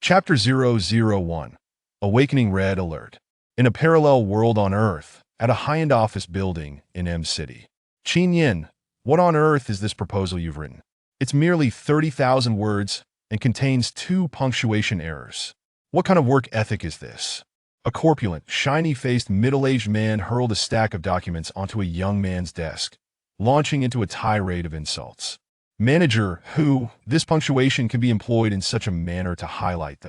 Chapter 001 Awakening Red Alert. In a parallel world on Earth, at a high-end office building in M City. Qin Yin, what on earth is this proposal you've written? It's merely 30,000 words and contains 2 punctuation errors. What kind of work ethic is this? A corpulent, shiny-faced, middle-aged man hurled a stack of documents onto a young man's desk, launching into a tirade of insults. Manager, who, this punctuation can be employed in such a manner to highlight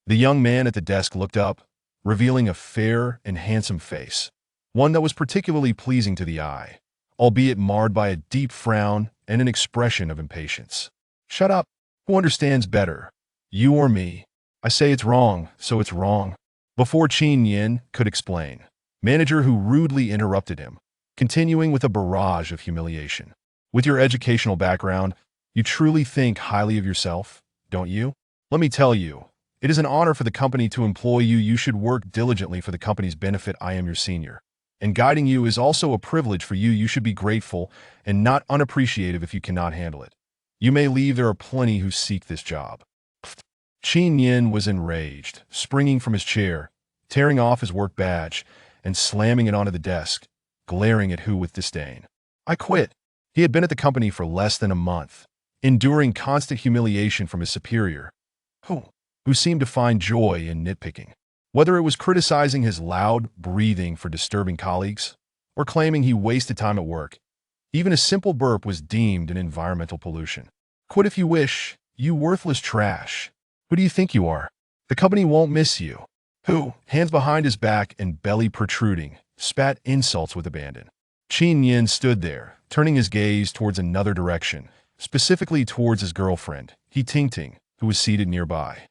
The young man at the desk looked up, revealing a fair and handsome face, one that was particularly pleasing to the eye, albeit marred by a deep frown and an expression of impatience. Shut up. Who understands better? You or me? I say it's wrong, so it's wrong. Before Qin Yin could explain, manager who rudely interrupted him, continuing with a barrage of humiliation. With your educational background, you truly think highly of yourself, don't you? Let me tell you, it is an honor for the company to employ you. You should work diligently for the company's benefit. I am your senior, and guiding you is also a privilege for you. You should be grateful and not unappreciative if you cannot handle it. You may leave. There are plenty who seek this job. Qin Yin was enraged, springing from his chair, tearing off his work badge, and slamming it onto the desk, glaring at Hu with disdain. I quit. He had been at the company for less than a month, enduring constant humiliation from his superior, who seemed to find joy in nitpicking. Whether it was criticizing his loud breathing for disturbing colleagues, or claiming he wasted time at work, even a simple burp was deemed an environmental pollution. Quit if you wish, you worthless trash. Who do you think you are? The company won't miss you. Who, hands behind his back and belly protruding, spat insults with abandon. Qin Yin stood there, turning his gaze towards another direction, specifically towards his girlfriend, He Tingting, who was seated nearby.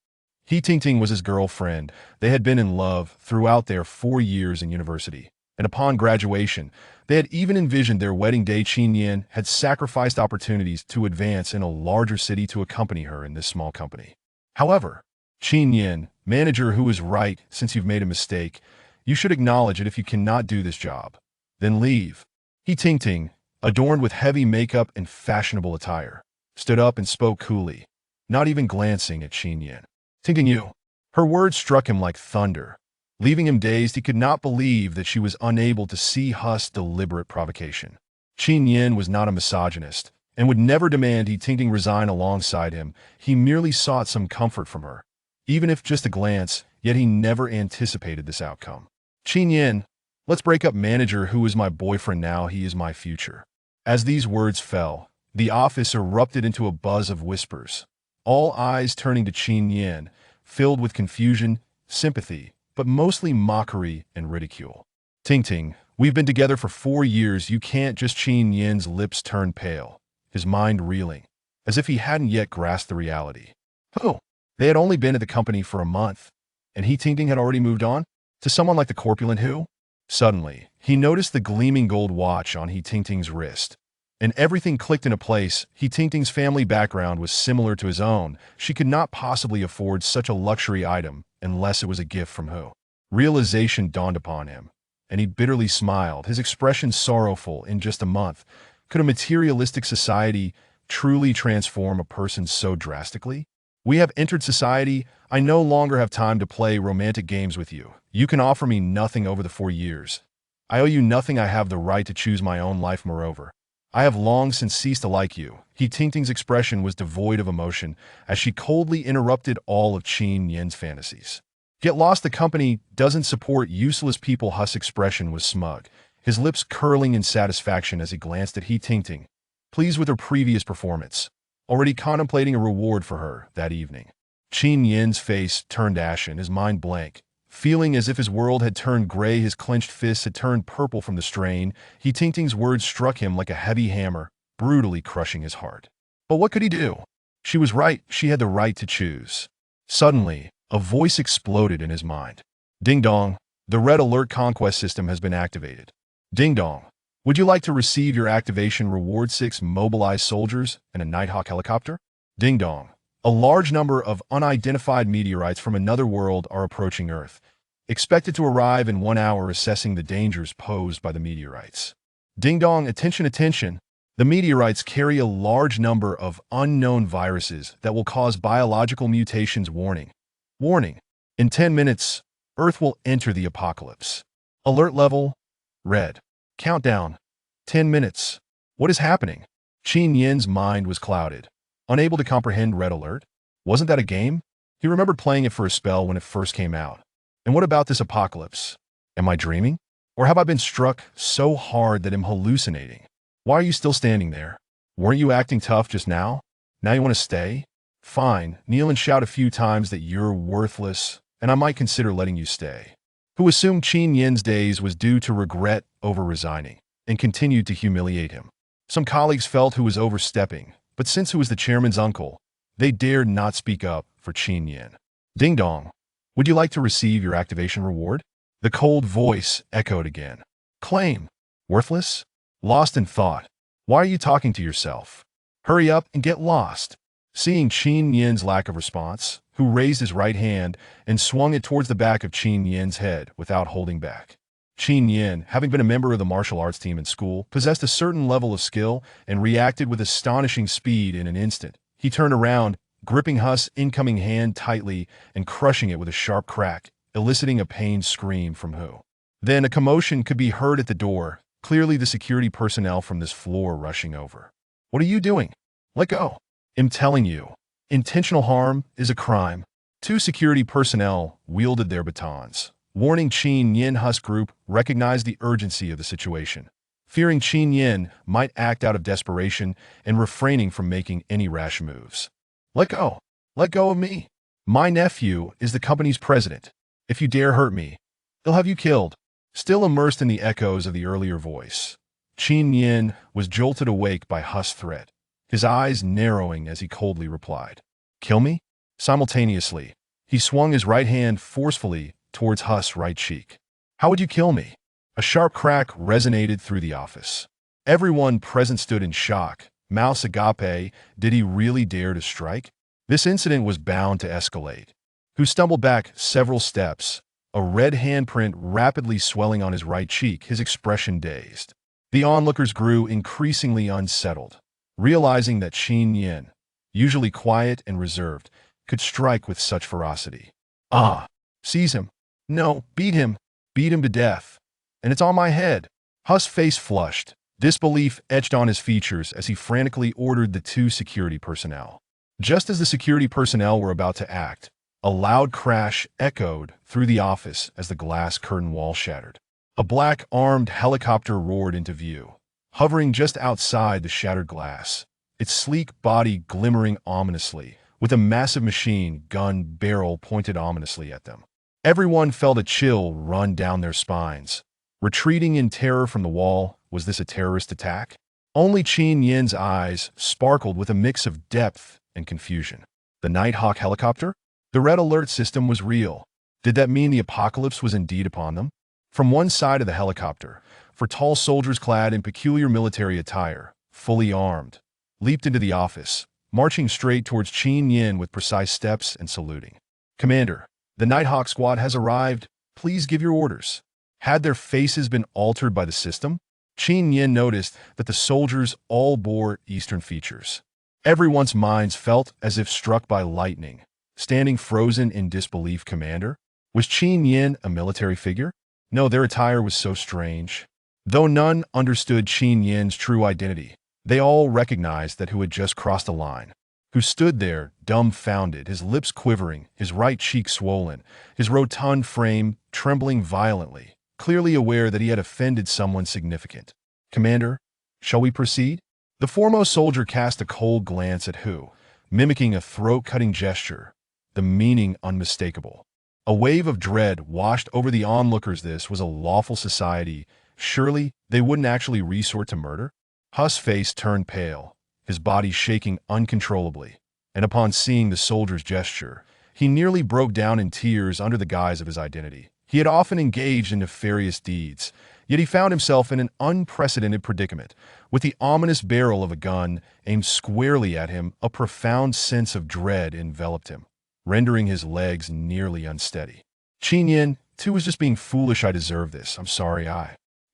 He Tingting was his girlfriend. They had been in love throughout their 4 years in university, and upon graduation, they had even envisioned their wedding day. Qin Yin had sacrificed opportunities to advance in a larger city to accompany her in this small company. However, Qin Yin, manager who is right, since you've made a mistake, you should acknowledge it. If you cannot do this job, then leave. He Tingting, adorned with heavy makeup and fashionable attire, stood up and spoke coolly, not even glancing at Qin Yin. Tingting you. Her words struck him like thunder, leaving him dazed. He could not believe that she was unable to see Hu's deliberate provocation. Qin Yin was not a misogynist, and would never demand He Tingting resign alongside him. He merely sought some comfort from her, even if just a glance, yet he never anticipated this outcome. Qin Yin, let's break up. Manager who is my boyfriend now, he is my future. As these words fell, the office erupted into a buzz of whispers, all eyes turning to Qin Yin, filled with confusion, sympathy, but mostly mockery and ridicule. Tingting, we've been together for 4 years. You can't just. Qin Yin's lips turned pale, his mind reeling, as if he hadn't yet grasped the reality. They had only been at the company for a month, and He Tingting had already moved on to someone like the corpulent Hu? Suddenly, he noticed the gleaming gold watch on He Tingting's wrist, and everything clicked into place. He Tingting's family background was similar to his own. She could not possibly afford such a luxury item unless it was a gift from Hu. Realization dawned upon him, and he bitterly smiled, his expression sorrowful. In just a month, could a materialistic society truly transform a person so drastically? We have entered society. I no longer have time to play romantic games with you. You can offer me nothing over the 4 years. I owe you nothing. I have the right to choose my own life. Moreover, I have long since ceased to like you. He Tingting's expression was devoid of emotion as she coldly interrupted all of Qin Yin's fantasies. Get lost. The company doesn't support useless people. Hu's expression was smug, his lips curling in satisfaction as he glanced at He Tingting, pleased with her previous performance, already contemplating a reward for her that evening. Qin Yin's face turned ashen, his mind blank, feeling as if his world had turned gray. His clenched fists had turned purple from the strain. He Tingting's words struck him like a heavy hammer, brutally crushing his heart. But what could he do? She was right. She had the right to choose. Suddenly, a voice exploded in his mind. Ding dong, the red alert conquest system has been activated. Ding dong. Would you like to receive your activation reward? 6 mobilized soldiers and a Nighthawk helicopter? Ding dong. A large number of unidentified meteorites from another world are approaching Earth, expected to arrive in 1 hour. Assessing the dangers posed by the meteorites. Ding dong, attention, attention. The meteorites carry a large number of unknown viruses that will cause biological mutations. Warning. Warning. In 10 minutes, Earth will enter the apocalypse. Alert level, red. Countdown, 10 minutes. What is happening? Qin Yin's mind was clouded. Unable to comprehend red alert? Wasn't that a game? He remembered playing it for a spell when it first came out. And what about this apocalypse? Am I dreaming? Or have I been struck so hard that I'm hallucinating? Why are you still standing there? Weren't you acting tough just now? Now you want to stay? Fine, kneel and shout a few times that you're worthless, and I might consider letting you stay. Who assumed Qin Yin's days was due to regret over resigning, and continued to humiliate him. Some colleagues felt who was overstepping, but since who was the chairman's uncle, they dared not speak up for Qin Yin. Ding dong. Would you like to receive your activation reward? The cold voice echoed again. Claim. Worthless? Lost in thought. Why are you talking to yourself? Hurry up and get lost. Seeing Qin Yin's lack of response, who raised his right hand and swung it towards the back of Qin Yin's head without holding back. Qin Yin, having been a member of the martial arts team in school, possessed a certain level of skill and reacted with astonishing speed in an instant. He turned around, gripping Huss' incoming hand tightly and crushing it with a sharp crack, eliciting a pained scream from Hu. Then a commotion could be heard at the door, clearly the security personnel from this floor rushing over. What are you doing? Let go. I'm telling you, intentional harm is a crime. Two security personnel wielded their batons. Warning Qin Yin Huss Group recognized the urgency of the situation, fearing Qin Yin might act out of desperation and refraining from making any rash moves. Let go. Let go of me. My nephew is the company's president. If you dare hurt me, they'll have you killed. Still immersed in the echoes of the earlier voice, Qin Yin was jolted awake by Huss' threat, his eyes narrowing as he coldly replied, Kill me? Simultaneously, he swung his right hand forcefully towards Huss' right cheek. How would you kill me? A sharp crack resonated through the office. Everyone present stood in shock. Mouse Agape, did he really dare to strike? This incident was bound to escalate. Who stumbled back several steps, a red handprint rapidly swelling on his right cheek, his expression dazed. The onlookers grew increasingly unsettled, realizing that Qin Yin, usually quiet and reserved, could strike with such ferocity. Seize him. No, beat him to death. And it's on my head. Huss' face flushed. Disbelief etched on his features as he frantically ordered the two security personnel. Just as the security personnel were about to act, a loud crash echoed through the office as the glass curtain wall shattered. A black armed helicopter roared into view, hovering just outside the shattered glass, its sleek body glimmering ominously, with a massive machine gun barrel pointed ominously at them. Everyone felt a chill run down their spines. Retreating in terror from the wall, was this a terrorist attack? Only Qin Yin's eyes sparkled with a mix of depth and confusion. The Nighthawk helicopter? The red alert system was real. Did that mean the apocalypse was indeed upon them? From one side of the helicopter, four tall soldiers clad in peculiar military attire, fully armed, leaped into the office, marching straight towards Qin Yin with precise steps and saluting. Commander, the Nighthawk squad has arrived. Please give your orders. Had their faces been altered by the system? Qin Yin noticed that the soldiers all bore Eastern features. Everyone's minds felt as if struck by lightning. Standing frozen in disbelief, Commander? Was Qin Yin a military figure? No, their attire was so strange. Though none understood Qin Yin's true identity, they all recognized that who had just crossed a line. Who stood there, dumbfounded, his lips quivering, his right cheek swollen, his rotund frame trembling violently, clearly aware that he had offended someone significant. Commander, shall we proceed? The foremost soldier cast a cold glance at Hu, mimicking a throat-cutting gesture, the meaning unmistakable. A wave of dread washed over the onlookers. This was a lawful society. Surely they wouldn't actually resort to murder? Huss' face turned pale, his body shaking uncontrollably, and upon seeing the soldier's gesture, he nearly broke down in tears under the guise of his identity. He had often engaged in nefarious deeds, yet he found himself in an unprecedented predicament. With the ominous barrel of a gun aimed squarely at him, a profound sense of dread enveloped him, rendering his legs nearly unsteady. Qin Yin, too, was just being foolish. I deserve this. I'm sorry.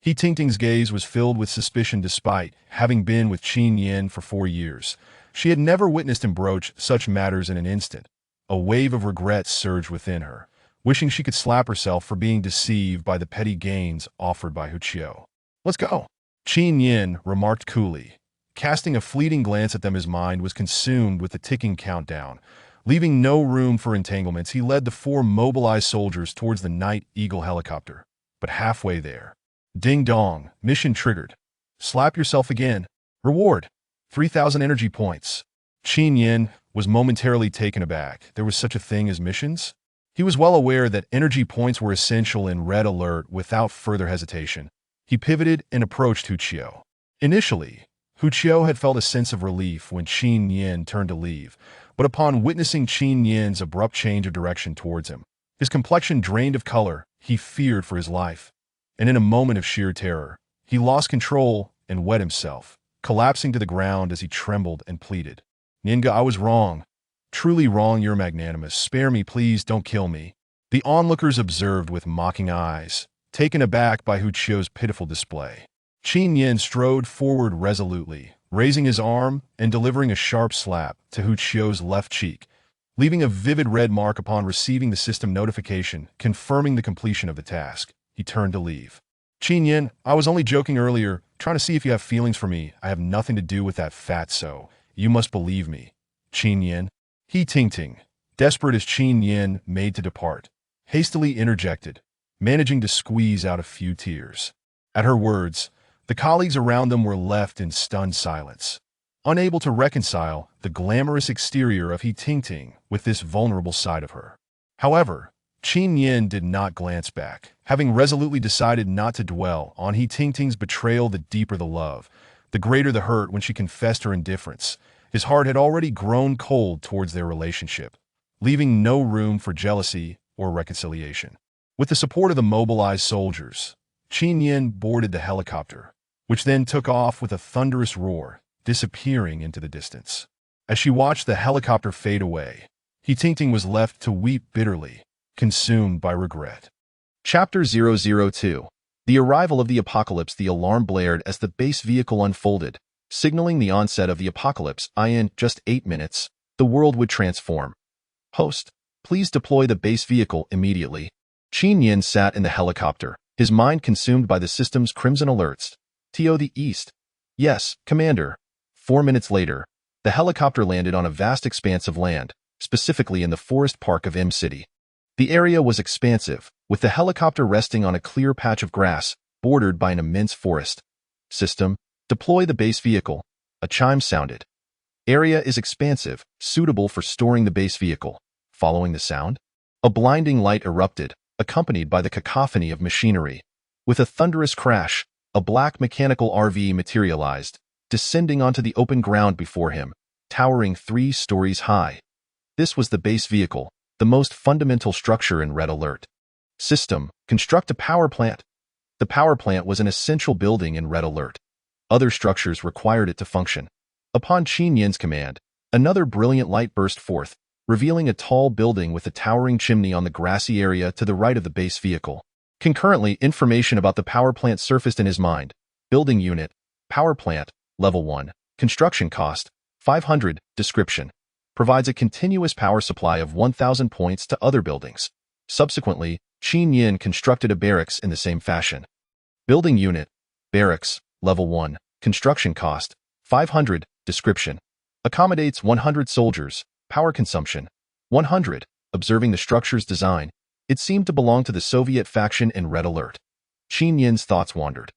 He Tingting's gaze was filled with suspicion despite having been with Qin Yin for 4 years. She had never witnessed him broach such matters in an instant. A wave of regret surged within her, wishing she could slap herself for being deceived by the petty gains offered by Huqiu. "Let's go," Qin Yin remarked coolly. Casting a fleeting glance at them, his mind was consumed with the ticking countdown. Leaving no room for entanglements, he led the four mobilized soldiers towards the Night Eagle helicopter. But halfway there, ding dong, mission triggered. Slap yourself again. Reward, 3,000 energy points. Qin Yin was momentarily taken aback. There was such a thing as missions? He was well aware that energy points were essential in Red Alert. Without further hesitation, he pivoted and approached Huqiu. Initially, Huqiu had felt a sense of relief when Qin Yin turned to leave, but upon witnessing Qin Yin's abrupt change of direction towards him, his complexion drained of color, he feared for his life. And in a moment of sheer terror, he lost control and wet himself, collapsing to the ground as he trembled and pleaded. "Ninga, I was wrong. Truly wrong. You're magnanimous. Spare me, please. Don't kill me." The onlookers observed with mocking eyes, taken aback by Huqiu's pitiful display. Qin Yin strode forward resolutely, raising his arm and delivering a sharp slap to Huqiu's left cheek, leaving a vivid red mark upon receiving the system notification confirming the completion of the task. He turned to leave. "Qin Yin, I was only joking earlier, trying to see if you have feelings for me. I have nothing to do with that fatso. You must believe me." Qin Yin, he Ting, desperate as Qin Yin made to depart, hastily interjected, managing to squeeze out a few tears. At her words, the colleagues around them were left in stunned silence, unable to reconcile the glamorous exterior of He Ting with this vulnerable side of her. However, Qin Yin did not glance back. Having resolutely decided not to dwell on He Ting's betrayal, the deeper the love, the greater the hurt when she confessed her indifference, his heart had already grown cold towards their relationship, leaving no room for jealousy or reconciliation. With the support of the mobilized soldiers, Qin Yin boarded the helicopter, which then took off with a thunderous roar, disappearing into the distance. As she watched the helicopter fade away, He Ting was left to weep bitterly, consumed by regret. Chapter 002. The arrival of the apocalypse. The alarm blared as the base vehicle unfolded, signaling the onset of the apocalypse. In just 8 minutes, the world would transform. "Host, please deploy the base vehicle immediately." Qin Yin sat in the helicopter, his mind consumed by the system's crimson alerts. "To the east." "Yes, Commander." 4 minutes later, the helicopter landed on a vast expanse of land, specifically in the forest park of M City. The area was expansive, with the helicopter resting on a clear patch of grass, bordered by an immense forest. "System, deploy the base vehicle." A chime sounded. "Area is expansive, suitable for storing the base vehicle." Following the sound, a blinding light erupted, accompanied by the cacophony of machinery. With a thunderous crash, a black mechanical RV materialized, descending onto the open ground before him, towering 3 stories high. This was the base vehicle, the most fundamental structure in Red Alert. "System, construct a power plant." The power plant was an essential building in Red Alert. Other structures required it to function. Upon Qin Yin's command, another brilliant light burst forth, revealing a tall building with a towering chimney on the grassy area to the right of the base vehicle. Concurrently, information about the power plant surfaced in his mind. Building unit, power plant, level 1, construction cost, 500, description. Provides a continuous power supply of 1,000 points to other buildings. Subsequently, Qin Yin constructed a barracks in the same fashion. Building unit, barracks, level 1, construction cost, 500, description. Accommodates 100 soldiers, power consumption, 100. Observing the structure's design, it seemed to belong to the Soviet faction in Red Alert. Qin Yin's thoughts wandered.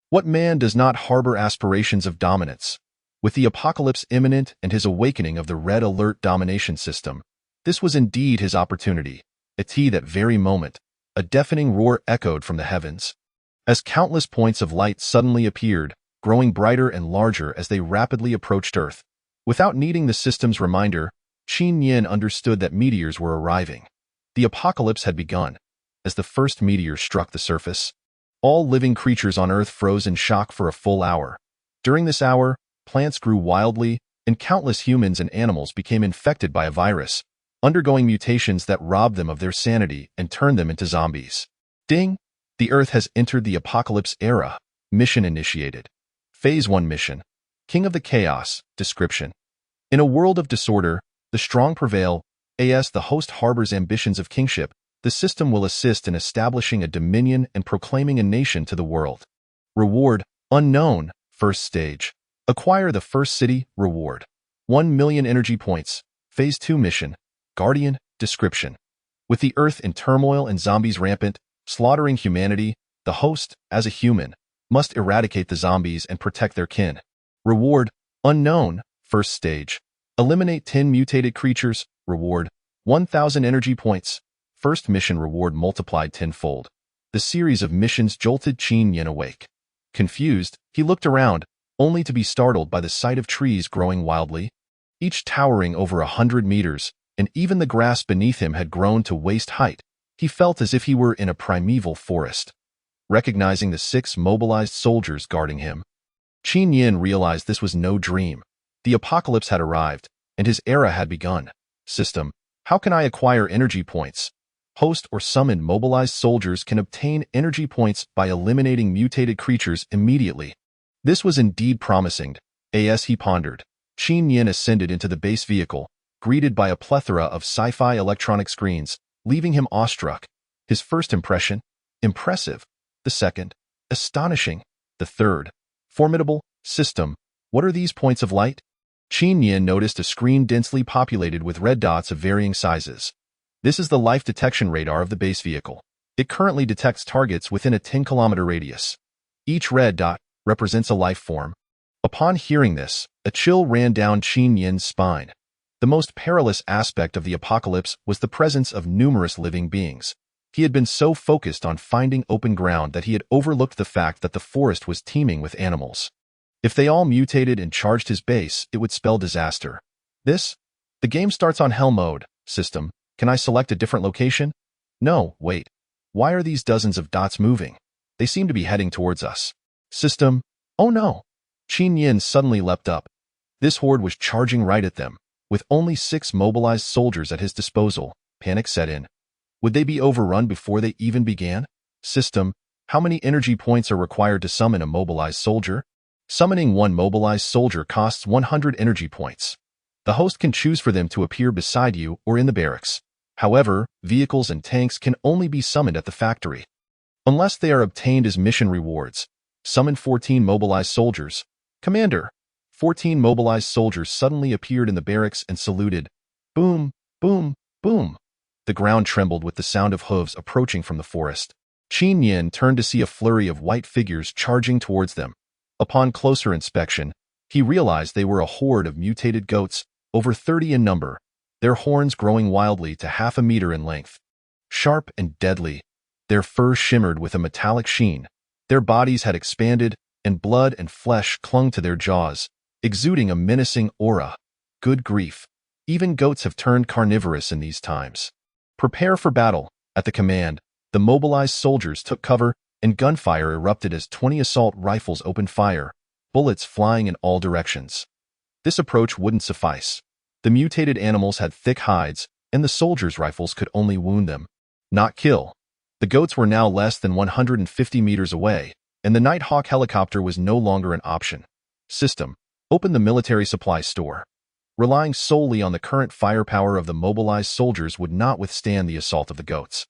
What man does not harbor aspirations of dominance? With the apocalypse imminent and his awakening of the Red Alert domination system, this was indeed his opportunity. At that very moment, a deafening roar echoed from the heavens. As countless points of light suddenly appeared, growing brighter and larger as they rapidly approached Earth. Without needing the system's reminder, Qin Yin understood that meteors were arriving. The apocalypse had begun. As the first meteor struck the surface, all living creatures on Earth froze in shock for a full hour. During this hour, plants grew wildly, and countless humans and animals became infected by a virus, undergoing mutations that robbed them of their sanity and turned them into zombies. Ding! The Earth has entered the apocalypse era. Mission initiated. Phase 1 mission. King of the Chaos. Description. In a world of disorder, the strong prevail. As the host harbors ambitions of kingship, the system will assist in establishing a dominion and proclaiming a nation to the world. Reward, unknown, first stage. Acquire the first city, reward. 1 million energy points. Phase 2 mission. Guardian, description. With the Earth in turmoil and zombies rampant, slaughtering humanity, the host, as a human, must eradicate the zombies and protect their kin. Reward, unknown, first stage. Eliminate 10 mutated creatures, reward, 1,000 energy points. First mission reward multiplied tenfold. The series of missions jolted Qin Yin awake. Confused, he looked around, only to be startled by the sight of trees growing wildly, each towering over 100 meters, and even the grass beneath him had grown to waist height. He felt as if he were in a primeval forest. Recognizing the 6 mobilized soldiers guarding him, Qin Yin realized this was no dream. The apocalypse had arrived, and his era had begun. System, how can I acquire energy points? Host or summoned mobilized soldiers can obtain energy points by eliminating mutated creatures immediately. This was indeed promising. As he pondered, Qin Yin ascended into the base vehicle, greeted by a plethora of sci-fi electronic screens, leaving him awestruck. His first impression? Impressive. The second? Astonishing. The third? Formidable. System, what are these points of light? Qin Yin noticed a screen densely populated with red dots of varying sizes. This is the life detection radar of the base vehicle. It currently detects targets within a 10-kilometer radius. Each red dot represents a life form. Upon hearing this, a chill ran down Qin Yin's spine. The most perilous aspect of the apocalypse was the presence of numerous living beings. He had been so focused on finding open ground that he had overlooked the fact that the forest was teeming with animals. If they all mutated and charged his base, it would spell disaster. The game starts on hell mode. System, can I select a different location? No, wait. Why are these dozens of dots moving? They seem to be heading towards us. System, oh no. Qin Yin suddenly leapt up. This horde was charging right at them. With only 6 mobilized soldiers at his disposal, panic set in. Would they be overrun before they even began? System, how many energy points are required to summon a mobilized soldier? Summoning 1 mobilized soldier costs 100 energy points. The host can choose for them to appear beside you or in the barracks. However, vehicles and tanks can only be summoned at the factory. Unless they are obtained as mission rewards. Summon 14 mobilized soldiers. Commander! 14 mobilized soldiers suddenly appeared in the barracks and saluted. Boom, boom, boom. The ground trembled with the sound of hooves approaching from the forest. Qin Yin turned to see a flurry of white figures charging towards them. Upon closer inspection, he realized they were a horde of mutated goats, over 30 in number, their horns growing wildly to half a meter in length. Sharp and deadly, their fur shimmered with a metallic sheen. Their bodies had expanded, and blood and flesh clung to their jaws, exuding a menacing aura. Good grief. Even goats have turned carnivorous in these times. Prepare for battle. At the command, the mobilized soldiers took cover, and gunfire erupted as 20 assault rifles opened fire, bullets flying in all directions. This approach wouldn't suffice. The mutated animals had thick hides, and the soldiers' rifles could only wound them, not kill. The goats were now less than 150 meters away, and the Nighthawk helicopter was no longer an option. System, open the military supply store. Relying solely on the current firepower of the mobilized soldiers would not withstand the assault of the goats.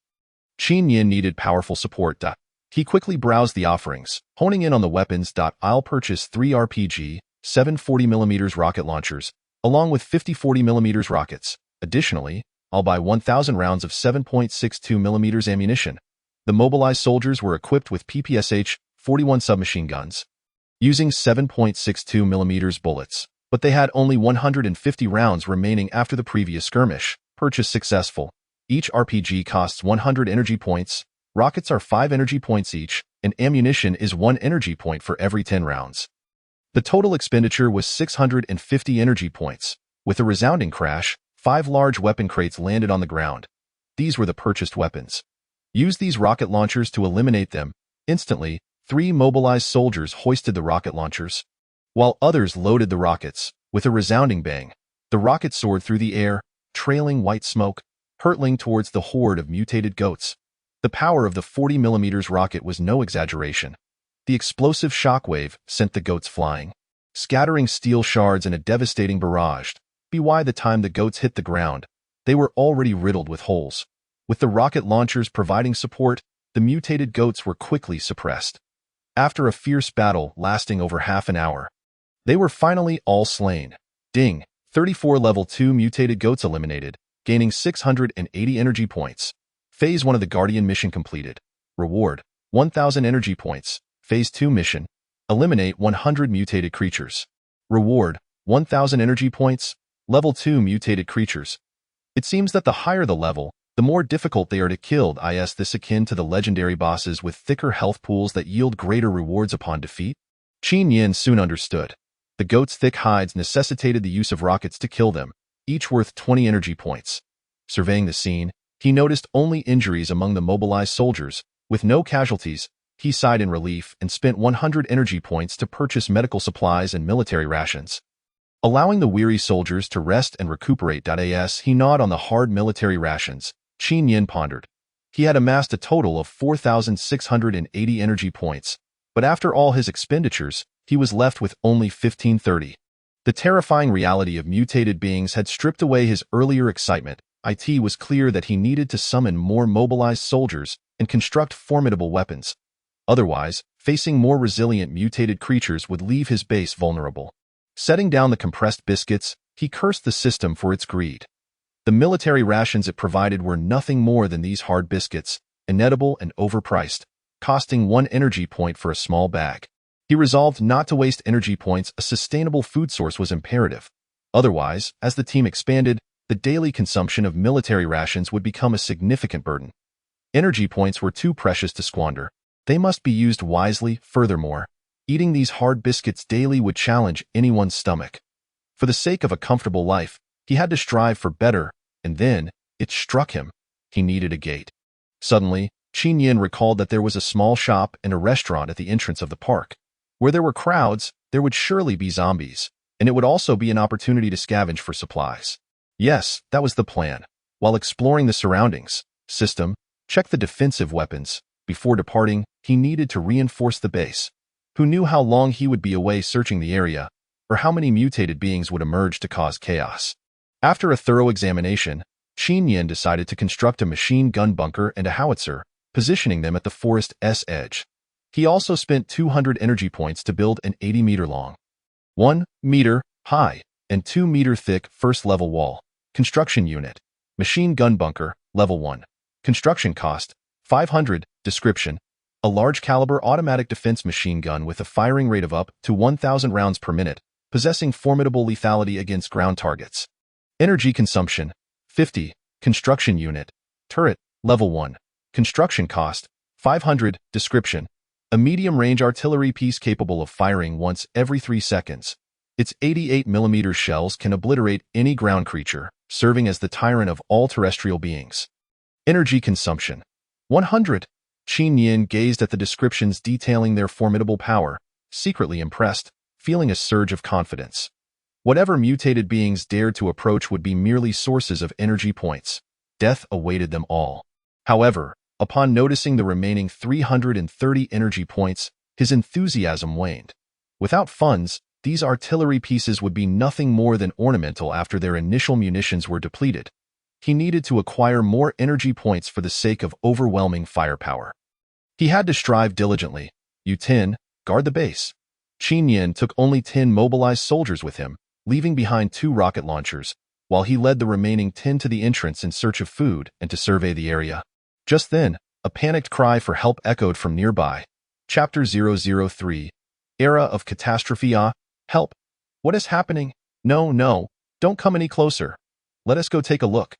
Qin Yin needed powerful support. He quickly browsed the offerings, honing in on the weapons. I'll purchase 3 RPG, 7 40mm rocket launchers, along with 50 40mm rockets. Additionally, I'll buy 1,000 rounds of 7.62mm ammunition. The mobilized soldiers were equipped with PPSH-41 submachine guns, using 7.62mm bullets, but they had only 150 rounds remaining after the previous skirmish. Purchase successful. Each RPG costs 100 energy points, rockets are 5 energy points each, and ammunition is 1 energy point for every 10 rounds. The total expenditure was 650 energy points. With a resounding crash, 5 large weapon crates landed on the ground. These were the purchased weapons. Use these rocket launchers to eliminate them. Instantly, 3 mobilized soldiers hoisted the rocket launchers, while others loaded the rockets. With a resounding bang, the rocket soared through the air, trailing white smoke, hurtling towards the horde of mutated goats. The power of the 40mm rocket was no exaggeration. The explosive shockwave sent the goats flying, scattering steel shards in a devastating barrage. By the time the goats hit the ground, They were already riddled with holes. With the rocket launchers providing support, the mutated goats were quickly suppressed. After a fierce battle lasting over half an hour, they were finally all slain. Ding! 34 level 2 mutated goats eliminated, gaining 680 energy points. Phase 1 of the Guardian mission completed. Reward: 1000 energy points. Phase 2 mission: eliminate 100 mutated creatures. Reward: 1000 energy points. Level 2 mutated creatures. It seems that the higher the level, the more difficult they are to kill. Is this akin to the legendary bosses with thicker health pools that yield greater rewards upon defeat? Qin Yin soon understood. The goats' thick hides necessitated the use of rockets to kill them, each worth 20 energy points. Surveying the scene, he noticed only injuries among the mobilized soldiers. With no casualties, he sighed in relief and spent 100 energy points to purchase medical supplies and military rations. Allowing the weary soldiers to rest and recuperate. As he gnawed on the hard military rations, Qin Yin pondered. He had amassed a total of 4,680 energy points, but after all his expenditures, he was left with only 1530. The terrifying reality of mutated beings had stripped away his earlier excitement. It was clear that he needed to summon more mobilized soldiers and construct formidable weapons. Otherwise, facing more resilient mutated creatures would leave his base vulnerable. Setting down the compressed biscuits, he cursed the system for its greed. The military rations it provided were nothing more than these hard biscuits, inedible and overpriced, costing 1 energy point for a small bag. He resolved not to waste energy points. A sustainable food source was imperative. Otherwise, as the team expanded, the daily consumption of military rations would become a significant burden. Energy points were too precious to squander. They must be used wisely. Furthermore, eating these hard biscuits daily would challenge anyone's stomach. For the sake of a comfortable life, he had to strive for better, and then it struck him. He needed a gate. Suddenly, Qin Yin recalled that there was a small shop and a restaurant at the entrance of the park. Where there were crowds, there would surely be zombies, and it would also be an opportunity to scavenge for supplies. Yes, that was the plan. While exploring the surroundings, check the defensive weapons. Before departing, he needed to reinforce the base. Who knew how long he would be away searching the area, or how many mutated beings would emerge to cause chaos? After a thorough examination, Qin Yin decided to construct a machine gun bunker and a howitzer, positioning them at the forest's edge. He also spent 200 energy points to build an 80-meter-long, 1-meter-high, and 2-meter-thick first-level wall. Construction unit. Machine gun bunker, level 1. Construction cost, 500. Description: a large-caliber automatic defense machine gun with a firing rate of up to 1,000 rounds per minute, possessing formidable lethality against ground targets. Energy consumption, 50. Construction unit. Turret, level 1. Construction cost, 500. Description: a medium-range artillery piece capable of firing once every 3 seconds. Its 88mm shells can obliterate any ground creature, serving as the tyrant of all terrestrial beings. Energy consumption, 100. Qin Yin gazed at the descriptions detailing their formidable power, secretly impressed, feeling a surge of confidence. Whatever mutated beings dared to approach would be merely sources of energy points. Death awaited them all. However, upon noticing the remaining 330 energy points, his enthusiasm waned. Without funds, these artillery pieces would be nothing more than ornamental after their initial munitions were depleted. He needed to acquire more energy points for the sake of overwhelming firepower. He had to strive diligently. U-10, guard the base. Qin Yin took only 10 mobilized soldiers with him, leaving behind 2 rocket launchers, while he led the remaining 10 to the entrance in search of food and to survey the area. Just then, a panicked cry for help echoed from nearby. Chapter 003. Era of Catastrophe. Help! What is happening? No, don't come any closer. Let us go take a look.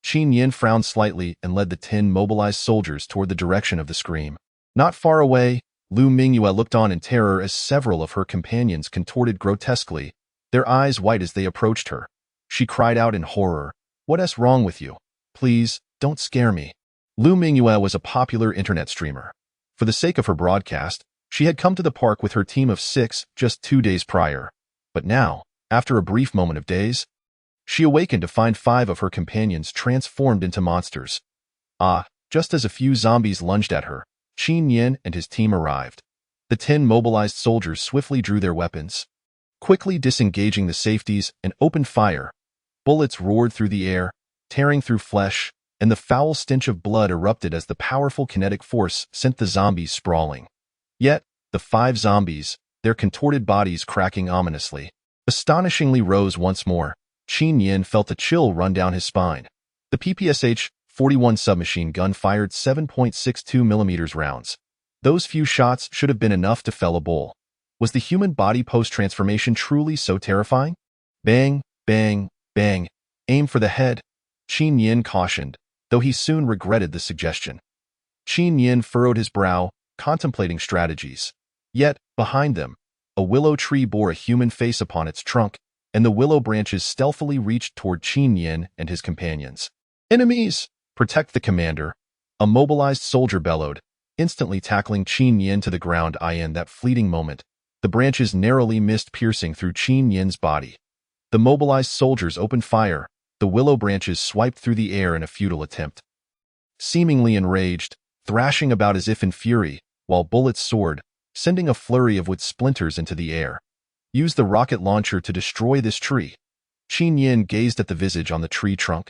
Qin Yin frowned slightly and led the 10 mobilized soldiers toward the direction of the scream. Not far away, Lu Mingyue looked on in terror as several of her companions contorted grotesquely, their eyes white as they approached her. She cried out in horror, "What's wrong with you? Please, don't scare me." Lu Mingyue was a popular internet streamer. For the sake of her broadcast, she had come to the park with her team of 6 just 2 days prior. But now, after a brief moment of daze, she awakened to find 5 of her companions transformed into monsters. Just as a few zombies lunged at her, Qin Yin and his team arrived. The 10 mobilized soldiers swiftly drew their weapons, quickly disengaging the safeties and opened fire. Bullets roared through the air, tearing through flesh, and the foul stench of blood erupted as the powerful kinetic force sent the zombies sprawling. Yet, the 5 zombies, their contorted bodies cracking ominously, astonishingly rose once more. Qin Yin felt a chill run down his spine. The PPSH-41 submachine gun fired 7.62 mm rounds. Those few shots should have been enough to fell a bull. Was the human body post-transformation truly so terrifying? Bang, bang, bang. Aim for the head, Qin Yin cautioned, though he soon regretted the suggestion. Qin Yin furrowed his brow, contemplating strategies. Yet, behind them, a willow tree bore a human face upon its trunk, and the willow branches stealthily reached toward Qin Yin and his companions. "Enemies! Protect the commander!" A mobilized soldier bellowed, instantly tackling Qin Yin to the ground. In that fleeting moment, the branches narrowly missed piercing through Qin Yin's body. The mobilized soldiers opened fire. The willow branches swiped through the air in a futile attempt. Seemingly enraged, thrashing about as if in fury, while bullets soared, sending a flurry of wood splinters into the air. Use the rocket launcher to destroy this tree. Qin Yin gazed at the visage on the tree trunk,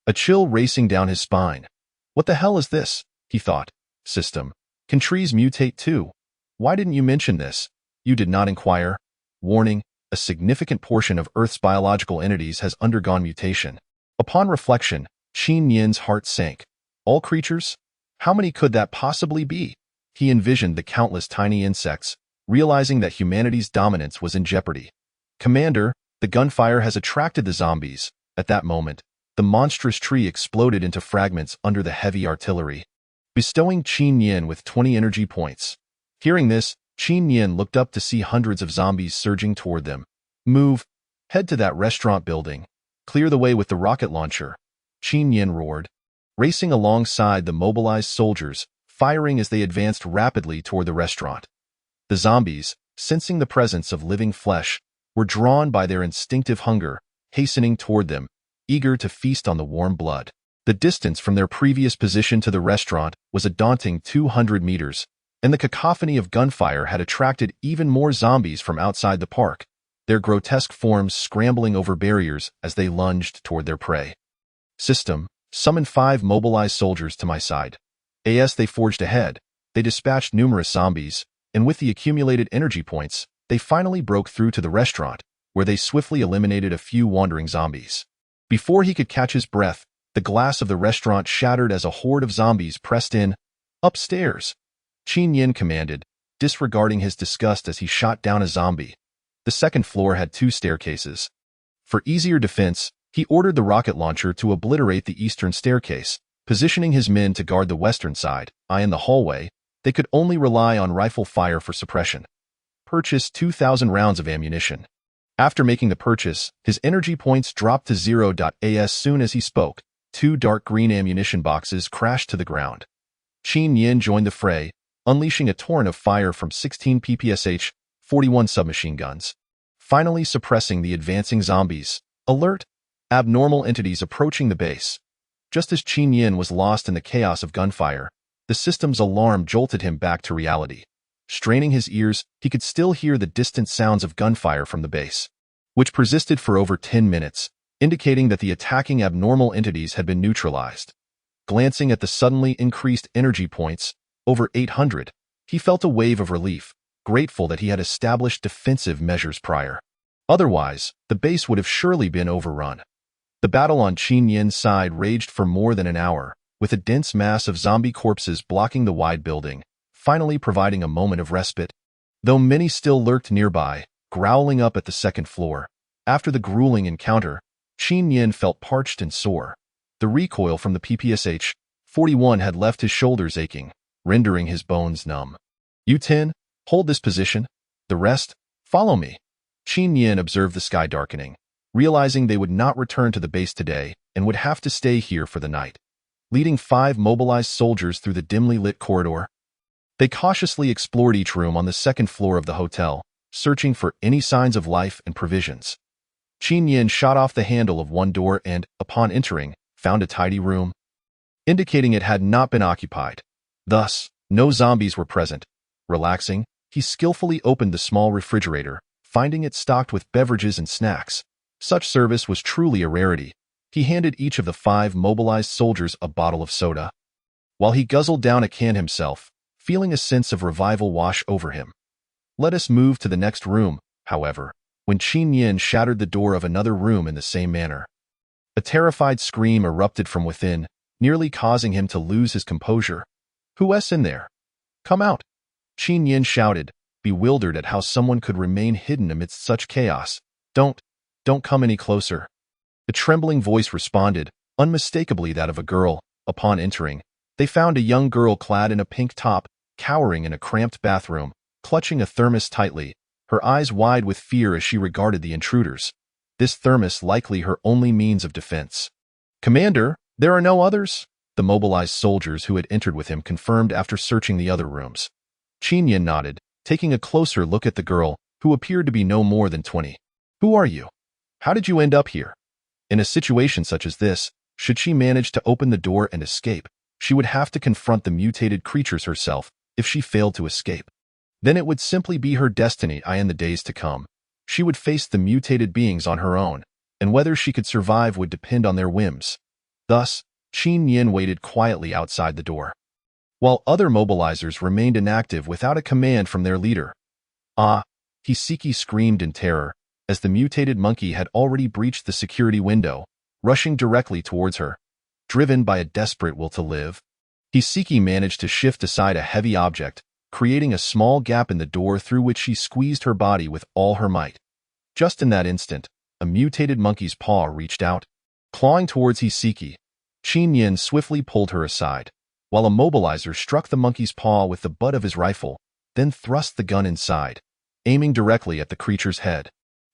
a chill racing down his spine. What the hell is this? He thought. System. Can trees mutate too? Why didn't you mention this? You did not inquire. Warning. A significant portion of Earth's biological entities has undergone mutation. Upon reflection, Qin Yin's heart sank. All creatures? How many could that possibly be? He envisioned the countless tiny insects, realizing that humanity's dominance was in jeopardy. Commander, the gunfire has attracted the zombies. At that moment, the monstrous tree exploded into fragments under the heavy artillery, bestowing Qin Yin with 20 energy points. Hearing this, Qin Yin looked up to see hundreds of zombies surging toward them. Move. Head to that restaurant building. Clear the way with the rocket launcher, Qin Yin roared, racing alongside the mobilized soldiers, firing as they advanced rapidly toward the restaurant. The zombies, sensing the presence of living flesh, were drawn by their instinctive hunger, hastening toward them, eager to feast on the warm blood. The distance from their previous position to the restaurant was a daunting 200 meters, and the cacophony of gunfire had attracted even more zombies from outside the park, their grotesque forms scrambling over barriers as they lunged toward their prey. System. Summon 5 mobilized soldiers to my side. As they forged ahead, they dispatched numerous zombies, and with the accumulated energy points, they finally broke through to the restaurant, where they swiftly eliminated a few wandering zombies. Before he could catch his breath, the glass of the restaurant shattered as a horde of zombies pressed in. Upstairs, Qin Yin commanded, disregarding his disgust as he shot down a zombie. The second floor had 2 staircases. For easier defense, he ordered the rocket launcher to obliterate the eastern staircase, positioning his men to guard the western side. In the hallway, they could only rely on rifle fire for suppression. Purchase 2,000 rounds of ammunition. After making the purchase, his energy points dropped to 0. As soon as he spoke, 2 dark green ammunition boxes crashed to the ground. Qin Yin joined the fray, unleashing a torrent of fire from 16 PPSH-41 submachine guns, finally suppressing the advancing zombies. Alert! Abnormal entities approaching the base. Just as Qin Yin was lost in the chaos of gunfire, the system's alarm jolted him back to reality. Straining his ears, he could still hear the distant sounds of gunfire from the base, which persisted for over 10 minutes, indicating that the attacking abnormal entities had been neutralized. Glancing at the suddenly increased energy points, over 800, he felt a wave of relief, grateful that he had established defensive measures prior. Otherwise, the base would have surely been overrun. The battle on Qin Yin's side raged for more than an hour, with a dense mass of zombie corpses blocking the wide building, finally providing a moment of respite. Though many still lurked nearby, growling up at the second floor. After the grueling encounter, Qin Yin felt parched and sore. The recoil from the PPSH-41 had left his shoulders aching, rendering his bones numb. You 10, hold this position. The rest, follow me. Qin Yin observed the sky darkening, realizing they would not return to the base today and would have to stay here for the night. Leading 5 mobilized soldiers through the dimly lit corridor, they cautiously explored each room on the second floor of the hotel, searching for any signs of life and provisions. Qin Yin shot off the handle of one door and, upon entering, found a tidy room, indicating it had not been occupied. Thus, no zombies were present. Relaxing, he skillfully opened the small refrigerator, finding it stocked with beverages and snacks. Such service was truly a rarity. He handed each of the 5 mobilized soldiers a bottle of soda, while he guzzled down a can himself, feeling a sense of revival wash over him. Let us move to the next room, however, when Qin Yin shattered the door of another room in the same manner. A terrified scream erupted from within, nearly causing him to lose his composure. "Who's in there? Come out!" Qin Yin shouted, bewildered at how someone could remain hidden amidst such chaos. Don't come any closer." The trembling voice responded, unmistakably that of a girl. Upon entering, they found a young girl clad in a pink top, cowering in a cramped bathroom, clutching a thermos tightly, her eyes wide with fear as she regarded the intruders. This thermos likely her only means of defense. "Commander, there are no others?" The mobilized soldiers who had entered with him confirmed after searching the other rooms. Qin Yin nodded, taking a closer look at the girl, who appeared to be no more than 20. "Who are you? How did you end up here?" In a situation such as this, should she manage to open the door and escape, she would have to confront the mutated creatures herself. If she failed to escape, then it would simply be her destiny in the days to come. She would face the mutated beings on her own, and whether she could survive would depend on their whims. Thus, Qin Yin waited quietly outside the door, while other mobilizers remained inactive without a command from their leader. "Ah!" Hiseki screamed in terror, as the mutated monkey had already breached the security window, rushing directly towards her. Driven by a desperate will to live, Hiseki managed to shift aside a heavy object, creating a small gap in the door through which she squeezed her body with all her might. Just in that instant, a mutated monkey's paw reached out, clawing towards Hiseki. Qin Yin swiftly pulled her aside, while a mobilizer struck the monkey's paw with the butt of his rifle, then thrust the gun inside, aiming directly at the creature's head.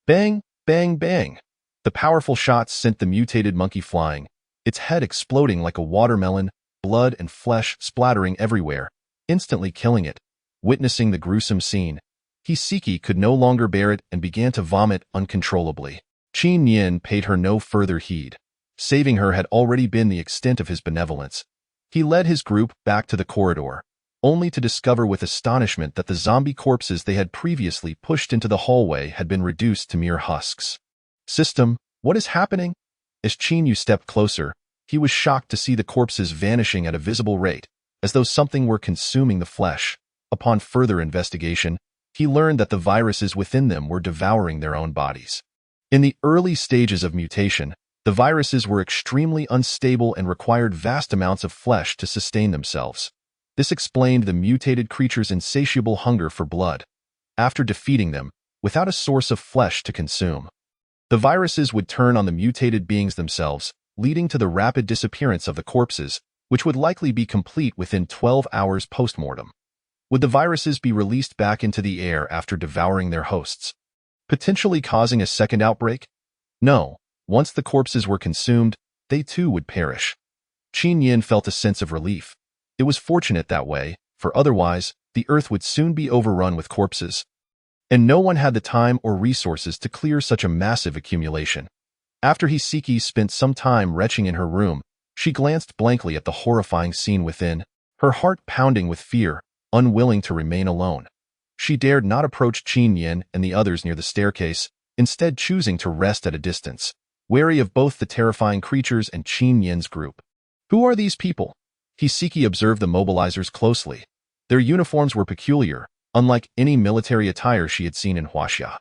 Bang, bang, bang! The powerful shots sent the mutated monkey flying, its head exploding like a watermelon, blood and flesh splattering everywhere, instantly killing it. Witnessing the gruesome scene, Hiseki could no longer bear it and began to vomit uncontrollably. Qin Yin paid her no further heed. Saving her had already been the extent of his benevolence. He led his group back to the corridor, only to discover with astonishment that the zombie corpses they had previously pushed into the hallway had been reduced to mere husks. "System, what is happening?" As Qin Yu stepped closer, he was shocked to see the corpses vanishing at a visible rate, as though something were consuming the flesh. Upon further investigation, he learned that the viruses within them were devouring their own bodies. In the early stages of mutation, the viruses were extremely unstable and required vast amounts of flesh to sustain themselves. This explained the mutated creature's insatiable hunger for blood. After defeating them, without a source of flesh to consume, the viruses would turn on the mutated beings themselves, leading to the rapid disappearance of the corpses, which would likely be complete within 12 hours post-mortem. Would the viruses be released back into the air after devouring their hosts, potentially causing a second outbreak? No. Once the corpses were consumed, they too would perish. Qin Yin felt a sense of relief. It was fortunate that way, for otherwise, the earth would soon be overrun with corpses, and no one had the time or resources to clear such a massive accumulation. After Hiseki spent some time retching in her room, she glanced blankly at the horrifying scene within, her heart pounding with fear, unwilling to remain alone. She dared not approach Qin Yin and the others near the staircase, instead choosing to rest at a distance, wary of both the terrifying creatures and Qin Yin's group. "Who are these people?" Hiseki observed the mobilizers closely. Their uniforms were peculiar, unlike any military attire she had seen in Huaxia.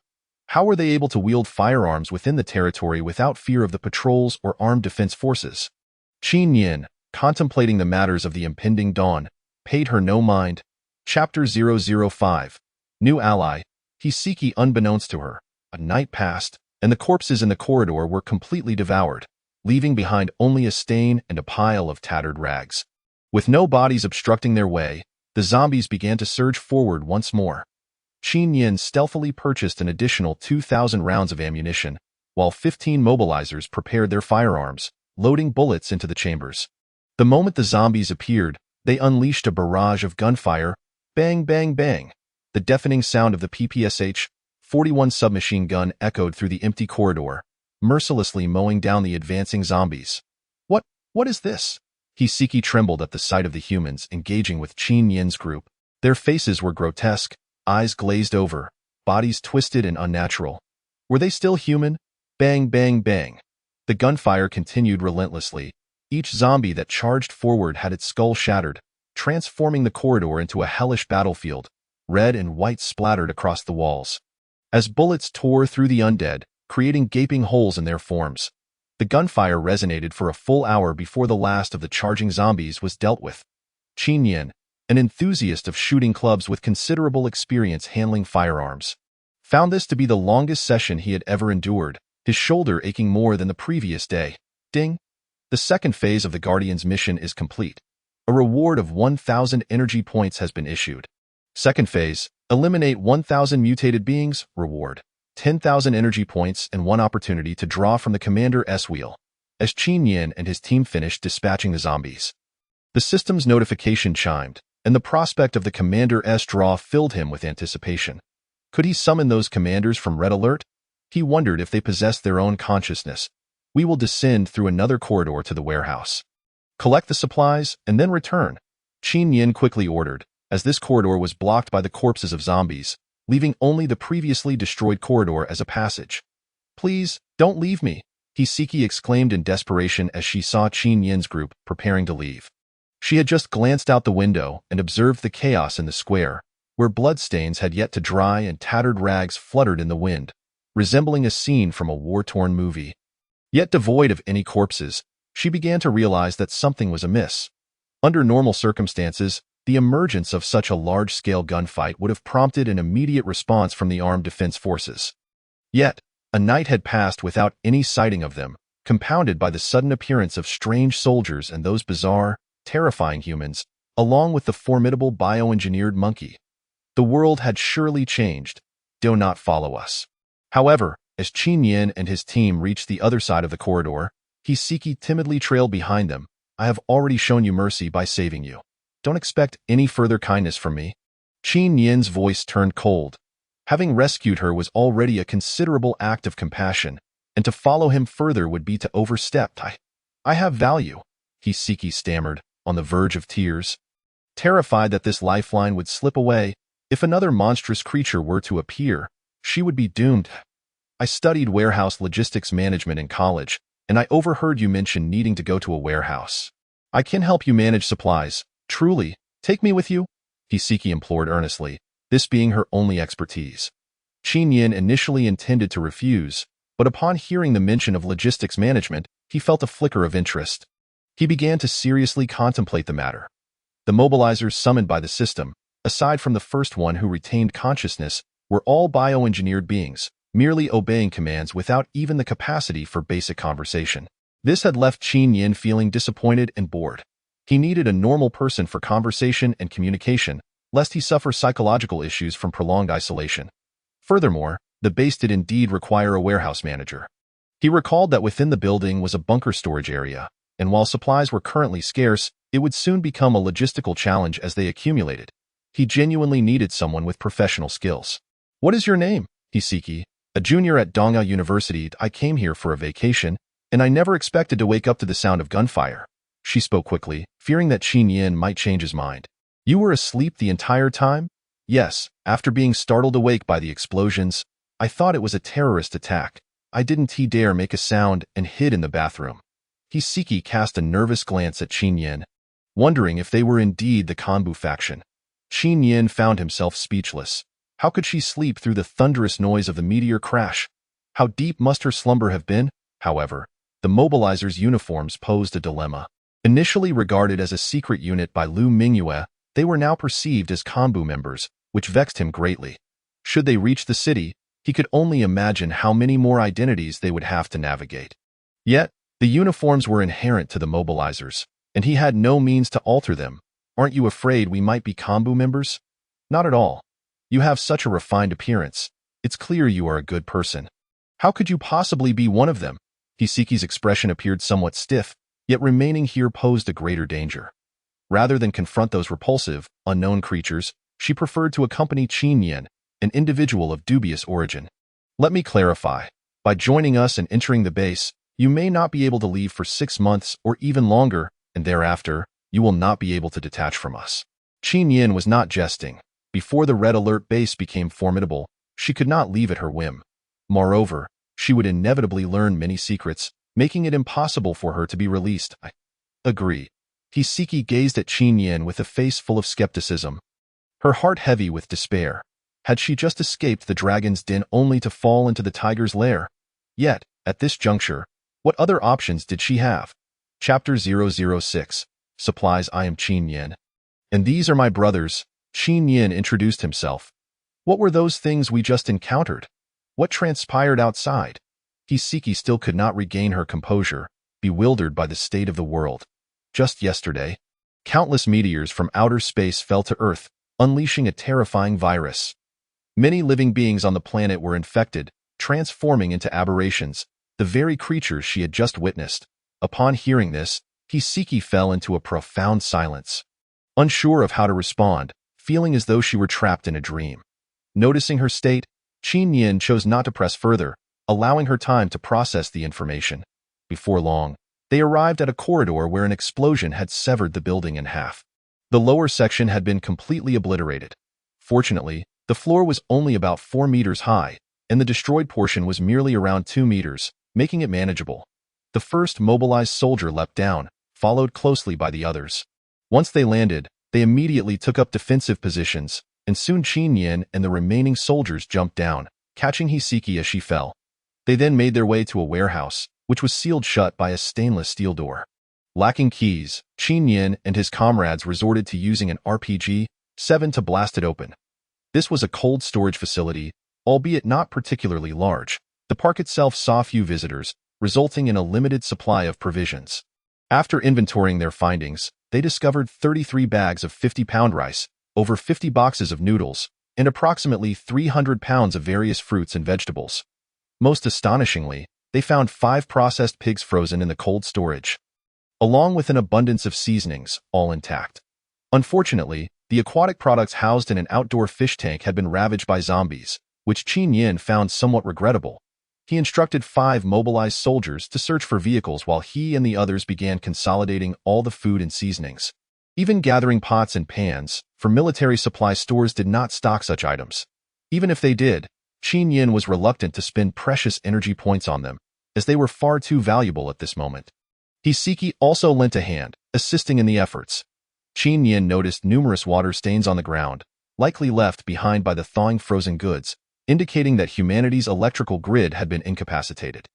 How were they able to wield firearms within the territory without fear of the patrols or armed defense forces? Qin Yin, contemplating the matters of the impending dawn, paid her no mind. Chapter 005. New Ally. Hiseki, unbeknownst to her, a night passed, and the corpses in the corridor were completely devoured, leaving behind only a stain and a pile of tattered rags. With no bodies obstructing their way, the zombies began to surge forward once more. Qin Yin stealthily purchased an additional 2,000 rounds of ammunition, while 15 mobilizers prepared their firearms, loading bullets into the chambers. The moment the zombies appeared, they unleashed a barrage of gunfire. Bang, bang, bang. The deafening sound of the PPSH-41 submachine gun echoed through the empty corridor, mercilessly mowing down the advancing zombies. What is this?" Hiseki trembled at the sight of the humans engaging with Qin Yin's group. Their faces were grotesque, eyes glazed over, bodies twisted and unnatural. Were they still human? Bang, bang, bang. The gunfire continued relentlessly. Each zombie that charged forward had its skull shattered, transforming the corridor into a hellish battlefield. Red and white splattered across the walls as bullets tore through the undead, creating gaping holes in their forms. The gunfire resonated for a full hour before the last of the charging zombies was dealt with. Qin Yin, an enthusiast of shooting clubs with considerable experience handling firearms, found this to be the longest session he had ever endured, his shoulder aching more than the previous day. Ding! The second phase of the Guardian's mission is complete. A reward of 1,000 energy points has been issued. Second phase, eliminate 1,000 mutated beings, reward 10,000 energy points and one opportunity to draw from the Commander's wheel. As Qin Yin and his team finished dispatching the zombies, the system's notification chimed, and the prospect of the Commander's draw filled him with anticipation. Could he summon those commanders from Red Alert? He wondered if they possessed their own consciousness. We will descend through another corridor to the warehouse. Collect the supplies, and then return, Qin Yin quickly ordered, as this corridor was blocked by the corpses of zombies, leaving only the previously destroyed corridor as a passage. Please, don't leave me, Hiseki exclaimed in desperation as she saw Qin Yin's group preparing to leave. She had just glanced out the window and observed the chaos in the square, where bloodstains had yet to dry and tattered rags fluttered in the wind, resembling a scene from a war-torn movie. Yet devoid of any corpses, she began to realize that something was amiss. Under normal circumstances, the emergence of such a large-scale gunfight would have prompted an immediate response from the armed defense forces. Yet, a night had passed without any sighting of them, compounded by the sudden appearance of strange soldiers and those bizarre, terrifying humans, along with the formidable bioengineered monkey. The world had surely changed. Do not follow us. However, as Qin Yin and his team reached the other side of the corridor, Hiseki timidly trailed behind them. I have already shown you mercy by saving you. Don't expect any further kindness from me. Qin Yin's voice turned cold. Having rescued her was already a considerable act of compassion, and to follow him further would be to overstep. I have value, Hiseki stammered, on the verge of tears. Terrified that this lifeline would slip away, if another monstrous creature were to appear, she would be doomed. I studied warehouse logistics management in college, and I overheard you mention needing to go to a warehouse. I can help you manage supplies. Truly, take me with you, Hiseki implored earnestly, this being her only expertise. Qin Yin initially intended to refuse, but upon hearing the mention of logistics management, he felt a flicker of interest. He began to seriously contemplate the matter. The mobilizers summoned by the system, aside from the first one who retained consciousness, were all bioengineered beings, merely obeying commands without even the capacity for basic conversation. This had left Qin Yin feeling disappointed and bored. He needed a normal person for conversation and communication, lest he suffer psychological issues from prolonged isolation. Furthermore, the base did indeed require a warehouse manager. He recalled that within the building was a bunker storage area, and while supplies were currently scarce, it would soon become a logistical challenge as they accumulated. He genuinely needed someone with professional skills. What is your name, Hiseki? A junior at Donga University. I came here for a vacation, and I never expected to wake up to the sound of gunfire. She spoke quickly, fearing that Qin Yin might change his mind. You were asleep the entire time? Yes, after being startled awake by the explosions, I thought it was a terrorist attack. I didn't dare make a sound and hid in the bathroom. Hiseki cast a nervous glance at Qin Yin, wondering if they were indeed the Kanbu faction. Qin Yin found himself speechless. How could she sleep through the thunderous noise of the meteor crash? How deep must her slumber have been? However, the mobilizers' uniforms posed a dilemma. Initially regarded as a secret unit by Lu Mingyue, they were now perceived as Kanbu members, which vexed him greatly. Should they reach the city, he could only imagine how many more identities they would have to navigate. Yet, the uniforms were inherent to the mobilizers, and he had no means to alter them. Aren't you afraid we might be Kanbu members? Not at all. You have such a refined appearance. It's clear you are a good person. How could you possibly be one of them? Hiseki's expression appeared somewhat stiff, yet remaining here posed a greater danger. Rather than confront those repulsive, unknown creatures, she preferred to accompany Qin Yin, an individual of dubious origin. Let me clarify. By joining us and entering the base, you may not be able to leave for 6 months or even longer, and thereafter, you will not be able to detach from us. Qin Yin was not jesting. Before the Red Alert base became formidable, she could not leave at her whim. Moreover, she would inevitably learn many secrets, making it impossible for her to be released. I agree. Hisiki gazed at Qin Yin with a face full of skepticism, her heart heavy with despair. Had she just escaped the dragon's den only to fall into the tiger's lair? Yet, at this juncture, what other options did she have? Chapter 006. Supplies. I am Qin Yin. And these are my brothers. Qin Yin introduced himself. What were those things we just encountered? What transpired outside? Hisiki still could not regain her composure, bewildered by the state of the world. Just yesterday, countless meteors from outer space fell to Earth, unleashing a terrifying virus. Many living beings on the planet were infected, transforming into aberrations, the very creatures she had just witnessed. Upon hearing this, Hisiki fell into a profound silence, unsure of how to respond, feeling as though she were trapped in a dream. Noticing her state, Qin Yin chose not to press further, allowing her time to process the information. Before long, they arrived at a corridor where an explosion had severed the building in half. The lower section had been completely obliterated. Fortunately, the floor was only about 4 meters high, and the destroyed portion was merely around 2 meters, making it manageable. The first mobilized soldier leapt down, followed closely by the others. Once they landed, they immediately took up defensive positions, and soon Qin Yin and the remaining soldiers jumped down, catching Hisiki as she fell. They then made their way to a warehouse, which was sealed shut by a stainless steel door. Lacking keys, Qin Yin and his comrades resorted to using an RPG-7 to blast it open. This was a cold storage facility, albeit not particularly large. The park itself saw few visitors, resulting in a limited supply of provisions. After inventorying their findings, they discovered 33 bags of 50-pound rice, over 50 boxes of noodles, and approximately 300 pounds of various fruits and vegetables. Most astonishingly, they found 5 processed pigs frozen in the cold storage, along with an abundance of seasonings, all intact. Unfortunately, the aquatic products housed in an outdoor fish tank had been ravaged by zombies, which Qin Yin found somewhat regrettable. He instructed 5 mobilized soldiers to search for vehicles while he and the others began consolidating all the food and seasonings. Even gathering pots and pans, for military supply stores did not stock such items. Even if they did, Qin Yin was reluctant to spend precious energy points on them, as they were far too valuable at this moment. Hisiki also lent a hand, assisting in the efforts. Qin Yin noticed numerous water stains on the ground, likely left behind by the thawing frozen goods, indicating that humanity's electrical grid had been incapacitated.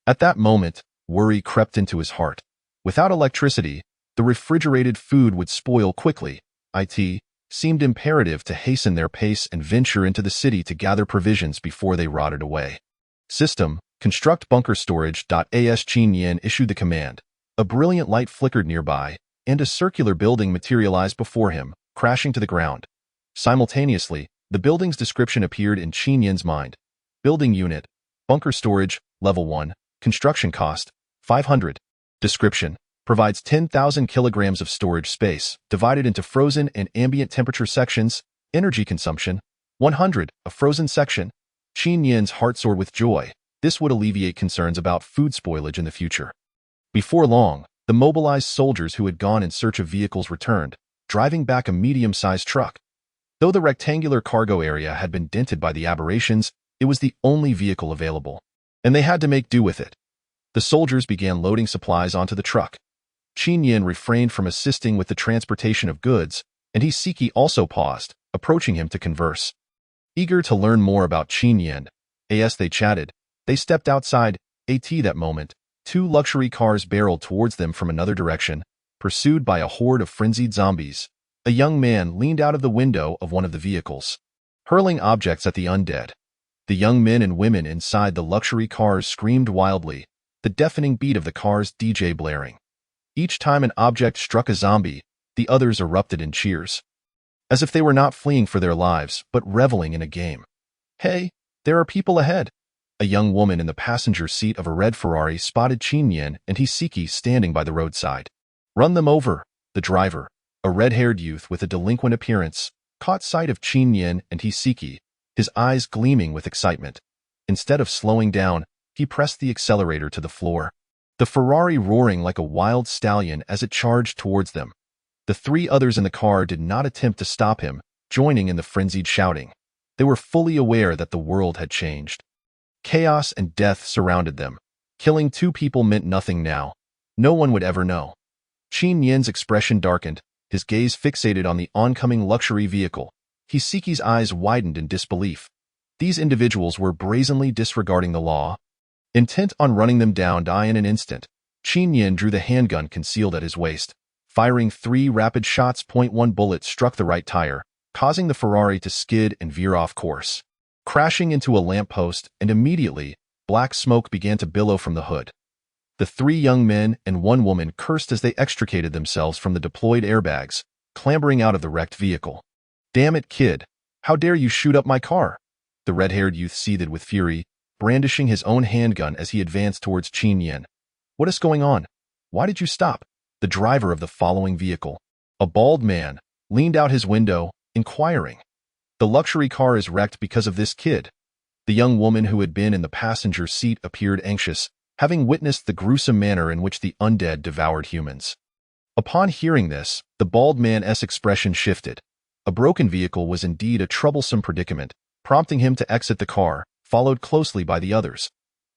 At that moment, worry crept into his heart. Without electricity, the refrigerated food would spoil quickly. It seemed imperative to hasten their pace and venture into the city to gather provisions before they rotted away. System, construct bunker storage.as. Qin Yin issued the command. A brilliant light flickered nearby, and a circular building materialized before him, crashing to the ground. Simultaneously, the building's description appeared in Qin Yin's mind. Building unit, bunker storage, level 1, construction cost, 500. Description, provides 10,000 kilograms of storage space, divided into frozen and ambient temperature sections. Energy consumption, 100, a frozen section. Qin Yin's heart soared with joy. This would alleviate concerns about food spoilage in the future. Before long, the mobilized soldiers who had gone in search of vehicles returned, driving back a medium-sized truck. Though the rectangular cargo area had been dented by the aberrations, it was the only vehicle available, and they had to make do with it. The soldiers began loading supplies onto the truck. Qin Yin refrained from assisting with the transportation of goods, and Hisiki also paused, approaching him to converse. Eager to learn more about Qin Yin, as they chatted, they stepped outside. That moment, 2 luxury cars barreled towards them from another direction, pursued by a horde of frenzied zombies. A young man leaned out of the window of one of the vehicles, hurling objects at the undead. The young men and women inside the luxury cars screamed wildly, the deafening beat of the car's DJ blaring. Each time an object struck a zombie, the others erupted in cheers, as if they were not fleeing for their lives, but reveling in a game. Hey, there are people ahead. A young woman in the passenger seat of a red Ferrari spotted Qin Yin and Hisiki standing by the roadside. Run them over. The driver, a red-haired youth with a delinquent appearance, caught sight of Qin Yin and Hisiki, his eyes gleaming with excitement. Instead of slowing down, he pressed the accelerator to the floor, the Ferrari roaring like a wild stallion as it charged towards them. The 3 others in the car did not attempt to stop him, joining in the frenzied shouting. They were fully aware that the world had changed. Chaos and death surrounded them. Killing two people meant nothing now. No one would ever know. Qin Yin's expression darkened, his gaze fixated on the oncoming luxury vehicle. Hiseki's eyes widened in disbelief. These individuals were brazenly disregarding the law, intent on running them down in an instant. Qin Yin drew the handgun concealed at his waist, firing 3 rapid shots. One bullet struck the right tire, causing the Ferrari to skid and veer off course, crashing into a lamppost, and immediately, black smoke began to billow from the hood. The 3 young men and 1 woman cursed as they extricated themselves from the deployed airbags, clambering out of the wrecked vehicle. "Damn it, kid! How dare you shoot up my car?" The red-haired youth seethed with fury, brandishing his own handgun as he advanced towards Qin Yin. "What is going on? Why did you stop?" The driver of the following vehicle, a bald man, leaned out his window, inquiring. "The luxury car is wrecked because of this kid." The young woman who had been in the passenger seat appeared anxious, having witnessed the gruesome manner in which the undead devoured humans. Upon hearing this, the bald man's expression shifted. A broken vehicle was indeed a troublesome predicament, prompting him to exit the car, followed closely by the others.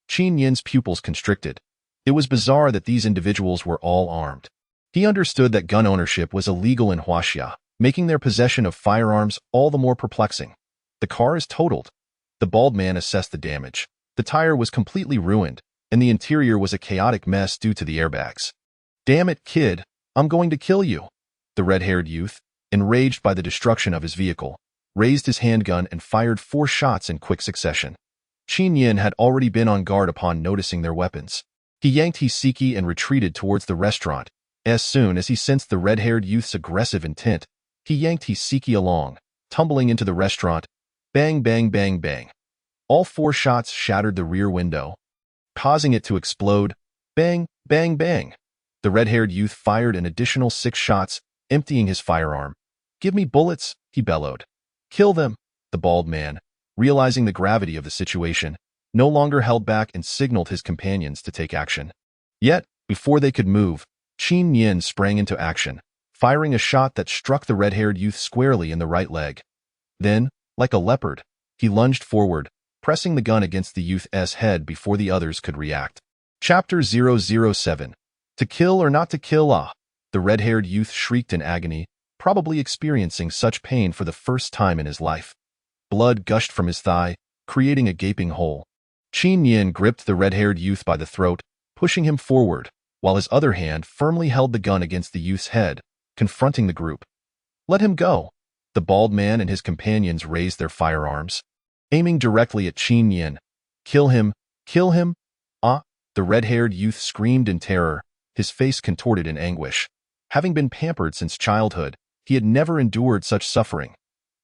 Qin Yin's pupils constricted. It was bizarre that these individuals were all armed. He understood that gun ownership was illegal in Huaxia, making their possession of firearms all the more perplexing. "The car is totaled." The bald man assessed the damage. The tire was completely ruined, and the interior was a chaotic mess due to the airbags. "Damn it, kid, I'm going to kill you." The red-haired youth, enraged by the destruction of his vehicle, raised his handgun and fired 4 shots in quick succession. Qin Yin had already been on guard upon noticing their weapons. He yanked Hiseki and retreated towards the restaurant. As soon as he sensed the red-haired youth's aggressive intent, he yanked Hiseki along, tumbling into the restaurant. Bang, bang, bang, bang. All 4 shots shattered the rear window, causing it to explode. Bang, bang, bang. The red-haired youth fired an additional 6 shots, emptying his firearm. "Give me bullets," he bellowed. "Kill them." The bald man, realizing the gravity of the situation, no longer held back and signaled his companions to take action. Yet, before they could move, Qin Yin sprang into action, firing a shot that struck the red-haired youth squarely in the right leg. Then, like a leopard, he lunged forward, pressing the gun against the youth's head before the others could react. Chapter 007. To kill or not to kill? Ah! The red-haired youth shrieked in agony, probably experiencing such pain for the first time in his life. Blood gushed from his thigh, creating a gaping hole. Qin Yin gripped the red-haired youth by the throat, pushing him forward, while his other hand firmly held the gun against the youth's head, confronting the group. "Let him go." The bald man and his companions raised their firearms, aiming directly at Qin Yin. "Kill him! Kill him!" "Ah!" The red-haired youth screamed in terror, his face contorted in anguish. Having been pampered since childhood, he had never endured such suffering.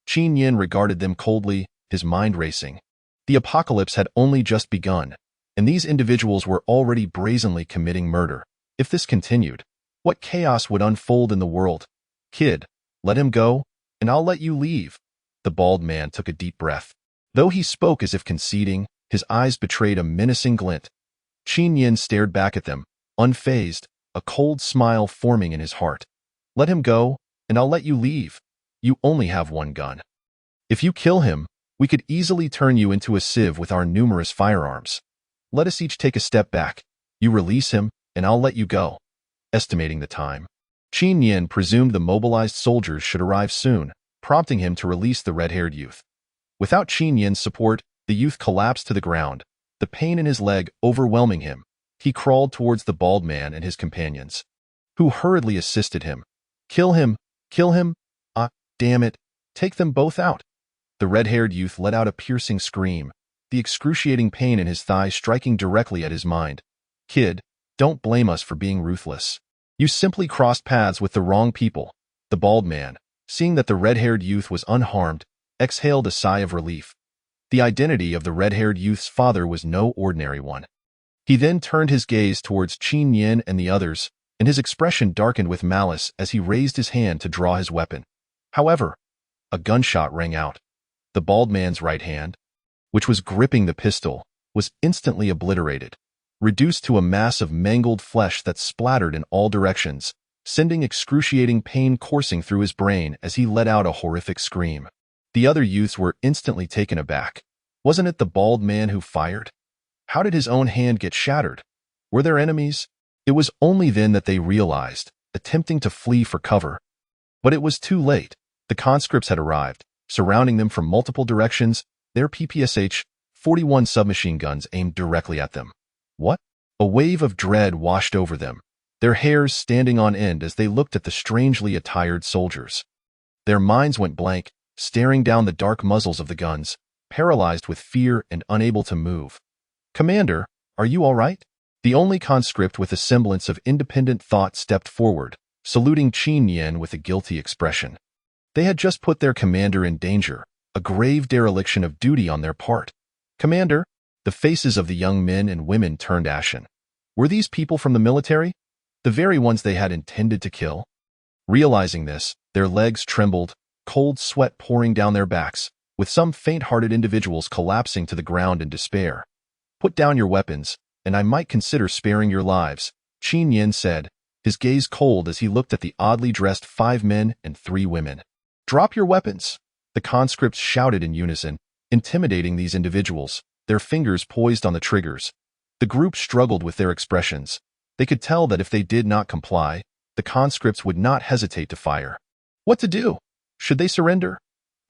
Qin Yin regarded them coldly, his mind racing. The apocalypse had only just begun, and these individuals were already brazenly committing murder. If this continued, what chaos would unfold in the world? "Kid, let him go, and I'll let you leave." The bald man took a deep breath. Though he spoke as if conceding, his eyes betrayed a menacing glint. Qin Yin stared back at them, unfazed, a cold smile forming in his heart. "Let him go, and I'll let you leave. You only have 1 gun. If you kill him, we could easily turn you into a sieve with our numerous firearms. Let us each take a step back. You release him, and I'll let you go." Estimating the time, Qin Yin presumed the mobilized soldiers should arrive soon, prompting him to release the red-haired youth. Without Qin Yin's support, the youth collapsed to the ground, the pain in his leg overwhelming him. He crawled towards the bald man and his companions, who hurriedly assisted him. "Kill him! Kill him! Ah, damn it! Take them both out!" The red-haired youth let out a piercing scream, the excruciating pain in his thigh striking directly at his mind. "Kid, don't blame us for being ruthless. You simply crossed paths with the wrong people." The bald man, seeing that the red-haired youth was unharmed, exhaled a sigh of relief. The identity of the red-haired youth's father was no ordinary one. He then turned his gaze towards Qin Yin and the others, and his expression darkened with malice as he raised his hand to draw his weapon. However, a gunshot rang out. The bald man's right hand, which was gripping the pistol, was instantly obliterated, reduced to a mass of mangled flesh that splattered in all directions, sending excruciating pain coursing through his brain as he let out a horrific scream. The other youths were instantly taken aback. Wasn't it the bald man who fired? How did his own hand get shattered? Were there enemies? It was only then that they realized, attempting to flee for cover. But it was too late. The conscripts had arrived, surrounding them from multiple directions, their PPSH-41 submachine guns aimed directly at them. What? A wave of dread washed over them, their hairs standing on end as they looked at the strangely attired soldiers. Their minds went blank, staring down the dark muzzles of the guns, paralyzed with fear and unable to move. "Commander, are you all right?" The only conscript with a semblance of independent thought stepped forward, saluting Qin Yen with a guilty expression. They had just put their commander in danger, a grave dereliction of duty on their part. "Commander," the faces of the young men and women turned ashen. Were these people from the military? The very ones they had intended to kill? Realizing this, their legs trembled, cold sweat pouring down their backs, with some faint-hearted individuals collapsing to the ground in despair. "Put down your weapons, and I might consider sparing your lives," Qin Yen said, his gaze cold as he looked at the oddly dressed 5 men and 3 women. "Drop your weapons," the conscripts shouted in unison, intimidating these individuals, their fingers poised on the triggers. The group struggled with their expressions. They could tell that if they did not comply, the conscripts would not hesitate to fire. What to do? Should they surrender?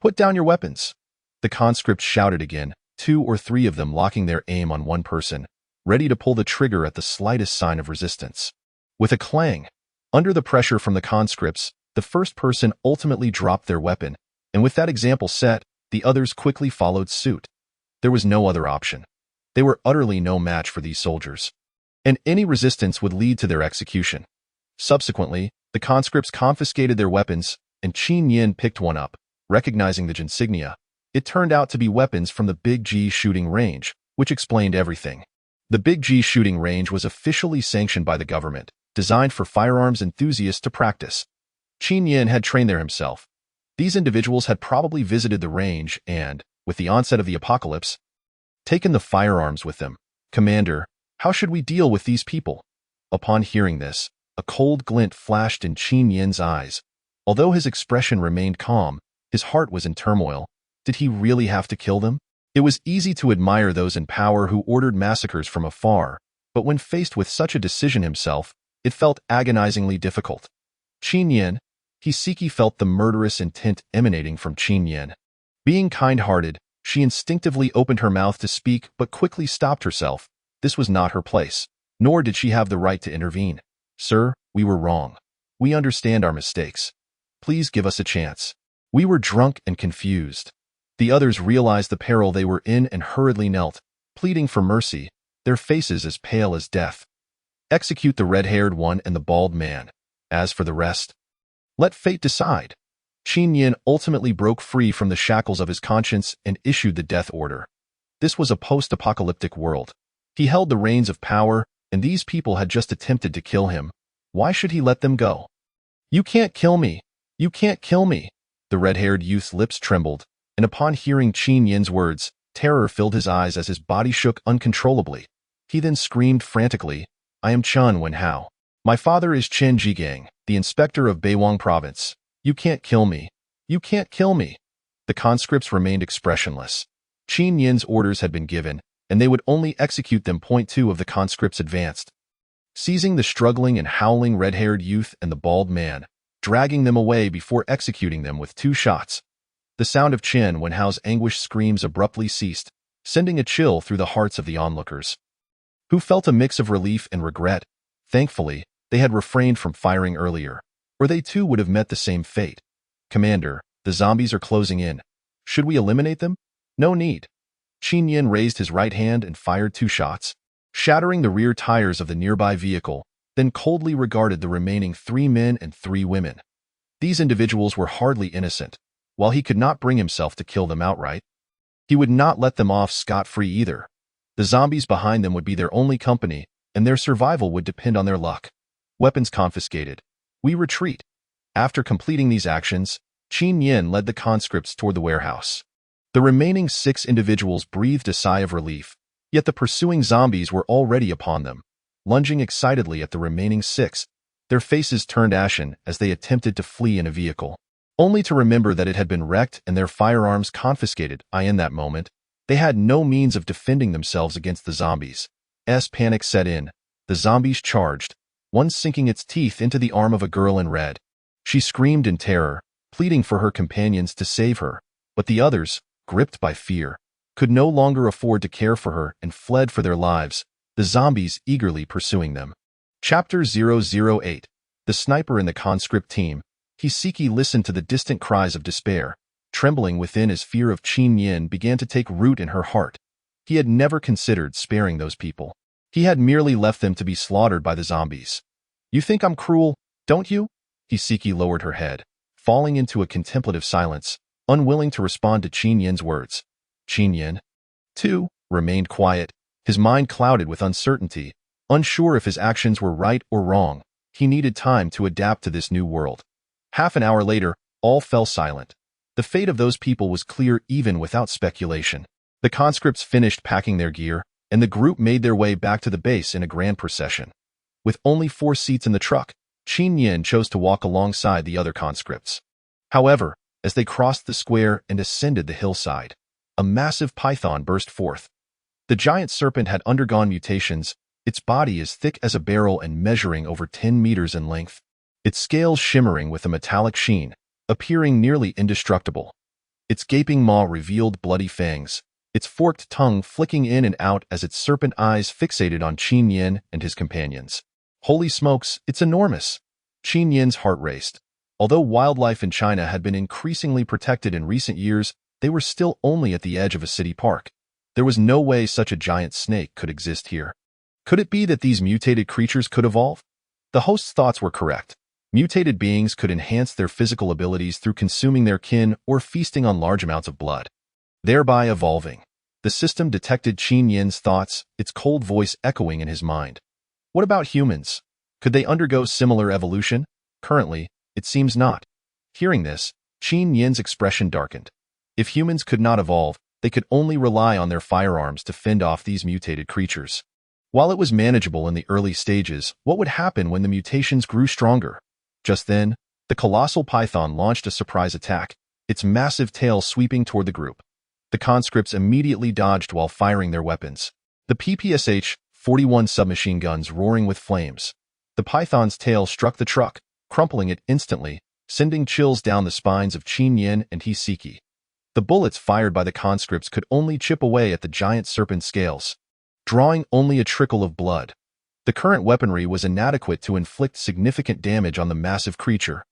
"Put down your weapons," the conscripts shouted again, 2 or 3 of them locking their aim on one person, ready to pull the trigger at the slightest sign of resistance. With a clang, under the pressure from the conscripts, the first person ultimately dropped their weapon, and with that example set, the others quickly followed suit. There was no other option. They were utterly no match for these soldiers, and any resistance would lead to their execution. Subsequently, the conscripts confiscated their weapons, and Qin Yen picked one up, recognizing the insignia. It turned out to be weapons from the Big G shooting range, which explained everything. The Big G shooting range was officially sanctioned by the government, designed for firearms enthusiasts to practice. Qin Yen had trained there himself. These individuals had probably visited the range and, with the onset of the apocalypse, taken the firearms with them. "Commander, how should we deal with these people?" Upon hearing this, a cold glint flashed in Qin Yen's eyes. Although his expression remained calm, his heart was in turmoil. Did he really have to kill them? It was easy to admire those in power who ordered massacres from afar, but when faced with such a decision himself, it felt agonizingly difficult. Qin Yen, Hiseki felt the murderous intent emanating from Qin Yen. Being kind-hearted, she instinctively opened her mouth to speak but quickly stopped herself. This was not her place, nor did she have the right to intervene. "Sir, we were wrong. We understand our mistakes. Please give us a chance. We were drunk and confused." The others realized the peril they were in and hurriedly knelt, pleading for mercy, their faces as pale as death. "Execute the red-haired one and the bald man. As for the rest, let fate decide." Qin Yen ultimately broke free from the shackles of his conscience and issued the death order. This was a post-apocalyptic world. He held the reins of power, and these people had just attempted to kill him. Why should he let them go? "You can't kill me! You can't kill me!" The red-haired youth's lips trembled, and upon hearing Qin Yen's words, terror filled his eyes as his body shook uncontrollably. He then screamed frantically, "I am Chen Wenhao. My father is Chen Jigang, the inspector of Beiwang province. You can't kill me. You can't kill me." The conscripts remained expressionless. Qin Yen's orders had been given, and they would only execute them. Point 2 of the conscripts advanced, seizing the struggling and howling red-haired youth and the bald man, dragging them away before executing them with 2 shots. The sound of Chen Wenhao's anguished screams abruptly ceased, sending a chill through the hearts of the onlookers, who felt a mix of relief and regret. Thankfully, they had refrained from firing earlier, or they too would have met the same fate. "Commander, the zombies are closing in. Should we eliminate them?" "No need." Qin Yen raised his right hand and fired 2 shots, shattering the rear tires of the nearby vehicle, then coldly regarded the remaining 3 men and 3 women. These individuals were hardly innocent. While he could not bring himself to kill them outright, he would not let them off scot-free either. The zombies behind them would be their only company, and their survival would depend on their luck. Weapons confiscated. We retreat. After completing these actions, Qin Yen led the conscripts toward the warehouse. The remaining 6 individuals breathed a sigh of relief, yet the pursuing zombies were already upon them, lunging excitedly at the remaining 6. Their faces turned ashen as they attempted to flee in a vehicle, only to remember that it had been wrecked and their firearms confiscated. In that moment, They had no means of defending themselves against the zombies. As panic set in, the zombies charged, one sinking its teeth into the arm of a girl in red. She screamed in terror, pleading for her companions to save her, but the others, gripped by fear, could no longer afford to care for her and fled for their lives, the zombies eagerly pursuing them. Chapter 008. The sniper in the conscript team. Hiseki listened to the distant cries of despair, trembling within as fear of Qin Yin began to take root in her heart. He had never considered sparing those people. He had merely left them to be slaughtered by the zombies. You think I'm cruel, don't you? Hiseki lowered her head, falling into a contemplative silence, unwilling to respond to Qin Yin's words. Qin Yin, too, remained quiet, his mind clouded with uncertainty, unsure if his actions were right or wrong. He needed time to adapt to this new world. Half an hour later, all fell silent. The fate of those people was clear even without speculation. The conscripts finished packing their gear, and the group made their way back to the base in a grand procession. With only 4 seats in the truck, Qin Yin chose to walk alongside the other conscripts. However, as they crossed the square and ascended the hillside, a massive python burst forth. The giant serpent had undergone mutations, its body as thick as a barrel and measuring over 10 meters in length, its scales shimmering with a metallic sheen, appearing nearly indestructible. Its gaping maw revealed bloody fangs, its forked tongue flicking in and out as its serpent eyes fixated on Qin Yin and his companions. Holy smokes, it's enormous! Qin Yin's heart raced. Although wildlife in China had been increasingly protected in recent years, they were still only at the edge of a city park. There was no way such a giant snake could exist here. Could it be that these mutated creatures could evolve? The host's thoughts were correct. Mutated beings could enhance their physical abilities through consuming their kin or feasting on large amounts of blood, thereby evolving. The system detected Qin Yin's thoughts, its cold voice echoing in his mind. What about humans? Could they undergo similar evolution? Currently, it seems not. Hearing this, Qin Yin's expression darkened. If humans could not evolve, they could only rely on their firearms to fend off these mutated creatures. While it was manageable in the early stages, what would happen when the mutations grew stronger? Just then, the colossal python launched a surprise attack, its massive tail sweeping toward the group. The conscripts immediately dodged while firing their weapons, the PPSH-41 submachine guns roaring with flames. The python's tail struck the truck, crumpling it instantly, sending chills down the spines of Qin Yin and Hiseki. The bullets fired by the conscripts could only chip away at the giant serpent's scales, drawing only a trickle of blood. The current weaponry was inadequate to inflict significant damage on the massive creature.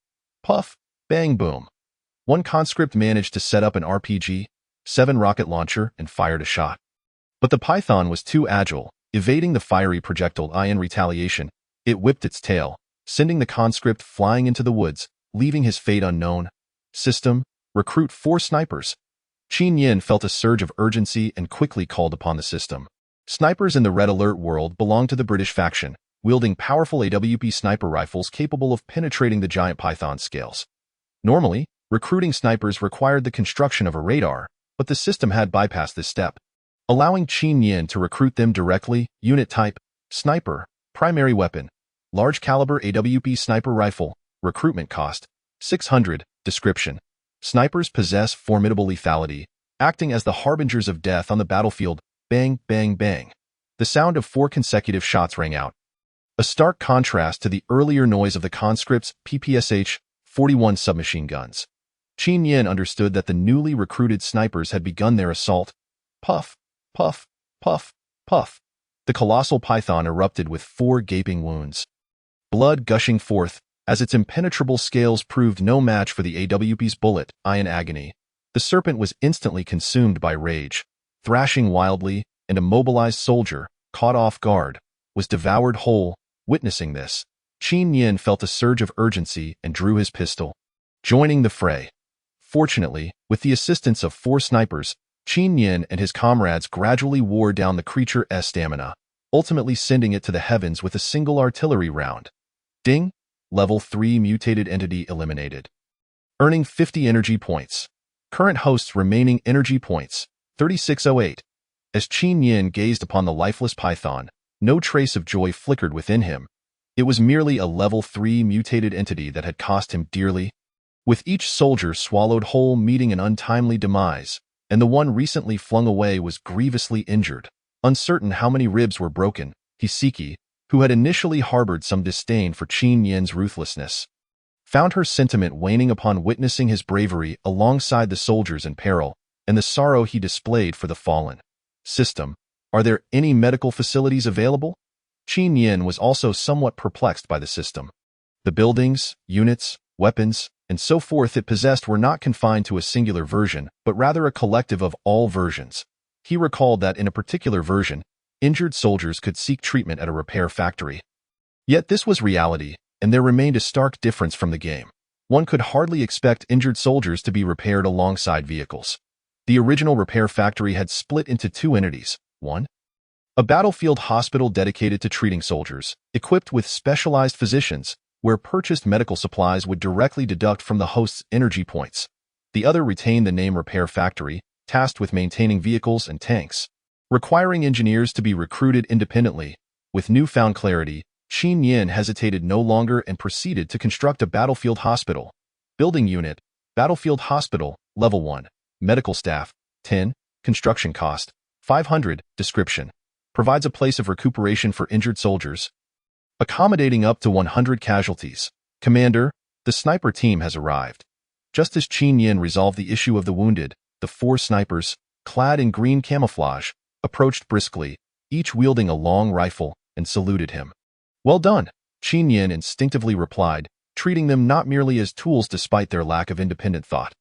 Puff, bang, boom. One conscript managed to set up an RPG-7 rocket launcher and fired a shot. But the python was too agile, evading the fiery projectile. In retaliation, it whipped its tail, sending the conscript flying into the woods, leaving his fate unknown. System: recruit 4 snipers. Qin Yin felt a surge of urgency and quickly called upon the system. Snipers in the Red Alert world belonged to the British faction, wielding powerful AWP sniper rifles capable of penetrating the giant python's scales. Normally, recruiting snipers required the construction of a radar, but the system had bypassed this step, allowing Qin Yin to recruit them directly. Unit type: sniper, primary weapon, large caliber AWP sniper rifle, recruitment cost, 600, description. Snipers possess formidable lethality, acting as the harbingers of death on the battlefield. Bang, bang, bang. The sound of 4 consecutive shots rang out. A stark contrast to the earlier noise of the conscripts' PPSH-41 submachine guns. Qin Yin understood that the newly recruited snipers had begun their assault. Puff, puff, puff, puff. The colossal python erupted with 4 gaping wounds, blood gushing forth, as its impenetrable scales proved no match for the AWP's bullet. In agony, the serpent was instantly consumed by rage. Thrashing wildly, and a mobilized soldier, caught off guard, was devoured whole. Witnessing this, Qin Yin felt a surge of urgency and drew his pistol, joining the fray. Fortunately, with the assistance of 4 snipers, Qin Yin and his comrades gradually wore down the creature's stamina, ultimately sending it to the heavens with a single artillery round. Ding! Level 3 mutated entity eliminated. Earning 50 energy points. Current host's remaining energy points: 3608. As Qin Yin gazed upon the lifeless python, no trace of joy flickered within him. It was merely a level 3 mutated entity that had cost him dearly. With each soldier swallowed whole meeting an untimely demise, and the one recently flung away was grievously injured. Uncertain how many ribs were broken, Hiseki, who had initially harbored some disdain for Qin Yin's ruthlessness, found her sentiment waning upon witnessing his bravery alongside the soldiers in peril and the sorrow he displayed for the fallen. System, are there any medical facilities available? Qin Yin was also somewhat perplexed by the system. The buildings, units, weapons, and so forth it possessed were not confined to a singular version, but rather a collective of all versions. He recalled that in a particular version, injured soldiers could seek treatment at a repair factory. Yet this was reality, and there remained a stark difference from the game. One could hardly expect injured soldiers to be repaired alongside vehicles. The original repair factory had split into two entities. One, a battlefield hospital dedicated to treating soldiers, equipped with specialized physicians, where purchased medical supplies would directly deduct from the host's energy points. The other retained the name repair factory, tasked with maintaining vehicles and tanks, requiring engineers to be recruited independently. With newfound clarity, Qin Yin hesitated no longer and proceeded to construct a battlefield hospital. Building unit, battlefield hospital, level 1. Medical staff, 10. Construction cost, 500. Description, provides a place of recuperation for injured soldiers, accommodating up to 100 casualties. Commander, the sniper team has arrived. Just as Qin Yin resolved the issue of the wounded, the 4 snipers, clad in green camouflage, approached briskly, each wielding a long rifle, and saluted him. Well done, Qin Yin instinctively replied, treating them not merely as tools despite their lack of independent thought.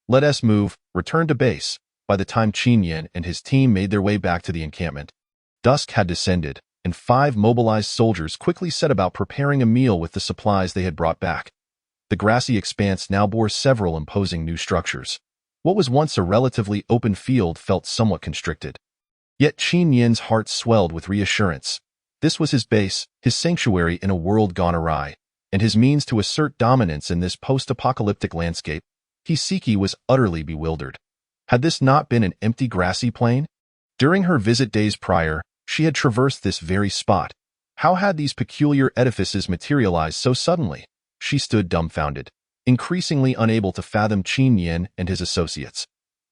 Let us move, return to base. By the time Qin Yin and his team made their way back to the encampment, dusk had descended, and 5 mobilized soldiers quickly set about preparing a meal with the supplies they had brought back. The grassy expanse now bore several imposing new structures. What was once a relatively open field felt somewhat constricted. Yet Qin Yin's heart swelled with reassurance. This was his base, his sanctuary in a world gone awry, and his means to assert dominance in this post-apocalyptic landscape. Hiseki was utterly bewildered. Had this not been an empty grassy plain? During her visit days prior, she had traversed this very spot. How had these peculiar edifices materialized so suddenly? She stood dumbfounded, increasingly unable to fathom Qin Yin and his associates.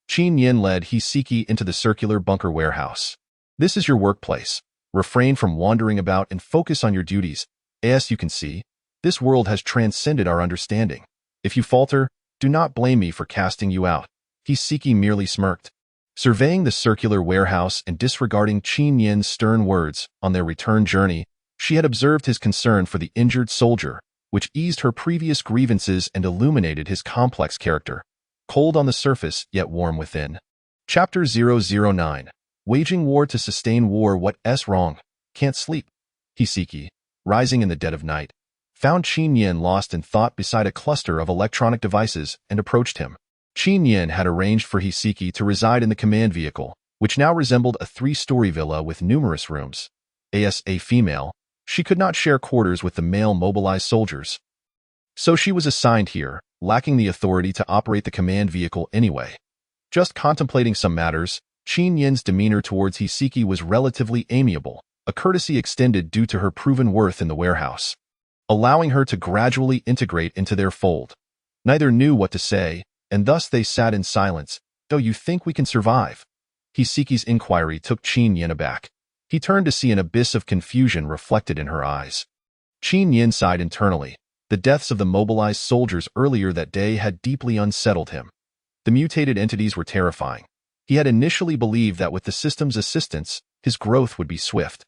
Qin Yin led Hiseki into the circular bunker warehouse. This is your workplace. Refrain from wandering about and focus on your duties. As you can see, this world has transcended our understanding. If you falter, do not blame me for casting you out. Hiseki merely smirked. Surveying the circular warehouse and disregarding Qin Yin's stern words on their return journey, she had observed his concern for the injured soldier, which eased her previous grievances and illuminated his complex character. Cold on the surface, yet warm within. Chapter 009. Waging war to sustain war. What's wrong? Can't sleep. Hiseki, rising in the dead of night, found Qin Yin lost in thought beside a cluster of electronic devices and approached him. Qin Yin had arranged for Hiseki to reside in the command vehicle, which now resembled a 3-story villa with numerous rooms. As a female, she could not share quarters with the male mobilized soldiers. So she was assigned here, lacking the authority to operate the command vehicle anyway. Just contemplating some matters, Qin Yin's demeanor towards Hiseki was relatively amiable, a courtesy extended due to her proven worth in the warehouse, allowing her to gradually integrate into their fold. Neither knew what to say, and thus they sat in silence. Do you think we can survive? Hiseki's inquiry took Qin Yin aback. He turned to see an abyss of confusion reflected in her eyes. Qin Yin sighed internally. The deaths of the mobilized soldiers earlier that day had deeply unsettled him. The mutated entities were terrifying. He had initially believed that with the system's assistance, his growth would be swift.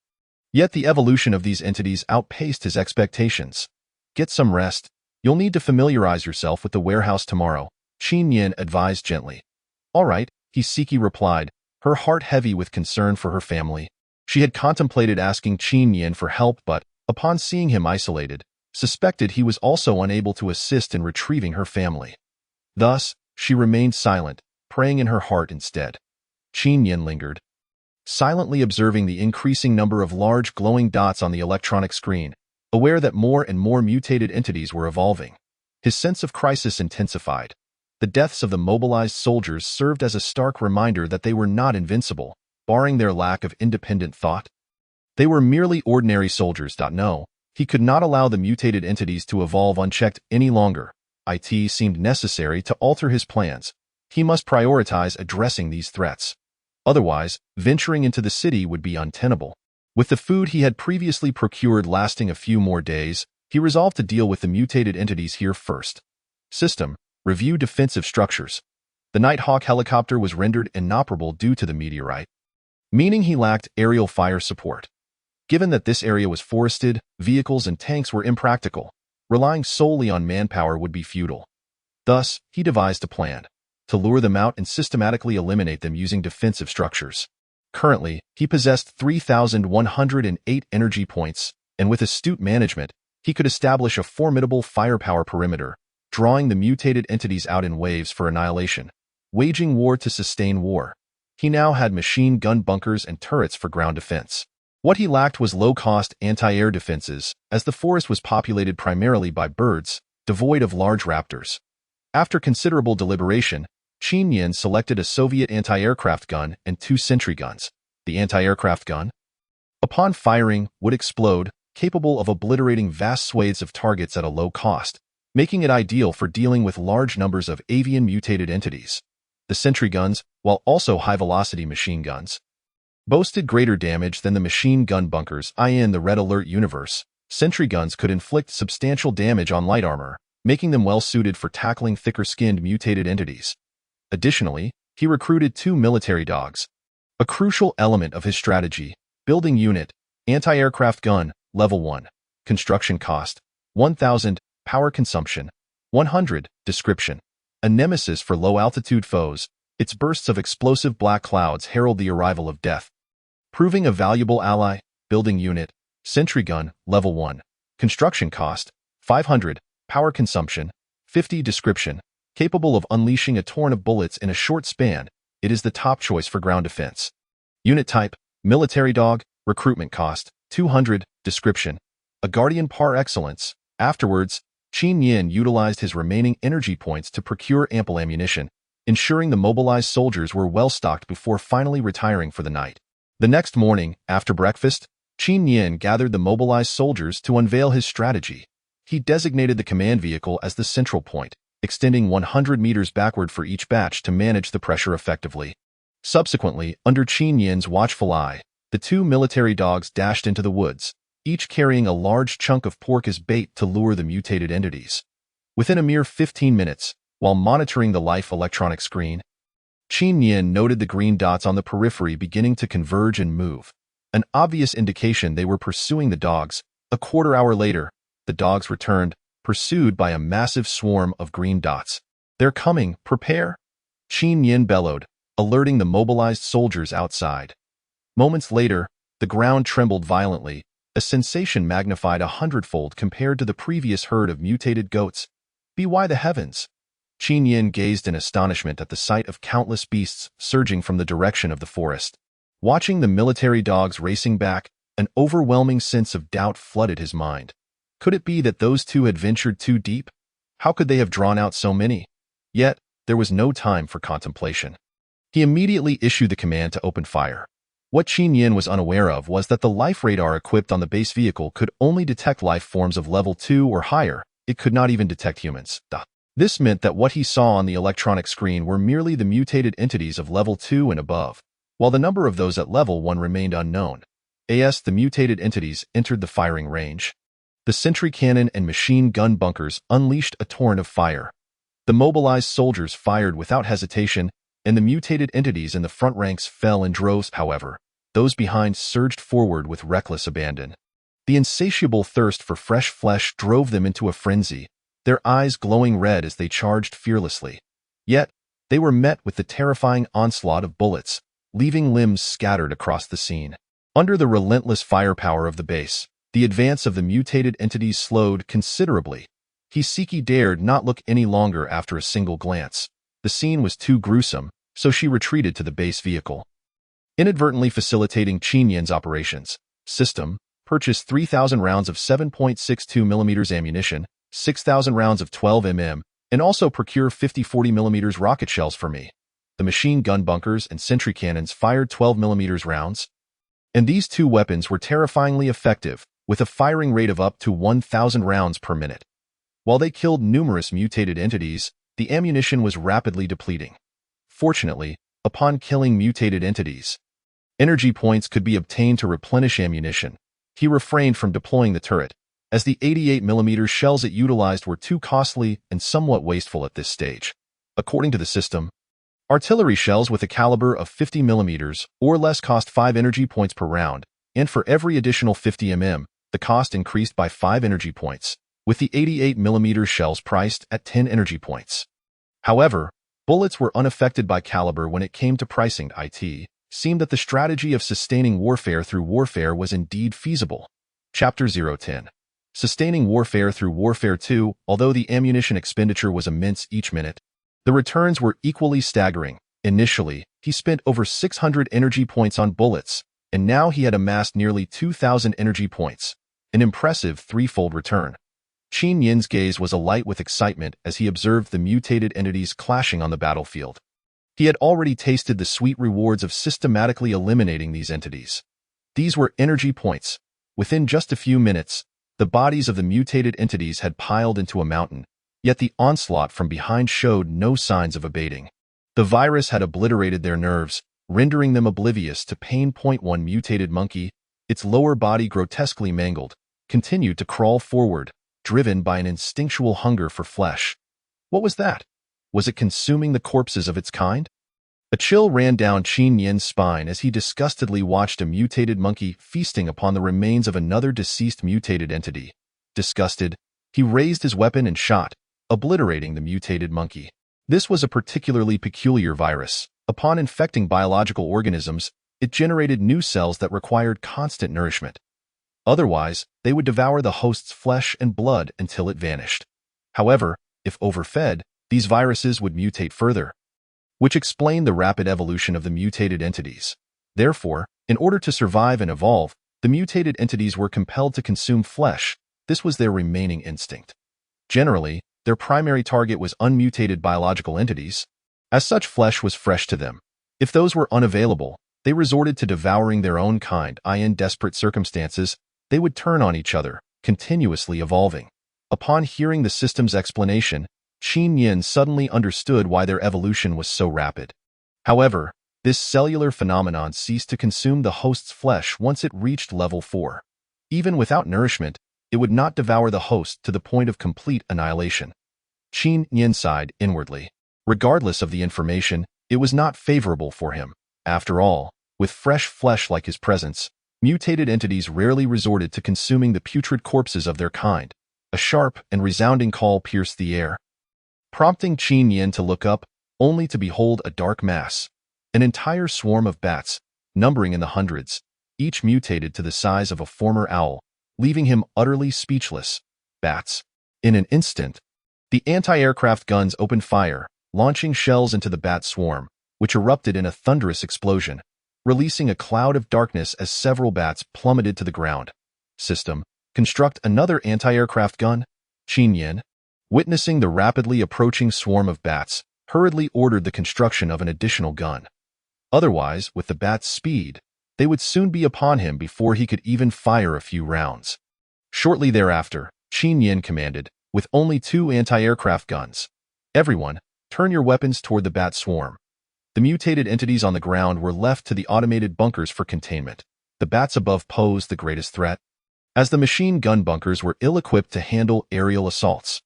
Yet the evolution of these entities outpaced his expectations. Get some rest. You'll need to familiarize yourself with the warehouse tomorrow, Qin Yin advised gently. All right, Hiseki replied, her heart heavy with concern for her family. She had contemplated asking Qin Yin for help but, upon seeing him isolated, suspected he was also unable to assist in retrieving her family. Thus, she remained silent, praying in her heart instead. Qin Yin lingered, silently observing the increasing number of large glowing dots on the electronic screen, aware that more and more mutated entities were evolving. His sense of crisis intensified. The deaths of the mobilized soldiers served as a stark reminder that they were not invincible, barring their lack of independent thought. They were merely ordinary soldiers. No, he could not allow the mutated entities to evolve unchecked any longer. It seemed necessary to alter his plans. He must prioritize addressing these threats. Otherwise, venturing into the city would be untenable. With the food he had previously procured lasting a few more days, he resolved to deal with the mutated entities here first. System: review defensive structures. The Nighthawk helicopter was rendered inoperable due to the meteorite, meaning he lacked aerial fire support. Given that this area was forested, vehicles and tanks were impractical. Relying solely on manpower would be futile. Thus, he devised a plan to lure them out and systematically eliminate them using defensive structures. Currently, he possessed 3,108 energy points, and with astute management, he could establish a formidable firepower perimeter, drawing the mutated entities out in waves for annihilation. Waging war to sustain war. He now had machine gun bunkers and turrets for ground defense. What he lacked was low-cost anti-air defenses, as the forest was populated primarily by birds, devoid of large raptors. After considerable deliberation, Qin Yin selected a Soviet anti-aircraft gun and 2 sentry guns. The anti-aircraft gun, upon firing, would explode, capable of obliterating vast swathes of targets at a low cost, making it ideal for dealing with large numbers of avian mutated entities. The sentry guns, while also high-velocity machine guns, boasted greater damage than the machine gun bunkers. In the Red Alert universe, sentry guns could inflict substantial damage on light armor, making them well-suited for tackling thicker-skinned mutated entities. Additionally, he recruited 2 military dogs. A crucial element of his strategy: building unit, anti-aircraft gun, level 1. Construction cost: 1,000, power consumption: 100, description. A nemesis for low-altitude foes, its bursts of explosive black clouds herald the arrival of death. Proving a valuable ally, building unit, sentry gun, level 1. Construction cost: 500, power consumption: 50, description. Capable of unleashing a torrent of bullets in a short span, it is the top choice for ground defense. Unit type: military dog, recruitment cost: 200, description. A guardian par excellence. Afterwards, Qin Yin utilized his remaining energy points to procure ample ammunition, ensuring the mobilized soldiers were well stocked before finally retiring for the night. The next morning, after breakfast, Qin Yin gathered the mobilized soldiers to unveil his strategy. He designated the command vehicle as the central point, extending 100 meters backward for each batch to manage the pressure effectively. Subsequently, under Qin Yin's watchful eye, the 2 military dogs dashed into the woods, each carrying a large chunk of pork as bait to lure the mutated entities. Within a mere 15 minutes, while monitoring the life electronic screen, Qin Yin noted the green dots on the periphery beginning to converge and move, an obvious indication they were pursuing the dogs. A quarter hour later, the dogs returned, pursued by a massive swarm of green dots. "They're coming, prepare!" Qin Yin bellowed, alerting the mobilized soldiers outside. Moments later, the ground trembled violently, a sensation magnified 100-fold compared to the previous herd of mutated goats. "By the heavens!" Qin Yin gazed in astonishment at the sight of countless beasts surging from the direction of the forest. Watching the military dogs racing back, an overwhelming sense of doubt flooded his mind. Could it be that those 2 had ventured too deep? How could they have drawn out so many? Yet, there was no time for contemplation. He immediately issued the command to open fire. What Qin Yin was unaware of was that the life radar equipped on the base vehicle could only detect life forms of level 2 or higher. It could not even detect humans. This meant that what he saw on the electronic screen were merely the mutated entities of level 2 and above, while the number of those at level 1 remained unknown. As the mutated entities entered the firing range, the sentry cannon and machine gun bunkers unleashed a torrent of fire. The mobilized soldiers fired without hesitation, and the mutated entities in the front ranks fell in droves. However, those behind surged forward with reckless abandon. The insatiable thirst for fresh flesh drove them into a frenzy, their eyes glowing red as they charged fearlessly. Yet, they were met with the terrifying onslaught of bullets, leaving limbs scattered across the scene. Under the relentless firepower of the base, the advance of the mutated entities slowed considerably. Hiseki dared not look any longer after a single glance. The scene was too gruesome, so she retreated to the base vehicle. Inadvertently facilitating Qin Yin's operations. System: purchase 3,000 rounds of 7.62mm ammunition, 6,000 rounds of 12mm, and also procure 50 40mm rocket shells for me. The machine gun bunkers and sentry cannons fired 12mm rounds, and these 2 weapons were terrifyingly effective, with a firing rate of up to 1,000 rounds per minute. While they killed numerous mutated entities, the ammunition was rapidly depleting. Fortunately, upon killing mutated entities, energy points could be obtained to replenish ammunition. He refrained from deploying the turret, as the 88mm shells it utilized were too costly and somewhat wasteful at this stage. According to the system, artillery shells with a caliber of 50mm or less cost 5 energy points per round, and for every additional 50mm, the cost increased by 5 energy points, with the 88mm shells priced at 10 energy points. However, bullets were unaffected by caliber when it came to pricing. It seemed that the strategy of sustaining warfare through warfare was indeed feasible. Chapter 010. Sustaining warfare through warfare 2. Although the ammunition expenditure was immense each minute, the returns were equally staggering. Initially, he spent over 600 energy points on bullets, and now he had amassed nearly 2,000 energy points, an impressive threefold return. Qin Yin's gaze was alight with excitement as he observed the mutated entities clashing on the battlefield. He had already tasted the sweet rewards of systematically eliminating these entities. These were energy points. Within just a few minutes, the bodies of the mutated entities had piled into a mountain, yet the onslaught from behind showed no signs of abating. The virus had obliterated their nerves, rendering them oblivious to pain. One mutated monkey, its lower body grotesquely mangled, continued to crawl forward, driven by an instinctual hunger for flesh. What was that? Was it consuming the corpses of its kind? A chill ran down Qin Yin's spine as he disgustedly watched a mutated monkey feasting upon the remains of another deceased mutated entity. Disgusted, he raised his weapon and shot, obliterating the mutated monkey. This was a particularly peculiar virus. Upon infecting biological organisms, it generated new cells that required constant nourishment. Otherwise, they would devour the host's flesh and blood until it vanished. However, if overfed, these viruses would mutate further, which explained the rapid evolution of the mutated entities. Therefore, in order to survive and evolve, the mutated entities were compelled to consume flesh. This was their remaining instinct. Generally, their primary target was unmutated biological entities. As such, flesh was fresh to them. If those were unavailable, they resorted to devouring their own kind. In desperate circumstances, they would turn on each other, continuously evolving. Upon hearing the system's explanation, Qin Yin suddenly understood why their evolution was so rapid. However, this cellular phenomenon ceased to consume the host's flesh once it reached level 4. Even without nourishment, it would not devour the host to the point of complete annihilation. Qin Yin sighed inwardly. Regardless of the information, it was not favorable for him. After all, with fresh flesh like his presence, mutated entities rarely resorted to consuming the putrid corpses of their kind. A sharp and resounding call pierced the air, prompting Qin Yin to look up, only to behold a dark mass. An entire swarm of bats, numbering in the hundreds, each mutated to the size of a former owl, leaving him utterly speechless. Bats. In an instant, the anti-aircraft guns opened fire, launching shells into the bat swarm, which erupted in a thunderous explosion, releasing a cloud of darkness as several bats plummeted to the ground. System. Construct another anti-aircraft gun? Qin Yin, witnessing the rapidly approaching swarm of bats, hurriedly ordered the construction of an additional gun. Otherwise, with the bats' speed, they would soon be upon him before he could even fire a few rounds. Shortly thereafter, Qin Yin commanded, with only 2 anti-aircraft guns, "Everyone, turn your weapons toward the bat swarm." The mutated entities on the ground were left to the automated bunkers for containment. The bats above posed the greatest threat, as the machine gun bunkers were ill-equipped to handle aerial assaults.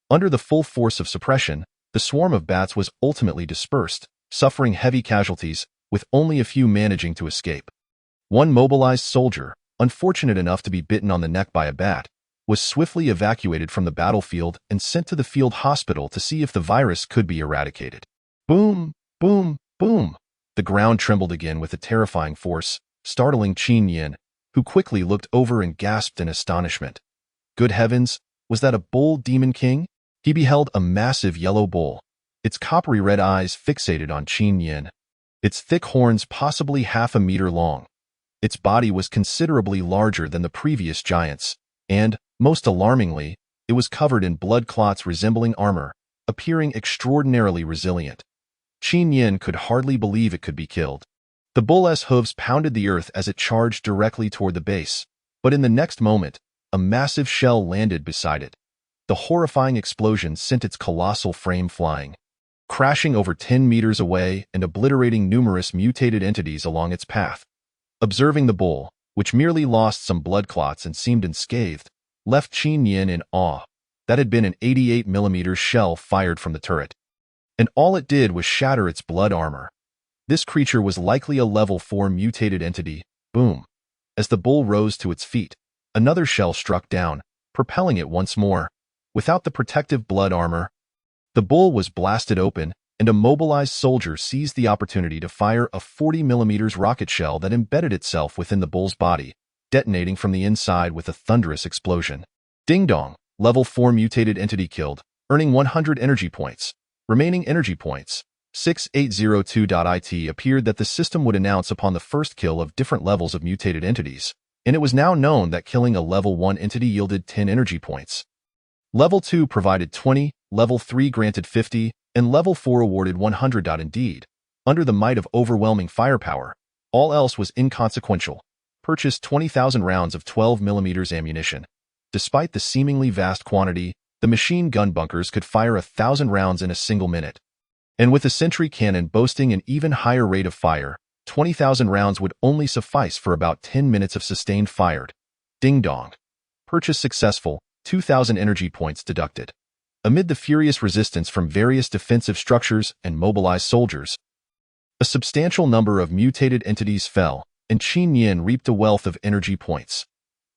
Under the full force of suppression, the swarm of bats was ultimately dispersed, suffering heavy casualties, with only a few managing to escape. One mobilized soldier, unfortunate enough to be bitten on the neck by a bat, was swiftly evacuated from the battlefield and sent to the field hospital to see if the virus could be eradicated. Boom, boom, boom. The ground trembled again with a terrifying force, startling Qin Yin, who quickly looked over and gasped in astonishment. Good heavens, was that a bull demon king? He beheld a massive yellow bull, its coppery red eyes fixated on Qin Yin, its thick horns possibly half a meter long. Its body was considerably larger than the previous giants, and, most alarmingly, it was covered in blood clots resembling armor, appearing extraordinarily resilient. Qin Yin could hardly believe it could be killed. The bull's hooves pounded the earth as it charged directly toward the base, but in the next moment, a massive shell landed beside it. The horrifying explosion sent its colossal frame flying. crashing over 10 meters away and obliterating numerous mutated entities along its path. Observing the bull, which merely lost some blood clots and seemed unscathed, left Qin Yin in awe. That had been an 88mm shell fired from the turret, and all it did was shatter its blood armor. This creature was likely a level 4 mutated entity. Boom. As the bull rose to its feet, another shell struck down, propelling it once more. Without the protective blood armor, the bull was blasted open, and a mobilized soldier seized the opportunity to fire a 40mm rocket shell that embedded itself within the bull's body, detonating from the inside with a thunderous explosion. Ding dong, level 4 mutated entity killed, earning 100 energy points. Remaining energy points, 6802.it appeared that the system would announce upon the first kill of different levels of mutated entities, and it was now known that killing a level 1 entity yielded 10 energy points. Level 2 provided 20, level 3 granted 50, and level 4 awarded 100. Indeed, under the might of overwhelming firepower, all else was inconsequential. Purchased 20,000 rounds of 12mm ammunition. Despite the seemingly vast quantity, the machine gun bunkers could fire 1,000 rounds in a single minute. And with a sentry cannon boasting an even higher rate of fire, 20,000 rounds would only suffice for about 10 minutes of sustained fire. Ding dong. Purchase successful, 2,000 energy points deducted. Amid the furious resistance from various defensive structures and mobilized soldiers, a substantial number of mutated entities fell, and Qin Yin reaped a wealth of energy points.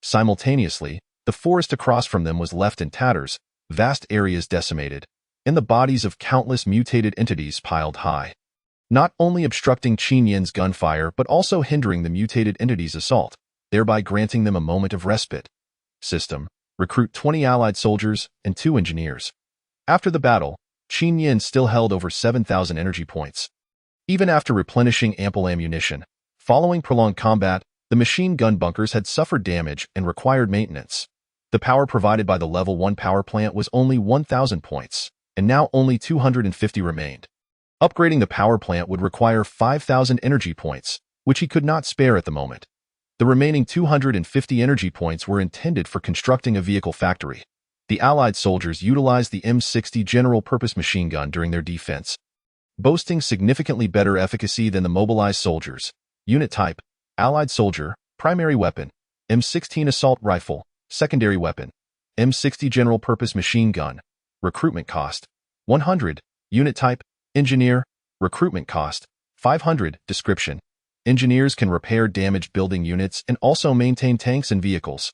Simultaneously, the forest across from them was left in tatters, vast areas decimated, and the bodies of countless mutated entities piled high, not only obstructing Qin Yin's gunfire but also hindering the mutated entities' assault, thereby granting them a moment of respite. System: recruit 20 allied soldiers and 2 engineers. After the battle, Qin Yin still held over 7,000 energy points. Even after replenishing ample ammunition, following prolonged combat, the machine gun bunkers had suffered damage and required maintenance. The power provided by the level 1 power plant was only 1,000 points, and now only 250 remained. Upgrading the power plant would require 5,000 energy points, which he could not spare at the moment. The remaining 250 energy points were intended for constructing a vehicle factory. The Allied soldiers utilized the M60 general-purpose machine gun during their defense, boasting significantly better efficacy than the mobilized soldiers. Unit type: Allied soldier. Primary weapon: M16 assault rifle. Secondary weapon: M60 general-purpose machine gun. Recruitment cost: 100. Unit type: Engineer. Recruitment cost: 500. Description: Engineers can repair damaged building units and also maintain tanks and vehicles.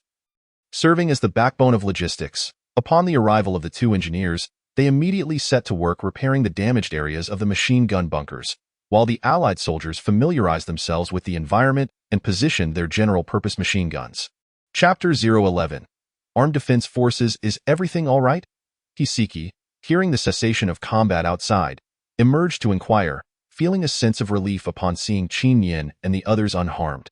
Serving as the backbone of logistics, upon the arrival of the 2 engineers, they immediately set to work repairing the damaged areas of the machine gun bunkers, while the Allied soldiers familiarized themselves with the environment and positioned their general-purpose machine guns. Chapter 011. Armed Defense Forces. Is everything all right? Hiseki, hearing the cessation of combat outside, emerged to inquire, feeling a sense of relief upon seeing Qin Yin and the others unharmed.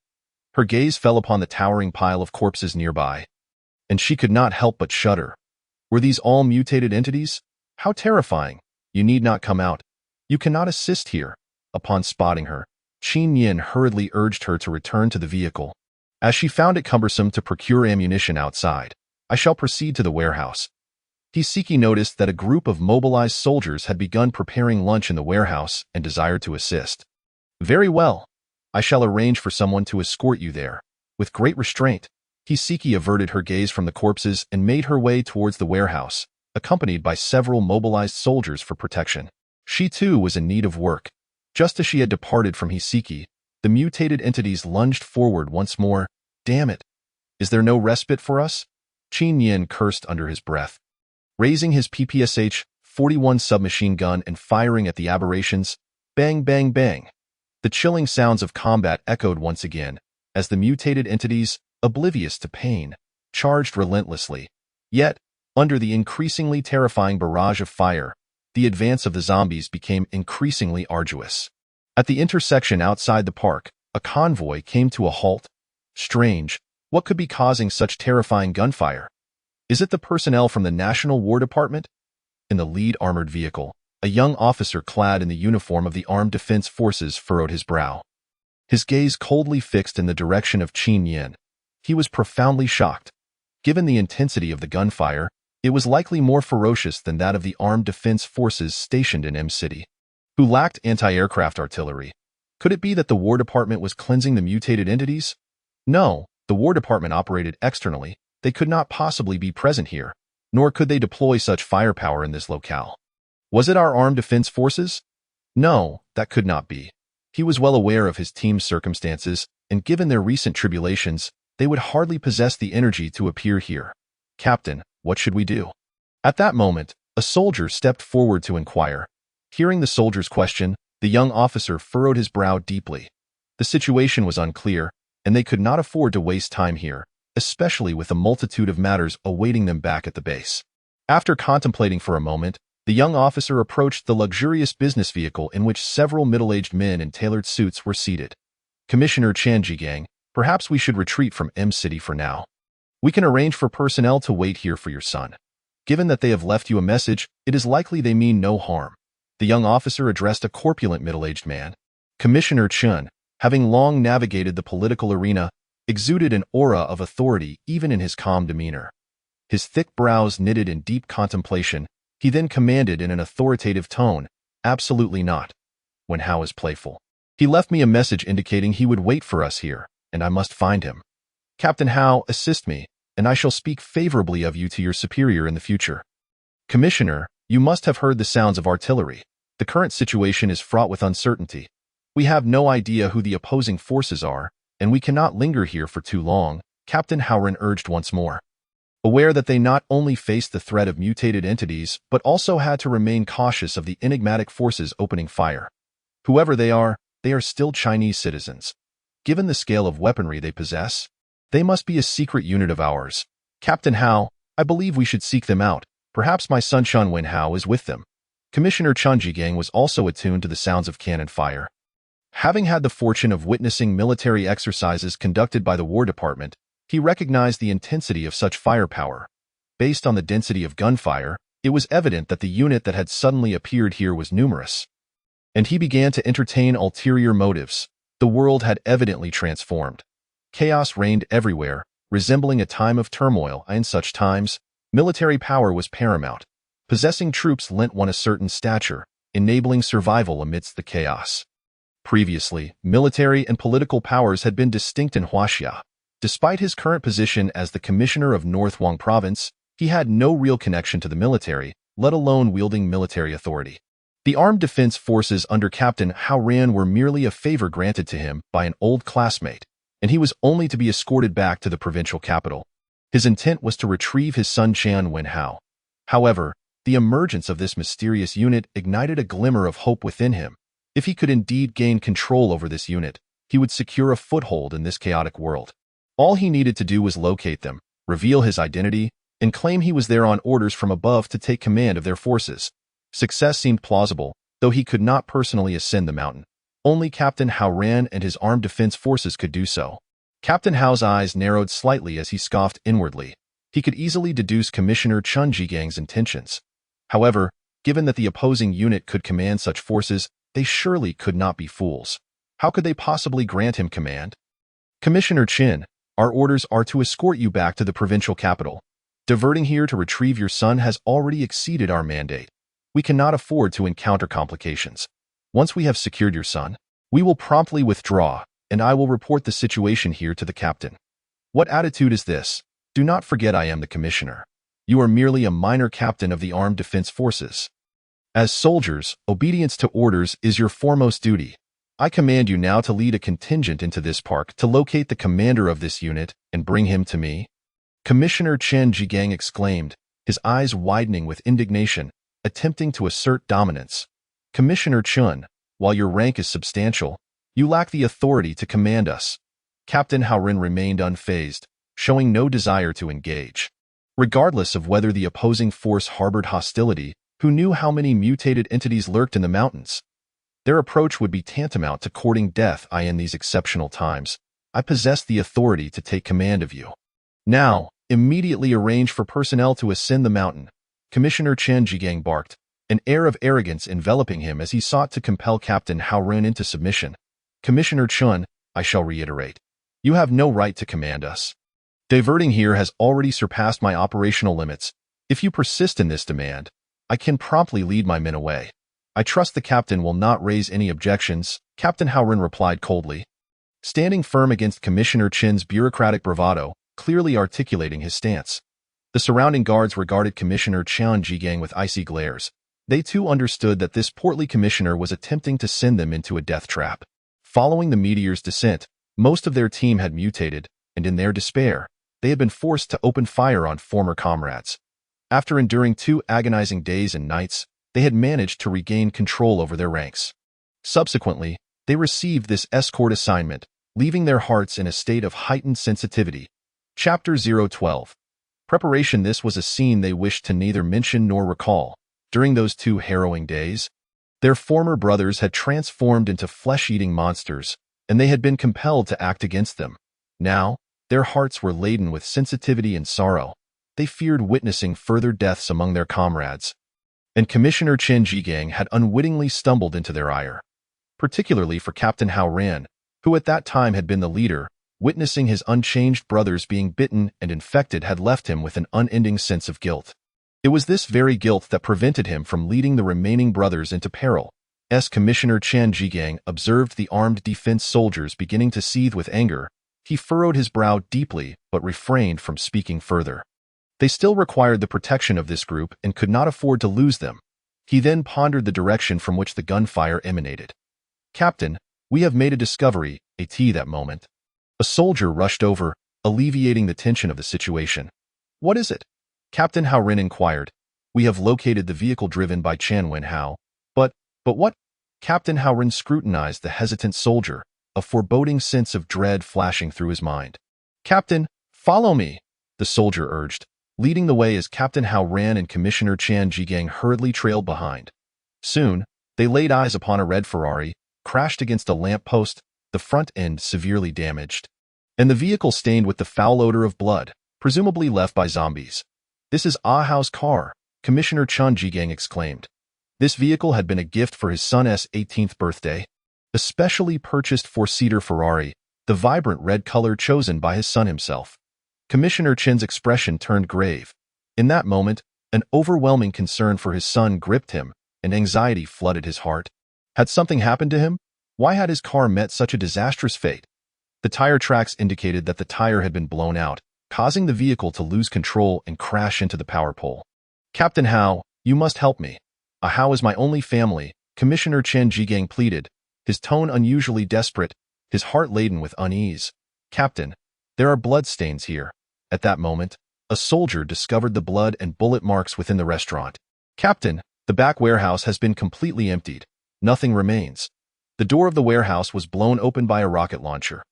Her gaze fell upon the towering pile of corpses nearby, and she could not help but shudder. Were these all mutated entities? How terrifying! You need not come out. You cannot assist here. Upon spotting her, Qin Yin hurriedly urged her to return to the vehicle, as she found it cumbersome to procure ammunition outside. I shall proceed to the warehouse. Hiseki noticed that a group of mobilized soldiers had begun preparing lunch in the warehouse and desired to assist. Very well. I shall arrange for someone to escort you there. With great restraint, Hiseki averted her gaze from the corpses and made her way towards the warehouse, accompanied by several mobilized soldiers for protection. She too was in need of work. Just as she had departed from Hiseki, the mutated entities lunged forward once more. Damn it! Is there no respite for us? Qin Yin cursed under his breath. Raising his PPSH-41 submachine gun and firing at the aberrations, bang, bang, bang. The chilling sounds of combat echoed once again, as the mutated entities, oblivious to pain, charged relentlessly. Yet, under the increasingly terrifying barrage of fire, the advance of the zombies became increasingly arduous. At the intersection outside the park, a convoy came to a halt. Strange, what could be causing such terrifying gunfire? Is it the personnel from the National War Department? In the lead armored vehicle, a young officer clad in the uniform of the Armed Defense Forces furrowed his brow. His gaze coldly fixed in the direction of Qin Yin. He was profoundly shocked. Given the intensity of the gunfire, It was likely more ferocious than that of the armed defense forces stationed in M-City, who lacked anti-aircraft artillery. Could it be that the War Department was cleansing the mutated entities? No, the War Department operated externally. They could not possibly be present here, nor could they deploy such firepower in this locale. Was it our armed defense forces? No, that could not be. He was well aware of his team's circumstances, and given their recent tribulations, they would hardly possess the energy to appear here. Captain, what should we do? At that moment, a soldier stepped forward to inquire. Hearing the soldier's question, the young officer furrowed his brow deeply. The situation was unclear, and they could not afford to waste time here, especially with a multitude of matters awaiting them back at the base. After contemplating for a moment, the young officer approached the luxurious business vehicle in which several middle-aged men in tailored suits were seated. Commissioner Chan Jigang, perhaps we should retreat from M-City for now. We can arrange for personnel to wait here for your son. Given that they have left you a message, it is likely they mean no harm. The young officer addressed a corpulent middle-aged man. Commissioner Chun, having long navigated the political arena, exuded an aura of authority even in his calm demeanor. His thick brows knitted in deep contemplation, he then commanded in an authoritative tone, "Absolutely not." Wen Hao is playful. He left me a message indicating he would wait for us here, and I must find him. Captain Hao, assist me, and I shall speak favorably of you to your superior in the future. Commissioner, you must have heard the sounds of artillery. The current situation is fraught with uncertainty. We have no idea who the opposing forces are, and we cannot linger here for too long, Captain Howren urged once more. Aware that they not only faced the threat of mutated entities, but also had to remain cautious of the enigmatic forces opening fire. Whoever they are still Chinese citizens. Given the scale of weaponry they possess, they must be a secret unit of ours. Captain Hao, I believe we should seek them out. Perhaps my son Chun Wen Hao is with them. Commissioner Chun Jigang was also attuned to the sounds of cannon fire. Having had the fortune of witnessing military exercises conducted by the War Department, he recognized the intensity of such firepower. Based on the density of gunfire, it was evident that the unit that had suddenly appeared here was numerous. And he began to entertain ulterior motives. The world had evidently transformed. Chaos reigned everywhere, resembling a time of turmoil. In such times, military power was paramount. Possessing troops lent one a certain stature, enabling survival amidst the chaos. Previously, military and political powers had been distinct in Huaxia. Despite his current position as the commissioner of North Huang Province, he had no real connection to the military, let alone wielding military authority. The armed defense forces under Captain Hao Ran were merely a favor granted to him by an old classmate, and he was only to be escorted back to the provincial capital. His intent was to retrieve his son Chan Wen Hao. However, the emergence of this mysterious unit ignited a glimmer of hope within him. If he could indeed gain control over this unit, he would secure a foothold in this chaotic world. All he needed to do was locate them, reveal his identity, and claim he was there on orders from above to take command of their forces. Success seemed plausible, though he could not personally ascend the mountain. Only Captain Hao Ran and his armed defense forces could do so. Captain Hao's eyes narrowed slightly as he scoffed inwardly. He could easily deduce Commissioner Chun Jigang's intentions. However, given that the opposing unit could command such forces, they surely could not be fools. How could they possibly grant him command? Commissioner Chin, our orders are to escort you back to the provincial capital. Diverting here to retrieve your son has already exceeded our mandate. We cannot afford to encounter complications. Once we have secured your son, we will promptly withdraw, and I will report the situation here to the captain. What attitude is this? Do not forget I am the commissioner. You are merely a minor captain of the armed defense forces. As soldiers, obedience to orders is your foremost duty. I command you now to lead a contingent into this park to locate the commander of this unit and bring him to me. Commissioner Chen Jigang exclaimed, his eyes widening with indignation, attempting to assert dominance. Commissioner Chun, while your rank is substantial, you lack the authority to command us. Captain Haoren remained unfazed, showing no desire to engage. Regardless of whether the opposing force harbored hostility, who knew how many mutated entities lurked in the mountains? Their approach would be tantamount to courting death. In these exceptional times, I possess the authority to take command of you. Now, immediately arrange for personnel to ascend the mountain. Commissioner Chen Jigang barked, an air of arrogance enveloping him as he sought to compel Captain Hao Ren into submission. Commissioner Chun, I shall reiterate, you have no right to command us. Diverting here has already surpassed my operational limits. If you persist in this demand, I can promptly lead my men away. I trust the captain will not raise any objections, Captain Howren replied coldly, standing firm against Commissioner Chin's bureaucratic bravado, clearly articulating his stance. The surrounding guards regarded Commissioner Qian Jigang with icy glares. They too understood that this portly commissioner was attempting to send them into a death trap. Following the meteor's descent, most of their team had mutated, and in their despair, they had been forced to open fire on former comrades. After enduring 2 agonizing days and nights, they had managed to regain control over their ranks. Subsequently, they received this escort assignment, leaving their hearts in a state of heightened sensitivity. Chapter 012. Preparation. This was a scene they wished to neither mention nor recall. During those 2 harrowing days, their former brothers had transformed into flesh-eating monsters, and they had been compelled to act against them. Now, their hearts were laden with sensitivity and sorrow. They feared witnessing further deaths among their comrades. And Commissioner Chen Jigang had unwittingly stumbled into their ire. Particularly for Captain Hao Ran, who at that time had been the leader, witnessing his unchanged brothers being bitten and infected had left him with an unending sense of guilt. It was this very guilt that prevented him from leading the remaining brothers into peril. As Commissioner Chen Jigang observed the armed defense soldiers beginning to seethe with anger, he furrowed his brow deeply but refrained from speaking further. They still required the protection of this group and could not afford to lose them. He then pondered the direction from which the gunfire emanated. "Captain, we have made a discovery," at that moment. A soldier rushed over, alleviating the tension of the situation. "What is it?" Captain Hao Ren inquired. "We have located the vehicle driven by Chan Wen Hao." But what?" Captain Hao Ren scrutinized the hesitant soldier, a foreboding sense of dread flashing through his mind. "Captain, follow me," the soldier urged, leading the way as Captain Hao Ran and Commissioner Chan Jigang hurriedly trailed behind. Soon, they laid eyes upon a red Ferrari, crashed against a lamp-post, the front end severely damaged, and the vehicle stained with the foul odor of blood, presumably left by zombies. "This is Ah Hao's car," Commissioner Chen Jigang exclaimed. This vehicle had been a gift for his son's 18th birthday, a specially purchased 4-seater Ferrari, the vibrant red color chosen by his son himself. Commissioner Chen's expression turned grave. In that moment, an overwhelming concern for his son gripped him, and anxiety flooded his heart. Had something happened to him? Why had his car met such a disastrous fate? The tire tracks indicated that the tire had been blown out, causing the vehicle to lose control and crash into the power pole. "Captain Hao, you must help me. Ah Hao is my only family," Commissioner Chen Jigang pleaded, his tone unusually desperate, his heart laden with unease. "Captain, there are bloodstains here." At that moment, a soldier discovered the blood and bullet marks within the restaurant. "Captain, the back warehouse has been completely emptied. Nothing remains." The door of the warehouse was blown open by a rocket launcher.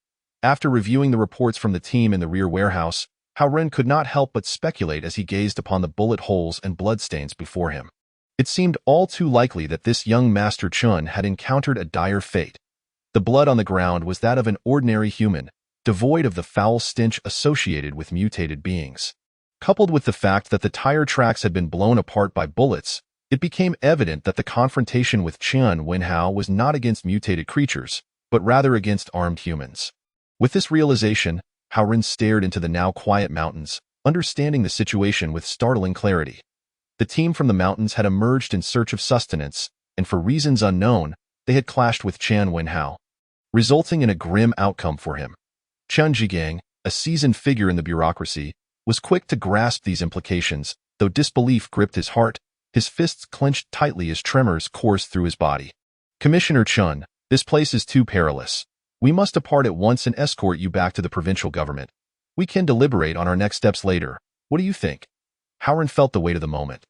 After reviewing the reports from the team in the rear warehouse, Hao Ren could not help but speculate as he gazed upon the bullet holes and bloodstains before him. It seemed all too likely that this young Master Chun had encountered a dire fate. The blood on the ground was that of an ordinary human, devoid of the foul stench associated with mutated beings. Coupled with the fact that the tire tracks had been blown apart by bullets, it became evident that the confrontation with Chen Wenhao was not against mutated creatures, but rather against armed humans. With this realization, Hao Ren stared into the now quiet mountains, understanding the situation with startling clarity. The team from the mountains had emerged in search of sustenance, and for reasons unknown, they had clashed with Chen Wenhao, resulting in a grim outcome for him. Chen Jigang, a seasoned figure in the bureaucracy, was quick to grasp these implications, though disbelief gripped his heart. His fists clenched tightly as tremors coursed through his body. "Commissioner Chun, this place is too perilous. We must depart at once and escort you back to the provincial government. We can deliberate on our next steps later. What do you think?" Hao Ren felt the weight of the moment.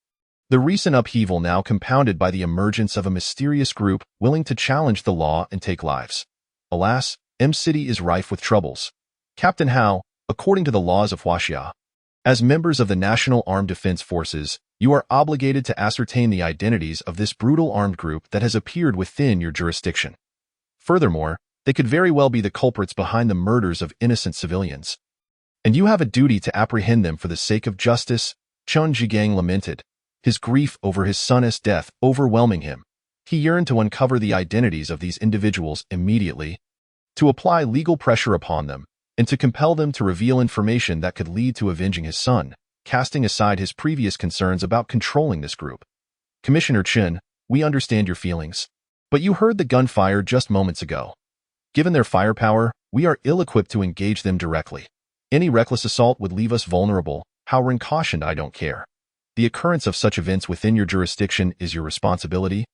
The recent upheaval now compounded by the emergence of a mysterious group willing to challenge the law and take lives. Alas, M-City is rife with troubles. "Captain Hao, according to the laws of Huaxia, as members of the National Armed Defense Forces, you are obligated to ascertain the identities of this brutal armed group that has appeared within your jurisdiction. Furthermore, they could very well be the culprits behind the murders of innocent civilians. And you have a duty to apprehend them for the sake of justice," Chen Jigang lamented, his grief over his son's death overwhelming him. He yearned to uncover the identities of these individuals immediately, to apply legal pressure upon them, and to compel them to reveal information that could lead to avenging his son. casting aside his previous concerns about controlling this group. Commissioner Chen, we understand your feelings. But you heard the gunfire just moments ago. Given their firepower, we are ill-equipped to engage them directly. Any reckless assault would leave us vulnerable. Howren cautioned, I don't care. The occurrence of such events within your jurisdiction is your responsibility,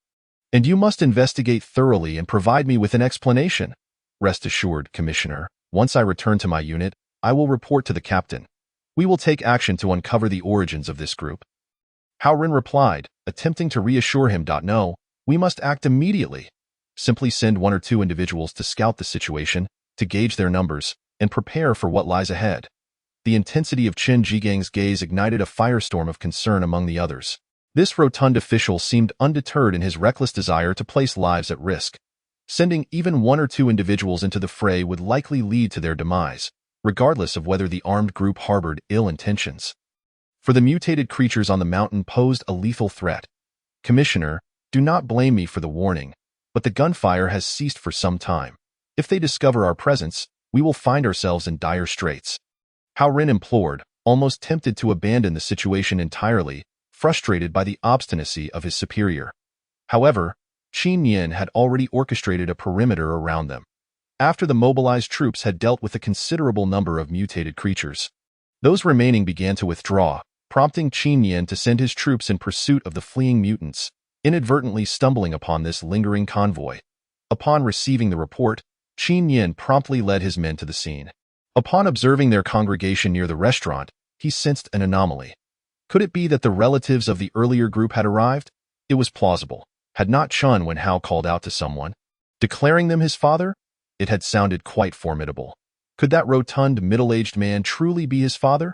and you must investigate thoroughly and provide me with an explanation. Rest assured, Commissioner, once I return to my unit, I will report to the captain. We will take action to uncover the origins of this group. Howren replied, attempting to reassure him. No, we must act immediately. Simply send 1 or 2 individuals to scout the situation, to gauge their numbers, and prepare for what lies ahead. The intensity of Chen Jigang's gaze ignited a firestorm of concern among the others. This rotund official seemed undeterred in his reckless desire to place lives at risk. Sending even 1 or 2 individuals into the fray would likely lead to their demise, regardless of whether the armed group harbored ill intentions. For the mutated creatures on the mountain posed a lethal threat. Commissioner, do not blame me for the warning, but the gunfire has ceased for some time. If they discover our presence, we will find ourselves in dire straits. Howren implored, almost tempted to abandon the situation entirely, frustrated by the obstinacy of his superior. However, Qin Yin had already orchestrated a perimeter around them. After the mobilized troops had dealt with a considerable number of mutated creatures, those remaining began to withdraw, prompting Qin Yin to send his troops in pursuit of the fleeing mutants, inadvertently stumbling upon this lingering convoy. Upon receiving the report, Qin Yin promptly led his men to the scene. Upon observing their congregation near the restaurant, he sensed an anomaly. Could it be that the relatives of the earlier group had arrived? It was plausible. Had not Chun Wenhao called out to someone, declaring them his father? It had sounded quite formidable. Could that rotund, middle-aged man truly be his father?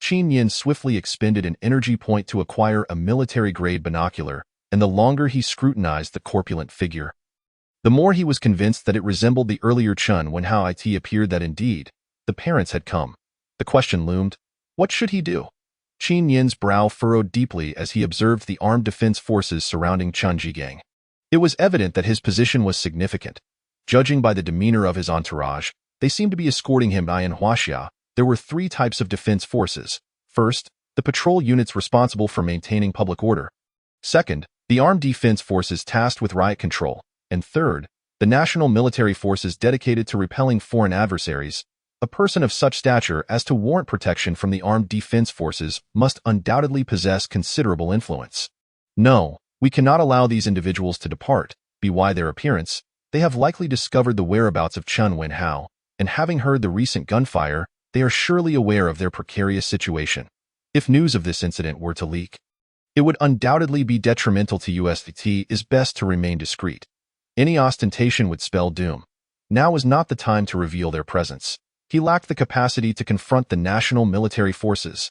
Qin Yin swiftly expended an energy point to acquire a military-grade binocular, and the longer he scrutinized the corpulent figure, the more he was convinced that it resembled the earlier Chun Wenhao. It appeared that indeed, the parents had come. The question loomed, what should he do? Qin Yin's brow furrowed deeply as he observed the armed defense forces surrounding Chen Jigang. It was evident that his position was significant. Judging by the demeanor of his entourage, they seemed to be escorting him in Huaxia. There were 3 types of defense forces. First, the patrol units responsible for maintaining public order. Second, the armed defense forces tasked with riot control. And third, the national military forces dedicated to repelling foreign adversaries. A person of such stature as to warrant protection from the armed defense forces must undoubtedly possess considerable influence. No, we cannot allow these individuals to depart. By their appearance, they have likely discovered the whereabouts of Chun Wenhao, and having heard the recent gunfire, they are surely aware of their precarious situation. If news of this incident were to leak, it would undoubtedly be detrimental to USDT. It is best to remain discreet. Any ostentation would spell doom. Now is not the time to reveal their presence. He lacked the capacity to confront the national military forces.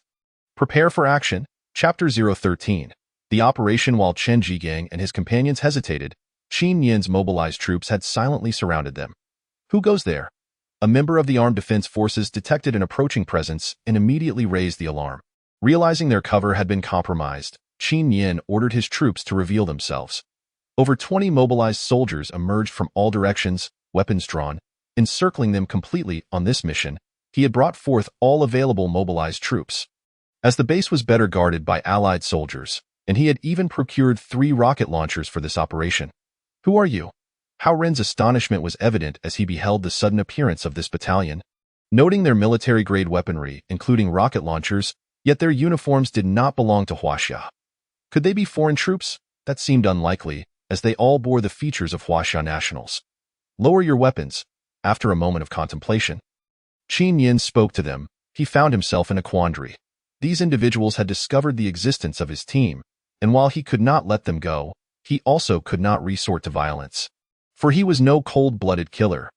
Prepare for action. Chapter 013. The operation. While Chen Jigang and his companions hesitated, Qin Yin's mobilized troops had silently surrounded them. Who goes there? A member of the armed defense forces detected an approaching presence and immediately raised the alarm. Realizing their cover had been compromised, Qin Yin ordered his troops to reveal themselves. Over 20 mobilized soldiers emerged from all directions, weapons drawn. Encircling them completely. On this mission, he had brought forth all available mobilized troops. As the base was better guarded by allied soldiers, and he had even procured 3 rocket launchers for this operation. Who are you? Howren's astonishment was evident as he beheld the sudden appearance of this battalion. Noting their military-grade weaponry, including rocket launchers, yet their uniforms did not belong to Huaxia. Could they be foreign troops? That seemed unlikely, as they all bore the features of Huaxia nationals. Lower your weapons. After a moment of contemplation, Qin Yin spoke to them. He found himself in a quandary. These individuals had discovered the existence of his team, and while he could not let them go, he also could not resort to violence. For he was no cold-blooded killer.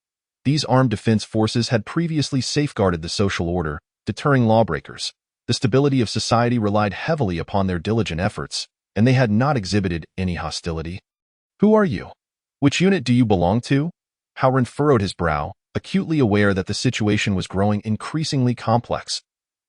These armed defense forces had previously safeguarded the social order, deterring lawbreakers. The stability of society relied heavily upon their diligent efforts, and they had not exhibited any hostility. Who are you? Which unit do you belong to? Howren furrowed his brow, acutely aware that the situation was growing increasingly complex.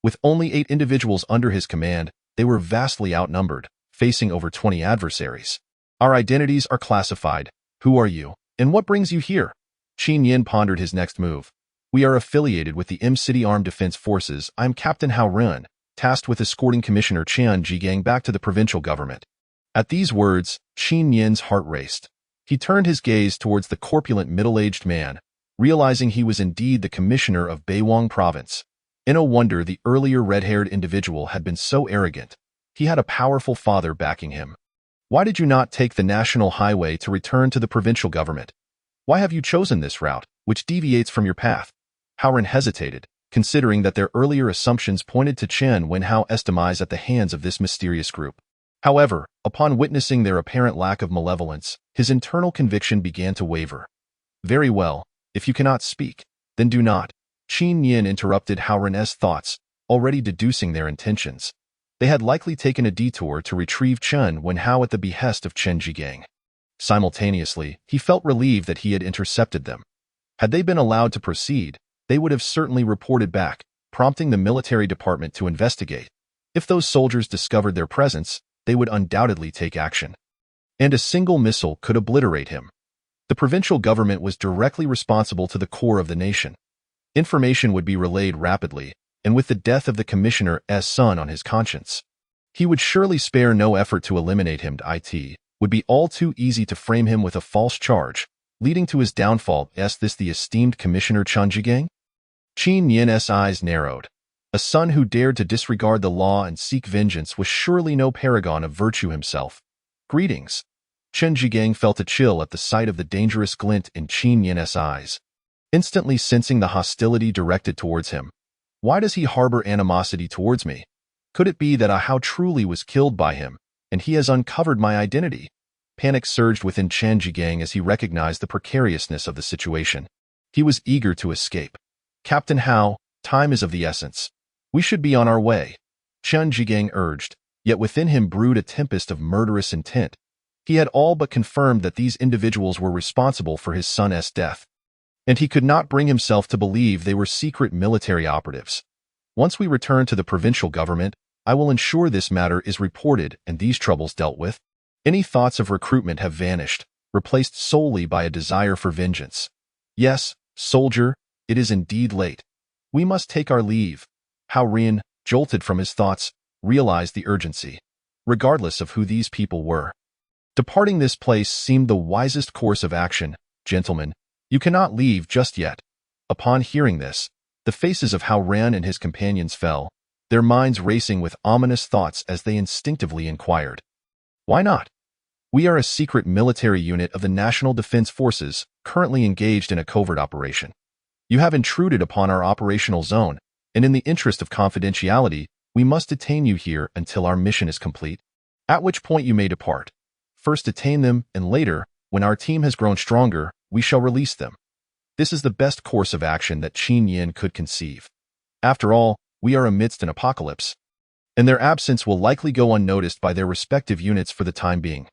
With only 8 individuals under his command, they were vastly outnumbered, facing over 20 adversaries. Our identities are classified. Who are you, and what brings you here? Qin Yin pondered his next move. We are affiliated with the M-City Armed Defense Forces. I am Captain Howren, tasked with escorting Commissioner Qian Jigang back to the provincial government. At these words, Qin Yin's heart raced. He turned his gaze towards the corpulent middle-aged man, realizing he was indeed the commissioner of Beiwang province. No wonder the earlier red-haired individual had been so arrogant. He had a powerful father backing him. Why did you not take the national highway to return to the provincial government? Why have you chosen this route, which deviates from your path? Howren hesitated, considering that their earlier assumptions pointed to Chen Wenhao's demise at the hands of this mysterious group. However, upon witnessing their apparent lack of malevolence, his internal conviction began to waver. Very well, if you cannot speak, then do not. Qin Yin interrupted Howren's thoughts, already deducing their intentions. They had likely taken a detour to retrieve Chen Wenhao at the behest of Chen Jigang. Simultaneously, he felt relieved that he had intercepted them. Had they been allowed to proceed, they would have certainly reported back, prompting the military department to investigate. If those soldiers discovered their presence, they would undoubtedly take action. And a single missile could obliterate him. The provincial government was directly responsible to the core of the nation. Information would be relayed rapidly, and with the death of the commissioner's son on his conscience, he would surely spare no effort to eliminate him. It would be all too easy to frame him with a false charge, leading to his downfall. Is this the esteemed Commissioner Chen Jigang? Qin Yin's eyes narrowed. A son who dared to disregard the law and seek vengeance was surely no paragon of virtue himself. Greetings. Chen Jigang felt a chill at the sight of the dangerous glint in Qin Yin's eyes, instantly sensing the hostility directed towards him. Why does he harbor animosity towards me? Could it be that Ahao truly was killed by him, and he has uncovered my identity? Panic surged within Chen Jigang as he recognized the precariousness of the situation. He was eager to escape. Captain Hao, time is of the essence. We should be on our way, Chen Jigang urged, yet within him brewed a tempest of murderous intent. He had all but confirmed that these individuals were responsible for his son's death, and he could not bring himself to believe they were secret military operatives. Once we return to the provincial government, I will ensure this matter is reported and these troubles dealt with. Any thoughts of recruitment have vanished, replaced solely by a desire for vengeance. Yes, soldier, it is indeed late. We must take our leave. Hao Ren, jolted from his thoughts, realized the urgency, regardless of who these people were. Departing this place seemed the wisest course of action. Gentlemen, you cannot leave just yet. Upon hearing this, the faces of Hao Ren and his companions fell, their minds racing with ominous thoughts as they instinctively inquired. Why not? We are a secret military unit of the National Defense Forces, currently engaged in a covert operation. You have intruded upon our operational zone, and in the interest of confidentiality, we must detain you here until our mission is complete, at which point you may depart. First detain them, and later, when our team has grown stronger, we shall release them. This is the best course of action that Qin Yin could conceive. After all, we are amidst an apocalypse, and their absence will likely go unnoticed by their respective units for the time being.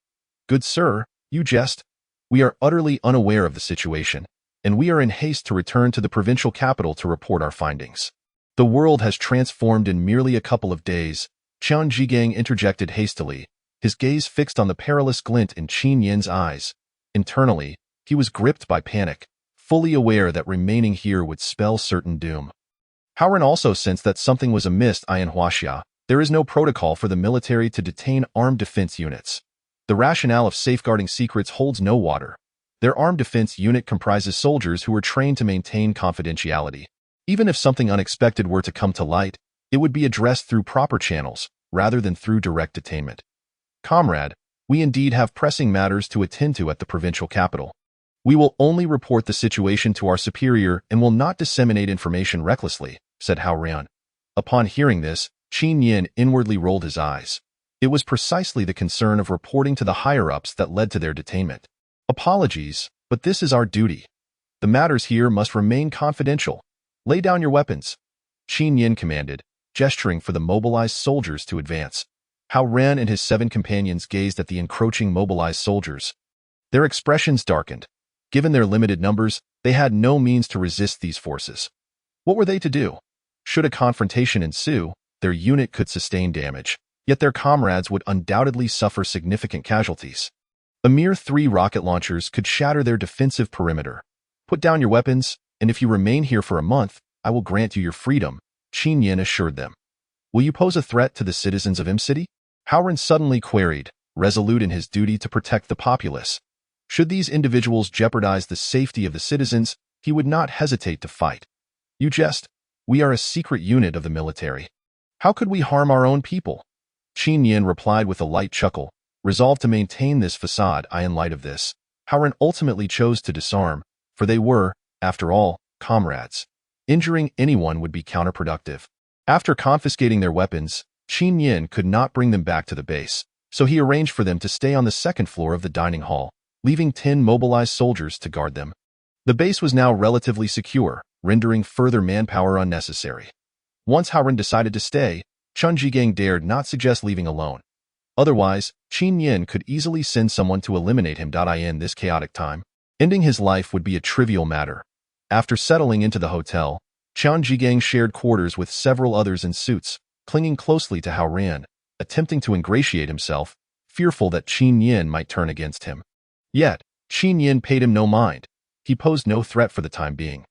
Good sir, you jest. We are utterly unaware of the situation, and we are in haste to return to the provincial capital to report our findings. The world has transformed in merely a couple of days, Chen Jigang interjected hastily, his gaze fixed on the perilous glint in Qin Yin's eyes. Internally, he was gripped by panic, fully aware that remaining here would spell certain doom. Hao Ren also sensed that something was amiss. In Huaxia, there is no protocol for the military to detain armed defense units. The rationale of safeguarding secrets holds no water. Their armed defense unit comprises soldiers who are trained to maintain confidentiality. Even if something unexpected were to come to light, it would be addressed through proper channels, rather than through direct detainment. Comrade, we indeed have pressing matters to attend to at the provincial capital. We will only report the situation to our superior and will not disseminate information recklessly, said Hao Ren. Upon hearing this, Qin Yin inwardly rolled his eyes. It was precisely the concern of reporting to the higher-ups that led to their detainment. Apologies, but this is our duty. The matters here must remain confidential. Lay down your weapons, Qin Yin commanded, gesturing for the mobilized soldiers to advance. Hao Ren and his 7 companions gazed at the encroaching mobilized soldiers. Their expressions darkened. Given their limited numbers, they had no means to resist these forces. What were they to do? Should a confrontation ensue, their unit could sustain damage, yet their comrades would undoubtedly suffer significant casualties. A mere 3 rocket launchers could shatter their defensive perimeter. Put down your weapons, and if you remain here for a month, I will grant you your freedom, Qin Yin assured them. Will you pose a threat to the citizens of City? Howran suddenly queried, resolute in his duty to protect the populace. Should these individuals jeopardize the safety of the citizens, he would not hesitate to fight. You jest. We are a secret unit of the military. How could we harm our own people? Qin Yin replied with a light chuckle, resolved to maintain this facade. In light of this, Howran ultimately chose to disarm, for they were, after all, comrades. Injuring anyone would be counterproductive. After confiscating their weapons, Qin Yin could not bring them back to the base, so he arranged for them to stay on the second floor of the dining hall, leaving 10 mobilized soldiers to guard them. The base was now relatively secure, rendering further manpower unnecessary. Once Howran decided to stay, Chun Jigang dared not suggest leaving alone. Otherwise, Qin Yin could easily send someone to eliminate him. In this chaotic time, ending his life would be a trivial matter. After settling into the hotel, Chun Jigang shared quarters with several others in suits, clinging closely to Howran, attempting to ingratiate himself, fearful that Qin Yin might turn against him. Yet, Qin Yin paid him no mind. He posed no threat for the time being.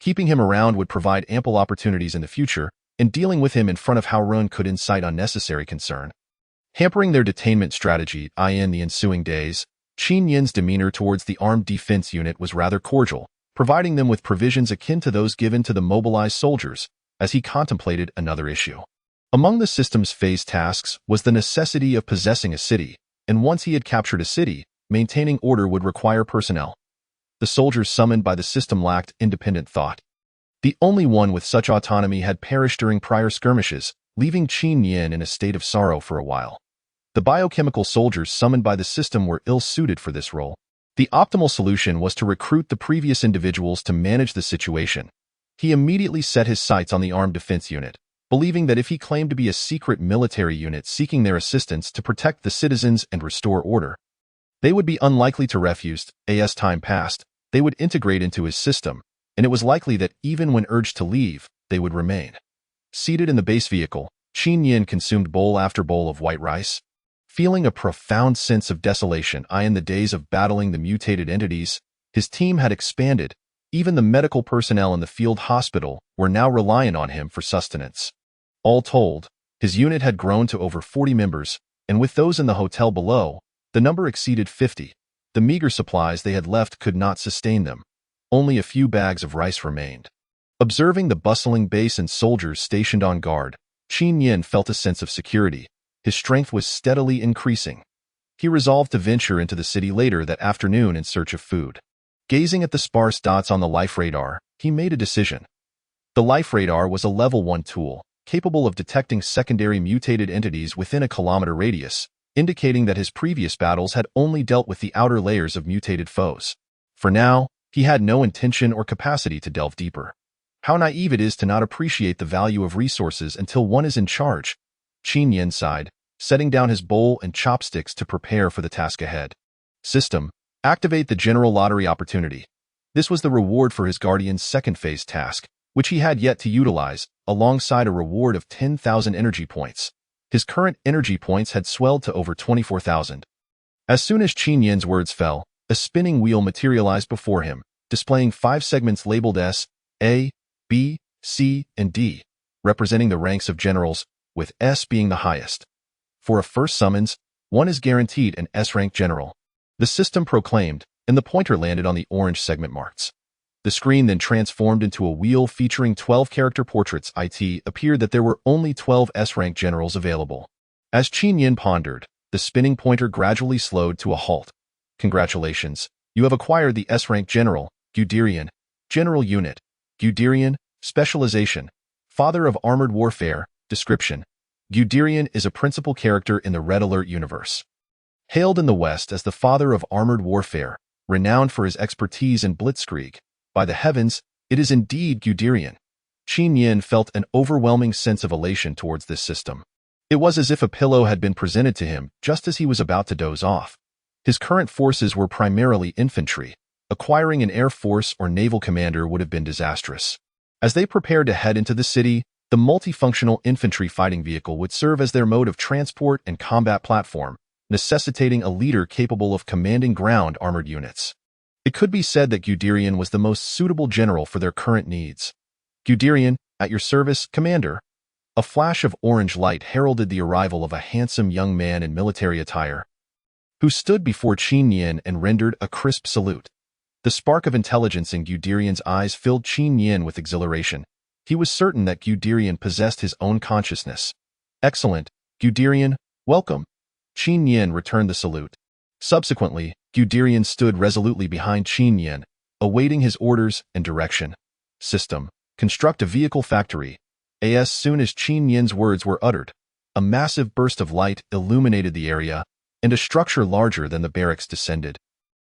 Keeping him around would provide ample opportunities in the future, and dealing with him in front of Howran could incite unnecessary concern. Hampering their detainment strategy, in the ensuing days, Qin Yin's demeanor towards the armed defense unit was rather cordial, providing them with provisions akin to those given to the mobilized soldiers, as he contemplated another issue. Among the system's phase tasks was the necessity of possessing a city, and once he had captured a city, maintaining order would require personnel. The soldiers summoned by the system lacked independent thought. The only one with such autonomy had perished during prior skirmishes, leaving Qin Yin in a state of sorrow for a while. The biochemical soldiers summoned by the system were ill-suited for this role. The optimal solution was to recruit the previous individuals to manage the situation. He immediately set his sights on the armed defense unit, believing that if he claimed to be a secret military unit seeking their assistance to protect the citizens and restore order, they would be unlikely to refuse. As time passed, they would integrate into his system, and it was likely that even when urged to leave, they would remain. Seated in the base vehicle, Qin Yin consumed bowl after bowl of white rice, feeling a profound sense of desolation. In the days of battling the mutated entities, his team had expanded. Even the medical personnel in the field hospital were now reliant on him for sustenance. All told, his unit had grown to over 40 members, and with those in the hotel below, the number exceeded 50. The meager supplies they had left could not sustain them. Only a few bags of rice remained. Observing the bustling base and soldiers stationed on guard, Qin Yin felt a sense of security. His strength was steadily increasing. He resolved to venture into the city later that afternoon in search of food. Gazing at the sparse dots on the life radar, he made a decision. The life radar was a level 1 tool, capable of detecting secondary mutated entities within a kilometer radius, indicating that his previous battles had only dealt with the outer layers of mutated foes. For now, he had no intention or capacity to delve deeper. How naive it is to not appreciate the value of resources until one is in charge. Qin Yin sighed, setting down his bowl and chopsticks to prepare for the task ahead. System: activate the general lottery opportunity. This was the reward for his guardian's second phase task, which he had yet to utilize, alongside a reward of 10,000 energy points. His current energy points had swelled to over 24,000. As soon as Qin Yin's words fell, a spinning wheel materialized before him, displaying 5 segments labeled S, A, B, C, and D, representing the ranks of generals, with S being the highest. For a first summons, one is guaranteed an S-rank general. The system proclaimed, and the pointer landed on the orange segment marks. The screen then transformed into a wheel featuring 12 character portraits. It appeared that there were only 12 S-rank generals available. As Qin Yin pondered, the spinning pointer gradually slowed to a halt. Congratulations, you have acquired the S-rank general, Guderian. General Unit, Guderian, Specialization, Father of Armored Warfare, Description. Guderian is a principal character in the Red Alert universe. Hailed in the West as the father of armored warfare, renowned for his expertise in blitzkrieg, by the heavens, it is indeed Guderian. Qin Yin felt an overwhelming sense of elation towards this system. It was as if a pillow had been presented to him just as he was about to doze off. His current forces were primarily infantry. Acquiring an air force or naval commander would have been disastrous. As they prepared to head into the city, the multifunctional infantry fighting vehicle would serve as their mode of transport and combat platform, necessitating a leader capable of commanding ground armored units. It could be said that Guderian was the most suitable general for their current needs. Guderian, at your service, Commander. A flash of orange light heralded the arrival of a handsome young man in military attire, who stood before Qin Yin and rendered a crisp salute. The spark of intelligence in Guderian's eyes filled Qin Yin with exhilaration. He was certain that Guderian possessed his own consciousness. Excellent, Guderian, welcome. Qin Yin returned the salute. Subsequently, Guderian stood resolutely behind Qin Yin, awaiting his orders and direction. System: construct a vehicle factory. As soon as Qin Yin's words were uttered, a massive burst of light illuminated the area, and a structure larger than the barracks descended.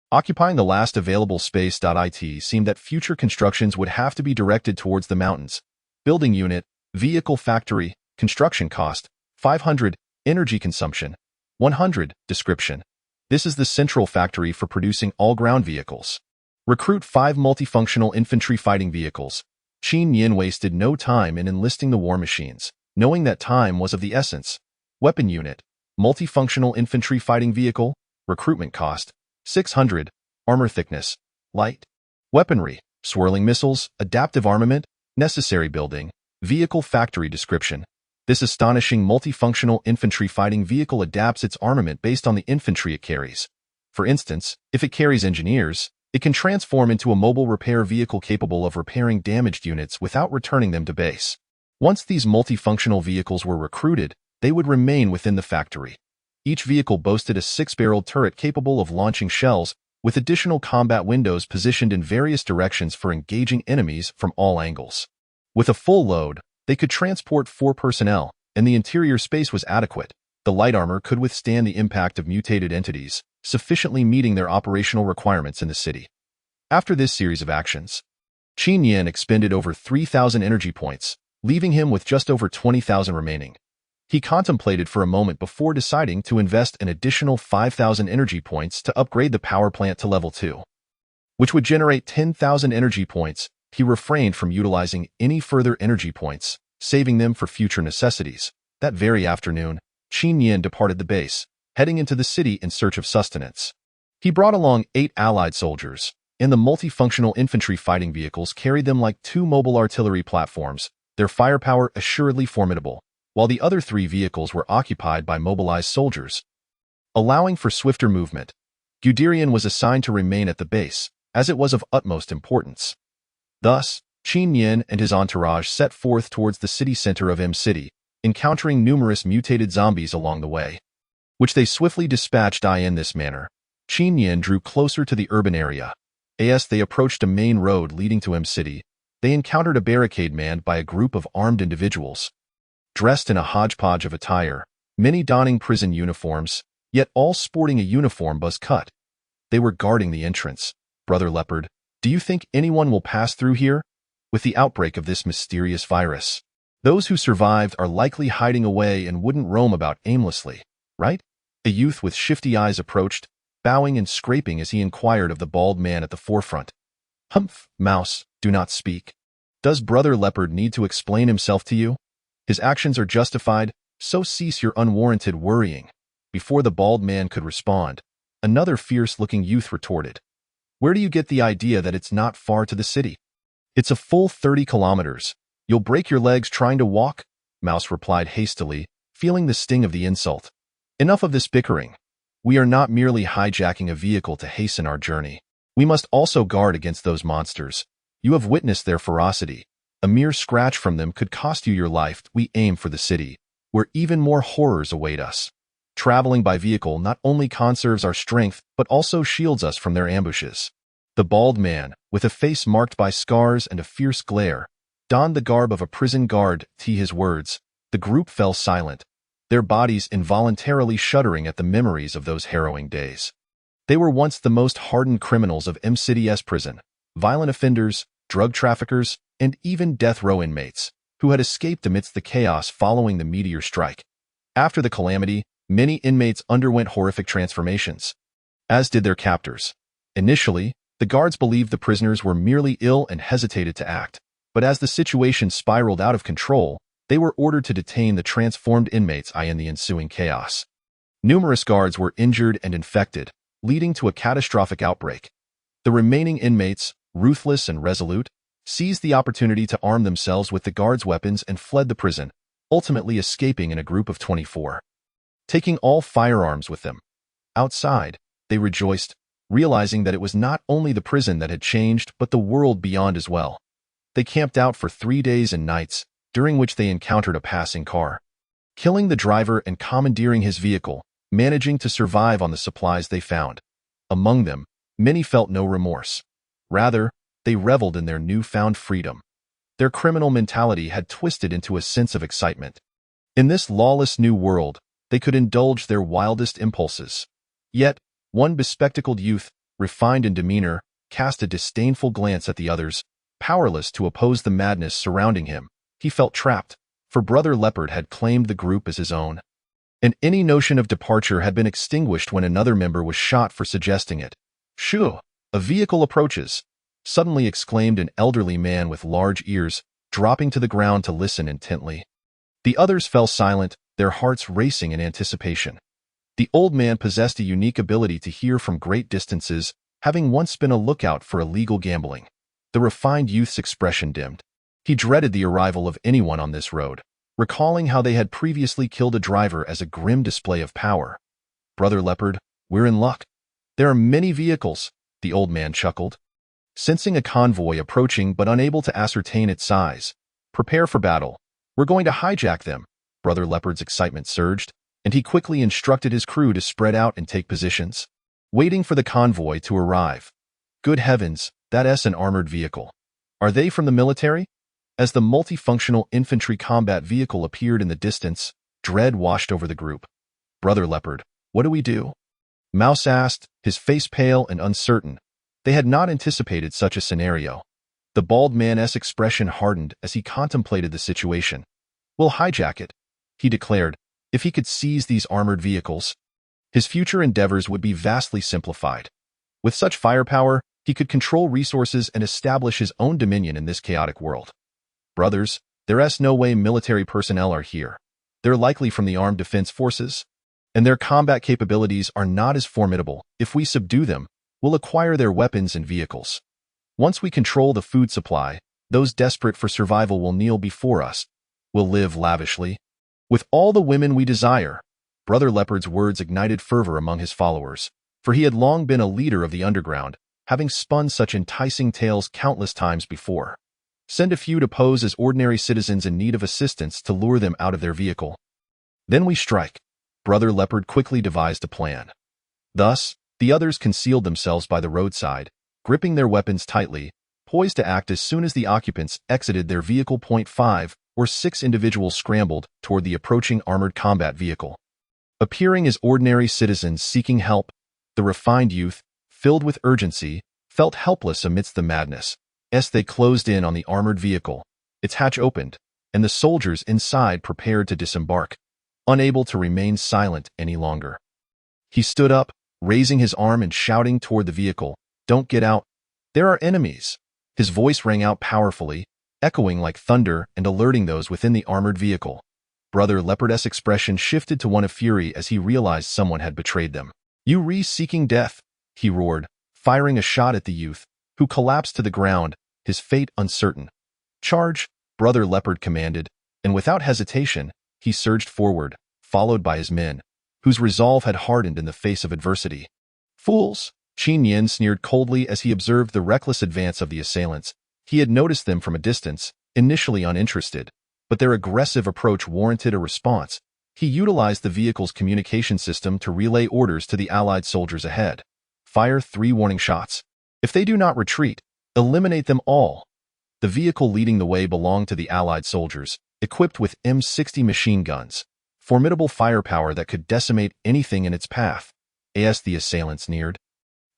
Occupying the last available space. It seemed that future constructions would have to be directed towards the mountains. Building unit, vehicle factory, construction cost, 500, energy consumption, 100, description. This is the central factory for producing all ground vehicles. Recruit 5 multifunctional infantry fighting vehicles. Qin Yin wasted no time in enlisting the war machines, knowing that time was of the essence. Weapon unit, multifunctional infantry fighting vehicle, recruitment cost, 600, armor thickness, light. Weaponry, swirling missiles, adaptive armament, necessary building, vehicle factory description. This astonishing multifunctional infantry fighting vehicle adapts its armament based on the infantry it carries. For instance, if it carries engineers, it can transform into a mobile repair vehicle capable of repairing damaged units without returning them to base. Once these multifunctional vehicles were recruited, they would remain within the factory. Each vehicle boasted a 6-barreled turret capable of launching shells, with additional combat windows positioned in various directions for engaging enemies from all angles. With a full load, they could transport 4 personnel, and the interior space was adequate. The light armor could withstand the impact of mutated entities, sufficiently meeting their operational requirements in the city. After this series of actions, Qin Yin expended over 3,000 energy points, leaving him with just over 20,000 remaining. He contemplated for a moment before deciding to invest an additional 5,000 energy points to upgrade the power plant to level 2, which would generate 10,000 energy points. He refrained from utilizing any further energy points, saving them for future necessities. That very afternoon, Qin Yin departed the base, heading into the city in search of sustenance. He brought along 8 allied soldiers, and the multifunctional infantry fighting vehicles carried them like 2 mobile artillery platforms, their firepower assuredly formidable, while the other 3 vehicles were occupied by mobilized soldiers. Allowing for swifter movement, Guderian was assigned to remain at the base, as it was of utmost importance. Thus, Qin Yin and his entourage set forth towards the city center of M-City, encountering numerous mutated zombies along the way, which they swiftly dispatched. In this manner, Qin Yin drew closer to the urban area. As they approached a main road leading to M-City, they encountered a barricade manned by a group of armed individuals. Dressed in a hodgepodge of attire, many donning prison uniforms, yet all sporting a uniform buzz cut. They were guarding the entrance. Brother Leopard, do you think anyone will pass through here? With the outbreak of this mysterious virus, those who survived are likely hiding away and wouldn't roam about aimlessly, right? A youth with shifty eyes approached, bowing and scraping as he inquired of the bald man at the forefront. Humph, mouse, do not speak. Does Brother Leopard need to explain himself to you? His actions are justified, so cease your unwarranted worrying. Before the bald man could respond, another fierce-looking youth retorted. Where do you get the idea that it's not far to the city? It's a full 30 kilometers. You'll break your legs trying to walk? Mouse replied hastily, feeling the sting of the insult. Enough of this bickering. We are not merely hijacking a vehicle to hasten our journey. We must also guard against those monsters. You have witnessed their ferocity. A mere scratch from them could cost you your life. We aim for the city, where even more horrors await us. Traveling by vehicle not only conserves our strength, but also shields us from their ambushes. The bald man, with a face marked by scars and a fierce glare, donned the garb of a prison guard. To his words, the group fell silent, their bodies involuntarily shuddering at the memories of those harrowing days. They were once the most hardened criminals of M-City's prison, violent offenders, drug traffickers, and even death row inmates, who had escaped amidst the chaos following the meteor strike. After the calamity, many inmates underwent horrific transformations, as did their captors. Initially, the guards believed the prisoners were merely ill and hesitated to act, but as the situation spiraled out of control, they were ordered to detain the transformed inmates. In the ensuing chaos, numerous guards were injured and infected, leading to a catastrophic outbreak. The remaining inmates, ruthless and resolute, seized the opportunity to arm themselves with the guards' weapons and fled the prison, ultimately escaping in a group of 24, taking all firearms with them. Outside, they rejoiced, realizing that it was not only the prison that had changed but the world beyond as well. They camped out for 3 days and nights, during which they encountered a passing car, killing the driver and commandeering his vehicle, managing to survive on the supplies they found. Among them, many felt no remorse. Rather, they reveled in their newfound freedom. Their criminal mentality had twisted into a sense of excitement. In this lawless new world, they could indulge their wildest impulses. Yet, one bespectacled youth, refined in demeanor, cast a disdainful glance at the others. Powerless to oppose the madness surrounding him, he felt trapped, for Brother Leopard had claimed the group as his own. And any notion of departure had been extinguished when another member was shot for suggesting it. "Shoo! A vehicle approaches!" suddenly exclaimed an elderly man with large ears, dropping to the ground to listen intently. The others fell silent, their hearts racing in anticipation. The old man possessed a unique ability to hear from great distances, having once been a lookout for illegal gambling. The refined youth's expression dimmed. He dreaded the arrival of anyone on this road, recalling how they had previously killed a driver as a grim display of power. "Brother Leopard, we're in luck. There are many vehicles," the old man chuckled. Sensing a convoy approaching but unable to ascertain its size, "Prepare for battle. We're going to hijack them." Brother Leopard's excitement surged, and he quickly instructed his crew to spread out and take positions, waiting for the convoy to arrive. "Good heavens, that's an armored vehicle. Are they from the military?" As the multifunctional infantry combat vehicle appeared in the distance, dread washed over the group. "Brother Leopard, what do we do?" Mouse asked, his face pale and uncertain. They had not anticipated such a scenario. The bald man's expression hardened as he contemplated the situation. "We'll hijack it," he declared. If he could seize these armored vehicles, his future endeavors would be vastly simplified. With such firepower, he could control resources and establish his own dominion in this chaotic world. "Brothers, there's no way military personnel are here. They're likely from the armed defense forces, and their combat capabilities are not as formidable. If we subdue them, we'll acquire their weapons and vehicles. Once we control the food supply, those desperate for survival will kneel before us. We'll live lavishly, with all the women we desire." Brother Leopard's words ignited fervor among his followers, for he had long been a leader of the underground, having spun such enticing tales countless times before. "Send a few to pose as ordinary citizens in need of assistance to lure them out of their vehicle. Then we strike." Brother Leopard quickly devised a plan. Thus, the others concealed themselves by the roadside, gripping their weapons tightly, poised to act as soon as the occupants exited their vehicle. 5 or 6 individuals scrambled toward the approaching armored combat vehicle. Appearing as ordinary citizens seeking help, the refined youth, filled with urgency, felt helpless amidst the madness. As they closed in on the armored vehicle, its hatch opened, and the soldiers inside prepared to disembark, unable to remain silent any longer. He stood up, raising his arm and shouting toward the vehicle, "Don't get out. There are enemies." His voice rang out powerfully, echoing like thunder and alerting those within the armored vehicle. Brother Leopard's expression shifted to one of fury as he realized someone had betrayed them. "You seeking death," he roared, firing a shot at the youth, who collapsed to the ground, his fate uncertain. "Charge," Brother Leopard commanded, and without hesitation, he surged forward, followed by his men, whose resolve had hardened in the face of adversity. "Fools!" Qin Yin sneered coldly as he observed the reckless advance of the assailants. He had noticed them from a distance, initially uninterested, but their aggressive approach warranted a response. He utilized the vehicle's communication system to relay orders to the Allied soldiers ahead. "Fire 3 warning shots. If they do not retreat, eliminate them all." The vehicle leading the way belonged to the Allied soldiers, equipped with M60 machine guns, formidable firepower that could decimate anything in its path. As the assailants neared,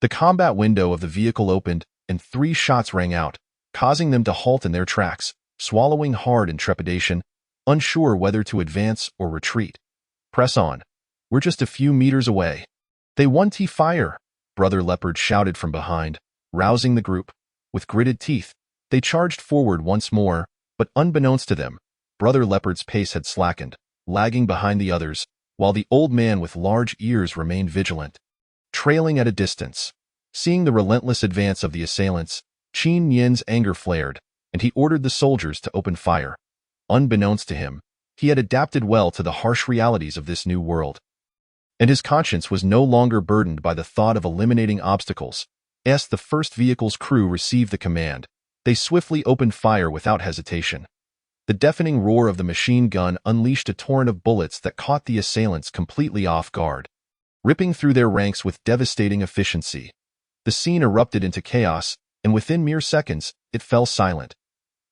the combat window of the vehicle opened, and 3 shots rang out, causing them to halt in their tracks, swallowing hard in trepidation, unsure whether to advance or retreat. "Press on. We're just a few meters away." "They want to fire," Brother Leopard shouted from behind, rousing the group. With gritted teeth, they charged forward once more, but unbeknownst to them, Brother Leopard's pace had slackened, lagging behind the others, while the old man with large ears remained vigilant, trailing at a distance. Seeing the relentless advance of the assailants, Qin Yin's anger flared, and he ordered the soldiers to open fire. Unbeknownst to him, He had adapted well to the harsh realities of this new world, and his conscience was no longer burdened by the thought of eliminating obstacles. As the first vehicle's crew received the command, they swiftly opened fire without hesitation. The deafening roar of the machine gun unleashed a torrent of bullets that caught the assailants completely off guard, ripping through their ranks with devastating efficiency. The scene erupted into chaos, and within mere seconds, it fell silent.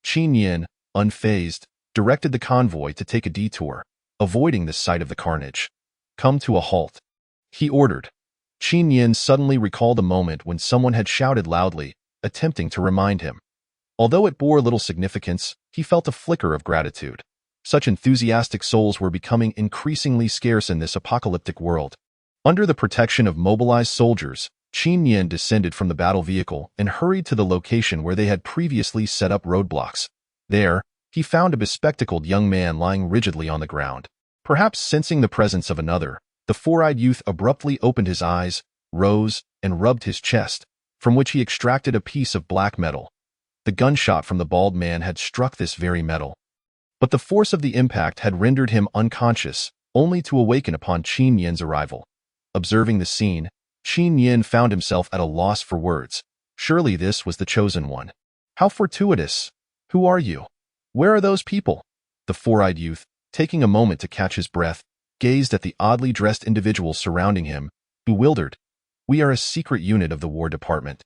Qin Yin, unfazed, directed the convoy to take a detour, avoiding the sight of the carnage. "Come to a halt," he ordered. Qin Yin suddenly recalled a moment when someone had shouted loudly, attempting to remind him. Although it bore little significance, he felt a flicker of gratitude. Such enthusiastic souls were becoming increasingly scarce in this apocalyptic world. Under the protection of mobilized soldiers, Qin Yin descended from the battle vehicle and hurried to the location where they had previously set up roadblocks. There, he found a bespectacled young man lying rigidly on the ground. Perhaps sensing the presence of another, the four-eyed youth abruptly opened his eyes, rose, and rubbed his chest, from which he extracted a piece of black metal. The gunshot from the bald man had struck this very metal. But the force of the impact had rendered him unconscious, only to awaken upon Qin Yin's arrival. Observing the scene, Qin Yin found himself at a loss for words. Surely this was the chosen one. How fortuitous! Who are you? Where are those people? The four-eyed youth, taking a moment to catch his breath, gazed at the oddly dressed individuals surrounding him, bewildered. "We are a secret unit of the War Department.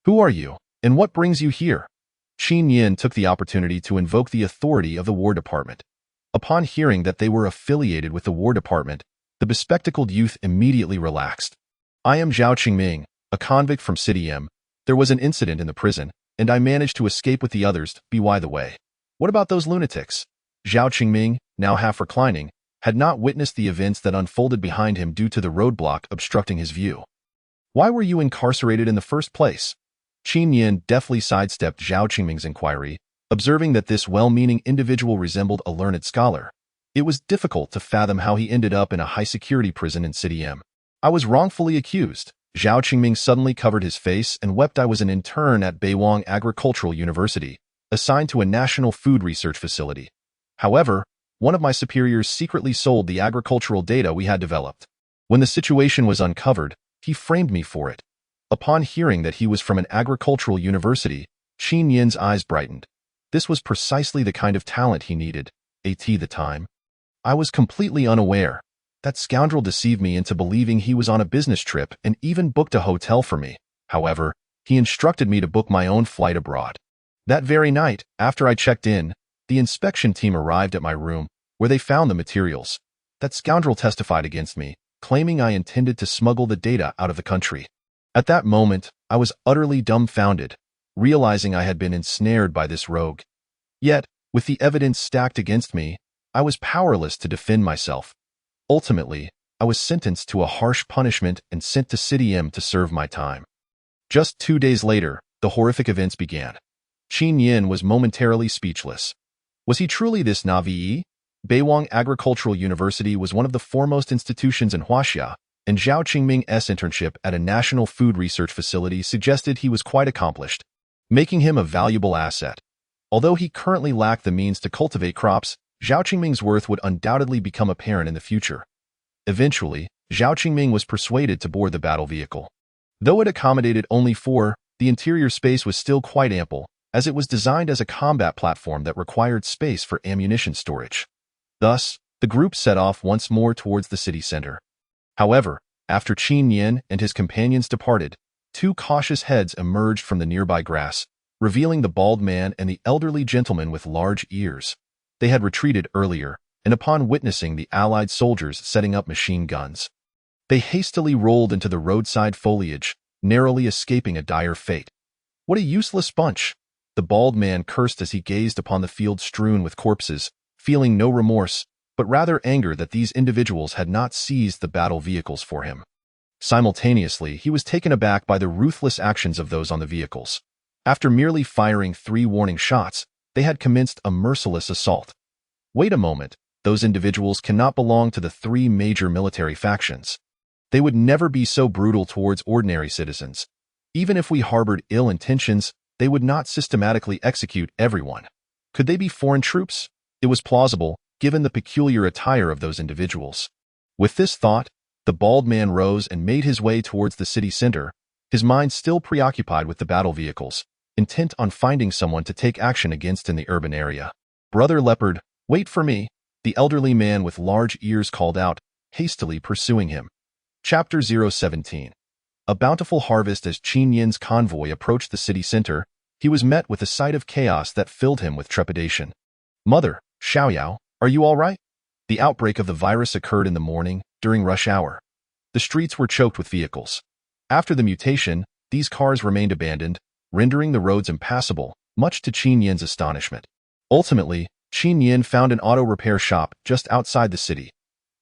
Who are you, and what brings you here?" Qin Yin took the opportunity to invoke the authority of the War Department. Upon hearing that they were affiliated with the War Department, the bespectacled youth immediately relaxed. "I am Zhao Qingming, a convict from City M. There was an incident in the prison, and I managed to escape with the others. By the way, what about those lunatics?" Zhao Qingming, now half reclining, had not witnessed the events that unfolded behind him due to the roadblock obstructing his view. "Why were you incarcerated in the first place?" Qin Yin deftly sidestepped Zhao Qingming's inquiry, observing that this well-meaning individual resembled a learned scholar. It was difficult to fathom how he ended up in a high-security prison in City M. "I was wrongfully accused." Zhao Qingming suddenly covered his face and wept. "I was an intern at Beiwang Agricultural University, assigned to a national food research facility. However, one of my superiors secretly sold the agricultural data we had developed. When the situation was uncovered, he framed me for it." Upon hearing that he was from an agricultural university, Qin Yin's eyes brightened. This was precisely the kind of talent he needed. The time. "I was completely unaware. That scoundrel deceived me into believing he was on a business trip and even booked a hotel for me. However, he instructed me to book my own flight abroad. That very night, after I checked in, the inspection team arrived at my room, where they found the materials. That scoundrel testified against me, claiming I intended to smuggle the data out of the country. At that moment, I was utterly dumbfounded, realizing I had been ensnared by this rogue. Yet, with the evidence stacked against me, I was powerless to defend myself. Ultimately, I was sentenced to a harsh punishment and sent to City M to serve my time." Just 2 days later, the horrific events began. Qin Yin was momentarily speechless. Was he truly this Navi? Beiwang Agricultural University was one of the foremost institutions in Huaxia, and Zhao Qingming's internship at a national food research facility suggested he was quite accomplished, making him a valuable asset. Although he currently lacked the means to cultivate crops, Zhao Qingming's worth would undoubtedly become apparent in the future. Eventually, Zhao Qingming was persuaded to board the battle vehicle. Though it accommodated only 4, the interior space was still quite ample, as it was designed as a combat platform that required space for ammunition storage. Thus, the group set off once more towards the city center. However, after Qin Yin and his companions departed, 2 cautious heads emerged from the nearby grass, revealing the bald man and the elderly gentleman with large ears. They had retreated earlier, and upon witnessing the Allied soldiers setting up machine guns, they hastily rolled into the roadside foliage, narrowly escaping a dire fate. "What a useless bunch!" The bald man cursed as he gazed upon the field strewn with corpses, feeling no remorse, but rather anger that these individuals had not seized the battle vehicles for him. Simultaneously, he was taken aback by the ruthless actions of those on the vehicles. After merely firing 3 warning shots, they had commenced a merciless assault. Wait a moment, those individuals cannot belong to the 3 major military factions. They would never be so brutal towards ordinary citizens. Even if we harbored ill intentions, they would not systematically execute everyone. Could they be foreign troops? It was plausible, given the peculiar attire of those individuals. With this thought, the bald man rose and made his way towards the city center, his mind still preoccupied with the battle vehicles, intent on finding someone to take action against in the urban area. "Brother Leopard, wait for me," the elderly man with large ears called out, hastily pursuing him. Chapter 017. A bountiful harvest. As Qin Yin's convoy approached the city center, he was met with a sight of chaos that filled him with trepidation. "Mother, Xiaoyao, are you all right?" The outbreak of the virus occurred in the morning, during rush hour. The streets were choked with vehicles. After the mutation, these cars remained abandoned, rendering the roads impassable, much to Qin Yin's astonishment. Ultimately, Qin Yin found an auto repair shop just outside the city.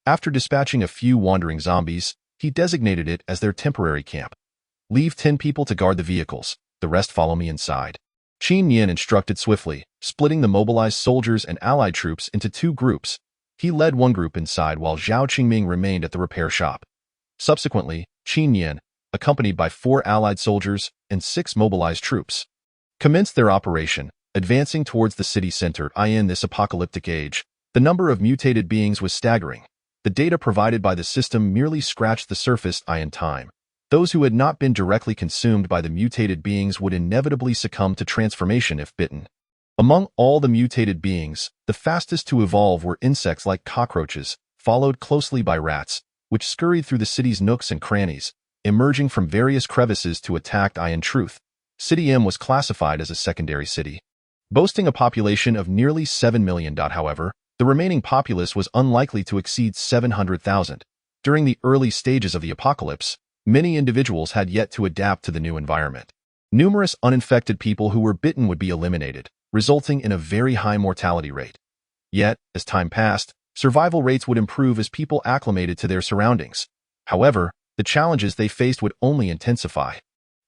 After dispatching a few wandering zombies, he designated it as their temporary camp. "Leave 10 people to guard the vehicles, the rest follow me inside." Qin Yin instructed swiftly, splitting the mobilized soldiers and allied troops into 2 groups. He led one group inside while Zhao Qingming remained at the repair shop. Subsequently, Qin Yin, accompanied by 4 allied soldiers and 6 mobilized troops, commenced their operation, advancing towards the city center. In this apocalyptic age, the number of mutated beings was staggering. The data provided by the system merely scratched the surface. In time, those who had not been directly consumed by the mutated beings would inevitably succumb to transformation if bitten. Among all the mutated beings, the fastest to evolve were insects like cockroaches, followed closely by rats, which scurried through the city's nooks and crannies, emerging from various crevices to attack. In truth, City M was classified as a secondary city, boasting a population of nearly 7 million. However, the remaining populace was unlikely to exceed 700,000. During the early stages of the apocalypse, many individuals had yet to adapt to the new environment. Numerous uninfected people who were bitten would be eliminated, resulting in a very high mortality rate. Yet, as time passed, survival rates would improve as people acclimated to their surroundings. However, the challenges they faced would only intensify.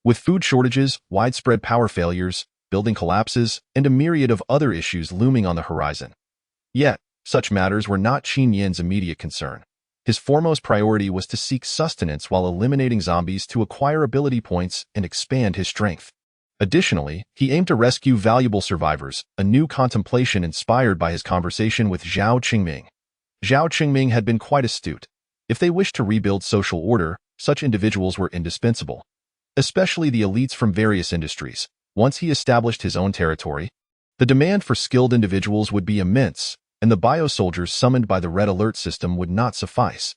With food shortages, widespread power failures, building collapses, and a myriad of other issues looming on the horizon. Yet, such matters were not Qin Yin's immediate concern. His foremost priority was to seek sustenance while eliminating zombies to acquire ability points and expand his strength. Additionally, he aimed to rescue valuable survivors, a new contemplation inspired by his conversation with Zhao Qingming. Zhao Qingming had been quite astute. If they wished to rebuild social order, such individuals were indispensable, especially the elites from various industries. Once he established his own territory, the demand for skilled individuals would be immense, and the biosoldiers summoned by the Red Alert system would not suffice.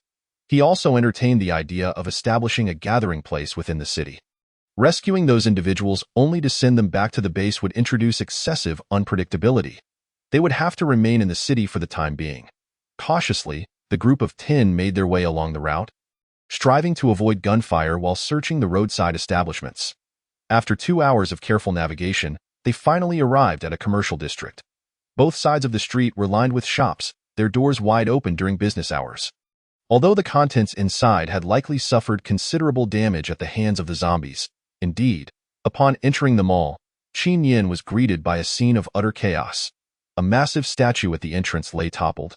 He also entertained the idea of establishing a gathering place within the city. Rescuing those individuals only to send them back to the base would introduce excessive unpredictability. They would have to remain in the city for the time being. Cautiously, the group of 10 made their way along the route, striving to avoid gunfire while searching the roadside establishments. After 2 hours of careful navigation, they finally arrived at a commercial district. Both sides of the street were lined with shops, their doors wide open during business hours. Although the contents inside had likely suffered considerable damage at the hands of the zombies, indeed, upon entering the mall, Qin Yin was greeted by a scene of utter chaos. A massive statue at the entrance lay toppled.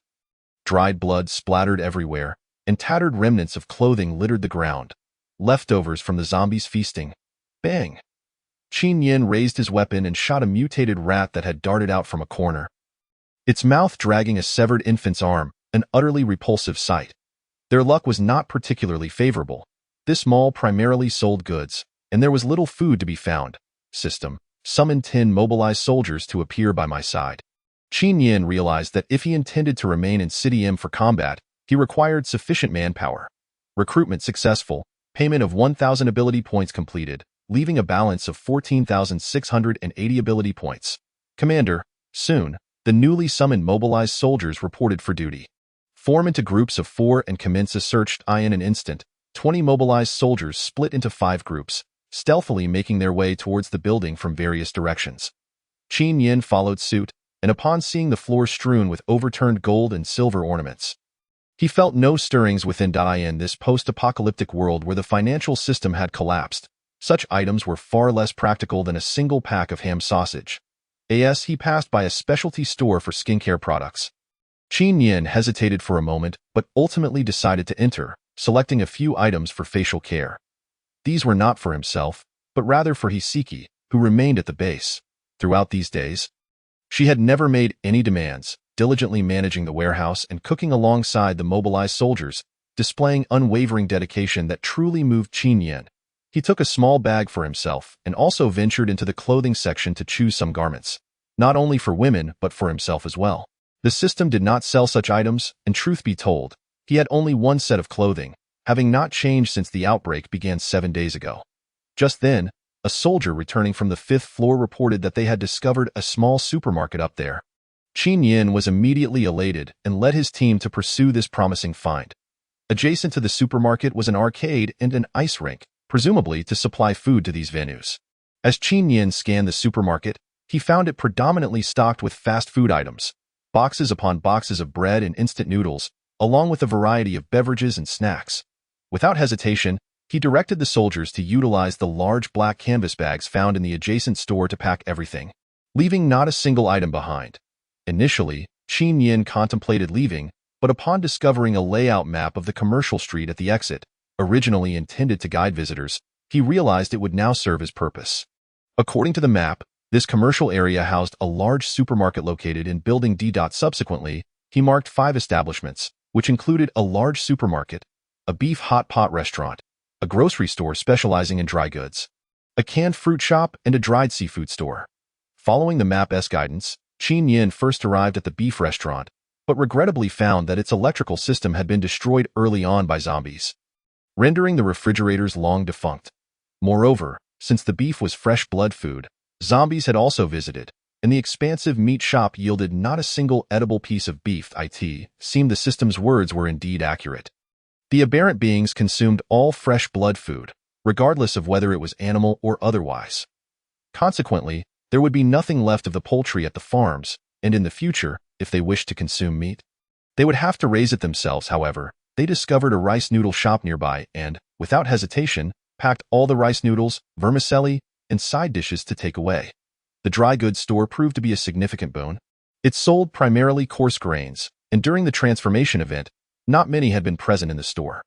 Dried blood splattered everywhere, and tattered remnants of clothing littered the ground. Leftovers from the zombies' feasting. Bang! Qin Yin raised his weapon and shot a mutated rat that had darted out from a corner, its mouth dragging a severed infant's arm, an utterly repulsive sight. Their luck was not particularly favorable. This mall primarily sold goods, and there was little food to be found. System, summon 10 mobilized soldiers to appear by my side. Qin Yin realized that if he intended to remain in City M for combat, he required sufficient manpower. Recruitment successful, payment of 1,000 ability points completed, leaving a balance of 14,680 ability points. Commander, soon, the newly summoned mobilized soldiers reported for duty. Form into groups of 4 and commence a search. In an instant, 20 mobilized soldiers split into 5 groups, stealthily making their way towards the building from various directions. Qin Yin followed suit, and upon seeing the floor strewn with overturned gold and silver ornaments, he felt no stirrings within. In this post-apocalyptic world where the financial system had collapsed, such items were far less practical than a single pack of ham sausage. As he passed by a specialty store for skincare products, Qin Yin hesitated for a moment but ultimately decided to enter, selecting a few items for facial care. These were not for himself, but rather for Hiseki, who remained at the base. Throughout these days, she had never made any demands, diligently managing the warehouse and cooking alongside the mobilized soldiers, displaying unwavering dedication that truly moved Qin Yin. He took a small bag for himself and also ventured into the clothing section to choose some garments, not only for women but for himself as well. The system did not sell such items, and truth be told, he had only one set of clothing, having not changed since the outbreak began 7 days ago. Just then, a soldier returning from the 5th floor reported that they had discovered a small supermarket up there. Qin Yin was immediately elated and led his team to pursue this promising find. Adjacent to the supermarket was an arcade and an ice rink, presumably to supply food to these venues. As Qin Yin scanned the supermarket, he found it predominantly stocked with fast food items, boxes upon boxes of bread and instant noodles, along with a variety of beverages and snacks. Without hesitation, he directed the soldiers to utilize the large black canvas bags found in the adjacent store to pack everything, leaving not a single item behind. Initially, Qin Yin contemplated leaving, but upon discovering a layout map of the commercial street at the exit, originally intended to guide visitors, he realized it would now serve his purpose. According to the map, this commercial area housed a large supermarket located in Building D. Subsequently, he marked 5 establishments, which included a large supermarket, a beef hot pot restaurant, a grocery store specializing in dry goods, a canned fruit shop, and a dried seafood store. Following the map's guidance, Qin Yin first arrived at the beef restaurant, but regrettably found that its electrical system had been destroyed early on by zombies, rendering the refrigerators long defunct. Moreover, since the beef was fresh blood food, zombies had also visited, and the expansive meat shop yielded not a single edible piece of beef. It seemed the system's words were indeed accurate. The aberrant beings consumed all fresh blood food, regardless of whether it was animal or otherwise. Consequently, there would be nothing left of the poultry at the farms, and in the future, if they wished to consume meat, they would have to raise it themselves. However, they discovered a rice noodle shop nearby and, without hesitation, packed all the rice noodles, vermicelli, and side dishes to take away. The dry goods store proved to be a significant boon. It sold primarily coarse grains, and during the transformation event, not many had been present in the store.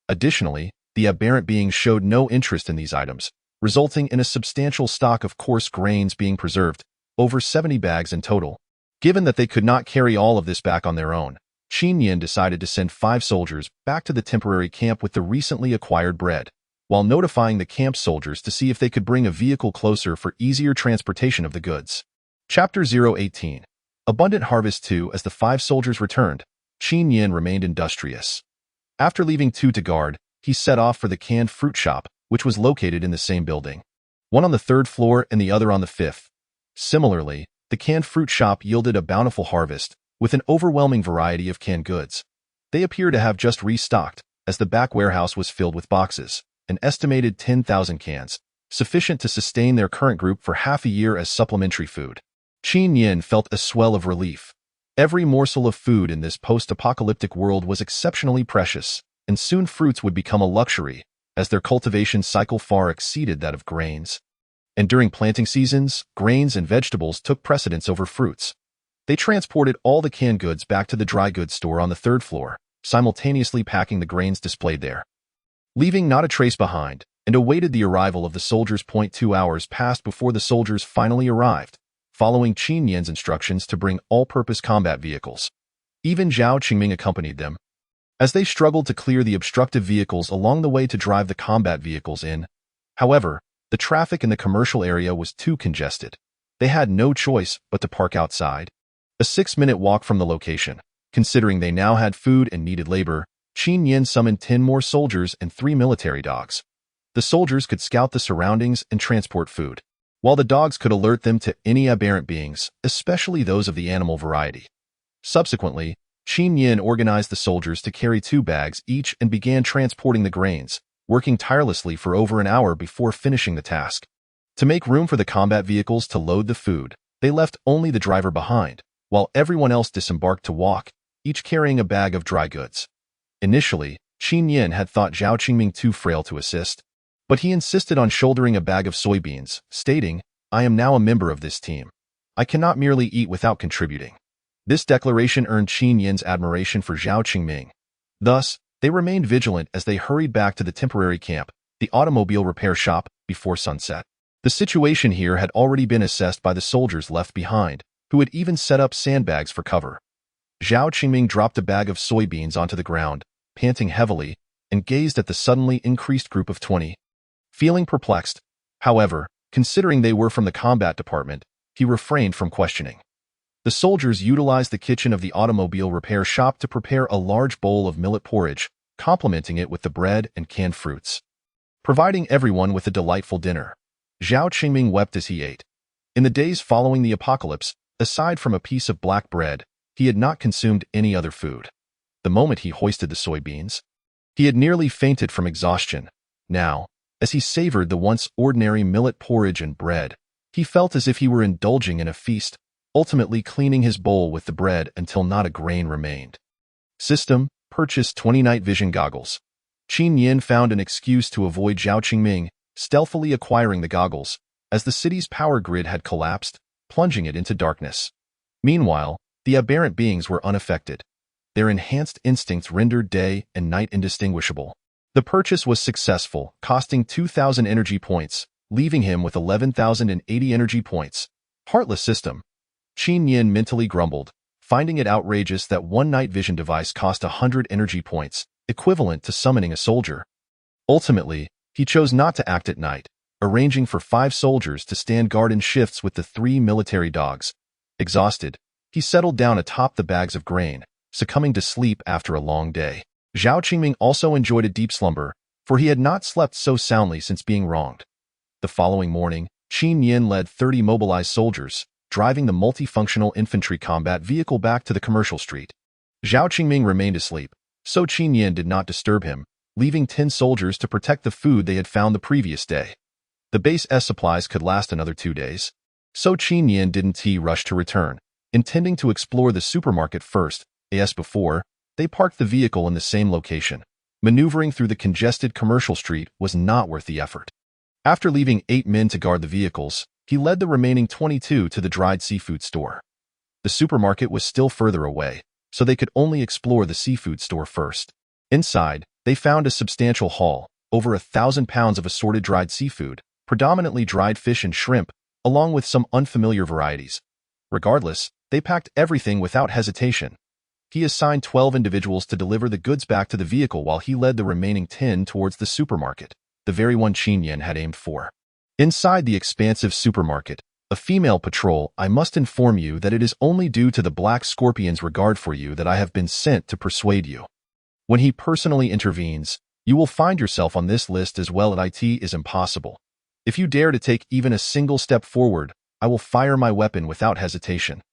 Additionally, the aberrant beings showed no interest in these items, resulting in a substantial stock of coarse grains being preserved, over 70 bags in total. Given that they could not carry all of this back on their own, Qin Yin decided to send 5 soldiers back to the temporary camp with the recently acquired bread, while notifying the camp soldiers to see if they could bring a vehicle closer for easier transportation of the goods. Chapter 018. Abundant Harvest 2. As the 5 soldiers returned, Qin Yin remained industrious. After leaving 2 to guard, he set off for the canned fruit shop, which was located in the same building, one on the 3rd floor and the other on the 5th. Similarly, the canned fruit shop yielded a bountiful harvest, with an overwhelming variety of canned goods. They appear to have just restocked, as the back warehouse was filled with boxes, an estimated 10,000 cans, sufficient to sustain their current group for half a year as supplementary food. Qin Yin felt a swell of relief. Every morsel of food in this post-apocalyptic world was exceptionally precious, and soon fruits would become a luxury, as their cultivation cycle far exceeded that of grains. And during planting seasons, grains and vegetables took precedence over fruits. They transported all the canned goods back to the dry goods store on the 3rd floor, simultaneously packing the grains displayed there, leaving not a trace behind, and awaited the arrival of the soldiers. 2 hours passed before the soldiers finally arrived, following Qin Yin's instructions to bring all-purpose combat vehicles. Even Zhao Qingming accompanied them. As they struggled to clear the obstructive vehicles along the way to drive the combat vehicles in, however, the traffic in the commercial area was too congested. They had no choice but to park outside. A 6-minute walk from the location. Considering they now had food and needed labor, Qin Yin summoned 10 more soldiers and 3 military dogs. The soldiers could scout the surroundings and transport food, while the dogs could alert them to any aberrant beings, especially those of the animal variety. Subsequently, Qin Yin organized the soldiers to carry 2 bags each and began transporting the grains, working tirelessly for over an hour before finishing the task. To make room for the combat vehicles to load the food, they left only the driver behind, while everyone else disembarked to walk, each carrying a bag of dry goods. Initially, Qin Yin had thought Zhao Qingming too frail to assist, but he insisted on shouldering a bag of soybeans, stating, "I am now a member of this team. I cannot merely eat without contributing." This declaration earned Qin Yin's admiration for Zhao Qingming. Thus, they remained vigilant as they hurried back to the temporary camp, the automobile repair shop, before sunset. The situation here had already been assessed by the soldiers left behind, who had even set up sandbags for cover. Zhao Qingming dropped a bag of soybeans onto the ground, panting heavily, and gazed at the suddenly increased group of 20. Feeling perplexed, however, considering they were from the combat department, he refrained from questioning. The soldiers utilized the kitchen of the automobile repair shop to prepare a large bowl of millet porridge, complementing it with the bread and canned fruits, providing everyone with a delightful dinner. Zhao Qingming wept as he ate. In the days following the apocalypse, aside from a piece of black bread, he had not consumed any other food. The moment he hoisted the soybeans, he had nearly fainted from exhaustion. Now, as he savored the once ordinary millet porridge and bread, he felt as if he were indulging in a feast, ultimately cleaning his bowl with the bread until not a grain remained. System: purchase 20 night vision goggles. Qin Yin found an excuse to avoid Zhao Qingming, stealthily acquiring the goggles, as the city's power grid had collapsed, plunging it into darkness. Meanwhile, the aberrant beings were unaffected. Their enhanced instincts rendered day and night indistinguishable. The purchase was successful, costing 2,000 energy points, leaving him with 11,080 energy points. Heartless system. Qin Yin mentally grumbled, finding it outrageous that one night vision device cost 100 energy points, equivalent to summoning a soldier. Ultimately, he chose not to act at night, arranging for 5 soldiers to stand guard in shifts with the 3 military dogs. Exhausted, he settled down atop the bags of grain, succumbing to sleep after a long day. Zhao Qingming also enjoyed a deep slumber, for he had not slept so soundly since being wronged. The following morning, Qin Yin led 30 mobilized soldiers, driving the multifunctional infantry combat vehicle back to the commercial street. Zhao Qingming remained asleep, so Qin Yin did not disturb him, leaving 10 soldiers to protect the food they had found the previous day. The base S supplies could last another 2 days, so Qin Yin didn't rush to return, intending to explore the supermarket first. As before, they parked the vehicle in the same location. Maneuvering through the congested commercial street was not worth the effort. After leaving 8 men to guard the vehicles, he led the remaining 22 to the dried seafood store. The supermarket was still further away, so they could only explore the seafood store first. Inside, they found a substantial haul, over 1,000 pounds of assorted dried seafood, predominantly dried fish and shrimp, along with some unfamiliar varieties. Regardless, they packed everything without hesitation. He assigned 12 individuals to deliver the goods back to the vehicle while he led the remaining 10 towards the supermarket, the very one Qin Yin had aimed for. Inside the expansive supermarket, a female patrol. I must inform you that it is only due to the Black Scorpion's regard for you that I have been sent to persuade you. When he personally intervenes, you will find yourself on this list as well. It is impossible. If you dare to take even a single step forward, I will fire my weapon without hesitation.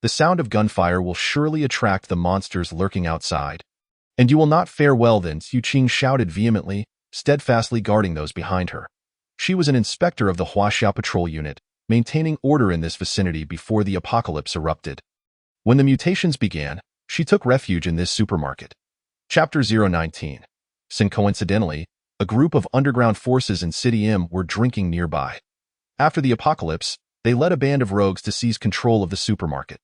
The sound of gunfire will surely attract the monsters lurking outside. And you will not fare well then, Xu Qing shouted vehemently, steadfastly guarding those behind her. She was an inspector of the Huaxia patrol unit, maintaining order in this vicinity before the apocalypse erupted. When the mutations began, she took refuge in this supermarket. Chapter 019. Coincidentally, a group of underground forces in City M were drinking nearby. After the apocalypse, they led a band of rogues to seize control of the supermarket.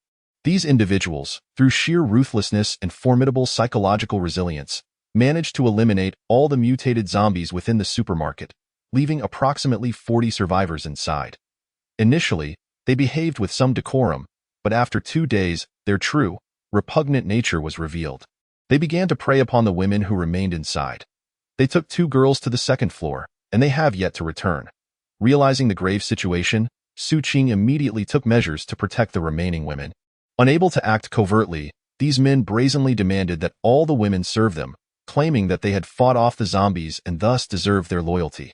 These individuals, through sheer ruthlessness and formidable psychological resilience, managed to eliminate all the mutated zombies within the supermarket, leaving approximately 40 survivors inside. Initially, they behaved with some decorum, but after 2 days, their true, repugnant nature was revealed. They began to prey upon the women who remained inside. They took 2 girls to the 2nd floor, and they have yet to return. Realizing the grave situation, Xu Qing immediately took measures to protect the remaining women. Unable to act covertly, these men brazenly demanded that all the women serve them, claiming that they had fought off the zombies and thus deserved their loyalty.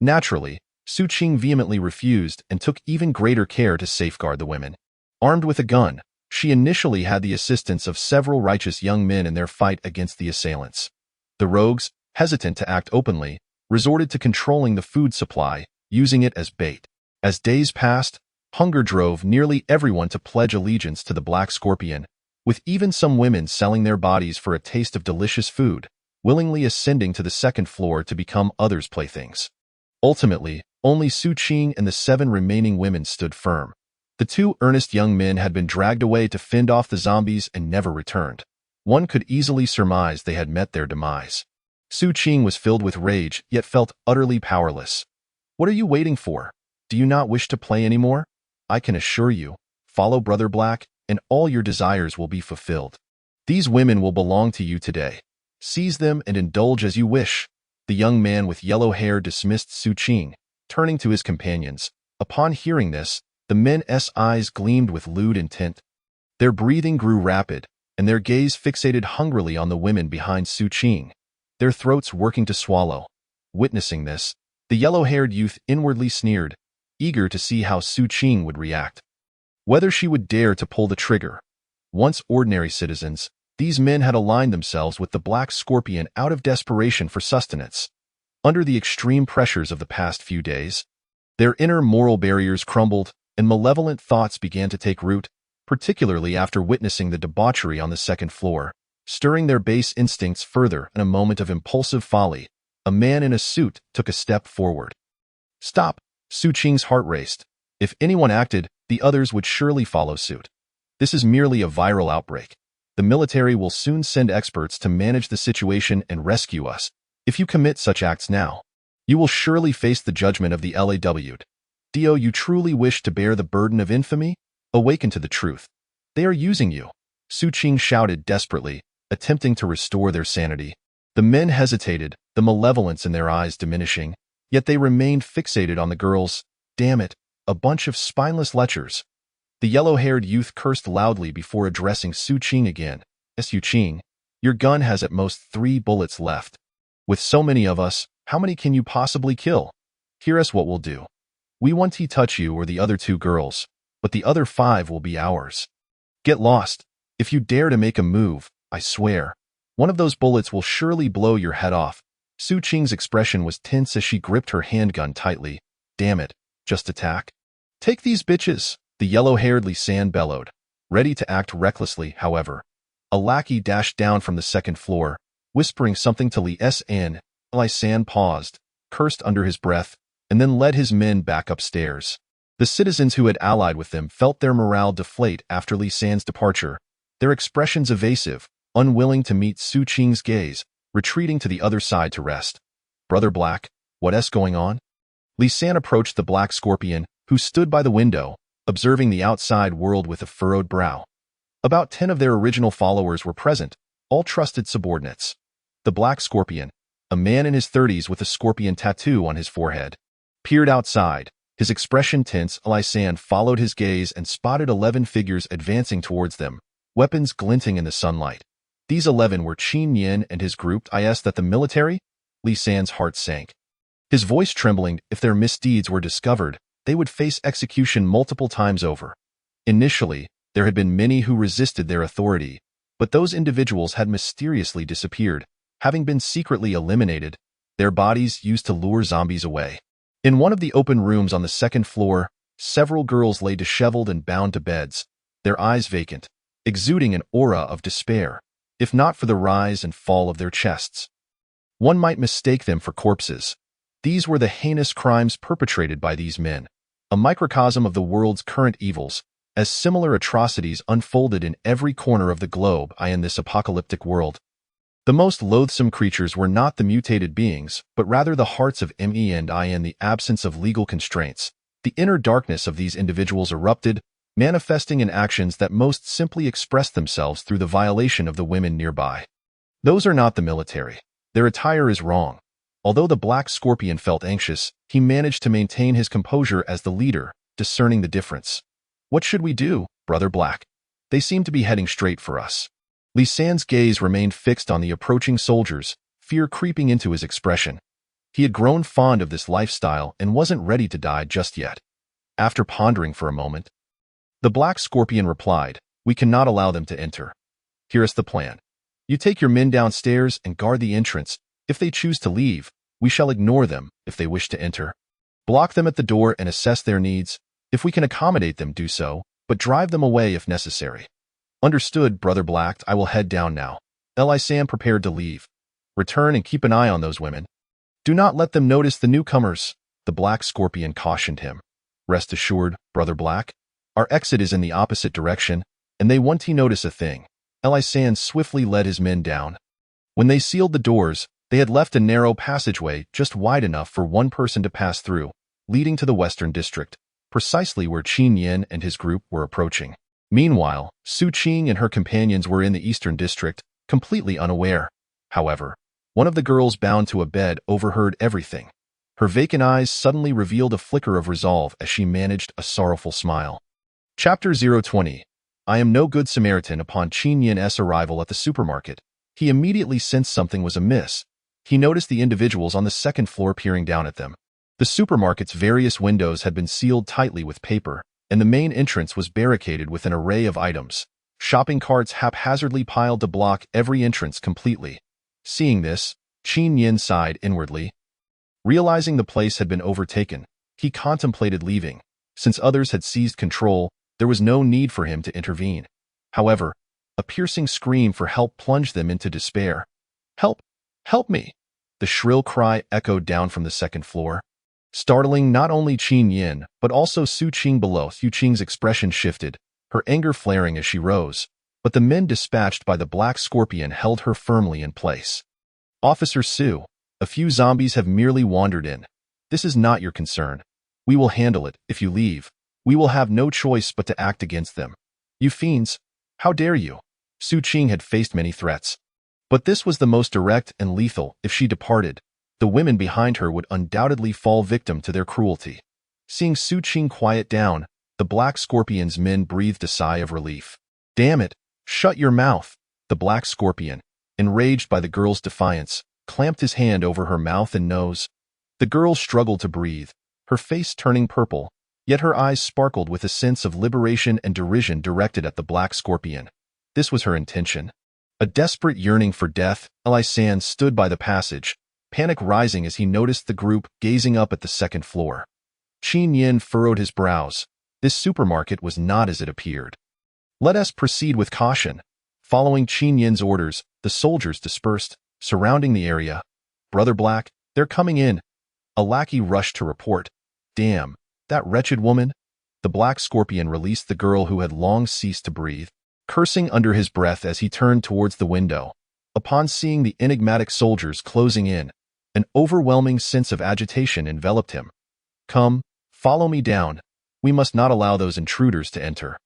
Naturally, Xu Qing vehemently refused and took even greater care to safeguard the women. Armed with a gun, she initially had the assistance of several righteous young men in their fight against the assailants. The rogues, hesitant to act openly, resorted to controlling the food supply, using it as bait. As days passed, hunger drove nearly everyone to pledge allegiance to the Black Scorpion, with even some women selling their bodies for a taste of delicious food, willingly ascending to the 2nd floor to become others' playthings. Ultimately, only Xu Qing and the 7 remaining women stood firm. The 2 earnest young men had been dragged away to fend off the zombies and never returned. One could easily surmise they had met their demise. Xu Qing was filled with rage, yet felt utterly powerless. What are you waiting for? Do you not wish to play anymore? I can assure you, follow Brother Black, and all your desires will be fulfilled. These women will belong to you today. Seize them and indulge as you wish." The young man with yellow hair dismissed Su Qing, turning to his companions. Upon hearing this, the men's eyes gleamed with lewd intent. Their breathing grew rapid, and their gaze fixated hungrily on the women behind Su Qing, their throats working to swallow. Witnessing this, the yellow-haired youth inwardly sneered, eager to see how Su Qing would react. Whether she would dare to pull the trigger. Once ordinary citizens, these men had aligned themselves with the Black Scorpion out of desperation for sustenance. Under the extreme pressures of the past few days, their inner moral barriers crumbled, and malevolent thoughts began to take root, particularly after witnessing the debauchery on the second floor. Stirring their base instincts further in a moment of impulsive folly, a man in a suit took a step forward. "Stop!" Su Qing's heart raced. If anyone acted, the others would surely follow suit. This is merely a viral outbreak. The military will soon send experts to manage the situation and rescue us. If you commit such acts now, you will surely face the judgment of the LAW. Do you truly wish to bear the burden of infamy? Awaken to the truth. They are using you. Su Qing shouted desperately, attempting to restore their sanity. The men hesitated, the malevolence in their eyes diminishing, yet they remained fixated on the girls. "Damn it, a bunch of spineless lechers." The yellow-haired youth cursed loudly before addressing Su Qing again. "Su Qing, your gun has at most 3 bullets left. With so many of us, how many can you possibly kill? Hear us what we'll do. We won't touch you or the other 2 girls, but the other 5 will be ours. Get lost. If you dare to make a move, I swear, one of those bullets will surely blow your head off." Su Qing's expression was tense as she gripped her handgun tightly. "Damn it, just attack. Take these bitches," the yellow-haired Li San bellowed. Ready to act recklessly, however, a lackey dashed down from the second floor, whispering something to Li San. Li San paused, cursed under his breath, and then led his men back upstairs. The citizens who had allied with them felt their morale deflate after Li San's departure, their expressions evasive, unwilling to meet Su Qing's gaze, retreating to the other side to rest. "Brother Black, what's going on?" Li San approached the Black Scorpion, who stood by the window, observing the outside world with a furrowed brow. About 10 of their original followers were present, all trusted subordinates. The Black Scorpion, a man in his 30s with a scorpion tattoo on his forehead, peered outside, his expression tense. Li San followed his gaze and spotted 11 figures advancing towards them, weapons glinting in the sunlight. These 11 were Qin Yin and his group. Is that the military? Li San's heart sank, his voice trembling. If their misdeeds were discovered, they would face execution multiple times over. Initially, there had been many who resisted their authority, but those individuals had mysteriously disappeared, having been secretly eliminated, their bodies used to lure zombies away. In one of the open rooms on the second floor, several girls lay disheveled and bound to beds, their eyes vacant, exuding an aura of despair, if not for the rise and fall of their chests. One might mistake them for corpses. These were the heinous crimes perpetrated by these men, a microcosm of the world's current evils, as similar atrocities unfolded in every corner of the globe in this apocalyptic world. The most loathsome creatures were not the mutated beings, but rather the hearts of me and I. In the absence of legal constraints, the inner darkness of these individuals erupted, manifesting in actions that most simply expressed themselves through the violation of the women nearby. Those are not the military. Their attire is wrong. Although the Black Scorpion felt anxious, he managed to maintain his composure as the leader, discerning the difference. "What should we do, Brother Black? They seem to be heading straight for us." Li San's gaze remained fixed on the approaching soldiers, fear creeping into his expression. He had grown fond of this lifestyle and wasn't ready to die just yet. After pondering for a moment, the Black Scorpion replied, "We cannot allow them to enter. Here is the plan. You take your men downstairs and guard the entrance. If they choose to leave, we shall ignore them. If they wish to enter, block them at the door and assess their needs. If we can accommodate them, do so, but drive them away if necessary." "Understood, Brother Black. I will head down now." Li San prepared to leave. "Return and keep an eye on those women. Do not let them notice the newcomers," the Black Scorpion cautioned him. "Rest assured, Brother Black, our exit is in the opposite direction, and they won't notice a thing." Li San swiftly led his men down. When they sealed the doors, they had left a narrow passageway just wide enough for one person to pass through, leading to the Western District, precisely where Qin Yin and his group were approaching. Meanwhile, Su Qing and her companions were in the Eastern District, completely unaware. However, one of the girls bound to a bed overheard everything. Her vacant eyes suddenly revealed a flicker of resolve as she managed a sorrowful smile. Chapter 020. I am no good Samaritan. Upon Qin Yin's arrival at the supermarket, he immediately sensed something was amiss. He noticed the individuals on the second floor peering down at them. The supermarket's various windows had been sealed tightly with paper, and the main entrance was barricaded with an array of items. Shopping carts haphazardly piled to block every entrance completely. Seeing this, Qin Yin sighed inwardly. Realizing the place had been overtaken, he contemplated leaving. Since others had seized control, there was no need for him to intervene. However, a piercing scream for help plunged them into despair. "Help! Help me!" The shrill cry echoed down from the second floor, startling not only Qin Yin, but also Su Qing below. Su Qing's expression shifted, her anger flaring as she rose, but the men dispatched by the Black Scorpion held her firmly in place. "Officer Su, a few zombies have merely wandered in. This is not your concern. We will handle it. If you leave, we will have no choice but to act against them. You fiends, how dare you?" Su Qing had faced many threats, but this was the most direct and lethal. If she departed, the women behind her would undoubtedly fall victim to their cruelty. Seeing Su Qing quiet down, the Black Scorpion's men breathed a sigh of relief. "Damn it, shut your mouth!" The Black Scorpion, enraged by the girl's defiance, clamped his hand over her mouth and nose. The girl struggled to breathe, her face turning purple, yet her eyes sparkled with a sense of liberation and derision directed at the Black Scorpion. This was her intention. A desperate yearning for death. Li San stood by the passage, panic rising as he noticed the group gazing up at the second floor. Qin Yin furrowed his brows. This supermarket was not as it appeared. "Let us proceed with caution." Following Qin Yin's orders, the soldiers dispersed, surrounding the area. "Brother Black, they're coming in." A lackey rushed to report. "Damn, that wretched woman." The Black Scorpion released the girl who had long ceased to breathe, cursing under his breath as he turned towards the window. Upon seeing the enigmatic soldiers closing in, an overwhelming sense of agitation enveloped him. "Come, follow me down. We must not allow those intruders to enter,"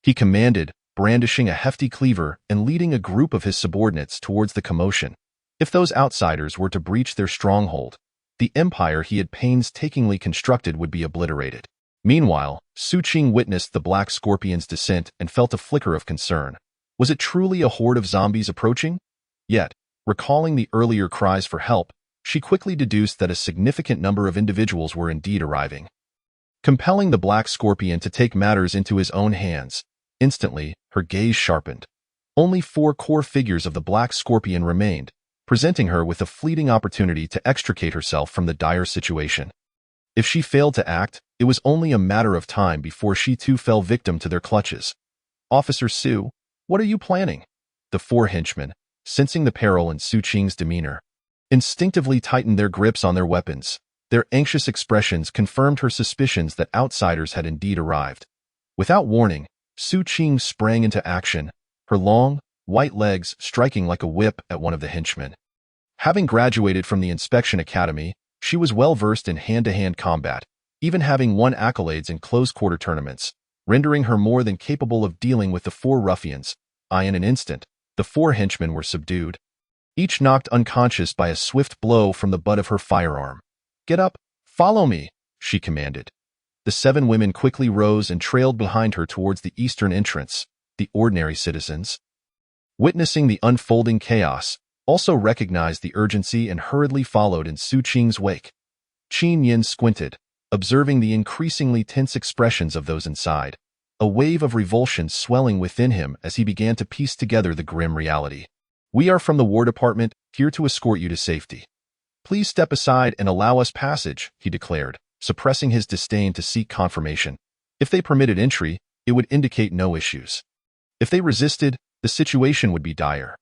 he commanded, brandishing a hefty cleaver and leading a group of his subordinates towards the commotion. If those outsiders were to breach their stronghold, the empire he had painstakingly constructed would be obliterated. Meanwhile, Su Qing witnessed the Black Scorpion's descent and felt a flicker of concern. Was it truly a horde of zombies approaching? Yet, recalling the earlier cries for help, she quickly deduced that a significant number of individuals were indeed arriving. Compelling the Black Scorpion to take matters into his own hands, instantly, her gaze sharpened. Only 4 core figures of the Black Scorpion remained, presenting her with a fleeting opportunity to extricate herself from the dire situation. If she failed to act, it was only a matter of time before she too fell victim to their clutches. "Officer Su, what are you planning?" The 4 henchmen, sensing the peril in Su Qing's demeanor, instinctively tightened their grips on their weapons. Their anxious expressions confirmed her suspicions that outsiders had indeed arrived. Without warning, Su Qing sprang into action, her long, white legs striking like a whip at one of the henchmen. Having graduated from the Inspection Academy, she was well versed in hand-to-hand combat, even having won accolades in close-quarter tournaments, rendering her more than capable of dealing with the 4 ruffians. In an instant, the 4 henchmen were subdued, each knocked unconscious by a swift blow from the butt of her firearm. "Get up, follow me," she commanded. The 7 women quickly rose and trailed behind her towards the eastern entrance. The ordinary citizens, witnessing the unfolding chaos, also recognized the urgency and hurriedly followed in Su Qing's wake. Qin Yin squinted, observing the increasingly tense expressions of those inside, a wave of revulsion swelling within him as he began to piece together the grim reality. "We are from the War Department, here to escort you to safety. Please step aside and allow us passage," he declared, suppressing his disdain to seek confirmation. If they permitted entry, it would indicate no issues. If they resisted, the situation would be dire.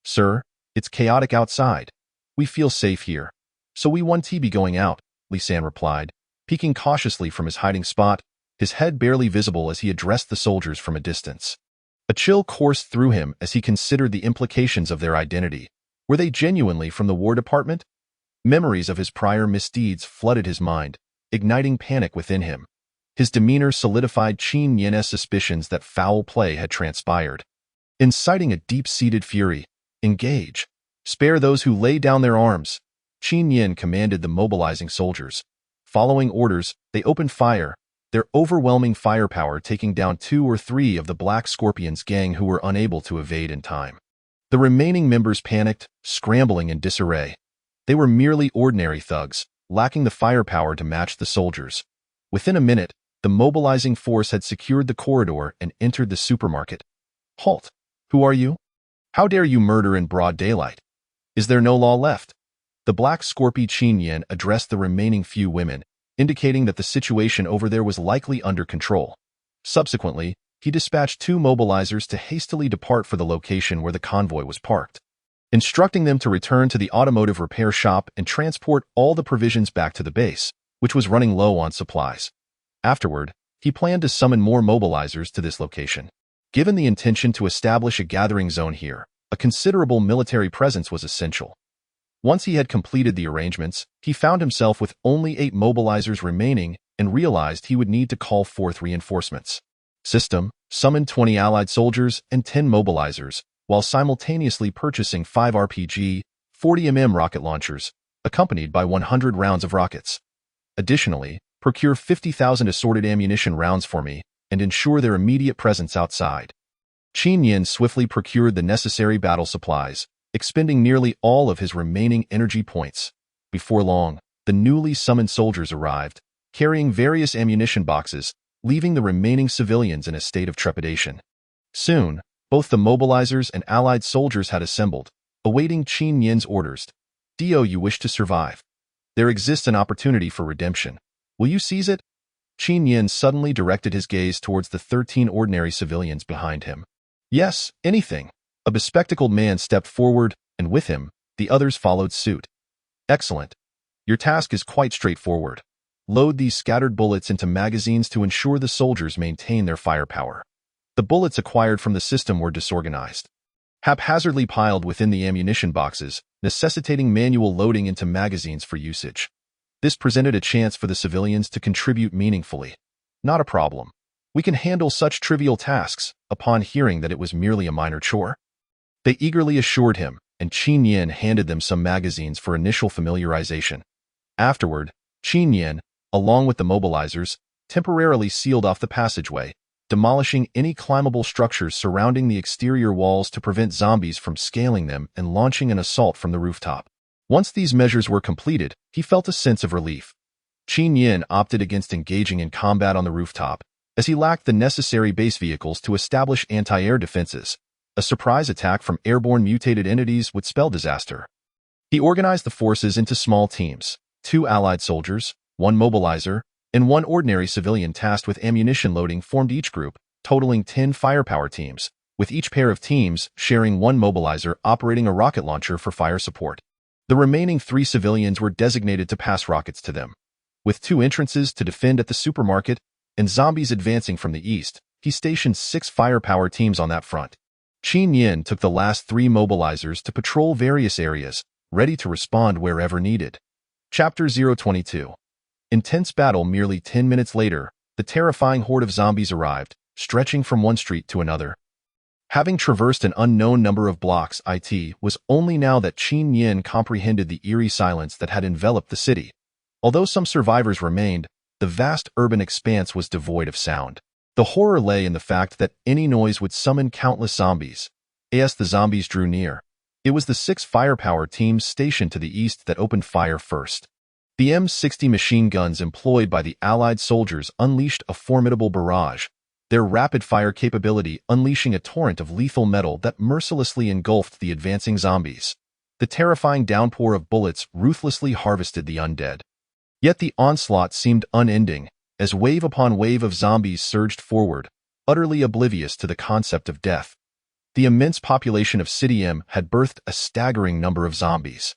"Sir, it's chaotic outside. We feel safe here, so we want to be going out," Li San replied, peeking cautiously from his hiding spot, his head barely visible as he addressed the soldiers from a distance. A chill coursed through him as he considered the implications of their identity. Were they genuinely from the War Department? Memories of his prior misdeeds flooded his mind, igniting panic within him. His demeanor solidified Qin Yan's suspicions that foul play had transpired. Inciting a deep-seated fury, "Engage! Spare those who lay down their arms!" Qin Yan commanded the mobilizing soldiers. Following orders, they opened fire, their overwhelming firepower taking down 2 or 3 of the Black Scorpion's gang who were unable to evade in time. The remaining members panicked, scrambling in disarray. They were merely ordinary thugs, lacking the firepower to match the soldiers. Within a minute, the mobilizing force had secured the corridor and entered the supermarket. "Halt! Who are you? How dare you murder in broad daylight? Is there no law left?" The Black Scorpion Qin Yan addressed the remaining few women, indicating that the situation over there was likely under control. Subsequently, he dispatched 2 mobilizers to hastily depart for the location where the convoy was parked, instructing them to return to the automotive repair shop and transport all the provisions back to the base, which was running low on supplies. Afterward, he planned to summon more mobilizers to this location. Given the intention to establish a gathering zone here, a considerable military presence was essential. Once he had completed the arrangements, he found himself with only 8 mobilizers remaining and realized he would need to call forth reinforcements. System summoned 20 allied soldiers and 10 mobilizers, while simultaneously purchasing 5 RPG, 40mm rocket launchers, accompanied by 100 rounds of rockets. Additionally, procure 50,000 assorted ammunition rounds for me and ensure their immediate presence outside. Qin Yan swiftly procured the necessary battle supplies, expending nearly all of his remaining energy points. Before long, the newly summoned soldiers arrived, carrying various ammunition boxes, leaving the remaining civilians in a state of trepidation. Soon, both the mobilizers and allied soldiers had assembled, awaiting Qin Yan's orders. "Do you wish to survive? There exists an opportunity for redemption. Will you seize it?" Qin Yan suddenly directed his gaze towards the 13 ordinary civilians behind him. "Yes, anything." A bespectacled man stepped forward, and with him, the others followed suit. "Excellent. Your task is quite straightforward. Load these scattered bullets into magazines to ensure the soldiers maintain their firepower." The bullets acquired from the system were disorganized, haphazardly piled within the ammunition boxes, necessitating manual loading into magazines for usage. This presented a chance for the civilians to contribute meaningfully. "Not a problem. We can handle such trivial tasks," upon hearing that it was merely a minor chore. They eagerly assured him, and Qin Yan handed them some magazines for initial familiarization. Afterward, Qin Yan, along with the mobilizers, temporarily sealed off the passageway, demolishing any climbable structures surrounding the exterior walls to prevent zombies from scaling them and launching an assault from the rooftop. Once these measures were completed, he felt a sense of relief. Qin Yan opted against engaging in combat on the rooftop, as he lacked the necessary base vehicles to establish anti-air defenses. A surprise attack from airborne mutated entities would spell disaster. He organized the forces into small teams: 2 allied soldiers, 1 mobilizer, and 1 ordinary civilian tasked with ammunition loading formed each group, totaling 10 firepower teams, with each pair of teams sharing 1 mobilizer operating a rocket launcher for fire support. The remaining 3 civilians were designated to pass rockets to them. With 2 entrances to defend at the supermarket and zombies advancing from the east, he stationed 6 firepower teams on that front. Qin Yan took the last 3 mobilizers to patrol various areas, ready to respond wherever needed. Chapter 022. Intense battle. Merely 10 minutes later, the terrifying horde of zombies arrived, stretching from one street to another. Having traversed an unknown number of blocks, it was only now that Qin Yan comprehended the eerie silence that had enveloped the city. Although some survivors remained, the vast urban expanse was devoid of sound. The horror lay in the fact that any noise would summon countless zombies. As the zombies drew near, it was the 6 firepower teams stationed to the east that opened fire first. The M60 machine guns employed by the Allied soldiers unleashed a formidable barrage, their rapid-fire capability unleashing a torrent of lethal metal that mercilessly engulfed the advancing zombies. The terrifying downpour of bullets ruthlessly harvested the undead. Yet the onslaught seemed unending, as wave upon wave of zombies surged forward, utterly oblivious to the concept of death. The immense population of City M had birthed a staggering number of zombies.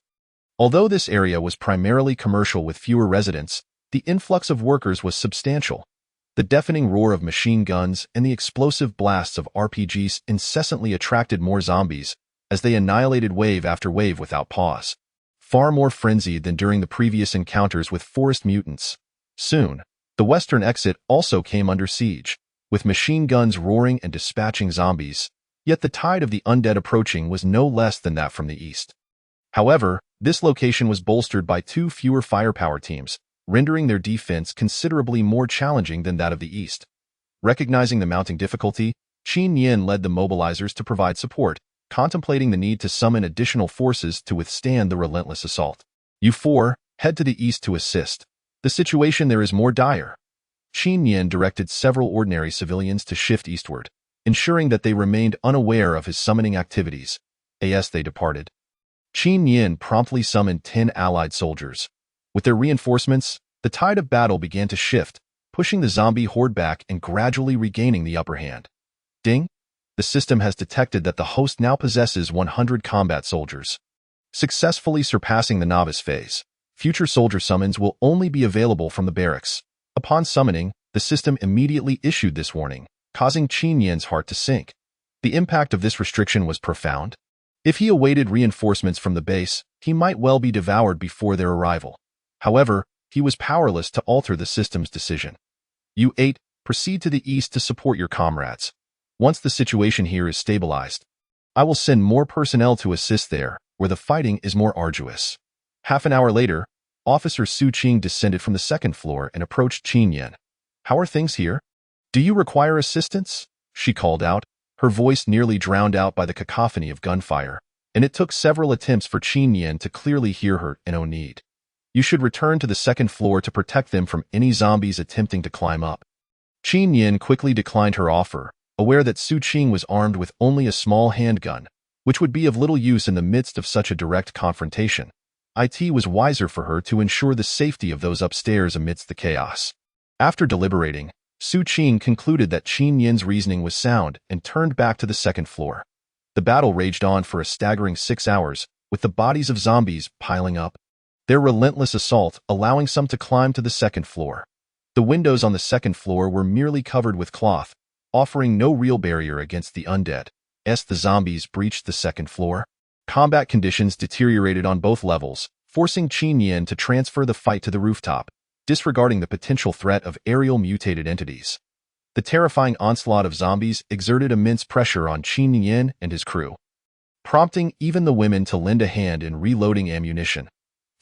Although this area was primarily commercial with fewer residents, the influx of workers was substantial. The deafening roar of machine guns and the explosive blasts of RPGs incessantly attracted more zombies, as they annihilated wave after wave without pause. Far more frenzied than during the previous encounters with forest mutants. Soon, The western exit also came under siege, with machine guns roaring and dispatching zombies, yet the tide of the undead approaching was no less than that from the east. However, this location was bolstered by 2 fewer firepower teams, rendering their defense considerably more challenging than that of the east. Recognizing the mounting difficulty, Qin Yin led the mobilizers to provide support, contemplating the need to summon additional forces to withstand the relentless assault. You 4, head to the east to assist. The situation there is more dire. Qin Yin directed several ordinary civilians to shift eastward, ensuring that they remained unaware of his summoning activities. As they departed, Qin Yin promptly summoned 10 allied soldiers. With their reinforcements, the tide of battle began to shift, pushing the zombie horde back and gradually regaining the upper hand. Ding! The system has detected that the host now possesses 100 combat soldiers. Successfully surpassing the novice phase, future soldier summons will only be available from the barracks. Upon summoning, the system immediately issued this warning, causing Qin Yin's heart to sink. The impact of this restriction was profound. If he awaited reinforcements from the base, he might well be devoured before their arrival. However, he was powerless to alter the system's decision. You 8, proceed to the east to support your comrades. Once the situation here is stabilized, I will send more personnel to assist there, where the fighting is more arduous. Half an hour later, Officer Su Qing descended from the 2nd floor and approached Qin Yin. How are things here? Do you require assistance? She called out, her voice nearly drowned out by the cacophony of gunfire, and it took several attempts for Qin Yin to clearly hear her in no need. You should return to the 2nd floor to protect them from any zombies attempting to climb up. Qin Yin quickly declined her offer, aware that Su Qing was armed with only a small handgun, which would be of little use in the midst of such a direct confrontation. It was wiser for her to ensure the safety of those upstairs amidst the chaos. After deliberating, Su Qing concluded that Qin Yin's reasoning was sound and turned back to the 2nd floor. The battle raged on for a staggering 6 hours, with the bodies of zombies piling up. Their relentless assault allowing some to climb to the 2nd floor. The windows on the 2nd floor were merely covered with cloth, offering no real barrier against the undead. As the zombies breached the 2nd floor, combat conditions deteriorated on both levels, forcing Qin Yin to transfer the fight to the rooftop, disregarding the potential threat of aerial mutated entities. The terrifying onslaught of zombies exerted immense pressure on Qin Yin and his crew, prompting even the women to lend a hand in reloading ammunition.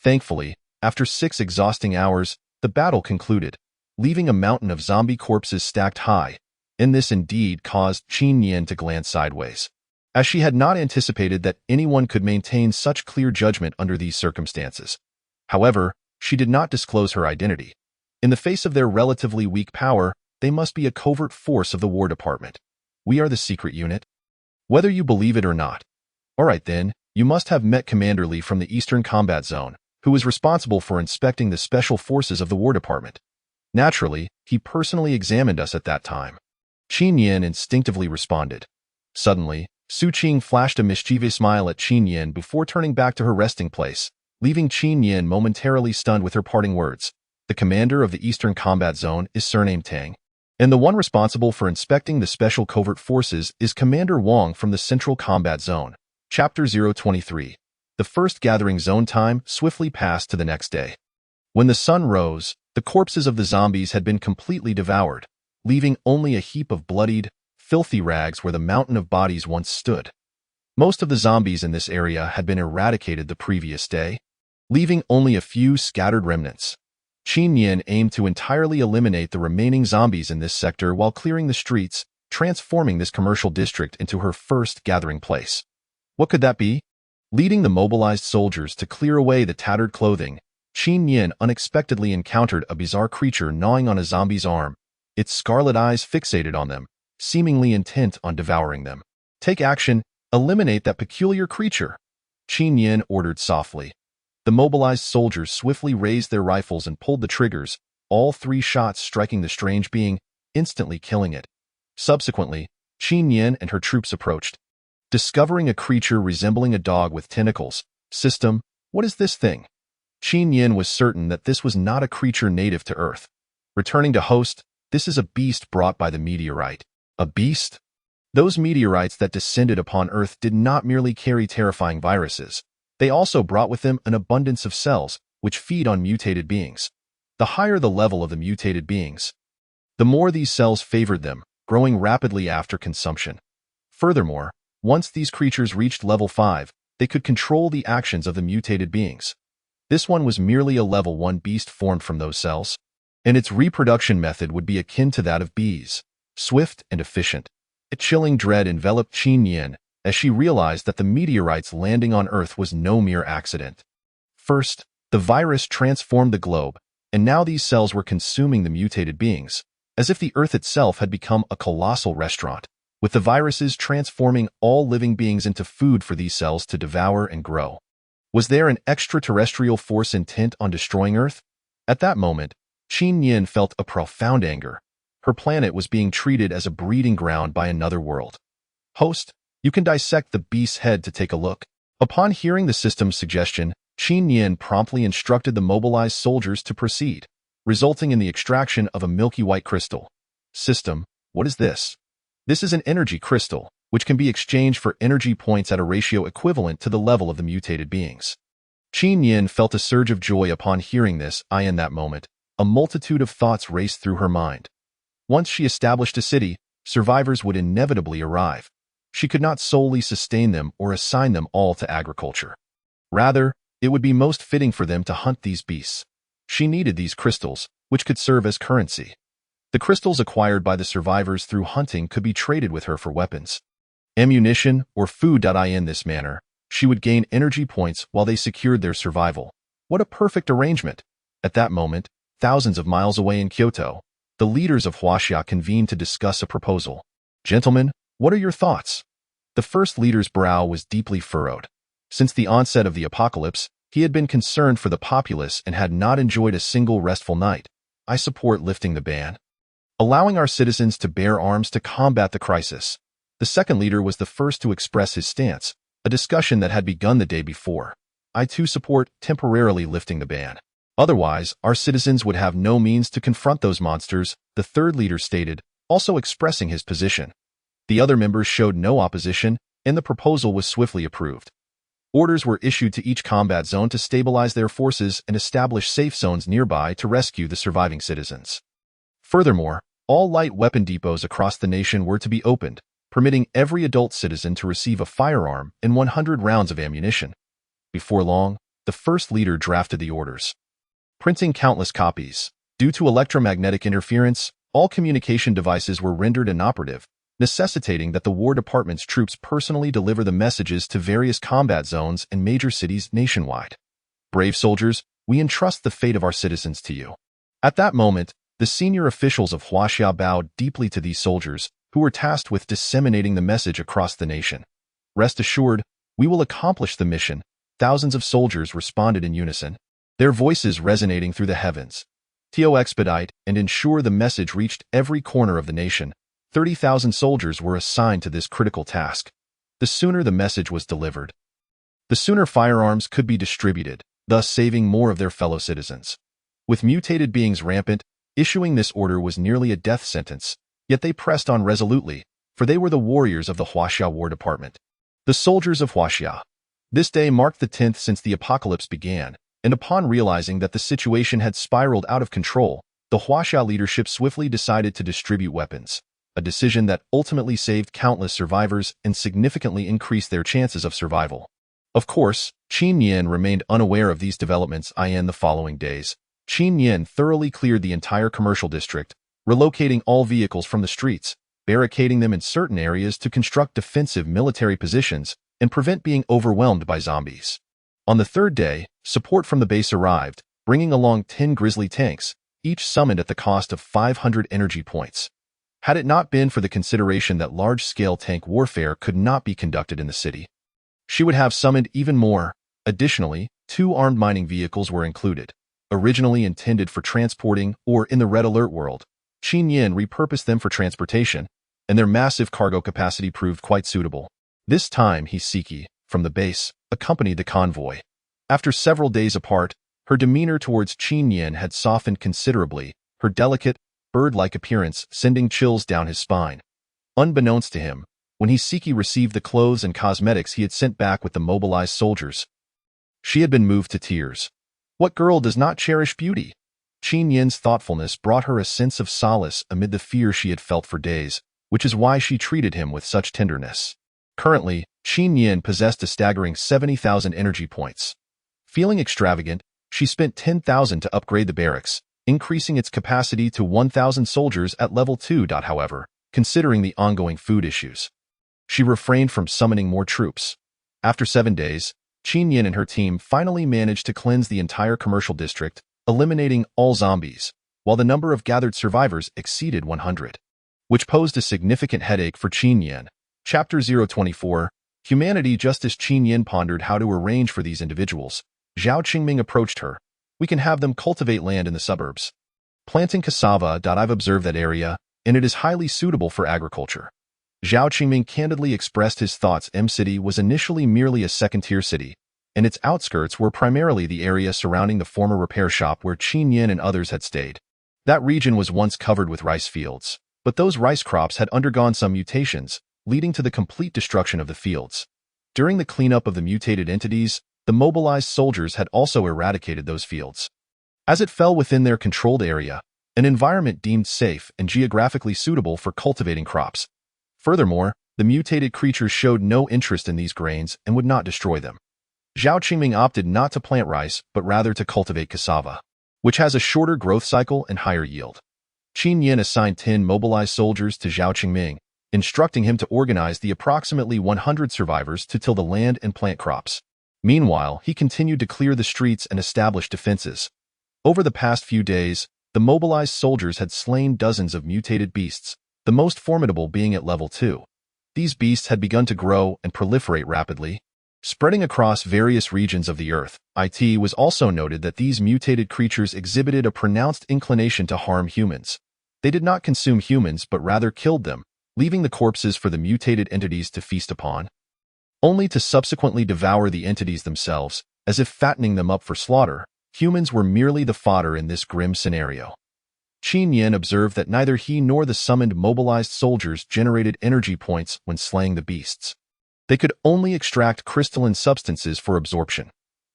Thankfully, after 6 exhausting hours, the battle concluded, leaving a mountain of zombie corpses stacked high, and this indeed caused Qin Yin to glance sideways, as she had not anticipated that anyone could maintain such clear judgment under these circumstances. However, she did not disclose her identity. In the face of their relatively weak power, they must be a covert force of the War Department. We are the secret unit. Whether you believe it or not. Alright then, you must have met Commander Lee from the Eastern Combat Zone, who was responsible for inspecting the special forces of the War Department. Naturally, he personally examined us at that time. Qin Yin instinctively responded. Suddenly, Su Qing flashed a mischievous smile at Qin Yin before turning back to her resting place, leaving Qin Yin momentarily stunned with her parting words. The commander of the Eastern Combat Zone is surnamed Tang, and the one responsible for inspecting the Special Covert Forces is Commander Wang from the Central Combat Zone. Chapter 023. The first gathering zone time swiftly passed to the next day. When the sun rose, the corpses of the zombies had been completely devoured, leaving only a heap of bloodied, filthy rags where the mountain of bodies once stood. Most of the zombies in this area had been eradicated the previous day, leaving only a few scattered remnants. Qin Yin aimed to entirely eliminate the remaining zombies in this sector while clearing the streets, transforming this commercial district into her first gathering place. What could that be? Leading the mobilized soldiers to clear away the tattered clothing, Qin Yin unexpectedly encountered a bizarre creature gnawing on a zombie's arm, its scarlet eyes fixated on them, seemingly intent on devouring them. Take action, eliminate that peculiar creature, Qin Yin ordered softly. The mobilized soldiers swiftly raised their rifles and pulled the triggers, all 3 shots striking the strange being, instantly killing it. Subsequently, Qin Yin and her troops approached, discovering a creature resembling a dog with tentacles. System, what is this thing? Qin Yin was certain that this was not a creature native to Earth. Returning to host, this is a beast brought by the meteorite. A beast? Those meteorites that descended upon Earth did not merely carry terrifying viruses. They also brought with them an abundance of cells, which feed on mutated beings. the higher the level of the mutated beings. The more these cells favored them, growing rapidly after consumption. Furthermore, once these creatures reached level 5, they could control the actions of the mutated beings. This one was merely a level 1 beast formed from those cells, and its reproduction method would be akin to that of bees, swift and efficient. A chilling dread enveloped Qin Yin as she realized that the meteorites landing on Earth was no mere accident. First, the virus transformed the globe, and now these cells were consuming the mutated beings, as if the Earth itself had become a colossal restaurant, with the viruses transforming all living beings into food for these cells to devour and grow. Was there an extraterrestrial force intent on destroying Earth? At that moment, Qin Yin felt a profound anger. Her planet was being treated as a breeding ground by another world. Host, you can dissect the beast's head to take a look. Upon hearing the system's suggestion, Qin Yin promptly instructed the mobilized soldiers to proceed, resulting in the extraction of a milky white crystal. System, what is this? This is an energy crystal, which can be exchanged for energy points at a ratio equivalent to the level of the mutated beings. Qin Yin felt a surge of joy upon hearing this. In that moment, a multitude of thoughts raced through her mind. Once she established a city, survivors would inevitably arrive. She could not solely sustain them or assign them all to agriculture. Rather, it would be most fitting for them to hunt these beasts. She needed these crystals, which could serve as currency. The crystals acquired by the survivors through hunting could be traded with her for weapons, ammunition, or food. In this manner, she would gain energy points while they secured their survival. What a perfect arrangement! At that moment, thousands of miles away in Kyoto, the leaders of Huaxia convened to discuss a proposal. Gentlemen, what are your thoughts? The first leader's brow was deeply furrowed. Since the onset of the apocalypse, he had been concerned for the populace and had not enjoyed a single restful night. I support lifting the ban, allowing our citizens to bear arms to combat the crisis. The second leader was the first to express his stance, a discussion that had begun the day before. I too support temporarily lifting the ban. Otherwise, our citizens would have no means to confront those monsters, the third leader stated, also expressing his position. The other members showed no opposition, and the proposal was swiftly approved. Orders were issued to each combat zone to stabilize their forces and establish safe zones nearby to rescue the surviving citizens. Furthermore, all light weapon depots across the nation were to be opened, permitting every adult citizen to receive a firearm and 100 rounds of ammunition. Before long, the first leader drafted the orders, printing countless copies. Due to electromagnetic interference, all communication devices were rendered inoperative, necessitating that the War Department's troops personally deliver the messages to various combat zones and major cities nationwide. Brave soldiers, we entrust the fate of our citizens to you. At that moment, the senior officials of Huaxia bowed deeply to these soldiers, who were tasked with disseminating the message across the nation. Rest assured, we will accomplish the mission. Thousands of soldiers responded in unison, their voices resonating through the heavens. To expedite and ensure the message reached every corner of the nation, 30,000 soldiers were assigned to this critical task. The sooner the message was delivered, the sooner firearms could be distributed, thus saving more of their fellow citizens. With mutated beings rampant, issuing this order was nearly a death sentence, yet they pressed on resolutely, for they were the warriors of the Huaxia War Department. The soldiers of Huaxia. This day marked the 10th since the apocalypse began, and upon realizing that the situation had spiraled out of control, the Huaxia leadership swiftly decided to distribute weapons, a decision that ultimately saved countless survivors and significantly increased their chances of survival. Of course, Qin Yin remained unaware of these developments. In the following days, Qin Yin thoroughly cleared the entire commercial district, relocating all vehicles from the streets, barricading them in certain areas to construct defensive military positions and prevent being overwhelmed by zombies. On the third day, support from the base arrived, bringing along 10 grizzly tanks, each summoned at the cost of 500 energy points. Had it not been for the consideration that large-scale tank warfare could not be conducted in the city, she would have summoned even more. Additionally, 2 armed mining vehicles were included. Originally intended for transporting or in the red alert world, Qin Yin repurposed them for transportation, and their massive cargo capacity proved quite suitable. This time, Hiseki, from the base, accompanied the convoy. After several days apart, her demeanor towards Qin Yin had softened considerably, her delicate, bird-like appearance sending chills down his spine. Unbeknownst to him, when Hiseki received the clothes and cosmetics he had sent back with the mobilized soldiers, she had been moved to tears. What girl does not cherish beauty? Qin Yin's thoughtfulness brought her a sense of solace amid the fear she had felt for days, which is why she treated him with such tenderness. Currently, Qin Yin possessed a staggering 70,000 energy points. Feeling extravagant, she spent 10,000 to upgrade the barracks, increasing its capacity to 1,000 soldiers at level 2. However, considering the ongoing food issues, she refrained from summoning more troops. After 7 days, Qin Yin and her team finally managed to cleanse the entire commercial district, eliminating all zombies, while the number of gathered survivors exceeded 100, which posed a significant headache for Qin Yin. Chapter 024, Humanity. Just as Qin Yin pondered how to arrange for these individuals, Zhao Qingming approached her. We can have them cultivate land in the suburbs. Planting cassava. I've observed that area, and it is highly suitable for agriculture. Zhao Qingming candidly expressed his thoughts. M-City was initially merely a second-tier city, and its outskirts were primarily the area surrounding the former repair shop where Qin Yin and others had stayed. That region was once covered with rice fields, but those rice crops had undergone some mutations, leading to the complete destruction of the fields. During the cleanup of the mutated entities, the mobilized soldiers had also eradicated those fields, as it fell within their controlled area, an environment deemed safe and geographically suitable for cultivating crops. Furthermore, the mutated creatures showed no interest in these grains and would not destroy them. Zhao Qingming opted not to plant rice, but rather to cultivate cassava, which has a shorter growth cycle and higher yield. Qin Yin assigned 10 mobilized soldiers to Zhao Qingming, instructing him to organize the approximately 100 survivors to till the land and plant crops. Meanwhile, he continued to clear the streets and establish defenses. Over the past few days, the mobilized soldiers had slain dozens of mutated beasts, the most formidable being at level 2. These beasts had begun to grow and proliferate rapidly, spreading across various regions of the earth. It was also noted that these mutated creatures exhibited a pronounced inclination to harm humans. They did not consume humans but rather killed them, leaving the corpses for the mutated entities to feast upon, only to subsequently devour the entities themselves, as if fattening them up for slaughter. Humans were merely the fodder in this grim scenario. Qin Yin observed that neither he nor the summoned mobilized soldiers generated energy points when slaying the beasts. They could only extract crystalline substances for absorption.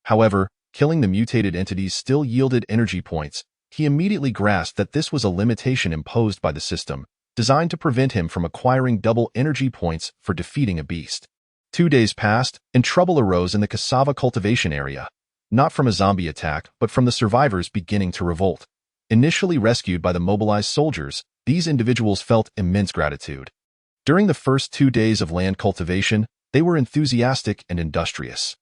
However, killing the mutated entities still yielded energy points. He immediately grasped that this was a limitation imposed by the system, designed to prevent him from acquiring double energy points for defeating a beast. 2 days passed, and trouble arose in the cassava cultivation area, not from a zombie attack, but from the survivors beginning to revolt. Initially rescued by the mobilized soldiers, these individuals felt immense gratitude. During the first 2 days of land cultivation, they were enthusiastic and industrious.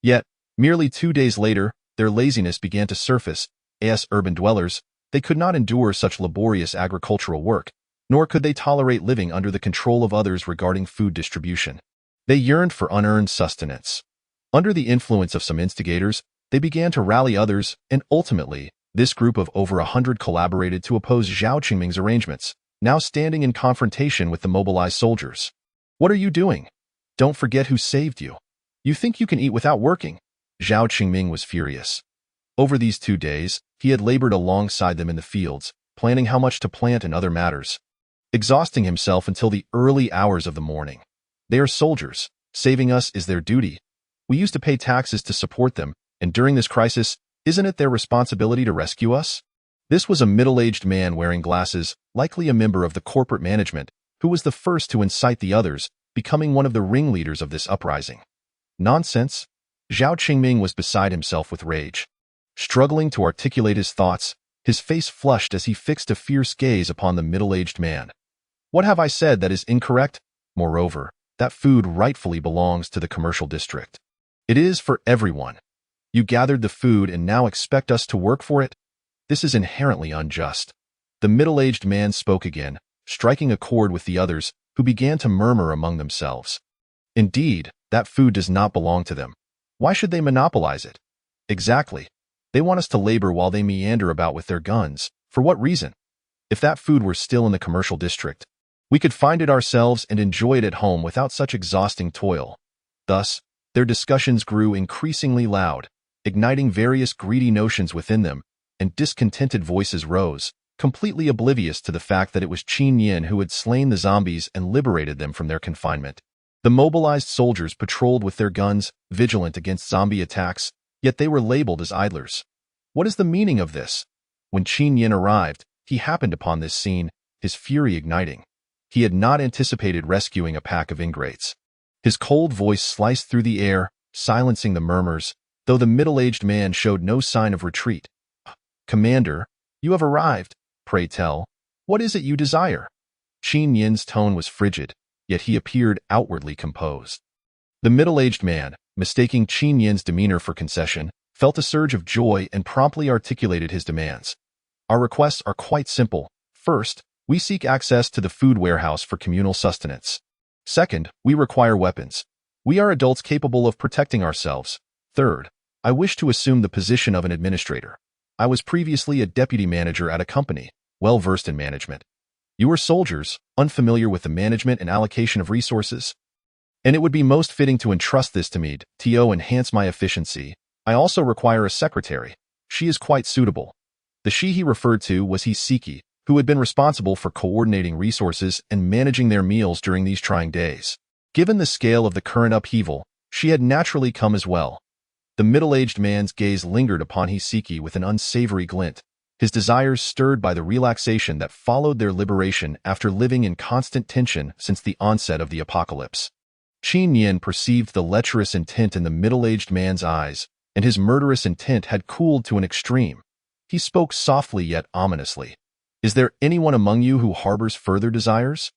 Yet, merely 2 days later, their laziness began to surface. As urban dwellers, they could not endure such laborious agricultural work, nor could they tolerate living under the control of others regarding food distribution. They yearned for unearned sustenance. Under the influence of some instigators, they began to rally others, and ultimately, this group of over 100 collaborated to oppose Zhao Qingming's arrangements, now standing in confrontation with the mobilized soldiers. What are you doing? Don't forget who saved you. You think you can eat without working? Zhao Qingming was furious. Over these 2 days, he had labored alongside them in the fields, planning how much to plant and other matters, exhausting himself until the early hours of the morning. They are soldiers. Saving us is their duty. We used to pay taxes to support them, and during this crisis, isn't it their responsibility to rescue us? This was a middle-aged man wearing glasses, likely a member of the corporate management, who was the first to incite the others, becoming one of the ringleaders of this uprising. Nonsense. Zhao Qingming was beside himself with rage. Struggling to articulate his thoughts, his face flushed as he fixed a fierce gaze upon the middle-aged man. What have I said that is incorrect? Moreover, that food rightfully belongs to the commercial district. It is for everyone. You gathered the food and now expect us to work for it? This is inherently unjust. The middle-aged man spoke again, striking a chord with the others, who began to murmur among themselves. Indeed, that food does not belong to them. Why should they monopolize it? Exactly. They want us to labor while they meander about with their guns. For what reason? If that food were still in the commercial district, we could find it ourselves and enjoy it at home without such exhausting toil. Thus, their discussions grew increasingly loud, igniting various greedy notions within them, and discontented voices rose, completely oblivious to the fact that it was Qin Yin who had slain the zombies and liberated them from their confinement. The mobilized soldiers patrolled with their guns, vigilant against zombie attacks, yet they were labeled as idlers. What is the meaning of this? When Qin Yin arrived, he happened upon this scene, his fury igniting. He had not anticipated rescuing a pack of ingrates. His cold voice sliced through the air, silencing the murmurs, though the middle-aged man showed no sign of retreat. "Commander, you have arrived. Pray tell, what is it you desire?" Qin Yin's tone was frigid, yet he appeared outwardly composed. The middle-aged man, mistaking Qin Yin's demeanor for concession, felt a surge of joy and promptly articulated his demands. "Our requests are quite simple. First, we seek access to the food warehouse for communal sustenance. Second, we require weapons. We are adults capable of protecting ourselves. Third, I wish to assume the position of an administrator. I was previously a deputy manager at a company, well-versed in management. You are soldiers, unfamiliar with the management and allocation of resources. And it would be most fitting to entrust this to me to enhance my efficiency. I also require a secretary. She is quite suitable." The she he referred to was Hiseki, who had been responsible for coordinating resources and managing their meals during these trying days. Given the scale of the current upheaval, she had naturally come as well. The middle-aged man's gaze lingered upon Hiseki with an unsavory glint, his desires stirred by the relaxation that followed their liberation after living in constant tension since the onset of the apocalypse. Qin Yin perceived the lecherous intent in the middle-aged man's eyes, and his murderous intent had cooled to an extreme. He spoke softly yet ominously. "Is there anyone among you who harbors further desires?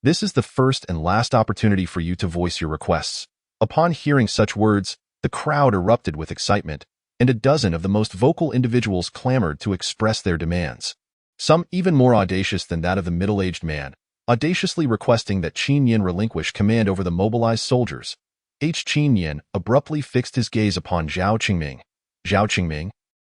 This is the first and last opportunity for you to voice your requests." Upon hearing such words, the crowd erupted with excitement, and a dozen of the most vocal individuals clamored to express their demands. Some even more audacious than that of the middle-aged man, audaciously requesting that Qin Yin relinquish command over the mobilized soldiers. Qin Yin abruptly fixed his gaze upon Zhao Qingming. Zhao Qingming,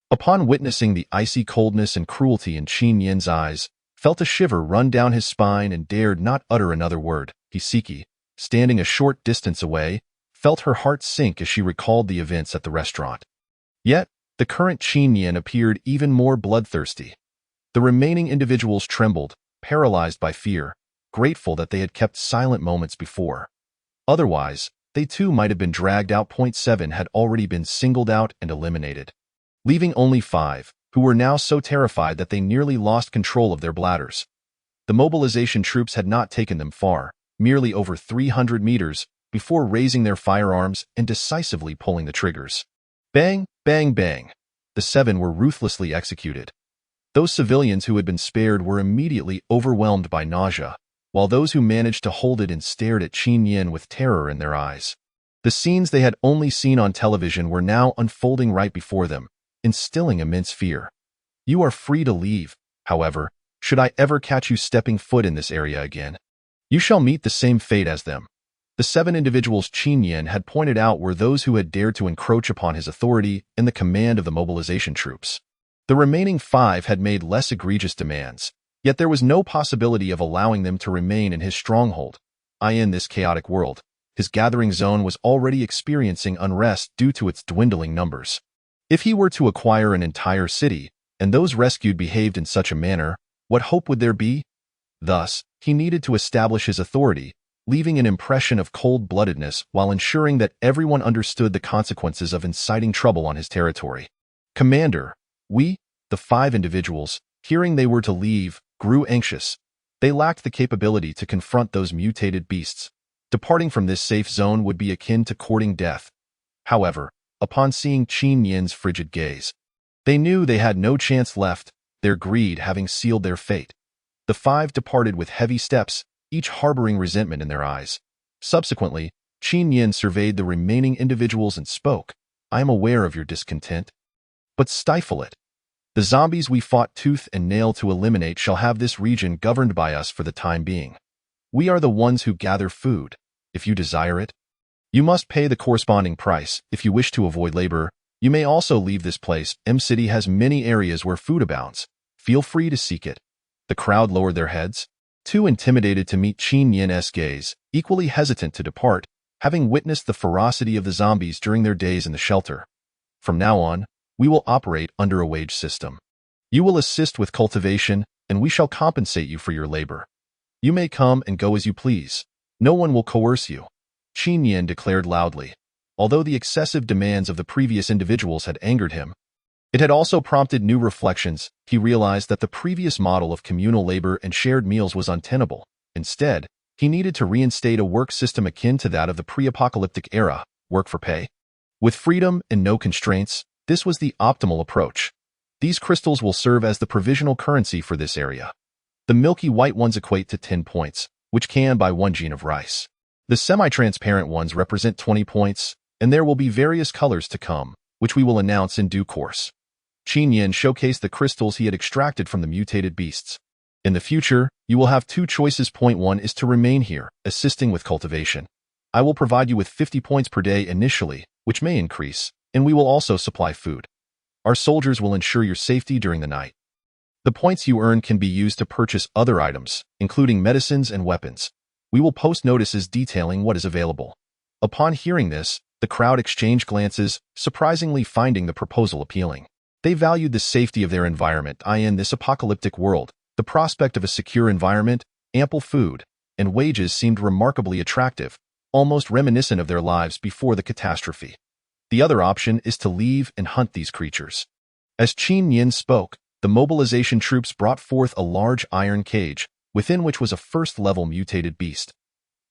upon witnessing the icy coldness and cruelty in Qin Yin's eyes, felt a shiver run down his spine and dared not utter another word. Hiseki, standing a short distance away, felt her heart sink as she recalled the events at the restaurant. Yet, the current Qin Yin appeared even more bloodthirsty. The remaining individuals trembled, paralyzed by fear, grateful that they had kept silent moments before. Otherwise, they too might have been dragged out. 7 had already been singled out and eliminated, leaving only 5, who were now so terrified that they nearly lost control of their bladders. The mobilization troops had not taken them far, merely over 300 meters, before raising their firearms and decisively pulling the triggers. Bang, bang, bang. The 7 were ruthlessly executed. Those civilians who had been spared were immediately overwhelmed by nausea, while those who managed to hold it and stared at Qin Yin with terror in their eyes. The scenes they had only seen on television were now unfolding right before them, instilling immense fear. "You are free to leave, however, should I ever catch you stepping foot in this area again. You shall meet the same fate as them." The 7 individuals Qin Yin had pointed out were those who had dared to encroach upon his authority and the command of the mobilization troops. The remaining 5 had made less egregious demands, yet there was no possibility of allowing them to remain in his stronghold. In this chaotic world, his gathering zone was already experiencing unrest due to its dwindling numbers. If he were to acquire an entire city, and those rescued behaved in such a manner, what hope would there be? Thus, he needed to establish his authority, leaving an impression of cold-bloodedness while ensuring that everyone understood the consequences of inciting trouble on his territory. "Commander, the 5 individuals, hearing they were to leave, grew anxious. They lacked the capability to confront those mutated beasts. Departing from this safe zone would be akin to courting death. However, upon seeing Qin Yin's frigid gaze, they knew they had no chance left, their greed having sealed their fate. The 5 departed with heavy steps, each harboring resentment in their eyes. Subsequently, Qin Yin surveyed the remaining individuals and spoke. "I am aware of your discontent, but stifle it. The zombies we fought tooth and nail to eliminate shall have this region governed by us for the time being. We are the ones who gather food. If you desire it, you must pay the corresponding price. If you wish to avoid labor, you may also leave this place. City has many areas where food abounds. Feel free to seek it." The crowd lowered their heads, too intimidated to meet Qin Yin's gaze, equally hesitant to depart, having witnessed the ferocity of the zombies during their days in the shelter. "From now on, we will operate under a wage system. You will assist with cultivation, and we shall compensate you for your labor. You may come and go as you please. No one will coerce you," Qin Yin declared loudly. Although the excessive demands of the previous individuals had angered him, It had also prompted new reflections. He realized that the previous model of communal labor and shared meals was untenable. Instead, he needed to reinstate a work system akin to that of the pre-apocalyptic era, work for pay. With freedom and no constraints, this was the optimal approach. These crystals will serve as the provisional currency for this area. The milky white ones equate to 10 points, which can buy 1 gene of rice. The semi-transparent ones represent 20 points, and there will be various colors to come, which we will announce in due course. Qin Yin showcased the crystals he had extracted from the mutated beasts. In the future, you will have 2 choices. Point 1 is to remain here, assisting with cultivation. I will provide you with 50 points per day initially, which may increase, and we will also supply food. Our soldiers will ensure your safety during the night. The points you earn can be used to purchase other items, including medicines and weapons. We will post notices detailing what is available. Upon hearing this, the crowd exchanged glances, surprisingly finding the proposal appealing. They valued the safety of their environment. In this apocalyptic world, the prospect of a secure environment, ample food, and wages seemed remarkably attractive, almost reminiscent of their lives before the catastrophe. The other option is to leave and hunt these creatures. As Qin Yin spoke, the mobilization troops brought forth a large iron cage, within which was a first-level mutated beast.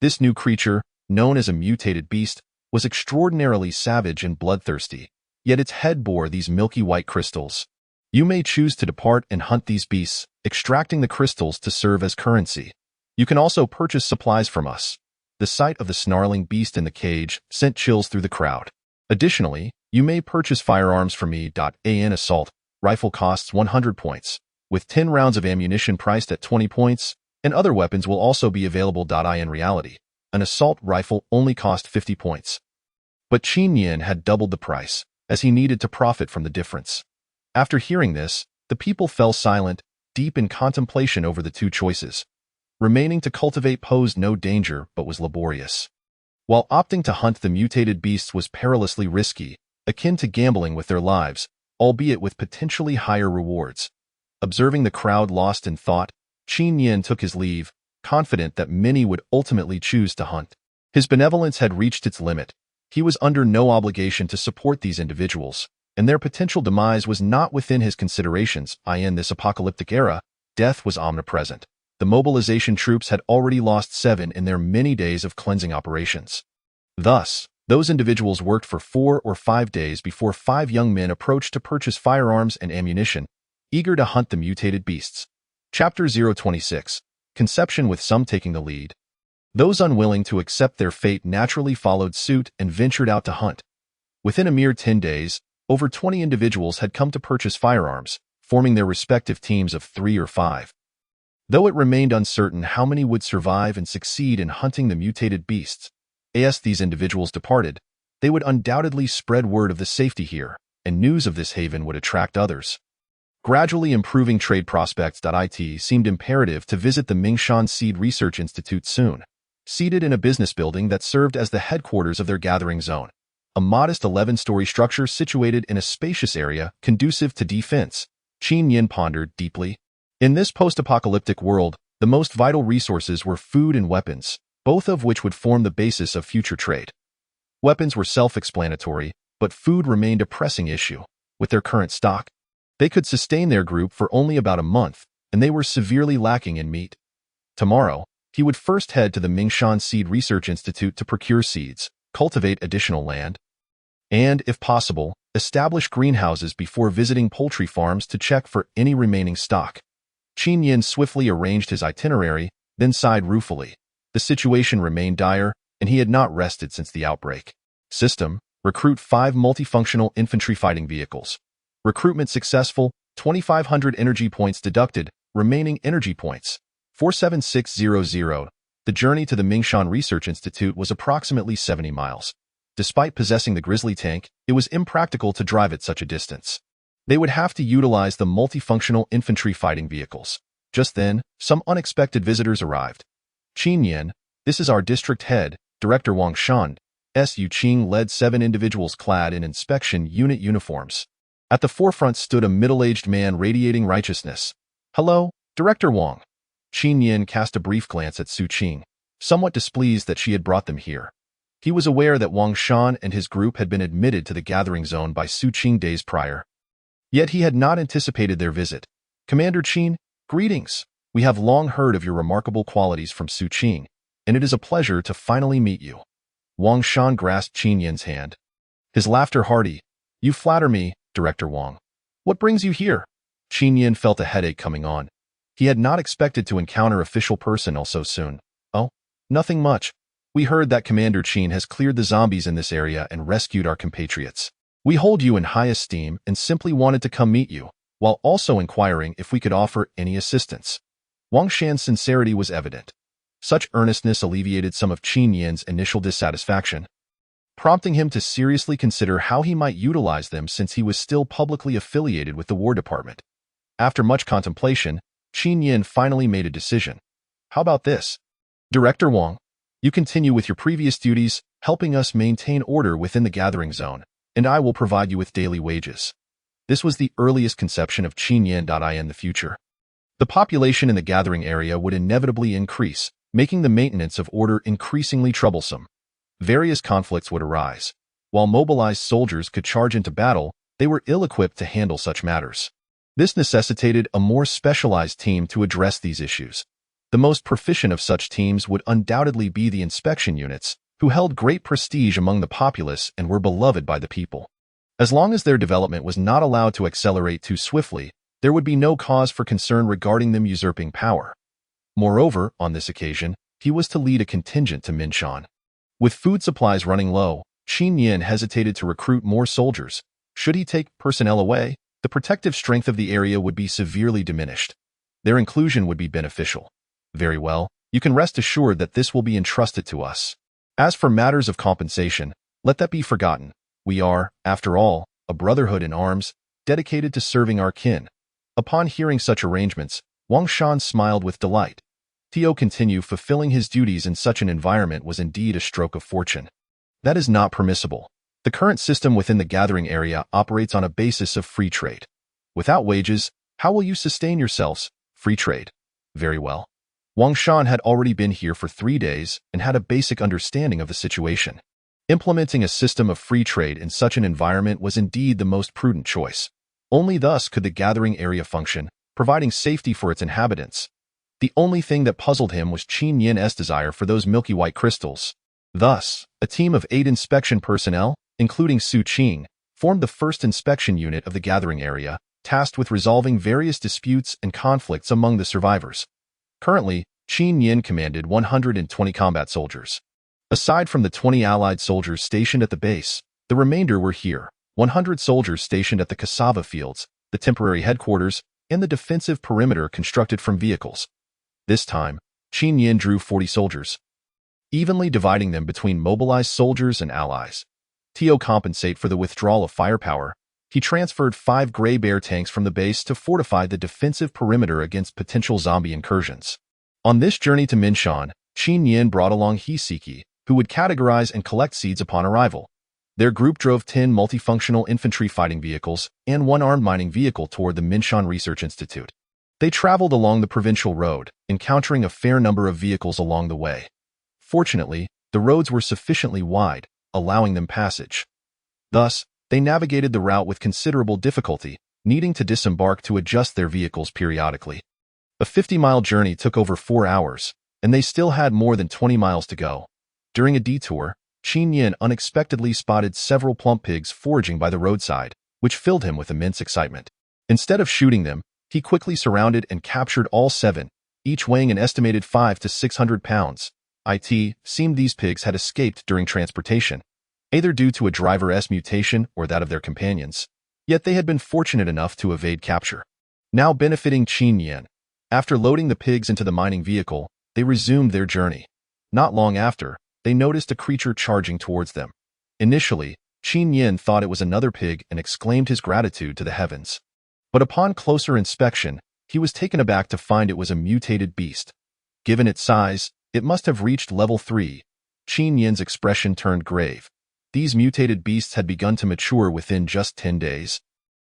This new creature, known as a mutated beast, was extraordinarily savage and bloodthirsty, yet its head bore these milky white crystals. You may choose to depart and hunt these beasts, extracting the crystals to serve as currency. You can also purchase supplies from us. The sight of the snarling beast in the cage sent chills through the crowd. Additionally, you may purchase firearms from me. An assault rifle costs 100 points, with 10 rounds of ammunition priced at 20 points, and other weapons will also be available. In reality, an assault rifle only cost 50 points. But Qin Yin had doubled the price, as he needed to profit from the difference. After hearing this, the people fell silent, deep in contemplation over the 2 choices. Remaining to cultivate posed no danger but was laborious, while opting to hunt the mutated beasts was perilously risky, akin to gambling with their lives, albeit with potentially higher rewards. Observing the crowd lost in thought, Qin Yin took his leave, confident that many would ultimately choose to hunt. His benevolence had reached its limit. He was under no obligation to support these individuals, and their potential demise was not within his considerations. In this apocalyptic era, death was omnipresent. The mobilization troops had already lost 7 in their many days of cleansing operations. Thus, those individuals worked for 4 or 5 days before 5 young men approached to purchase firearms and ammunition, eager to hunt the mutated beasts. Chapter 026. Conception, with some taking the lead. Those unwilling to accept their fate naturally followed suit and ventured out to hunt. Within a mere 10 days, over 20 individuals had come to purchase firearms, forming their respective teams of 3 or 5. Though it remained uncertain how many would survive and succeed in hunting the mutated beasts, as these individuals departed, they would undoubtedly spread word of the safety here, and news of this haven would attract others. Gradually improving trade prospects. It seemed imperative to visit the Mingshan Seed Research Institute soon. Seated in a business building that served as the headquarters of their gathering zone, a modest 11-story structure situated in a spacious area conducive to defense, Qin Yin pondered deeply. In this post-apocalyptic world, the most vital resources were food and weapons, both of which would form the basis of future trade. Weapons were self-explanatory, but food remained a pressing issue. With their current stock, they could sustain their group for only about a month, and they were severely lacking in meat. Tomorrow, he would first head to the Mingshan Seed Research Institute to procure seeds, cultivate additional land, and, if possible, establish greenhouses before visiting poultry farms to check for any remaining stock. Qin Yin swiftly arranged his itinerary, then sighed ruefully. The situation remained dire, and he had not rested since the outbreak. System: recruit 5 multifunctional infantry fighting vehicles. Recruitment successful, 2,500 energy points deducted, remaining energy points, 47600. The journey to the Mingshan Research Institute was approximately 70 miles. Despite possessing the Grizzly tank, it was impractical to drive it such a distance. They would have to utilize the multifunctional infantry fighting vehicles. Just then, some unexpected visitors arrived. Qin Yin, this is our district head, Director Wang Shan. Su Qing led 7 individuals clad in inspection unit uniforms. At the forefront stood a middle-aged man radiating righteousness. Hello, Director Wang. Qin Yin cast a brief glance at Su Qing, somewhat displeased that she had brought them here. He was aware that Wang Shan and his group had been admitted to the gathering zone by Su Qing days prior. Yet he had not anticipated their visit. "Commander Qin, greetings. We have long heard of your remarkable qualities from Su Qing, and it is a pleasure to finally meet you." Wang Shan grasped Qin Yin's hand. His laughter hearty. "You flatter me, Director Wang. What brings you here?" Qin Yin felt a headache coming on. He had not expected to encounter official personnel so soon. "Oh, nothing much. We heard that Commander Qin has cleared the zombies in this area and rescued our compatriots. We hold you in high esteem and simply wanted to come meet you, while also inquiring if we could offer any assistance." Wang Shan's sincerity was evident. Such earnestness alleviated some of Qin Yin's initial dissatisfaction, prompting him to seriously consider how he might utilize them since he was still publicly affiliated with the War Department. After much contemplation, Qin Yin finally made a decision. "How about this? Director Wang, you continue with your previous duties, helping us maintain order within the gathering zone, and I will provide you with daily wages." This was the earliest conception of Qin Yin in the future. The population in the gathering area would inevitably increase, making the maintenance of order increasingly troublesome. Various conflicts would arise. While mobilized soldiers could charge into battle, they were ill-equipped to handle such matters. This necessitated a more specialized team to address these issues. The most proficient of such teams would undoubtedly be the inspection units, who held great prestige among the populace and were beloved by the people. As long as their development was not allowed to accelerate too swiftly, there would be no cause for concern regarding them usurping power. Moreover, on this occasion, he was to lead a contingent to Minshan. With food supplies running low, Qin Yin hesitated to recruit more soldiers. Should he take personnel away, the protective strength of the area would be severely diminished. Their inclusion would be beneficial. "Very well, you can rest assured that this will be entrusted to us. As for matters of compensation, let that be forgotten. We are, after all, a brotherhood in arms, dedicated to serving our kin." Upon hearing such arrangements, Wang Shan smiled with delight. To continue fulfilling his duties in such an environment was indeed a stroke of fortune. That is not permissible. The current system within the gathering area operates on a basis of free trade. Without wages, how will you sustain yourselves? Free trade. Very well. Wang Shan had already been here for 3 days and had a basic understanding of the situation. Implementing a system of free trade in such an environment was indeed the most prudent choice. Only thus could the gathering area function, providing safety for its inhabitants. The only thing that puzzled him was Qin Yin's desire for those milky white crystals. Thus, a team of 8 inspection personnel, including Su Qing, formed the first inspection unit of the gathering area, tasked with resolving various disputes and conflicts among the survivors. Currently, Qin Yin commanded 120 combat soldiers. Aside from the 20 allied soldiers stationed at the base, the remainder were here, 100 soldiers stationed at the cassava fields, the temporary headquarters, and the defensive perimeter constructed from vehicles. This time, Qin Yin drew 40 soldiers, evenly dividing them between mobilized soldiers and allies. To compensate for the withdrawal of firepower, he transferred 5 Gray Bear tanks from the base to fortify the defensive perimeter against potential zombie incursions. On this journey to Minshan, Qin Yin brought along Hiseki, who would categorize and collect seeds upon arrival. Their group drove 10 multifunctional infantry fighting vehicles and 1 armed mining vehicle toward the Minshan Research Institute. They traveled along the provincial road, encountering a fair number of vehicles along the way. Fortunately, the roads were sufficiently wide, allowing them passage. Thus, they navigated the route with considerable difficulty, needing to disembark to adjust their vehicles periodically. A 50-mile journey took over 4 hours, and they still had more than 20 miles to go. During a detour, Qin Yin unexpectedly spotted several plump pigs foraging by the roadside, which filled him with immense excitement. Instead of shooting them, he quickly surrounded and captured all 7, each weighing an estimated 500 to 600 pounds. It seemed these pigs had escaped during transportation, either due to a driver's mutation or that of their companions. Yet they had been fortunate enough to evade capture. Now benefiting Qin Yin, after loading the pigs into the mining vehicle, they resumed their journey. Not long after, they noticed a creature charging towards them. Initially, Qin Yin thought it was another pig and exclaimed his gratitude to the heavens. But upon closer inspection, he was taken aback to find it was a mutated beast. Given its size, it must have reached level 3. Qin Yin's expression turned grave. These mutated beasts had begun to mature within just 10 days.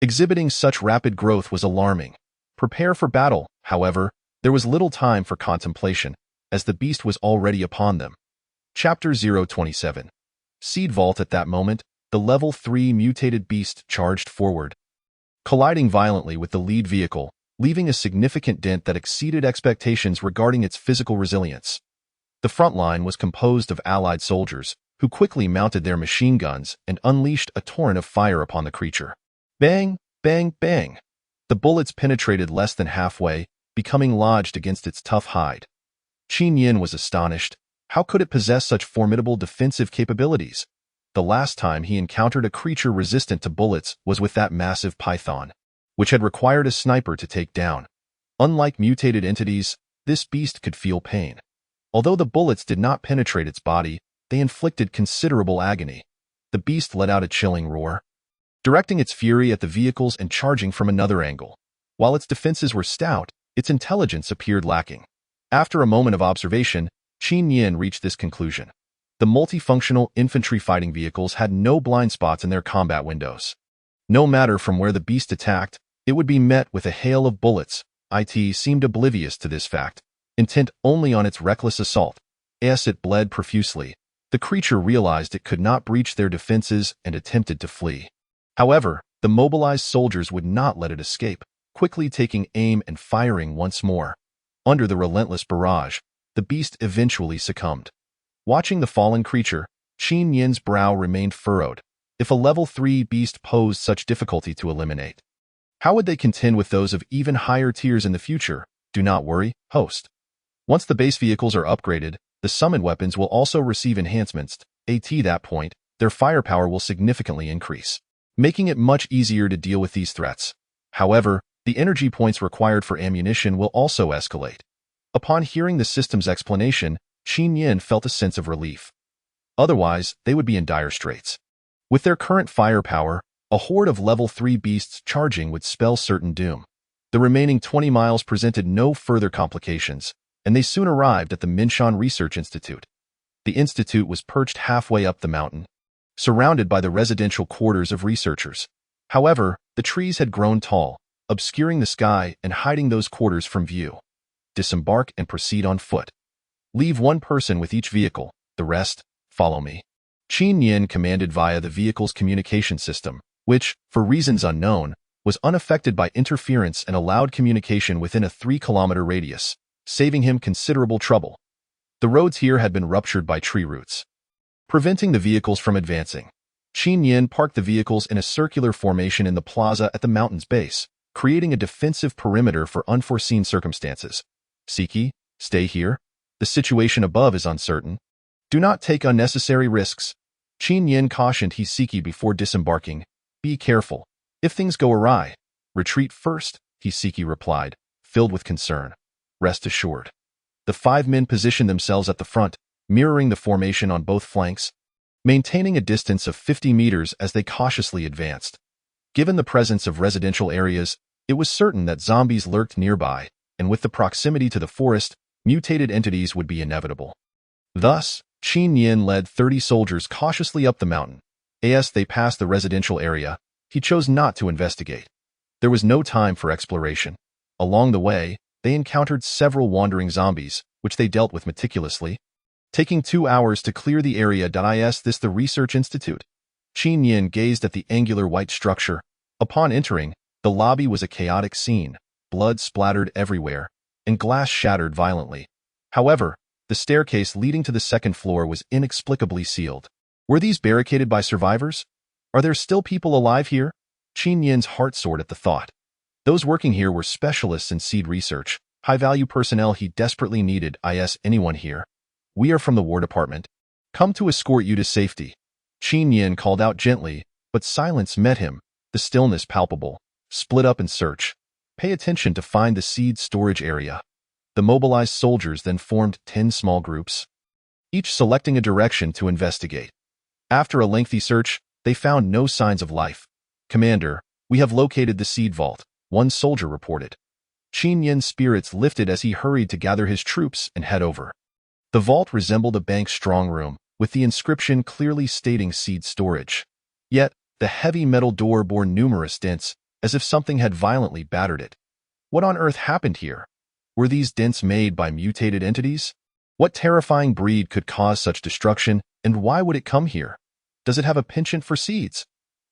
Exhibiting such rapid growth was alarming. Prepare for battle, however, there was little time for contemplation, as the beast was already upon them. Chapter 027. Seed Vault. At that moment, the level 3 mutated beast charged forward. colliding violently with the lead vehicle, leaving a significant dent that exceeded expectations regarding its physical resilience. The front line was composed of Allied soldiers, who quickly mounted their machine guns and unleashed a torrent of fire upon the creature. Bang, bang, bang! The bullets penetrated less than halfway, becoming lodged against its tough hide. Qin Yin was astonished. How could it possess such formidable defensive capabilities? The last time he encountered a creature resistant to bullets was with that massive python, which had required a sniper to take down. Unlike mutated entities, this beast could feel pain. Although the bullets did not penetrate its body, they inflicted considerable agony. The beast let out a chilling roar, directing its fury at the vehicles and charging from another angle. While its defenses were stout, its intelligence appeared lacking. After a moment of observation, Qin Yin reached this conclusion. The multifunctional infantry fighting vehicles had no blind spots in their combat windows. No matter from where the beast attacked, it would be met with a hail of bullets. It seemed oblivious to this fact, intent only on its reckless assault. As it bled profusely, the creature realized it could not breach their defenses and attempted to flee. However, the mobilized soldiers would not let it escape, quickly taking aim and firing once more. Under the relentless barrage, the beast eventually succumbed. Watching the fallen creature, Qin Yin's brow remained furrowed. If a level 3 beast posed such difficulty to eliminate, how would they contend with those of even higher tiers in the future? Do not worry, host. Once the base vehicles are upgraded, the summoned weapons will also receive enhancements. At that point, their firepower will significantly increase, making it much easier to deal with these threats. However, the energy points required for ammunition will also escalate. Upon hearing the system's explanation, Qin Yin felt a sense of relief. Otherwise, they would be in dire straits. With their current firepower, a horde of level 3 beasts charging would spell certain doom. The remaining 20 miles presented no further complications, and they soon arrived at the Minshan Research Institute. The institute was perched halfway up the mountain, surrounded by the residential quarters of researchers. However, the trees had grown tall, obscuring the sky and hiding those quarters from view. Disembark and proceed on foot. Leave one person with each vehicle, the rest, follow me. Qin Yin commanded via the vehicle's communication system, which, for reasons unknown, was unaffected by interference and allowed communication within a 3-kilometer radius, saving him considerable trouble. The roads here had been ruptured by tree roots, preventing the vehicles from advancing. Qin Yin parked the vehicles in a circular formation in the plaza at the mountain's base, creating a defensive perimeter for unforeseen circumstances. Siki, stay here. The situation above is uncertain. Do not take unnecessary risks. Qin Yin cautioned Hiseki before disembarking. Be careful. If things go awry, retreat first, Hiseki replied, filled with concern. Rest assured. The 5 men positioned themselves at the front, mirroring the formation on both flanks, maintaining a distance of 50 meters as they cautiously advanced. Given the presence of residential areas, it was certain that zombies lurked nearby, and with the proximity to the forest, mutated entities would be inevitable. Thus, Qin Yin led 30 soldiers cautiously up the mountain. As they passed the residential area, he chose not to investigate. There was no time for exploration. Along the way, they encountered several wandering zombies, which they dealt with meticulously, taking 2 hours to clear the area. Is this the research institute? Qin Yin gazed at the angular white structure. Upon entering, the lobby was a chaotic scene. Blood splattered everywhere, and glass shattered violently. However, the staircase leading to the second floor was inexplicably sealed. Were these barricaded by survivors? Are there still people alive here? Qin Yin's heart soared at the thought. Those working here were specialists in seed research, high-value personnel he desperately needed. Is anyone here? We are from the War Department. Come to escort you to safety. Qin Yin called out gently, but silence met him, the stillness palpable. Split up and search. Pay attention to find the seed storage area. The mobilized soldiers then formed 10 small groups, each selecting a direction to investigate. After a lengthy search, they found no signs of life. Commander, we have located the seed vault, one soldier reported. Qin Yin's spirits lifted as he hurried to gather his troops and head over. The vault resembled a bank's strong room, with the inscription clearly stating seed storage. Yet, the heavy metal door bore numerous dents, as if something had violently battered it. What on earth happened here? Were these dents made by mutated entities? What terrifying breed could cause such destruction, and why would it come here? Does it have a penchant for seeds?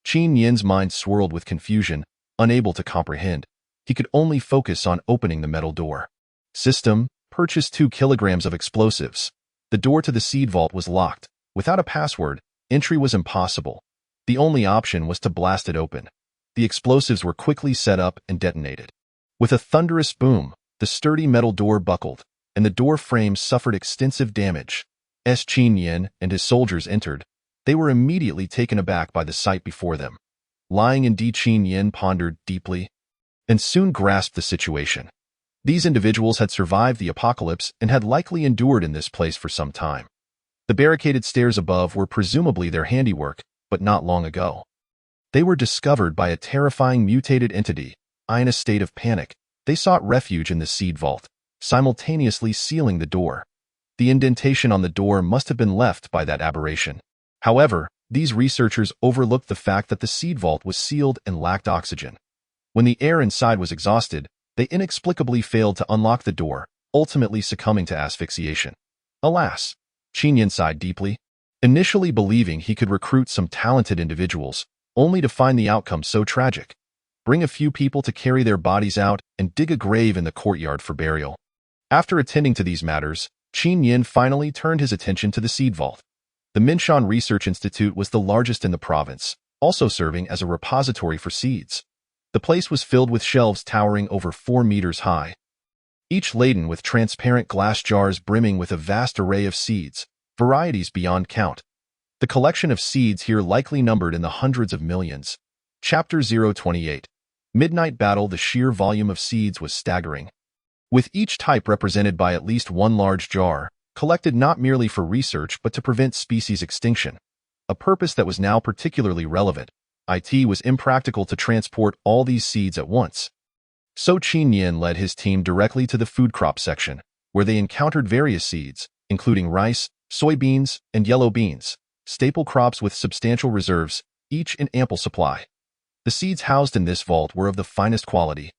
Qin Yin's mind swirled with confusion, Unable to comprehend, he could only focus on opening the metal door. System, purchased 2 kilograms of explosives. The door to the seed vault was locked. Without a password, entry was impossible. The only option was to blast it open. The explosives were quickly set up and detonated. With a thunderous boom, the sturdy metal door buckled, and the door frame suffered extensive damage. As Qin Yin and his soldiers entered, they were immediately taken aback by the sight before them. Lying in Qin Yin pondered deeply and soon grasped the situation. These individuals had survived the apocalypse and had likely endured in this place for some time. The barricaded stairs above were presumably their handiwork, but not long ago. They were discovered by a terrifying mutated entity. In a state of panic, they sought refuge in the seed vault, simultaneously sealing the door. The indentation on the door must have been left by that aberration. However, these researchers overlooked the fact that the seed vault was sealed and lacked oxygen. When the air inside was exhausted, they inexplicably failed to unlock the door, ultimately succumbing to asphyxiation. Alas, Qin Yin sighed deeply, initially believing he could recruit some talented individuals, only to find the outcome so tragic. Bring a few people to carry their bodies out and dig a grave in the courtyard for burial. After attending to these matters, Qin Yin finally turned his attention to the seed vault. The Minshan Research Institute was the largest in the province, also serving as a repository for seeds. The place was filled with shelves towering over 4 meters high, each laden with transparent glass jars brimming with a vast array of seeds, varieties beyond count. The collection of seeds here likely numbered in the hundreds of millions. Chapter 028. Midnight Battle. The sheer volume of seeds was staggering, with each type represented by at least one large jar, collected not merely for research but to prevent species extinction, a purpose that was now particularly relevant. It was impractical to transport all these seeds at once. So Qin Yin led his team directly to the food crop section, where they encountered various seeds, including rice, soybeans, and yellow beans, staple crops with substantial reserves, each in ample supply. The seeds housed in this vault were of the finest quality,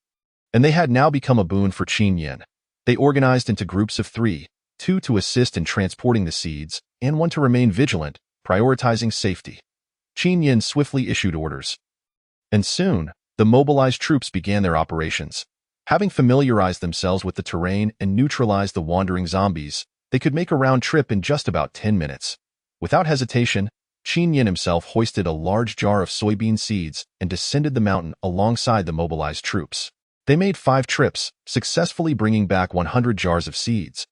and they had now become a boon for Qin Yin. They organized into groups of 3, 2 to assist in transporting the seeds, and 1 to remain vigilant, prioritizing safety. Qin Yin swiftly issued orders, and soon, the mobilized troops began their operations. Having familiarized themselves with the terrain and neutralized the wandering zombies, they could make a round trip in just about 10 minutes. Without hesitation, Qin Yin himself hoisted a large jar of soybean seeds and descended the mountain alongside the mobilized troops. They made 5 trips, successfully bringing back 100 jars of seeds.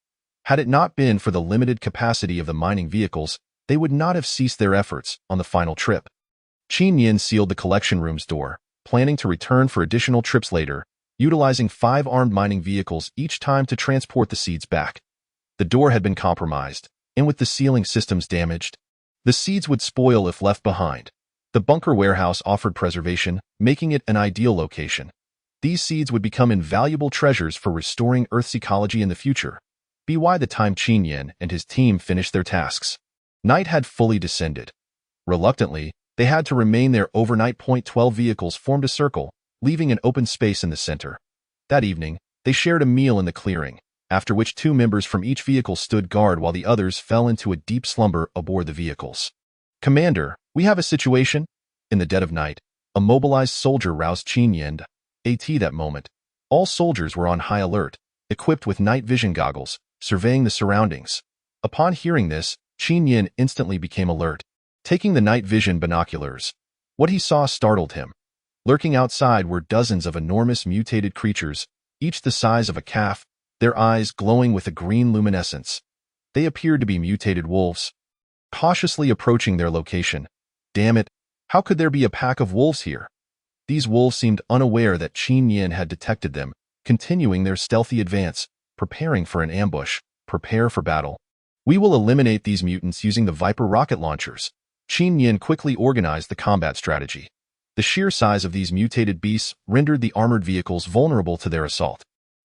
Had it not been for the limited capacity of the mining vehicles, they would not have ceased their efforts on the final trip. Qin Yin sealed the collection room's door, planning to return for additional trips later, utilizing 5 armed mining vehicles each time to transport the seeds back. The door had been compromised, and with the sealing systems damaged, the seeds would spoil if left behind. The bunker warehouse offered preservation, making it an ideal location. These seeds would become invaluable treasures for restoring Earth's ecology in the future. By the time Qin Yin and his team finished their tasks, night had fully descended. Reluctantly, they had to remain there overnight. 12 vehicles formed a circle, leaving an open space in the center. That evening, they shared a meal in the clearing, after which 2 members from each vehicle stood guard while the others fell into a deep slumber aboard the vehicles. "Commander, we have a situation." In the dead of night, a mobilized soldier roused Qin Yin. That moment, all soldiers were on high alert, equipped with night vision goggles, surveying the surroundings. Upon hearing this, Qin Yin instantly became alert, taking the night vision binoculars. What he saw startled him. Lurking outside were dozens of enormous mutated creatures, each the size of a calf, their eyes glowing with a green luminescence. They appeared to be mutated wolves, cautiously approaching their location. Damn it, how could there be a pack of wolves here? These wolves seemed unaware that Qin Yin had detected them, continuing their stealthy advance, preparing for an ambush. Prepare for battle. We will eliminate these mutants using the Viper rocket launchers. Qin Yin quickly organized the combat strategy. The sheer size of these mutated beasts rendered the armored vehicles vulnerable to their assault.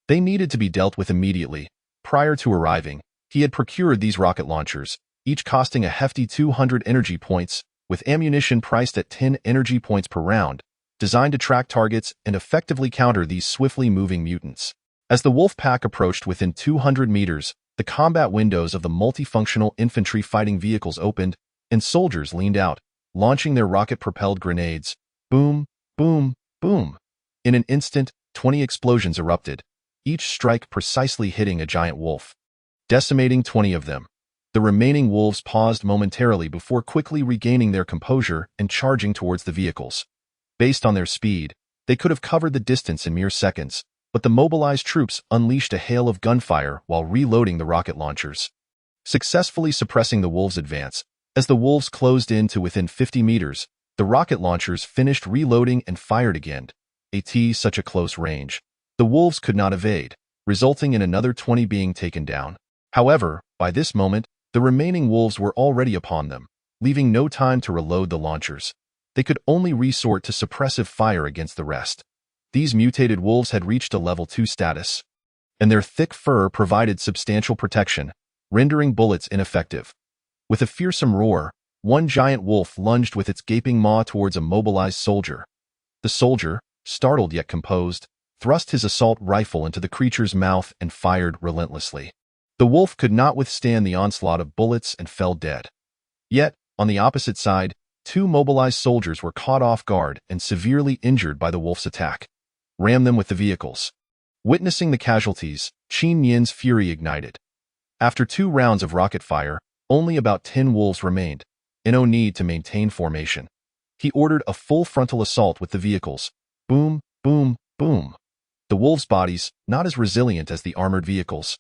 They needed to be dealt with immediately. Prior to arriving, he had procured these rocket launchers, each costing a hefty 200 energy points, with ammunition priced at 10 energy points per round, designed to track targets and effectively counter these swiftly moving mutants. As the wolf pack approached within 200 meters, the combat windows of the multifunctional infantry fighting vehicles opened, and soldiers leaned out, launching their rocket-propelled grenades. Boom, boom, boom. In an instant, 20 explosions erupted, each strike precisely hitting a giant wolf, decimating 20 of them. The remaining wolves paused momentarily before quickly regaining their composure and charging towards the vehicles. Based on their speed, they could have covered the distance in mere seconds, but the mobilized troops unleashed a hail of gunfire while reloading the rocket launchers, successfully suppressing the wolves' advance. As the wolves closed in to within 50 meters, the rocket launchers finished reloading and fired again. At such a close range, the wolves could not evade, resulting in another 20 being taken down. However, by this moment, the remaining wolves were already upon them, leaving no time to reload the launchers. They could only resort to suppressive fire against the rest. These mutated wolves had reached a level 2 status, and their thick fur provided substantial protection, rendering bullets ineffective. With a fearsome roar, one giant wolf lunged with its gaping maw towards a mobilized soldier. The soldier, startled yet composed, thrust his assault rifle into the creature's mouth and fired relentlessly. The wolf could not withstand the onslaught of bullets and fell dead. Yet, on the opposite side, 2 mobilized soldiers were caught off guard and severely injured by the wolf's attack. Ram them with the vehicles. Witnessing the casualties, Qin Yin's fury ignited. After 2 rounds of rocket fire, only about 10 wolves remained, no need to maintain formation. He ordered a full frontal assault with the vehicles. Boom, boom, boom. The wolves' bodies, not as resilient as the armored vehicles,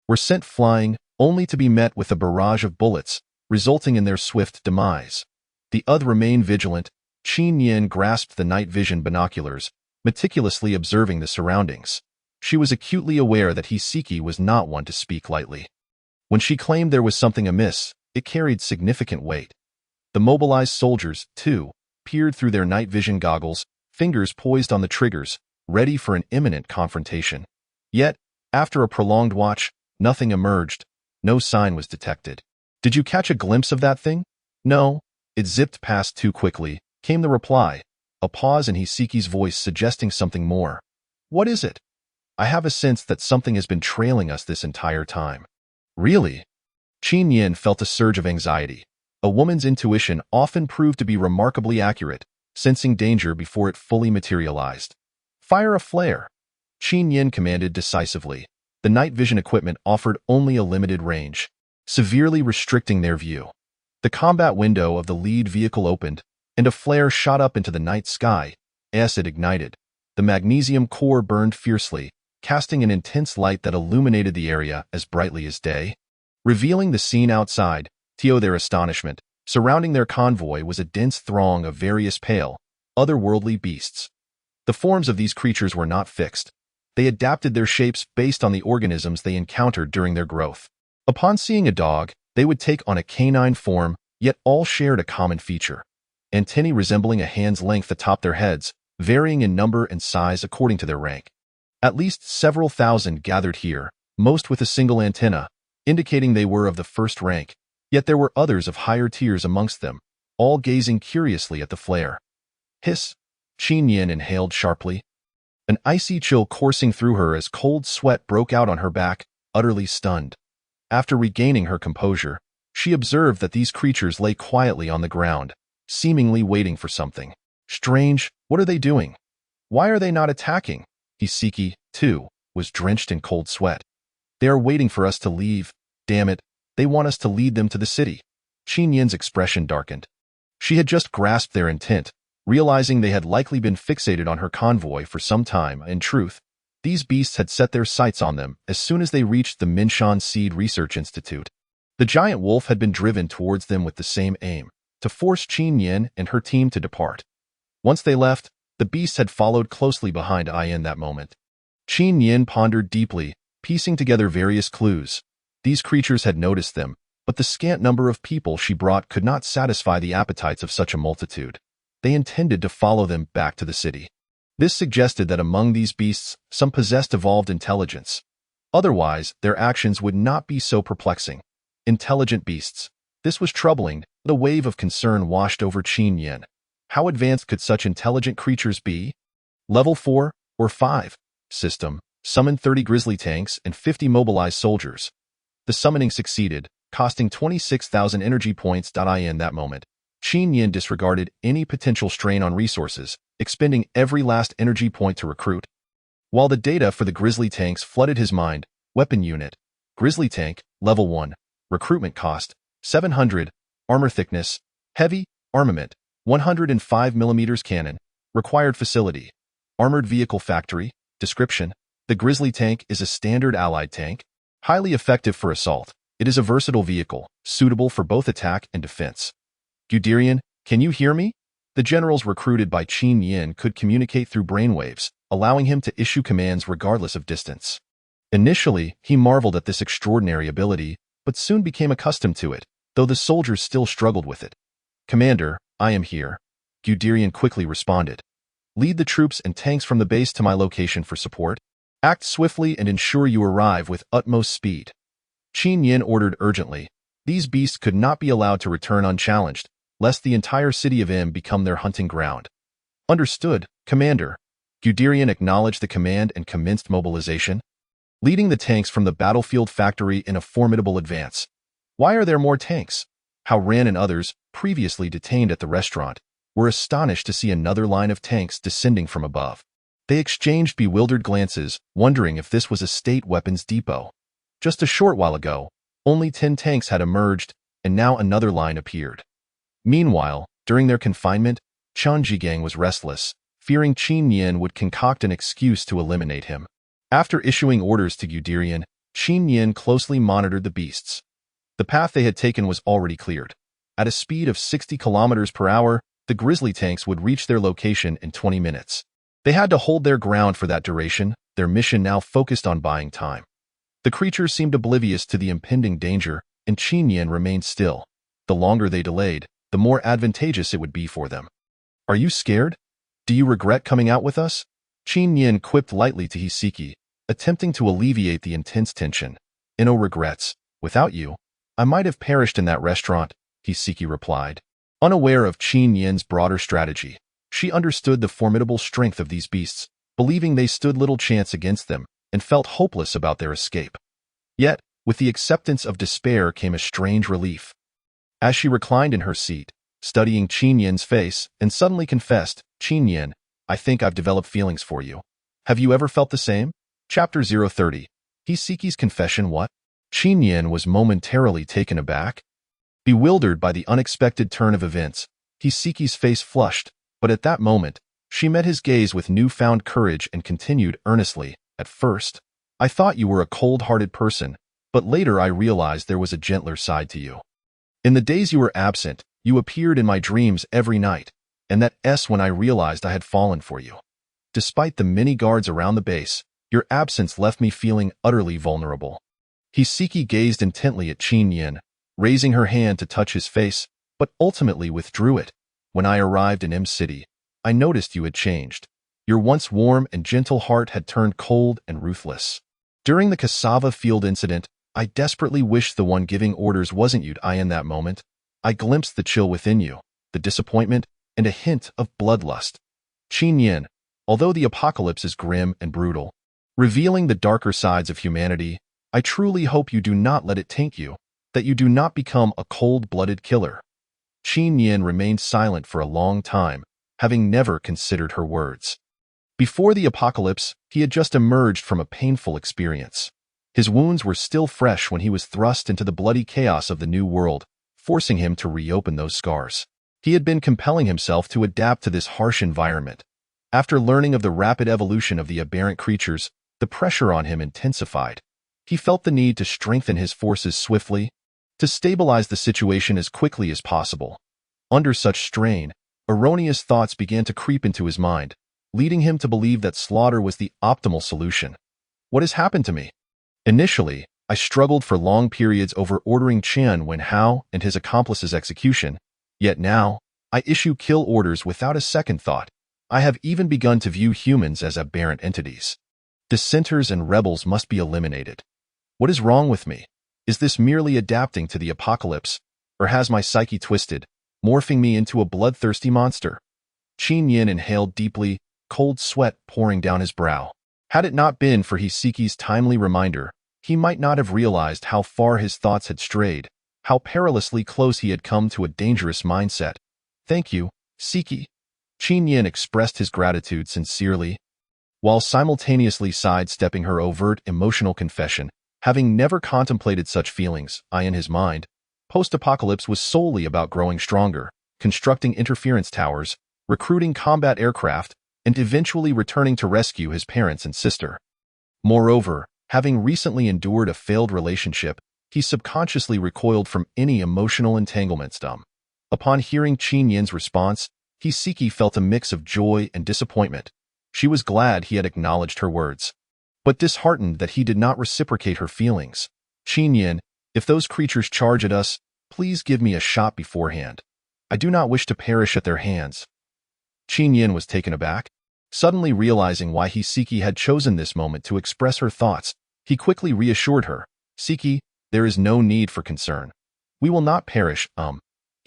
were sent flying, only to be met with a barrage of bullets, resulting in their swift demise. The others remained vigilant. Qin Yin grasped the night vision binoculars, meticulously observing the surroundings. She was acutely aware that Hiseki was not one to speak lightly. When she claimed there was something amiss, it carried significant weight. The mobilized soldiers, too, peered through their night vision goggles, fingers poised on the triggers, ready for an imminent confrontation. Yet, after a prolonged watch, nothing emerged. No sign was detected. "Did you catch a glimpse of that thing?" "No. It zipped past too quickly," came the reply, a pause in Hiseki's voice suggesting something more. "What is it?" "I have a sense that something has been trailing us this entire time." "Really?" Qin Yin felt a surge of anxiety. A woman's intuition often proved to be remarkably accurate, sensing danger before it fully materialized. "Fire a flare," Qin Yin commanded decisively. The night vision equipment offered only a limited range, severely restricting their view. The combat window of the lead vehicle opened, and a flare shot up into the night sky. As it ignited, the magnesium core burned fiercely, casting an intense light that illuminated the area as brightly as day. Revealing the scene outside, to their astonishment, surrounding their convoy was a dense throng of various pale, otherworldly beasts. The forms of these creatures were not fixed. They adapted their shapes based on the organisms they encountered during their growth. Upon seeing a dog, they would take on a canine form, yet all shared a common feature: antennae resembling a hand's length atop their heads, varying in number and size according to their rank. At least several thousand gathered here, most with a single antenna, indicating they were of the first rank, yet there were others of higher tiers amongst them, all gazing curiously at the flare. "Hiss!" Qin Yin inhaled sharply, an icy chill coursing through her as cold sweat broke out on her back, utterly stunned. After regaining her composure, she observed that these creatures lay quietly on the ground, seemingly waiting for something. "Strange, what are they doing? Why are they not attacking?" Hiseki, too, was drenched in cold sweat. "They are waiting for us to leave. Damn it, they want us to lead them to the city." Qin Yin's expression darkened. She had just grasped their intent, realizing they had likely been fixated on her convoy for some time. In truth, these beasts had set their sights on them as soon as they reached the Minshan Seed Research Institute. The giant wolf had been driven towards them with the same aim, to force Qin Yin and her team to depart. Once they left, the beasts had followed closely behind in that moment. Qin Yin pondered deeply, piecing together various clues. These creatures had noticed them, but the scant number of people she brought could not satisfy the appetites of such a multitude. They intended to follow them back to the city. This suggested that among these beasts, some possessed evolved intelligence. Otherwise, their actions would not be so perplexing. Intelligent beasts. This was troubling. The wave of concern washed over Qin Yin. How advanced could such intelligent creatures be? Level 4 or 5. System: summon 30 grizzly tanks and 50 mobilized soldiers. The summoning succeeded, costing 26,000 energy points. In that moment, Qin Yin disregarded any potential strain on resources, expending every last energy point to recruit. While the data for the Grizzly tanks flooded his mind, weapon unit, Grizzly tank, level 1, recruitment cost, 700, armor thickness, heavy, armament, 105 mm cannon, required facility, armored vehicle factory, description, the Grizzly tank is a standard allied tank, highly effective for assault. It is a versatile vehicle, suitable for both attack and defense. Guderian, can you hear me? The generals recruited by Qin Yin could communicate through brainwaves, allowing him to issue commands regardless of distance. Initially, he marveled at this extraordinary ability, but soon became accustomed to it, though the soldiers still struggled with it. Commander, I am here. Guderian quickly responded. Lead the troops and tanks from the base to my location for support. Act swiftly and ensure you arrive with utmost speed. Qin Yin ordered urgently. These beasts could not be allowed to return unchallenged, lest the entire city of M become their hunting ground. Understood, Commander. Guderian acknowledged the command and commenced mobilization, leading the tanks from the battlefield factory in a formidable advance. Why are there more tanks? How Ran and others, previously detained at the restaurant, were astonished to see another line of tanks descending from above. They exchanged bewildered glances, wondering if this was a state weapons depot. Just a short while ago, only 10 tanks had emerged, and now another line appeared. Meanwhile, during their confinement, Chen Jigang was restless, fearing Qin Yin would concoct an excuse to eliminate him. After issuing orders to Guderian, Qin Yin closely monitored the beasts. The path they had taken was already cleared. At a speed of 60 kilometers per hour, the Grizzly tanks would reach their location in 20 minutes. They had to hold their ground for that duration, their mission now focused on buying time. The creatures seemed oblivious to the impending danger, and Qin Yin remained still. The longer they delayed, the more advantageous it would be for them. Are you scared? Do you regret coming out with us? Qin Yin quipped lightly to Hiseki, attempting to alleviate the intense tension. No regrets. Without you, I might have perished in that restaurant, Hiseki replied. Unaware of Qin Yin's broader strategy, she understood the formidable strength of these beasts, believing they stood little chance against them, and felt hopeless about their escape. Yet, with the acceptance of despair came a strange relief. As she reclined in her seat, studying Qin Yin's face, and suddenly confessed, Qin Yin, I think I've developed feelings for you. Have you ever felt the same? Chapter 030. Hiseki's confession. What? Qin Yin was momentarily taken aback. Bewildered by the unexpected turn of events, Hiseki's face flushed, but at that moment, she met his gaze with newfound courage and continued earnestly, At first, I thought you were a cold-hearted person, but later I realized there was a gentler side to you. In the days you were absent, you appeared in my dreams every night, and that's when I realized I had fallen for you. Despite the many guards around the base, your absence left me feeling utterly vulnerable. Hiseki gazed intently at Qin Yin, raising her hand to touch his face, but ultimately withdrew it. When I arrived in M City, I noticed you had changed. Your once warm and gentle heart had turned cold and ruthless. During the cassava field incident, I desperately wished the one giving orders wasn't you. In that moment, I glimpsed the chill within you, the disappointment, and a hint of bloodlust. Qin Yin, although the apocalypse is grim and brutal, revealing the darker sides of humanity, I truly hope you do not let it taint you, that you do not become a cold-blooded killer. Qin Yin remained silent for a long time, having never considered her words. Before the apocalypse, he had just emerged from a painful experience. His wounds were still fresh when he was thrust into the bloody chaos of the new world, forcing him to reopen those scars. He had been compelling himself to adapt to this harsh environment. After learning of the rapid evolution of the aberrant creatures, the pressure on him intensified. He felt the need to strengthen his forces swiftly, to stabilize the situation as quickly as possible. Under such strain, erroneous thoughts began to creep into his mind, leading him to believe that slaughter was the optimal solution. What has happened to me? Initially, I struggled for long periods over ordering Chen Wen Hao and his accomplice's execution, yet now, I issue kill orders without a second thought. I have even begun to view humans as aberrant entities. Dissenters and rebels must be eliminated. What is wrong with me? Is this merely adapting to the apocalypse, or has my psyche twisted, morphing me into a bloodthirsty monster? Qin Yin inhaled deeply, cold sweat pouring down his brow. Had it not been for Hiseki's timely reminder, he might not have realized how far his thoughts had strayed, how perilously close he had come to a dangerous mindset. Thank you, Siki. Qin Yin expressed his gratitude sincerely, while simultaneously sidestepping her overt emotional confession. Having never contemplated such feelings, in his mind, post-apocalypse was solely about growing stronger, constructing interference towers, recruiting combat aircraft, and eventually returning to rescue his parents and sister. Moreover, having recently endured a failed relationship, he subconsciously recoiled from any emotional entanglements. Upon hearing Qin Yin's response, Hisiki felt a mix of joy and disappointment. She was glad he had acknowledged her words, but disheartened that he did not reciprocate her feelings. Qin Yin, if those creatures charge at us, please give me a shot beforehand. I do not wish to perish at their hands. Qin Yin was taken aback. Suddenly realizing why Hisiki had chosen this moment to express her thoughts, he quickly reassured her. Siki, there is no need for concern. We will not perish,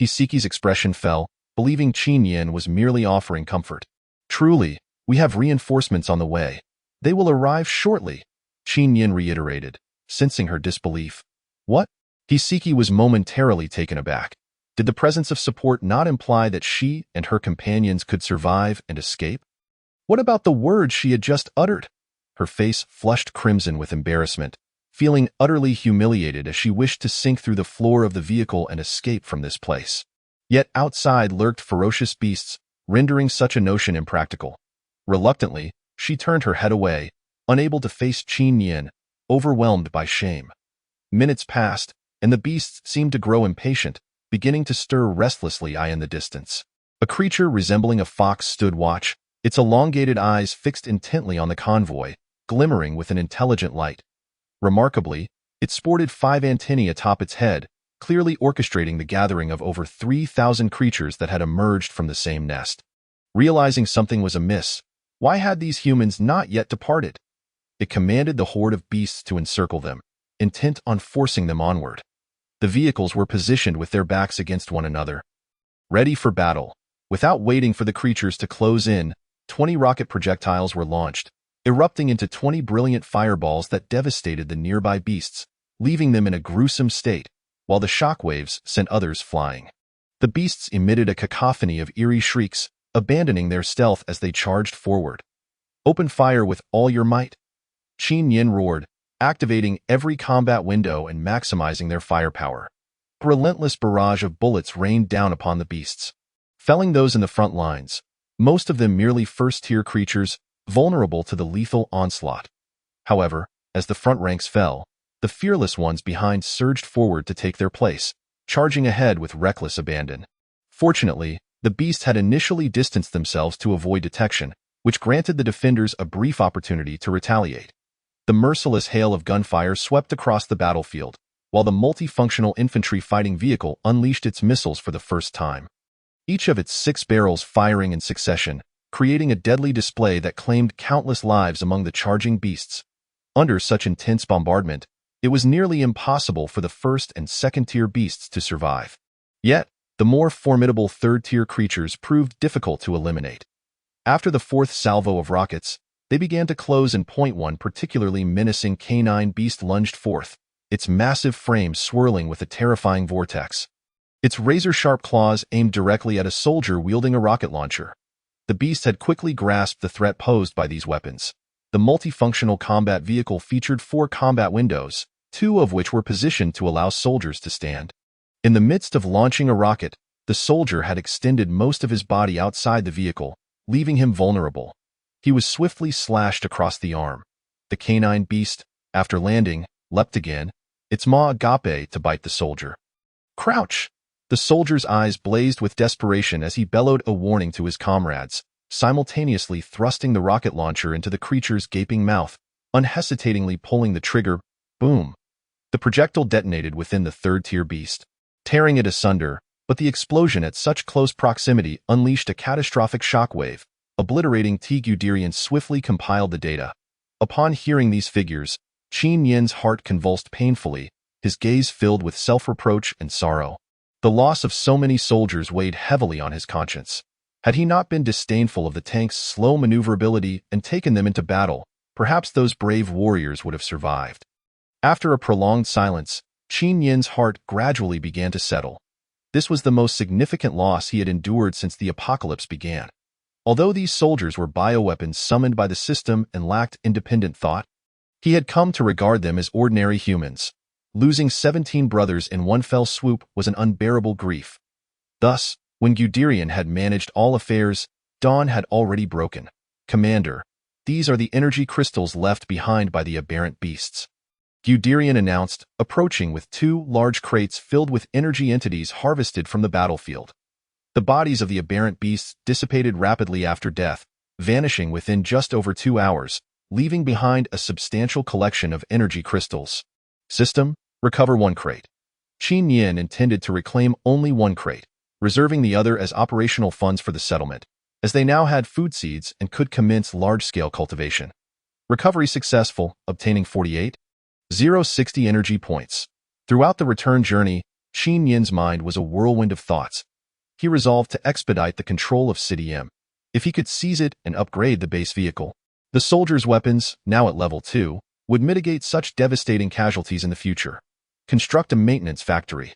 Hisiki's expression fell, believing Qin Yin was merely offering comfort. Truly, we have reinforcements on the way. They will arrive shortly, Qin Yin reiterated, sensing her disbelief. What? Hisiki was momentarily taken aback. Did the presence of support not imply that she and her companions could survive and escape? What about the words she had just uttered? Her face flushed crimson with embarrassment, feeling utterly humiliated as she wished to sink through the floor of the vehicle and escape from this place. Yet outside lurked ferocious beasts, rendering such a notion impractical. Reluctantly, she turned her head away, unable to face Qin Yin, overwhelmed by shame. Minutes passed, and the beasts seemed to grow impatient, beginning to stir restlessly in the distance. A creature resembling a fox stood watch, its elongated eyes fixed intently on the convoy, glimmering with an intelligent light. Remarkably, it sported 5 antennae atop its head, clearly orchestrating the gathering of over 3,000 creatures that had emerged from the same nest. Realizing something was amiss, why had these humans not yet departed? It commanded the horde of beasts to encircle them, intent on forcing them onward. The vehicles were positioned with their backs against one another, ready for battle. Without waiting for the creatures to close in, 20 rocket projectiles were launched, erupting into 20 brilliant fireballs that devastated the nearby beasts, leaving them in a gruesome state, while the shockwaves sent others flying. The beasts emitted a cacophony of eerie shrieks, abandoning their stealth as they charged forward. Open fire with all your might, Qin Yin roared, activating every combat window and maximizing their firepower. A relentless barrage of bullets rained down upon the beasts, felling those in the front lines, most of them merely first-tier creatures, vulnerable to the lethal onslaught. However, as the front ranks fell, the fearless ones behind surged forward to take their place, charging ahead with reckless abandon. Fortunately, the beasts had initially distanced themselves to avoid detection, which granted the defenders a brief opportunity to retaliate. The merciless hail of gunfire swept across the battlefield, while the multifunctional infantry fighting vehicle unleashed its missiles for the first time. Each of its 6 barrels firing in succession, creating a deadly display that claimed countless lives among the charging beasts. Under such intense bombardment, it was nearly impossible for the first and second-tier beasts to survive. Yet, the more formidable third-tier creatures proved difficult to eliminate. After the 4th salvo of rockets, they began to close in. One particularly menacing canine beast lunged forth, its massive frame swirling with a terrifying vortex. Its razor-sharp claws aimed directly at a soldier wielding a rocket launcher. The beast had quickly grasped the threat posed by these weapons. The multifunctional combat vehicle featured 4 combat windows, 2 of which were positioned to allow soldiers to stand. In the midst of launching a rocket, the soldier had extended most of his body outside the vehicle, leaving him vulnerable. He was swiftly slashed across the arm. The canine beast, after landing, leapt again, its maw agape to bite the soldier. Crouch! The soldier's eyes blazed with desperation as he bellowed a warning to his comrades, simultaneously thrusting the rocket launcher into the creature's gaping mouth, unhesitatingly pulling the trigger. Boom! The projectile detonated within the third-tier beast, tearing it asunder, but the explosion at such close proximity unleashed a catastrophic shockwave, obliterating Guderian swiftly compiled the data. Upon hearing these figures, Qin Yin's heart convulsed painfully, his gaze filled with self-reproach and sorrow. The loss of so many soldiers weighed heavily on his conscience. Had he not been disdainful of the tank's slow maneuverability and taken them into battle, perhaps those brave warriors would have survived. After a prolonged silence, Qin Yin's heart gradually began to settle. This was the most significant loss he had endured since the apocalypse began. Although these soldiers were bioweapons summoned by the system and lacked independent thought, he had come to regard them as ordinary humans. Losing 17 brothers in one fell swoop was an unbearable grief. Thus, when Guderian had managed all affairs, dawn had already broken. "Commander, these are the energy crystals left behind by the aberrant beasts," Guderian announced, approaching with 2 large crates filled with energy entities harvested from the battlefield. The bodies of the aberrant beasts dissipated rapidly after death, vanishing within just over 2 hours, leaving behind a substantial collection of energy crystals. System: recover 1 crate. Qin Yin intended to reclaim only 1 crate, reserving the other as operational funds for the settlement, as they now had food seeds and could commence large-scale cultivation. Recovery successful, obtaining 48,060 energy points. Throughout the return journey, Qin Yin's mind was a whirlwind of thoughts. He resolved to expedite the control of City M. If he could seize it and upgrade the base vehicle, the soldiers' weapons, now at level 2, would mitigate such devastating casualties in the future. Construct a maintenance factory.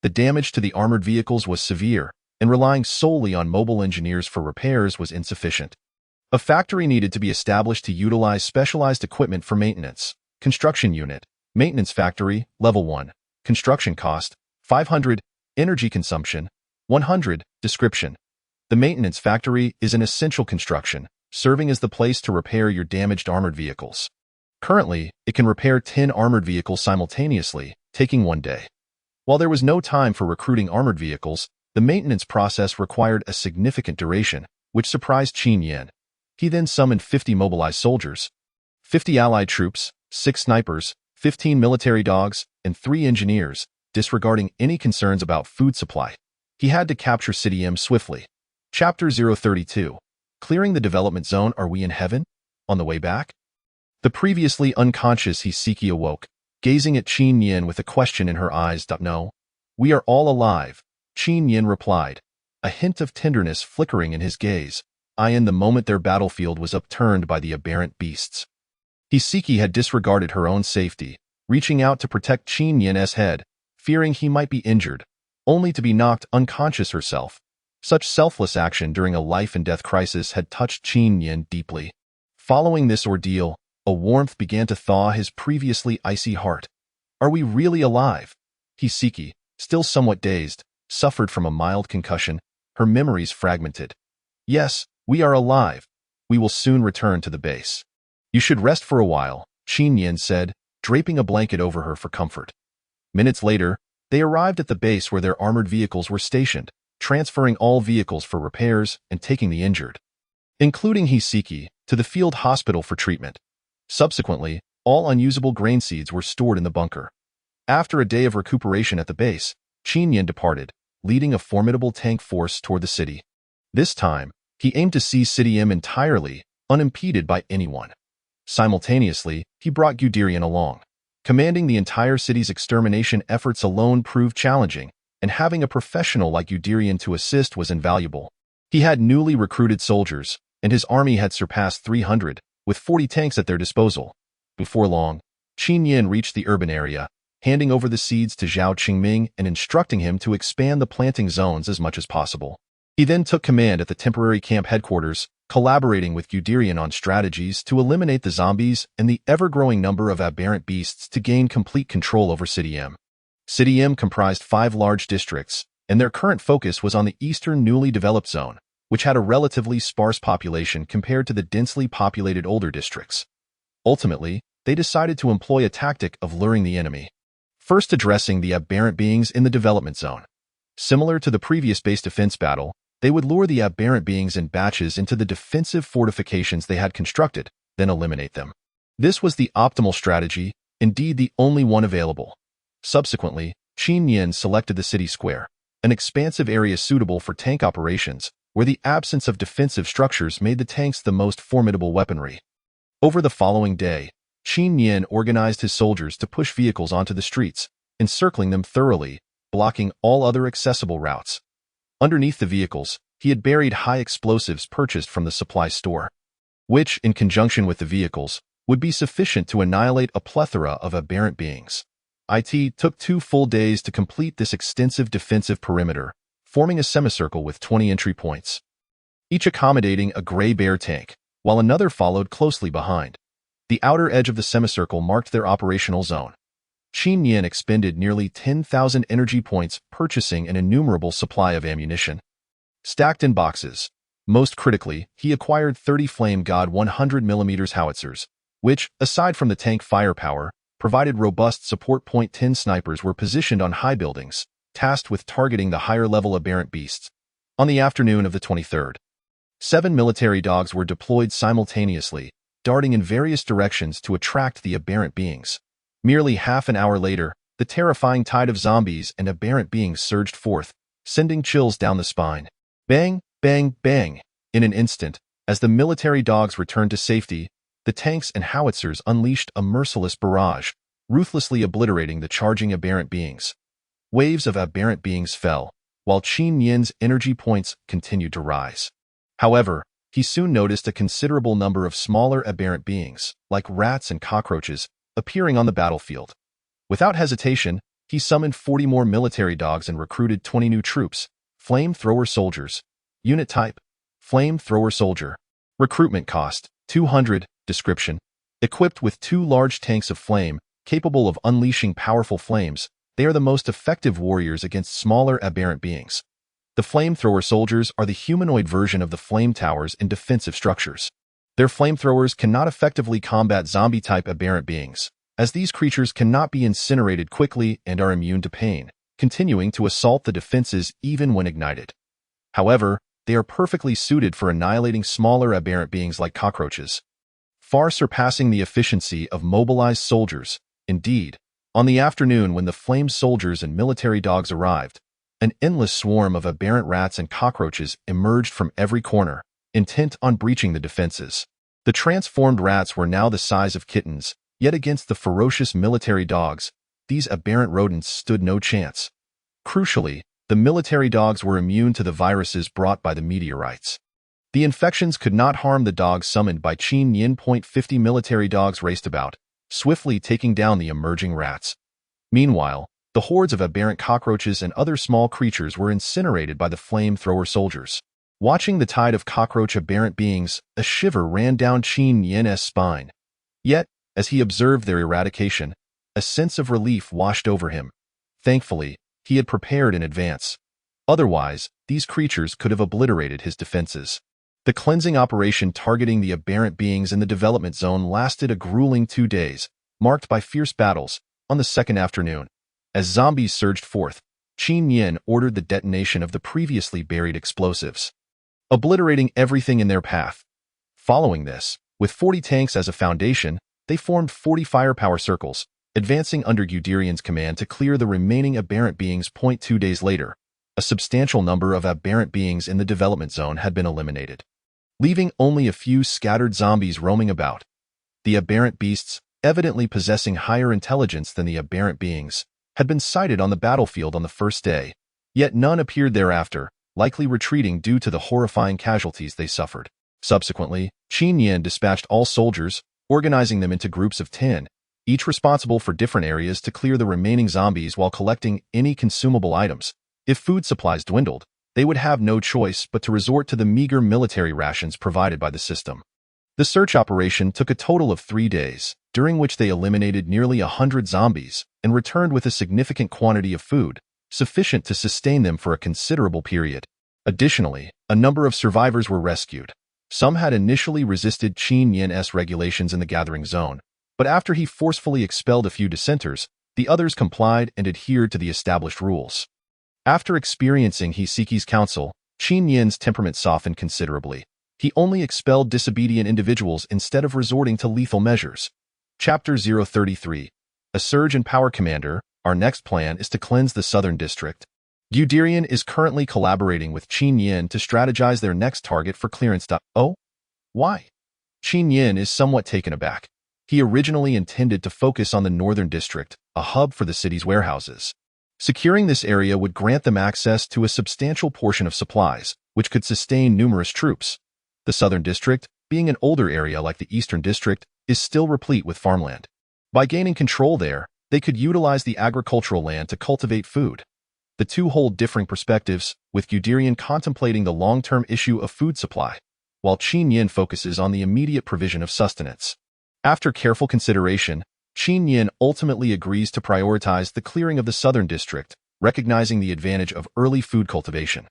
The damage to the armored vehicles was severe, and relying solely on mobile engineers for repairs was insufficient. A factory needed to be established to utilize specialized equipment for maintenance. Construction unit. Maintenance factory, level 1. Construction cost, 500. Energy consumption, 100. Description. The maintenance factory is an essential construction, serving as the place to repair your damaged armored vehicles. Currently, it can repair 10 armored vehicles simultaneously, taking 1 day. While there was no time for recruiting armored vehicles, the maintenance process required a significant duration, which surprised Qin Yin. He then summoned 50 mobilized soldiers, 50 allied troops, 6 snipers, 15 military dogs, and 3 engineers, disregarding any concerns about food supply. He had to capture City M swiftly. Chapter 032. Clearing the development zone. Are we in heaven? On the way back? The previously unconscious Hiseki awoke, gazing at Qin Yin with a question in her eyes. "No, we are all alive," Qin Yin replied, a hint of tenderness flickering in his gaze. In the moment their battlefield was upturned by the aberrant beasts. Hiseki had disregarded her own safety, reaching out to protect Qin Yin's head, fearing he might be injured, only to be knocked unconscious herself. Such selfless action during a life-and-death crisis had touched Qin Yin deeply. Following this ordeal, a warmth began to thaw his previously icy heart. "Are we really alive?" Hiseki, still somewhat dazed, suffered from a mild concussion, her memories fragmented. "Yes, we are alive. We will soon return to the base." "You should rest for a while," Qin Yin said, draping a blanket over her for comfort. Minutes later, they arrived at the base where their armored vehicles were stationed, transferring all vehicles for repairs and taking the injured, including Hiseki, to the field hospital for treatment. Subsequently, all unusable grain seeds were stored in the bunker. After a day of recuperation at the base, Qin Yin departed, leading a formidable tank force toward the city. This time, he aimed to seize City M entirely, unimpeded by anyone. Simultaneously, he brought Guderian along. Commanding the entire city's extermination efforts alone proved challenging, and having a professional like Guderian to assist was invaluable. He had newly recruited soldiers, and his army had surpassed 300, with 40 tanks at their disposal. Before long, Qin Yin reached the urban area, handing over the seeds to Zhao Qingming and instructing him to expand the planting zones as much as possible. He then took command at the temporary camp headquarters, collaborating with Guderian on strategies to eliminate the zombies and the ever-growing number of aberrant beasts to gain complete control over City M. City M comprised 5 large districts, and their current focus was on the eastern newly developed zone, which had a relatively sparse population compared to the densely populated older districts. Ultimately, they decided to employ a tactic of luring the enemy, first addressing the aberrant beings in the development zone. Similar to the previous base defense battle, they would lure the aberrant beings in batches into the defensive fortifications they had constructed, then eliminate them. This was the optimal strategy, indeed the only one available. Subsequently, Qin Yin selected the city square, an expansive area suitable for tank operations, where the absence of defensive structures made the tanks the most formidable weaponry. Over the following day, Qin Yin organized his soldiers to push vehicles onto the streets, encircling them thoroughly, blocking all other accessible routes. Underneath the vehicles, he had buried high explosives purchased from the supply store, which, in conjunction with the vehicles, would be sufficient to annihilate a plethora of aberrant beings. It took 2 full days to complete this extensive defensive perimeter, forming a semicircle with 20 entry points, each accommodating a Gray Bear tank, while another followed closely behind. The outer edge of the semicircle marked their operational zone. Qin Yin expended nearly 10,000 energy points purchasing an innumerable supply of ammunition, stacked in boxes. Most critically, he acquired 30 Flame God 100mm howitzers, which, aside from the tank firepower, provided robust support. 10 snipers were positioned on high buildings, tasked with targeting the higher-level aberrant beasts. On the afternoon of the 23rd, 7 military dogs were deployed simultaneously, darting in various directions to attract the aberrant beings. Merely half an hour later, the terrifying tide of zombies and aberrant beings surged forth, sending chills down the spine. Bang, bang, bang! In an instant, as the military dogs returned to safety, the tanks and howitzers unleashed a merciless barrage, ruthlessly obliterating the charging aberrant beings. Waves of aberrant beings fell, while Qin Yin's energy points continued to rise. However, he soon noticed a considerable number of smaller aberrant beings, like rats and cockroaches, appearing on the battlefield. Without hesitation, he summoned 40 more military dogs and recruited 20 new troops, flamethrower soldiers. Unit type: flamethrower soldier. Recruitment cost: 200. Description: equipped with 2 large tanks of flame, capable of unleashing powerful flames, they are the most effective warriors against smaller aberrant beings. The flamethrower soldiers are the humanoid version of the flame towers in defensive structures. Their flamethrowers cannot effectively combat zombie-type aberrant beings, as these creatures cannot be incinerated quickly and are immune to pain, continuing to assault the defenses even when ignited. However, they are perfectly suited for annihilating smaller aberrant beings like cockroaches, far surpassing the efficiency of mobilized soldiers. Indeed, on the afternoon when the flame soldiers and military dogs arrived, an endless swarm of aberrant rats and cockroaches emerged from every corner, intent on breaching the defenses. The transformed rats were now the size of kittens, yet against the ferocious military dogs, these aberrant rodents stood no chance. Crucially, the military dogs were immune to the viruses brought by the meteorites. The infections could not harm the dogs summoned by Qin Yin. 50 military dogs raced about, swiftly taking down the emerging rats. Meanwhile, the hordes of aberrant cockroaches and other small creatures were incinerated by the flamethrower soldiers. Watching the tide of cockroach aberrant beings, a shiver ran down Qin Yin's spine. Yet, as he observed their eradication, a sense of relief washed over him. Thankfully, he had prepared in advance. Otherwise, these creatures could have obliterated his defenses. The cleansing operation targeting the aberrant beings in the development zone lasted a grueling 2 days, marked by fierce battles. On the second afternoon, as zombies surged forth, Qin Yin ordered the detonation of the previously buried explosives, obliterating everything in their path. Following this, with 40 tanks as a foundation, they formed 40 firepower circles, advancing under Guderian's command to clear the remaining aberrant beings. 2 days later, a substantial number of aberrant beings in the development zone had been eliminated, leaving only a few scattered zombies roaming about. The aberrant beasts, evidently possessing higher intelligence than the aberrant beings, had been sighted on the battlefield on the first day, yet none appeared thereafter, likely retreating due to the horrifying casualties they suffered. Subsequently, Qin Yin dispatched all soldiers, organizing them into groups of 10, each responsible for different areas to clear the remaining zombies while collecting any consumable items. If food supplies dwindled, they would have no choice but to resort to the meager military rations provided by the system. The search operation took a total of 3 days, during which they eliminated nearly 100 zombies and returned with a significant quantity of food, sufficient to sustain them for a considerable period. Additionally, a number of survivors were rescued. Some had initially resisted Qin Yin's regulations in the gathering zone, but after he forcefully expelled a few dissenters, the others complied and adhered to the established rules. After experiencing Hiseki's counsel, Qin Yin's temperament softened considerably. He only expelled disobedient individuals instead of resorting to lethal measures. Chapter 033. A surge in power. Commander, our next plan is to cleanse the southern district. Guderian is currently collaborating with Qin Yin to strategize their next target for clearance. Oh? Why? Qin Yin is somewhat taken aback. He originally intended to focus on the northern district, a hub for the city's warehouses. Securing this area would grant them access to a substantial portion of supplies, which could sustain numerous troops. The southern district, being an older area like the eastern district, is still replete with farmland. By gaining control there, They could utilize the agricultural land to cultivate food. The two hold differing perspectives, with Guderian contemplating the long-term issue of food supply, while Qin Yin focuses on the immediate provision of sustenance. After careful consideration, Qin Yin ultimately agrees to prioritize the clearing of the southern district, recognizing the advantage of early food cultivation.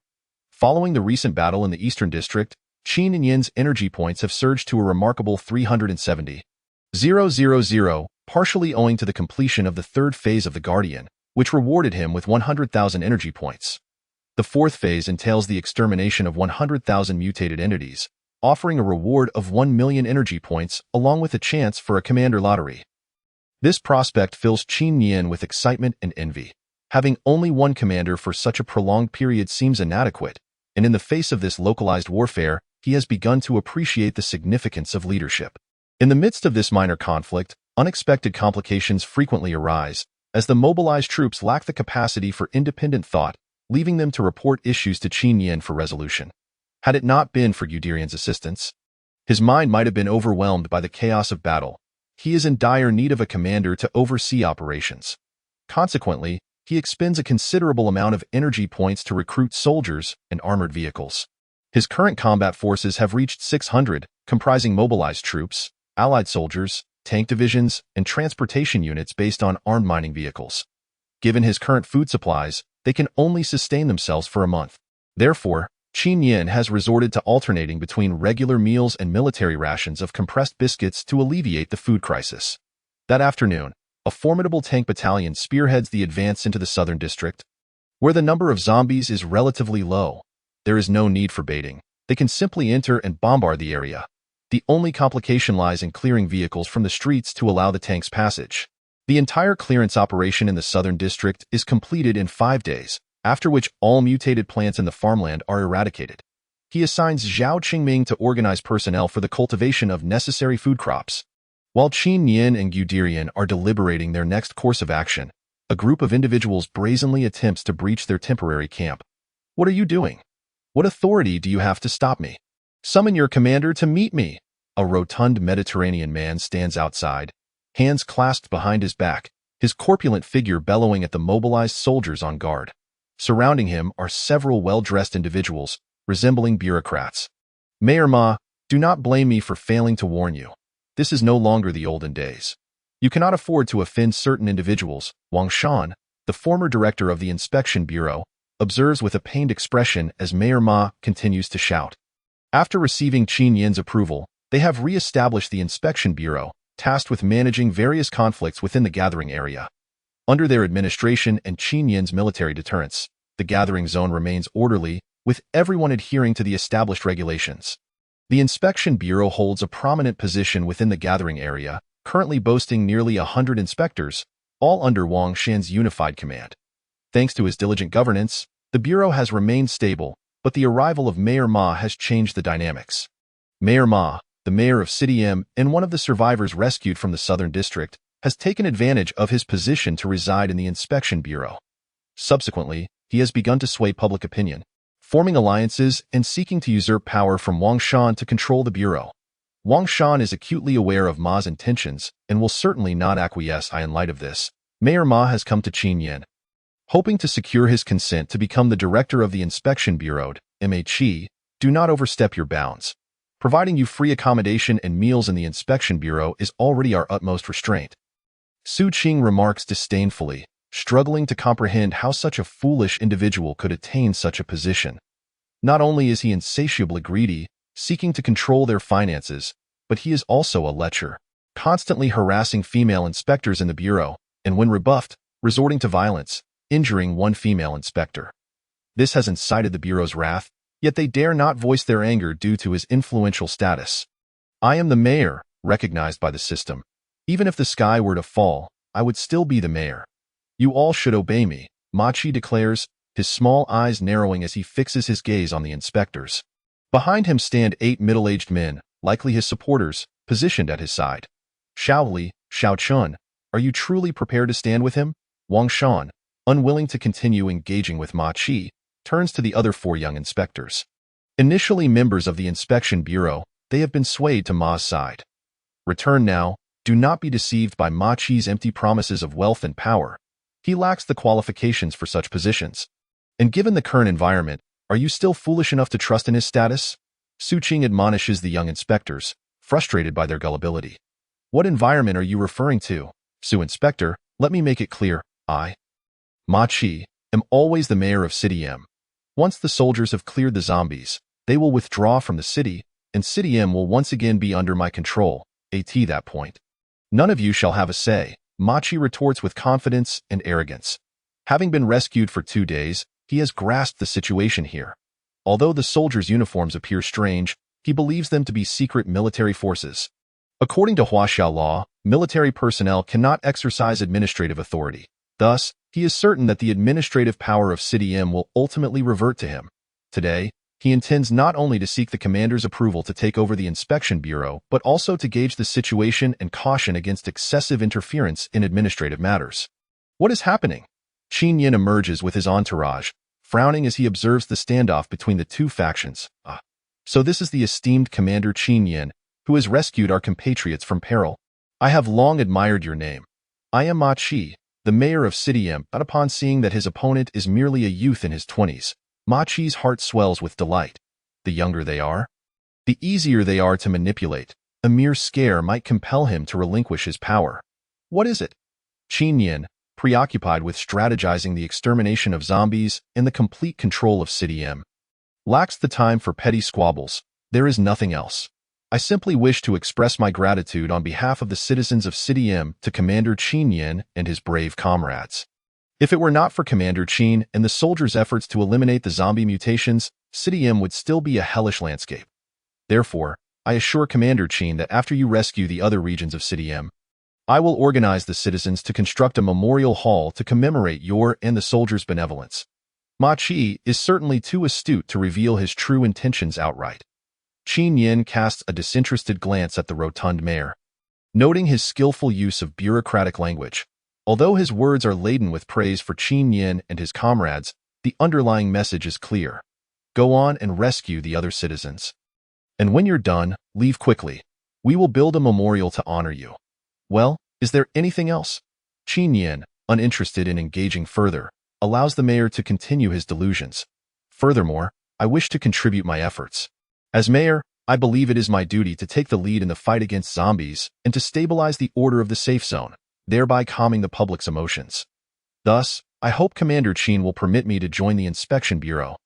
Following the recent battle in the eastern district, Qin Yin's energy points have surged to a remarkable 370,000, partially owing to the completion of the third phase of the Guardian, which rewarded him with 100,000 energy points. The fourth phase entails the extermination of 100,000 mutated entities, offering a reward of 1 million energy points along with a chance for a commander lottery. This prospect fills Qin Yin with excitement and envy. Having only one commander for such a prolonged period seems inadequate, and in the face of this localized warfare, he has begun to appreciate the significance of leadership. In the midst of this minor conflict, unexpected complications frequently arise, as the mobilized troops lack the capacity for independent thought, leaving them to report issues to Qin Yin for resolution. Had it not been for Guderian's assistance, his mind might have been overwhelmed by the chaos of battle. He is in dire need of a commander to oversee operations. Consequently, he expends a considerable amount of energy points to recruit soldiers and armored vehicles. His current combat forces have reached 600, comprising mobilized troops, allied soldiers, tank divisions, and transportation units based on armed mining vehicles. Given his current food supplies, they can only sustain themselves for a month. Therefore, Qin Yin has resorted to alternating between regular meals and military rations of compressed biscuits to alleviate the food crisis. That afternoon, a formidable tank battalion spearheads the advance into the southern district. Where the number of zombies is relatively low, there is no need for baiting. They can simply enter and bombard the area. The only complication lies in clearing vehicles from the streets to allow the tank's passage. The entire clearance operation in the southern district is completed in 5 days, after which all mutated plants in the farmland are eradicated. He assigns Zhao Qingming to organize personnel for the cultivation of necessary food crops. While Qin Yin and Guderian are deliberating their next course of action, a group of individuals brazenly attempts to breach their temporary camp. What are you doing? What authority do you have to stop me? Summon your commander to meet me. A rotund Mediterranean man stands outside, hands clasped behind his back, his corpulent figure bellowing at the mobilized soldiers on guard. Surrounding him are several well-dressed individuals, resembling bureaucrats. Mayor Ma, do not blame me for failing to warn you. This is no longer the olden days. You cannot afford to offend certain individuals. Wang Shan, the former director of the Inspection Bureau, observes with a pained expression as Mayor Ma continues to shout. After receiving Qin Yin's approval, they have re-established the Inspection Bureau, tasked with managing various conflicts within the gathering area. Under their administration and Qin Yin's military deterrence, the gathering zone remains orderly, with everyone adhering to the established regulations. The Inspection Bureau holds a prominent position within the gathering area, currently boasting nearly 100 inspectors, all under Wang Shan's unified command. Thanks to his diligent governance, the Bureau has remained stable, but the arrival of Mayor Ma has changed the dynamics. Mayor Ma, the mayor of City M and one of the survivors rescued from the southern district, has taken advantage of his position to reside in the Inspection Bureau. Subsequently, he has begun to sway public opinion, forming alliances and seeking to usurp power from Wang Shan to control the Bureau. Wang Shan is acutely aware of Ma's intentions and will certainly not acquiesce. In light of this, Mayor Ma has come to Qin Yin, hoping to secure his consent to become the director of the Inspection Bureau. Ma, do not overstep your bounds. Providing you free accommodation and meals in the Inspection Bureau is already our utmost restraint. Su Qing remarks disdainfully, struggling to comprehend how such a foolish individual could attain such a position. Not only is he insatiably greedy, seeking to control their finances, but he is also a lecher, constantly harassing female inspectors in the Bureau, and when rebuffed, resorting to violence, injuring one female inspector. This has incited the Bureau's wrath, yet they dare not voice their anger due to his influential status. I am the mayor, recognized by the system. Even if the sky were to fall, I would still be the mayor. You all should obey me, Ma Qi declares, his small eyes narrowing as he fixes his gaze on the inspectors. Behind him stand 8 middle-aged men, likely his supporters, positioned at his side. Xiao Li, Xiao Chun, are you truly prepared to stand with him? Wang Shan, unwilling to continue engaging with Ma Qi, turns to the other 4 young inspectors. Initially members of the Inspection Bureau, they have been swayed to Ma's side. Return now, Do not be deceived by Ma Chi's empty promises of wealth and power. He lacks the qualifications for such positions. And given the current environment, are you still foolish enough to trust in his status? Su Qing admonishes the young inspectors, frustrated by their gullibility. What environment are you referring to? Su Inspector, let me make it clear. I, Ma Chi, am always the mayor of City M. Once the soldiers have cleared the zombies, they will withdraw from the city, and City M will once again be under my control, at that point. None of you shall have a say, Ma Chi retorts with confidence and arrogance. Having been rescued for 2 days, he has grasped the situation here. Although the soldiers' uniforms appear strange, he believes them to be secret military forces. According to Huaxiao law, military personnel cannot exercise administrative authority. Thus, he is certain that the administrative power of City M will ultimately revert to him. Today, he intends not only to seek the commander's approval to take over the inspection bureau, but also to gauge the situation and caution against excessive interference in administrative matters. What is happening? Qin Yin emerges with his entourage, frowning as he observes the standoff between the two factions. So this is the esteemed Commander Qin Yin, who has rescued our compatriots from peril. I have long admired your name. I am Ma Chi, the mayor of City M, but upon seeing that his opponent is merely a youth in his 20s, Ma Chi's heart swells with delight. The younger they are, the easier they are to manipulate. A mere scare might compel him to relinquish his power. What is it? Qin Yin, preoccupied with strategizing the extermination of zombies and the complete control of City M, lacks the time for petty squabbles. There is nothing else. I simply wish to express my gratitude on behalf of the citizens of City M to Commander Qin Yin and his brave comrades. If it were not for Commander Qin and the soldiers' efforts to eliminate the zombie mutations, City M would still be a hellish landscape. Therefore, I assure Commander Qin that after you rescue the other regions of City M, I will organize the citizens to construct a memorial hall to commemorate your and the soldiers' benevolence. Ma Chi is certainly too astute to reveal his true intentions outright. Qin Yin casts a disinterested glance at the rotund mayor, noting his skillful use of bureaucratic language. Although his words are laden with praise for Qin Yin and his comrades, the underlying message is clear. Go on and rescue the other citizens. And when you're done, leave quickly. We will build a memorial to honor you. Well, is there anything else? Qin Yin, uninterested in engaging further, allows the mayor to continue his delusions. Furthermore, I wish to contribute my efforts. As mayor, I believe it is my duty to take the lead in the fight against zombies and to stabilize the order of the safe zone, thereby calming the public's emotions. Thus, I hope Commander Qin will permit me to join the Inspection Bureau.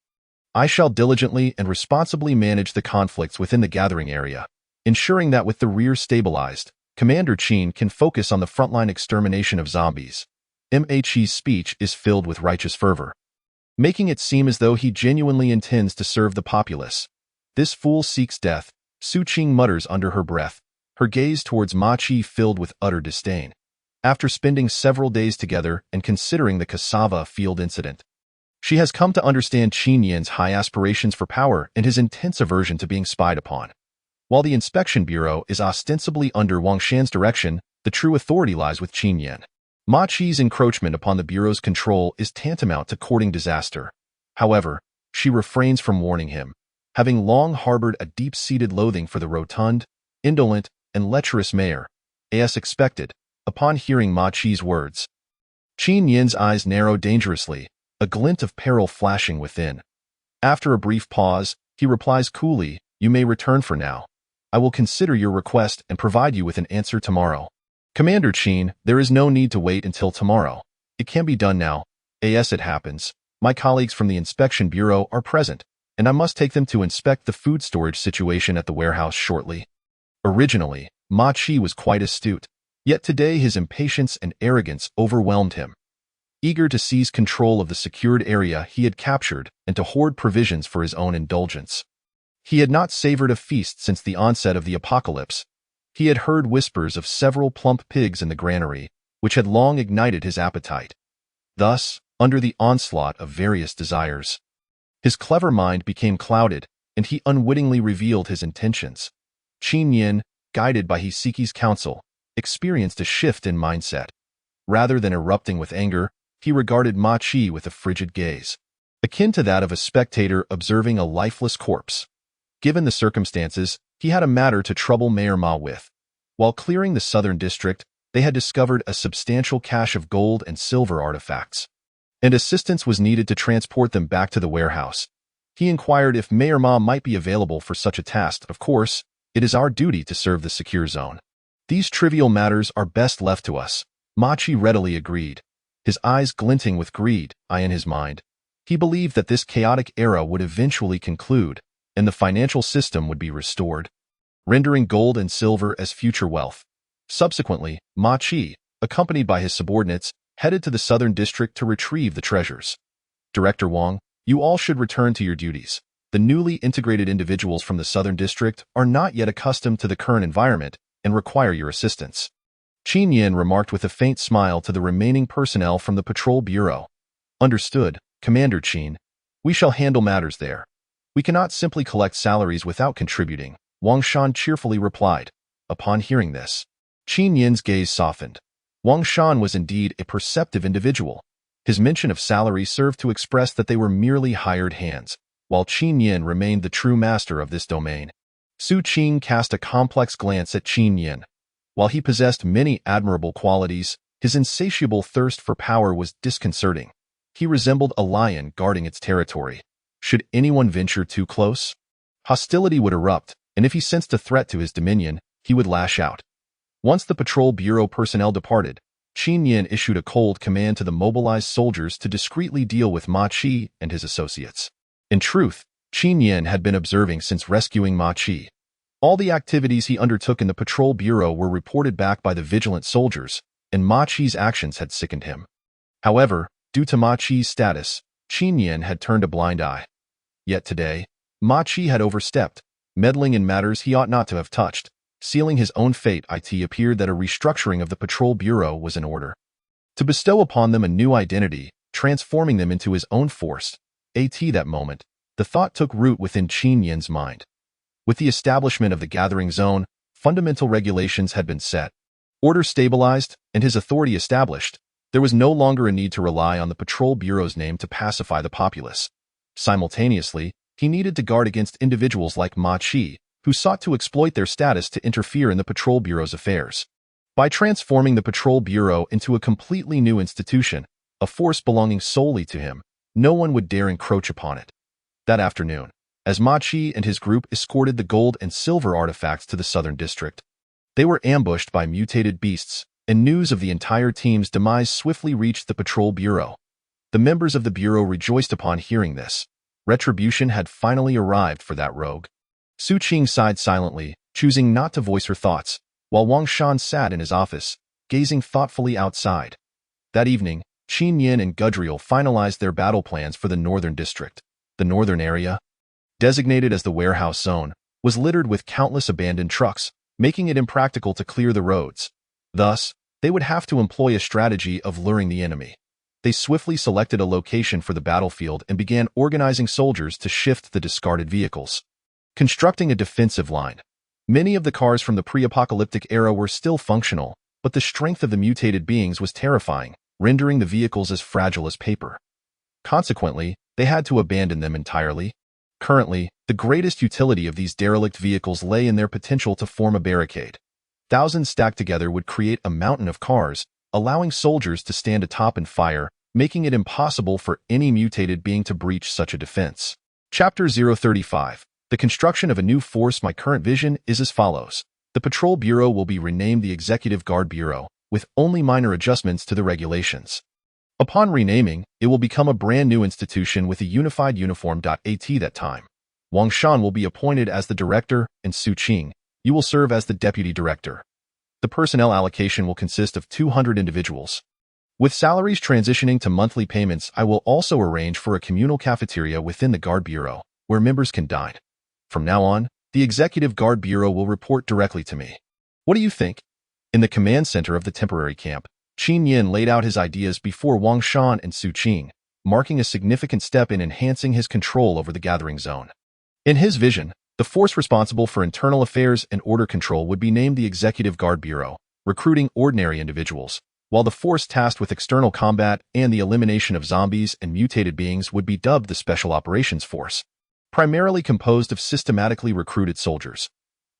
I shall diligently and responsibly manage the conflicts within the gathering area, ensuring that with the rear stabilized, Commander Qin can focus on the frontline extermination of zombies. MHE's speech is filled with righteous fervor, making it seem as though he genuinely intends to serve the populace. This fool seeks death, Su Qing mutters under her breath, her gaze towards Ma Chi filled with utter disdain. After spending several days together and considering the cassava field incident, she has come to understand Qin Yin's high aspirations for power and his intense aversion to being spied upon. While the Inspection Bureau is ostensibly under Wang Shan's direction, the true authority lies with Qin Yin. Ma Chi's encroachment upon the Bureau's control is tantamount to courting disaster. However, she refrains from warning him, having long harbored a deep-seated loathing for the rotund, indolent, and lecherous mayor, as expected, upon hearing Ma Chi's words. Qin Yin's eyes narrow dangerously, a glint of peril flashing within. After a brief pause, he replies coolly, "You may return for now. I will consider your request and provide you with an answer tomorrow." Commander Qin, there is no need to wait until tomorrow. It can be done now. As it happens, my colleagues from the Inspection Bureau are present, and I must take them to inspect the food storage situation at the warehouse shortly. Originally, Ma Chi was quite astute, yet today his impatience and arrogance overwhelmed him. Eager to seize control of the secured area he had captured and to hoard provisions for his own indulgence. He had not savored a feast since the onset of the apocalypse. He had heard whispers of several plump pigs in the granary, which had long ignited his appetite. Thus, under the onslaught of various desires, his clever mind became clouded, and he unwittingly revealed his intentions. Qin Yin, guided by Hiseki's counsel, experienced a shift in mindset. Rather than erupting with anger, he regarded Ma Chi with a frigid gaze, akin to that of a spectator observing a lifeless corpse. Given the circumstances, he had a matter to trouble Mayor Ma with. While clearing the southern district, they had discovered a substantial cache of gold and silver artifacts, and assistance was needed to transport them back to the warehouse. He inquired if Mayor Ma might be available for such a task. Of course, it is our duty to serve the secure zone. These trivial matters are best left to us. Machi readily agreed, his eyes glinting with greed, in his mind. He believed that this chaotic era would eventually conclude, and the financial system would be restored, rendering gold and silver as future wealth. Subsequently, Ma Chi, accompanied by his subordinates, headed to the southern district to retrieve the treasures. Director Wang, you all should return to your duties. The newly integrated individuals from the southern district are not yet accustomed to the current environment and require your assistance. Qin Yin remarked with a faint smile to the remaining personnel from the patrol bureau. Understood, Commander Qin. We shall handle matters there. We cannot simply collect salaries without contributing, Wang Shan cheerfully replied. Upon hearing this, Qin Yin's gaze softened. Wang Shan was indeed a perceptive individual. His mention of salary served to express that they were merely hired hands, while Qin Yin remained the true master of this domain. Su Qing cast a complex glance at Qin Yin. While he possessed many admirable qualities, his insatiable thirst for power was disconcerting. He resembled a lion guarding its territory. Should anyone venture too close, hostility would erupt, and if he sensed a threat to his dominion, he would lash out. Once the patrol bureau personnel departed, Qin Yin issued a cold command to the mobilized soldiers to discreetly deal with Ma Chi and his associates. In truth, Qin Yin had been observing since rescuing Ma Chi. All the activities he undertook in the patrol bureau were reported back by the vigilant soldiers, and Ma Chi's actions had sickened him. However, due to Ma Chi's status, Qin Yin had turned a blind eye. Yet today, Ma Chi had overstepped, meddling in matters he ought not to have touched. Sealing his own fate, it appeared that a restructuring of the patrol bureau was in order. To bestow upon them a new identity, transforming them into his own force, that moment, the thought took root within Qin Yin's mind. With the establishment of the gathering zone, fundamental regulations had been set, order stabilized, and his authority established. There was no longer a need to rely on the patrol bureau's name to pacify the populace. Simultaneously, he needed to guard against individuals like Ma Chi, who sought to exploit their status to interfere in the patrol bureau's affairs. By transforming the patrol bureau into a completely new institution, a force belonging solely to him, no one would dare encroach upon it. That afternoon, as Ma Chi and his group escorted the gold and silver artifacts to the southern district, they were ambushed by mutated beasts, and news of the entire team's demise swiftly reached the patrol bureau. The members of the bureau rejoiced upon hearing this. Retribution had finally arrived for that rogue. Su Qing sighed silently, choosing not to voice her thoughts, while Wang Shan sat in his office, gazing thoughtfully outside. That evening, Qin Yin and Gudriel finalized their battle plans for the northern district. The northern area, designated as the warehouse zone, was littered with countless abandoned trucks, making it impractical to clear the roads. Thus, they would have to employ a strategy of luring the enemy. They swiftly selected a location for the battlefield and began organizing soldiers to shift the discarded vehicles. Constructing a defensive line. Many of the cars from the pre-apocalyptic era were still functional, but the strength of the mutated beings was terrifying, rendering the vehicles as fragile as paper. Consequently, they had to abandon them entirely. Currently, the greatest utility of these derelict vehicles lay in their potential to form a barricade. Thousands stacked together would create a mountain of cars, allowing soldiers to stand atop and fire, making it impossible for any mutated being to breach such a defense. Chapter 035. The construction of a new force. My current vision is as follows. The Patrol Bureau will be renamed the Executive Guard Bureau, with only minor adjustments to the regulations. Upon renaming, it will become a brand new institution with a unified uniform. At that time, Wang Shan will be appointed as the director, and Su Qing, you will serve as the deputy director. The personnel allocation will consist of 200 individuals. With salaries transitioning to monthly payments, I will also arrange for a communal cafeteria within the Guard Bureau, where members can dine. From now on, the Executive Guard Bureau will report directly to me. What do you think? In the command center of the temporary camp, Qin Yin laid out his ideas before Wang Shan and Su Qing, marking a significant step in enhancing his control over the gathering zone. In his vision, the force responsible for internal affairs and order control would be named the Executive Guard Bureau, recruiting ordinary individuals, while the force tasked with external combat and the elimination of zombies and mutated beings would be dubbed the Special Operations Force, primarily composed of systematically recruited soldiers.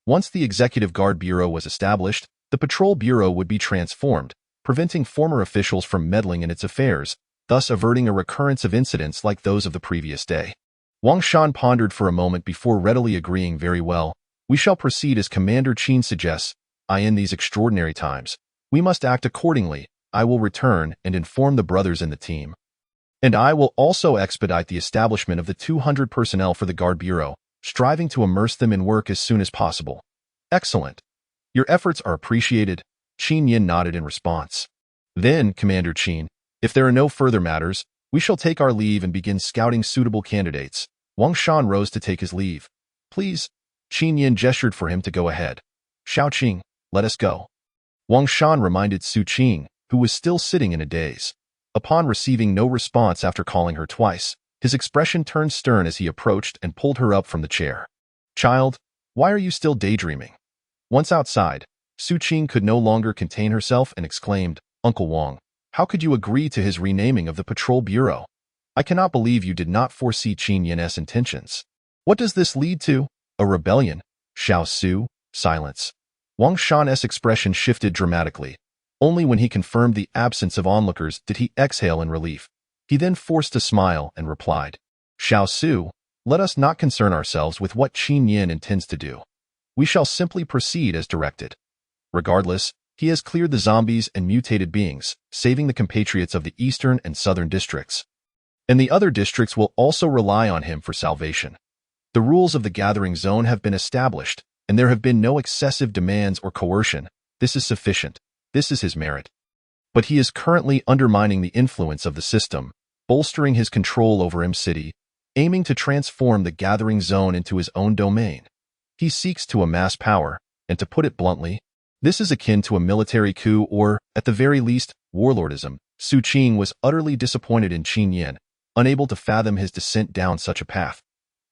Once the Executive Guard Bureau was established, the Patrol Bureau would be transformed, preventing former officials from meddling in its affairs, thus averting a recurrence of incidents like those of the previous day. Wang Shan pondered for a moment before readily agreeing. Very well, we shall proceed as Commander Qin suggests. In these extraordinary times, we must act accordingly. I will return and inform the brothers in the team. And I will also expedite the establishment of the 200 personnel for the Guard Bureau, striving to immerse them in work as soon as possible. Excellent. Your efforts are appreciated. Qin Yin nodded in response. Then, Commander Qin, if there are no further matters, we shall take our leave and begin scouting suitable candidates. Wang Shan rose to take his leave. Please. Qin Yin gestured for him to go ahead. Xiaoqing, let us go. Wang Shan reminded Su Qing, who was still sitting in a daze. Upon receiving no response after calling her twice, his expression turned stern as he approached and pulled her up from the chair. Child, why are you still daydreaming? Once outside, Su Qing could no longer contain herself and exclaimed, Uncle Wang, how could you agree to his renaming of the Patrol Bureau? I cannot believe you did not foresee Qin Yin's intentions. What does this lead to? A rebellion? Xiao Su, silence. Wang Shan's expression shifted dramatically. Only when he confirmed the absence of onlookers did he exhale in relief. He then forced a smile and replied, Xiao Su, let us not concern ourselves with what Qin Yin intends to do. We shall simply proceed as directed. Regardless, he has cleared the zombies and mutated beings, saving the compatriots of the eastern and southern districts. And the other districts will also rely on him for salvation. The rules of the gathering zone have been established, and there have been no excessive demands or coercion. This is sufficient. This is his merit. But he is currently undermining the influence of the system, bolstering his control over M-City, aiming to transform the gathering zone into his own domain. He seeks to amass power, and to put it bluntly, this is akin to a military coup or, at the very least, warlordism. Su Qing was utterly disappointed in Qin Yin, unable to fathom his descent down such a path.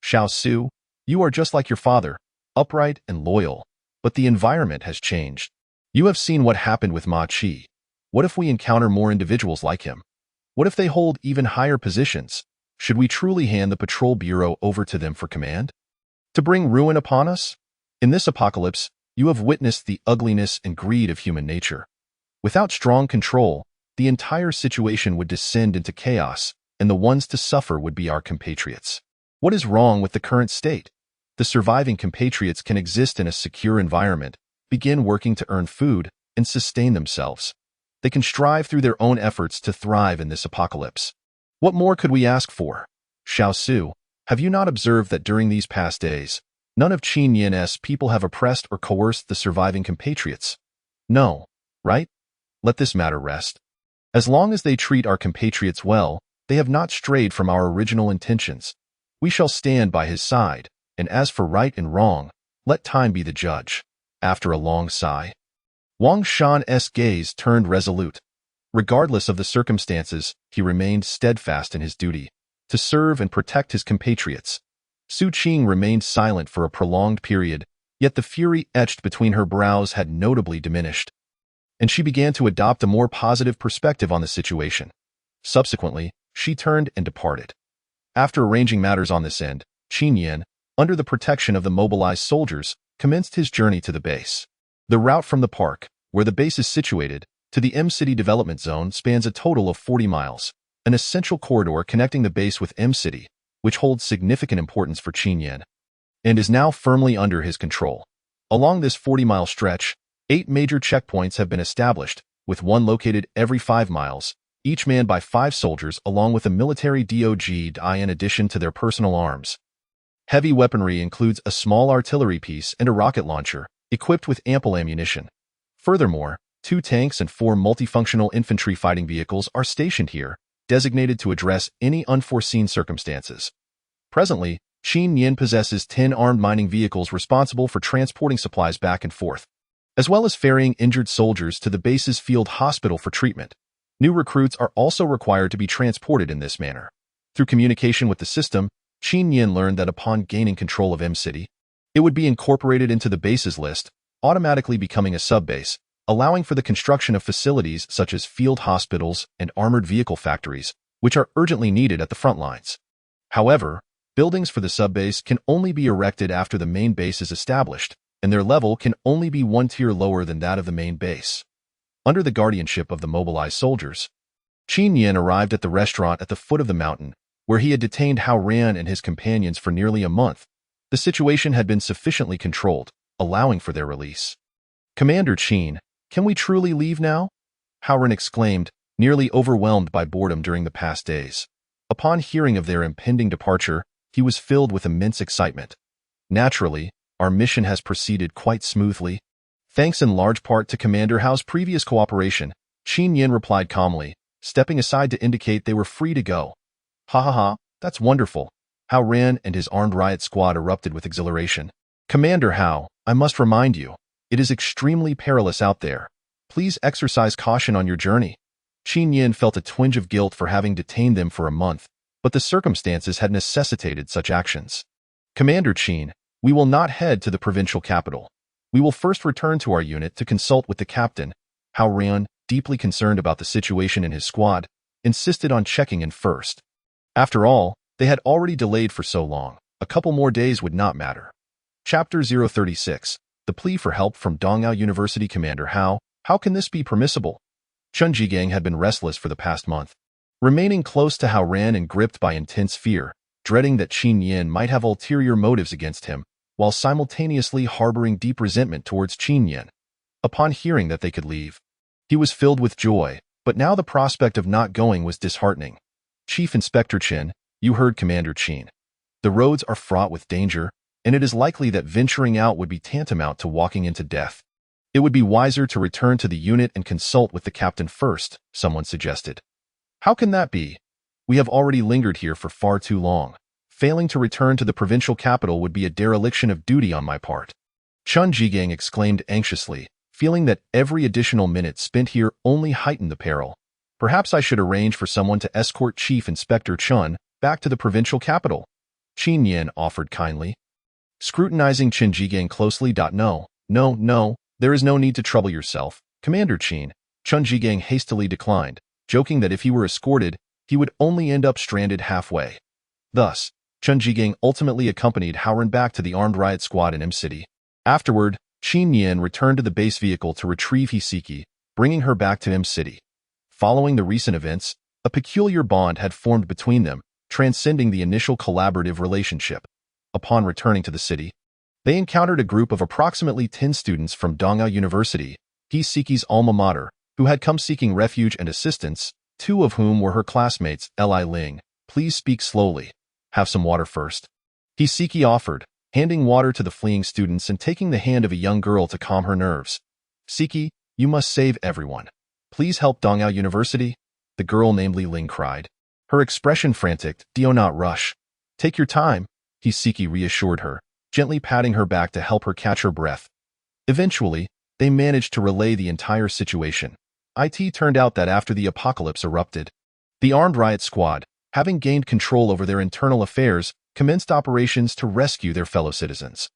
Xiao Su, you are just like your father, upright and loyal, but the environment has changed. You have seen what happened with Ma Qi. What if we encounter more individuals like him? What if they hold even higher positions? Should we truly hand the Patrol Bureau over to them for command? To bring ruin upon us? In this apocalypse, you have witnessed the ugliness and greed of human nature. Without strong control, the entire situation would descend into chaos, and the ones to suffer would be our compatriots. What is wrong with the current state? The surviving compatriots can exist in a secure environment, begin working to earn food, and sustain themselves. They can strive through their own efforts to thrive in this apocalypse. What more could we ask for? Xiao Su, have you not observed that during these past days, none of Qin Yin's people have oppressed or coerced the surviving compatriots? No, right? Let this matter rest. As long as they treat our compatriots well, they have not strayed from our original intentions. We shall stand by his side, and as for right and wrong, let time be the judge. After a long sigh, Wang Shan's gaze turned resolute. Regardless of the circumstances, he remained steadfast in his duty, to serve and protect his compatriots. Su Qing remained silent for a prolonged period, yet the fury etched between her brows had notably diminished, and she began to adopt a more positive perspective on the situation. Subsequently, she turned and departed. After arranging matters on this end, Qin Yin, under the protection of the mobilized soldiers, commenced his journey to the base. The route from the park, where the base is situated, to the M-City development zone spans a total of 40 miles, an essential corridor connecting the base with M-City, which holds significant importance for Qin Yin, and is now firmly under his control. Along this 40-mile stretch, 8 major checkpoints have been established, with one located every 5 miles, each manned by 5 soldiers along with a military DOG in addition to their personal arms. Heavy weaponry includes a small artillery piece and a rocket launcher, equipped with ample ammunition. Furthermore, 2 tanks and 4 multifunctional infantry fighting vehicles are stationed here, designated to address any unforeseen circumstances. Presently, Qin Yin possesses 10 armed mining vehicles responsible for transporting supplies back and forth, as well as ferrying injured soldiers to the base's field hospital for treatment. New recruits are also required to be transported in this manner. Through communication with the system, Qin Yin learned that upon gaining control of M-City, it would be incorporated into the base's list, automatically becoming a sub-base, allowing for the construction of facilities such as field hospitals and armored vehicle factories, which are urgently needed at the front lines. However, buildings for the sub-base can only be erected after the main base is established, and their level can only be one tier lower than that of the main base. Under the guardianship of the mobilized soldiers, Qin Yin arrived at the restaurant at the foot of the mountain, where he had detained Hao Ran and his companions for nearly a month. The situation had been sufficiently controlled, allowing for their release. "Commander Qin, can we truly leave now?" Hao Ran exclaimed, nearly overwhelmed by boredom during the past days. Upon hearing of their impending departure, he was filled with immense excitement. "Naturally, our mission has proceeded quite smoothly. Thanks in large part to Commander Hao's previous cooperation," Qin Yin replied calmly, stepping aside to indicate they were free to go. "Ha ha ha, that's wonderful." Hao Ran and his armed riot squad erupted with exhilaration. "Commander Hao, I must remind you, it is extremely perilous out there. Please exercise caution on your journey." Qin Yin felt a twinge of guilt for having detained them for a month, but the circumstances had necessitated such actions. "Commander Qin, we will not head to the provincial capital. We will first return to our unit to consult with the captain." Hao Ran, deeply concerned about the situation in his squad, insisted on checking in first. After all, they had already delayed for so long. A couple more days would not matter. Chapter 036. The plea for help from Dongyao University. "Commander Hao, how can this be permissible?" Chun Jigang had been restless for the past month, remaining close to Hao Ran and gripped by intense fear, dreading that Qin Yin might have ulterior motives against him, while simultaneously harboring deep resentment towards Qin Yin. Upon hearing that they could leave, he was filled with joy, but now the prospect of not going was disheartening. "Chief Inspector Qin, you heard Commander Qin. The roads are fraught with danger, and it is likely that venturing out would be tantamount to walking into death. It would be wiser to return to the unit and consult with the captain first," someone suggested. "How can that be? We have already lingered here for far too long. Failing to return to the provincial capital would be a dereliction of duty on my part." Chun Jigang exclaimed anxiously, feeling that every additional minute spent here only heightened the peril. "Perhaps I should arrange for someone to escort Chief Inspector Chun back to the provincial capital," Qin Yin offered kindly. Scrutinizing Chun Jigang closely. No, there is no need to trouble yourself, Commander Qin," Chun Jigang hastily declined, joking that if he were escorted, he would only end up stranded halfway. Thus, Chun Jigang ultimately accompanied Hao Ran back to the armed riot squad in M City. Afterward, Qin Yin returned to the base vehicle to retrieve Hisiki, bringing her back to M City. Following the recent events, a peculiar bond had formed between them, transcending the initial collaborative relationship. Upon returning to the city, they encountered a group of approximately 10 students from Dongyao University, Hisiki's alma mater, who had come seeking refuge and assistance, 2 of whom were her classmates. "Li Ling, please speak slowly. Have some water first," Hisiki offered, handing water to the fleeing students and taking the hand of a young girl to calm her nerves. "Siki, you must save everyone. Please help Dongyao University," the girl named Li Ling cried, her expression frantic. "Do not rush. Take your time," Hisiki reassured her, gently patting her back to help her catch her breath. Eventually, they managed to relay the entire situation. It turned out that after the apocalypse erupted, the armed riot squad, having gained control over their internal affairs, commenced operations to rescue their fellow citizens.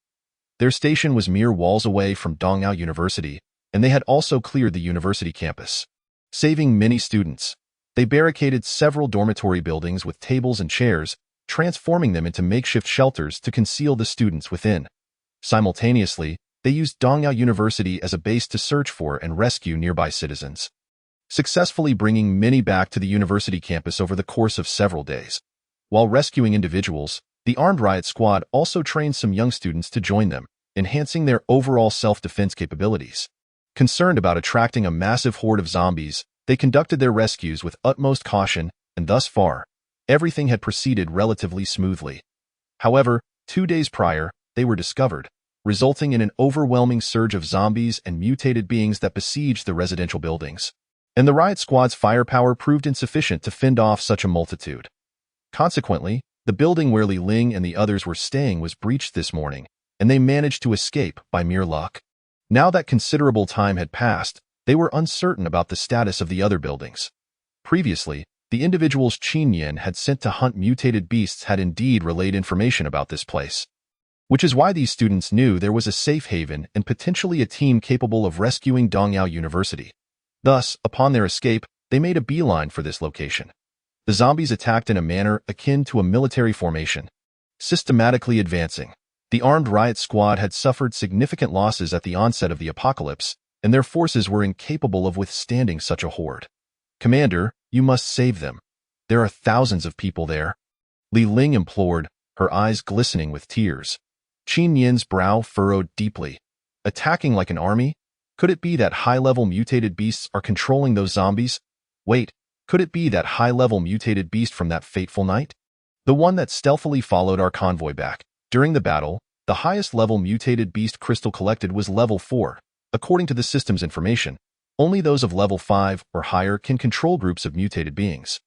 Their station was mere walls away from Dongyao University, and they had also cleared the university campus, saving many students. They barricaded several dormitory buildings with tables and chairs, transforming them into makeshift shelters to conceal the students within. Simultaneously, they used Dongyao University as a base to search for and rescue nearby citizens, successfully bringing many back to the university campus over the course of several days. While rescuing individuals, the armed riot squad also trained some young students to join them, enhancing their overall self-defense capabilities. Concerned about attracting a massive horde of zombies, they conducted their rescues with utmost caution, and thus far, everything had proceeded relatively smoothly. However, 2 days prior, they were discovered, resulting in an overwhelming surge of zombies and mutated beings that besieged the residential buildings. And the riot squad's firepower proved insufficient to fend off such a multitude. Consequently, the building where Li Ling and the others were staying was breached this morning, and they managed to escape by mere luck. Now that considerable time had passed, they were uncertain about the status of the other buildings. Previously, the individuals Qin Yin had sent to hunt mutated beasts had indeed relayed information about this place, which is why these students knew there was a safe haven and potentially a team capable of rescuing Dongyao University. Thus, upon their escape, they made a beeline for this location. The zombies attacked in a manner akin to a military formation, systematically advancing. The armed riot squad had suffered significant losses at the onset of the apocalypse, and their forces were incapable of withstanding such a horde. "Commander, you must save them. There are thousands of people there," Li Ling implored, her eyes glistening with tears. Qin Yin's brow furrowed deeply. Attacking like an army? Could it be that high-level mutated beasts are controlling those zombies? Wait, could it be that high-level mutated beast from that fateful night? The one that stealthily followed our convoy back. During the battle, the highest-level mutated beast crystal collected was level 4. According to the system's information, only those of level 5 or higher can control groups of mutated beings.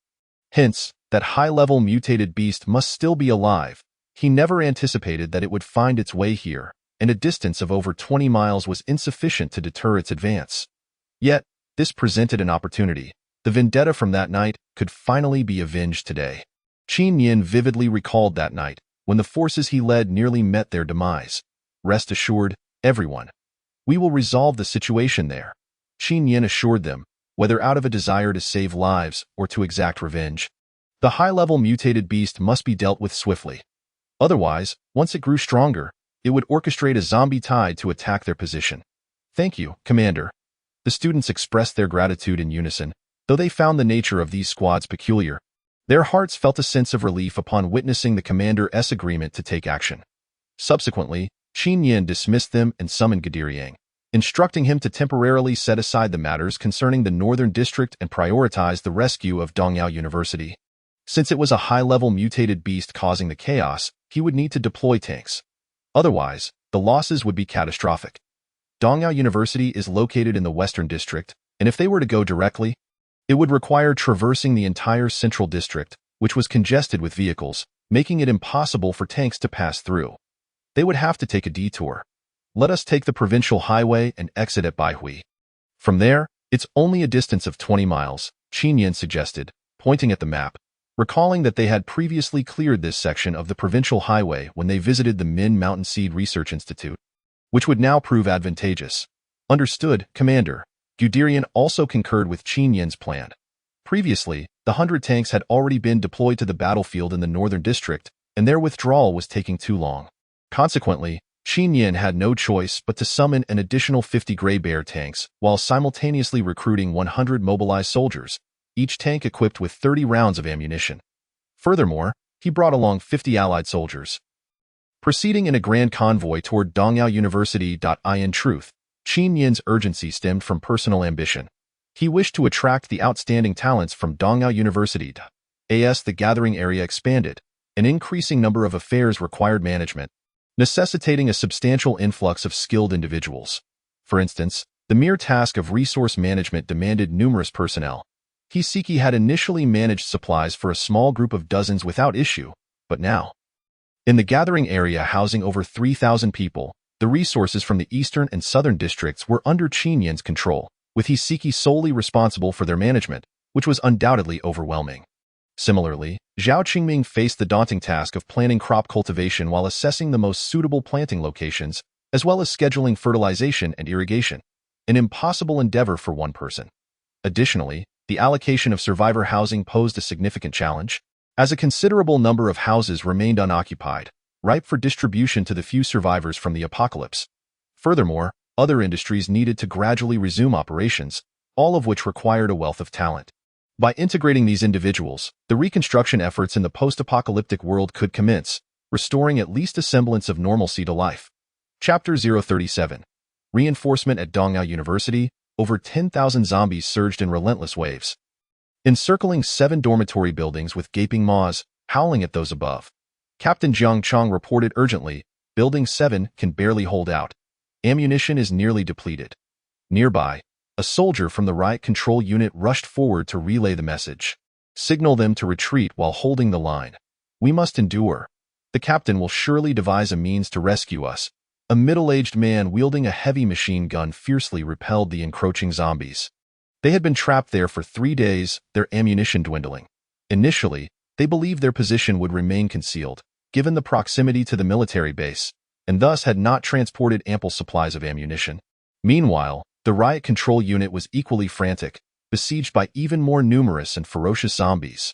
Hence, that high-level mutated beast must still be alive. He never anticipated that it would find its way here, and a distance of over 20 miles was insufficient to deter its advance. Yet, this presented an opportunity. The vendetta from that night could finally be avenged today. Qin Yin vividly recalled that night, when the forces he led nearly met their demise. "Rest assured, everyone. We will resolve the situation there," Qin Yin assured them, whether out of a desire to save lives or to exact revenge. The high-level mutated beast must be dealt with swiftly. Otherwise, once it grew stronger, it would orchestrate a zombie tide to attack their position. "Thank you, Commander." The students expressed their gratitude in unison, though they found the nature of these squads peculiar. Their hearts felt a sense of relief upon witnessing the Commander's agreement to take action. Subsequently, Qin Yin dismissed them and summoned Gadiriang, instructing him to temporarily set aside the matters concerning the Northern District and prioritize the rescue of Dongyao University. Since it was a high-level mutated beast causing the chaos, he would need to deploy tanks. Otherwise, the losses would be catastrophic. Dongyao University is located in the Western District, and if they were to go directly, it would require traversing the entire Central District, which was congested with vehicles, making it impossible for tanks to pass through. They would have to take a detour. "Let us take the provincial highway and exit at Baihui. From there, it's only a distance of 20 miles, Qin Yin suggested, pointing at the map, recalling that they had previously cleared this section of the provincial highway when they visited the Min Mountain Seed Research Institute, which would now prove advantageous. "Understood, Commander." Guderian also concurred with Qin Yin's plan. Previously, the 100 tanks had already been deployed to the battlefield in the Northern District, and their withdrawal was taking too long. Consequently, Qin Yin had no choice but to summon an additional 50 Grey Bear tanks while simultaneously recruiting 100 mobilized soldiers, each tank equipped with 30 rounds of ammunition. Furthermore, he brought along 50 allied soldiers. Proceeding in a grand convoy toward Dongyao University. In truth, Qin Yin's urgency stemmed from personal ambition. He wished to attract the outstanding talents from Dongyao University. As the gathering area expanded, an increasing number of affairs required management, necessitating a substantial influx of skilled individuals. For instance, the mere task of resource management demanded numerous personnel. Hiseki had initially managed supplies for a small group of dozens without issue, but now, in the gathering area housing over 3,000 people, the resources from the eastern and southern districts were under Qin Yin's control, with Hiseki solely responsible for their management, which was undoubtedly overwhelming. Similarly, Zhao Qingming faced the daunting task of planning crop cultivation while assessing the most suitable planting locations, as well as scheduling fertilization and irrigation, an impossible endeavor for one person. Additionally, the allocation of survivor housing posed a significant challenge, as a considerable number of houses remained unoccupied, ripe for distribution to the few survivors from the apocalypse. Furthermore, other industries needed to gradually resume operations, all of which required a wealth of talent. By integrating these individuals, the reconstruction efforts in the post-apocalyptic world could commence, restoring at least a semblance of normalcy to life. Chapter 037. Reinforcement at Dongyao University. Over 10,000 zombies surged in relentless waves, encircling 7 dormitory buildings with gaping maws, howling at those above. Captain Jiang Chong reported urgently, "Building 7 can barely hold out. Ammunition is nearly depleted." Nearby, a soldier from the riot control unit rushed forward to relay the message. "Signal them to retreat while holding the line. We must endure. The captain will surely devise a means to rescue us." A middle-aged man wielding a heavy machine gun fiercely repelled the encroaching zombies. They had been trapped there for 3 days, their ammunition dwindling. Initially, they believed their position would remain concealed, given the proximity to the military base, and thus had not transported ample supplies of ammunition. Meanwhile, the riot control unit was equally frantic, besieged by even more numerous and ferocious zombies.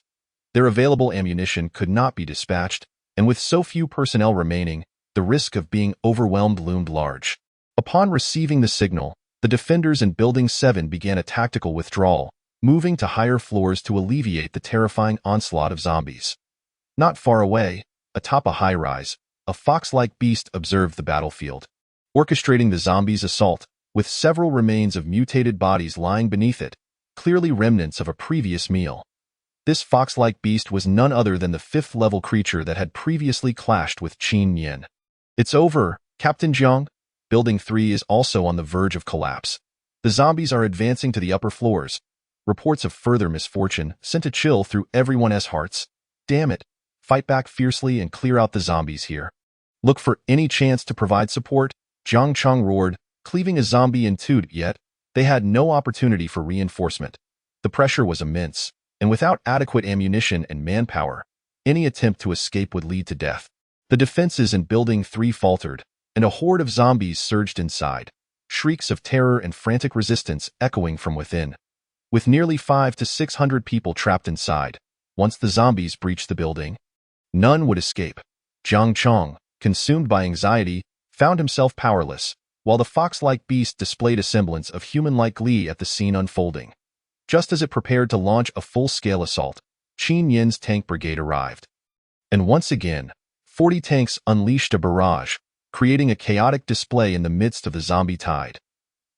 Their available ammunition could not be dispatched, and with so few personnel remaining, the risk of being overwhelmed loomed large. Upon receiving the signal, the defenders in Building 7 began a tactical withdrawal, moving to higher floors to alleviate the terrifying onslaught of zombies. Not far away, atop a high-rise, a fox-like beast observed the battlefield, orchestrating the zombies' assault, with several remains of mutated bodies lying beneath it, clearly remnants of a previous meal. This fox-like beast was none other than the fifth-level creature that had previously clashed with Qin Yin. "It's over, Captain Jiang." Building 3 is also on the verge of collapse. The zombies are advancing to the upper floors. Reports of further misfortune sent a chill through everyone's hearts. Damn it. Fight back fiercely and clear out the zombies here. Look for any chance to provide support, Jiang Cheng roared, cleaving a zombie in two, yet they had no opportunity for reinforcement. The pressure was immense, and without adequate ammunition and manpower, any attempt to escape would lead to death. The defenses in Building 3 faltered, and a horde of zombies surged inside, shrieks of terror and frantic resistance echoing from within. With nearly 500 to 600 people trapped inside, once the zombies breached the building, none would escape. Jiang Cheng, consumed by anxiety, found himself powerless, while the fox-like beast displayed a semblance of human-like glee at the scene unfolding. Just as it prepared to launch a full-scale assault, Qin Yin's tank brigade arrived. And once again, 40 tanks unleashed a barrage, creating a chaotic display in the midst of the zombie tide.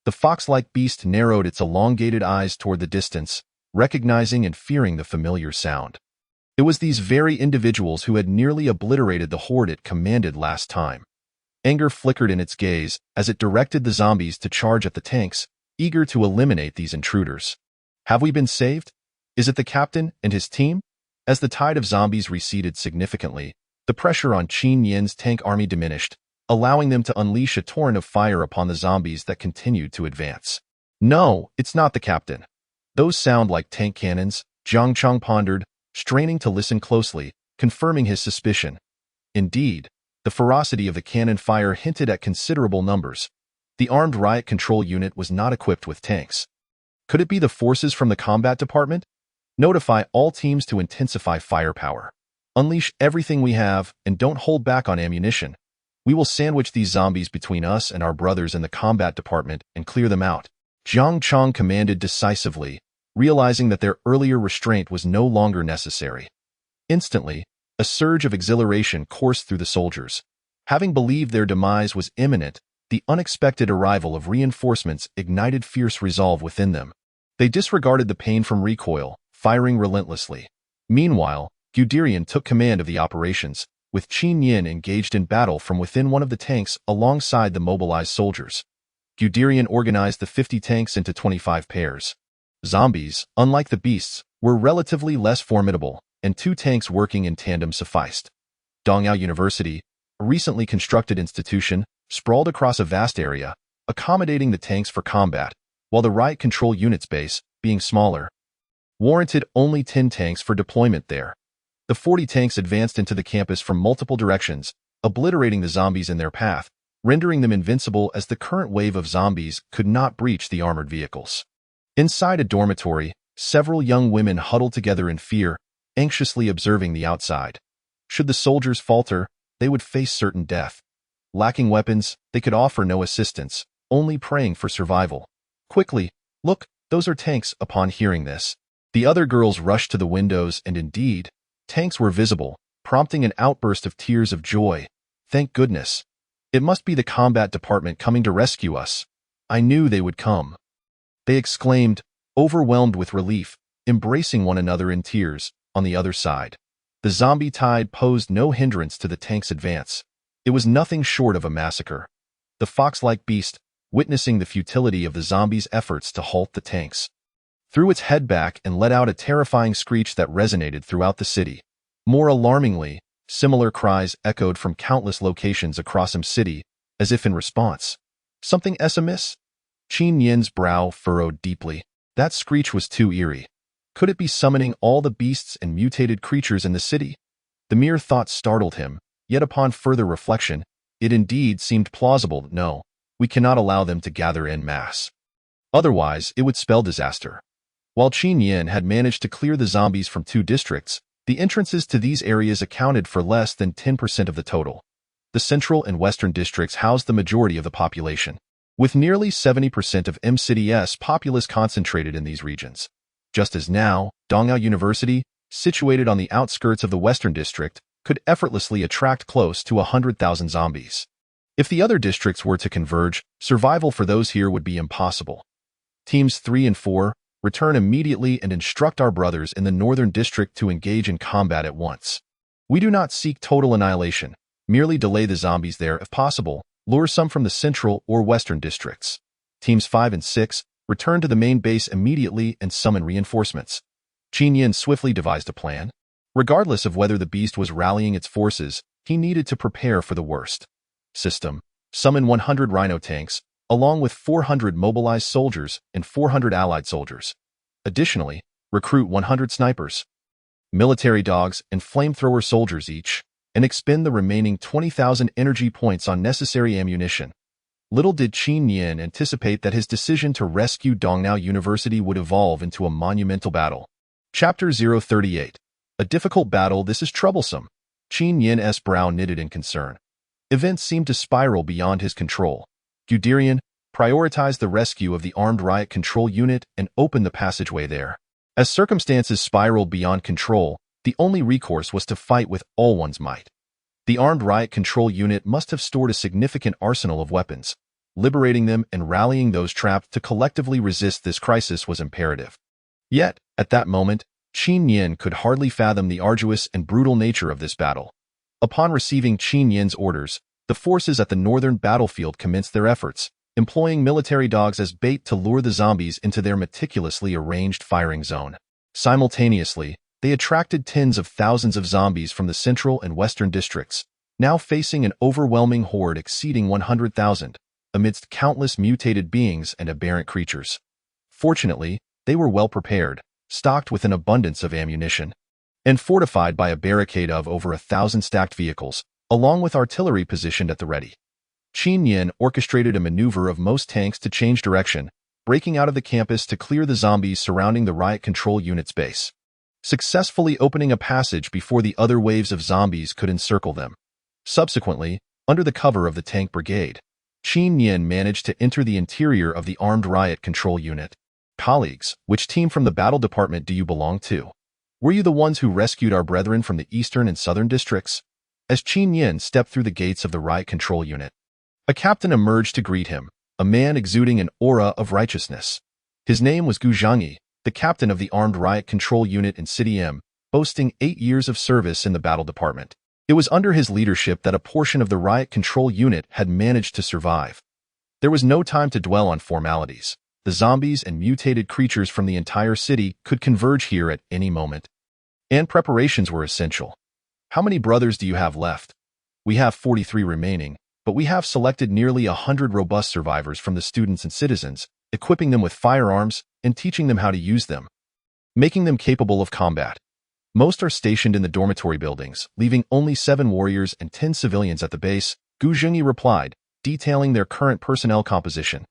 The fox-like beast narrowed its elongated eyes toward the distance, recognizing and fearing the familiar sound. It was these very individuals who had nearly obliterated the horde it commanded last time. Anger flickered in its gaze as it directed the zombies to charge at the tanks, eager to eliminate these intruders. Have we been saved? Is it the captain and his team? As the tide of zombies receded significantly, the pressure on Qin Yin's tank army diminished, allowing them to unleash a torrent of fire upon the zombies that continued to advance. No, it's not the captain. Those sound like tank cannons, Jiang Cheng pondered, straining to listen closely, confirming his suspicion. Indeed, the ferocity of the cannon fire hinted at considerable numbers. The armed riot control unit was not equipped with tanks. Could it be the forces from the combat department? Notify all teams to intensify firepower. Unleash everything we have and don't hold back on ammunition. We will sandwich these zombies between us and our brothers in the combat department and clear them out. Jiang Cheng commanded decisively, realizing that their earlier restraint was no longer necessary. Instantly, a surge of exhilaration coursed through the soldiers. Having believed their demise was imminent, the unexpected arrival of reinforcements ignited fierce resolve within them. They disregarded the pain from recoil, firing relentlessly. Meanwhile, Guderian took command of the operations, with Qin Yin engaged in battle from within one of the tanks alongside the mobilized soldiers. Guderian organized the 50 tanks into 25 pairs. Zombies, unlike the beasts, were relatively less formidable, and 2 tanks working in tandem sufficed. Dongyao University, a recently constructed institution, sprawled across a vast area, accommodating the tanks for combat, while the riot control unit's base, being smaller, warranted only 10 tanks for deployment there. The 40 tanks advanced into the campus from multiple directions, obliterating the zombies in their path, rendering them invincible as the current wave of zombies could not breach the armored vehicles. Inside a dormitory, several young women huddled together in fear, anxiously observing the outside. Should the soldiers falter, they would face certain death. Lacking weapons, they could offer no assistance, only praying for survival. Quickly, look, those are tanks. Upon hearing this, the other girls rushed to the windows and indeed, tanks were visible, prompting an outburst of tears of joy. Thank goodness. It must be the combat department coming to rescue us. I knew they would come. They exclaimed, overwhelmed with relief, embracing one another in tears. On the other side, the zombie tide posed no hindrance to the tank's advance. It was nothing short of a massacre. The fox-like beast, witnessing the futility of the zombies' efforts to halt the tanks, threw its head back and let out a terrifying screech that resonated throughout the city. More alarmingly, similar cries echoed from countless locations across City, as if in response. Something amiss? Qin Yin's brow furrowed deeply. That screech was too eerie. Could it be summoning all the beasts and mutated creatures in the city? The mere thought startled him, yet upon further reflection, it indeed seemed plausible. No, we cannot allow them to gather en masse. Otherwise, it would spell disaster. While Qin Yin had managed to clear the zombies from 2 districts, the entrances to these areas accounted for less than 10% of the total. the central and western districts housed the majority of the population, with nearly 70% of M-City's populace concentrated in these regions. Just as now, Dongyao University, situated on the outskirts of the western district, could effortlessly attract close to 100,000 zombies. If the other districts were to converge, survival for those here would be impossible. Teams 3 and 4, return immediately and instruct our brothers in the northern district to engage in combat at once. We do not seek total annihilation, merely delay the zombies there if possible, lure some from the central or western districts. Teams 5 and 6, return to the main base immediately and summon reinforcements. Qin Yin swiftly devised a plan. Regardless of whether the beast was rallying its forces, he needed to prepare for the worst. System: summon 100 rhino tanks, along with 400 mobilized soldiers and 400 allied soldiers. Additionally, recruit 100 snipers, military dogs, and flamethrower soldiers each, and expend the remaining 20,000 energy points on necessary ammunition. Little did Qin Yin anticipate that his decision to rescue Dongyao University would evolve into a monumental battle. Chapter 038. A difficult battle. This is troublesome. Qin Yin's brow knitted in concern. Events seemed to spiral beyond his control. Guderian prioritized the rescue of the armed riot control unit and opened the passageway there. As circumstances spiraled beyond control, the only recourse was to fight with all one's might. The armed riot control unit must have stored a significant arsenal of weapons. Liberating them and rallying those trapped to collectively resist this crisis was imperative. Yet, at that moment, Qin Yin could hardly fathom the arduous and brutal nature of this battle. Upon receiving Qin Yin's orders, the forces at the northern battlefield commenced their efforts, employing military dogs as bait to lure the zombies into their meticulously arranged firing zone. Simultaneously, they attracted tens of thousands of zombies from the central and western districts, now facing an overwhelming horde exceeding 100,000, amidst countless mutated beings and aberrant creatures. Fortunately, they were well prepared, stocked with an abundance of ammunition, and fortified by a barricade of over 1,000 stacked vehicles, along with artillery positioned at the ready. Qin Yin orchestrated a maneuver of most tanks to change direction, breaking out of the campus to clear the zombies surrounding the riot control unit's base, successfully opening a passage before the other waves of zombies could encircle them. Subsequently, under the cover of the tank brigade, Qin Yin managed to enter the interior of the armed riot control unit. Colleagues, which team from the battle department do you belong to? Were you the ones who rescued our brethren from the eastern and southern districts? As Qin Yin stepped through the gates of the riot control unit, a captain emerged to greet him, a man exuding an aura of righteousness. His name was Gu Zhangyi, the captain of the armed riot control unit in City M, boasting 8 years of service in the battle department. It was under his leadership that a portion of the riot control unit had managed to survive. There was no time to dwell on formalities. The zombies and mutated creatures from the entire city could converge here at any moment, and preparations were essential. How many brothers do you have left? We have 43 remaining, but we have selected nearly 100 robust survivors from the students and citizens, equipping them with firearms and teaching them how to use them, making them capable of combat. Most are stationed in the dormitory buildings, leaving only 7 warriors and 10 civilians at the base, Gu Zhengyi replied, detailing their current personnel composition.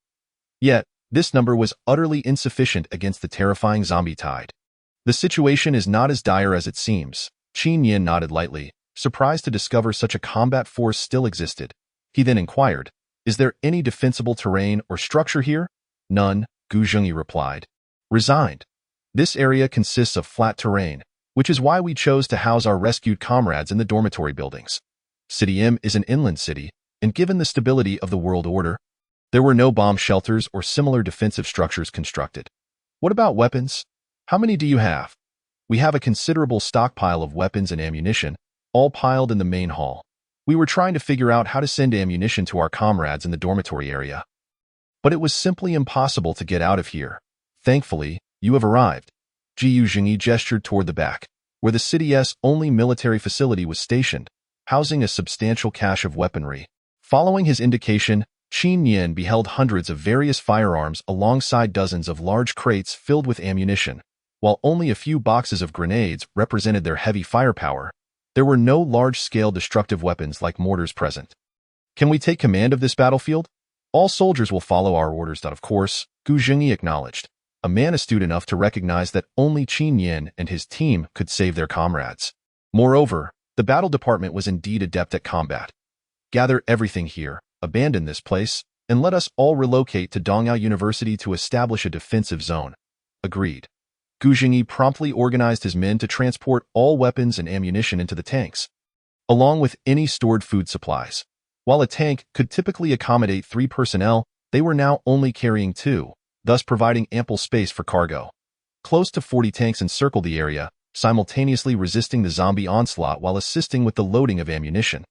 Yet, this number was utterly insufficient against the terrifying zombie tide. The situation is not as dire as it seems. Qin Yin nodded lightly, surprised to discover such a combat force still existed. He then inquired, is there any defensible terrain or structure here? None, Gu Zhengyi replied. Resigned. This area consists of flat terrain, which is why we chose to house our rescued comrades in the dormitory buildings. City M is an inland city, and given the stability of the world order, there were no bomb shelters or similar defensive structures constructed. What about weapons? How many do you have? We have a considerable stockpile of weapons and ammunition, all piled in the main hall. We were trying to figure out how to send ammunition to our comrades in the dormitory area, but it was simply impossible to get out of here. Thankfully, you have arrived. Gu Zhengyi gestured toward the back, where the city's only military facility was stationed, housing a substantial cache of weaponry. Following his indication, Qin Yin beheld hundreds of various firearms alongside dozens of large crates filled with ammunition. While only a few boxes of grenades represented their heavy firepower, there were no large-scale destructive weapons like mortars present. Can we take command of this battlefield? All soldiers will follow our orders. Of course, Gu Zhengyi acknowledged, a man astute enough to recognize that only Qin Yin and his team could save their comrades. Moreover, the battle department was indeed adept at combat. Gather everything here, abandon this place, and let us all relocate to Dongyao University to establish a defensive zone. Agreed. Gu Jingyi promptly organized his men to transport all weapons and ammunition into the tanks, along with any stored food supplies. While a tank could typically accommodate 3 personnel, they were now only carrying 2, thus providing ample space for cargo. Close to 40 tanks encircled the area, simultaneously resisting the zombie onslaught while assisting with the loading of ammunition,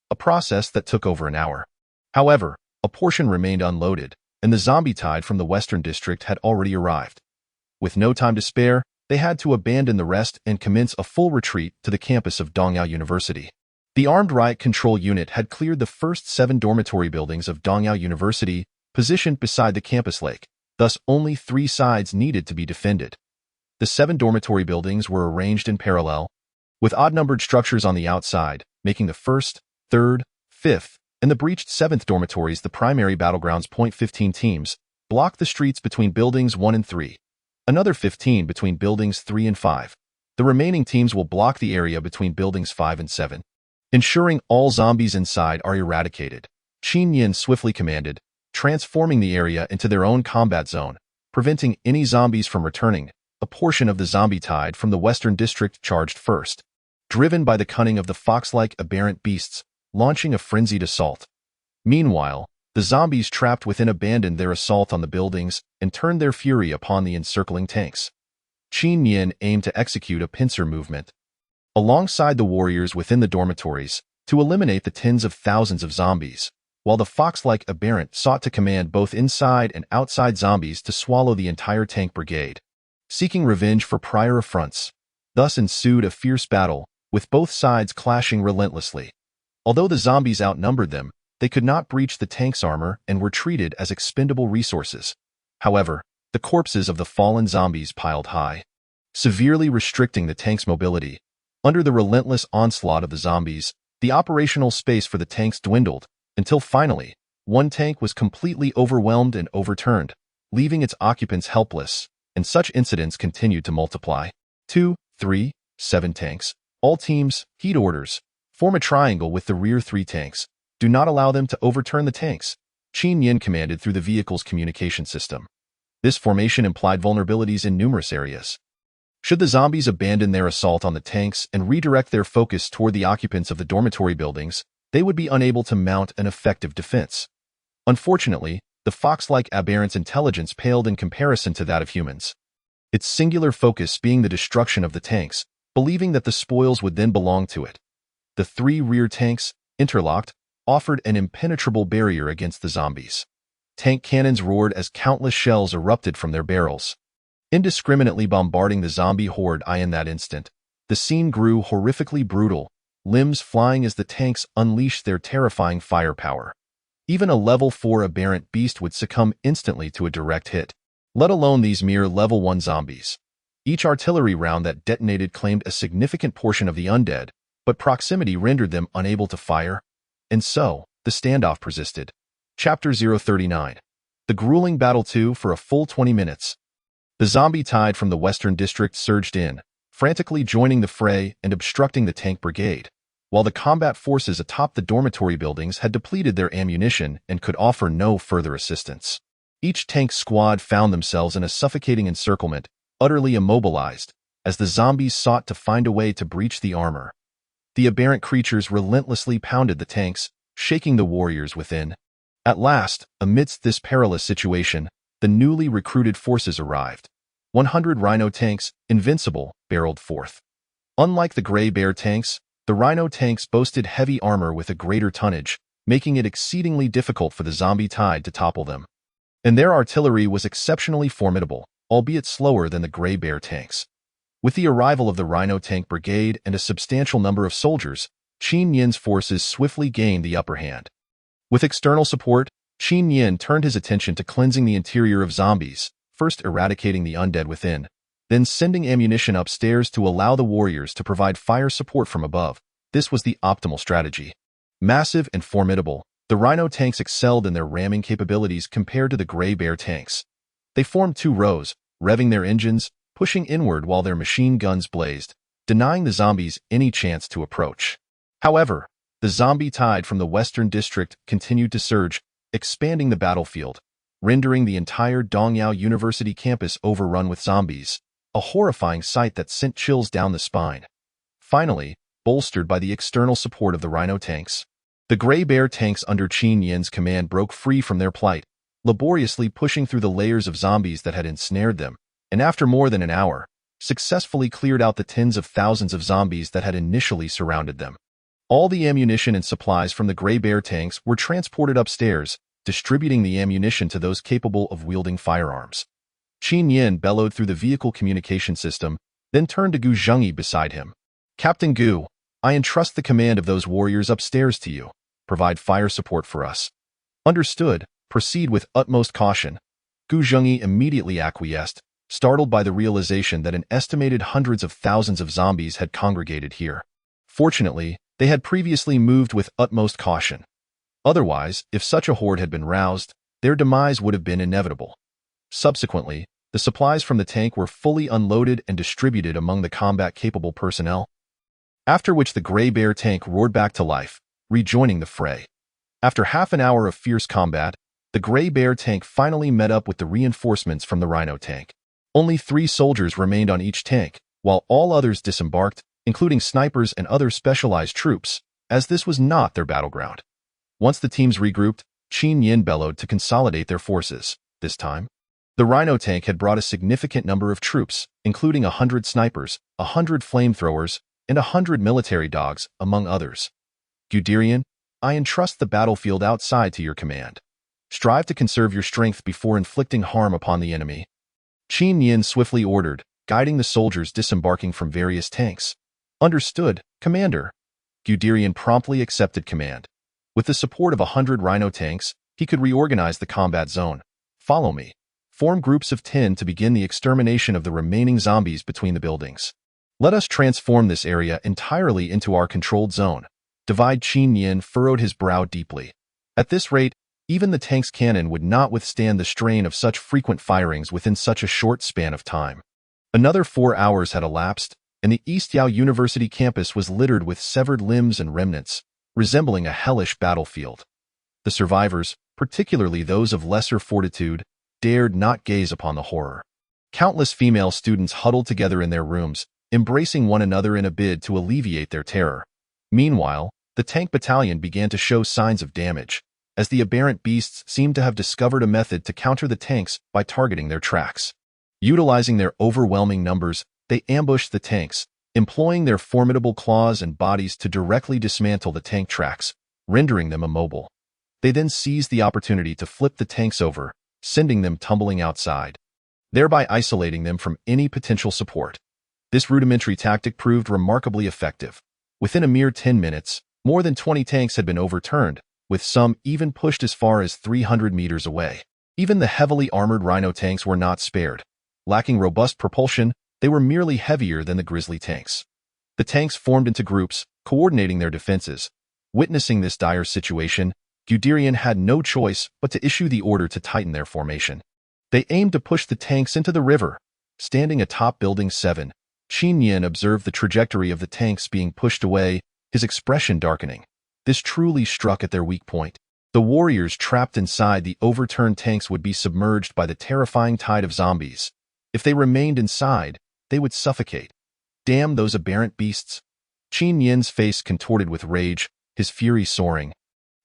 a process that took over an hour. However, a portion remained unloaded, and the zombie tide from the Western District had already arrived. With no time to spare, they had to abandon the rest and commence a full retreat to the campus of Dongyao University. The armed riot control unit had cleared the first 7 dormitory buildings of Dongyao University, positioned beside the campus lake, thus only 3 sides needed to be defended. The 7 dormitory buildings were arranged in parallel, with odd-numbered structures on the outside, making the 1st, 3rd, 5th, and the breached 7th dormitories the primary battlegrounds. 15 teams blocked the streets between buildings 1 and 3. Another 15 between buildings 3 and 5. The remaining teams will block the area between buildings 5 and 7, ensuring all zombies inside are eradicated. Qin Yin swiftly commanded, transforming the area into their own combat zone, preventing any zombies from returning. A portion of the zombie tide from the Western District charged first, driven by the cunning of the fox-like aberrant beasts, launching a frenzied assault. Meanwhile, the zombies trapped within abandoned their assault on the buildings and turned their fury upon the encircling tanks. Qin Yin aimed to execute a pincer movement alongside the warriors within the dormitories to eliminate the tens of thousands of zombies, while the fox-like aberrant sought to command both inside and outside zombies to swallow the entire tank brigade. Seeking revenge for prior affronts, thus ensued a fierce battle, with both sides clashing relentlessly. Although the zombies outnumbered them, they could not breach the tank's armor and were treated as expendable resources. However, the corpses of the fallen zombies piled high, severely restricting the tank's mobility. Under the relentless onslaught of the zombies, the operational space for the tanks dwindled, until finally, one tank was completely overwhelmed and overturned, leaving its occupants helpless, and such incidents continued to multiply. 2, 3, 7 tanks. All teams, heed orders. Form a triangle with the rear 3 tanks. Do not allow them to overturn the tanks. Qin Yin commanded through the vehicle's communication system. This formation implied vulnerabilities in numerous areas. Should the zombies abandon their assault on the tanks and redirect their focus toward the occupants of the dormitory buildings, they would be unable to mount an effective defense. Unfortunately, the fox-like aberrant's intelligence paled in comparison to that of humans, its singular focus being the destruction of the tanks, believing that the spoils would then belong to it. The 3 rear tanks, interlocked, offered an impenetrable barrier against the zombies. Tank cannons roared as countless shells erupted from their barrels, indiscriminately bombarding the zombie horde. In that instant, the scene grew horrifically brutal, limbs flying as the tanks unleashed their terrifying firepower. Even a level 4 aberrant beast would succumb instantly to a direct hit, let alone these mere level 1 zombies. Each artillery round that detonated claimed a significant portion of the undead, but proximity rendered them unable to fire. And so, the standoff persisted. Chapter 039. The grueling battle 2 for a full 20 minutes. The zombie tide from the Western District surged in, frantically joining the fray and obstructing the tank brigade, while the combat forces atop the dormitory buildings had depleted their ammunition and could offer no further assistance. Each tank squad found themselves in a suffocating encirclement, utterly immobilized, as the zombies sought to find a way to breach the armor. The aberrant creatures relentlessly pounded the tanks, shaking the warriors within. At last, amidst this perilous situation, the newly recruited forces arrived. 100 Rhino tanks, invincible, barreled forth. Unlike the Gray Bear tanks, the Rhino tanks boasted heavy armor with a greater tonnage, making it exceedingly difficult for the zombie tide to topple them. And their artillery was exceptionally formidable, albeit slower than the Gray Bear tanks. With the arrival of the Rhino tank brigade and a substantial number of soldiers, Qin Yin's forces swiftly gained the upper hand. With external support, Qin Yin turned his attention to cleansing the interior of zombies, first eradicating the undead within, then sending ammunition upstairs to allow the warriors to provide fire support from above. This was the optimal strategy. Massive and formidable, the Rhino tanks excelled in their ramming capabilities compared to the Gray Bear tanks. They formed 2 rows, revving their engines, pushing inward while their machine guns blazed, denying the zombies any chance to approach. However, The zombie tide from the Western District continued to surge, expanding the battlefield, rendering the entire Dongyao University campus overrun with zombies, a horrifying sight that sent chills down the spine. Finally, bolstered by the external support of the Rhino tanks, the Gray Bear tanks under Qin Yin's command broke free from their plight, laboriously pushing through the layers of zombies that had ensnared them, and after more than an hour, successfully cleared out the tens of thousands of zombies that had initially surrounded them. All the ammunition and supplies from the Gray Bear tanks were transported upstairs, distributing the ammunition to those capable of wielding firearms. Qin Yin bellowed through the vehicle communication system, then turned to Gu Zhengyi beside him. Captain Gu, I entrust the command of those warriors upstairs to you. Provide fire support for us. Understood. Proceed with utmost caution. Gu Zhengyi immediately acquiesced, startled by the realization that an estimated hundreds of thousands of zombies had congregated here. Fortunately, they had previously moved with utmost caution. Otherwise, if such a horde had been roused, their demise would have been inevitable. Subsequently, the supplies from the tank were fully unloaded and distributed among the combat-capable personnel, after which the Gray Bear tank roared back to life, rejoining the fray. After half an hour of fierce combat, the Gray Bear tank finally met up with the reinforcements from the Rhino tank. Only 3 soldiers remained on each tank, while all others disembarked, including snipers and other specialized troops, as this was not their battleground. Once the teams regrouped, Qin Yin bellowed to consolidate their forces. This time, the Rhino tank had brought a significant number of troops, including 100 snipers, 100 flamethrowers, and 100 military dogs, among others. Guderian, I entrust the battlefield outside to your command. Strive to conserve your strength before inflicting harm upon the enemy. Qin Yin swiftly ordered, guiding the soldiers disembarking from various tanks. Understood, Commander. Guderian promptly accepted command. With the support of 100 Rhino tanks, he could reorganize the combat zone. Follow me. Form groups of 10 to begin the extermination of the remaining zombies between the buildings. Let us transform this area entirely into our controlled zone. Divide. Qin Yin furrowed his brow deeply. At this rate, even the tank's cannon would not withstand the strain of such frequent firings within such a short span of time. Another 4 hours had elapsed, and the East Yao University campus was littered with severed limbs and remnants, resembling a hellish battlefield. The survivors, particularly those of lesser fortitude, dared not gaze upon the horror. Countless female students huddled together in their rooms, embracing one another in a bid to alleviate their terror. Meanwhile, the tank battalion began to show signs of damage, as the aberrant beasts seemed to have discovered a method to counter the tanks by targeting their tracks. Utilizing their overwhelming numbers, they ambushed the tanks, employing their formidable claws and bodies to directly dismantle the tank tracks, rendering them immobile. They then seized the opportunity to flip the tanks over, sending them tumbling outside, thereby isolating them from any potential support. This rudimentary tactic proved remarkably effective. Within a mere 10 minutes, more than 20 tanks had been overturned, with some even pushed as far as 300 meters away. Even the heavily armored Rhino tanks were not spared. Lacking robust propulsion, they were merely heavier than the Grizzly tanks. The tanks formed into groups, coordinating their defenses. Witnessing this dire situation, Guderian had no choice but to issue the order to tighten their formation. They aimed to push the tanks into the river. Standing atop Building 7, Qin Yin observed the trajectory of the tanks being pushed away, his expression darkening. This truly struck at their weak point. The warriors trapped inside the overturned tanks would be submerged by the terrifying tide of zombies. If they remained inside, they would suffocate. Damn those aberrant beasts. Qin Yin's face contorted with rage, his fury soaring.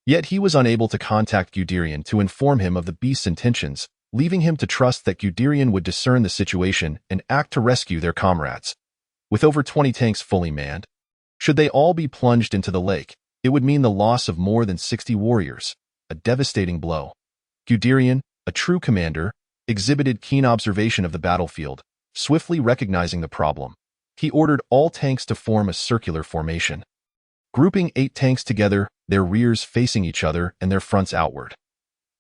Yet he was unable to contact Guderian to inform him of the beast's intentions, leaving him to trust that Guderian would discern the situation and act to rescue their comrades. With over 20 tanks fully manned, should they all be plunged into the lake, it would mean the loss of more than 60 warriors, a devastating blow. Guderian, a true commander, exhibited keen observation of the battlefield, swiftly recognizing the problem. He ordered all tanks to form a circular formation, grouping 8 tanks together, their rears facing each other and their fronts outward.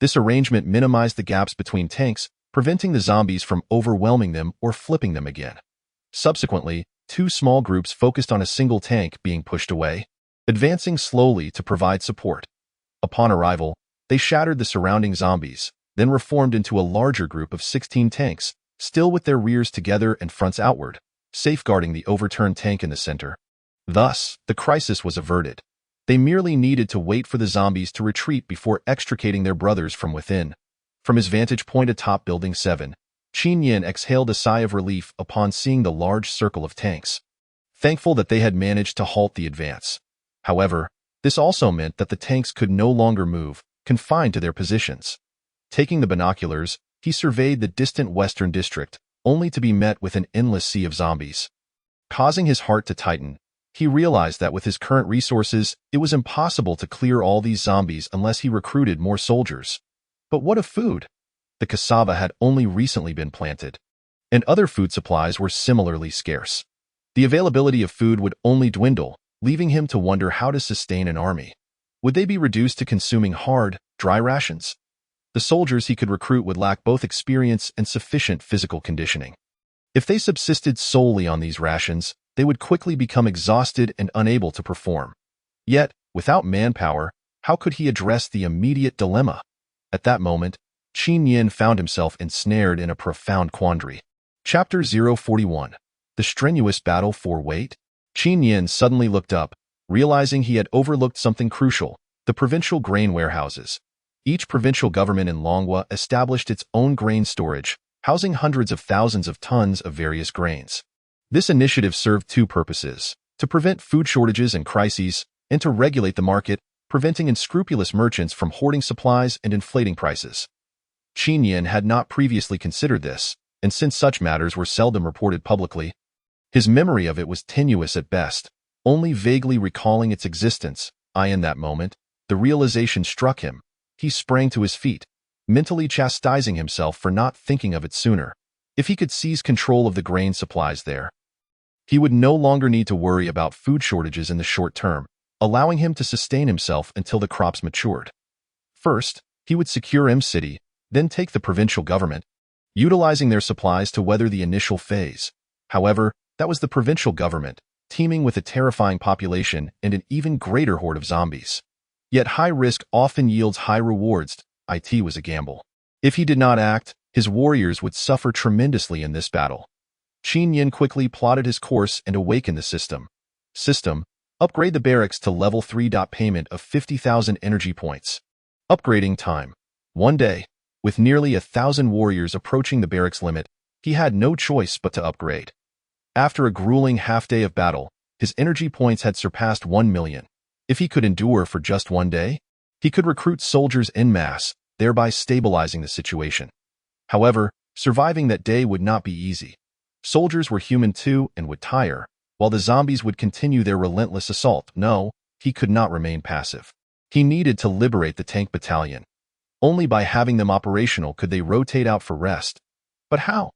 This arrangement minimized the gaps between tanks, preventing the zombies from overwhelming them or flipping them again. Subsequently, 2 small groups focused on a single tank being pushed away, advancing slowly to provide support. Upon arrival, they shattered the surrounding zombies, then reformed into a larger group of 16 tanks, still with their rears together and fronts outward, safeguarding the overturned tank in the center. Thus, the crisis was averted. They merely needed to wait for the zombies to retreat before extricating their brothers from within. From his vantage point atop Building 7, Qin Yin exhaled a sigh of relief upon seeing the large circle of tanks, thankful that they had managed to halt the advance. However, this also meant that the tanks could no longer move, confined to their positions. Taking the binoculars, he surveyed the distant western district, only to be met with an endless sea of zombies. Causing his heart to tighten, he realized that with his current resources, it was impossible to clear all these zombies unless he recruited more soldiers. But what of food? The cassava had only recently been planted, and other food supplies were similarly scarce. The availability of food would only dwindle, leaving him to wonder how to sustain an army. Would they be reduced to consuming hard, dry rations? The soldiers he could recruit would lack both experience and sufficient physical conditioning. If they subsisted solely on these rations, they would quickly become exhausted and unable to perform. Yet, without manpower, how could he address the immediate dilemma? At that moment, Qin Yin found himself ensnared in a profound quandary. Chapter 041. The Strenuous Battle for Weight? Qin Yin suddenly looked up, realizing he had overlooked something crucial: the provincial grain warehouses. Each provincial government in Longhua established its own grain storage, housing hundreds of thousands of tons of various grains. This initiative served two purposes: to prevent food shortages and crises, and to regulate the market, preventing unscrupulous merchants from hoarding supplies and inflating prices. Qin Yin had not previously considered this, and since such matters were seldom reported publicly, his memory of it was tenuous at best, only vaguely recalling its existence. In that moment, the realization struck him. He sprang to his feet, mentally chastising himself for not thinking of it sooner. If he could seize control of the grain supplies there, he would no longer need to worry about food shortages in the short term, allowing him to sustain himself until the crops matured. First, he would secure M-City, then take the provincial government, utilizing their supplies to weather the initial phase. However, that was the provincial government, teeming with a terrifying population and an even greater horde of zombies. Yet high risk often yields high rewards. It was a gamble. If he did not act, his warriors would suffer tremendously in this battle. Qin Yin quickly plotted his course and awakened the system. Upgrade the barracks to level 3. Payment of 50,000 energy points. Upgrading time: 1 day. With nearly 1,000 warriors approaching the barracks limit, he had no choice but to upgrade. After a grueling half-day of battle, his energy points had surpassed 1 million. If he could endure for just 1 day, he could recruit soldiers en masse, thereby stabilizing the situation. However, surviving that day would not be easy. Soldiers were human too and would tire, while the zombies would continue their relentless assault. No, he could not remain passive. He needed to liberate the tank battalion. Only by having them operational could they rotate out for rest. But how?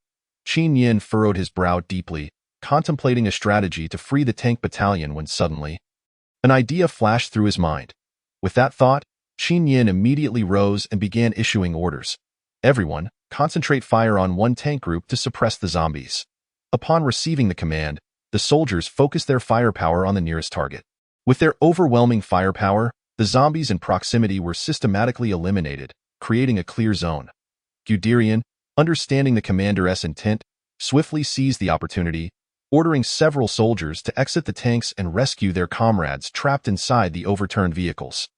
Qin Yin furrowed his brow deeply, contemplating a strategy to free the tank battalion when suddenly an idea flashed through his mind. With that thought, Qin Yin immediately rose and began issuing orders. Everyone, concentrate fire on one tank group to suppress the zombies. Upon receiving the command, the soldiers focused their firepower on the nearest target. With their overwhelming firepower, the zombies in proximity were systematically eliminated, creating a clear zone. Guderian, understanding the commander's intent, swiftly seized the opportunity, ordering several soldiers to exit the tanks and rescue their comrades trapped inside the overturned vehicles.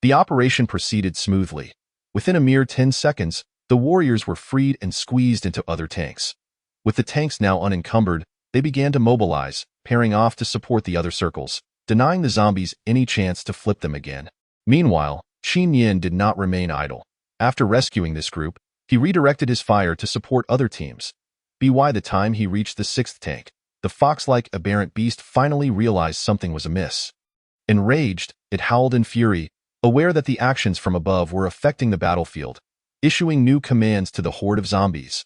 The operation proceeded smoothly. Within a mere 10 seconds, the warriors were freed and squeezed into other tanks. With the tanks now unencumbered, they began to mobilize, pairing off to support the other circles, denying the zombies any chance to flip them again. Meanwhile, Qin Yin did not remain idle. After rescuing this group, he redirected his fire to support other teams. By the time he reached the 6th tank, the fox-like aberrant beast finally realized something was amiss. Enraged, it howled in fury, aware that the actions from above were affecting the battlefield, issuing new commands to the horde of zombies.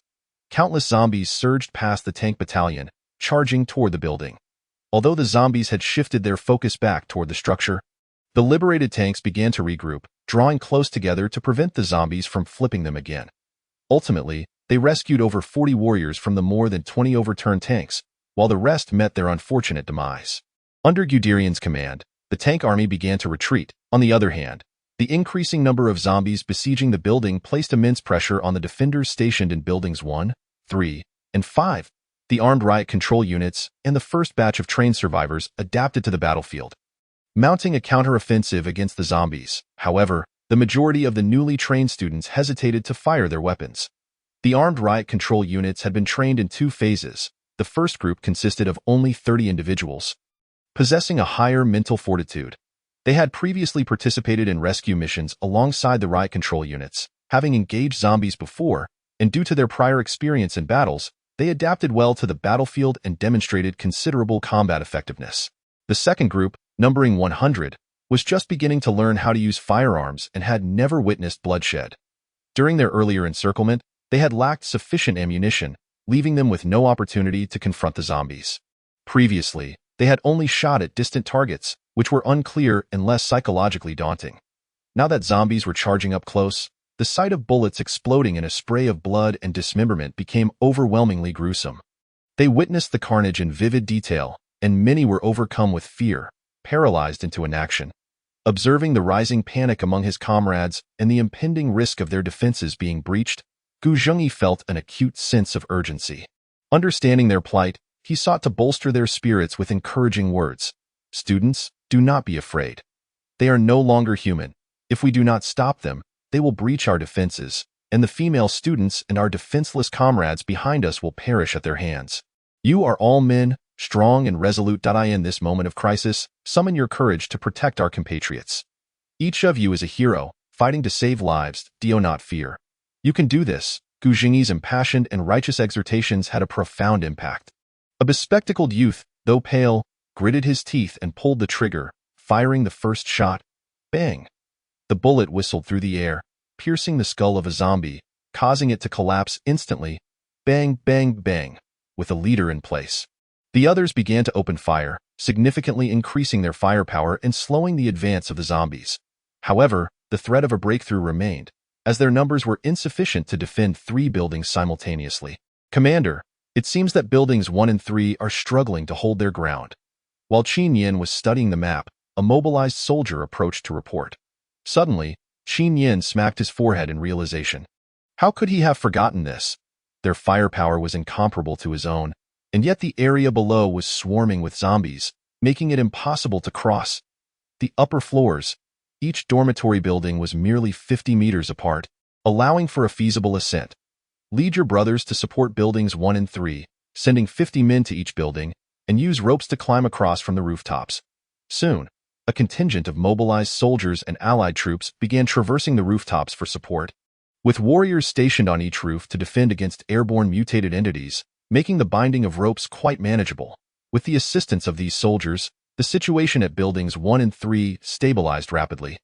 Countless zombies surged past the tank battalion, charging toward the building. Although the zombies had shifted their focus back toward the structure, the liberated tanks began to regroup, drawing close together to prevent the zombies from flipping them again. Ultimately, they rescued over 40 warriors from the more than 20 overturned tanks, while the rest met their unfortunate demise. Under Guderian's command, the tank army began to retreat. On the other hand, the increasing number of zombies besieging the building placed immense pressure on the defenders stationed in buildings 1, 3, and 5. The armed riot control units and the first batch of trained survivors adapted to the battlefield. mounting a counteroffensive against the zombies. However, the majority of the newly trained students hesitated to fire their weapons. The armed riot control units had been trained in 2 phases. The first group consisted of only 30 individuals, possessing a higher mental fortitude. They had previously participated in rescue missions alongside the riot control units, having engaged zombies before, and due to their prior experience in battles, they adapted well to the battlefield and demonstrated considerable combat effectiveness. The second group, numbering 100, was just beginning to learn how to use firearms and had never witnessed bloodshed. During their earlier encirclement, they had lacked sufficient ammunition, leaving them with no opportunity to confront the zombies. Previously, they had only shot at distant targets, which were unclear and less psychologically daunting. Now that zombies were charging up close, the sight of bullets exploding in a spray of blood and dismemberment became overwhelmingly gruesome. They witnessed the carnage in vivid detail, and many were overcome with fear, paralyzed into inaction. Observing the rising panic among his comrades and the impending risk of their defenses being breached, Gu Zhengyi felt an acute sense of urgency. Understanding their plight, he sought to bolster their spirits with encouraging words. Students, do not be afraid. They are no longer human. If we do not stop them, they will breach our defenses, and the female students and our defenseless comrades behind us will perish at their hands. You are all men, strong and resolute. In this moment of crisis, summon your courage to protect our compatriots. Each of you is a hero, fighting to save lives. Do not fear. You can do this. Gu Zhengyi's impassioned and righteous exhortations had a profound impact. A bespectacled youth, though pale, gritted his teeth and pulled the trigger, firing the first shot. Bang! The bullet whistled through the air, piercing the skull of a zombie, causing it to collapse instantly. Bang, bang, bang, with a leader in place. The others began to open fire, significantly increasing their firepower and slowing the advance of the zombies. However, the threat of a breakthrough remained, as their numbers were insufficient to defend 3 buildings simultaneously. Commander, it seems that buildings 1 and 3 are struggling to hold their ground. While Qin Yin was studying the map, a mobilized soldier approached to report. Suddenly, Qin Yin smacked his forehead in realization. How could he have forgotten this? Their firepower was incomparable to his own, and yet the area below was swarming with zombies, making it impossible to cross. The upper floors, each dormitory building was merely 50 meters apart, allowing for a feasible ascent. Lead your brothers to support buildings 1 and 3, sending 50 men to each building, and use ropes to climb across from the rooftops. Soon, a contingent of mobilized soldiers and allied troops began traversing the rooftops for support, with warriors stationed on each roof to defend against airborne mutated entities, making the binding of ropes quite manageable. With the assistance of these soldiers, the situation at buildings 1 and 3 stabilized rapidly,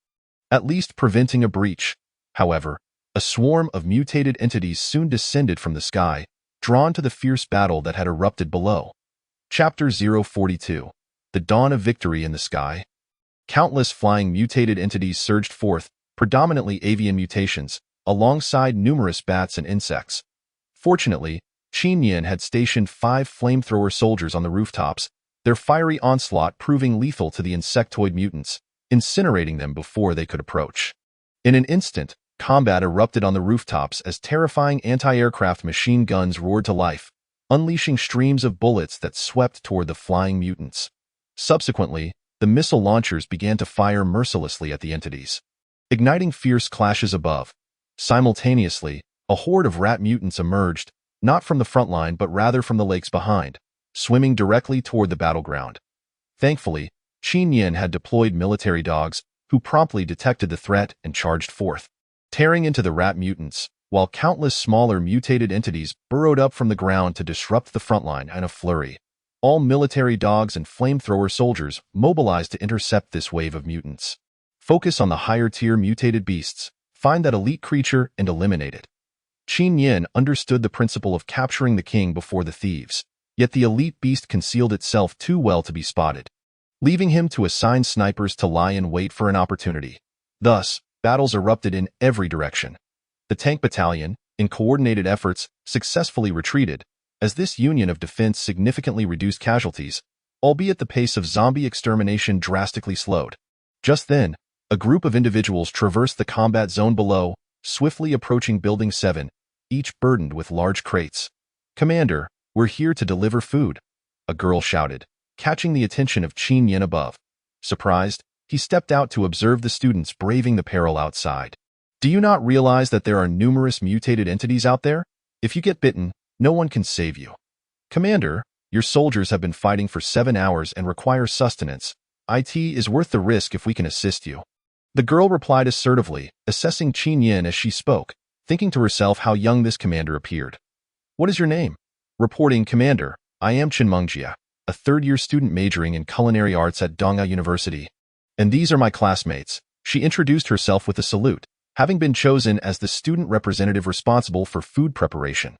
at least preventing a breach. However, a swarm of mutated entities soon descended from the sky, drawn to the fierce battle that had erupted below. Chapter 042. The Dawn of Victory in the Sky. Countless flying mutated entities surged forth, predominantly avian mutations, alongside numerous bats and insects. Fortunately, Qin Yin had stationed 5 flamethrower soldiers on the rooftops, their fiery onslaught proving lethal to the insectoid mutants, incinerating them before they could approach. In an instant, combat erupted on the rooftops as terrifying anti-aircraft machine guns roared to life, unleashing streams of bullets that swept toward the flying mutants. Subsequently, the missile launchers began to fire mercilessly at the entities, igniting fierce clashes above. Simultaneously, a horde of rat mutants emerged, not from the front line but rather from the lakes behind, swimming directly toward the battleground. Thankfully, Qin Yin had deployed military dogs, who promptly detected the threat and charged forth, tearing into the rat mutants, while countless smaller mutated entities burrowed up from the ground to disrupt the front line in a flurry. All military dogs and flamethrower soldiers mobilized to intercept this wave of mutants. Focus on the higher-tier mutated beasts, find that elite creature and eliminate it. Qin Yin understood the principle of capturing the king before the thieves, yet the elite beast concealed itself too well to be spotted, leaving him to assign snipers to lie in wait for an opportunity. Thus, battles erupted in every direction. The tank battalion, in coordinated efforts, successfully retreated, as this union of defense significantly reduced casualties, albeit the pace of zombie extermination drastically slowed. Just then, a group of individuals traversed the combat zone below, swiftly approaching Building 7, each burdened with large crates. "Commander, we're here to deliver food," a girl shouted, catching the attention of Qin Yin above. Surprised, he stepped out to observe the students braving the peril outside. Do you not realize that there are numerous mutated entities out there? If you get bitten, no one can save you. Commander, your soldiers have been fighting for 7 hours and require sustenance. It is worth the risk if we can assist you. The girl replied assertively, assessing Qin Yin as she spoke, thinking to herself how young this commander appeared. What is your name? Reporting, Commander, I am Chen Mengjia, a third-year student majoring in culinary arts at Donga University. And these are my classmates. She introduced herself with a salute, having been chosen as the student representative responsible for food preparation.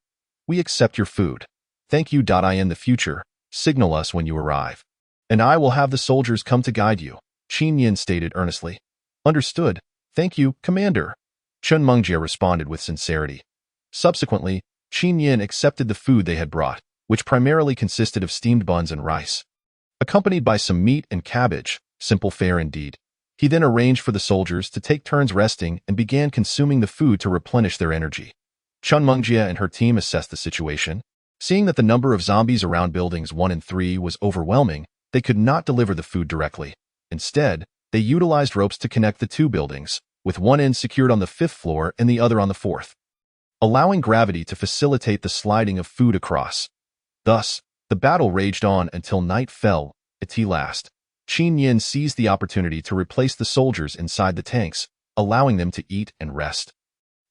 We accept your food. Thank you. In the future, signal us when you arrive. And I will have the soldiers come to guide you, Qin Yin stated earnestly. Understood. Thank you, Commander. Chen Mengjia responded with sincerity. Subsequently, Qin Yin accepted the food they had brought, which primarily consisted of steamed buns and rice, accompanied by some meat and cabbage. Simple fare indeed. He then arranged for the soldiers to take turns resting and began consuming the food to replenish their energy. Chen Mengjia and her team assessed the situation. Seeing that the number of zombies around buildings 1 and 3 was overwhelming, they could not deliver the food directly. Instead, they utilized ropes to connect the 2 buildings, with one end secured on the 5th floor and the other on the 4th, allowing gravity to facilitate the sliding of food across. Thus, the battle raged on until night fell. At last, Qin Yin seized the opportunity to replace the soldiers inside the tanks, allowing them to eat and rest,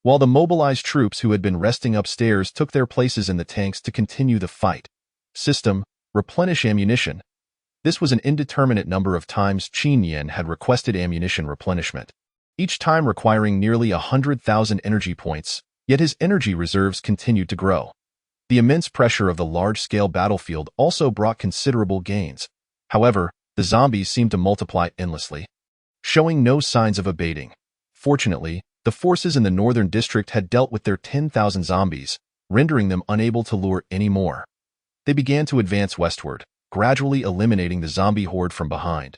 while the mobilized troops who had been resting upstairs took their places in the tanks to continue the fight. System: replenish ammunition. This was an indeterminate number of times Qin Yin had requested ammunition replenishment, each time requiring nearly 100,000 energy points, yet his energy reserves continued to grow. The immense pressure of the large-scale battlefield also brought considerable gains. However, the zombies seemed to multiply endlessly, showing no signs of abating. Fortunately, the forces in the northern district had dealt with their 10,000 zombies, rendering them unable to lure any more. They began to advance westward, gradually eliminating the zombie horde from behind.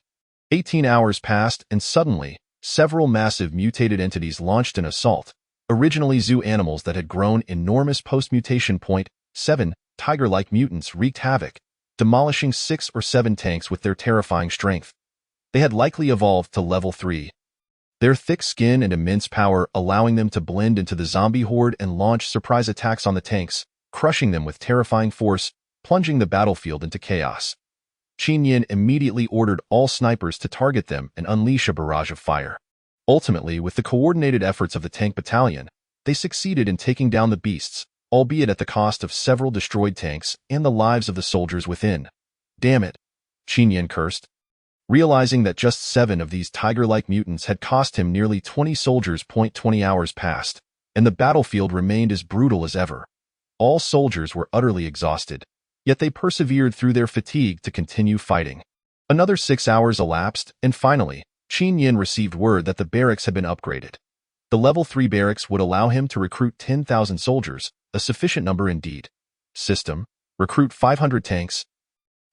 18 hours passed, and suddenly, several massive mutated entities launched an assault. Originally zoo animals that had grown enormous post-mutation. 7 tiger-like mutants wreaked havoc, demolishing 6 or 7 tanks with their terrifying strength. They had likely evolved to level 3. Their thick skin and immense power allowing them to blend into the zombie horde and launch surprise attacks on the tanks, crushing them with terrifying force, plunging the battlefield into chaos. Qin Yin immediately ordered all snipers to target them and unleash a barrage of fire. Ultimately, with the coordinated efforts of the tank battalion, they succeeded in taking down the beasts, albeit at the cost of several destroyed tanks and the lives of the soldiers within. Damn it, Qin Yin cursed, realizing that just 7 of these tiger-like mutants had cost him nearly 20 soldiers. 20 hours passed, and the battlefield remained as brutal as ever. All soldiers were utterly exhausted, yet they persevered through their fatigue to continue fighting. Another 6 hours elapsed, and finally, Qin Yin received word that the barracks had been upgraded. The level 3 barracks would allow him to recruit 10,000 soldiers, a sufficient number indeed. System: recruit 500 tanks,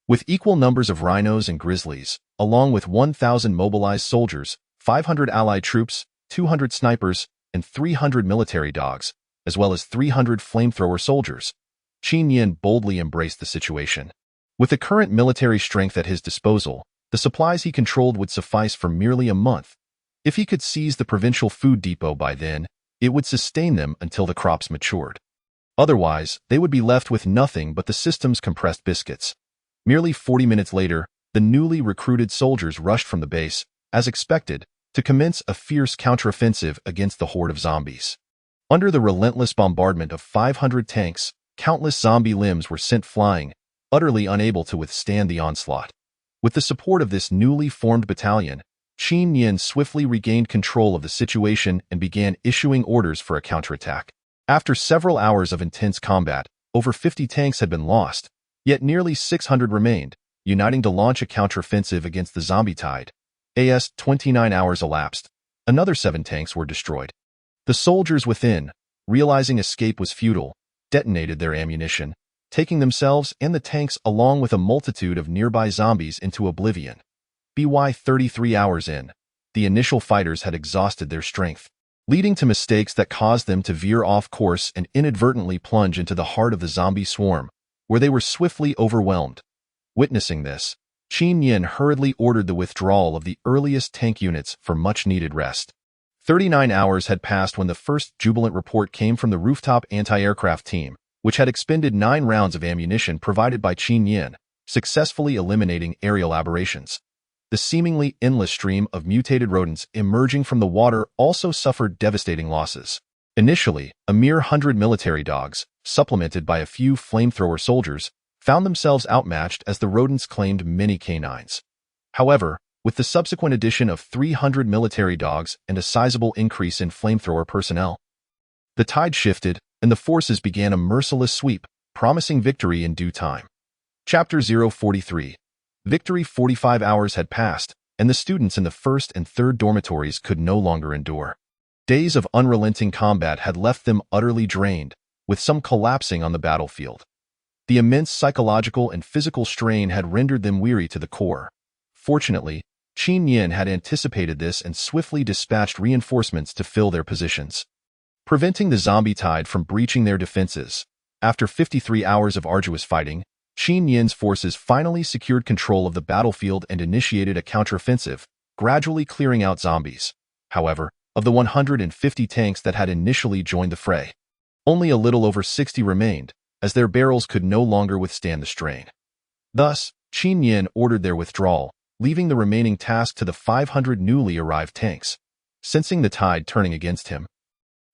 with equal numbers of rhinos and grizzlies, along with 1,000 mobilized soldiers, 500 allied troops, 200 snipers, and 300 military dogs, as well as 300 flamethrower soldiers. Qin Yin boldly embraced the situation. With the current military strength at his disposal, the supplies he controlled would suffice for merely a month. If he could seize the provincial food depot by then, it would sustain them until the crops matured. Otherwise, they would be left with nothing but the system's compressed biscuits. Merely 40 minutes later, the newly recruited soldiers rushed from the base, as expected, to commence a fierce counteroffensive against the horde of zombies. Under the relentless bombardment of 500 tanks, countless zombie limbs were sent flying, utterly unable to withstand the onslaught. With the support of this newly formed battalion, Qin Yin swiftly regained control of the situation and began issuing orders for a counterattack. After several hours of intense combat, over 50 tanks had been lost, yet nearly 600 remained, uniting to launch a counteroffensive against the zombie tide. 29 hours elapsed. Another 7 tanks were destroyed. The soldiers within, realizing escape was futile, detonated their ammunition, taking themselves and the tanks along with a multitude of nearby zombies into oblivion. 33 hours in, the initial fighters had exhausted their strength, leading to mistakes that caused them to veer off course and inadvertently plunge into the heart of the zombie swarm, where they were swiftly overwhelmed. Witnessing this, Qin Yin hurriedly ordered the withdrawal of the earliest tank units for much-needed rest. 39 hours had passed when the first jubilant report came from the rooftop anti-aircraft team, which had expended 9 rounds of ammunition provided by Qin Yin, successfully eliminating aerial aberrations. The seemingly endless stream of mutated rodents emerging from the water also suffered devastating losses. Initially, a mere 100 military dogs, supplemented by a few flamethrower soldiers, found themselves outmatched as the rodents claimed many canines. However, with the subsequent addition of 300 military dogs and a sizable increase in flamethrower personnel, the tide shifted and the forces began a merciless sweep, promising victory in due time. Chapter 043. Victory. 45 hours had passed, and the students in the first and third dormitories could no longer endure. Days of unrelenting combat had left them utterly drained, with some collapsing on the battlefield. The immense psychological and physical strain had rendered them weary to the core. Fortunately, Qin Yin had anticipated this and swiftly dispatched reinforcements to fill their positions, preventing the zombie tide from breaching their defenses. After 53 hours of arduous fighting, Qin Yin's forces finally secured control of the battlefield and initiated a counteroffensive, gradually clearing out zombies. However, of the 150 tanks that had initially joined the fray, only a little over 60 remained, as their barrels could no longer withstand the strain. Thus, Qin Yin ordered their withdrawal, leaving the remaining task to the 500 newly arrived tanks. Sensing the tide turning against him,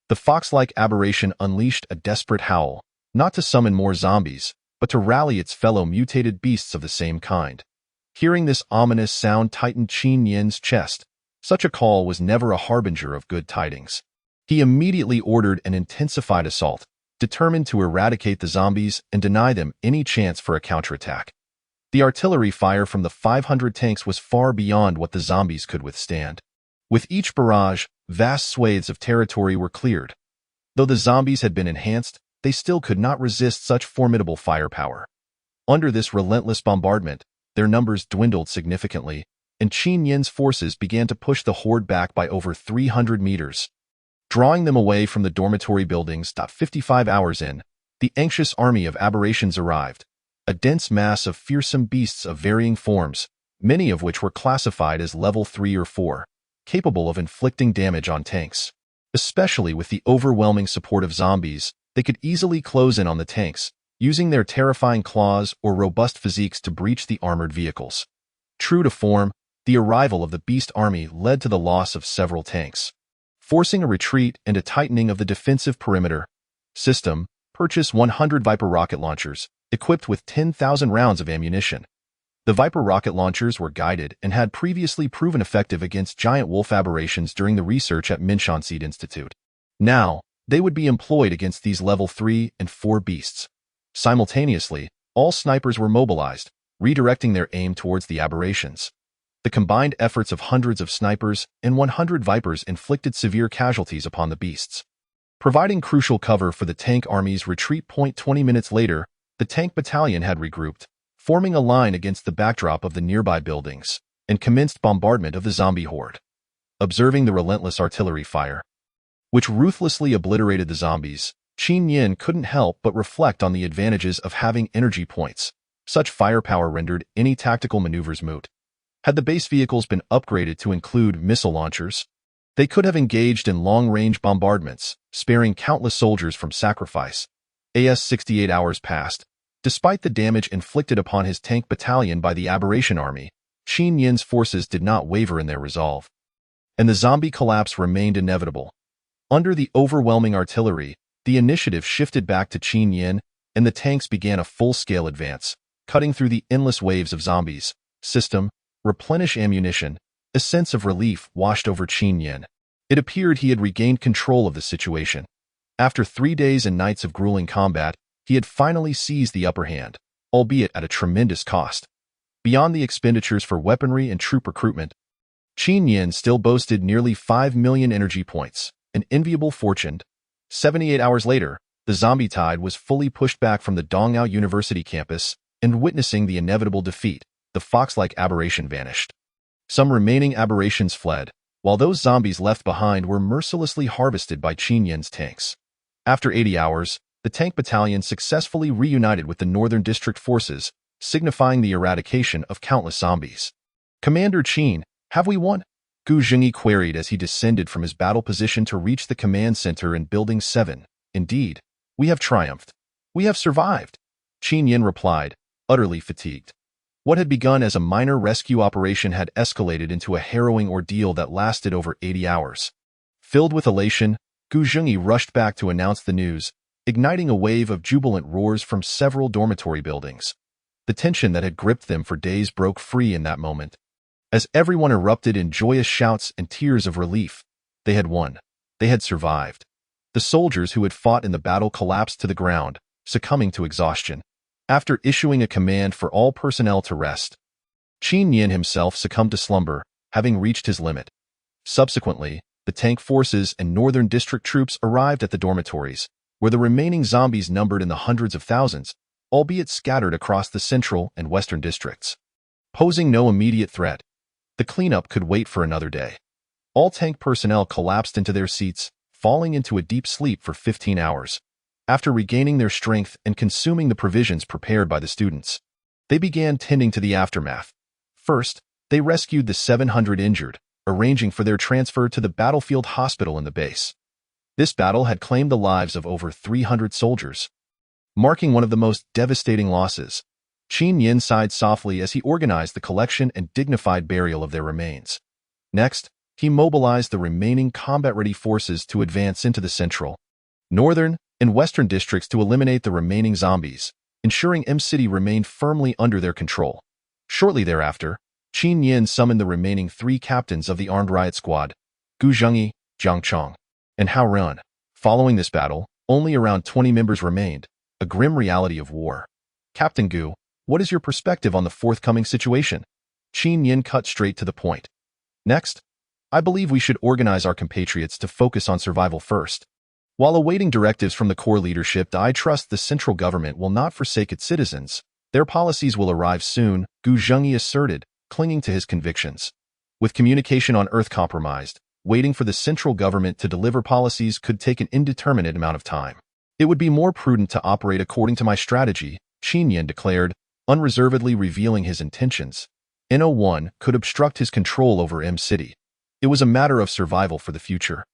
the fox-like aberration unleashed a desperate howl, not to summon more zombies, but to rally its fellow mutated beasts of the same kind. Hearing this ominous sound tightened Qin Yin's chest. Such a call was never a harbinger of good tidings. He immediately ordered an intensified assault, determined to eradicate the zombies and deny them any chance for a counterattack. The artillery fire from the 500 tanks was far beyond what the zombies could withstand. With each barrage, vast swathes of territory were cleared. Though the zombies had been enhanced, they still could not resist such formidable firepower. Under this relentless bombardment, their numbers dwindled significantly, and Qin Yin's forces began to push the horde back by over 300 meters, drawing them away from the dormitory buildings. 55 hours in, the anxious army of aberrations arrived, a dense mass of fearsome beasts of varying forms, many of which were classified as level 3 or 4, capable of inflicting damage on tanks. Especially with the overwhelming support of zombies, they could easily close in on the tanks, using their terrifying claws or robust physiques to breach the armored vehicles. True to form, the arrival of the beast army led to the loss of several tanks, forcing a retreat and a tightening of the defensive perimeter. System: purchase 100 Viper rocket launchers, equipped with 10,000 rounds of ammunition. The Viper rocket launchers were guided and had previously proven effective against giant wolf aberrations during the research at Minshanseed Institute. Now, they would be employed against these level 3 and 4 beasts. Simultaneously, all snipers were mobilized, redirecting their aim towards the aberrations. The combined efforts of hundreds of snipers and 100 Vipers inflicted severe casualties upon the beasts, providing crucial cover for the tank army's retreat. 20 minutes later, the tank battalion had regrouped, forming a line against the backdrop of the nearby buildings, and commenced bombardment of the zombie horde. Observing the relentless artillery fire, which ruthlessly obliterated the zombies, Qin Yin couldn't help but reflect on the advantages of having energy points. Such firepower rendered any tactical maneuvers moot. Had the base vehicles been upgraded to include missile launchers, they could have engaged in long-range bombardments, sparing countless soldiers from sacrifice. As 68 hours passed, despite the damage inflicted upon his tank battalion by the aberration army, Qin Yin's forces did not waver in their resolve, and the zombie collapse remained inevitable. Under the overwhelming artillery, the initiative shifted back to Qin Yin, and the tanks began a full-scale advance, cutting through the endless waves of zombies. System: replenish ammunition. A sense of relief washed over Qin Yin. It appeared he had regained control of the situation. After 3 days and nights of grueling combat, he had finally seized the upper hand, albeit at a tremendous cost. Beyond the expenditures for weaponry and troop recruitment, Qin Yin still boasted nearly 5 million energy points, an enviable fortune. 78 hours later, the zombie tide was fully pushed back from the Dongyao University campus, and witnessing the inevitable defeat, the fox-like aberration vanished. Some remaining aberrations fled, while those zombies left behind were mercilessly harvested by Qin Yin's tanks. After 80 hours, the tank battalion successfully reunited with the Northern District forces, signifying the eradication of countless zombies. "Commander Qin, have we won?" Gu Zhengyi queried as he descended from his battle position to reach the command center in Building 7. "Indeed, we have triumphed. We have survived," Qin Yin replied, utterly fatigued. What had begun as a minor rescue operation had escalated into a harrowing ordeal that lasted over 80 hours. Filled with elation, Gu Zhengyi rushed back to announce the news, igniting a wave of jubilant roars from several dormitory buildings. The tension that had gripped them for days broke free in that moment. As everyone erupted in joyous shouts and tears of relief, they had won. They had survived. The soldiers who had fought in the battle collapsed to the ground, succumbing to exhaustion. After issuing a command for all personnel to rest, Qin Yin himself succumbed to slumber, having reached his limit. Subsequently, the tank forces and northern district troops arrived at the dormitories, where the remaining zombies numbered in the hundreds of thousands, albeit scattered across the central and western districts. Posing no immediate threat, the cleanup could wait for another day. All tank personnel collapsed into their seats, falling into a deep sleep for 15 hours. After regaining their strength and consuming the provisions prepared by the students, they began tending to the aftermath. First, they rescued the 700 injured, arranging for their transfer to the battlefield hospital in the base. This battle had claimed the lives of over 300 soldiers, marking one of the most devastating losses. Qin Yin sighed softly as he organized the collection and dignified burial of their remains. Next, he mobilized the remaining combat-ready forces to advance into the central, northern, and western districts to eliminate the remaining zombies, ensuring M-City remained firmly under their control. Shortly thereafter, Qin Yin summoned the remaining 3 captains of the armed riot squad, Gu Zhengyi, Jiang Chong, and Hao Ren. Following this battle, only around 20 members remained, a grim reality of war. "Captain Gu, what is your perspective on the forthcoming situation?" Qin Yin cut straight to the point. "Next, I believe we should organize our compatriots to focus on survival first. While awaiting directives from the core leadership, I trust the central government will not forsake its citizens. Their policies will arrive soon," Gu Zhengyi asserted, clinging to his convictions. With communication on Earth compromised, waiting for the central government to deliver policies could take an indeterminate amount of time. "It would be more prudent to operate according to my strategy," Qin Yin declared, unreservedly revealing his intentions. NO1 could obstruct his control over M-City. It was a matter of survival for the future.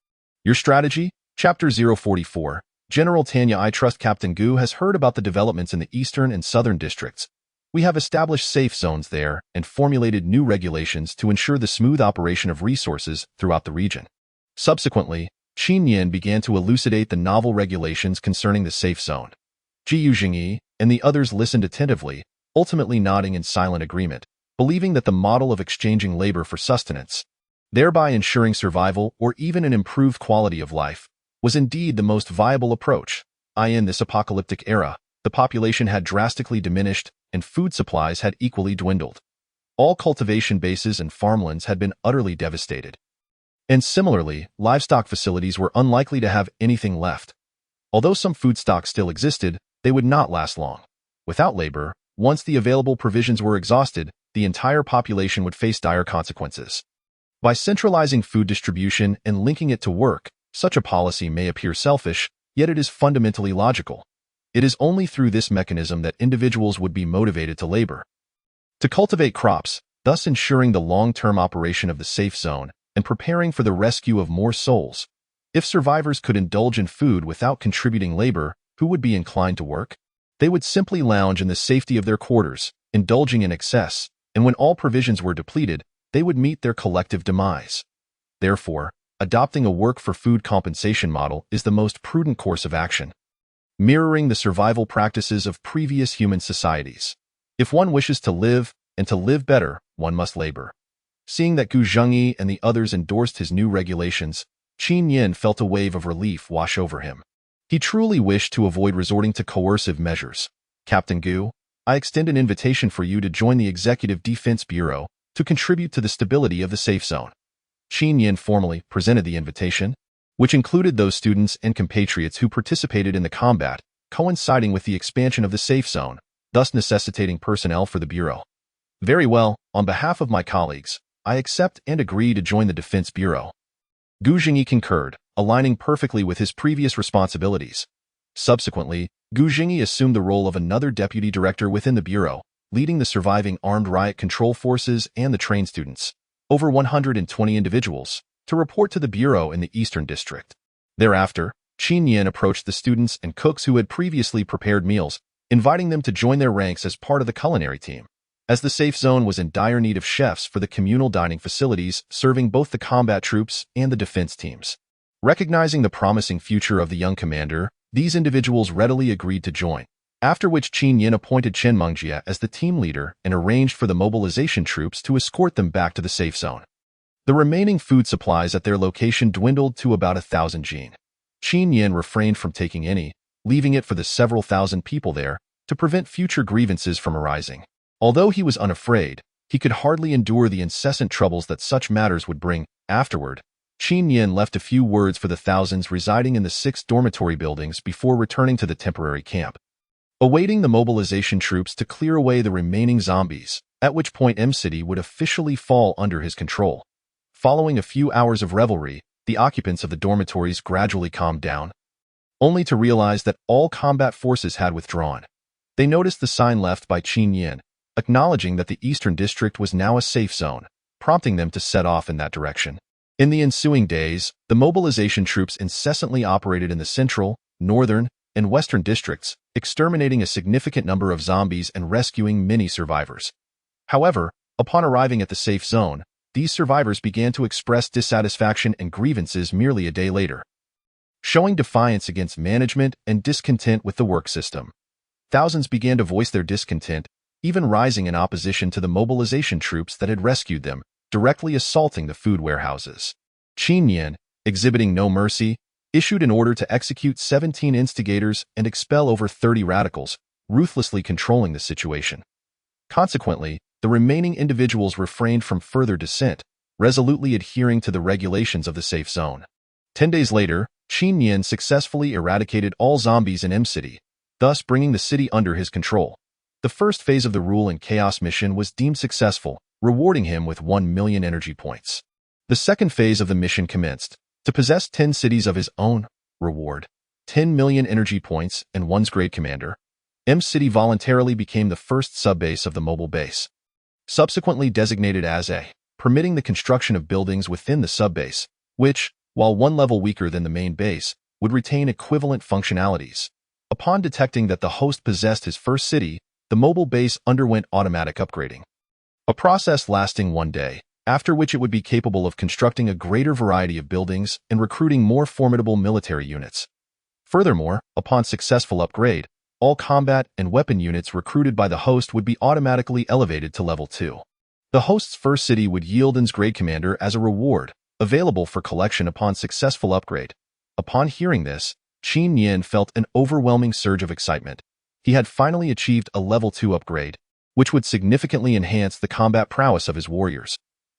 "Your strategy?" Chapter 044. General Tanya, I trust Captain Gu has heard about the developments in the eastern and southern districts. We have established safe zones there and formulated new regulations to ensure the smooth operation of resources throughout the region. Subsequently, Qin Yin began to elucidate the novel regulations concerning the safe zone. Jiu Jingyi and the others listened attentively, ultimately nodding in silent agreement, believing that the model of exchanging labor for sustenance, thereby ensuring survival or even an improved quality of life, was indeed the most viable approach. In this apocalyptic era, the population had drastically diminished and food supplies had equally dwindled. All cultivation bases and farmlands had been utterly devastated. And similarly, livestock facilities were unlikely to have anything left. Although some food stocks still existed, they would not last long. Without labor, once the available provisions were exhausted, the entire population would face dire consequences. By centralizing food distribution and linking it to work, such a policy may appear selfish, yet it is fundamentally logical. It is only through this mechanism that individuals would be motivated to labor, to cultivate crops, thus ensuring the long-term operation of the safe zone and preparing for the rescue of more souls. If survivors could indulge in food without contributing labor, who would be inclined to work? They would simply lounge in the safety of their quarters, indulging in excess, and when all provisions were depleted, they would meet their collective demise. Therefore, adopting a work-for-food compensation model is the most prudent course of action, mirroring the survival practices of previous human societies. If one wishes to live, and to live better, one must labor. Seeing that Gu Zhengyi and the others endorsed his new regulations, Qin Yin felt a wave of relief wash over him. He truly wished to avoid resorting to coercive measures. "Captain Gu, I extend an invitation for you to join the Executive Defense Bureau to contribute to the stability of the safe zone." Qin Yin formally presented the invitation, which included those students and compatriots who participated in the combat, coinciding with the expansion of the safe zone, thus necessitating personnel for the Bureau. "Very well, on behalf of my colleagues, I accept and agree to join the Defense Bureau." Gu Zhengyi concurred, aligning perfectly with his previous responsibilities. Subsequently, Gu Zhengyi assumed the role of another deputy director within the Bureau, leading the surviving armed riot control forces and the trained students, over 120 individuals, to report to the bureau in the Eastern District. Thereafter, Qin Yin approached the students and cooks who had previously prepared meals, inviting them to join their ranks as part of the culinary team, as the safe zone was in dire need of chefs for the communal dining facilities serving both the combat troops and the defense teams. Recognizing the promising future of the young commander, these individuals readily agreed to join, after which Qin Yin appointed Chen Mengjie as the team leader and arranged for the mobilization troops to escort them back to the safe zone. The remaining food supplies at their location dwindled to about 1,000 jin. Qin Yin refrained from taking any, leaving it for the several thousand people there to prevent future grievances from arising. Although he was unafraid, he could hardly endure the incessant troubles that such matters would bring. Afterward, Qin Yin left a few words for the thousands residing in the 6 dormitory buildings before returning to the temporary camp, awaiting the mobilization troops to clear away the remaining zombies, at which point M-City would officially fall under his control. Following a few hours of revelry, the occupants of the dormitories gradually calmed down, only to realize that all combat forces had withdrawn. They noticed the sign left by Qin Yin, acknowledging that the Eastern District was now a safe zone, prompting them to set off in that direction. In the ensuing days, the mobilization troops incessantly operated in the central, northern, and western districts, exterminating a significant number of zombies and rescuing many survivors. However, upon arriving at the safe zone, these survivors began to express dissatisfaction and grievances merely a day later, showing defiance against management and discontent with the work system. Thousands began to voice their discontent, even rising in opposition to the mobilization troops that had rescued them, directly assaulting the food warehouses. Qin Yin, exhibiting no mercy, issued an order to execute 17 instigators and expel over 30 radicals, ruthlessly controlling the situation. Consequently, the remaining individuals refrained from further dissent, resolutely adhering to the regulations of the safe zone. 10 days later, Qin Yin successfully eradicated all zombies in M-City, thus bringing the city under his control. The first phase of the Rule and Chaos mission was deemed successful, rewarding him with 1 million energy points. The second phase of the mission commenced. To possess 10 cities of his own, reward 10 million energy points and one's grade commander. M-City voluntarily became the first subbase of the mobile base, subsequently designated as A, permitting the construction of buildings within the subbase, which, while one level weaker than the main base, would retain equivalent functionalities. Upon detecting that the host possessed his first city, the mobile base underwent automatic upgrading, a process lasting 1 day, after which it would be capable of constructing a greater variety of buildings and recruiting more formidable military units. Furthermore, upon successful upgrade, all combat and weapon units recruited by the host would be automatically elevated to level 2. The host's first city would yield N's grade commander as a reward, available for collection upon successful upgrade. Upon hearing this, Qin Yin felt an overwhelming surge of excitement. He had finally achieved a level 2 upgrade, which would significantly enhance the combat prowess of his warriors.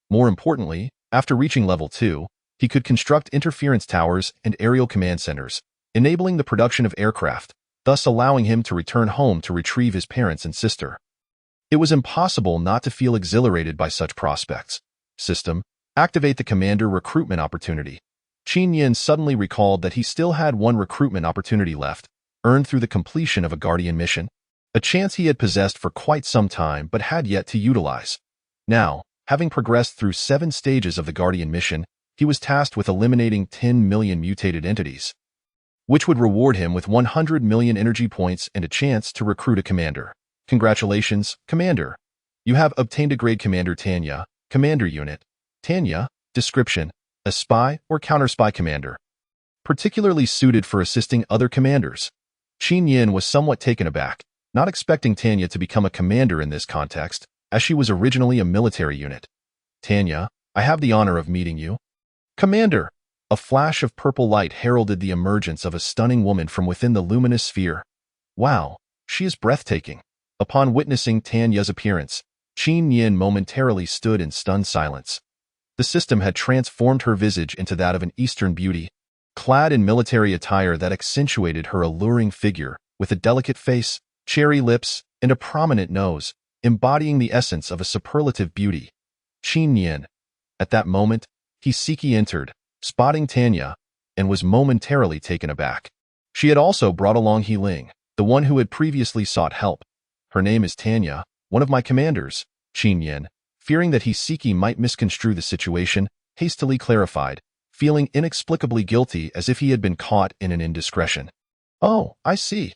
More importantly, after reaching level 2, he could construct interference towers and aerial command centers, enabling the production of aircraft, thus allowing him to return home to retrieve his parents and sister. It was impossible not to feel exhilarated by such prospects. System: activate the commander recruitment opportunity. Qin Yin suddenly recalled that he still had one recruitment opportunity left, earned through the completion of a Guardian mission, a chance he had possessed for quite some time but had yet to utilize. Now, having progressed through 7 stages of the Guardian mission, he was tasked with eliminating 10 million mutated entities, which would reward him with 100 million energy points and a chance to recruit a commander. Congratulations, Commander! You have obtained a grade Commander Tanya, Commander Unit. Tanya, description: a spy or counter-spy commander, particularly suited for assisting other commanders. Qin Yin was somewhat taken aback, not expecting Tanya to become a commander in this context, as she was originally a military unit. Tanya, I have the honor of meeting you. Commander! A flash of purple light heralded the emergence of a stunning woman from within the luminous sphere. Wow, she is breathtaking. Upon witnessing Tanya's appearance, Qin Yin momentarily stood in stunned silence. The system had transformed her visage into that of an Eastern beauty, clad in military attire that accentuated her alluring figure, with a delicate face, cherry lips, and a prominent nose, embodying the essence of a superlative beauty. Qin Yin. At that moment, Hiseki entered, spotting Tanya, and was momentarily taken aback. She had also brought along He Ling, the one who had previously sought help. Her name is Tanya, One of my commanders, Qin Yin, fearing that Hiseki might misconstrue the situation, hastily clarified, feeling inexplicably guilty as if he had been caught in an indiscretion. Oh, I see.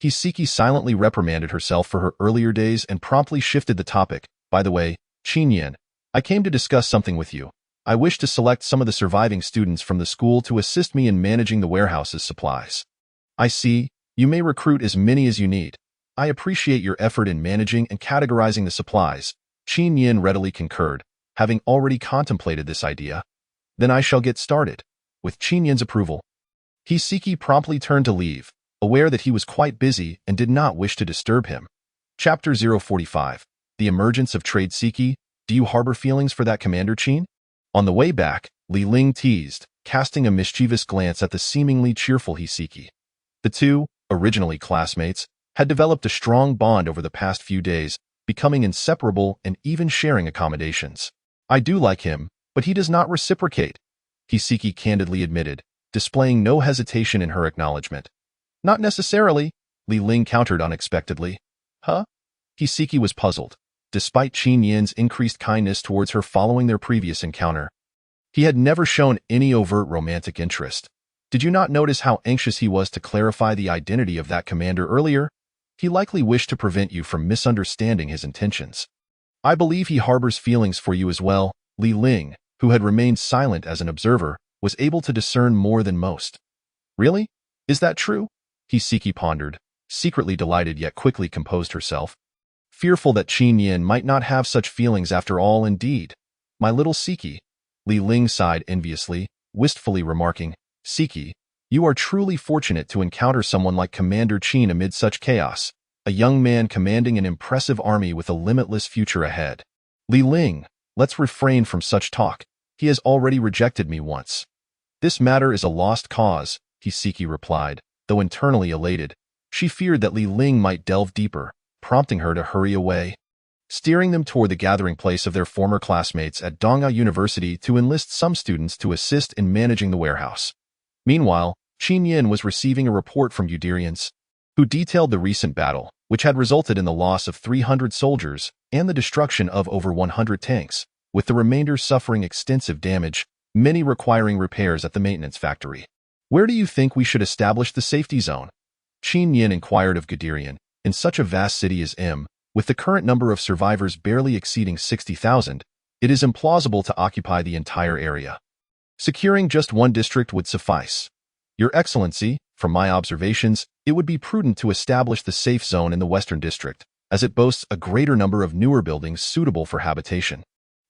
Hiseki silently reprimanded herself for her earlier days and promptly shifted the topic. By the way, Qin Yin, I came to discuss something with you. I wish to select some of the surviving students from the school to assist me in managing the warehouse's supplies. I see. You may recruit as many as you need. I appreciate your effort in managing and categorizing the supplies. Qin Yin readily concurred, having already contemplated this idea. Then I shall get started. With Qin Yin's approval, Hiseki promptly turned to leave, aware that he was quite busy and did not wish to disturb him. Chapter 045. The Emergence of Trade Seki. Do you harbor feelings for that Commander Qin? On the way back, Li Ling teased, casting a mischievous glance at the seemingly cheerful Hiseki. The two, originally classmates, had developed a strong bond over the past few days, becoming inseparable and even sharing accommodations. I do like him, but he does not reciprocate, Hiseki candidly admitted, displaying no hesitation in her acknowledgement. Not necessarily, Li Ling countered unexpectedly. Huh? Hiseki was puzzled, despite Qin Yin's increased kindness towards her following their previous encounter. He had never shown any overt romantic interest. Did you not notice how anxious he was to clarify the identity of that commander earlier? He likely wished to prevent you from misunderstanding his intentions. I believe he harbors feelings for you as well. Li Ling, who had remained silent as an observer, was able to discern more than most. Really? Is that true? Hiseki pondered, secretly delighted yet quickly composed herself. Fearful that Qin Yin might not have such feelings after all. Indeed. My little Seki. Li Ling sighed enviously, wistfully remarking, Seki, you are truly fortunate to encounter someone like Commander Qin amid such chaos, a young man commanding an impressive army with a limitless future ahead. Li Ling, let's refrain from such talk. He has already rejected me once. This matter is a lost cause, Hiseki replied, though internally elated. She feared that Li Ling might delve deeper, prompting her to hurry away, steering them toward the gathering place of their former classmates at Donga University to enlist some students to assist in managing the warehouse. Meanwhile, Qin Yin was receiving a report from Udirians, who detailed the recent battle, which had resulted in the loss of 300 soldiers and the destruction of over 100 tanks, with the remainder suffering extensive damage, many requiring repairs at the maintenance factory. Where do you think we should establish the safety zone? Qin Yin inquired of Guderian. In such a vast city as M, with the current number of survivors barely exceeding 60,000, it is implausible to occupy the entire area. Securing just one district would suffice. Your Excellency, from my observations, it would be prudent to establish the safe zone in the Western District, as it boasts a greater number of newer buildings suitable for habitation.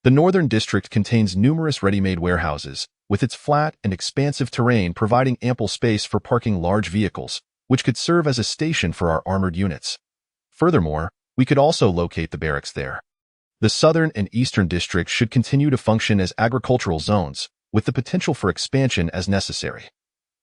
The Northern District contains numerous ready-made warehouses, with its flat and expansive terrain providing ample space for parking large vehicles, which could serve as a station for our armored units. Furthermore, we could also locate the barracks there. The Southern and Eastern Districts should continue to function as agricultural zones, with the potential for expansion as necessary.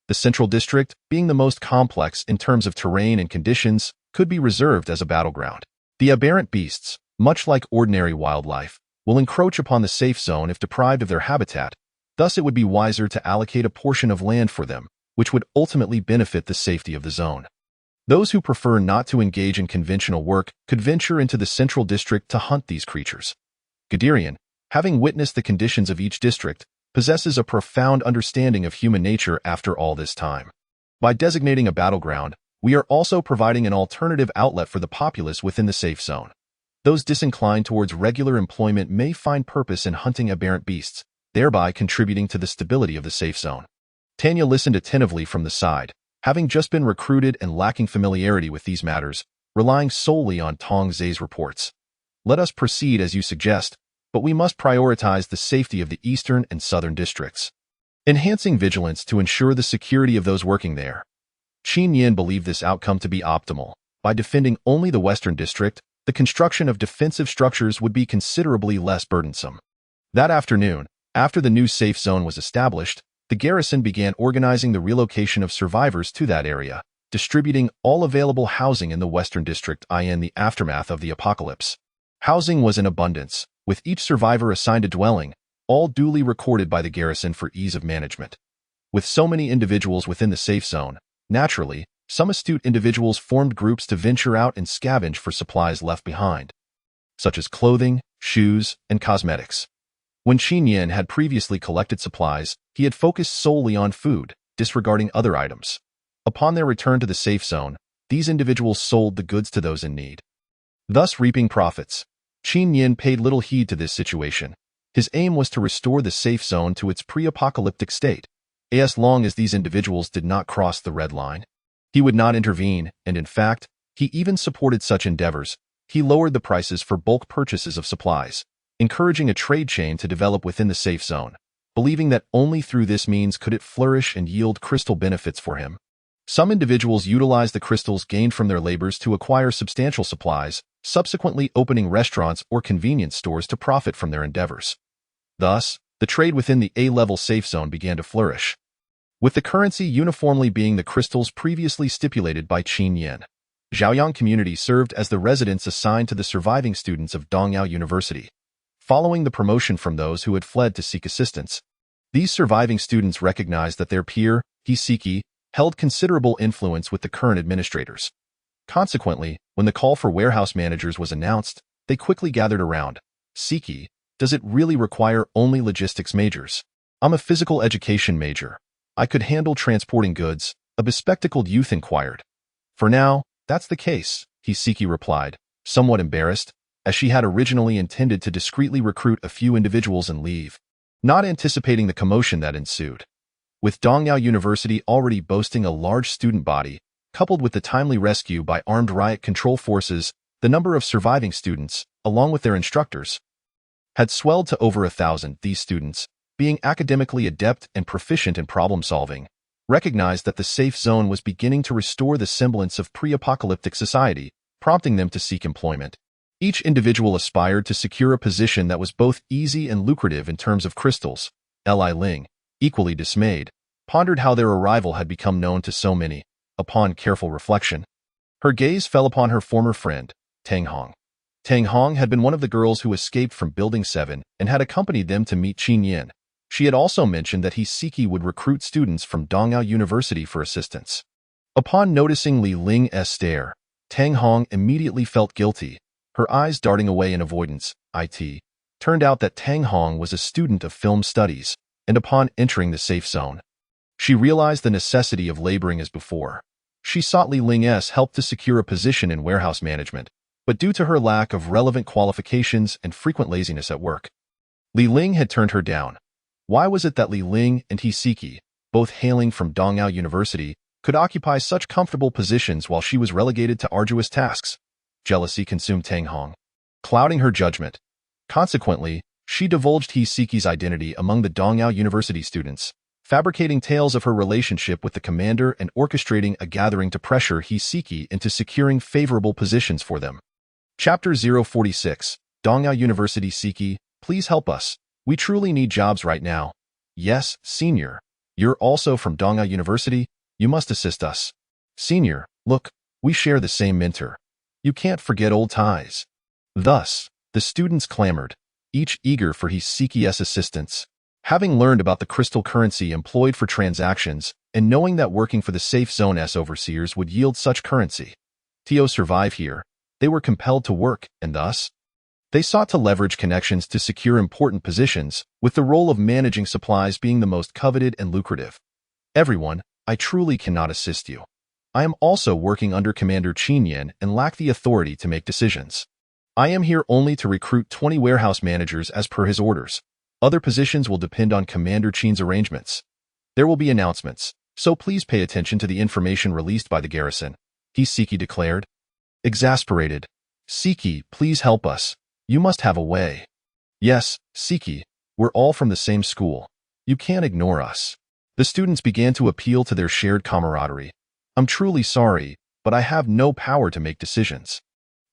The Central District, being the most complex in terms of terrain and conditions, could be reserved as a battleground. The aberrant beasts, much like ordinary wildlife, will encroach upon the safe zone if deprived of their habitat. Thus, it would be wiser to allocate a portion of land for them, which would ultimately benefit the safety of the zone. Those who prefer not to engage in conventional work could venture into the Central District to hunt these creatures. Guderian, having witnessed the conditions of each district, possesses a profound understanding of human nature after all this time. By designating a battleground, we are also providing an alternative outlet for the populace within the safe zone. Those disinclined towards regular employment may find purpose in hunting aberrant beasts, thereby contributing to the stability of the safe zone. Tanya listened attentively from the side, having just been recruited and lacking familiarity with these matters, relying solely on Tong Zhe's reports. Let us proceed as you suggest, but we must prioritize the safety of the Eastern and Southern districts, enhancing vigilance to ensure the security of those working there. Qin Yin believed this outcome to be optimal. By defending only the Western District, the construction of defensive structures would be considerably less burdensome. That afternoon, after the new safe zone was established, the garrison began organizing the relocation of survivors to that area, distributing all available housing in the Western District in the aftermath of the apocalypse. Housing was in abundance, with each survivor assigned a dwelling, all duly recorded by the garrison for ease of management. With so many individuals within the safe zone, naturally, some astute individuals formed groups to venture out and scavenge for supplies left behind. such as clothing, shoes, and cosmetics. When Qin Yin had previously collected supplies, he had focused solely on food, disregarding other items. Upon their return to the safe zone, these individuals sold the goods to those in need, thus reaping profits. Qin Yin paid little heed to this situation. His aim was to restore the safe zone to its pre-apocalyptic state. As long as these individuals did not cross the red line, he would not intervene, and in fact, he even supported such endeavors. He lowered the prices for bulk purchases of supplies, encouraging a trade chain to develop within the safe zone, believing that only through this means could it flourish and yield crystal benefits for him. Some individuals utilized the crystals gained from their labors to acquire substantial supplies, subsequently opening restaurants or convenience stores to profit from their endeavors. Thus, the trade within the A-level safe zone began to flourish, with the currency uniformly being the crystals previously stipulated by Qin Yin. Zhaoyang community served as the residence assigned to the surviving students of Dongyao University. Following the promotion from those who had fled to seek assistance, these surviving students recognized that their peer, Hisiki, held considerable influence with the current administrators. Consequently, when the call for warehouse managers was announced, they quickly gathered around. Siki, does it really require only logistics majors? I'm a physical education major. I could handle transporting goods, a bespectacled youth inquired. For now, that's the case, Hisiki replied, somewhat embarrassed, as she had originally intended to discreetly recruit a few individuals and leave, not anticipating the commotion that ensued. With Dongyao University already boasting a large student body, coupled with the timely rescue by armed riot control forces, the number of surviving students, along with their instructors, had swelled to over 1,000. These students, being academically adept and proficient in problem-solving, recognized that the safe zone was beginning to restore the semblance of pre-apocalyptic society, prompting them to seek employment. Each individual aspired to secure a position that was both easy and lucrative in terms of crystals. Li Ling, equally dismayed, pondered how their arrival had become known to so many. Upon careful reflection, her gaze fell upon her former friend, Tang Hong. Tang Hong had been one of the girls who escaped from Building 7 and had accompanied them to meet Qin Yin. She had also mentioned that Hisiki would recruit students from Dongyao University for assistance. Upon noticing Li Ling's stare, Tang Hong immediately felt guilty, her eyes darting away in avoidance. It turned out that Tang Hong was a student of film studies, and upon entering the safe zone, she realized the necessity of laboring as before. She sought Li Ling's help to secure a position in warehouse management, but due to her lack of relevant qualifications and frequent laziness at work, Li Ling had turned her down. Why was it that Li Ling and Hisiki, both hailing from Dongyao University, could occupy such comfortable positions while she was relegated to arduous tasks? Jealousy consumed Tang Hong, clouding her judgment. Consequently, she divulged Hisiki's identity among the Dongyao University students, fabricating tales of her relationship with the commander and orchestrating a gathering to pressure Hisiki into securing favorable positions for them. Chapter 046, Dongyao University. Siki, please help us. We truly need jobs right now. Yes, senior. You're also from Dongyao University. You must assist us. Senior, look, we share the same mentor. You can't forget old ties. Thus, the students clamored, each eager for Hisiki's assistance. Having learned about the crystal currency employed for transactions, and knowing that working for the safe zone's overseers would yield such currency, to survive here, they were compelled to work, and thus, they sought to leverage connections to secure important positions, with the role of managing supplies being the most coveted and lucrative. Everyone, I truly cannot assist you. I am also working under Commander Qin Yin and lack the authority to make decisions. I am here only to recruit 20 warehouse managers as per his orders. Other positions will depend on Commander Qin's arrangements. There will be announcements, so please pay attention to the information released by the garrison, Hisiki declared. Exasperated, Siki, please help us. You must have a way. Yes, Siki, we're all from the same school. You can't ignore us. The students began to appeal to their shared camaraderie. I'm truly sorry, but I have no power to make decisions.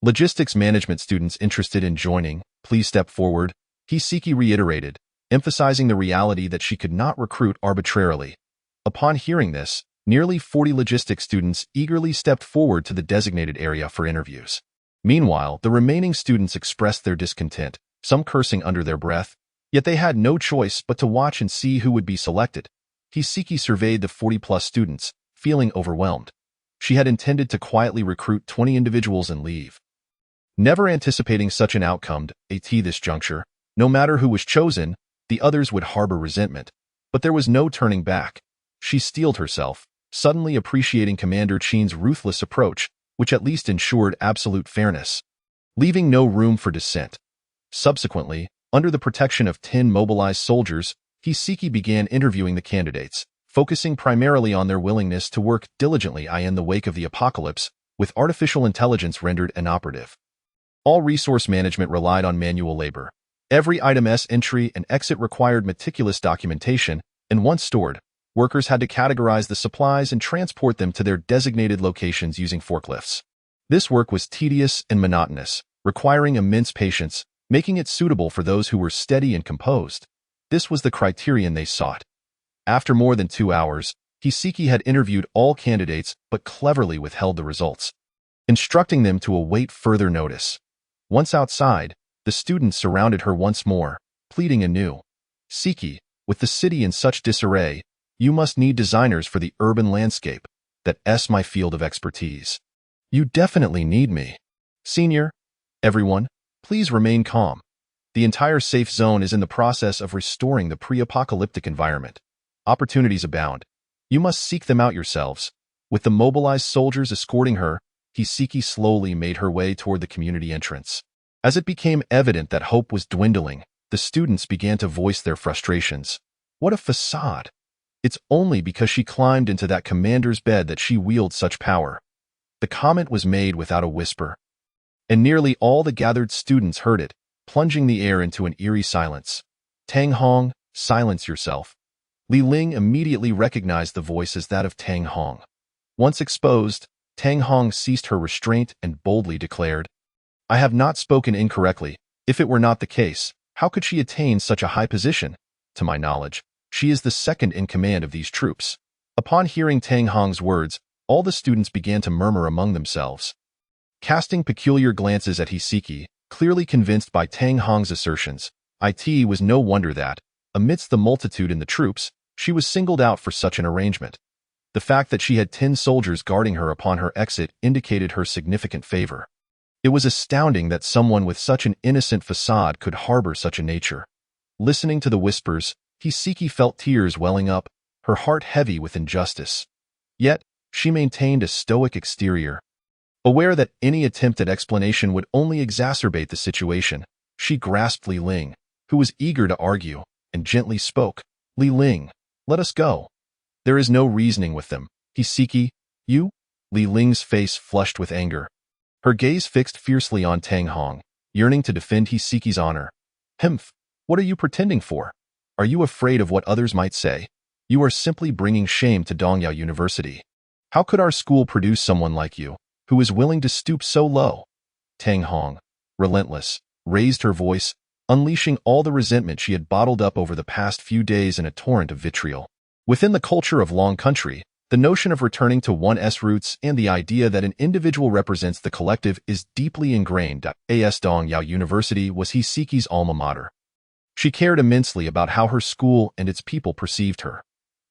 Logistics management students interested in joining, please step forward, Hisiki reiterated, emphasizing the reality that she could not recruit arbitrarily. Upon hearing this, nearly 40 logistics students eagerly stepped forward to the designated area for interviews. Meanwhile, the remaining students expressed their discontent, some cursing under their breath, yet they had no choice but to watch and see who would be selected. Hisiki surveyed the 40-plus students, feeling overwhelmed. She had intended to quietly recruit 20 individuals and leave. Never anticipating such an outcome at this juncture, no matter who was chosen, the others would harbor resentment. But there was no turning back. She steeled herself, suddenly appreciating Commander Qin's ruthless approach, which at least ensured absolute fairness, leaving no room for dissent. Subsequently, under the protection of 10 mobilized soldiers, Hiseki began interviewing the candidates, focusing primarily on their willingness to work diligently in the wake of the apocalypse, with artificial intelligence rendered inoperative. All resource management relied on manual labor. Every item's entry and exit required meticulous documentation, and once stored, workers had to categorize the supplies and transport them to their designated locations using forklifts. This work was tedious and monotonous, requiring immense patience, making it suitable for those who were steady and composed. This was the criterion they sought. After more than 2 hours, Hiseki had interviewed all candidates but cleverly withheld the results, instructing them to await further notice. Once outside, the students surrounded her once more, pleading anew. "Siki, with the city in such disarray, you must need designers for the urban landscape. That's my field of expertise. You definitely need me. Senior, everyone, please remain calm. The entire safe zone is in the process of restoring the pre-apocalyptic environment. Opportunities abound. You must seek them out yourselves." With the mobilized soldiers escorting her, Hiseki slowly made her way toward the community entrance. As it became evident that hope was dwindling, the students began to voice their frustrations. What a facade! It's only because she climbed into that commander's bed that she wields such power. The comment was made without a whisper, and nearly all the gathered students heard it, plunging the air into an eerie silence. "Tang Hong, silence yourself." Li Ling immediately recognized the voice as that of Tang Hong. Once exposed, Tang Hong ceased her restraint and boldly declared, "I have not spoken incorrectly. If it were not the case, how could she attain such a high position? To my knowledge, she is the second in command of these troops." Upon hearing Tang Hong's words, all the students began to murmur among themselves, casting peculiar glances at Hiseki, clearly convinced by Tang Hong's assertions. It was no wonder that, amidst the multitude in the troops, she was singled out for such an arrangement. The fact that she had 10 soldiers guarding her upon her exit indicated her significant favor. It was astounding that someone with such an innocent facade could harbor such a nature. Listening to the whispers, Hiseki felt tears welling up, her heart heavy with injustice. Yet, she maintained a stoic exterior. Aware that any attempt at explanation would only exacerbate the situation, she grasped Li Ling, who was eager to argue, and gently spoke. "Li Ling, let us go. There is no reasoning with them. Hiseki, you?" Li Ling's face flushed with anger. Her gaze fixed fiercely on Tang Hong, yearning to defend Hiseki's honor. "Humph, what are you pretending for? Are you afraid of what others might say? You are simply bringing shame to Dongyao University. How could our school produce someone like you, who is willing to stoop so low?" Tang Hong, relentless, raised her voice, unleashing all the resentment she had bottled up over the past few days in a torrent of vitriol. Within the culture of Long Country, the notion of returning to one's roots and the idea that an individual represents the collective is deeply ingrained. As Dongyao University was Hiseki's alma mater. She cared immensely about how her school and its people perceived her.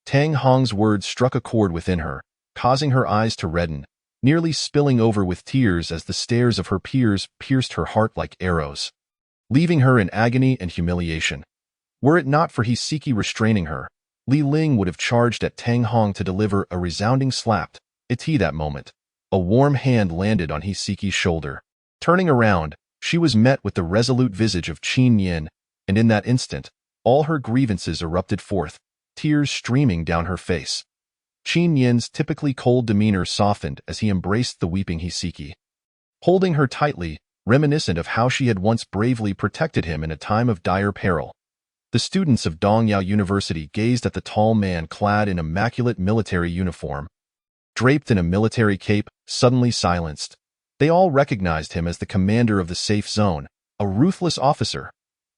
Tang Hong's words struck a chord within her, causing her eyes to redden, nearly spilling over with tears as the stares of her peers pierced her heart like arrows, leaving her in agony and humiliation. Were it not for Hiseki restraining her, Li Ling would have charged at Tang Hong to deliver a resounding slap. At that moment, a warm hand landed on Hiseki's shoulder. Turning around, she was met with the resolute visage of Qin Yin, and in that instant, all her grievances erupted forth, tears streaming down her face. Qin Yin's typically cold demeanor softened as he embraced the weeping Hiseki, holding her tightly, reminiscent of how she had once bravely protected him in a time of dire peril. The students of Dongyao University gazed at the tall man clad in immaculate military uniform, draped in a military cape, suddenly silenced. They all recognized him as the commander of the safe zone, a ruthless officer.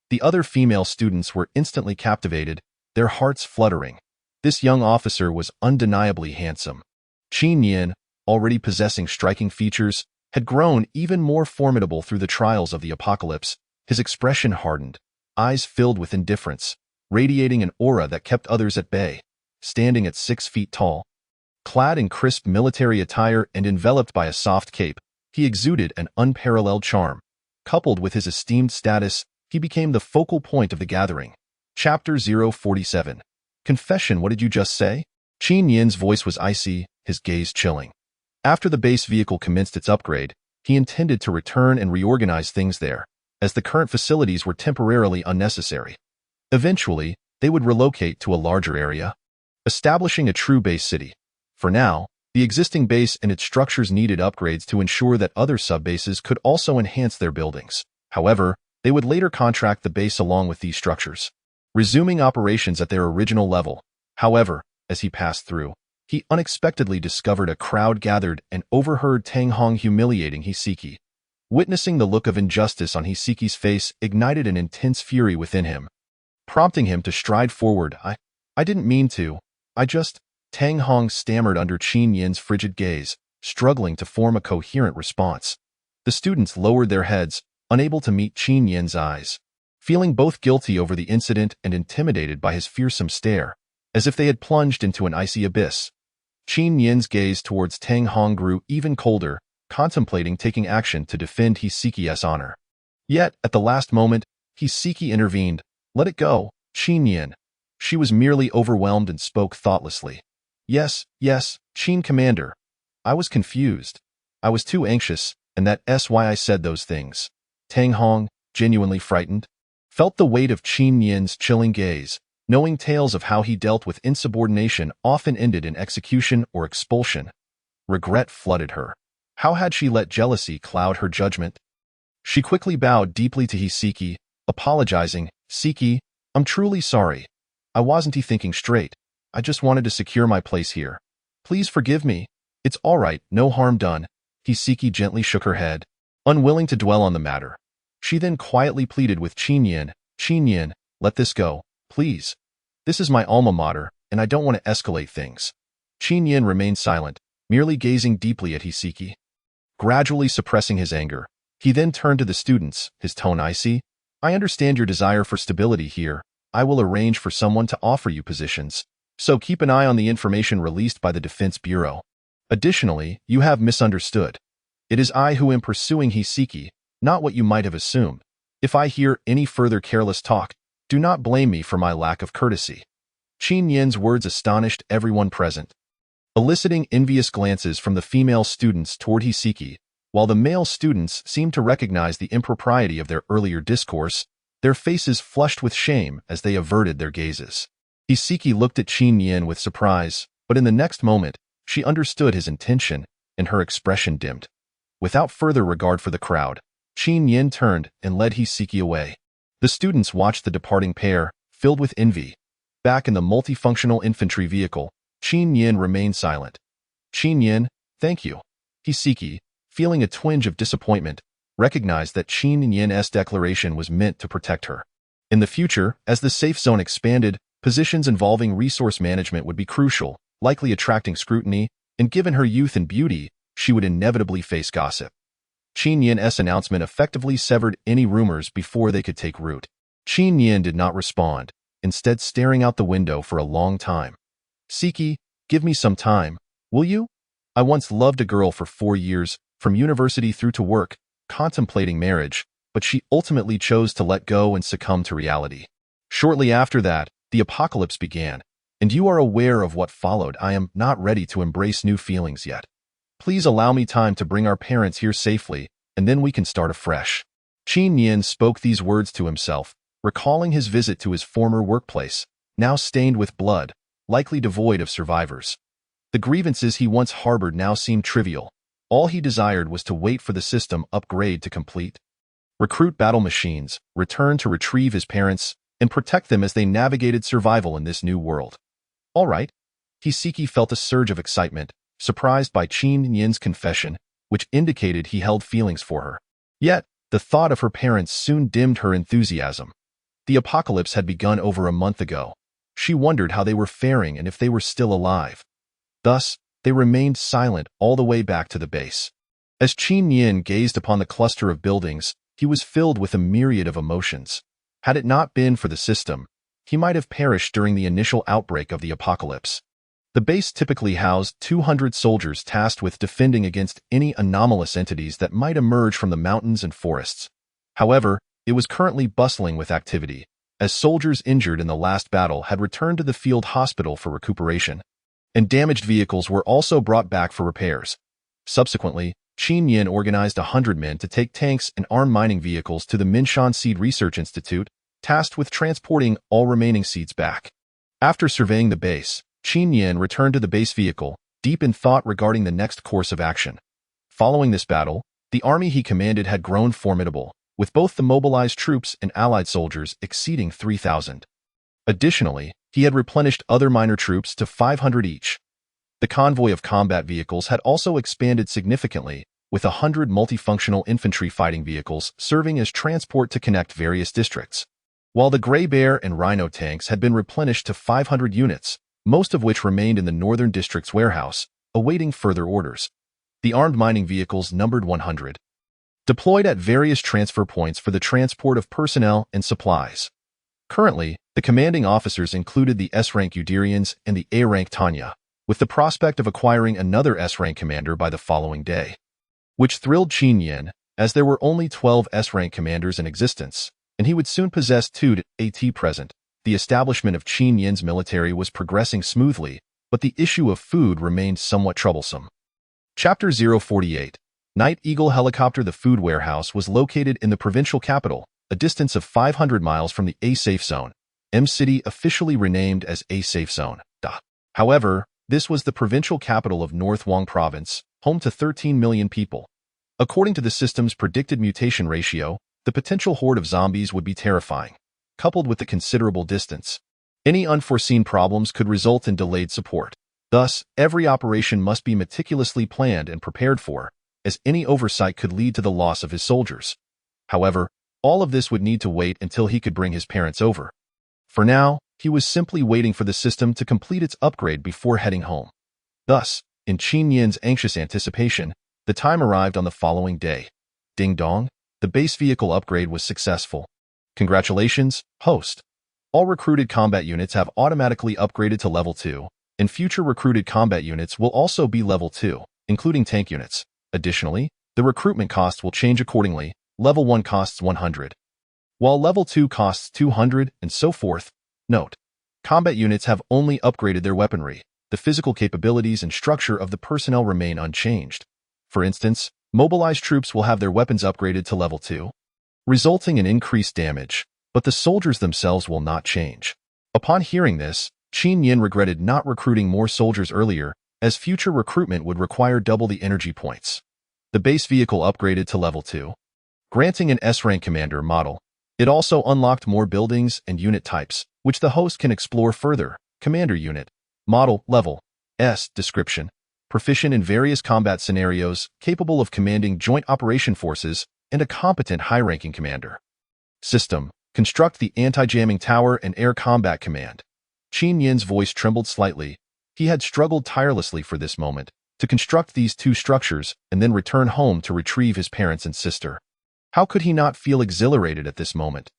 The other female students were instantly captivated, their hearts fluttering. This young officer was undeniably handsome. Qin Yin, already possessing striking features, had grown even more formidable through the trials of the apocalypse. His expression hardened, eyes filled with indifference, radiating an aura that kept others at bay. Standing at 6 feet tall, clad in crisp military attire and enveloped by a soft cape, He exuded an unparalleled charm. Coupled with his esteemed status, he became the focal point of the gathering. Chapter 047. Confession. What did you just say? Qin Yin's voice was icy, his gaze chilling. After the base vehicle commenced its upgrade, he intended to return and reorganize things there, as the current facilities were temporarily unnecessary. Eventually, they would relocate to a larger area, establishing a true base city. For now, the existing base and its structures needed upgrades to ensure that other sub-bases could also enhance their buildings. However, they would later contract the base along with these structures, resuming operations at their original level. However, as he passed through, he unexpectedly discovered a crowd gathered and overheard Tang Hong humiliating Hiseki. Witnessing the look of injustice on Hiseki's face ignited an intense fury within him, prompting him to stride forward. I didn't mean to. Tang Hong stammered under Qin Yin's frigid gaze, struggling to form a coherent response. The students lowered their heads, unable to meet Qin Yin's eyes, feeling both guilty over the incident and intimidated by his fearsome stare, as if they had plunged into an icy abyss. Qin Yin's gaze towards Tang Hong grew even colder, contemplating taking action to defend Hiseki's honor. Yet, at the last moment, Hiseki intervened. Let it go, Qin Yin. She was merely overwhelmed and spoke thoughtlessly. Yes, Qin Commander. I was confused. I was too anxious, and that's why I said those things. Tang Hong, genuinely frightened, felt the weight of Qin Yin's chilling gaze, knowing tales of how he dealt with insubordination often ended in execution or expulsion. Regret flooded her. How had she let jealousy cloud her judgment? She quickly bowed deeply to Hiseki, apologizing. Seki, I'm truly sorry. I wasn't thinking straight. I just wanted to secure my place here. Please forgive me. It's all right, no harm done. Hiseki gently shook her head, unwilling to dwell on the matter. She then quietly pleaded with Qin Yin. Qin Yin, let this go, please. This is my alma mater, and I don't want to escalate things. Qin Yin remained silent, merely gazing deeply at Hiseki. Gradually suppressing his anger, he then turned to the students, his tone icy. I understand your desire for stability here. I will arrange for someone to offer you positions, so keep an eye on the information released by the Defense Bureau. Additionally, you have misunderstood. It is I who am pursuing Hiseki, not what you might have assumed. If I hear any further careless talk, do not blame me for my lack of courtesy. Qin Yin's words astonished everyone present, eliciting envious glances from the female students toward Hiseki. While the male students seemed to recognize the impropriety of their earlier discourse, their faces flushed with shame as they averted their gazes. Hiseki looked at Qin Yin with surprise, but in the next moment, she understood his intention, and her expression dimmed. Without further regard for the crowd, Qin Yin turned and led Hiseki away. The students watched the departing pair, filled with envy. Back in the multifunctional infantry vehicle, Qin Yin remained silent. Qin Yin, thank you. Hiseki, feeling a twinge of disappointment, recognized that Qin Yin's declaration was meant to protect her. In the future, as the safe zone expanded, positions involving resource management would be crucial, likely attracting scrutiny, and given her youth and beauty, she would inevitably face gossip. Qin Yin's announcement effectively severed any rumors before they could take root. Qin Yin did not respond, instead staring out the window for a long time. Seki, give me some time, will you? I once loved a girl for 4 years, from university through to work, contemplating marriage, but she ultimately chose to let go and succumb to reality. Shortly after that, the apocalypse began, and you are aware of what followed. I am not ready to embrace new feelings yet. Please allow me time to bring our parents here safely, and then we can start afresh. Qin Yin spoke these words to himself, recalling his visit to his former workplace, now stained with blood, likely devoid of survivors. The grievances he once harbored now seemed trivial. All he desired was to wait for the system upgrade to complete. Recruit battle machines, return to retrieve his parents, and protect them as they navigated survival in this new world. All right. Hiseki felt a surge of excitement, surprised by Qin Yin's confession, which indicated he held feelings for her. Yet, the thought of her parents soon dimmed her enthusiasm. The apocalypse had begun over a month ago. She wondered how they were faring and if they were still alive. Thus, they remained silent all the way back to the base. As Qin Yin gazed upon the cluster of buildings, he was filled with a myriad of emotions. Had it not been for the system, he might have perished during the initial outbreak of the apocalypse. The base typically housed 200 soldiers tasked with defending against any anomalous entities that might emerge from the mountains and forests. However, it was currently bustling with activity, as soldiers injured in the last battle had returned to the field hospital for recuperation, and damaged vehicles were also brought back for repairs. Subsequently, Qin Yin organized 100 men to take tanks and armed mining vehicles to the Minshan Seed Research Institute, tasked with transporting all remaining seeds back. After surveying the base, Qin Yin returned to the base vehicle, deep in thought regarding the next course of action. Following this battle, the army he commanded had grown formidable, with both the mobilized troops and allied soldiers exceeding 3,000. Additionally, he had replenished other minor troops to 500 each. The convoy of combat vehicles had also expanded significantly, with 100 multifunctional infantry fighting vehicles serving as transport to connect various districts. While the Gray Bear and Rhino tanks had been replenished to 500 units, most of which remained in the Northern District's warehouse, awaiting further orders. The armed mining vehicles numbered 100, deployed at various transfer points for the transport of personnel and supplies. Currently, the commanding officers included the S-rank Udirians and the A-rank Tanya, with the prospect of acquiring another S-rank commander by the following day, which thrilled Qin Yin, as there were only 12 S-rank commanders in existence, and he would soon possess 2 at present. The establishment of Qin Yin's military was progressing smoothly, but the issue of food remained somewhat troublesome. Chapter 048. Night Eagle Helicopter. The food warehouse was located in the provincial capital, a distance of 500 miles from the A-Safe Zone, M-City officially renamed as A-Safe Zone. However, this was the provincial capital of North Wang Province, home to 13 million people. According to the system's predicted mutation ratio, the potential horde of zombies would be terrifying. Coupled with the considerable distance, any unforeseen problems could result in delayed support. Thus, every operation must be meticulously planned and prepared for, as any oversight could lead to the loss of his soldiers. However, all of this would need to wait until he could bring his parents over. For now, he was simply waiting for the system to complete its upgrade before heading home. Thus, in Qin Yin's anxious anticipation, the time arrived on the following day. Ding dong, the base vehicle upgrade was successful. Congratulations, host. All recruited combat units have automatically upgraded to level 2, and future recruited combat units will also be level 2, including tank units. Additionally, the recruitment cost will change accordingly. Level 1 costs 100, while level 2 costs 200, and so forth. Note: combat units have only upgraded their weaponry. The physical capabilities and structure of the personnel remain unchanged. For instance, mobilized troops will have their weapons upgraded to level 2, resulting in increased damage, but the soldiers themselves will not change. Upon hearing this, Qin Yin regretted not recruiting more soldiers earlier, as future recruitment would require double the energy points. The base vehicle upgraded to level 2, granting an S-rank commander model. It also unlocked more buildings and unit types, which the host can explore further. Commander unit, model, level, S, description, proficient in various combat scenarios, capable of commanding joint operation forces, and a competent high-ranking commander. System, construct the anti-jamming tower and air combat command. Qin Yin's voice trembled slightly. He had struggled tirelessly for this moment, to construct these two structures and then return home to retrieve his parents and sister. How could he not feel exhilarated at this moment?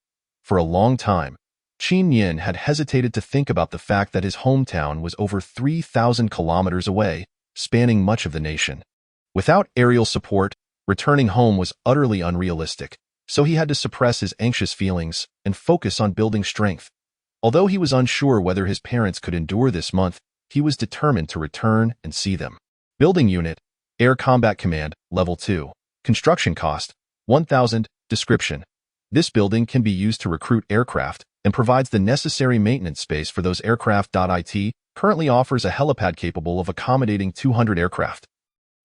For a long time, Qin Yin had hesitated to think about the fact that his hometown was over 3,000 kilometers away, spanning much of the nation. Without aerial support, returning home was utterly unrealistic, so he had to suppress his anxious feelings and focus on building strength. Although he was unsure whether his parents could endure this month, he was determined to return and see them. Building unit, Air Combat Command, Level 2. Construction cost, 1,000. Description: this building can be used to recruit aircraft and provides the necessary maintenance space for those aircraft. It currently offers a helipad capable of accommodating 200 aircraft,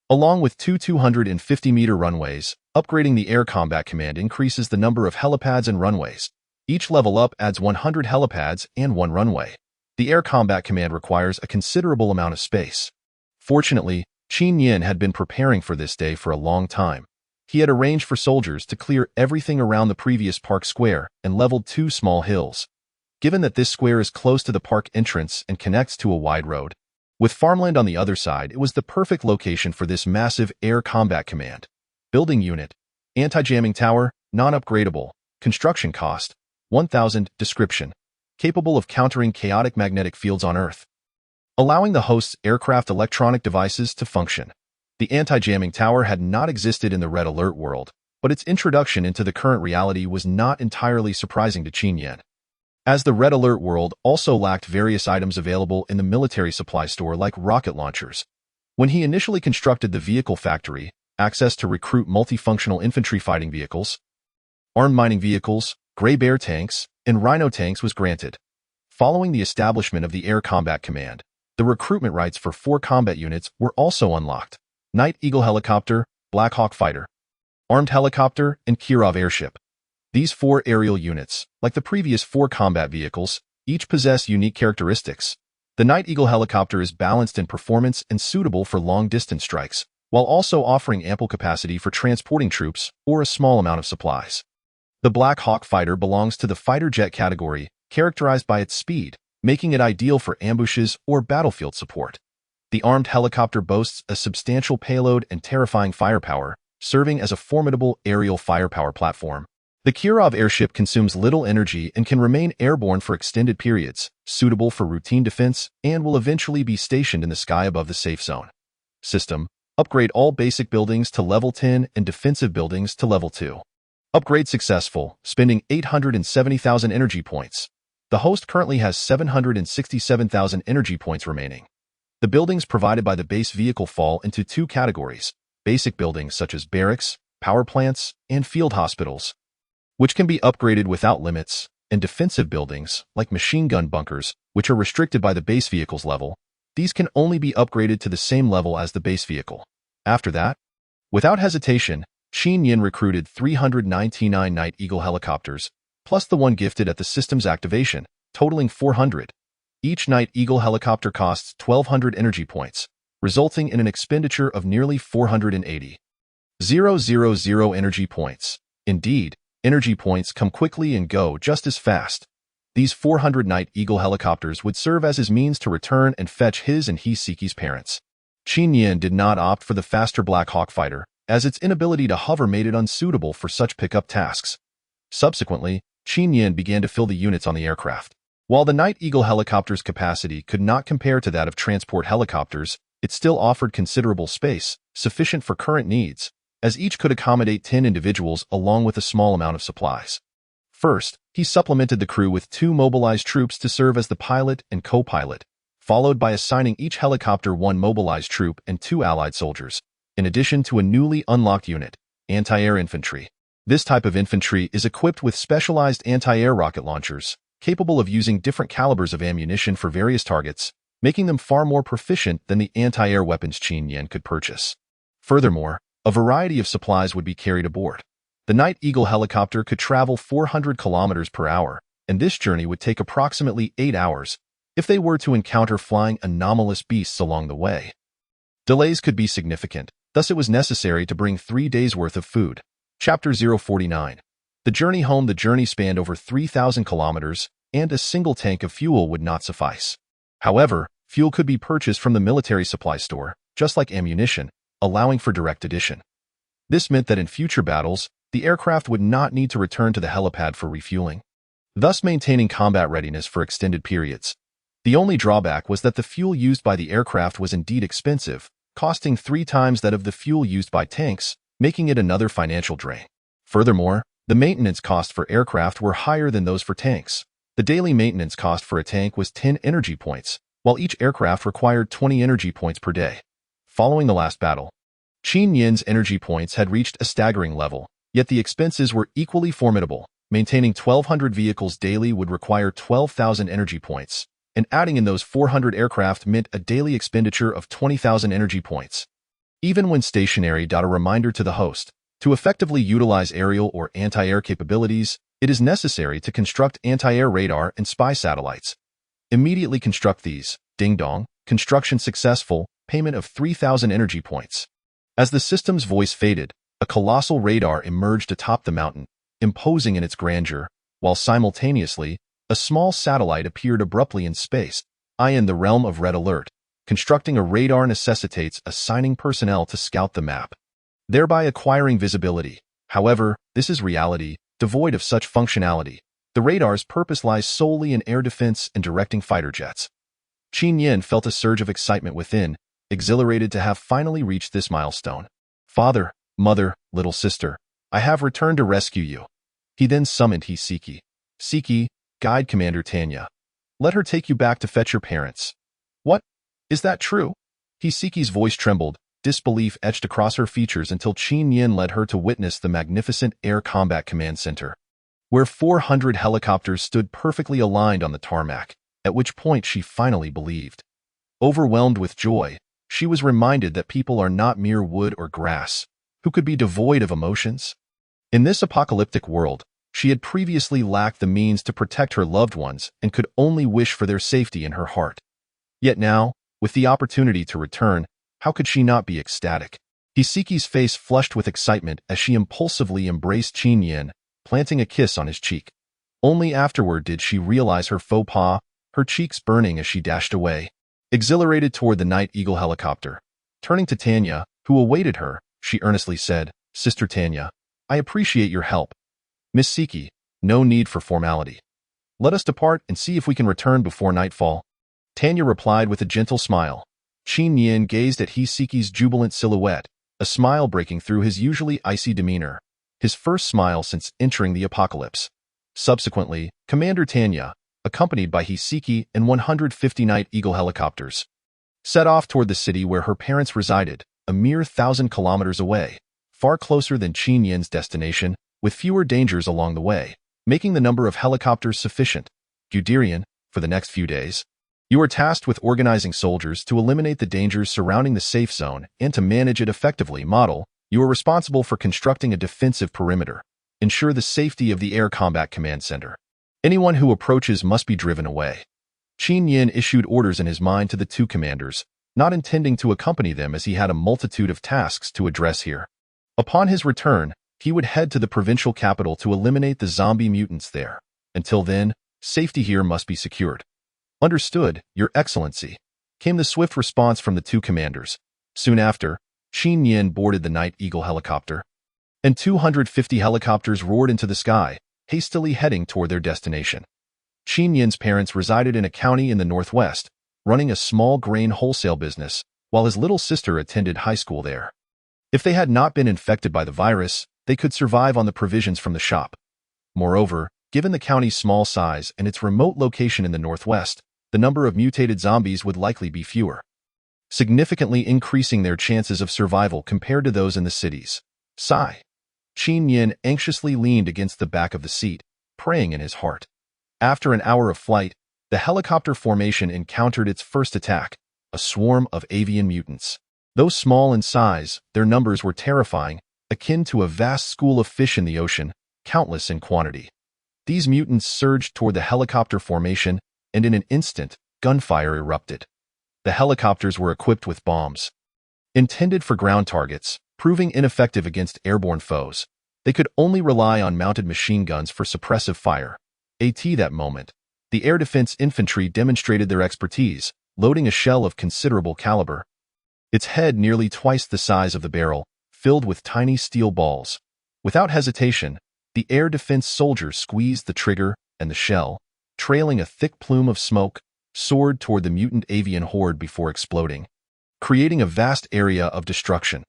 along with two 250-meter runways. Upgrading the Air Combat Command increases the number of helipads and runways. Each level up adds 100 helipads and 1 runway. The Air Combat Command requires a considerable amount of space. Fortunately, Qin Yin had been preparing for this day for a long time. He had arranged for soldiers to clear everything around the previous park square and leveled 2 small hills. Given that this square is close to the park entrance and connects to a wide road, with farmland on the other side, it was the perfect location for this massive Air Combat Command. Building unit, Anti-jamming tower, non-upgradable. Construction cost, 1,000. Description: capable of countering chaotic magnetic fields on Earth. allowing the host's aircraft electronic devices to function. The anti-jamming tower had not existed in the Red Alert world, but its introduction into the current reality was not entirely surprising to Qin Yan. As the Red Alert world also lacked various items available in the military supply store like rocket launchers. When he initially constructed the vehicle factory, access to recruit multifunctional infantry fighting vehicles, armed mining vehicles, Gray Bear tanks, and Rhino tanks was granted. Following the establishment of the Air Combat Command, the recruitment rights for 4 combat units were also unlocked: Night Eagle helicopter, Black Hawk fighter, armed helicopter, and Kirov airship. These 4 aerial units, like the previous 4 combat vehicles, each possess unique characteristics. The Night Eagle helicopter is balanced in performance and suitable for long-distance strikes, while also offering ample capacity for transporting troops or a small amount of supplies. The Black Hawk fighter belongs to the fighter jet category, characterized by its speed, making it ideal for ambushes or battlefield support. The armed helicopter boasts a substantial payload and terrifying firepower, serving as a formidable aerial firepower platform. The Kirov airship consumes little energy and can remain airborne for extended periods, suitable for routine defense, and will eventually be stationed in the sky above the safe zone. System: upgrade all basic buildings to level 10 and defensive buildings to level 2. Upgrade successful, spending 870,000 energy points. The host currently has 767,000 energy points remaining. The buildings provided by the base vehicle fall into 2 categories: basic buildings such as barracks, power plants, and field hospitals, which can be upgraded without limits, and defensive buildings, like machine gun bunkers, which are restricted by the base vehicle's level. These can only be upgraded to the same level as the base vehicle. After that, without hesitation, Qin Yan recruited 399 Night Eagle helicopters, plus the one gifted at the system's activation, totaling 400. Each Night Eagle helicopter costs 1,200 energy points, resulting in an expenditure of nearly 480,000 energy points. Indeed, energy points come quickly and go just as fast. These 400 Night Eagle helicopters would serve as his means to return and fetch his and Hiseki's parents. Qin Yan did not opt for the faster Black Hawk fighter, as its inability to hover made it unsuitable for such pickup tasks. Subsequently, Qin Yan began to fill the units on the aircraft. While the Night Eagle helicopter's capacity could not compare to that of transport helicopters, it still offered considerable space, sufficient for current needs, as each could accommodate 10 individuals along with a small amount of supplies. First, he supplemented the crew with 2 mobilized troops to serve as the pilot and co-pilot, followed by assigning each helicopter 1 mobilized troop and 2 allied soldiers, in addition to a newly unlocked unit, anti-air infantry. This type of infantry is equipped with specialized anti-air rocket launchers, capable of using different calibers of ammunition for various targets, making them far more proficient than the anti-air weapons Qin Yan could purchase. Furthermore, a variety of supplies would be carried aboard. The Night Eagle helicopter could travel 400 kilometers per hour, and this journey would take approximately 8 hours if they were to encounter flying anomalous beasts along the way. Delays could be significant, thus it was necessary to bring 3 days' worth of food. Chapter 049. The journey home. The journey spanned over 3,000 kilometers, and a single tank of fuel would not suffice. However, fuel could be purchased from the military supply store, just like ammunition, allowing for direct addition. This meant that in future battles, the aircraft would not need to return to the helipad for refueling, thus maintaining combat readiness for extended periods. The only drawback was that the fuel used by the aircraft was indeed expensive, costing 3 times that of the fuel used by tanks, making it another financial drain. Furthermore, the maintenance costs for aircraft were higher than those for tanks. The daily maintenance cost for a tank was 10 energy points, while each aircraft required 20 energy points per day. Following the last battle, Qin Yan's energy points had reached a staggering level, yet the expenses were equally formidable. Maintaining 1,200 vehicles daily would require 12,000 energy points, and adding in those 400 aircraft meant a daily expenditure of 20,000 energy points. Even when stationary. A reminder to the host: to effectively utilize aerial or anti-air capabilities, it is necessary to construct anti-air radar and spy satellites. Immediately construct these. Ding dong. Construction successful. Payment of 3,000 energy points. As the system's voice faded, a colossal radar emerged atop the mountain, imposing in its grandeur, while simultaneously, a small satellite appeared abruptly in space. In the realm of Red Alert, constructing a radar necessitates assigning personnel to scout the map, thereby acquiring visibility. However, this is reality, devoid of such functionality. The radar's purpose lies solely in air defense and directing fighter jets. Qin Yin felt a surge of excitement within, exhilarated to have finally reached this milestone. Father, mother, little sister, I have returned to rescue you. He then summoned Hisiki. Siki, guide Commander Tanya. Let her take you back to fetch your parents. What? Is that true? Hisiki's voice trembled, disbelief etched across her features until Qin Yin led her to witness the magnificent Air Combat Command Center, where 400 helicopters stood perfectly aligned on the tarmac, at which point she finally believed. Overwhelmed with joy, she was reminded that people are not mere wood or grass, who could be devoid of emotions. In this apocalyptic world, she had previously lacked the means to protect her loved ones and could only wish for their safety in her heart. Yet now, with the opportunity to return, how could she not be ecstatic? Hisiki's face flushed with excitement as she impulsively embraced Qin Yin, planting a kiss on his cheek. Only afterward did she realize her faux pas, her cheeks burning as she dashed away, exhilarated toward the Night Eagle helicopter. Turning to Tanya, who awaited her, she earnestly said, Sister Tanya, I appreciate your help. Miss Siki, no need for formality. Let us depart and see if we can return before nightfall. Tanya replied with a gentle smile. Qin Yin gazed at Hisiki's jubilant silhouette, a smile breaking through his usually icy demeanor, his first smile since entering the apocalypse. Subsequently, Commander Tanya, accompanied by Hisiki and 150 Night Eagle helicopters, set off toward the city where her parents resided, a mere 1,000 kilometers away, far closer than Qin Yin's destination, with fewer dangers along the way, making the number of helicopters sufficient. Guderian, for the next few days, you are tasked with organizing soldiers to eliminate the dangers surrounding the safe zone and to manage it effectively. Model, you are responsible for constructing a defensive perimeter. Ensure the safety of the Air Combat Command Center. Anyone who approaches must be driven away. Qin Yin issued orders in his mind to the two commanders, not intending to accompany them as he had a multitude of tasks to address here. Upon his return, he would head to the provincial capital to eliminate the zombie mutants there. Until then, safety here must be secured. Understood, Your Excellency, came the swift response from the two commanders. Soon after, Qin Yin boarded the Night Eagle helicopter, and 250 helicopters roared into the sky, hastily heading toward their destination. Qin Yin's parents resided in a county in the northwest, running a small grain wholesale business, while his little sister attended high school there. If they had not been infected by the virus, they could survive on the provisions from the shop. Moreover, given the county's small size and its remote location in the northwest, the number of mutated zombies would likely be fewer, significantly increasing their chances of survival compared to those in the cities. Sigh. Qin Yin anxiously leaned against the back of the seat, praying in his heart. After an hour of flight, the helicopter formation encountered its first attack, a swarm of avian mutants. Though small in size, their numbers were terrifying, akin to a vast school of fish in the ocean, countless in quantity. These mutants surged toward the helicopter formation, and in an instant, gunfire erupted. The helicopters were equipped with bombs, intended for ground targets, proving ineffective against airborne foes. They could only rely on mounted machine guns for suppressive fire. At that moment, the air defense infantry demonstrated their expertise, loading a shell of considerable caliber, its head nearly twice the size of the barrel, filled with tiny steel balls. Without hesitation, the air defense soldiers squeezed the trigger, and the shell, trailing a thick plume of smoke, soared toward the mutant avian horde before exploding, creating a vast area of destruction.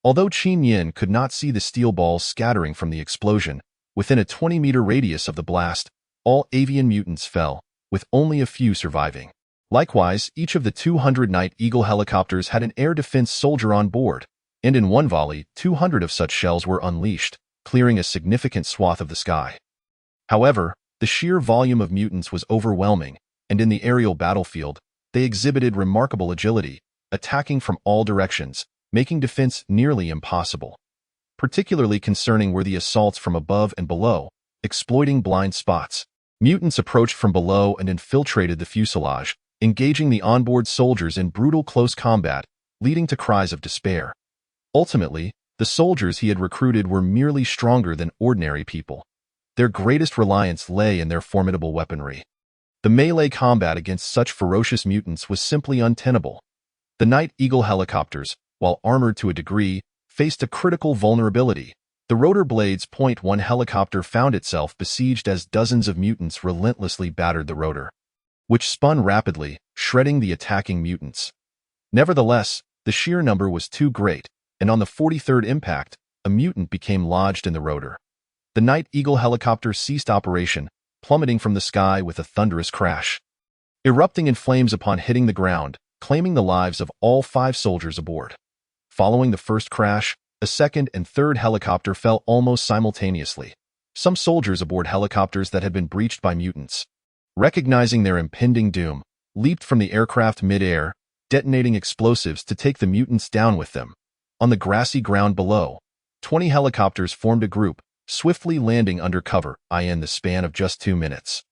Although Qin Yin could not see the steel balls scattering from the explosion, within a 20-meter radius of the blast, all avian mutants fell, with only a few surviving. Likewise, each of the 200 Night Eagle helicopters had an air defense soldier on board, and in one volley, 200 of such shells were unleashed, clearing a significant swath of the sky. However, the sheer volume of mutants was overwhelming, and in the aerial battlefield, they exhibited remarkable agility, attacking from all directions, making defense nearly impossible. Particularly concerning were the assaults from above and below, exploiting blind spots. Mutants approached from below and infiltrated the fuselage, engaging the onboard soldiers in brutal close combat, leading to cries of despair. Ultimately, the soldiers he had recruited were merely stronger than ordinary people. Their greatest reliance lay in their formidable weaponry. The melee combat against such ferocious mutants was simply untenable. The Night Eagle helicopters, while armored to a degree, faced a critical vulnerability. The rotor blades .1 helicopter found itself besieged as dozens of mutants relentlessly battered the rotor. which spun rapidly, shredding the attacking mutants. Nevertheless, the sheer number was too great, and on the 43rd impact, a mutant became lodged in the rotor. The Night Eagle helicopter ceased operation, plummeting from the sky with a thunderous crash, erupting in flames upon hitting the ground, claiming the lives of all 5 soldiers aboard. Following the first crash, a second and third helicopter fell almost simultaneously. Some soldiers aboard helicopters that had been breached by mutants, recognizing their impending doom, leaped from the aircraft mid-air, detonating explosives to take the mutants down with them. On the grassy ground below, 20 helicopters formed a group, swiftly landing under cover in the span of just 2 minutes.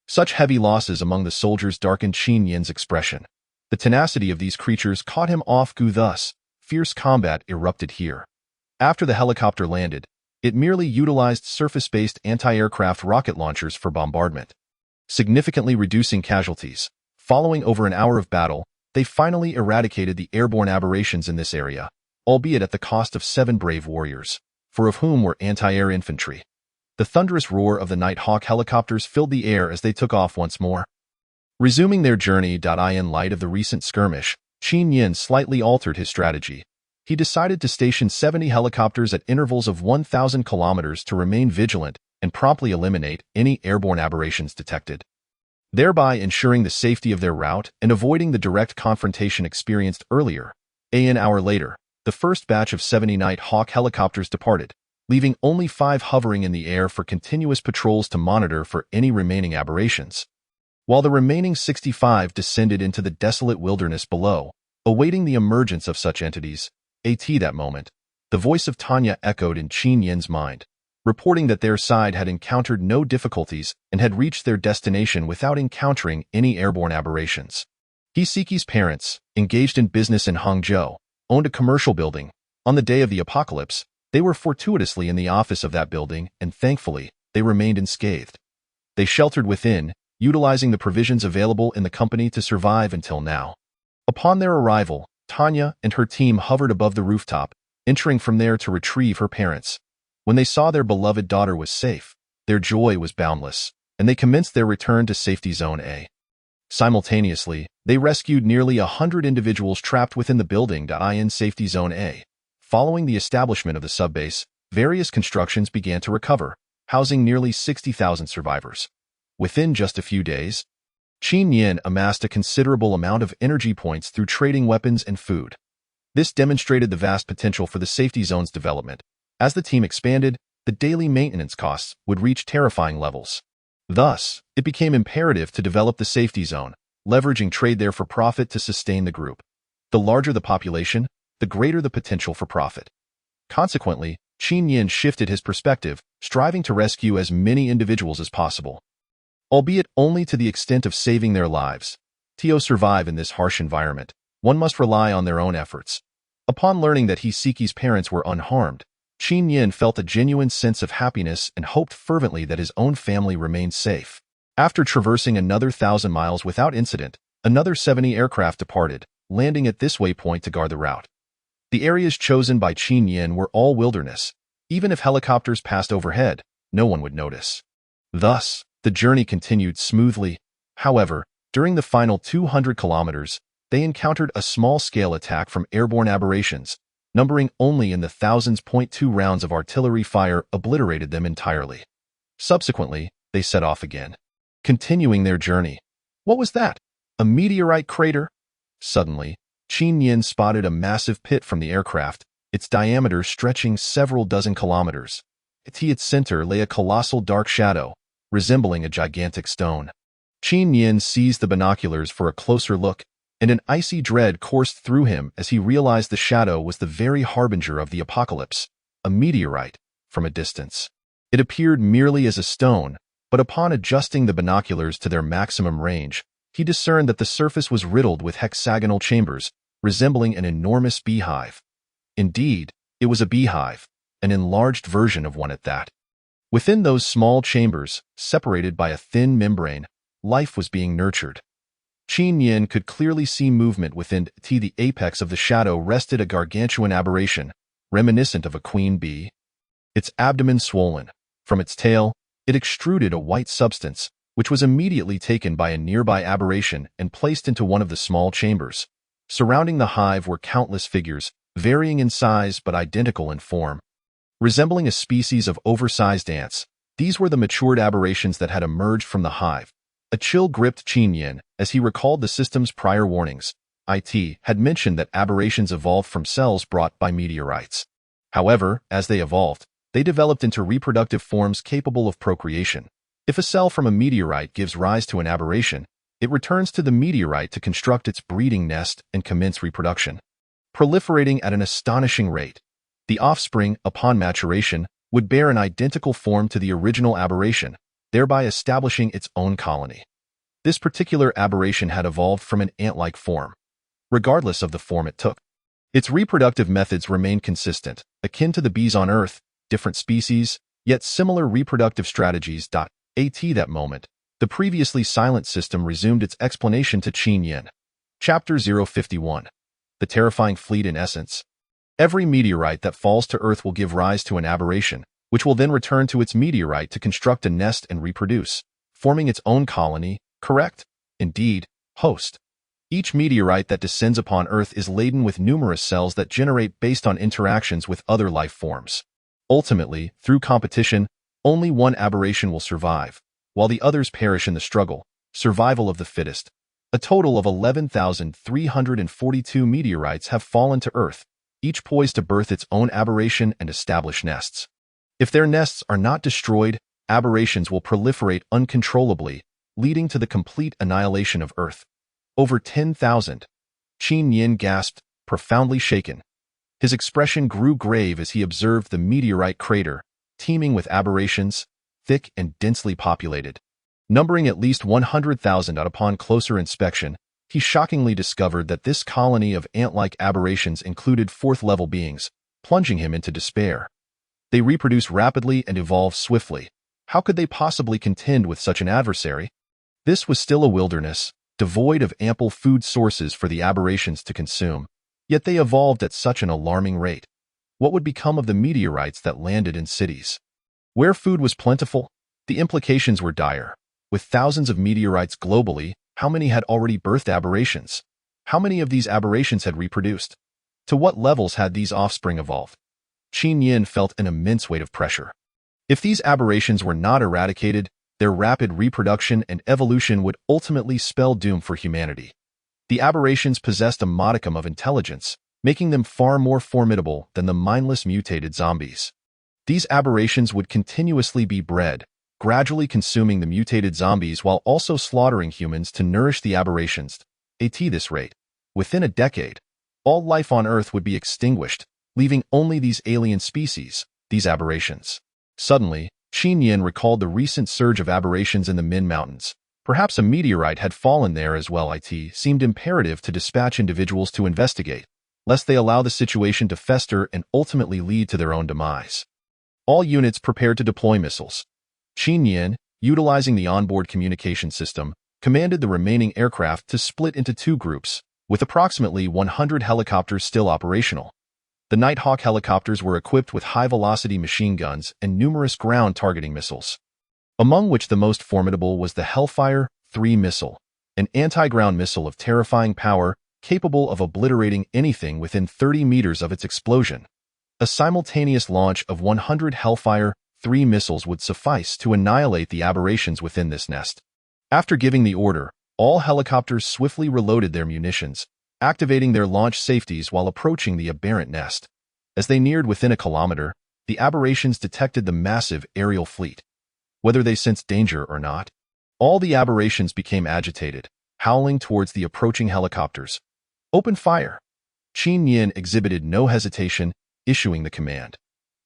Such heavy losses among the soldiers darkened Qin Yin's expression. The tenacity of these creatures caught him off guard. Thus, fierce combat erupted here. After the helicopter landed, it merely utilized surface-based anti-aircraft rocket launchers for bombardment, significantly reducing casualties. Following over an hour of battle, they finally eradicated the airborne aberrations in this area, albeit at the cost of 7 brave warriors, 4 of whom were anti-air infantry. The thunderous roar of the Nighthawk helicopters filled the air as they took off once more. Resuming their journey. In light of the recent skirmish, Qin Yin slightly altered his strategy. He decided to station 70 helicopters at intervals of 1,000 kilometers to remain vigilant and promptly eliminate any airborne aberrations detected, thereby ensuring the safety of their route and avoiding the direct confrontation experienced earlier. An hour later, the first batch of 70 Nighthawk helicopters departed, leaving only 5 hovering in the air for continuous patrols to monitor for any remaining aberrations, while the remaining 65 descended into the desolate wilderness below, awaiting the emergence of such entities. At that moment, the voice of Tanya echoed in Qin Yin's mind, reporting that their side had encountered no difficulties and had reached their destination without encountering any airborne aberrations. Hiseki's parents, engaged in business in Hangzhou, owned a commercial building. On the day of the apocalypse, they were fortuitously in the office of that building, and thankfully, they remained unscathed. They sheltered within, utilizing the provisions available in the company to survive until now. Upon their arrival, Tanya and her team hovered above the rooftop, entering from there to retrieve her parents. When they saw their beloved daughter was safe, their joy was boundless, and they commenced their return to Safety Zone A. Simultaneously, they rescued nearly 100 individuals trapped within the building. In Safety Zone A. Following the establishment of the subbase, various constructions began to recover, housing nearly 60,000 survivors. Within just a few days, Qin Yin amassed a considerable amount of energy points through trading weapons and food. This demonstrated the vast potential for the Safety Zone's development. As the team expanded, the daily maintenance costs would reach terrifying levels. Thus, it became imperative to develop the Safety Zone, leveraging trade there for profit to sustain the group. The larger the population, the greater the potential for profit. Consequently, Qin Yin shifted his perspective, striving to rescue as many individuals as possible, albeit only to the extent of saving their lives. To survive in this harsh environment, one must rely on their own efforts. Upon learning that Hiseki's parents were unharmed, Qin Yin felt a genuine sense of happiness and hoped fervently that his own family remained safe. After traversing another 1,000 miles without incident, another 70 aircraft departed, landing at this waypoint to guard the route. The areas chosen by Qin Yin were all wilderness. Even if helicopters passed overhead, no one would notice. Thus, the journey continued smoothly. However, during the final 200 kilometers, they encountered a small-scale attack from airborne aberrations, numbering only in the thousands. 2 rounds of artillery fire obliterated them entirely. Subsequently, they set off again, continuing their journey. What was that? A meteorite crater? Suddenly, Qin Yin spotted a massive pit from the aircraft, its diameter stretching several dozen kilometers. At its center lay a colossal dark shadow, resembling a gigantic stone. Qin Yin seized the binoculars for a closer look, and an icy dread coursed through him as he realized the shadow was the very harbinger of the apocalypse, a meteorite, from a distance. It appeared merely as a stone, but upon adjusting the binoculars to their maximum range, he discerned that the surface was riddled with hexagonal chambers, resembling an enormous beehive. Indeed, it was a beehive, an enlarged version of one at that. Within those small chambers, separated by a thin membrane, life was being nurtured. Qin Yin could clearly see movement within. The apex of the shadow rested a gargantuan aberration, reminiscent of a queen bee. Its abdomen swollen. From its tail, it extruded a white substance, which was immediately taken by a nearby aberration and placed into one of the small chambers. Surrounding the hive were countless figures, varying in size but identical in form. Resembling a species of oversized ants, these were the matured aberrations that had emerged from the hive. A chill gripped Qin Yin as he recalled the system's prior warnings. IT had mentioned that aberrations evolved from cells brought by meteorites. However, as they evolved, they developed into reproductive forms capable of procreation. If a cell from a meteorite gives rise to an aberration, it returns to the meteorite to construct its breeding nest and commence reproduction. Proliferating at an astonishing rate, the offspring, upon maturation, would bear an identical form to the original aberration, thereby establishing its own colony. This particular aberration had evolved from an ant-like form, regardless of the form it took. Its reproductive methods remained consistent, akin to the bees on Earth, different species, yet similar reproductive strategies. At that moment, the previously silent system resumed its explanation to Qin Yin. Chapter 051. The Terrifying Fleet in Essence. Every meteorite that falls to Earth will give rise to an aberration, which will then return to its meteorite to construct a nest and reproduce, forming its own colony, correct? Indeed, host. Each meteorite that descends upon Earth is laden with numerous cells that generate based on interactions with other life forms. Ultimately, through competition, only one aberration will survive, while the others perish in the struggle. Survival of the fittest. A total of 11,342 meteorites have fallen to Earth, each poised to birth its own aberration and establish nests. If their nests are not destroyed, aberrations will proliferate uncontrollably, leading to the complete annihilation of Earth. Over 10,000. Qin Yin gasped, profoundly shaken. His expression grew grave as he observed the meteorite crater, teeming with aberrations, thick and densely populated. Numbering at least 100,000 upon closer inspection, he shockingly discovered that this colony of ant-like aberrations included fourth-level beings, plunging him into despair. They reproduce rapidly and evolve swiftly. How could they possibly contend with such an adversary? This was still a wilderness, devoid of ample food sources for the aberrations to consume, yet they evolved at such an alarming rate. What would become of the meteorites that landed in cities? Where food was plentiful, the implications were dire. With thousands of meteorites globally, how many had already birthed aberrations? How many of these aberrations had reproduced? To what levels had these offspring evolved? Qin Yin felt an immense weight of pressure. If these aberrations were not eradicated, their rapid reproduction and evolution would ultimately spell doom for humanity. The aberrations possessed a modicum of intelligence, making them far more formidable than the mindless mutated zombies. These aberrations would continuously be bred, gradually consuming the mutated zombies while also slaughtering humans to nourish the aberrations. At this rate, within a decade, all life on Earth would be extinguished, leaving only these alien species, these aberrations. Suddenly, Qin Yin recalled the recent surge of aberrations in the Min Mountains. Perhaps a meteorite had fallen there as well. It seemed imperative to dispatch individuals to investigate, lest they allow the situation to fester and ultimately lead to their own demise. All units prepared to deploy missiles. Qin Yin, utilizing the onboard communication system, commanded the remaining aircraft to split into two groups, with approximately 100 helicopters still operational. The Nighthawk helicopters were equipped with high-velocity machine guns and numerous ground-targeting missiles, among which the most formidable was the Hellfire 3 missile, an anti-ground missile of terrifying power capable of obliterating anything within 30 meters of its explosion. A simultaneous launch of 100 Hellfire 3 missiles would suffice to annihilate the aberrations within this nest. After giving the order, all helicopters swiftly reloaded their munitions, activating their launch safeties while approaching the aberrant nest. As they neared within a kilometer, the aberrations detected the massive aerial fleet. Whether they sensed danger or not, all the aberrations became agitated, howling towards the approaching helicopters. Open fire! Qin Yin exhibited no hesitation, issuing the command.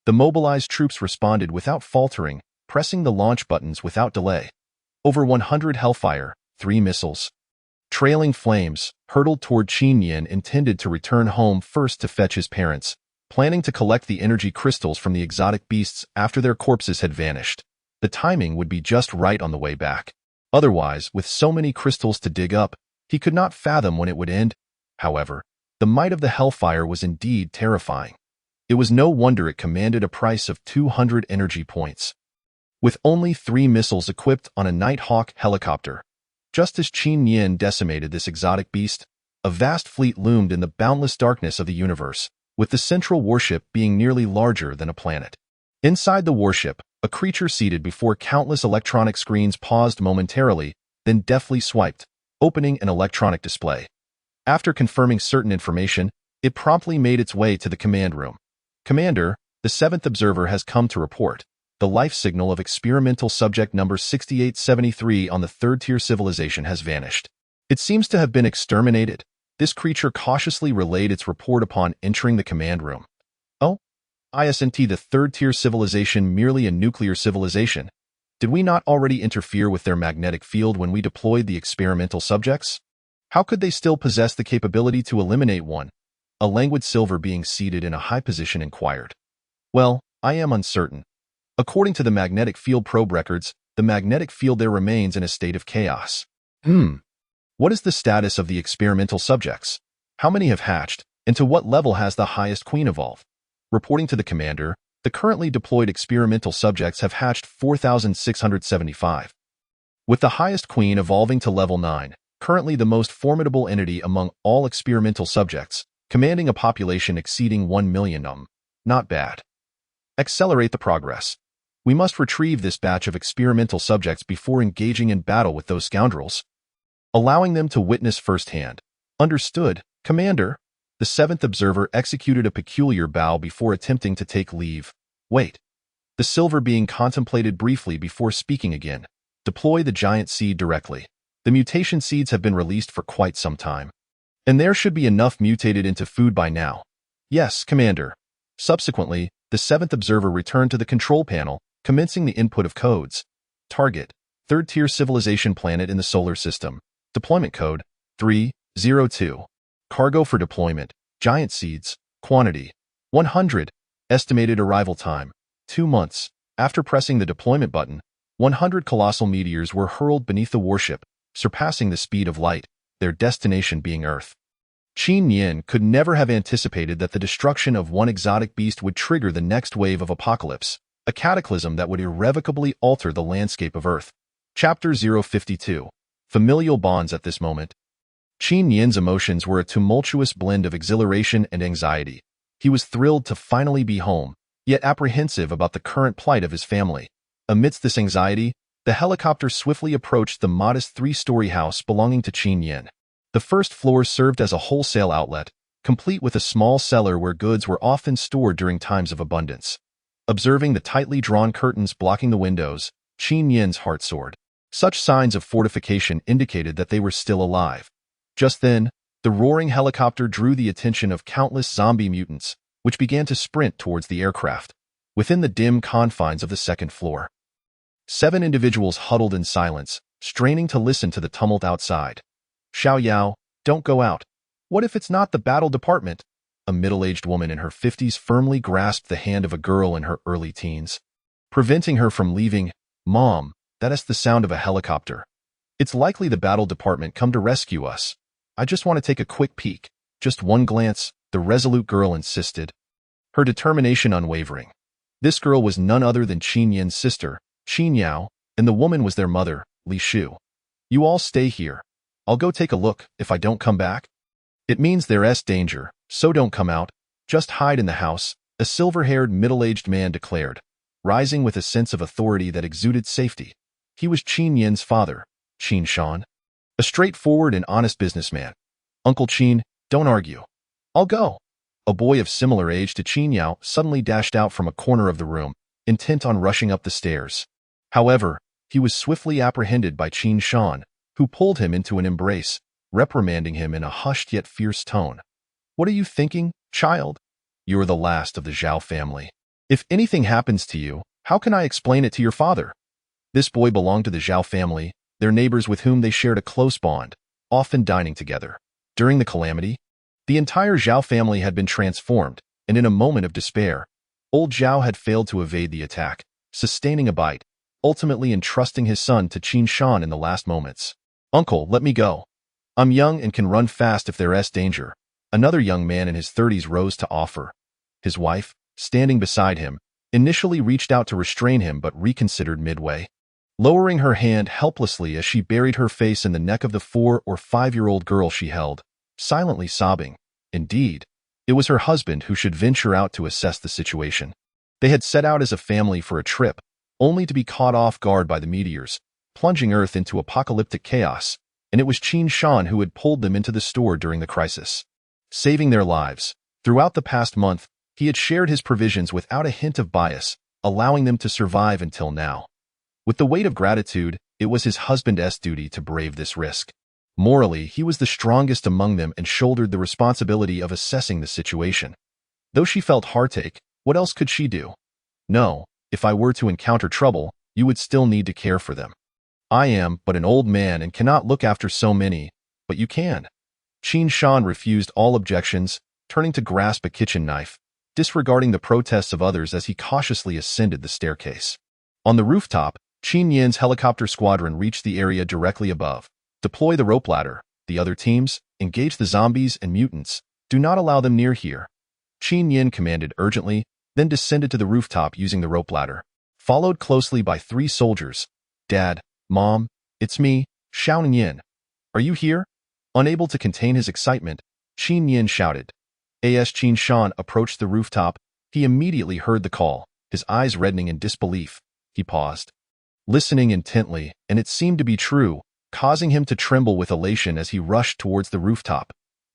The mobilized troops responded without faltering, pressing the launch buttons without delay. Over 100 Hellfire 3 missiles, trailing flames, hurtled toward Qin Yin, intended to return home first to fetch his parents, planning to collect the energy crystals from the exotic beasts after their corpses had vanished. The timing would be just right on the way back. Otherwise, with so many crystals to dig up, he could not fathom when it would end. However, the might of the Hellfire was indeed terrifying. It was no wonder it commanded a price of 200 energy points. with only 3 missiles equipped on a Nighthawk helicopter. Just as Qin Yin decimated this exotic beast, a vast fleet loomed in the boundless darkness of the universe, with the central warship being nearly larger than a planet. Inside the warship, a creature seated before countless electronic screens paused momentarily, then deftly swiped, opening an electronic display. After confirming certain information, it promptly made its way to the command room. Commander, the 7th observer has come to report. The life signal of experimental subject number 6873 on the 3rd-tier civilization has vanished. It seems to have been exterminated. This creature cautiously relayed its report upon entering the command room. Oh? Isn't the 3rd-tier civilization merely a nuclear civilization? Did we not already interfere with their magnetic field when we deployed the experimental subjects? How could they still possess the capability to eliminate one? A languid silver being seated in a high position inquired. Well, I am uncertain. According to the magnetic field probe records, the magnetic field there remains in a state of chaos. What is the status of the experimental subjects? How many have hatched, and to what level has the highest queen evolved? Reporting to the commander, the currently deployed experimental subjects have hatched 4,675. With the highest queen evolving to level 9, currently the most formidable entity among all experimental subjects, commanding a population exceeding 1 million. Not bad. Accelerate the progress. We must retrieve this batch of experimental subjects before engaging in battle with those scoundrels, allowing them to witness firsthand. Understood, Commander. The 7th observer executed a peculiar bow before attempting to take leave. Wait. The silver being contemplated briefly before speaking again. Deploy the giant seed directly. The mutation seeds have been released for quite some time, and there should be enough mutated into food by now. Yes, Commander. Subsequently, the 7th observer returned to the control panel, commencing the input of codes. Target: 3rd-tier civilization planet in the solar system. Deployment code: 302. Cargo for deployment: giant seeds. Quantity: 100. Estimated arrival time: 2 months. After pressing the deployment button, 100 colossal meteors were hurled beneath the warship, surpassing the speed of light, their destination being Earth. Qin Yin could never have anticipated that the destruction of one exotic beast would trigger the next wave of apocalypse, a cataclysm that would irrevocably alter the landscape of Earth. Chapter 052. Familial bonds. At this moment, Qin Yin's emotions were a tumultuous blend of exhilaration and anxiety. He was thrilled to finally be home, yet apprehensive about the current plight of his family. Amidst this anxiety, the helicopter swiftly approached the modest 3-story house belonging to Qin Yin. The first floor served as a wholesale outlet, complete with a small cellar where goods were often stored during times of abundance. Observing the tightly drawn curtains blocking the windows, Qin Yin's heart soared. Such signs of fortification indicated that they were still alive. Just then, the roaring helicopter drew the attention of countless zombie mutants, which began to sprint towards the aircraft. Within the dim confines of the 2nd floor, 7 individuals huddled in silence, straining to listen to the tumult outside. Xiao Yao, don't go out. What if it's not the battle department? A middle-aged woman in her 50s firmly grasped the hand of a girl in her early teens, preventing her from leaving. Mom, that is the sound of a helicopter. It's likely the battle department come to rescue us. I just want to take a quick peek. Just one glance, the resolute girl insisted, her determination unwavering. This girl was none other than Qin Yin's sister, Qin Yao, and the woman was their mother, Li Shu. You all stay here. I'll go take a look. If I don't come back, it means there's danger, so don't come out. Just hide in the house, a silver-haired middle-aged man declared, rising with a sense of authority that exuded safety. He was Qin Yin's father, Qin Shan, a straightforward and honest businessman. Uncle Qin, don't argue. I'll go. A boy of similar age to Qin Yao suddenly dashed out from a corner of the room, intent on rushing up the stairs. However, he was swiftly apprehended by Qin Shan, who pulled him into an embrace, reprimanding him in a hushed yet fierce tone. What are you thinking, child? You're the last of the Zhao family. If anything happens to you, how can I explain it to your father? This boy belonged to the Zhao family, their neighbors with whom they shared a close bond, often dining together. During the calamity, the entire Zhao family had been transformed, and in a moment of despair, old Zhao had failed to evade the attack, sustaining a bite, ultimately entrusting his son to Qin Shan in the last moments. Uncle, let me go. I'm young and can run fast if there's danger. Another young man in his 30s rose to offer. His wife, standing beside him, initially reached out to restrain him but reconsidered midway, lowering her hand helplessly as she buried her face in the neck of the 4 or 5-year-old girl she held, silently sobbing. Indeed, it was her husband who should venture out to assess the situation. They had set out as a family for a trip, only to be caught off guard by the meteors, plunging Earth into apocalyptic chaos, and it was Qin Shan who had pulled them into the store during the crisis, saving their lives. Throughout the past month, he had shared his provisions without a hint of bias, allowing them to survive until now. With the weight of gratitude, it was his husband's duty to brave this risk. Morally, he was the strongest among them and shouldered the responsibility of assessing the situation. Though she felt heartache, what else could she do? No, if I were to encounter trouble, you would still need to care for them. I am but an old man and cannot look after so many, but you can. Qin Shan refused all objections, turning to grasp a kitchen knife, disregarding the protests of others as he cautiously ascended the staircase. On the rooftop, Qin Yin's helicopter squadron reached the area directly above. Deploy the rope ladder. The other teams, engage the zombies and mutants. Do not allow them near here. Qin Yin commanded urgently, then descended to the rooftop using the rope ladder, followed closely by 3 soldiers. Dad, Mom, it's me, Xiao Yin. Are you here? Unable to contain his excitement, Qin Yin shouted. As Qin Shan approached the rooftop, he immediately heard the call, his eyes reddening in disbelief. He paused, listening intently, and it seemed to be true, causing him to tremble with elation as he rushed towards the rooftop.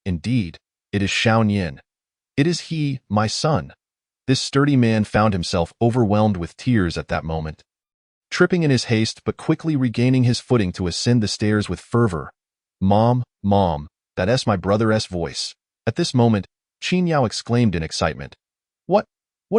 Indeed, it is Xiao Yin. It is he, my son. This sturdy man found himself overwhelmed with tears at that moment, tripping in his haste but quickly regaining his footing to ascend the stairs with fervor. Mom, that's my brother's voice. At this moment, Qin Yao exclaimed in excitement. What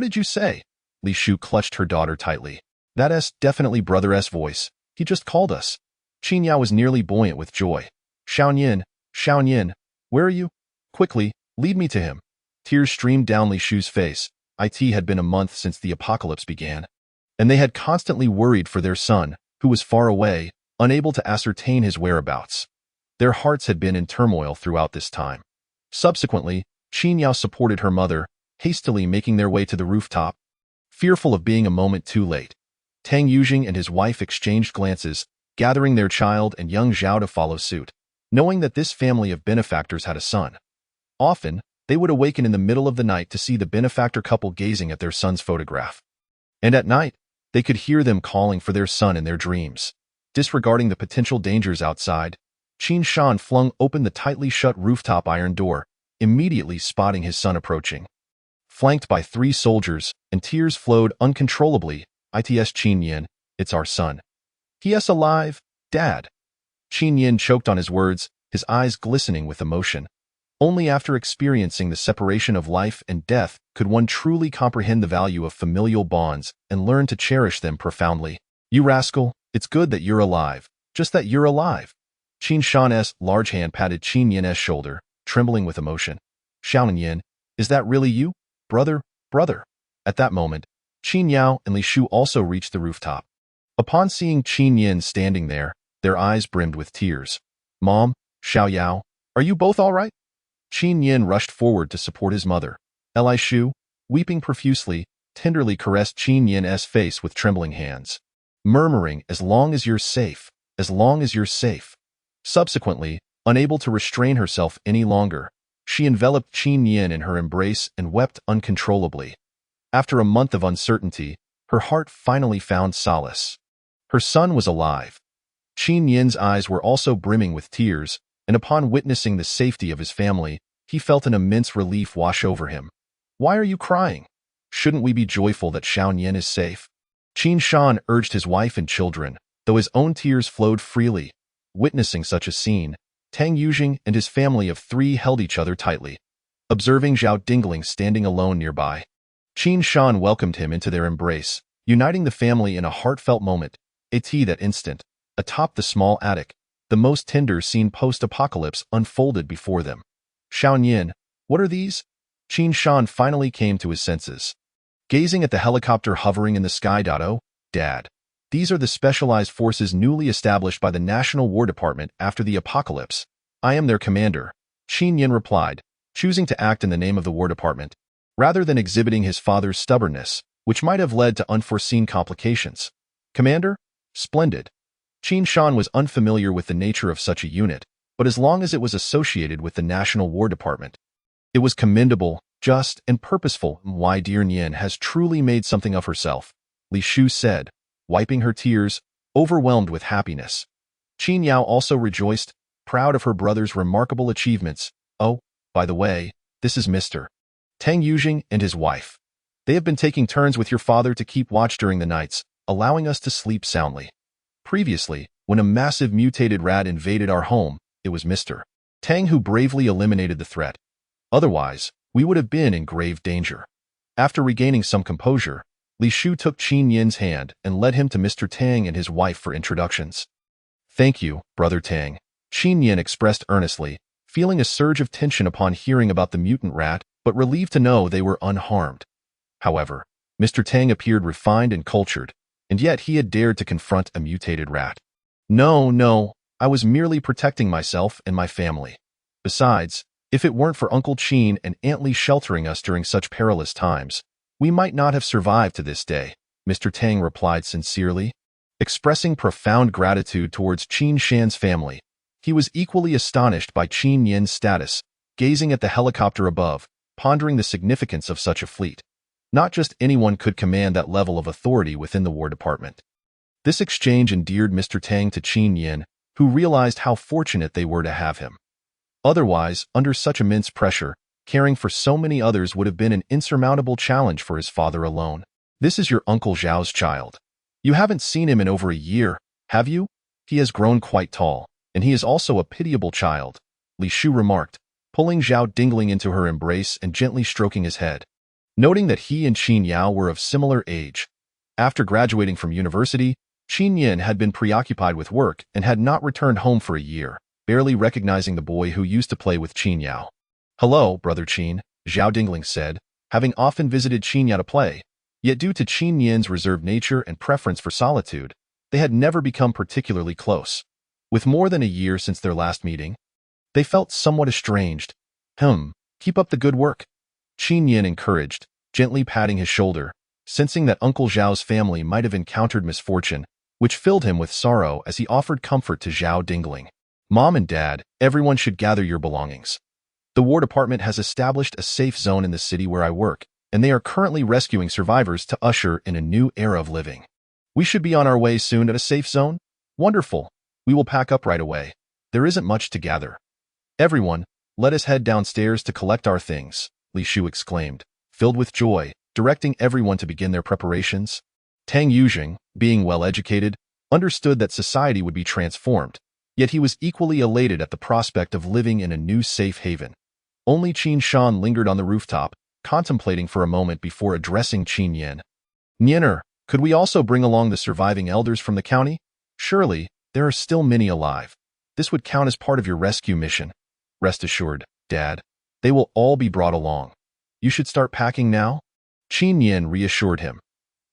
did you say? Li Shu clutched her daughter tightly. That's definitely brother's voice. He just called us. Qin Yao was nearly buoyant with joy. Xiao Yin, where are you? Quickly, lead me to him. Tears streamed down Li Shu's face. It had been a month since the apocalypse began, and they had constantly worried for their son, who was far away, unable to ascertain his whereabouts. Their hearts had been in turmoil throughout this time. Subsequently, Qin Yao supported her mother, hastily making their way to the rooftop, fearful of being a moment too late. Tang Yujing and his wife exchanged glances, gathering their child and young Zhao to follow suit, knowing that this family of benefactors had a son. Often, they would awaken in the middle of the night to see the benefactor couple gazing at their son's photograph. And at night, they could hear them calling for their son in their dreams. Disregarding the potential dangers outside, Qin Shan flung open the tightly shut rooftop iron door, immediately spotting his son approaching. Flanked by 3 soldiers, and tears flowed uncontrollably. It's Qin Yin, it's our son. He is alive, Dad. Qin Yin choked on his words, his eyes glistening with emotion. Only after experiencing the separation of life and death could one truly comprehend the value of familial bonds and learn to cherish them profoundly. You rascal, it's good that you're alive. Just that you're alive. Qin Shan's large hand patted Qin Yin's shoulder, trembling with emotion. Xiao Yin, is that really you? Brother. At that moment, Qin Yao and Li Shu also reached the rooftop. Upon seeing Qin Yin standing there, their eyes brimmed with tears. Mom, Xiao Yao, are you both all right? Qin Yin rushed forward to support his mother. Li Shu, weeping profusely, tenderly caressed Qin Yin's face with trembling hands, murmuring, as long as you're safe. Subsequently, unable to restrain herself any longer, she enveloped Qin Yin in her embrace and wept uncontrollably. After a month of uncertainty, her heart finally found solace. Her son was alive. Qin Yin's eyes were also brimming with tears, and upon witnessing the safety of his family, he felt an immense relief wash over him. Why are you crying? Shouldn't we be joyful that Xiao Yin is safe? Qin Shan urged his wife and children, though his own tears flowed freely. Witnessing such a scene, Tang Yujing and his family of 3 held each other tightly, observing Zhao Dingling standing alone nearby. Qin Shan welcomed him into their embrace, uniting the family in a heartfelt moment. That instant, atop the small attic, the most tender scene post-apocalypse unfolded before them. Xiao Yin, what are these? Qin Shan finally came to his senses, gazing at the helicopter hovering in the sky. Oh, Dad. These are the specialized forces newly established by the National War Department after the apocalypse. I am their commander, Qin Yin replied, choosing to act in the name of the War Department, rather than exhibiting his father's stubbornness. which might have led to unforeseen complications. Commander? Splendid. Qin Shan was unfamiliar with the nature of such a unit, but as long as it was associated with the National War Department, it was commendable, just, and purposeful. Why, dear Nian has truly made something of herself, Li Shu said, wiping her tears, overwhelmed with happiness. Qin Yao also rejoiced, proud of her brother's remarkable achievements. Oh, by the way, this is Mr. Tang Yujing and his wife. They have been taking turns with your father to keep watch during the nights, allowing us to sleep soundly. Previously, when a massive mutated rat invaded our home, it was Mr. Tang who bravely eliminated the threat. Otherwise, we would have been in grave danger. After regaining some composure, Li Shu took Qin Yin's hand and led him to Mr. Tang and his wife for introductions. Thank you, Brother Tang, Qin Yin expressed earnestly, feeling a surge of tension upon hearing about the mutant rat, but relieved to know they were unharmed. However, Mr. Tang appeared refined and cultured, and yet he had dared to confront a mutated rat. No, I was merely protecting myself and my family. Besides, if it weren't for Uncle Qin and Aunt Li sheltering us during such perilous times, we might not have survived to this day, Mr. Tang replied sincerely. Expressing profound gratitude towards Qin Shan's family, he was equally astonished by Qin Yin's status, gazing at the helicopter above, pondering the significance of such a fleet. Not just anyone could command that level of authority within the War Department. This exchange endeared Mr. Tang to Qin Yin, who realized how fortunate they were to have him. Otherwise, under such immense pressure, caring for so many others would have been an insurmountable challenge for his father alone. This is your Uncle Zhao's child. You haven't seen him in over a year, have you? He has grown quite tall, and he is also a pitiable child, Li Shu remarked, pulling Zhao Dingling into her embrace and gently stroking his head. Noting that he and Qin Yao were of similar age. After graduating from university, Qin Yin had been preoccupied with work and had not returned home for a year, barely recognizing the boy who used to play with Qin Yao. Hello, Brother Qin, Zhao Dingling said, having often visited Qin Yao to play, yet due to Qin Yin's reserved nature and preference for solitude, they had never become particularly close. With more than a year since their last meeting, they felt somewhat estranged. Keep up the good work, Qin Yin encouraged, gently patting his shoulder, sensing that Uncle Zhao's family might have encountered misfortune, which filled him with sorrow as he offered comfort to Zhao Dingling. Mom and Dad, everyone should gather your belongings. The War Department has established a safe zone in the city where I work, and they are currently rescuing survivors to usher in a new era of living. We should be on our way soon at a safe zone? Wonderful. We will pack up right away. There isn't much to gather. Everyone, let us head downstairs to collect our things, Li Shu exclaimed, filled with joy, directing everyone to begin their preparations. Tang Yujing, being well-educated, understood that society would be transformed, yet he was equally elated at the prospect of living in a new safe haven. Only Qin Shan lingered on the rooftop, contemplating for a moment before addressing Qin Yin. Nianer, could we also bring along the surviving elders from the county? Surely, there are still many alive. This would count as part of your rescue mission. Rest assured, Dad, they will all be brought along. You should start packing now? Qin Yin reassured him.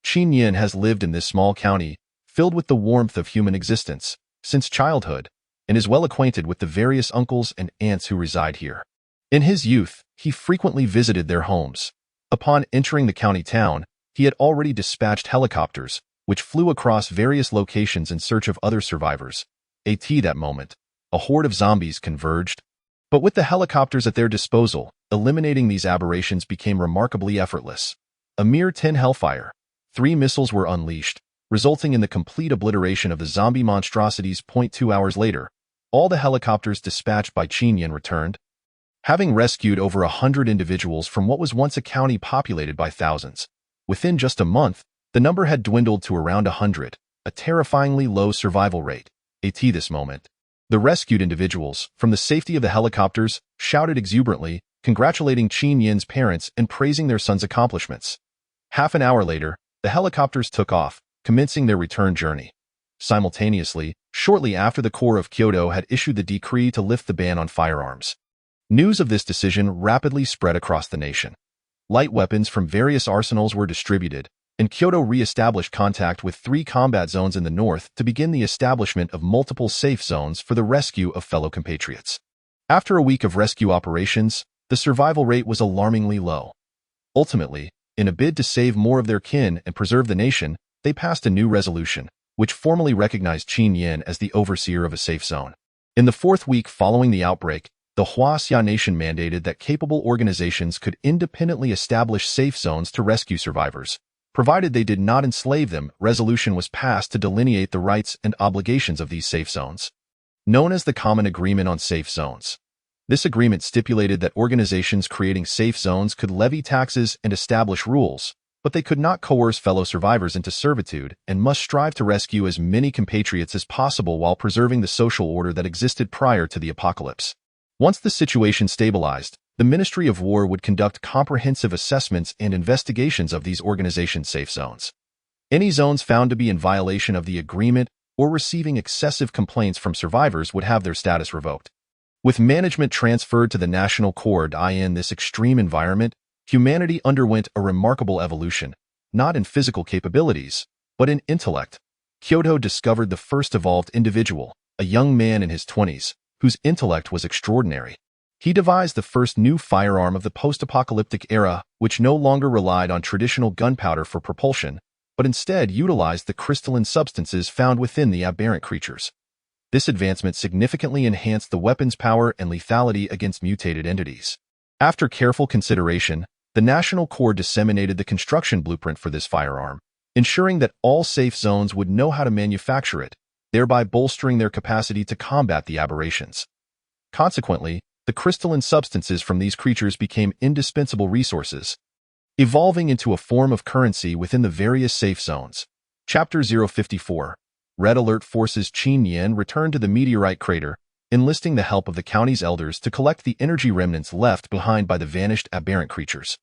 Qin Yin has lived in this small county, filled with the warmth of human existence, since childhood, and is well acquainted with the various uncles and aunts who reside here. In his youth, he frequently visited their homes. Upon entering the county town, he had already dispatched helicopters, which flew across various locations in search of other survivors. At that moment, a horde of zombies converged. But with the helicopters at their disposal, eliminating these aberrations became remarkably effortless. A mere 10 Hellfire, 3 missiles were unleashed, resulting in the complete obliteration of the zombie monstrosities. 2 hours later, all the helicopters dispatched by Qin Yin returned. Having rescued over 100 individuals from what was once a county populated by thousands, within just a month, the number had dwindled to around 100, a terrifyingly low survival rate. At this moment, the rescued individuals, from the safety of the helicopters, shouted exuberantly, congratulating Qin Yin's parents and praising their son's accomplishments. Half an hour later, the helicopters took off, commencing their return journey. Simultaneously, shortly after the Corps of Kyoto had issued the decree to lift the ban on firearms. News of this decision rapidly spread across the nation. Light weapons from various arsenals were distributed, and Kyoto re-established contact with 3 combat zones in the north to begin the establishment of multiple safe zones for the rescue of fellow compatriots. After a week of rescue operations, the survival rate was alarmingly low. Ultimately, In a bid to save more of their kin and preserve the nation, they passed a new resolution, which formally recognized Qin Yin as the overseer of a safe zone. In the fourth week following the outbreak, the Huaxia nation mandated that capable organizations could independently establish safe zones to rescue survivors. Provided they did not enslave them, resolution was passed to delineate the rights and obligations of these safe zones. Known as the Common Agreement on Safe Zones. This agreement stipulated that organizations creating safe zones could levy taxes and establish rules, but they could not coerce fellow survivors into servitude and must strive to rescue as many compatriots as possible while preserving the social order that existed prior to the apocalypse. Once the situation stabilized, the Ministry of War would conduct comprehensive assessments and investigations of these organizations' safe zones. Any zones found to be in violation of the agreement or receiving excessive complaints from survivors would have their status revoked. With management transferred to the National Court in this extreme environment, humanity underwent a remarkable evolution, not in physical capabilities, but in intellect. Kyoto discovered the first evolved individual, a young man in his 20s, whose intellect was extraordinary. He devised the first new firearm of the post-apocalyptic era, which no longer relied on traditional gunpowder for propulsion, but instead utilized the crystalline substances found within the aberrant creatures. This advancement significantly enhanced the weapon's power and lethality against mutated entities. After careful consideration, the National Corps disseminated the construction blueprint for this firearm, ensuring that all safe zones would know how to manufacture it, thereby bolstering their capacity to combat the aberrations. Consequently, the crystalline substances from these creatures became indispensable resources, evolving into a form of currency within the various safe zones. Chapter 054. Red Alert forces Qin Yin return to the meteorite crater, enlisting the help of the county's elders to collect the energy remnants left behind by the vanished aberrant creatures,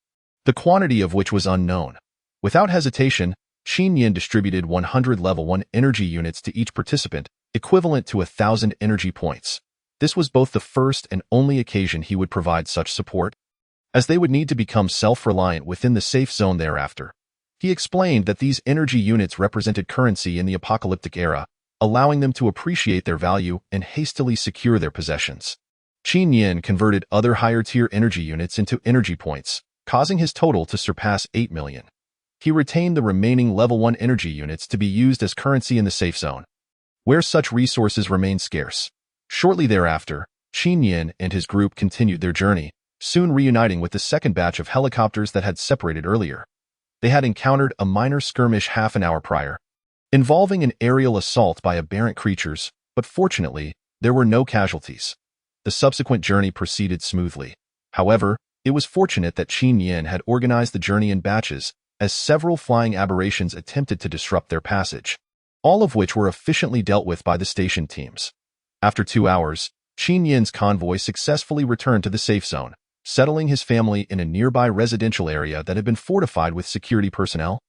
the quantity of which was unknown. Without hesitation, Qin Yin distributed 100 level 1 energy units to each participant, equivalent to 1,000 energy points. This was both the first and only occasion he would provide such support, as they would need to become self-reliant within the safe zone thereafter. He explained that these energy units represented currency in the apocalyptic era, allowing them to appreciate their value and hastily secure their possessions. Qin Yin converted other higher-tier energy units into energy points, causing his total to surpass 8 million. He retained the remaining level 1 energy units to be used as currency in the safe zone, where such resources remained scarce. Shortly thereafter, Qin Yin and his group continued their journey, soon reuniting with the second batch of helicopters that had separated earlier. They had encountered a minor skirmish half an hour prior, involving an aerial assault by aberrant creatures, but fortunately, there were no casualties. The subsequent journey proceeded smoothly. However, it was fortunate that Qin Yin had organized the journey in batches, as several flying aberrations attempted to disrupt their passage, all of which were efficiently dealt with by the station teams. After 2 hours, Qin Yin's convoy successfully returned to the safe zone, settling his family in a nearby residential area that had been fortified with security personnel.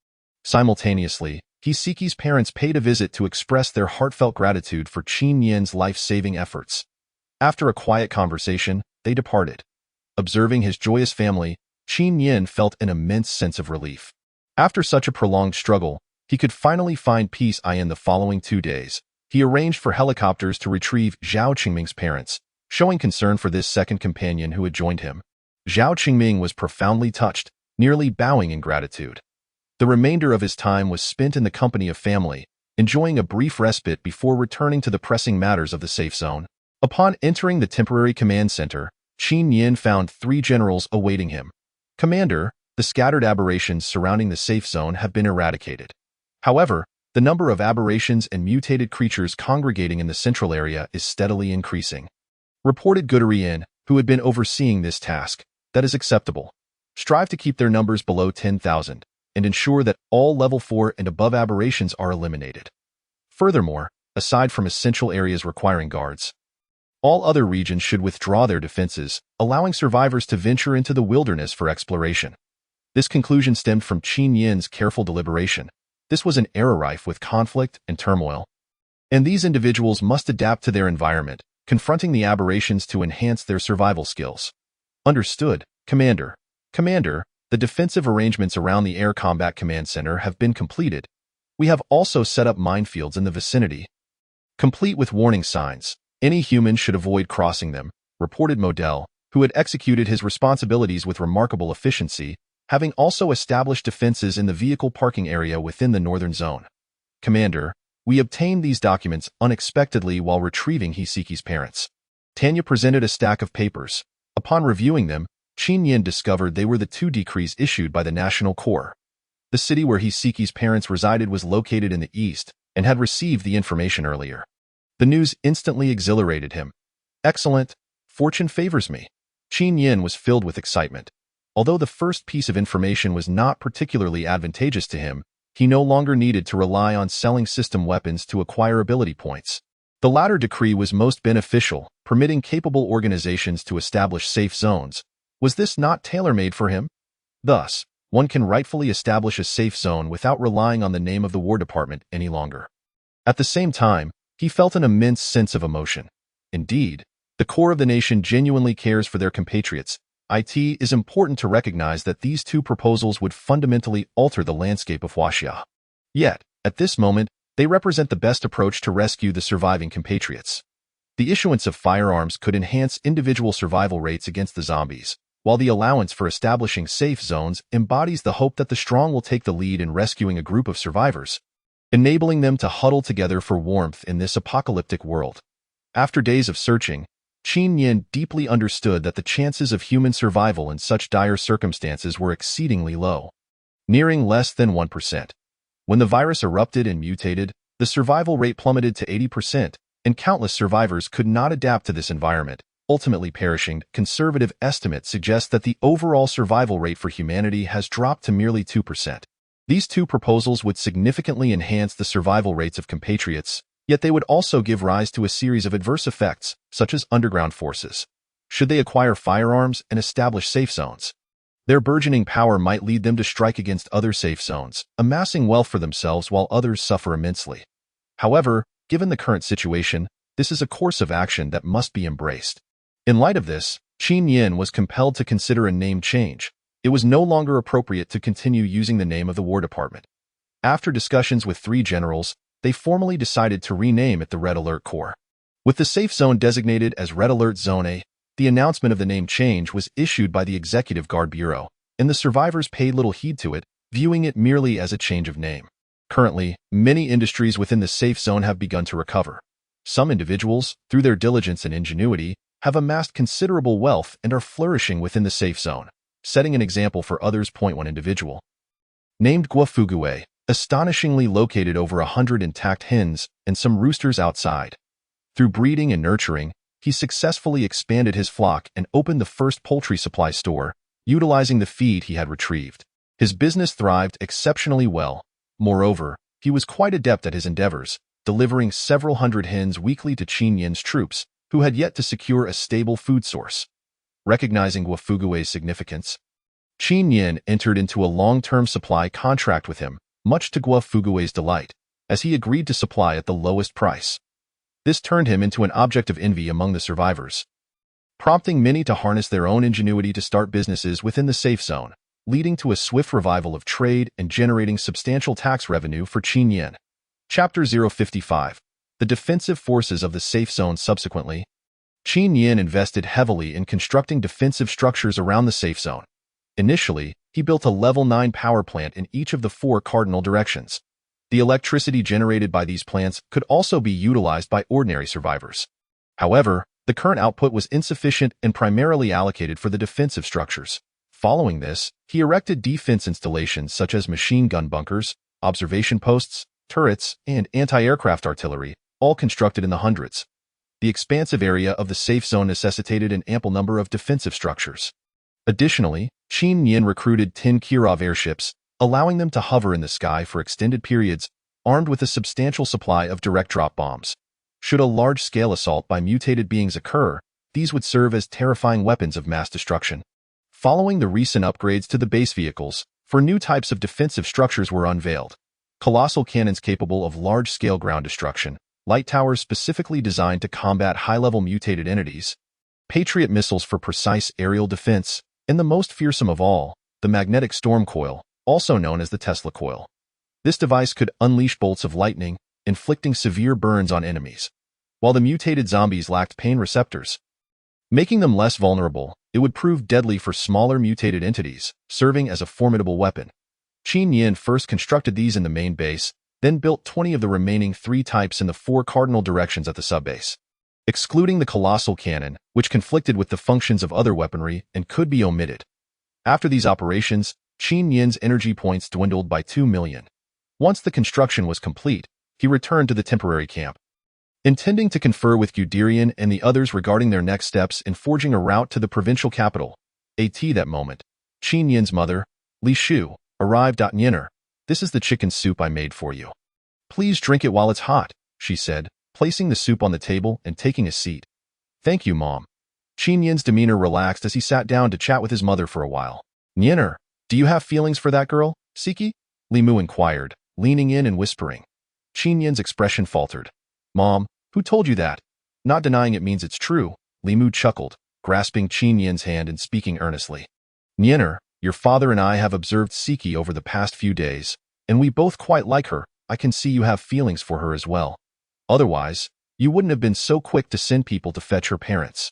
Simultaneously, Hiseki's parents paid a visit to express their heartfelt gratitude for Qin Yin's life-saving efforts. After a quiet conversation, they departed. Observing his joyous family, Qin Yin felt an immense sense of relief. After such a prolonged struggle, he could finally find peace in the following 2 days. He arranged for helicopters to retrieve Zhao Qingming's parents, showing concern for this second companion who had joined him. Zhao Qingming was profoundly touched, nearly bowing in gratitude. The remainder of his time was spent in the company of family, enjoying a brief respite before returning to the pressing matters of the safe zone. Upon entering the temporary command center, Qin Yin found 3 generals awaiting him. Commander, the scattered aberrations surrounding the safe zone have been eradicated. However, the number of aberrations and mutated creatures congregating in the central area is steadily increasing. Reported Guderian, who had been overseeing this task. That is acceptable. Strive to keep their numbers below 10,000 and ensure that all level 4 and above aberrations are eliminated. Furthermore, aside from essential areas requiring guards, all other regions should withdraw their defenses, allowing survivors to venture into the wilderness for exploration. This conclusion stemmed from Qin Yin's careful deliberation. This was an era rife with conflict and turmoil, and these individuals must adapt to their environment, confronting the aberrations to enhance their survival skills. Understood, Commander. Commander, the defensive arrangements around the Air Combat Command Center have been completed. We have also set up minefields in the vicinity, complete with warning signs. Any human should avoid crossing them, reported Model, who had executed his responsibilities with remarkable efficiency, having also established defenses in the vehicle parking area within the northern zone. Commander, we obtained these documents unexpectedly while retrieving Hiseki's parents. Tanya presented a stack of papers. Upon reviewing them, Qin Yin discovered they were the 2 decrees issued by the National Corps. The city where Hiseki's parents resided was located in the east and had received the information earlier. The news instantly exhilarated him. Excellent. Fortune favors me. Qin Yin was filled with excitement. Although the first piece of information was not particularly advantageous to him, he no longer needed to rely on selling system weapons to acquire ability points. The latter decree was most beneficial, permitting capable organizations to establish safe zones. Was this not tailor-made for him? Thus, one can rightfully establish a safe zone without relying on the name of the War Department any longer. At the same time, he felt an immense sense of emotion. Indeed, the core of the nation genuinely cares for their compatriots. It is important to recognize that these 2 proposals would fundamentally alter the landscape of Huaxia. Yet, at this moment, they represent the best approach to rescue the surviving compatriots. The issuance of firearms could enhance individual survival rates against the zombies, while the allowance for establishing safe zones embodies the hope that the strong will take the lead in rescuing a group of survivors, enabling them to huddle together for warmth in this apocalyptic world. After days of searching, Qin Yin deeply understood that the chances of human survival in such dire circumstances were exceedingly low, nearing less than 1%. When the virus erupted and mutated, the survival rate plummeted to 80%, and countless survivors could not adapt to this environment, ultimately perishing. Conservative estimates suggest that the overall survival rate for humanity has dropped to merely 2%. These 2 proposals would significantly enhance the survival rates of compatriots, yet they would also give rise to a series of adverse effects, such as underground forces. Should they acquire firearms and establish safe zones, their burgeoning power might lead them to strike against other safe zones, amassing wealth for themselves while others suffer immensely. However, given the current situation, this is a course of action that must be embraced. In light of this, Qin Yin was compelled to consider a name change. It was no longer appropriate to continue using the name of the War Department. After discussions with 3 generals, they formally decided to rename it the Red Alert Corps. With the safe zone designated as Red Alert Zone A, the announcement of the name change was issued by the Executive Guard Bureau, and the survivors paid little heed to it, viewing it merely as a change of name. Currently, many industries within the safe zone have begun to recover. Some individuals, through their diligence and ingenuity, have amassed considerable wealth and are flourishing within the safe zone, setting an example for others. 1 individual, named Guofugue, astonishingly located over 100 intact hens and some roosters outside. Through breeding and nurturing, he successfully expanded his flock and opened the first poultry supply store, utilizing the feed he had retrieved. His business thrived exceptionally well. Moreover, he was quite adept at his endeavors, delivering several hundred hens weekly to Qin Yin's troops, who had yet to secure a stable food source. Recognizing Guofugue's significance, Qin Yin entered into a long-term supply contract with him, much to Guofugue's delight, as he agreed to supply at the lowest price. This turned him into an object of envy among the survivors, prompting many to harness their own ingenuity to start businesses within the safe zone, leading to a swift revival of trade and generating substantial tax revenue for Qin Yin. Chapter 055. The Defensive Forces of the Safe Zone. Subsequently, Qin Yin invested heavily in constructing defensive structures around the safe zone. Initially, he built a level 9 power plant in each of the 4 cardinal directions. The electricity generated by these plants could also be utilized by ordinary survivors. However, the current output was insufficient and primarily allocated for the defensive structures. Following this, he erected defense installations such as machine gun bunkers, observation posts, turrets, and anti-aircraft artillery, all constructed in the hundreds. The expansive area of the safe zone necessitated an ample number of defensive structures. Additionally, Qin Yin recruited 10 Kirov airships, allowing them to hover in the sky for extended periods, armed with a substantial supply of direct drop bombs. Should a large-scale assault by mutated beings occur, these would serve as terrifying weapons of mass destruction. Following the recent upgrades to the base vehicles, 4 new types of defensive structures were unveiled. Colossal cannons capable of large-scale ground destruction, light towers specifically designed to combat high-level mutated entities, Patriot missiles for precise aerial defense, and the most fearsome of all, the magnetic storm coil, also known as the Tesla coil. This device could unleash bolts of lightning, inflicting severe burns on enemies. While the mutated zombies lacked pain receptors, making them less vulnerable, It would prove deadly for smaller mutated entities, serving as a formidable weapon. Qin Yin first constructed these in the main base, then built 20 of the remaining 3 types in the 4 cardinal directions at the subbase. Excluding the colossal cannon, which conflicted with the functions of other weaponry and could be omitted. After these operations, Qin Yin's energy points dwindled by 2 million. Once the construction was complete, he returned to the temporary camp. Intending to confer with Guderian and the others regarding their next steps in forging a route to the provincial capital, that moment, Qin Yin's mother, Li Shu, arrived. Yinner, this is the chicken soup I made for you. Please drink it while it's hot, she said, placing the soup on the table and taking a seat. Thank you, Mom. Qin Yin's demeanor relaxed as he sat down to chat with his mother for a while. Yinner, do you have feelings for that girl, Siki? Li Mu inquired, leaning in and whispering. Qin Yin's expression faltered. Mom, who told you that? Not denying it means it's true, Li Mu chuckled, grasping Qin Yin's hand and speaking earnestly. Yinner, your father and I have observed Siki over the past few days, and we both quite like her. I can see you have feelings for her as well. Otherwise, you wouldn't have been so quick to send people to fetch her parents.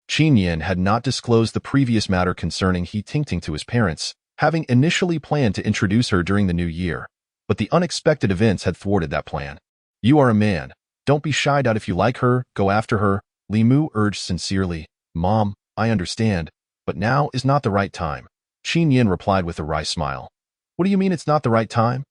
Qin Yin had not disclosed the previous matter concerning He Tingting to his parents, having initially planned to introduce her during the new year, but the unexpected events had thwarted that plan. You are a man. Don't be shy. If you like her, go after her, Li Mu urged sincerely. Mom, I understand, but now is not the right time. Qin Yin replied with a wry smile. What do you mean it's not the right time?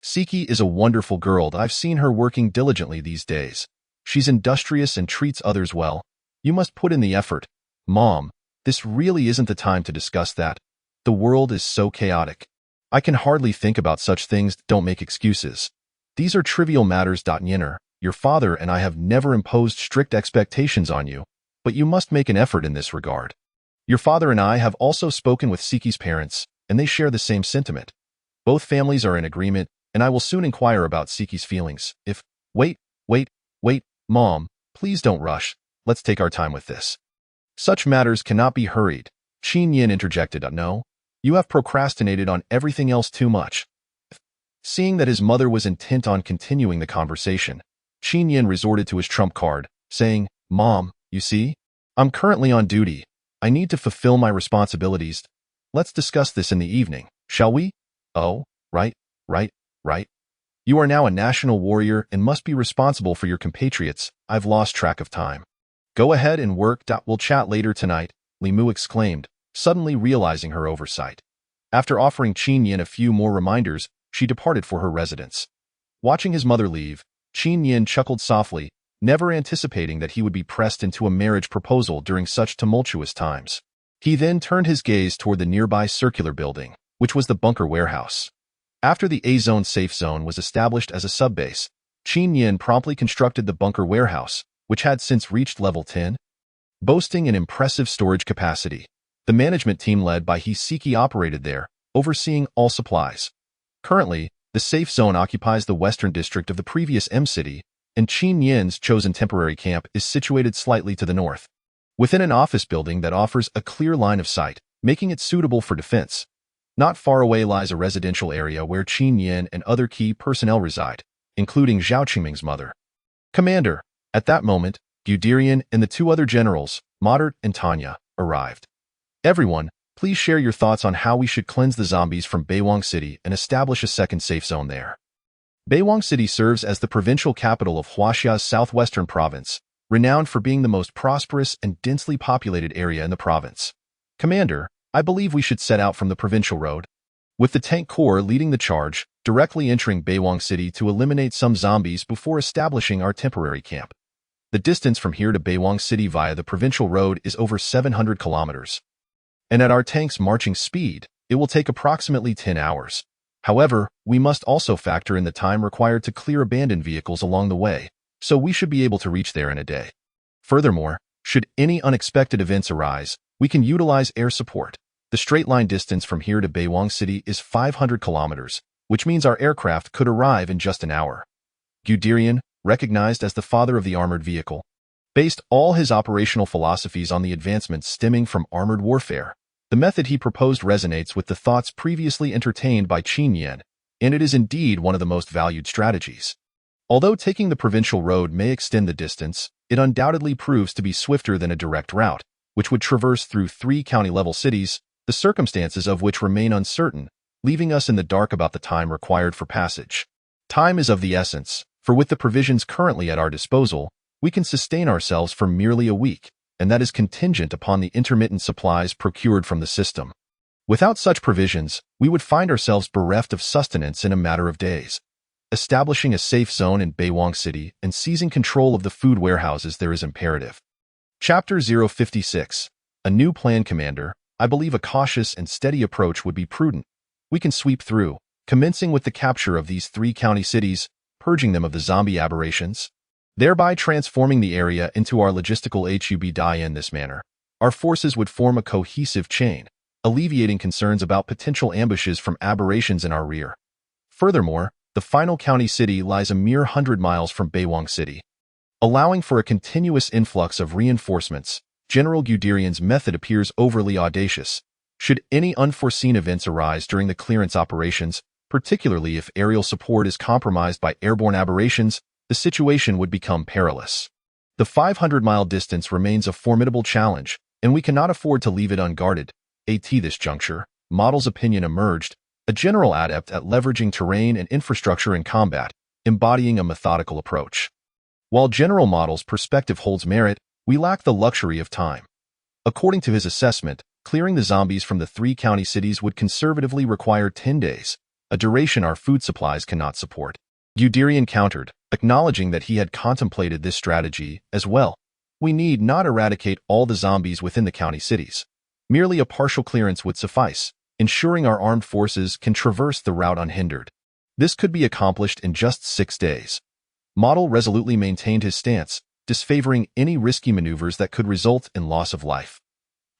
Siki is a wonderful girl. I've seen her working diligently these days. She's industrious and treats others well. You must put in the effort. Mom, this really isn't the time to discuss that. The world is so chaotic. I can hardly think about such things. Don't make excuses. These are trivial matters. Yinner, your father and I have never imposed strict expectations on you, but you must make an effort in this regard. Your father and I have also spoken with Siki's parents, and they share the same sentiment. Both families are in agreement, and I will soon inquire about Siki's feelings. Wait, Mom, please don't rush. Let's take our time with this. Such matters cannot be hurried. Qin Yin interjected. No, you have procrastinated on everything else too much. Seeing that his mother was intent on continuing the conversation, Qin Yin resorted to his trump card, saying, Mom, you see, I'm currently on duty. I need to fulfill my responsibilities. Let's discuss this in the evening, shall we? Oh, right. You are now a national warrior and must be responsible for your compatriots. I've lost track of time. Go ahead and work. We'll chat later tonight, Li Mu exclaimed, suddenly realizing her oversight. After offering Qin Yin a few more reminders, she departed for her residence. Watching his mother leave, Qin Yin chuckled softly, never anticipating that he would be pressed into a marriage proposal during such tumultuous times. He then turned his gaze toward the nearby circular building, which was the bunker warehouse. After the A-Zone safe zone was established as a subbase, Qin Yin promptly constructed the bunker warehouse, which had since reached level 10. Boasting an impressive storage capacity, the management team led by Hisiki operated there, overseeing all supplies. Currently, the safe zone occupies the western district of the previous M-City, and Qin Yin's chosen temporary camp is situated slightly to the north, within an office building that offers a clear line of sight, making it suitable for defense. Not far away lies a residential area where Qin Yin and other key personnel reside, including Zhao Qingming's mother. Commander, at that moment, Guderian and the 2 other generals, Modert and Tanya, arrived. Everyone, please share your thoughts on how we should cleanse the zombies from Beiwang City and establish a second safe zone there. Beiwang City serves as the provincial capital of Huaxia's southwestern province, renowned for being the most prosperous and densely populated area in the province. Commander, I believe we should set out from the provincial road, with the tank corps leading the charge, directly entering Beiwang City to eliminate some zombies before establishing our temporary camp. The distance from here to Beiwang City via the provincial road is over 700 kilometers. And at our tank's marching speed, it will take approximately 10 hours. However, we must also factor in the time required to clear abandoned vehicles along the way, so we should be able to reach there in a day. Furthermore, should any unexpected events arise, we can utilize air support. The straight-line distance from here to Beiwang City is 500 kilometers, which means our aircraft could arrive in just an hour. Guderian, recognized as the father of the armored vehicle, based all his operational philosophies on the advancements stemming from armored warfare. The method he proposed resonates with the thoughts previously entertained by Qin Yin, and it is indeed one of the most valued strategies. Although taking the provincial road may extend the distance, it undoubtedly proves to be swifter than a direct route, which would traverse through 3 county-level cities, the circumstances of which remain uncertain, leaving us in the dark about the time required for passage. Time is of the essence, for with the provisions currently at our disposal, we can sustain ourselves for merely a week, and that is contingent upon the intermittent supplies procured from the system. Without such provisions, we would find ourselves bereft of sustenance in a matter of days. Establishing a safe zone in Baywang City and seizing control of the food warehouses there is imperative. Chapter 056. A new plan, Commander. I believe a cautious and steady approach would be prudent. We can sweep through, commencing with the capture of these 3 county cities, purging them of the zombie aberrations, thereby transforming the area into our logistical hub. In this manner, our forces would form a cohesive chain, alleviating concerns about potential ambushes from aberrations in our rear. Furthermore, the final county city lies a mere 100 miles from Baywang City. Allowing for a continuous influx of reinforcements, General Guderian's method appears overly audacious. Should any unforeseen events arise during the clearance operations, particularly if aerial support is compromised by airborne aberrations, the situation would become perilous. The 500-mile distance remains a formidable challenge, and we cannot afford to leave it unguarded. At this juncture, Model's opinion emerged, a general adept at leveraging terrain and infrastructure in combat, embodying a methodical approach. While General Model's perspective holds merit, we lack the luxury of time. According to his assessment, clearing the zombies from the 3 county cities would conservatively require 10 days, a duration our food supplies cannot support. Guderian countered, acknowledging that he had contemplated this strategy as well. We need not eradicate all the zombies within the county cities. Merely a partial clearance would suffice, ensuring our armed forces can traverse the route unhindered. This could be accomplished in just 6 days. Model resolutely maintained his stance, disfavoring any risky maneuvers that could result in loss of life.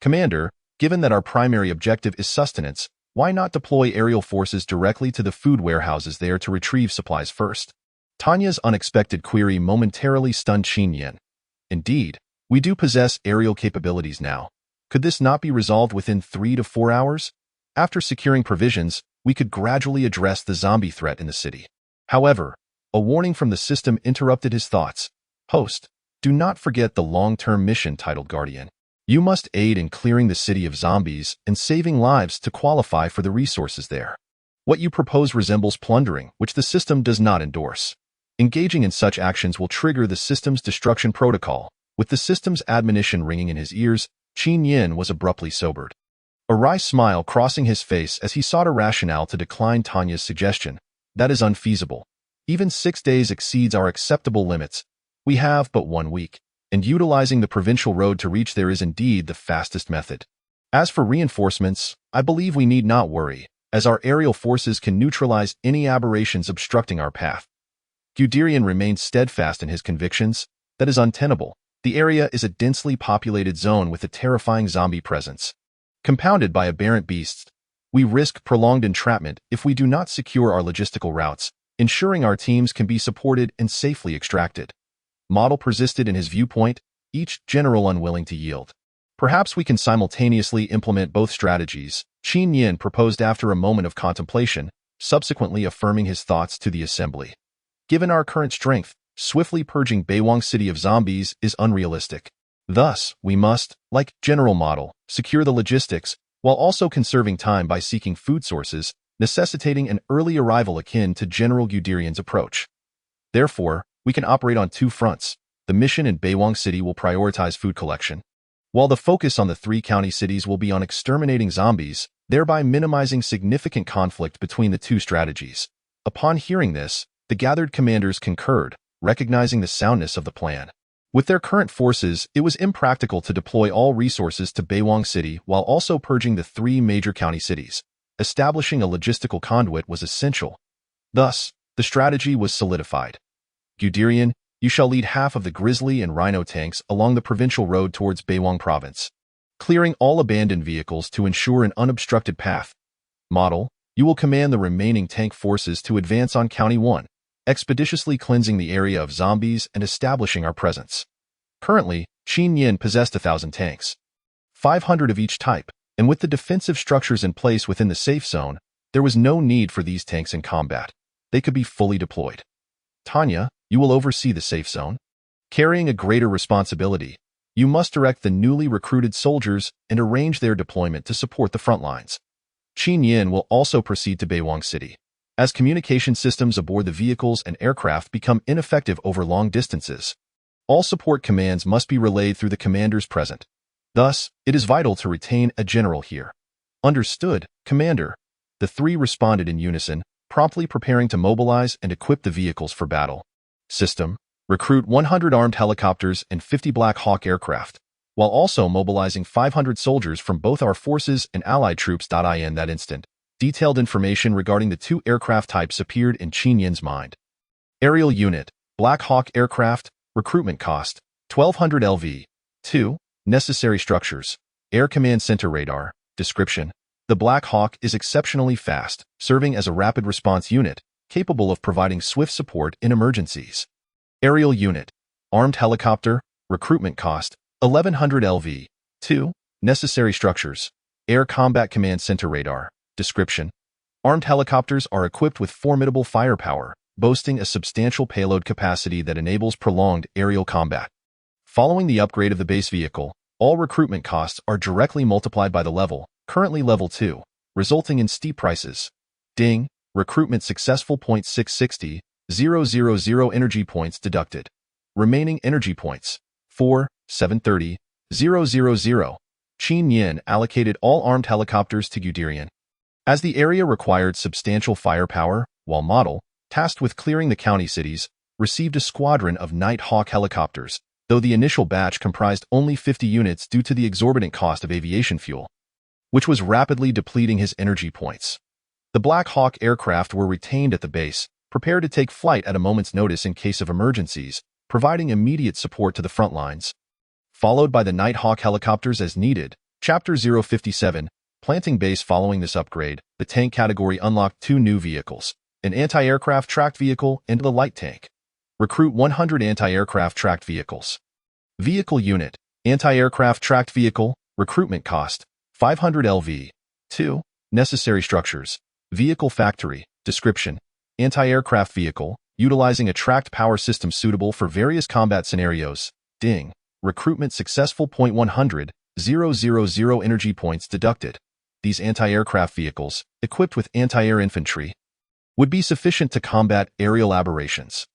Commander, given that our primary objective is sustenance, why not deploy aerial forces directly to the food warehouses there to retrieve supplies first? Tanya's unexpected query momentarily stunned Qin Yin. Indeed, we do possess aerial capabilities now. Could this not be resolved within 3 to 4 hours? After securing provisions, we could gradually address the zombie threat in the city. However, a warning from the system interrupted his thoughts. Host, do not forget the long-term mission titled Guardian. You must aid in clearing the city of zombies and saving lives to qualify for the resources there. What you propose resembles plundering, which the system does not endorse. Engaging in such actions will trigger the system's destruction protocol. With the system's admonition ringing in his ears, Qin Yin was abruptly sobered. A wry smile crossing his face as he sought a rationale to decline Tanya's suggestion. That is unfeasible. Even 6 days exceeds our acceptable limits. We have but 1 week, and utilizing the provincial road to reach there is indeed the fastest method. As for reinforcements, I believe we need not worry, as our aerial forces can neutralize any aberrations obstructing our path. Guderian remained steadfast in his convictions. That is untenable. The area is a densely populated zone with a terrifying zombie presence. Compounded by aberrant beasts, we risk prolonged entrapment if we do not secure our logistical routes, ensuring our teams can be supported and safely extracted. Model persisted in his viewpoint, each general unwilling to yield. Perhaps we can simultaneously implement both strategies, Qin Yin proposed after a moment of contemplation, subsequently affirming his thoughts to the assembly. Given our current strength, swiftly purging Baywang City of zombies is unrealistic. Thus, we must, like General Model, secure the logistics, while also conserving time by seeking food sources, necessitating an early arrival akin to General Guderian's approach. Therefore, we can operate on 2 fronts. The mission in Baywang City will prioritize food collection, while the focus on the 3 county cities will be on exterminating zombies, thereby minimizing significant conflict between the 2 strategies. Upon hearing this, the gathered commanders concurred, recognizing the soundness of the plan. With their current forces, it was impractical to deploy all resources to Baywang City while also purging the 3 major county cities. Establishing a logistical conduit was essential. Thus, the strategy was solidified. Guderian, you shall lead half of the Grizzly and Rhino tanks along the provincial road towards Baywang Province, clearing all abandoned vehicles to ensure an unobstructed path. Model, you will command the remaining tank forces to advance on County 1, expeditiously cleansing the area of zombies and establishing our presence. Currently, Qin Yin possessed 1,000 tanks, 500 of each type, and with the defensive structures in place within the safe zone, there was no need for these tanks in combat. They could be fully deployed. Tanya, you will oversee the safe zone, carrying a greater responsibility. You must direct the newly recruited soldiers and arrange their deployment to support the front lines. Qin Yin will also proceed to Beiwang City. As communication systems aboard the vehicles and aircraft become ineffective over long distances, all support commands must be relayed through the commanders present. Thus, it is vital to retain a general here. Understood, Commander. The three responded in unison, promptly preparing to mobilize and equip the vehicles for battle. System: recruit 100 armed helicopters and 50 Black Hawk aircraft, while also mobilizing 500 soldiers from both our forces and allied troops. In that instant, detailed information regarding the two aircraft types appeared in Qin Yin's mind. Aerial unit, Black Hawk aircraft, recruitment cost, 1200 LV. 2. Necessary structures, Air Command Center radar, description. The Black Hawk is exceptionally fast, serving as a rapid response unit, capable of providing swift support in emergencies. Aerial unit, armed helicopter, recruitment cost, 1100 LV. 2. Necessary structures, Air Combat Command Center radar, description. Armed helicopters are equipped with formidable firepower, boasting a substantial payload capacity that enables prolonged aerial combat. Following the upgrade of the base vehicle, all recruitment costs are directly multiplied by the level, currently level 2, resulting in steep prices. Ding, recruitment successful. 660, 000 energy points deducted. Remaining energy points, 4, 730, 000. Qin Yin allocated all armed helicopters to Guderian. As the area required substantial firepower, while Model, tasked with clearing the county cities, received a squadron of Night Hawk helicopters, though the initial batch comprised only 50 units due to the exorbitant cost of aviation fuel, which was rapidly depleting his energy points. The Black Hawk aircraft were retained at the base, prepared to take flight at a moment's notice in case of emergencies, providing immediate support to the front lines. Followed by the Night Hawk helicopters as needed. Chapter 057, Planting Base. Following this upgrade, the tank category unlocked 2 new vehicles, an anti-aircraft tracked vehicle and the light tank. Recruit 100 anti-aircraft tracked vehicles. Vehicle unit, anti-aircraft tracked vehicle, recruitment cost, 500 LV. 2. Necessary structures, vehicle factory, description. Anti-aircraft vehicle, utilizing a tracked power system suitable for various combat scenarios. Ding. Recruitment successful. 100, 000 energy points deducted. These anti-aircraft vehicles, equipped with anti-air infantry, would be sufficient to combat aerial aberrations.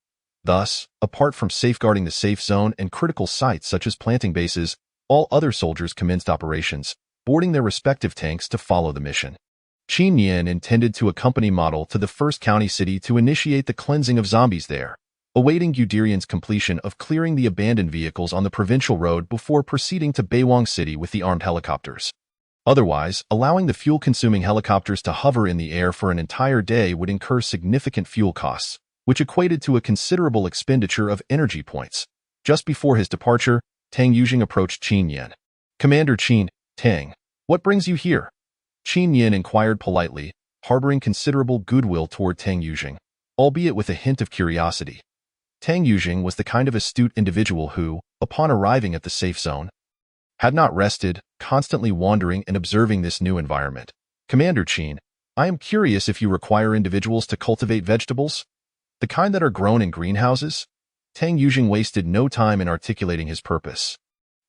Thus, apart from safeguarding the safe zone and critical sites such as planting bases, all other soldiers commenced operations, boarding their respective tanks to follow the mission. Qin Yin intended to accompany Model to the first county city to initiate the cleansing of zombies there, awaiting Guderian's completion of clearing the abandoned vehicles on the provincial road before proceeding to Beiwang City with the armed helicopters. Otherwise, allowing the fuel-consuming helicopters to hover in the air for an entire day would incur significant fuel costs, which equated to a considerable expenditure of energy points. Just before his departure, Tang Yujing approached Qin Yin. Commander Qin, Tang, what brings you here? Qin Yin inquired politely, harboring considerable goodwill toward Tang Yujing, albeit with a hint of curiosity. Tang Yujing was the kind of astute individual who, upon arriving at the safe zone, had not rested, constantly wandering and observing this new environment. Commander Qin, I am curious if you require individuals to cultivate vegetables? The kind that are grown in greenhouses? Tang Yujing wasted no time in articulating his purpose.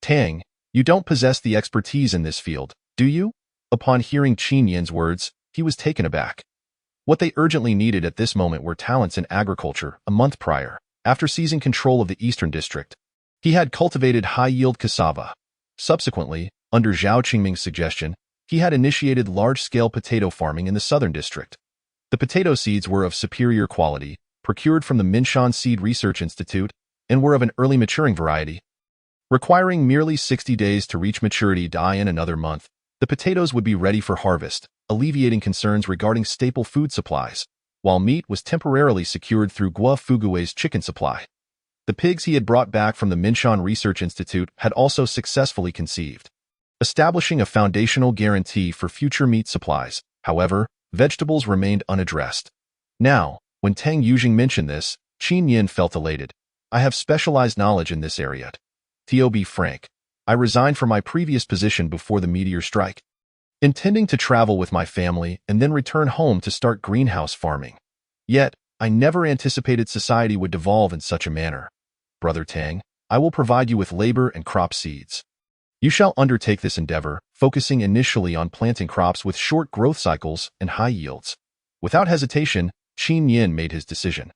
Tang, you don't possess the expertise in this field, do you? Upon hearing Qin Yin's words, he was taken aback. What they urgently needed at this moment were talents in agriculture. A month prior, after seizing control of the eastern district, he had cultivated high-yield cassava. Subsequently, under Zhao Qingming's suggestion, he had initiated large-scale potato farming in the southern district. The potato seeds were of superior quality, procured from the Minshan Seed Research Institute, and were of an early maturing variety. Requiring merely 60 days to reach maturity. In another month, the potatoes would be ready for harvest, alleviating concerns regarding staple food supplies, while meat was temporarily secured through Guo Fugui's chicken supply. The pigs he had brought back from the Minshan Research Institute had also successfully conceived, establishing a foundational guarantee for future meat supplies. However, vegetables remained unaddressed. Now, when Tang Yujing mentioned this, Qin Yin felt elated. I have specialized knowledge in this area. To be frank, I resigned from my previous position before the meteor strike, intending to travel with my family and then return home to start greenhouse farming. Yet, I never anticipated society would devolve in such a manner. Brother Tang, I will provide you with labor and crop seeds. You shall undertake this endeavor, focusing initially on planting crops with short growth cycles and high yields. Without hesitation, Qin Yin made his decision.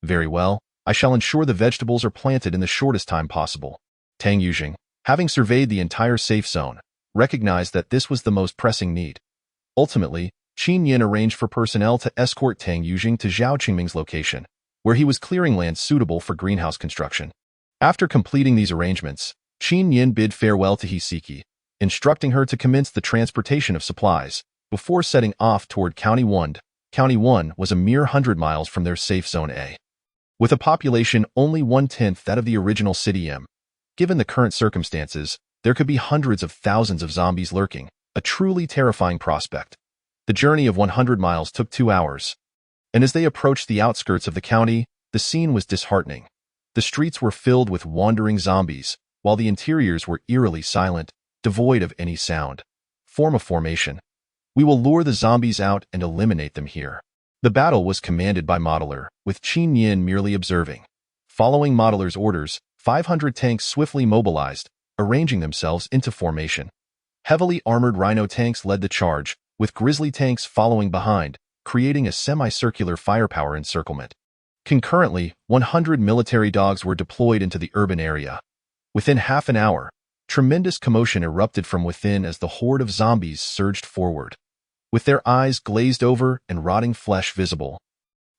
Very well, I shall ensure the vegetables are planted in the shortest time possible. Tang Yujing, having surveyed the entire safe zone, recognized that this was the most pressing need. Ultimately, Qin Yin arranged for personnel to escort Tang Yujing to Zhao Qingming's location, where he was clearing land suitable for greenhouse construction. After completing these arrangements, Qin Yin bid farewell to Hisiki, instructing her to commence the transportation of supplies, before setting off toward County 1. County 1 was a mere 100 miles from their safe zone A. With a population only 1/10 that of the original City M. Given the current circumstances, there could be hundreds of thousands of zombies lurking, a truly terrifying prospect. The journey of 100 miles took 2 hours, and as they approached the outskirts of the county, the scene was disheartening. The streets were filled with wandering zombies, while the interiors were eerily silent, devoid of any sound. Form a formation. We will lure the zombies out and eliminate them here. The battle was commanded by Modeler, with Qin Yin merely observing. Following Modeler's orders, 500 tanks swiftly mobilized, arranging themselves into formation. Heavily armored Rhino tanks led the charge, with Grizzly tanks following behind, creating a semicircular firepower encirclement. Concurrently, 100 military dogs were deployed into the urban area. Within half an hour, tremendous commotion erupted from within as the horde of zombies surged forward. With their eyes glazed over and rotting flesh visible,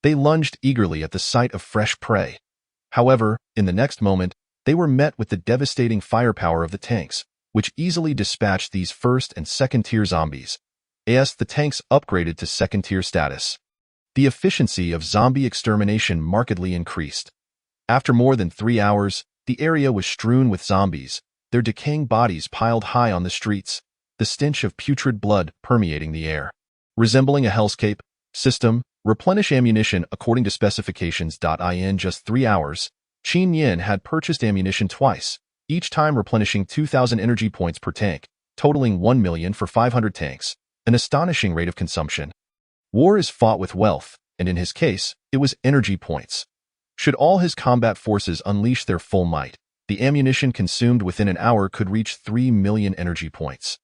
they lunged eagerly at the sight of fresh prey. However, in the next moment, they were met with the devastating firepower of the tanks, which easily dispatched these first- and second-tier zombies. As the tanks upgraded to second-tier status, the efficiency of zombie extermination markedly increased. After more than 3 hours, the area was strewn with zombies, their decaying bodies piled high on the streets, the stench of putrid blood permeating the air. Resembling a hellscape, system, replenish ammunition according to specifications. In just 3 hours, Qin Yin had purchased ammunition twice, each time replenishing 2,000 energy points per tank, totaling 1 million for 500 tanks, an astonishing rate of consumption. War is fought with wealth, and in his case, it was energy points. Should all his combat forces unleash their full might, the ammunition consumed within an hour could reach 3 million energy points.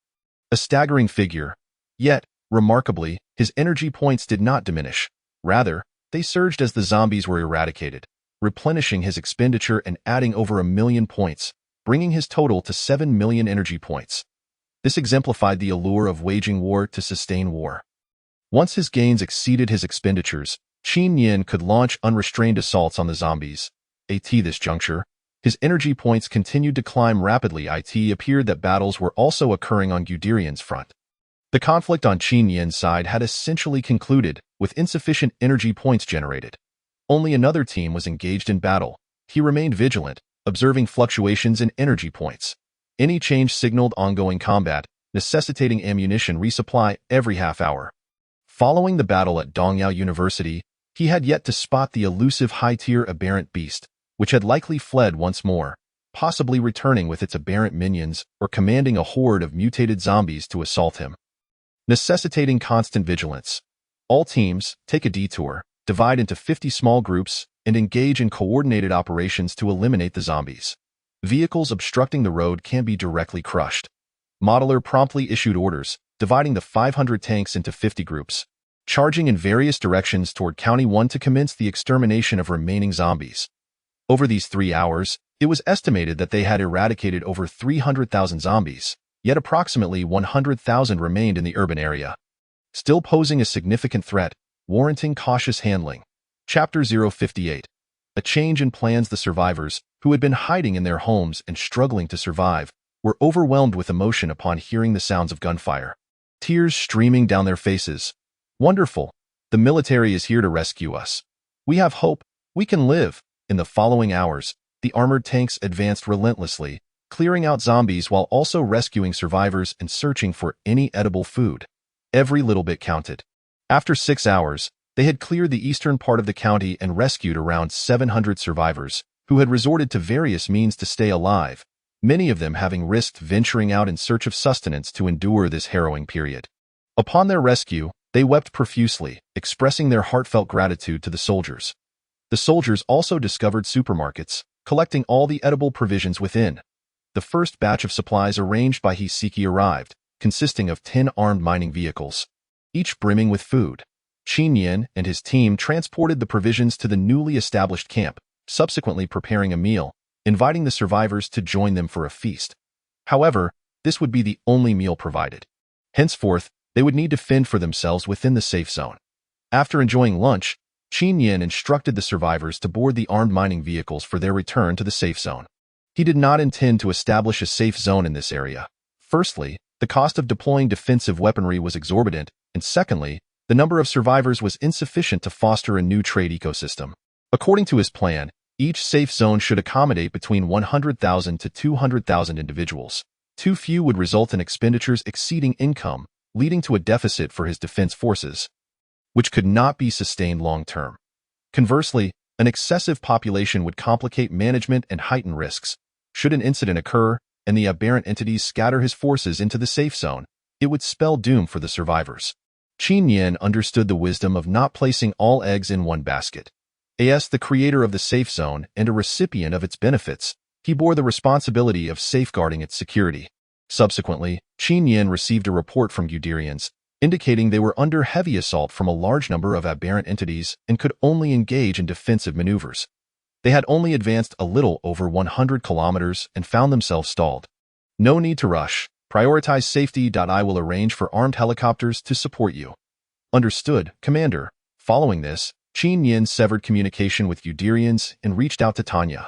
A staggering figure. Yet, remarkably, his energy points did not diminish. Rather, they surged as the zombies were eradicated, replenishing his expenditure and adding over 1 million points, bringing his total to 7 million energy points. This exemplified the allure of waging war to sustain war. Once his gains exceeded his expenditures, Qin Yin could launch unrestrained assaults on the zombies. At this juncture, his energy points continued to climb rapidly. It appeared that battles were also occurring on Guderian's front. The conflict on Qin Yin's side had essentially concluded, with insufficient energy points generated. Only another team was engaged in battle. He remained vigilant, observing fluctuations in energy points. Any change signaled ongoing combat, necessitating ammunition resupply every half hour. Following the battle at Dongyao University, he had yet to spot the elusive high-tier aberrant beast, which had likely fled once more, possibly returning with its aberrant minions or commanding a horde of mutated zombies to assault him. Necessitating constant vigilance. All teams take a detour, divide into 50 small groups, and engage in coordinated operations to eliminate the zombies. Vehicles obstructing the road can be directly crushed. Modeler promptly issued orders, dividing the 500 tanks into 50 groups, charging in various directions toward County 1 to commence the extermination of remaining zombies. Over these 3 hours, it was estimated that they had eradicated over 300,000 zombies, yet approximately 100,000 remained in the urban area, still posing a significant threat, warranting cautious handling. Chapter 058. A change in plans. The survivors, who had been hiding in their homes and struggling to survive, were overwhelmed with emotion upon hearing the sounds of gunfire. Tears streaming down their faces. Wonderful! The military is here to rescue us. We have hope. We can live. In the following hours, the armored tanks advanced relentlessly, clearing out zombies while also rescuing survivors and searching for any edible food. Every little bit counted. After 6 hours, they had cleared the eastern part of the county and rescued around 700 survivors, who had resorted to various means to stay alive, many of them having risked venturing out in search of sustenance to endure this harrowing period. Upon their rescue, they wept profusely, expressing their heartfelt gratitude to the soldiers. The soldiers also discovered supermarkets, collecting all the edible provisions within. The first batch of supplies arranged by Hiseki arrived, consisting of 10 armed mining vehicles, each brimming with food. Qin Yin and his team transported the provisions to the newly established camp, subsequently preparing a meal, inviting the survivors to join them for a feast. However, this would be the only meal provided. Henceforth, they would need to fend for themselves within the safe zone. After enjoying lunch, Qin Yin instructed the survivors to board the armed mining vehicles for their return to the safe zone. He did not intend to establish a safe zone in this area. Firstly, the cost of deploying defensive weaponry was exorbitant, and secondly, the number of survivors was insufficient to foster a new trade ecosystem. According to his plan, each safe zone should accommodate between 100,000 to 200,000 individuals. Too few would result in expenditures exceeding income, leading to a deficit for his defense forces, which could not be sustained long-term. Conversely, an excessive population would complicate management and heighten risks. Should an incident occur, and the aberrant entities scatter his forces into the safe zone, it would spell doom for the survivors. Qin Yin understood the wisdom of not placing all eggs in one basket. As the creator of the safe zone and a recipient of its benefits, he bore the responsibility of safeguarding its security. Subsequently, Qin Yin received a report from Guderians, indicating they were under heavy assault from a large number of aberrant entities and could only engage in defensive maneuvers. They had only advanced a little over 100 kilometers and found themselves stalled. No need to rush. Prioritize safety. I will arrange for armed helicopters to support you. Understood, Commander. Following this, Qin Yin severed communication with Guderians and reached out to Tanya.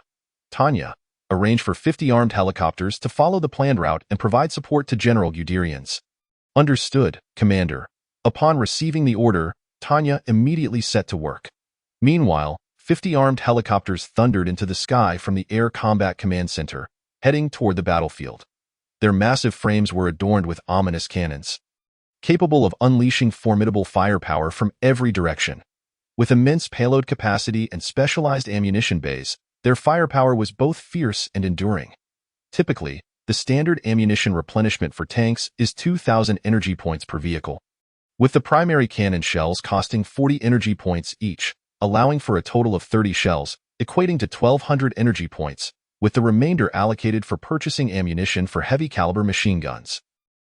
Tanya, arrange for 50 armed helicopters to follow the planned route and provide support to General Guderians. Understood, Commander. Upon receiving the order, Tanya immediately set to work. Meanwhile, 50 armed helicopters thundered into the sky from the Air Combat Command Center, heading toward the battlefield. Their massive frames were adorned with ominous cannons, capable of unleashing formidable firepower from every direction. With immense payload capacity and specialized ammunition bays, their firepower was both fierce and enduring. Typically, the standard ammunition replenishment for tanks is 2,000 energy points per vehicle, with the primary cannon shells costing 40 energy points each, allowing for a total of 30 shells, equating to 1,200 energy points, with the remainder allocated for purchasing ammunition for heavy-caliber machine guns.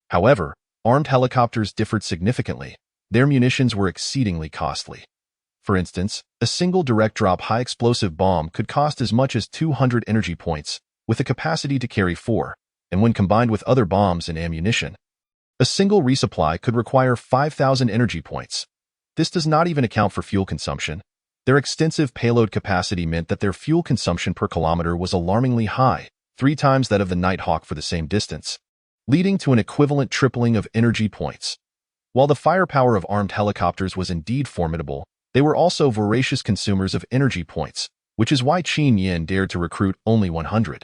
However, armed helicopters differed significantly. Their munitions were exceedingly costly. For instance, a single direct-drop high-explosive bomb could cost as much as 200 energy points, with a capacity to carry 4, and when combined with other bombs and ammunition, a single resupply could require 5,000 energy points. This does not even account for fuel consumption. Their extensive payload capacity meant that their fuel consumption per kilometer was alarmingly high, 3 times that of the Nighthawk for the same distance, leading to an equivalent tripling of energy points. While the firepower of armed helicopters was indeed formidable, they were also voracious consumers of energy points, which is why Qin Yin dared to recruit only 100.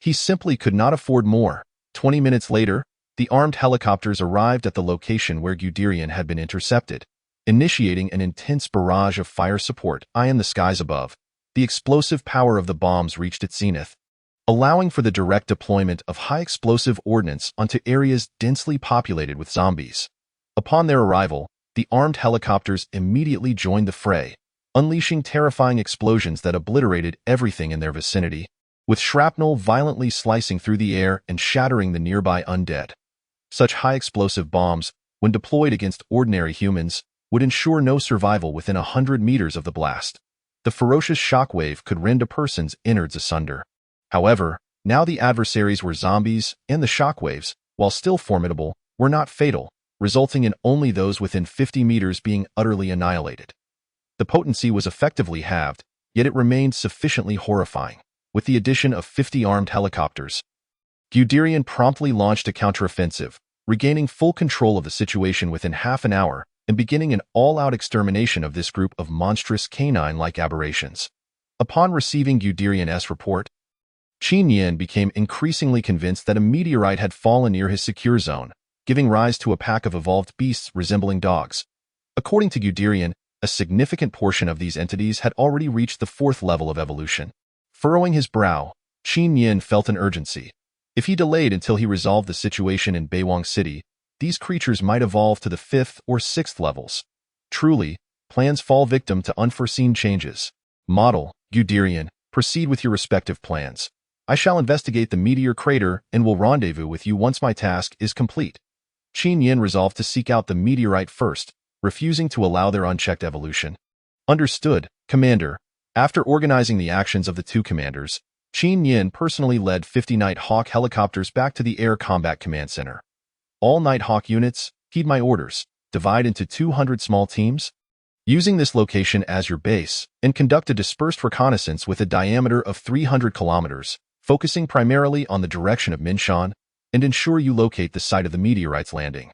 He simply could not afford more. 20 minutes later, the armed helicopters arrived at the location where Guderian had been intercepted, initiating an intense barrage of fire support in the skies above. The explosive power of the bombs reached its zenith, allowing for the direct deployment of high-explosive ordnance onto areas densely populated with zombies. Upon their arrival, the armed helicopters immediately joined the fray, unleashing terrifying explosions that obliterated everything in their vicinity, with shrapnel violently slicing through the air and shattering the nearby undead. Such high-explosive bombs, when deployed against ordinary humans, would ensure no survival within 100 meters of the blast. The ferocious shockwave could rend a person's innards asunder. However, now the adversaries were zombies, and the shockwaves, while still formidable, were not fatal, resulting in only those within 50 meters being utterly annihilated. The potency was effectively halved, yet it remained sufficiently horrifying. With the addition of 50 armed helicopters, Guderian promptly launched a counteroffensive, regaining full control of the situation within half an hour and beginning an all-out extermination of this group of monstrous canine-like aberrations. Upon receiving Guderian's report, Qin Yin became increasingly convinced that a meteorite had fallen near his secure zone, giving rise to a pack of evolved beasts resembling dogs. According to Guderian, a significant portion of these entities had already reached the 4th level of evolution. Furrowing his brow, Qin Yin felt an urgency. If he delayed until he resolved the situation in Beiwang City, these creatures might evolve to the 5th or 6th levels. Truly, plans fall victim to unforeseen changes. Model, Guderian, Proceed with your respective plans. I shall investigate the meteor crater and will rendezvous with you once my task is complete. Qin Yin resolved to seek out the meteorite first, refusing to allow their unchecked evolution. Understood, Commander. After organizing the actions of the two commanders, Qin Yin personally led 50 Nighthawk helicopters back to the Air Combat Command Center. All Nighthawk units, heed my orders, divide into 200 small teams. Using this location as your base, and conduct a dispersed reconnaissance with a diameter of 300 kilometers, focusing primarily on the direction of Minshan, and ensure you locate the site of the meteorite's landing.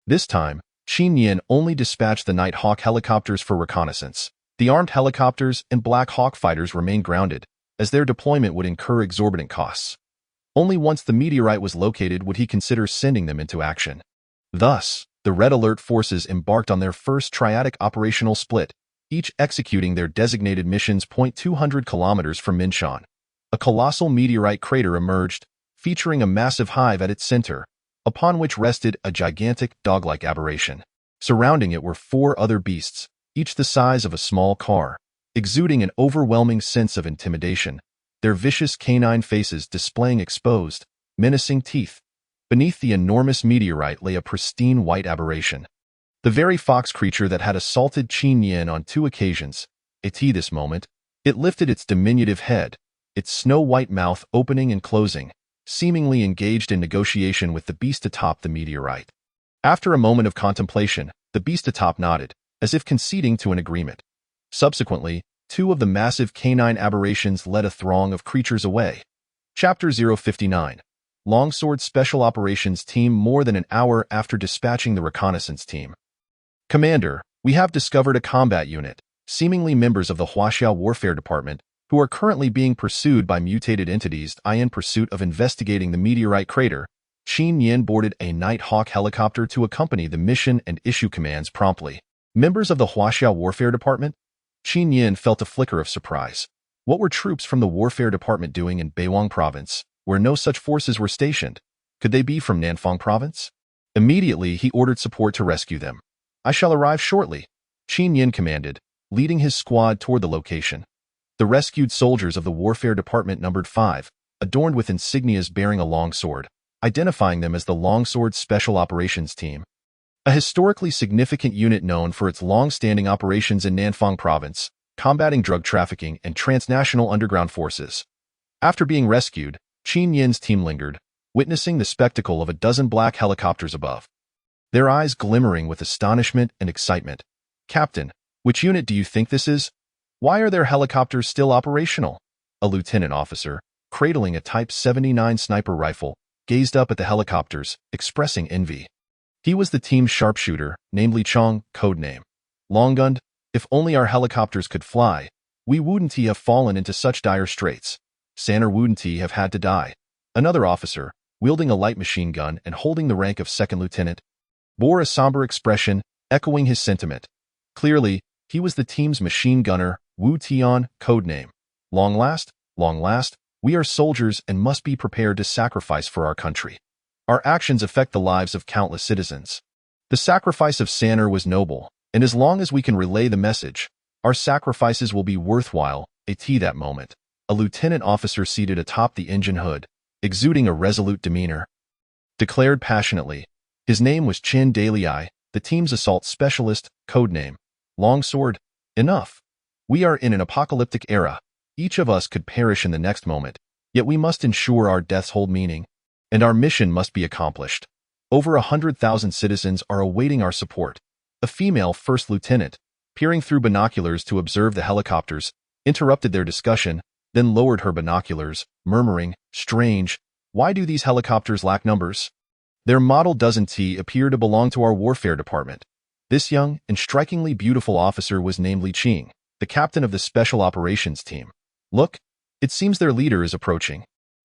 This time, Qin Yin only dispatched the Nighthawk helicopters for reconnaissance. The armed helicopters and Black Hawk fighters remained grounded, as their deployment would incur exorbitant costs. Only once the meteorite was located would he consider sending them into action. Thus, the Red Alert forces embarked on their first triadic operational split, each executing their designated missions 200 kilometers from Minshan. A colossal meteorite crater emerged, featuring a massive hive at its center, upon which rested a gigantic dog-like aberration. Surrounding it were 4 other beasts, each the size of a small car, exuding an overwhelming sense of intimidation, their vicious canine faces displaying exposed, menacing teeth. Beneath the enormous meteorite lay a pristine white aberration. The very fox creature that had assaulted Qin Yin on 2 occasions. At this moment, it lifted its diminutive head, its snow-white mouth opening and closing, seemingly engaged in negotiation with the beast atop the meteorite. After a moment of contemplation, the beast atop nodded, as if conceding to an agreement. Subsequently, 2 of the massive canine aberrations led a throng of creatures away. Chapter 059. Longsword Special Operations Team. More than an hour after dispatching the reconnaissance team. Commander, we have discovered a combat unit, seemingly members of the Huaxiao Warfare Department, who are currently being pursued by mutated entities in pursuit of investigating the meteorite crater. Qin Yin boarded a Nighthawk helicopter to accompany the mission and issue commands promptly. Members of the Huaxiao Warfare Department? Qin Yin felt a flicker of surprise. What were troops from the Warfare Department doing in Beiwang Province, where no such forces were stationed? Could they be from Nanfang Province? Immediately, he ordered support to rescue them. I shall arrive shortly, Qin Yin commanded, leading his squad toward the location. The rescued soldiers of the Warfare Department numbered 5, adorned with insignias bearing a longsword, identifying them as the Longsword Special Operations Team. A historically significant unit known for its long-standing operations in Nanfang Province, combating drug trafficking and transnational underground forces. After being rescued, Qin Yin's team lingered, witnessing the spectacle of a dozen black helicopters above. Their eyes glimmering with astonishment and excitement. Captain, which unit do you think this is? Why are their helicopters still operational? A lieutenant officer, cradling a Type 79 sniper rifle, gazed up at the helicopters, expressing envy. He was the team's sharpshooter, namely Chong, codename Longgun. If only our helicopters could fly, we wouldn't have fallen into such dire straits. Sanner wouldn't have had to die. Another officer, wielding a light machine gun and holding the rank of second lieutenant, bore a somber expression, echoing his sentiment. Clearly, he was the team's machine gunner, Wu Tian, codename Long last, we are soldiers and must be prepared to sacrifice for our country. Our actions affect the lives of countless citizens. The sacrifice of Sanner was noble, and as long as we can relay the message, our sacrifices will be worthwhile. At that moment, a lieutenant officer seated atop the engine hood, exuding a resolute demeanor, declared passionately. His name was Chen Dalei, the team's assault specialist, codename Longsword. Enough. We are in an apocalyptic era. Each of us could perish in the next moment, yet we must ensure our deaths hold meaning, and our mission must be accomplished. Over 100,000 citizens are awaiting our support. A female first lieutenant, peering through binoculars to observe the helicopters, interrupted their discussion, then lowered her binoculars, murmuring, "Strange, why do these helicopters lack numbers? Their model doesn't appear to belong to our warfare department." This young and strikingly beautiful officer was named Li Qing, the captain of the Special Operations Team. Look, it seems their leader is approaching.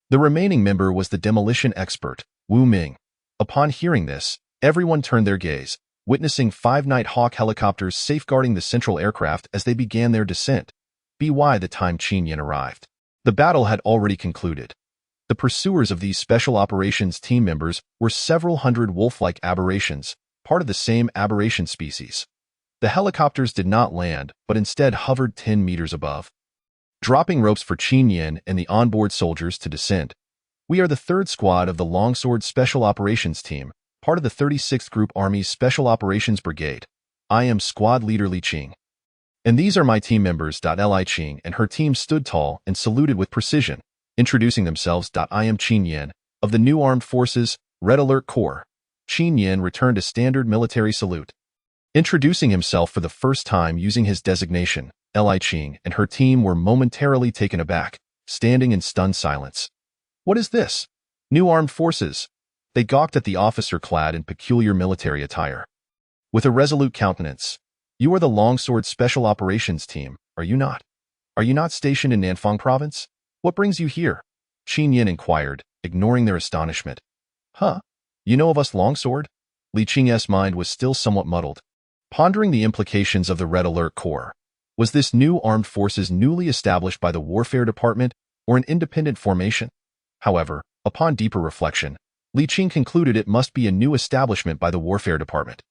The remaining member was the demolition expert, Wu Ming. Upon hearing this, everyone turned their gaze, witnessing 5 Nighthawk helicopters safeguarding the central aircraft as they began their descent. By the time Qin Yin arrived, the battle had already concluded. The pursuers of these Special Operations Team members were several hundred wolf-like aberrations, part of the same aberration species. The helicopters did not land, but instead hovered 10 meters above. dropping ropes for Qin Yin and the onboard soldiers to descend. We are the 3rd Squad of the Longsword Special Operations Team, part of the 36th Group Army's Special Operations Brigade. I am Squad Leader Li Qing. And these are my team members. Li Qing and her team stood tall and saluted with precision, introducing themselves. I am Qin Yin, of the new Armed Forces, Red Alert Corps. Qin Yin returned a standard military salute. Introducing himself for the first time using his designation, Li Qing and her team were momentarily taken aback, standing in stunned silence. What is this? New Armed Forces? They gawked at the officer clad in peculiar military attire. With a resolute countenance, you are the Longsword Special Operations Team, are you not? Are you not stationed in Nanfang Province? What brings you here? Qin Yin inquired, ignoring their astonishment. Huh? You know of us Longsword? Li Qing's mind was still somewhat muddled, pondering the implications of the Red Alert Corps. Was this new armed forces newly established by the Warfare Department or an independent formation? However, upon deeper reflection, Li Qing concluded it must be a new establishment by the Warfare Department.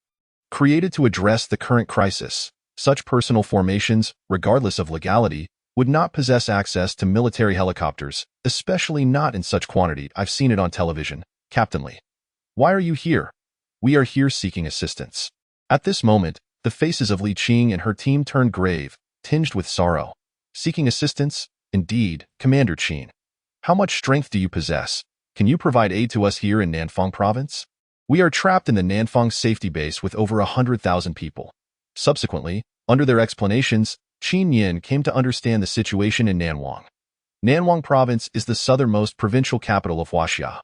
Created to address the current crisis, such personal formations, regardless of legality, would not possess access to military helicopters, especially not in such quantity. I've seen it on television. Captain Li. Why are you here? We are here seeking assistance. At this moment, the faces of Li Qing and her team turned grave, tinged with sorrow. Seeking assistance? Indeed, Commander Qin. How much strength do you possess? Can you provide aid to us here in Nanfang Province? We are trapped in the Nanfang safety base with over 100,000 people. Subsequently, under their explanations, Qin Yin came to understand the situation in Nanwang. Nanwang Province is the southernmost provincial capital of Huaxia,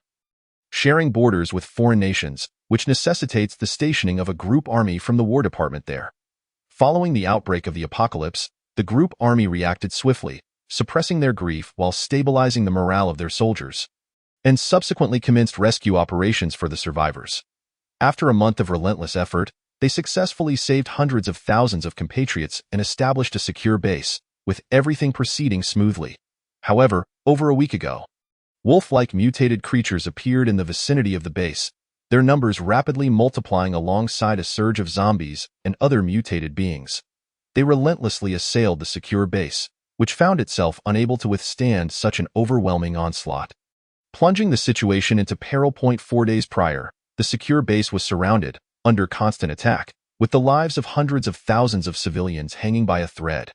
sharing borders with foreign nations, which necessitates the stationing of a group army from the War Department there. Following the outbreak of the apocalypse, the group army reacted swiftly, suppressing their grief while stabilizing the morale of their soldiers, and subsequently commenced rescue operations for the survivors. After a month of relentless effort, they successfully saved hundreds of thousands of compatriots and established a secure base, with everything proceeding smoothly. However, over a week ago, wolf-like mutated creatures appeared in the vicinity of the base, their numbers rapidly multiplying alongside a surge of zombies and other mutated beings. They relentlessly assailed the secure base, which found itself unable to withstand such an overwhelming onslaught. Plunging the situation into peril. 4 days prior, the secure base was surrounded, under constant attack, with the lives of hundreds of thousands of civilians hanging by a thread.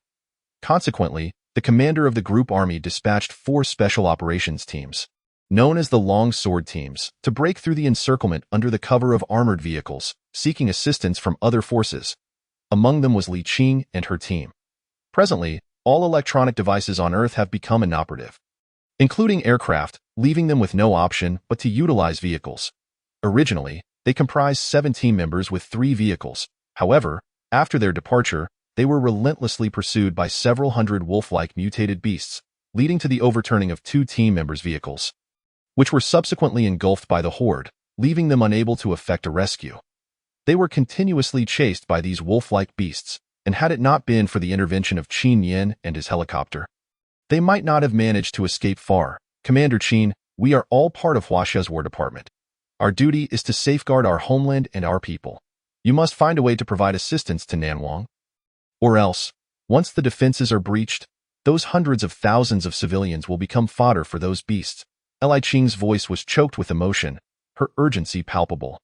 Consequently, the commander of the group army dispatched 4 special operations teams, known as the Long Sword Teams, to break through the encirclement under the cover of armored vehicles, seeking assistance from other forces. Among them was Li Qing and her team. Presently, all electronic devices on Earth have become inoperative, including aircraft, leaving them with no option but to utilize vehicles. Originally, they comprised 7 team members with 3 vehicles. However, after their departure, they were relentlessly pursued by several hundred wolf-like mutated beasts, leading to the overturning of 2 team members' vehicles, which were subsequently engulfed by the horde, leaving them unable to effect a rescue. They were continuously chased by these wolf-like beasts, and had it not been for the intervention of Qin Yin and his helicopter, they might not have managed to escape far. Commander Qin, we are all part of Huaxia's War Department. Our duty is to safeguard our homeland and our people. You must find a way to provide assistance to Nanwang. Or else, once the defenses are breached, those hundreds of thousands of civilians will become fodder for those beasts. Li Qing's voice was choked with emotion, her urgency palpable.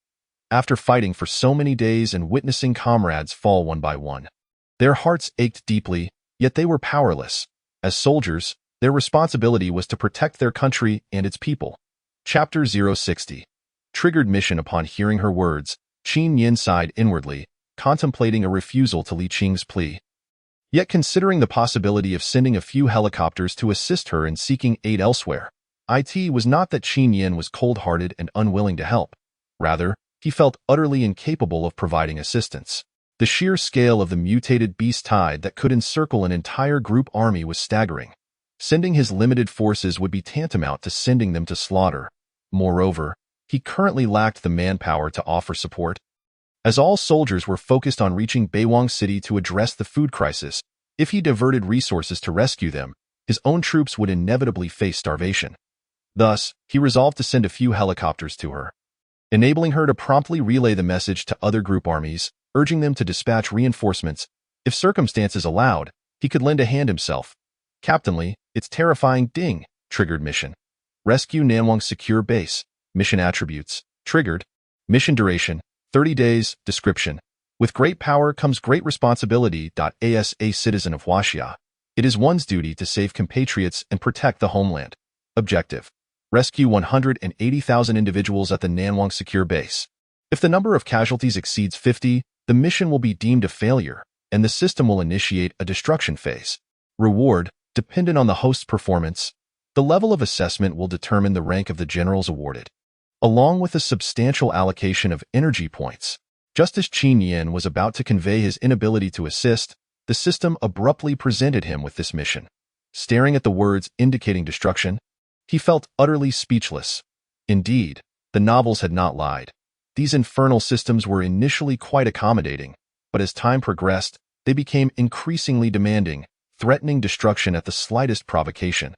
After fighting for so many days and witnessing comrades fall one by one, their hearts ached deeply, yet they were powerless. As soldiers, their responsibility was to protect their country and its people. Chapter 060. Triggered mission. Upon hearing her words, Qin Yin sighed inwardly, contemplating a refusal to Li Qing's plea. Yet considering the possibility of sending a few helicopters to assist her in seeking aid elsewhere, it was not that Qin Yin was cold-hearted and unwilling to help. Rather, he felt utterly incapable of providing assistance. The sheer scale of the mutated beast tide that could encircle an entire group army was staggering. Sending his limited forces would be tantamount to sending them to slaughter. Moreover, he currently lacked the manpower to offer support. As all soldiers were focused on reaching Beiwang City to address the food crisis, if he diverted resources to rescue them, his own troops would inevitably face starvation. Thus, he resolved to send a few helicopters to her, enabling her to promptly relay the message to other group armies, urging them to dispatch reinforcements. If circumstances allowed, he could lend a hand himself. Captain Lee, it's terrifying. Ding. Triggered mission. Rescue Nanwang's secure base. Mission attributes. Triggered. Mission duration. 30 days. Description. With great power comes great responsibility. As a citizen of Huaxia, it is one's duty to save compatriots and protect the homeland. Objective. Rescue 180,000 individuals at the Nanwang secure base. If the number of casualties exceeds 50, the mission will be deemed a failure, and the system will initiate a destruction phase. Reward, dependent on the host's performance. The level of assessment will determine the rank of the generals awarded, along with a substantial allocation of energy points. Just as Qin Yin was about to convey his inability to assist, the system abruptly presented him with this mission. Staring at the words indicating destruction, he felt utterly speechless. Indeed, the novels had not lied. These infernal systems were initially quite accommodating, but as time progressed, they became increasingly demanding, threatening destruction at the slightest provocation.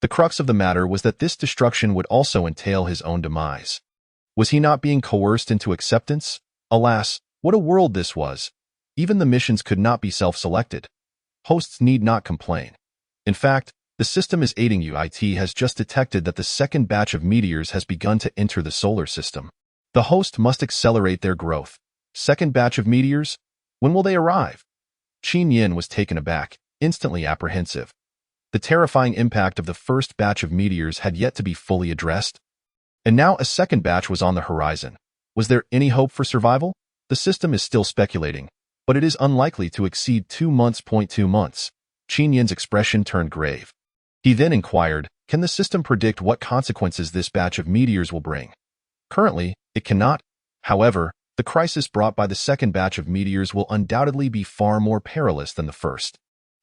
The crux of the matter was that this destruction would also entail his own demise. Was he not being coerced into acceptance? Alas, what a world this was! Even the missions could not be self-selected. Hosts need not complain. In fact, the system is aiding you. It has just detected that the second batch of meteors has begun to enter the solar system. The host must accelerate their growth. Second batch of meteors? When will they arrive? Qin Yin was taken aback, instantly apprehensive. The terrifying impact of the first batch of meteors had yet to be fully addressed. And now a second batch was on the horizon. Was there any hope for survival? The system is still speculating, but it is unlikely to exceed 2 months. 2 months. Qin Yin's expression turned grave. He then inquired, can the system predict what consequences this batch of meteors will bring? Currently, it cannot. However, the crisis brought by the second batch of meteors will undoubtedly be far more perilous than the first.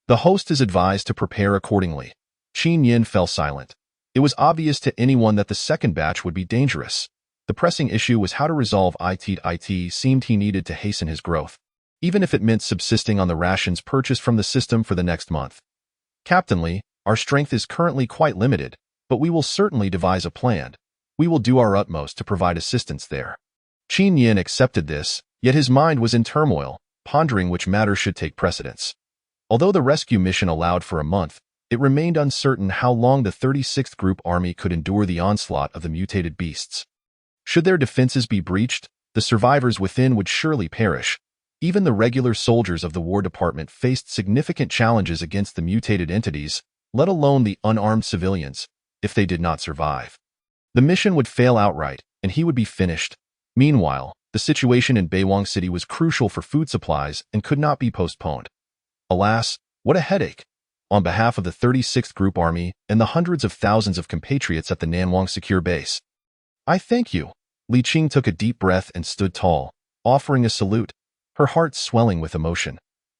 The host is advised to prepare accordingly. Qin Yin fell silent. It was obvious to anyone that the second batch would be dangerous. The pressing issue was how to resolve it. It seemed he needed to hasten his growth, even if it meant subsisting on the rations purchased from the system for the next month. Captain Lee, our strength is currently quite limited, but we will certainly devise a plan. We will do our utmost to provide assistance there. Qin Yin accepted this, yet his mind was in turmoil, pondering which matter should take precedence. Although the rescue mission allowed for a month, it remained uncertain how long the 36th Group Army could endure the onslaught of the mutated beasts. Should their defenses be breached, the survivors within would surely perish. Even the regular soldiers of the War Department faced significant challenges against the mutated entities, let alone the unarmed civilians, if they did not survive. The mission would fail outright, and he would be finished. Meanwhile, the situation in Beiwang City was crucial for food supplies and could not be postponed. Alas, what a headache! On behalf of the 36th Group Army and the hundreds of thousands of compatriots at the Nanwang secure base, I thank you. Li Qing took a deep breath and stood tall, offering a salute, her heart swelling with emotion.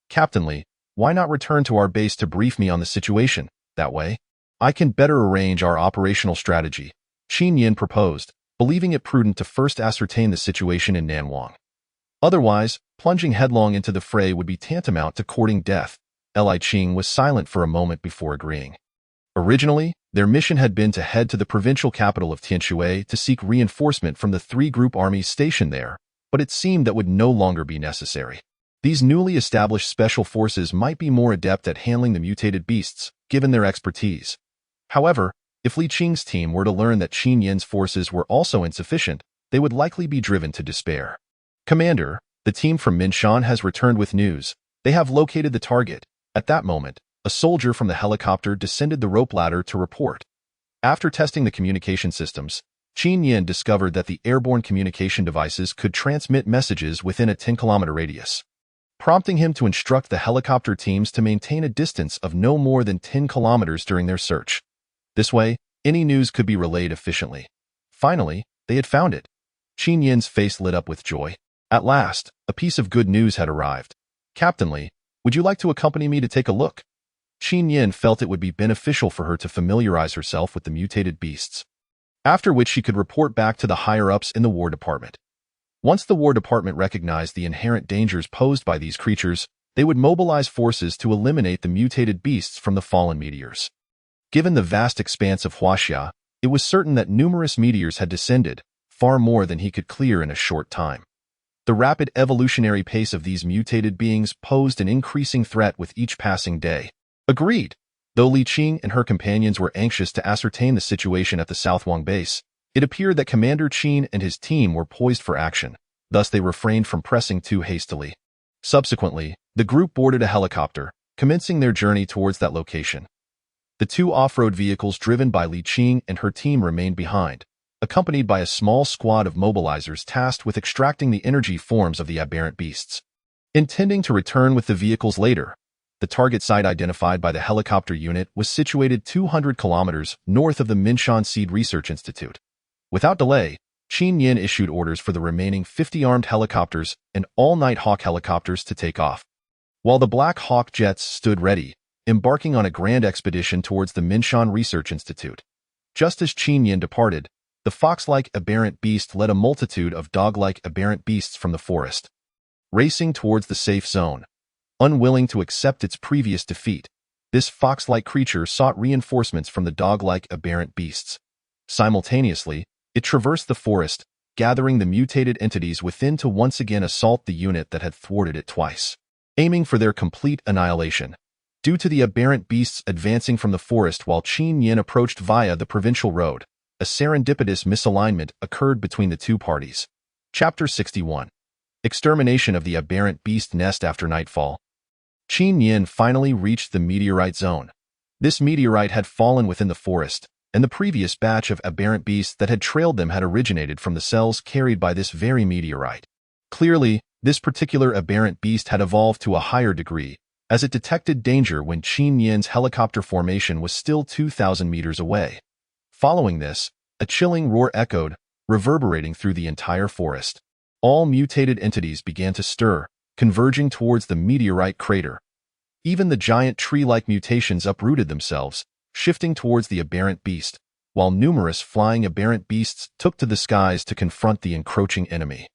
Captain Lee, why not return to our base to brief me on the situation? That way, I can better arrange our operational strategy. Qin Yin proposed, believing it prudent to first ascertain the situation in Nanwang. Otherwise, plunging headlong into the fray would be tantamount to courting death. Li Qing was silent for a moment before agreeing. Originally, their mission had been to head to the provincial capital of Tianshui to seek reinforcement from the 3 group armies stationed there, but it seemed that would no longer be necessary. These newly established special forces might be more adept at handling the mutated beasts, given their expertise. However, if Li Qing's team were to learn that Qin Yin's forces were also insufficient, they would likely be driven to despair. Commander, the team from Minshan has returned with news. They have located the target. At that moment, a soldier from the helicopter descended the rope ladder to report. After testing the communication systems, Qin Yin discovered that the airborne communication devices could transmit messages within a 10-kilometer radius, prompting him to instruct the helicopter teams to maintain a distance of no more than 10 kilometers during their search. This way, any news could be relayed efficiently. Finally, they had found it. Qin Yin's face lit up with joy. At last, a piece of good news had arrived. Captain Lee, would you like to accompany me to take a look? Qin Yin felt it would be beneficial for her to familiarize herself with the mutated beasts, after which she could report back to the higher-ups in the War Department. Once the War Department recognized the inherent dangers posed by these creatures, they would mobilize forces to eliminate the mutated beasts from the fallen meteors. Given the vast expanse of Huaxia, it was certain that numerous meteors had descended, far more than he could clear in a short time. The rapid evolutionary pace of these mutated beings posed an increasing threat with each passing day. Agreed. Though Li Qing and her companions were anxious to ascertain the situation at the Southwang base, it appeared that Commander Qin and his team were poised for action, thus they refrained from pressing too hastily. Subsequently, the group boarded a helicopter, commencing their journey towards that location. The two off-road vehicles driven by Li Qing and her team remained behind, accompanied by a small squad of mobilizers tasked with extracting the energy forms of the aberrant beasts. Intending to return with the vehicles later, the target site identified by the helicopter unit was situated 200 kilometers north of the Minshan Seed Research Institute. Without delay, Qin Yin issued orders for the remaining 50 armed helicopters and all Night Hawk helicopters to take off, while the Black Hawk jets stood ready, embarking on a grand expedition towards the Minshan Research Institute. Just as Qin Yin departed, the fox-like aberrant beast led a multitude of dog-like aberrant beasts from the forest, racing towards the safe zone. Unwilling to accept its previous defeat, this fox-like creature sought reinforcements from the dog-like aberrant beasts. Simultaneously, it traversed the forest, gathering the mutated entities within to once again assault the unit that had thwarted it twice, aiming for their complete annihilation. Due to the aberrant beasts advancing from the forest while Qin Yin approached via the provincial road, a serendipitous misalignment occurred between the two parties. Chapter 61. Extermination of the aberrant beast nest after nightfall. Qin Yin finally reached the meteorite zone. This meteorite had fallen within the forest, and the previous batch of aberrant beasts that had trailed them had originated from the cells carried by this very meteorite. Clearly, this particular aberrant beast had evolved to a higher degree, as it detected danger when Qin Yin's helicopter formation was still 2,000 meters away. Following this, a chilling roar echoed, reverberating through the entire forest. All mutated entities began to stir, converging towards the meteorite crater. Even the giant tree-like mutations uprooted themselves, shifting towards the aberrant beast, while numerous flying aberrant beasts took to the skies to confront the encroaching enemy.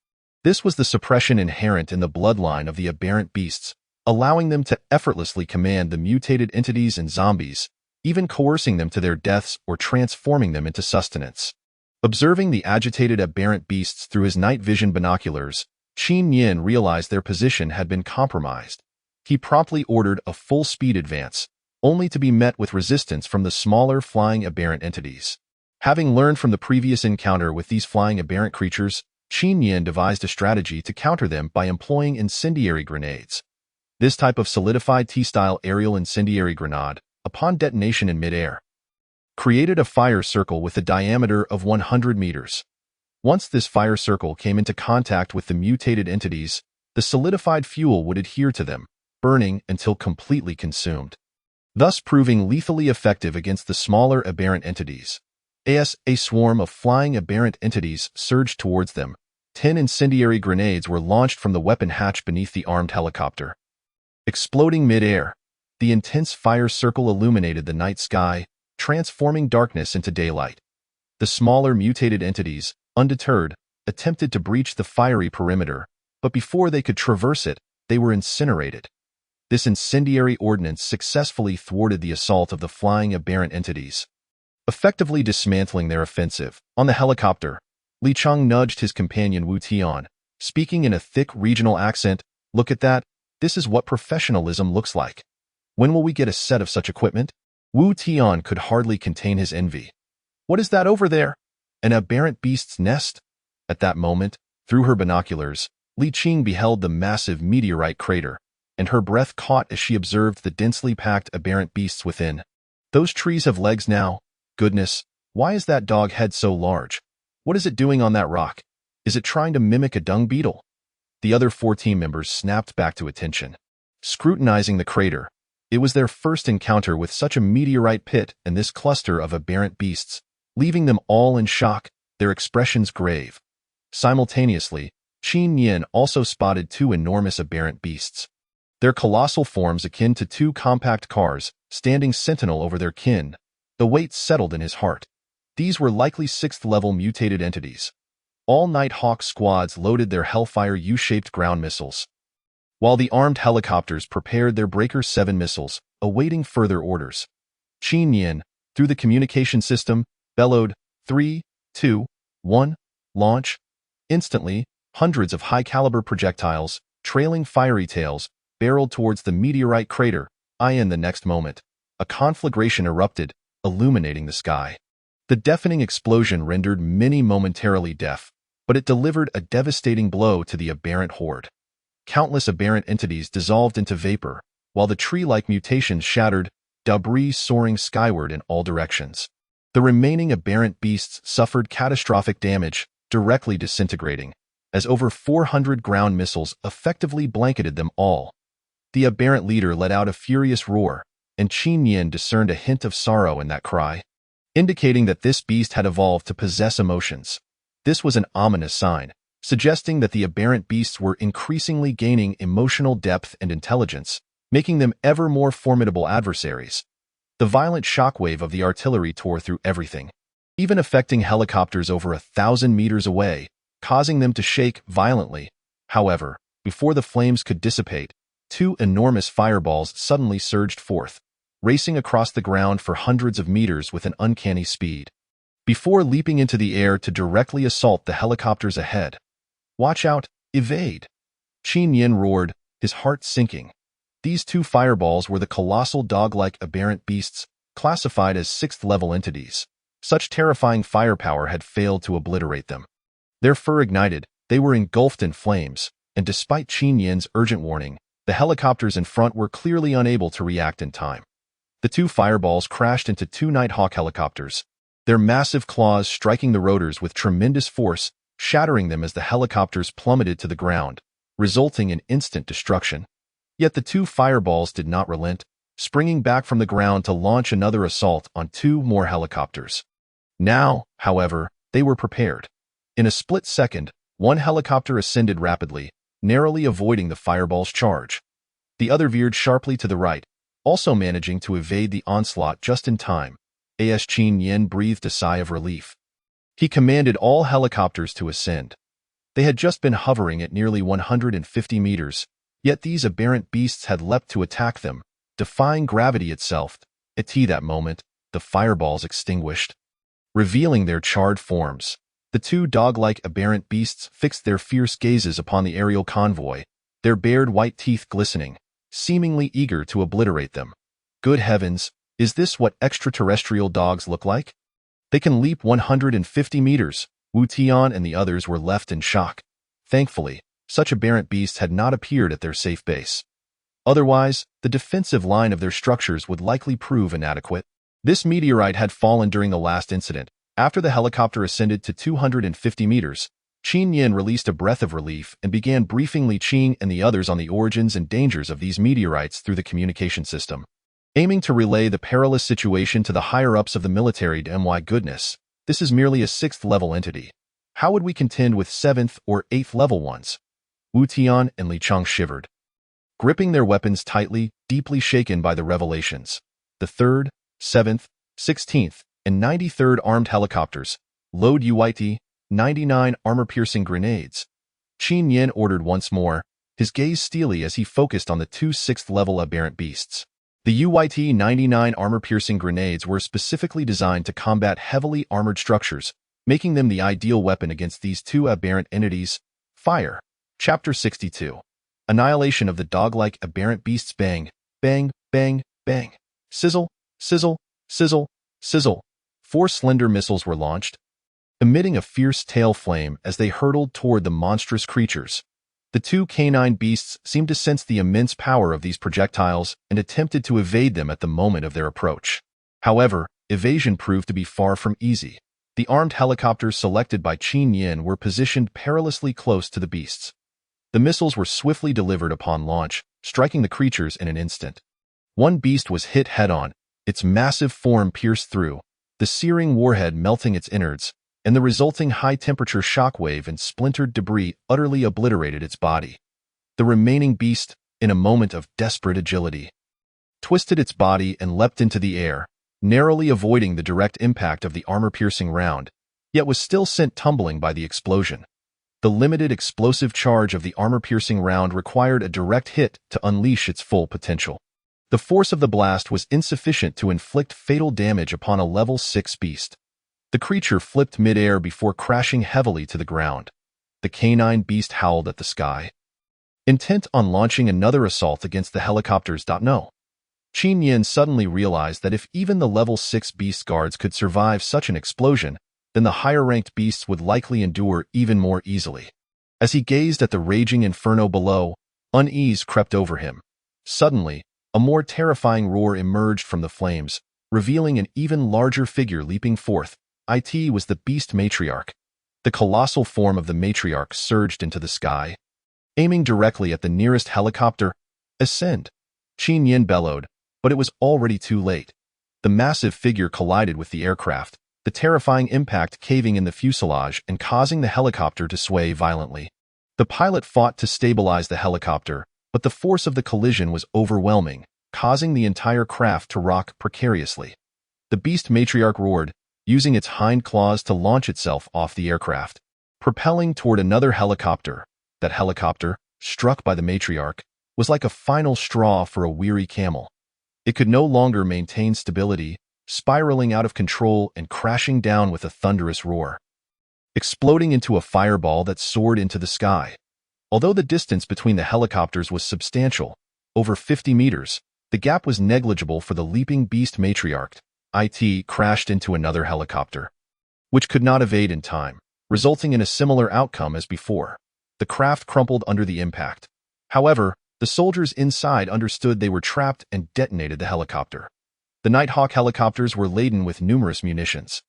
This was the suppression inherent in the bloodline of the aberrant beasts, allowing them to effortlessly command the mutated entities and zombies, even coercing them to their deaths or transforming them into sustenance. Observing the agitated aberrant beasts through his night vision binoculars, Qin Yin realized their position had been compromised. He promptly ordered a full-speed advance, only to be met with resistance from the smaller flying aberrant entities. Having learned from the previous encounter with these flying aberrant creatures, Qin Yin devised a strategy to counter them by employing incendiary grenades. This type of solidified T-style aerial incendiary grenade, upon detonation in midair, created a fire circle with a diameter of 100 meters. Once this fire circle came into contact with the mutated entities, the solidified fuel would adhere to them, burning until completely consumed, thus proving lethally effective against the smaller aberrant entities. As a swarm of flying aberrant entities surged towards them, 10 incendiary grenades were launched from the weapon hatch beneath the armed helicopter. Exploding mid-air, the intense fire circle illuminated the night sky, transforming darkness into daylight. The smaller mutated entities, undeterred, attempted to breach the fiery perimeter, but before they could traverse it, they were incinerated. This incendiary ordnance successfully thwarted the assault of the flying aberrant entities, effectively dismantling their offensive. On the helicopter, Li Cheng nudged his companion Wu Tian, speaking in a thick regional accent. "Look at that. This is what professionalism looks like. When will we get a set of such equipment?" Wu Tian could hardly contain his envy. "What is that over there? An aberrant beast's nest?" At that moment, through her binoculars, Li Qing beheld the massive meteorite crater, and her breath caught as she observed the densely packed aberrant beasts within. "Those trees have legs now. Goodness, why is that dog head so large? What is it doing on that rock? Is it trying to mimic a dung beetle?" The other 4 team members snapped back to attention, scrutinizing the crater. It was their first encounter with such a meteorite pit and this cluster of aberrant beasts, leaving them all in shock, their expressions grave. Simultaneously, Qin Yin also spotted 2 enormous aberrant beasts. Their colossal forms akin to 2 compact cars, standing sentinel over their kin. The weight settled in his heart. These were likely 6th-level mutated entities. All Night Hawk squads loaded their Hellfire U-shaped ground missiles, while the armed helicopters prepared their Breaker 7 missiles, awaiting further orders. Qin Yin, through the communication system, bellowed, 3, 2, 1, launch. Instantly, hundreds of high-caliber projectiles, trailing fiery tails, barreled towards the meteorite crater. In the next moment, a conflagration erupted, illuminating the sky. The deafening explosion rendered many momentarily deaf, but it delivered a devastating blow to the aberrant horde. Countless aberrant entities dissolved into vapor, while the tree-like mutations shattered, debris soaring skyward in all directions. The remaining aberrant beasts suffered catastrophic damage, directly disintegrating, as over 400 ground missiles effectively blanketed them all. The aberrant leader let out a furious roar, and Qin Yin discerned a hint of sorrow in that cry, indicating that this beast had evolved to possess emotions. This was an ominous sign, suggesting that the aberrant beasts were increasingly gaining emotional depth and intelligence, making them ever more formidable adversaries. The violent shockwave of the artillery tore through everything, even affecting helicopters over 1,000 meters away, causing them to shake violently. However, before the flames could dissipate, two enormous fireballs suddenly surged forth, racing across the ground for hundreds of meters with an uncanny speed. Before leaping into the air to directly assault the helicopters ahead. "Watch out! Evade!" Qin Yin roared, his heart sinking. These two fireballs were the colossal dog-like aberrant beasts, classified as 6th-level entities. Such terrifying firepower had failed to obliterate them. Their fur ignited, they were engulfed in flames, and despite Qin Yin's urgent warning, the helicopters in front were clearly unable to react in time. The two fireballs crashed into two Nighthawk helicopters, their massive claws striking the rotors with tremendous force, shattering them as the helicopters plummeted to the ground, resulting in instant destruction. Yet the two fireballs did not relent, springing back from the ground to launch another assault on two more helicopters. Now, however, they were prepared. In a split second, one helicopter ascended rapidly, narrowly avoiding the fireball's charge. The other veered sharply to the right, also managing to evade the onslaught just in time. As Qin Yin breathed a sigh of relief. He commanded all helicopters to ascend. They had just been hovering at nearly 150 meters, yet these aberrant beasts had leapt to attack them, defying gravity itself. At that moment, the fireballs extinguished, revealing their charred forms. The two dog-like aberrant beasts fixed their fierce gazes upon the aerial convoy, their bared white teeth glistening, seemingly eager to obliterate them. Good heavens, is this what extraterrestrial dogs look like? They can leap 150 meters. Wu Tian and the others were left in shock. Thankfully, such aberrant beasts had not appeared at their safe base. Otherwise, the defensive line of their structures would likely prove inadequate. This meteorite had fallen during the last incident. After the helicopter ascended to 250 meters, Qin Yin released a breath of relief and began briefing Li Qing and the others on the origins and dangers of these meteorites through the communication system, aiming to relay the perilous situation to the higher-ups of the military. My goodness, this is merely a 6th-level entity. How would we contend with 7th or 8th-level ones? Wu Tian and Li Cheng shivered, gripping their weapons tightly, deeply shaken by the revelations. The 3rd, 7th, 16th, and 93rd Armed Helicopters, load UYT, 99 armor-piercing grenades. Qin Yin ordered once more, his gaze steely as he focused on the two 6th-level aberrant beasts. The UYT-99 armor-piercing grenades were specifically designed to combat heavily armored structures, making them the ideal weapon against these two aberrant entities. Fire. Chapter 62. Annihilation of the dog-like aberrant beasts. Bang, bang, bang, bang. Sizzle, sizzle, sizzle, sizzle. 4 slender missiles were launched, emitting a fierce tail flame as they hurtled toward the monstrous creatures. The two canine beasts seemed to sense the immense power of these projectiles and attempted to evade them at the moment of their approach. However, evasion proved to be far from easy. The armed helicopters selected by Qin Yin were positioned perilously close to the beasts. The missiles were swiftly delivered upon launch, striking the creatures in an instant. One beast was hit head-on, its massive form pierced through, the searing warhead melting its innards, and the resulting high-temperature shockwave and splintered debris utterly obliterated its body. The remaining beast, in a moment of desperate agility, twisted its body and leapt into the air, narrowly avoiding the direct impact of the armor-piercing round, yet was still sent tumbling by the explosion. The limited explosive charge of the armor-piercing round required a direct hit to unleash its full potential. The force of the blast was insufficient to inflict fatal damage upon a level 6 beast. The creature flipped mid-air before crashing heavily to the ground. The canine beast howled at the sky, intent on launching another assault against the helicopters. No. Qin Yin suddenly realized that if even the level 6 beast guards could survive such an explosion, then the higher-ranked beasts would likely endure even more easily. As he gazed at the raging inferno below, unease crept over him. Suddenly, a more terrifying roar emerged from the flames, revealing an even larger figure leaping forth. It was the beast matriarch. The colossal form of the matriarch surged into the sky, aiming directly at the nearest helicopter. Ascend! Qin Yin bellowed, but it was already too late. The massive figure collided with the aircraft, the terrifying impact caving in the fuselage and causing the helicopter to sway violently. The pilot fought to stabilize the helicopter, but the force of the collision was overwhelming, causing the entire craft to rock precariously. The beast matriarch roared, using its hind claws to launch itself off the aircraft, propelling toward another helicopter. That helicopter, struck by the matriarch, was like a final straw for a weary camel. It could no longer maintain stability, spiraling out of control and crashing down with a thunderous roar, exploding into a fireball that soared into the sky. Although the distance between the helicopters was substantial, over 50 meters, the gap was negligible for the leaping beast matriarch. It crashed into another helicopter, which could not evade in time, resulting in a similar outcome as before. The craft crumpled under the impact. However, the soldiers inside understood they were trapped and detonated the helicopter. The Nighthawk helicopters were laden with numerous munitions,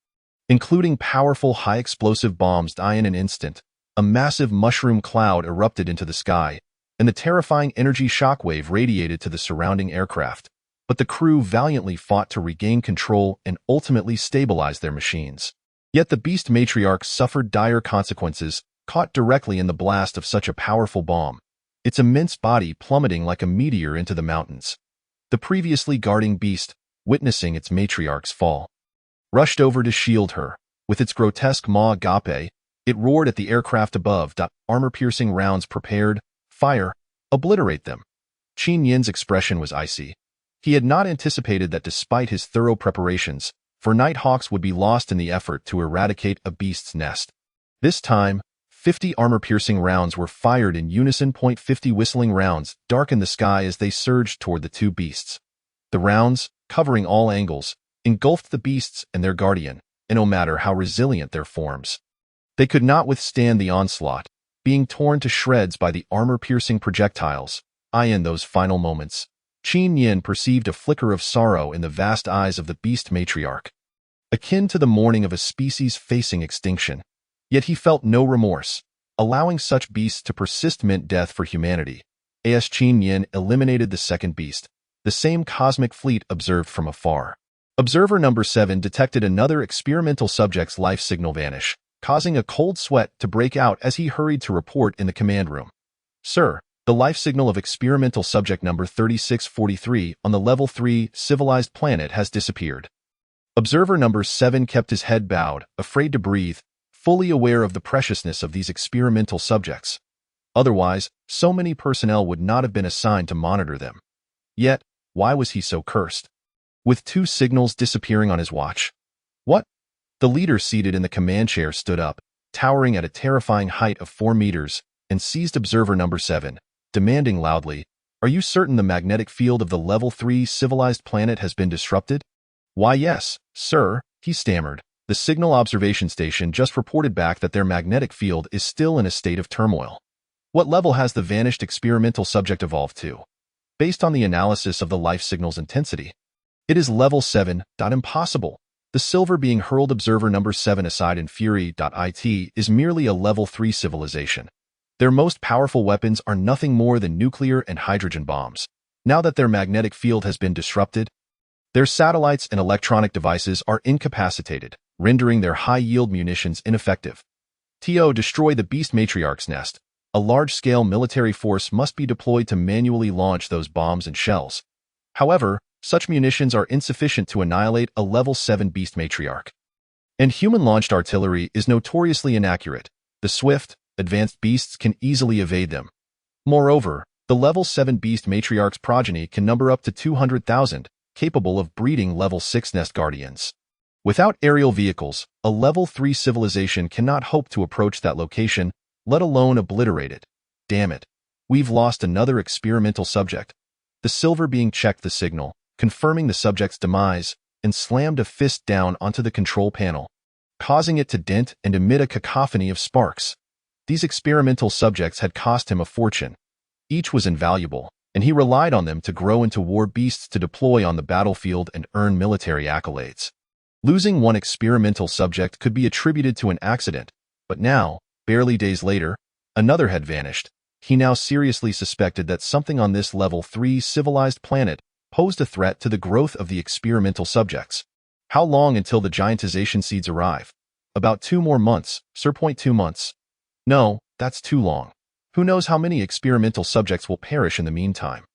including powerful high-explosive bombs. In an instant, a massive mushroom cloud erupted into the sky, and the terrifying energy shockwave radiated to the surrounding aircraft. But the crew valiantly fought to regain control and ultimately stabilize their machines. Yet the beast matriarch suffered dire consequences, caught directly in the blast of such a powerful bomb, its immense body plummeting like a meteor into the mountains. The previously guarding beast, witnessing its matriarch's fall, rushed over to shield her. With its grotesque maw agape, it roared at the aircraft above. Armor-piercing rounds prepared. Fire! Obliterate them! Qin Yin's expression was icy. He had not anticipated that despite his thorough preparations, 4 Nighthawks would be lost in the effort to eradicate a beast's nest. This time, 50 armor-piercing rounds were fired in unison. 50 whistling rounds darkened the sky as they surged toward the 2 beasts. The rounds, covering all angles, engulfed the beasts and their guardian, and no matter how resilient their forms, they could not withstand the onslaught, being torn to shreds by the armor-piercing projectiles. In those final moments, Qin Yin perceived a flicker of sorrow in the vast eyes of the beast matriarch, akin to the mourning of a species facing extinction. Yet he felt no remorse. Allowing such beasts to persist meant death for humanity. As Qin Yin eliminated the second beast, the same cosmic fleet observed from afar. Observer number 7 detected another experimental subject's life signal vanish, causing a cold sweat to break out as he hurried to report in the command room. Sir, the life signal of experimental subject number 3643 on the level 3 civilized planet has disappeared. Observer number 7 kept his head bowed, afraid to breathe, fully aware of the preciousness of these experimental subjects. Otherwise, so many personnel would not have been assigned to monitor them. Yet, why was he so cursed? With 2 signals disappearing on his watch. What? The leader seated in the command chair stood up, towering at a terrifying height of 4 meters, and seized observer number 7, demanding loudly, "Are you certain the magnetic field of the level 3 civilized planet has been disrupted?" "Why, yes, sir," he stammered. The signal observation station just reported back that their magnetic field is still in a state of turmoil. What level has the vanished experimental subject evolved to? Based on the analysis of the life signal's intensity, it is level 7. Impossible. The silver being hurled observer number 7 aside in fury. It is merely a level 3 civilization. Their most powerful weapons are nothing more than nuclear and hydrogen bombs. Now that their magnetic field has been disrupted, their satellites and electronic devices are incapacitated, rendering their high-yield munitions ineffective. Destroy the beast matriarch's nest. A large-scale military force must be deployed to manually launch those bombs and shells. However, such munitions are insufficient to annihilate a level 7 beast matriarch. And human-launched artillery is notoriously inaccurate. The swift, advanced beasts can easily evade them. Moreover, the level 7 beast matriarch's progeny can number up to 200,000, capable of breeding level 6 nest guardians. Without aerial vehicles, a level 3 civilization cannot hope to approach that location, let alone obliterate it. Damn it. We've lost another experimental subject. The silver being checked the signal, confirming the subject's demise, and slammed a fist down onto the control panel, causing it to dent and emit a cacophony of sparks. These experimental subjects had cost him a fortune. Each was invaluable, and he relied on them to grow into war beasts to deploy on the battlefield and earn military accolades. Losing one experimental subject could be attributed to an accident, but now, barely days later, another had vanished. He now seriously suspected that something on this level 3 civilized planet posed a threat to the growth of the experimental subjects. How long until the giantization seeds arrive? About 2 more months, Sir. 2 months. No, that's too long. Who knows how many experimental subjects will perish in the meantime?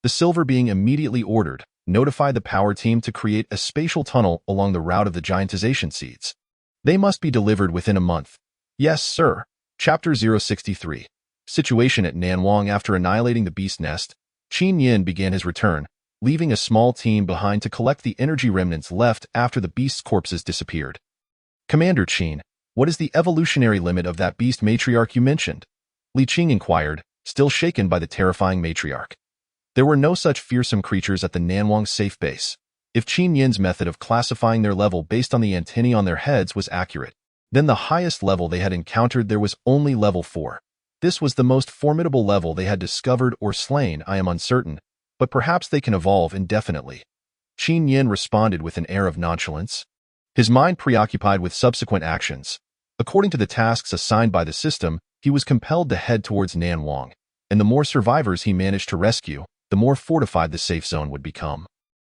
The Silver Being immediately ordered, notify the power team to create a spatial tunnel along the route of the giantization seeds. They must be delivered within a month. Yes, sir. Chapter 063. Situation at Nanwang. After annihilating the beast nest, Qin Yin began his return, leaving a small team behind to collect the energy remnants left after the beast's corpses disappeared. Commander Qin, what is the evolutionary limit of that beast matriarch you mentioned? Li Qing inquired, still shaken by the terrifying matriarch. There were no such fearsome creatures at the Nanwang safe base. If Qin Yin's method of classifying their level based on the antennae on their heads was accurate, then the highest level they had encountered there was only level 4. This was the most formidable level they had discovered or slain. I am uncertain, but perhaps they can evolve indefinitely. Qin Yin responded with an air of nonchalance, his mind preoccupied with subsequent actions. According to the tasks assigned by the system, he was compelled to head towards Nanwang, and the more survivors he managed to rescue, the more fortified the safe zone would become.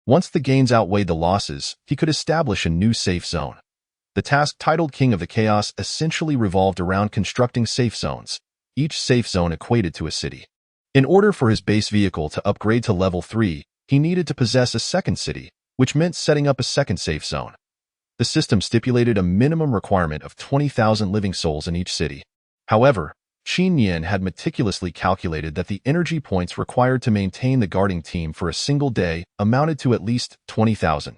Once the gains outweighed the losses, he could establish a new safe zone. The task titled King of the Chaos essentially revolved around constructing safe zones. Each safe zone equated to a city. In order for his base vehicle to upgrade to level 3, he needed to possess a second city, which meant setting up a second safe zone. The system stipulated a minimum requirement of 20,000 living souls in each city. However, Qin Yin had meticulously calculated that the energy points required to maintain the guarding team for a single day amounted to at least 20,000,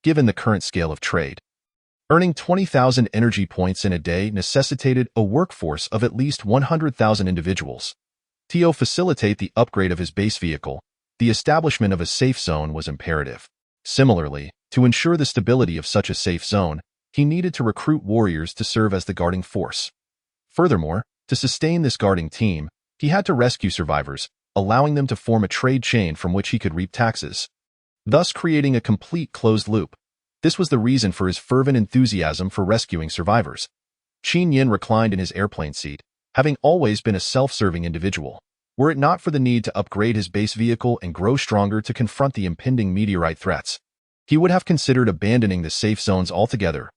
given the current scale of trade. Earning 20,000 energy points in a day necessitated a workforce of at least 100,000 individuals. To facilitate the upgrade of his base vehicle, the establishment of a safe zone was imperative. Similarly, to ensure the stability of such a safe zone, he needed to recruit warriors to serve as the guarding force. Furthermore, to sustain this guarding team, he had to rescue survivors, allowing them to form a trade chain from which he could reap taxes, thus creating a complete closed loop. This was the reason for his fervent enthusiasm for rescuing survivors. Qin Yin reclined in his airplane seat, having always been a self-serving individual. Were it not for the need to upgrade his base vehicle and grow stronger to confront the impending meteorite threats, he would have considered abandoning the safe zones altogether.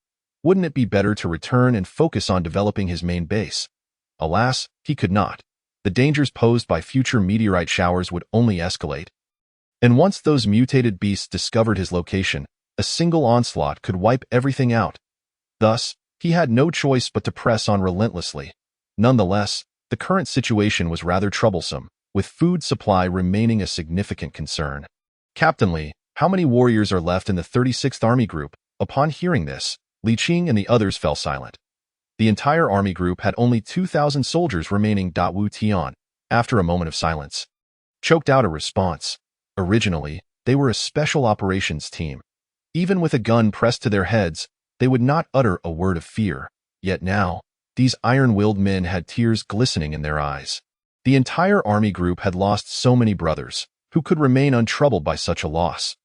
Wouldn't it be better to return and focus on developing his main base? Alas, he could not. The dangers posed by future meteorite showers would only escalate. And once those mutated beasts discovered his location, a single onslaught could wipe everything out. Thus, he had no choice but to press on relentlessly. Nonetheless, the current situation was rather troublesome, with food supply remaining a significant concern. Captain Li, how many warriors are left in the 36th Army Group? Upon hearing this, Li Qing and the others fell silent. The entire army group had only 2,000 soldiers remaining. Wu Tian, after a moment of silence, choked out a response. Originally, they were a special operations team. Even with a gun pressed to their heads, they would not utter a word of fear. Yet now, these iron-willed men had tears glistening in their eyes. The entire army group had lost so many brothers, who could remain untroubled by such a loss.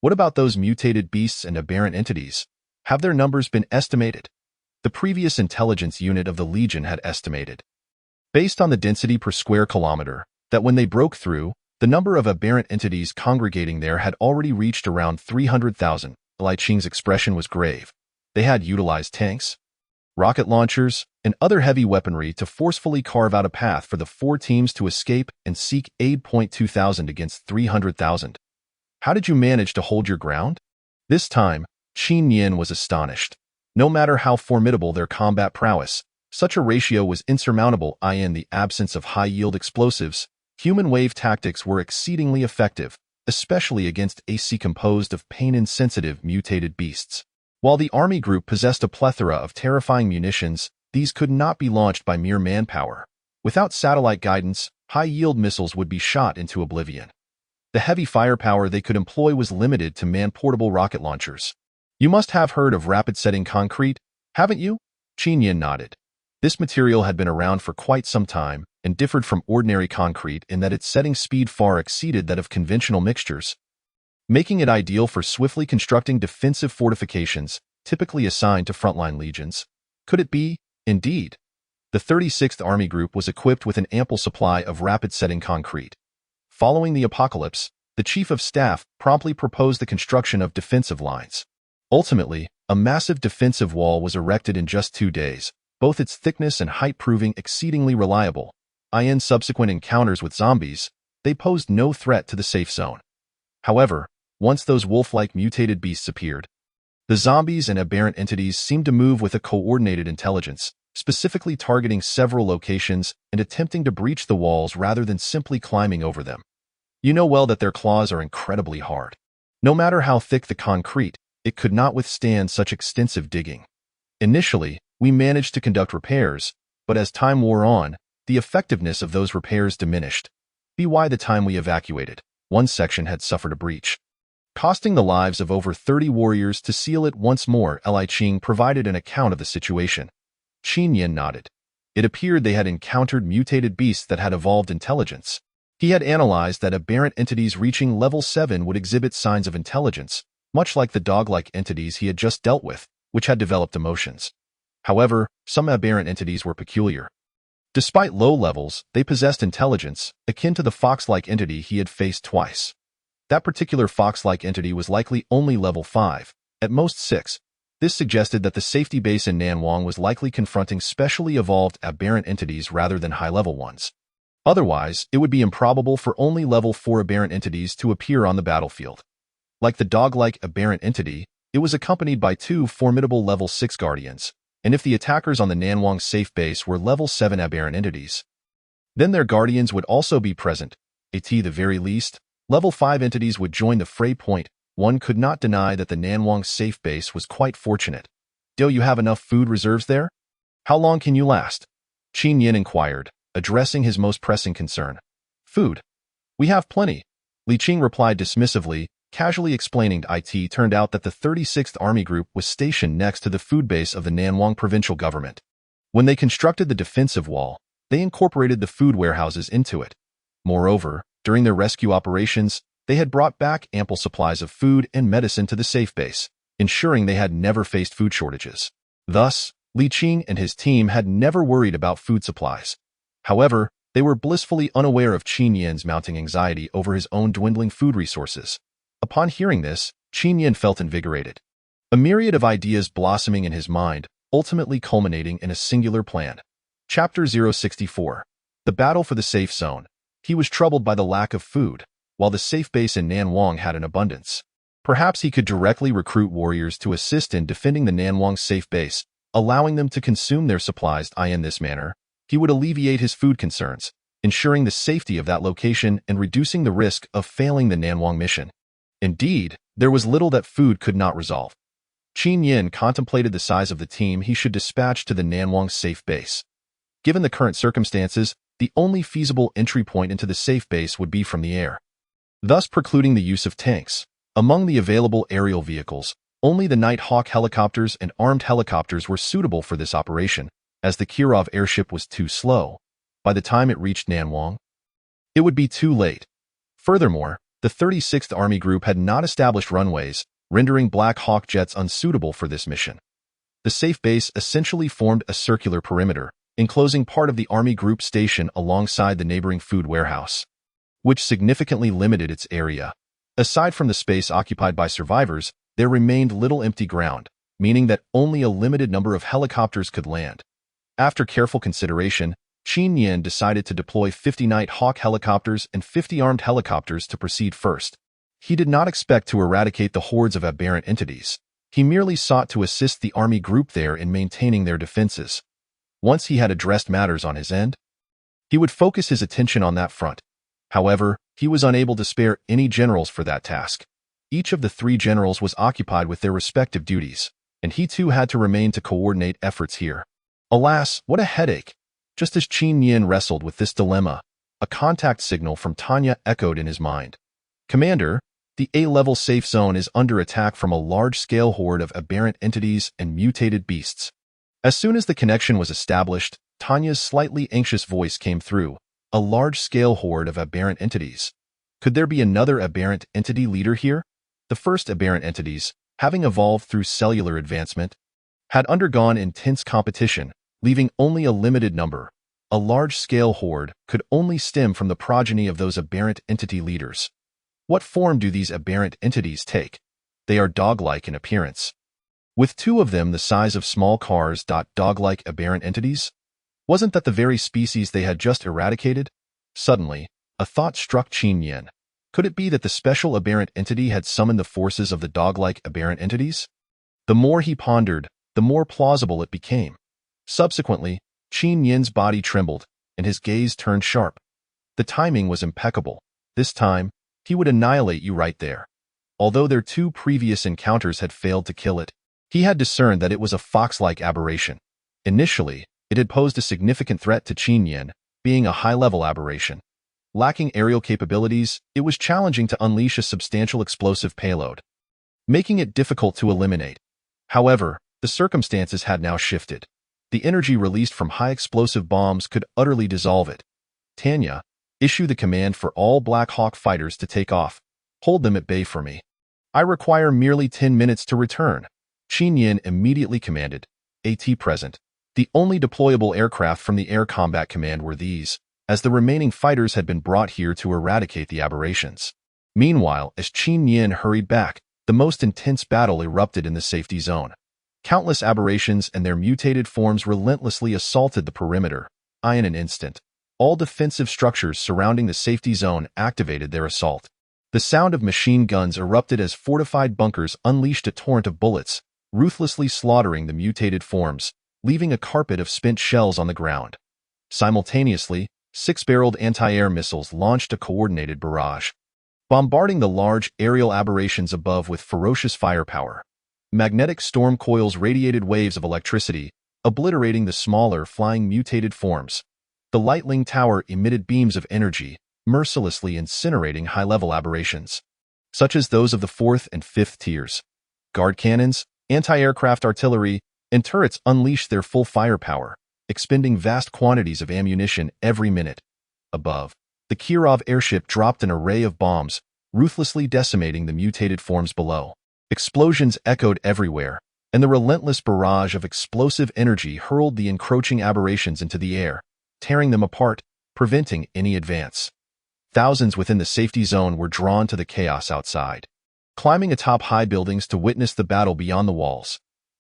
What about those mutated beasts and aberrant entities? Have their numbers been estimated? The previous intelligence unit of the Legion had estimated, based on the density per square kilometer, that when they broke through, the number of aberrant entities congregating there had already reached around 300,000. Li Qing's expression was grave. They had utilized tanks, rocket launchers, and other heavy weaponry to forcefully carve out a path for the 4 teams to escape and seek aid. 2,000 against 300,000. How did you manage to hold your ground? This time, Qin Yin was astonished. No matter how formidable their combat prowess, such a ratio was insurmountable. In the absence of high-yield explosives, human wave tactics were exceedingly effective, especially against AC composed of pain-insensitive mutated beasts. While the army group possessed a plethora of terrifying munitions, these could not be launched by mere manpower. Without satellite guidance, high-yield missiles would be shot into oblivion. The heavy firepower they could employ was limited to man-portable rocket launchers. You must have heard of rapid-setting concrete, haven't you? Qin Yin nodded. This material had been around for quite some time and differed from ordinary concrete in that its setting speed far exceeded that of conventional mixtures, making it ideal for swiftly constructing defensive fortifications typically assigned to frontline legions. Could it be? Indeed. The 36th Army Group was equipped with an ample supply of rapid-setting concrete. Following the apocalypse, the Chief of Staff promptly proposed the construction of defensive lines. Ultimately, a massive defensive wall was erected in just 2 days, both its thickness and height proving exceedingly reliable. In subsequent encounters with zombies, they posed no threat to the safe zone. However, once those wolf-like mutated beasts appeared, the zombies and aberrant entities seemed to move with a coordinated intelligence, specifically targeting several locations and attempting to breach the walls rather than simply climbing over them. You know well that their claws are incredibly hard. No matter how thick the concrete, it could not withstand such extensive digging. Initially, we managed to conduct repairs, but as time wore on, the effectiveness of those repairs diminished. By the time we evacuated, one section had suffered a breach, costing the lives of over 30 warriors. To seal it once more, Li Qing provided an account of the situation. Qin Yin nodded. It appeared they had encountered mutated beasts that had evolved intelligence. He had analyzed that aberrant entities reaching level 7 would exhibit signs of intelligence, much like the dog-like entities he had just dealt with, which had developed emotions. However, some aberrant entities were peculiar. Despite low levels, they possessed intelligence, akin to the fox-like entity he had faced twice. That particular fox-like entity was likely only level 5, at most 6. This suggested that the safety base in Nanwang was likely confronting specially evolved aberrant entities rather than high-level ones. Otherwise, it would be improbable for only level 4 aberrant entities to appear on the battlefield. Like the dog-like aberrant entity, it was accompanied by 2 formidable level 6 guardians, and if the attackers on the Nanwang safe base were level 7 aberrant entities, then their guardians would also be present. At the very least, level 5 entities would join the fray point. One could not deny that the Nanwang safe base was quite fortunate. Do you have enough food reserves there? How long can you last? Qin Yin inquired, addressing his most pressing concern. Food. We have plenty. Li Qing replied dismissively, casually explaining it turned out that the 36th Army Group was stationed next to the food base of the Nanwang provincial government. When they constructed the defensive wall, they incorporated the food warehouses into it. Moreover, during their rescue operations, they had brought back ample supplies of food and medicine to the safe base, ensuring they had never faced food shortages. Thus, Li Qing and his team had never worried about food supplies. However, they were blissfully unaware of Qin Yin's mounting anxiety over his own dwindling food resources. Upon hearing this, Qin Yin felt invigorated. A myriad of ideas blossoming in his mind, ultimately culminating in a singular plan. Chapter 064. The Battle for the Safe Zone. He was troubled by the lack of food, while the safe base in Nanwang had an abundance. Perhaps he could directly recruit warriors to assist in defending the Nanwang safe base, allowing them to consume their supplies. In this manner, he would alleviate his food concerns, ensuring the safety of that location and reducing the risk of failing the Nanwang mission. Indeed, there was little that food could not resolve. Qin Yin contemplated the size of the team he should dispatch to the Nanwang safe base. Given the current circumstances, the only feasible entry point into the safe base would be from the air, thus precluding the use of tanks. Among the available aerial vehicles, only the Night Hawk helicopters and armed helicopters were suitable for this operation, as the Kirov airship was too slow. By the time it reached Nanwang, it would be too late. Furthermore, the 36th Army Group had not established runways, rendering Black Hawk jets unsuitable for this mission. The safe base essentially formed a circular perimeter, enclosing part of the Army Group station alongside the neighboring food warehouse, which significantly limited its area. Aside from the space occupied by survivors, there remained little empty ground, meaning that only a limited number of helicopters could land. After careful consideration, Qin Yin decided to deploy 50 Night Hawk helicopters and 50 armed helicopters to proceed first. He did not expect to eradicate the hordes of aberrant entities. He merely sought to assist the Army Group there in maintaining their defenses. Once he had addressed matters on his end, he would focus his attention on that front. However, he was unable to spare any generals for that task. Each of the 3 generals was occupied with their respective duties, and he too had to remain to coordinate efforts here. Alas, what a headache! Just as Qin Yin wrestled with this dilemma, a contact signal from Tanya echoed in his mind. Commander, the A-level safe zone is under attack from a large-scale horde of aberrant entities and mutated beasts. As soon as the connection was established, Tanya's slightly anxious voice came through. A large-scale horde of aberrant entities. Could there be another aberrant entity leader here? The first aberrant entities, having evolved through cellular advancement, had undergone intense competition, leaving only a limited number. A large-scale horde could only stem from the progeny of those aberrant entity leaders. What form do these aberrant entities take? They are dog-like in appearance. With two of them the size of small cars. Dog-like aberrant entities? Wasn't that the very species they had just eradicated? Suddenly, a thought struck Qin Yin. Could it be that the special aberrant entity had summoned the forces of the dog-like aberrant entities? The more he pondered, the more plausible it became. Subsequently, Qin Yin's body trembled, and his gaze turned sharp. The timing was impeccable. This time, he would annihilate you right there. Although their two previous encounters had failed to kill it, he had discerned that it was a fox-like aberration. Initially, it had posed a significant threat to Qin Yin, being a high-level aberration. Lacking aerial capabilities, it was challenging to unleash a substantial explosive payload, making it difficult to eliminate. However, the circumstances had now shifted. The energy released from high-explosive bombs could utterly dissolve it. Tanya, issue the command for all Black Hawk fighters to take off. Hold them at bay for me. I require merely 10 minutes to return. Qin Yin immediately commanded. AT present. The only deployable aircraft from the Air Combat Command were these, as the remaining fighters had been brought here to eradicate the aberrations. Meanwhile, as Qin Yin hurried back, the most intense battle erupted in the safety zone. Countless aberrations and their mutated forms relentlessly assaulted the perimeter. In an instant, all defensive structures surrounding the safety zone activated their assault. The sound of machine guns erupted as fortified bunkers unleashed a torrent of bullets, ruthlessly slaughtering the mutated forms, leaving a carpet of spent shells on the ground. Simultaneously, 6-barreled anti-air missiles launched a coordinated barrage, bombarding the large aerial aberrations above with ferocious firepower. Magnetic storm coils radiated waves of electricity, obliterating the smaller, flying mutated forms. The Lightning Tower emitted beams of energy, mercilessly incinerating high-level aberrations, such as those of the 4th and 5th tiers. Guard cannons, anti-aircraft artillery, and turrets unleashed their full firepower, expending vast quantities of ammunition every minute. Above, the Kirov airship dropped an array of bombs, ruthlessly decimating the mutated forms below. Explosions echoed everywhere, and the relentless barrage of explosive energy hurled the encroaching aberrations into the air, tearing them apart, preventing any advance. Thousands within the safety zone were drawn to the chaos outside, climbing atop high buildings to witness the battle beyond the walls.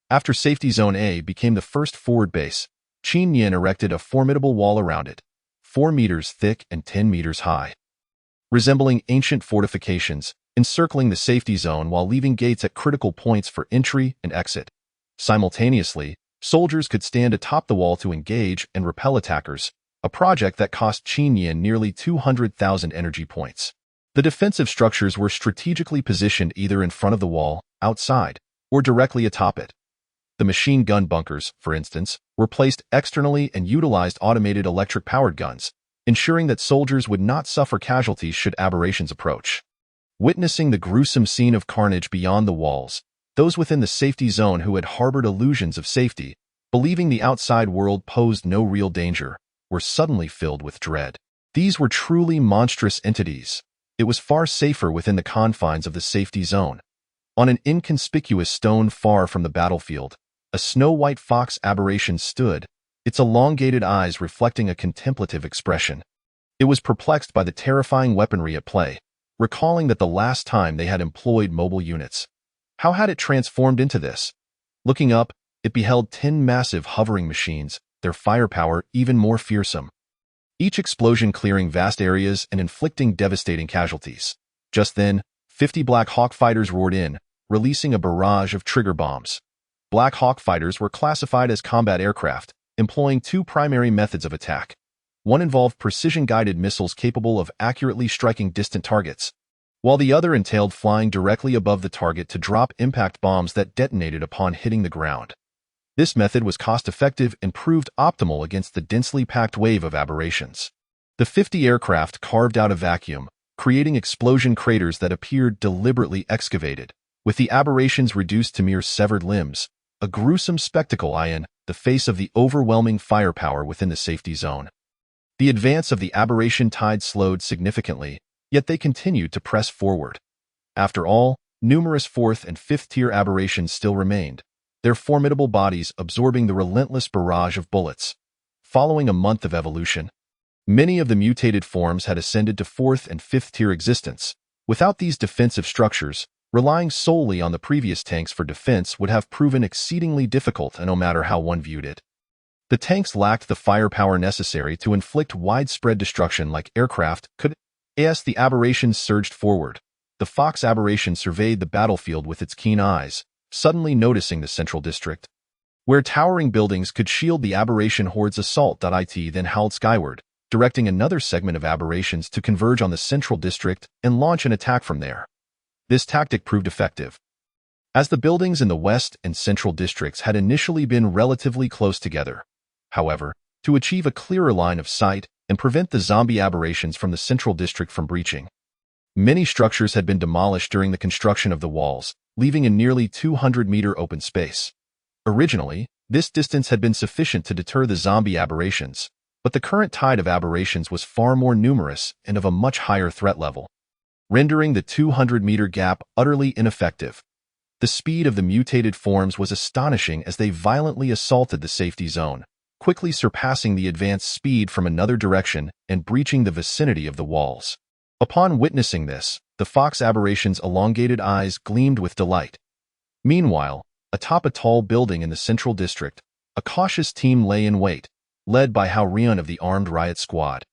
After Safety Zone A became the first forward base, Qin Yin erected a formidable wall around it, 4 meters thick and 10 meters high, resembling ancient fortifications, encircling the safety zone while leaving gates at critical points for entry and exit. Simultaneously, soldiers could stand atop the wall to engage and repel attackers, a project that cost Qin Yin nearly 200,000 energy points. The defensive structures were strategically positioned either in front of the wall, outside, or directly atop it. The machine gun bunkers, for instance, were placed externally and utilized automated electric-powered guns, ensuring that soldiers would not suffer casualties should aberrations approach. Witnessing the gruesome scene of carnage beyond the walls, those within the safety zone who had harbored illusions of safety, believing the outside world posed no real danger, were suddenly filled with dread. These were truly monstrous entities. It was far safer within the confines of the safety zone. On an inconspicuous stone far from the battlefield, a snow-white fox aberration stood, its elongated eyes reflecting a contemplative expression. It was perplexed by the terrifying weaponry at play, recalling that the last time they had employed mobile units. How had it transformed into this? Looking up, it beheld 10 massive hovering machines, their firepower even more fearsome, each explosion clearing vast areas and inflicting devastating casualties. Just then, 50 Black Hawk fighters roared in, releasing a barrage of trigger bombs. Black Hawk fighters were classified as combat aircraft, employing two primary methods of attack. One involved precision-guided missiles capable of accurately striking distant targets, while the other entailed flying directly above the target to drop impact bombs that detonated upon hitting the ground. This method was cost-effective and proved optimal against the densely packed wave of aberrations. The 50 aircraft carved out a vacuum, creating explosion craters that appeared deliberately excavated, with the aberrations reduced to mere severed limbs, a gruesome spectacle in the face of the overwhelming firepower within the safety zone. The advance of the aberration tide slowed significantly, yet they continued to press forward. After all, numerous fourth and fifth-tier aberrations still remained, their formidable bodies absorbing the relentless barrage of bullets. Following a month of evolution, many of the mutated forms had ascended to fourth and fifth-tier existence. Without these defensive structures, relying solely on the previous tanks for defense would have proven exceedingly difficult, no matter how one viewed it. The tanks lacked the firepower necessary to inflict widespread destruction like aircraft could. As the aberrations surged forward, the Fox aberration surveyed the battlefield with its keen eyes, suddenly noticing the central district. Where towering buildings could shield the aberration horde's assault. It then howled skyward, directing another segment of aberrations to converge on the central district and launch an attack from there. This tactic proved effective. As the buildings in the west and central districts had initially been relatively close together, however, to achieve a clearer line of sight and prevent the zombie aberrations from the central district from breaching, many structures had been demolished during the construction of the walls, leaving a nearly 200-meter open space. Originally, this distance had been sufficient to deter the zombie aberrations, but the current tide of aberrations was far more numerous and of a much higher threat level, rendering the 200-meter gap utterly ineffective. The speed of the mutated forms was astonishing as they violently assaulted the safety zone, quickly surpassing the advance speed from another direction and breaching the vicinity of the walls. Upon witnessing this, the Fox aberration's elongated eyes gleamed with delight. Meanwhile, atop a tall building in the central district, a cautious team lay in wait, led by Hao Rian of the armed riot squad.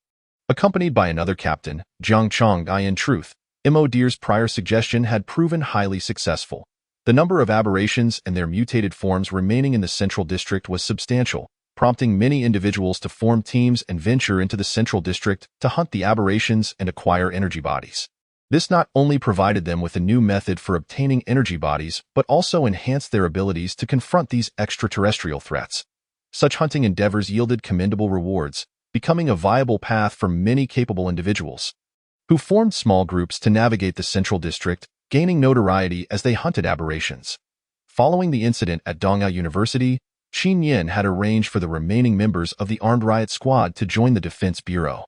Accompanied by another captain, Jiang Chong. In truth, Mo Deer's prior suggestion had proven highly successful. The number of aberrations and their mutated forms remaining in the central district was substantial, prompting many individuals to form teams and venture into the central district to hunt the aberrations and acquire energy bodies. This not only provided them with a new method for obtaining energy bodies, but also enhanced their abilities to confront these extraterrestrial threats. Such hunting endeavors yielded commendable rewards, becoming a viable path for many capable individuals, who formed small groups to navigate the central district, gaining notoriety as they hunted aberrations. Following the incident at Dongyao University, Qin Yin had arranged for the remaining members of the armed riot squad to join the Defense Bureau.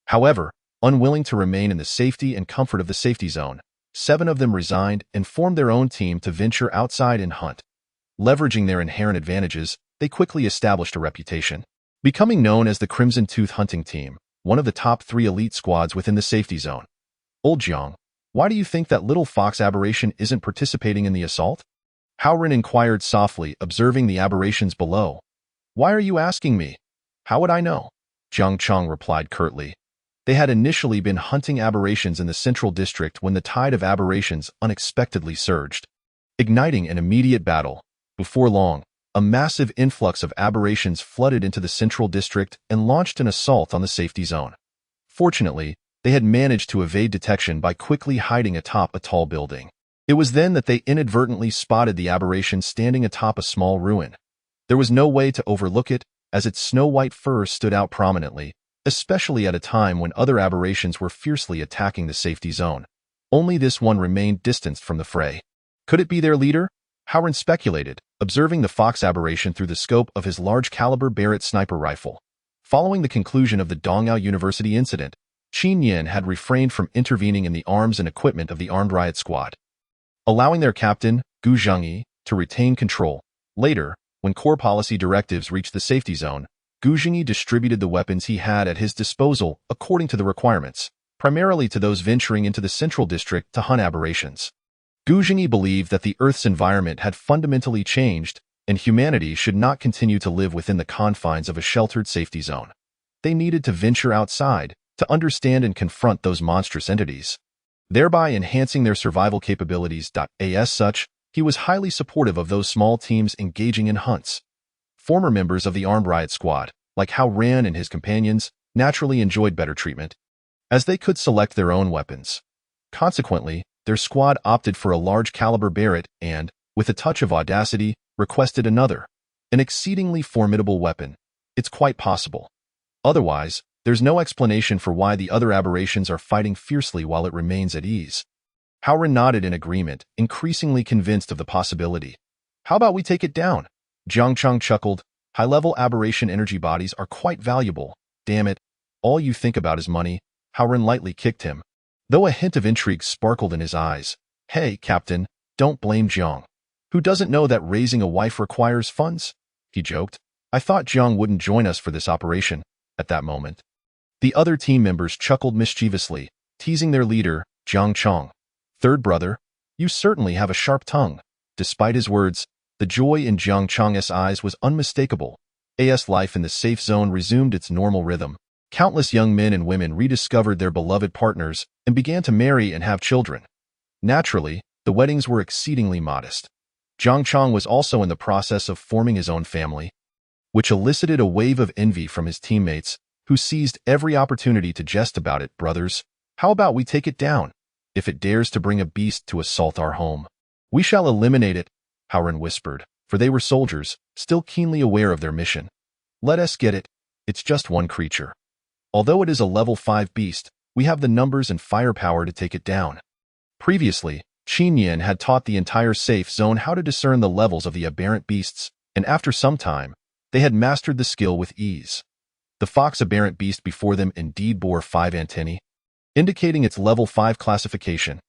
However, unwilling to remain in the safety and comfort of the safety zone, 7 of them resigned and formed their own team to venture outside and hunt. Leveraging their inherent advantages, they quickly established a reputation, becoming known as the Crimson Tooth Hunting Team, one of the top 3 elite squads within the safety zone. Old Jiang, why do you think that little Fox aberration isn't participating in the assault? Hao Ren inquired softly, observing the aberrations below. Why are you asking me? How would I know? Jiang Chong replied curtly. They had initially been hunting aberrations in the central district when the tide of aberrations unexpectedly surged, igniting an immediate battle. Before long, a massive influx of aberrations flooded into the central district and launched an assault on the safety zone. Fortunately, they had managed to evade detection by quickly hiding atop a tall building. It was then that they inadvertently spotted the aberration standing atop a small ruin. There was no way to overlook it, as its snow-white fur stood out prominently, especially at a time when other aberrations were fiercely attacking the safety zone. Only this one remained distanced from the fray. Could it be their leader? Hao Ren speculated, observing the Fox aberration through the scope of his large-caliber Barrett sniper rifle. Following the conclusion of the Dongyao University incident, Qin Yin had refrained from intervening in the arms and equipment of the armed riot squad, allowing their captain, Gu Zhengyi, to retain control. Later, when core policy directives reached the safety zone, Gu Zhengyi distributed the weapons he had at his disposal according to the requirements, primarily to those venturing into the central district to hunt aberrations. Gu Zhengyi believed that the Earth's environment had fundamentally changed, and humanity should not continue to live within the confines of a sheltered safety zone. They needed to venture outside to understand and confront those monstrous entities, thereby enhancing their survival capabilities. As such, he was highly supportive of those small teams engaging in hunts. Former members of the armed riot squad, like Hao Ren and his companions, naturally enjoyed better treatment, as they could select their own weapons. Consequently, their squad opted for a large-caliber Barrett and, with a touch of audacity, requested another, an exceedingly formidable weapon. It's quite possible. Otherwise, There's no explanation for why the other aberrations are fighting fiercely while it remains at ease. Howren nodded in agreement, increasingly convinced of the possibility. How about we take it down? Jiang Chang chuckled. High-level aberration energy bodies are quite valuable. Damn it. All you think about is money. Howren lightly kicked him, though a hint of intrigue sparkled in his eyes. Hey, Captain, don't blame Jiang. Who doesn't know that raising a wife requires funds? He joked. I thought Jiang wouldn't join us for this operation. At that moment, the other team members chuckled mischievously, teasing their leader, Jiang Chong. Third brother, you certainly have a sharp tongue. Despite his words, the joy in Jiang Chang's eyes was unmistakable. As life in the safe zone resumed its normal rhythm, countless young men and women rediscovered their beloved partners and began to marry and have children. Naturally, the weddings were exceedingly modest. Jiang Chang was also in the process of forming his own family, which elicited a wave of envy from his teammates, who seized every opportunity to jest about it. Brothers, how about we take it down? If it dares to bring a beast to assault our home, we shall eliminate it, Howren whispered, for they were soldiers, still keenly aware of their mission. Let us get it. It's just one creature. Although it is a level 5 beast, we have the numbers and firepower to take it down. Previously, Qin Yin had taught the entire safe zone how to discern the levels of the aberrant beasts, and after some time, they had mastered the skill with ease. The fox aberrant beast before them indeed bore 5 antennae, indicating its level 5 classification.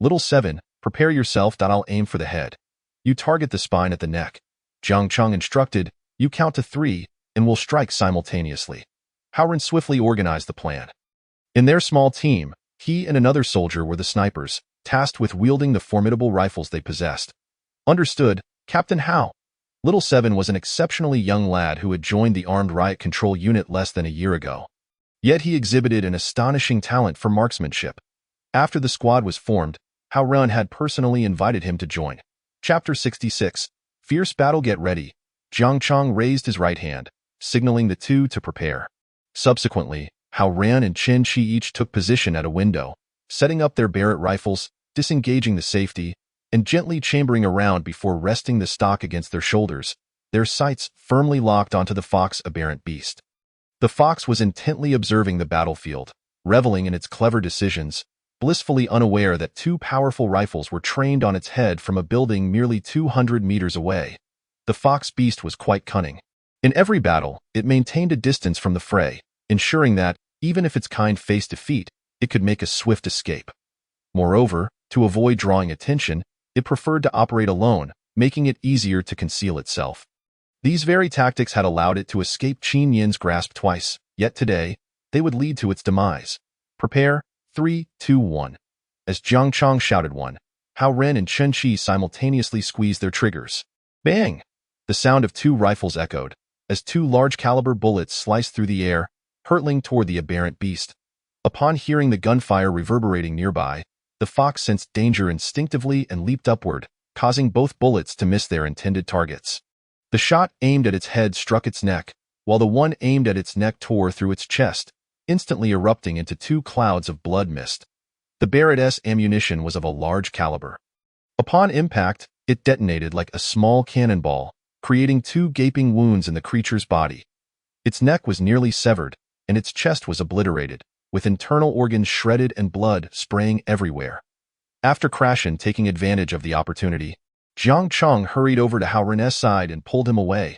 Little 7, prepare yourself. I'll aim for the head. You target the spine at the neck. Jiang Chang instructed, you count to 3, and we'll strike simultaneously. Howren swiftly organized the plan. In their small team, he and another soldier were the snipers, tasked with wielding the formidable rifles they possessed. Understood, Captain Hao. Little 7 was an exceptionally young lad who had joined the armed riot control unit less than a year ago. Yet he exhibited an astonishing talent for marksmanship. After the squad was formed, Howren had personally invited him to join. Chapter 66. Fierce Battle. Get ready. Jiang Chang raised his right hand, signaling the two to prepare. Subsequently, Howren and Chen Qi each took position at a window, setting up their Barrett rifles, disengaging the safety, and gently chambering around before resting the stock against their shoulders, their sights firmly locked onto the fox aberrant beast. The fox was intently observing the battlefield, reveling in its clever decisions, blissfully unaware that 2 powerful rifles were trained on its head from a building merely 200 meters away. The fox beast was quite cunning. In every battle, it maintained a distance from the fray, ensuring that, even if its kind faced defeat, it could make a swift escape. Moreover, to avoid drawing attention, it preferred to operate alone, making it easier to conceal itself. These very tactics had allowed it to escape Qin Yin's grasp twice, yet today, they would lead to its demise. Prepare. 3, 2, 1. As Jiang Chang shouted 1, Howren and Chen Qi simultaneously squeezed their triggers. Bang! The sound of 2 rifles echoed, as 2 large-caliber bullets sliced through the air, hurtling toward the aberrant beast. Upon hearing the gunfire reverberating nearby, the fox sensed danger instinctively and leaped upward, causing both bullets to miss their intended targets. The shot aimed at its head struck its neck, while the one aimed at its neck tore through its chest, instantly erupting into 2 clouds of blood mist. The Barrett's ammunition was of a large caliber. Upon impact, it detonated like a small cannonball, creating 2 gaping wounds in the creature's body. Its neck was nearly severed, and its chest was obliterated, with internal organs shredded and blood spraying everywhere. After Krashen taking advantage of the opportunity, Jiang Chang hurried over to Howren's side and pulled him away.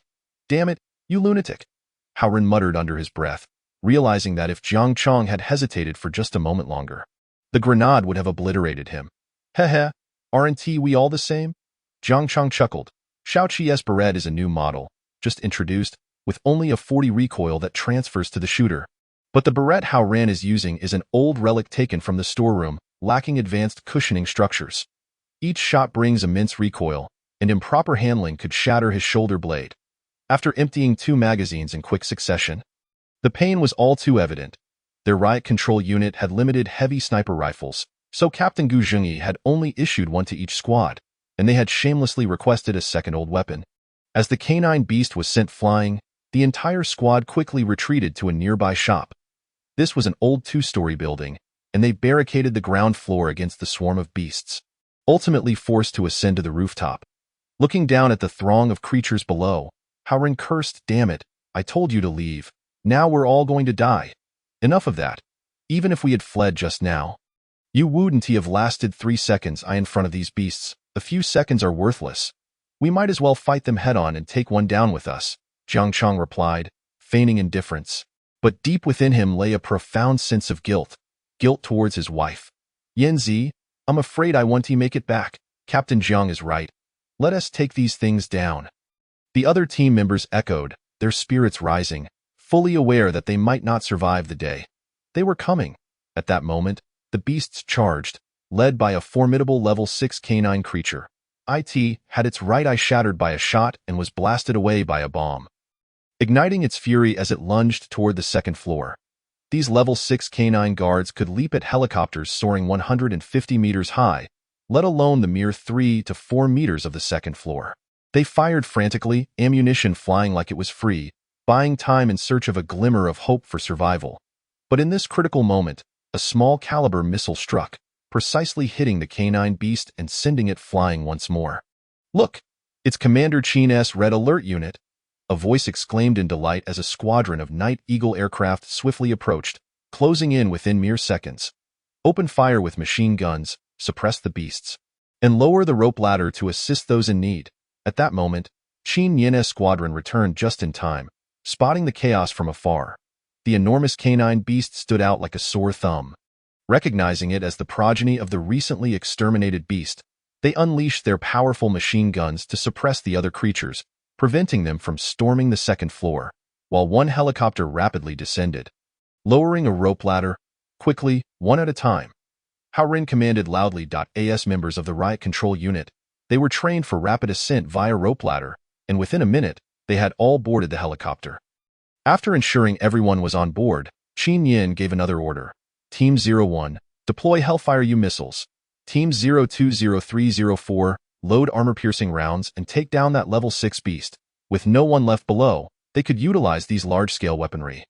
Damn it, you lunatic! Howren muttered under his breath, realizing that if Jiang Chang had hesitated for just a moment longer, the grenade would have obliterated him. Heh, aren't we all the same? Jiang Chang chuckled. Shao Qi's Barrett is a new model, just introduced, with only a 40 recoil that transfers to the shooter. But the Barrett Howren is using is an old relic taken from the storeroom, lacking advanced cushioning structures. Each shot brings immense recoil, and improper handling could shatter his shoulder blade. After emptying 2 magazines in quick succession, the pain was all too evident. Their riot control unit had limited heavy sniper rifles, so Captain Gu Zhengyi had only issued 1 to each squad, and they had shamelessly requested a second old weapon. As the canine beast was sent flying, the entire squad quickly retreated to a nearby shop. This was an old 2-story building, and they barricaded the ground floor against the swarm of beasts, ultimately forced to ascend to the rooftop. Looking down at the throng of creatures below, Howren cursed, Damn it, I told you to leave. Now we're all going to die. Enough of that. Even if we had fled just now, you wouldn't have lasted 3 seconds in front of these beasts. A few seconds are worthless. We might as well fight them head-on and take one down with us, Jiang Chong replied, feigning indifference. But deep within him lay a profound sense of guilt towards his wife. Yanzi, I'm afraid I won't make it back. Captain Jiang is right. Let us take these things down. The other team members echoed, their spirits rising, fully aware that they might not survive the day. They were coming. At that moment, the beasts charged, led by a formidable level 6 canine creature. It had its right eye shattered by a shot and was blasted away by a bomb, igniting its fury as it lunged toward the second floor. These level 6 canine guards could leap at helicopters soaring 150 meters high, let alone the mere 3 to 4 meters of the second floor. They fired frantically, ammunition flying like it was free, buying time in search of a glimmer of hope for survival. But in this critical moment, a small caliber missile struck, precisely hitting the canine beast and sending it flying once more. Look, it's Commander Chin's Red Alert Unit, a voice exclaimed in delight as a squadron of Night Eagle aircraft swiftly approached, closing in within mere seconds. Open fire with machine guns, suppress the beasts, and lower the rope ladder to assist those in need. At that moment, Qin Yin's squadron returned just in time, spotting the chaos from afar. The enormous canine beast stood out like a sore thumb. Recognizing it as the progeny of the recently exterminated beast, they unleashed their powerful machine guns to suppress the other creatures, preventing them from storming the second floor, while one helicopter rapidly descended, lowering a rope ladder, quickly, one at a time. Hao Ren commanded loudly. As members of the riot control unit, they were trained for rapid ascent via rope ladder, and within a minute, they had all boarded the helicopter. After ensuring everyone was on board, Qin Yin gave another order. Team 01, deploy Hellfire U missiles. Team 020304, load armor-piercing rounds and take down that level 6 beast. With no one left below, they could utilize these large-scale weaponry.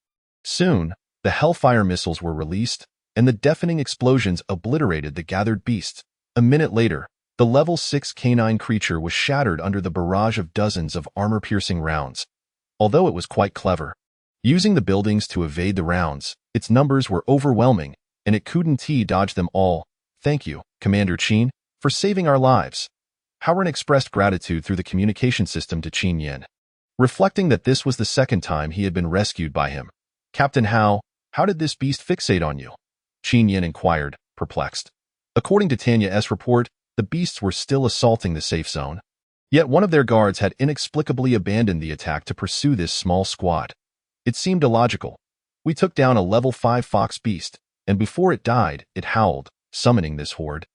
Soon, the Hellfire missiles were released, and the deafening explosions obliterated the gathered beasts. A minute later, the level 6 canine creature was shattered under the barrage of dozens of armor-piercing rounds. Although it was quite clever, using the buildings to evade the rounds, its numbers were overwhelming, and it couldn't dodge them all. Thank you, Commander Qin, for saving our lives. Hao Ren expressed gratitude through the communication system to Qin Yin, reflecting that this was the second time he had been rescued by him. Captain Hao, how did this beast fixate on you? Qin Yin inquired, perplexed. According to Tanya's report, the beasts were still assaulting the safe zone. Yet one of their guards had inexplicably abandoned the attack to pursue this small squad. It seemed illogical. We took down a level 5 fox beast, and before it died, it howled, summoning this horde.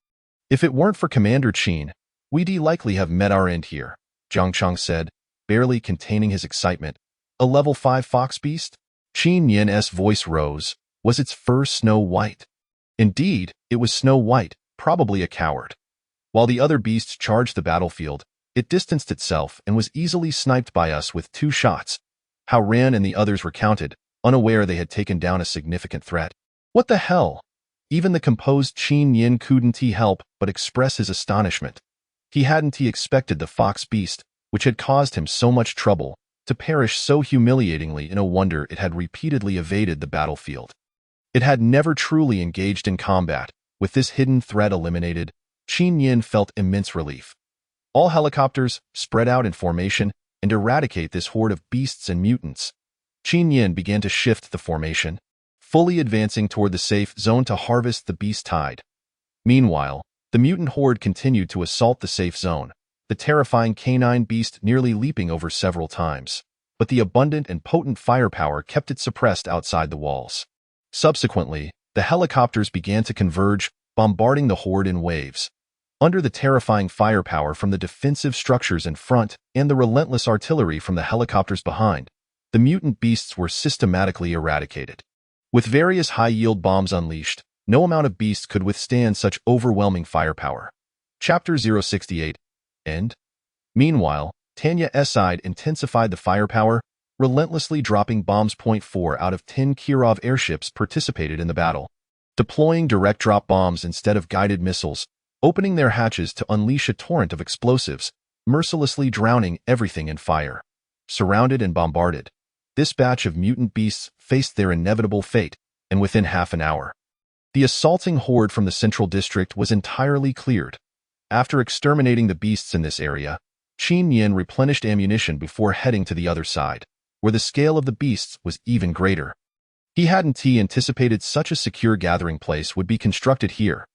If it weren't for Commander Qin, we'd likely have met our end here, Jiang Chong said, barely containing his excitement. A level 5 fox beast? Qin Yin's voice rose. Was its fur snow white? Indeed, it was snow white, probably a coward. While the other beasts charged the battlefield, it distanced itself and was easily sniped by us with 2 shots. Hao Ren and the others recounted, unaware they had taken down a significant threat. What the hell? Even the composed Qin Yin couldn't help but express his astonishment. He hadn't expected the fox beast, which had caused him so much trouble, to perish so humiliatingly. No wonder it had repeatedly evaded the battlefield. It had never truly engaged in combat. With this hidden threat eliminated, Qin Yin felt immense relief. All helicopters, spread out in formation, and eradicate this horde of beasts and mutants. Qin Yin began to shift the formation, fully advancing toward the safe zone to harvest the beast tide. Meanwhile, the mutant horde continued to assault the safe zone, the terrifying canine beast nearly leaping over several times. But the abundant and potent firepower kept it suppressed outside the walls. Subsequently, the helicopters began to converge, bombarding the horde in waves. Under the terrifying firepower from the defensive structures in front and the relentless artillery from the helicopters behind, the mutant beasts were systematically eradicated. With various high-yield bombs unleashed, no amount of beasts could withstand such overwhelming firepower. Chapter 068. End. Meanwhile, Tanya's side intensified the firepower, relentlessly dropping bombs. 4 out of 10 Kirov airships participated in the battle, deploying direct drop bombs instead of guided missiles, opening their hatches to unleash a torrent of explosives, mercilessly drowning everything in fire. Surrounded and bombarded, this batch of mutant beasts faced their inevitable fate, and within half an hour, the assaulting horde from the central district was entirely cleared. After exterminating the beasts in this area, Qin Yin replenished ammunition before heading to the other side, where the scale of the beasts was even greater. He hadn't anticipated such a secure gathering place would be constructed here.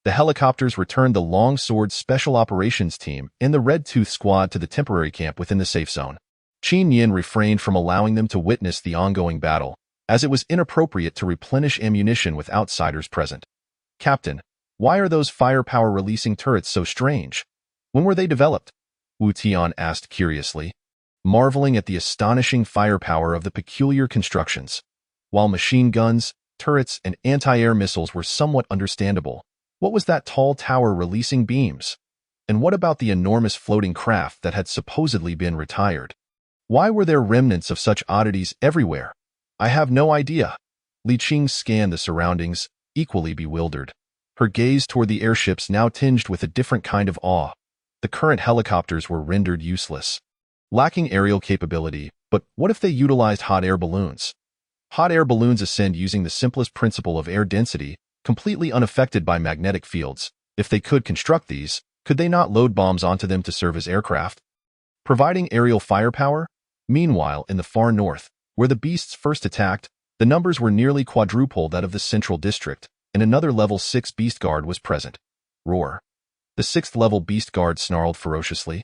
The helicopters returned the Long Sword Special Operations Team and the Red Tooth Squad to the temporary camp within the safe zone. Qin Yin refrained from allowing them to witness the ongoing battle, as it was inappropriate to replenish ammunition with outsiders present. "Captain, why are those firepower-releasing turrets so strange? When were they developed?" Wu Tian asked curiously, marveling at the astonishing firepower of the peculiar constructions. While machine guns, turrets, and anti-air missiles were somewhat understandable, what was that tall tower releasing beams? And what about the enormous floating craft that had supposedly been retired? Why were there remnants of such oddities everywhere? "I have no idea." Li Qing scanned the surroundings, equally bewildered. Her gaze toward the airships now tinged with a different kind of awe. The current helicopters were rendered useless, lacking aerial capability, but what if they utilized hot air balloons? Hot air balloons ascend using the simplest principle of air density, completely unaffected by magnetic fields. If they could construct these, could they not load bombs onto them to serve as aircraft, providing aerial firepower? Meanwhile, in the far north, where the beasts first attacked, the numbers were nearly quadruple that of the central district, and another level 6 beast guard was present. Roar. The 6th level beast guard snarled ferociously,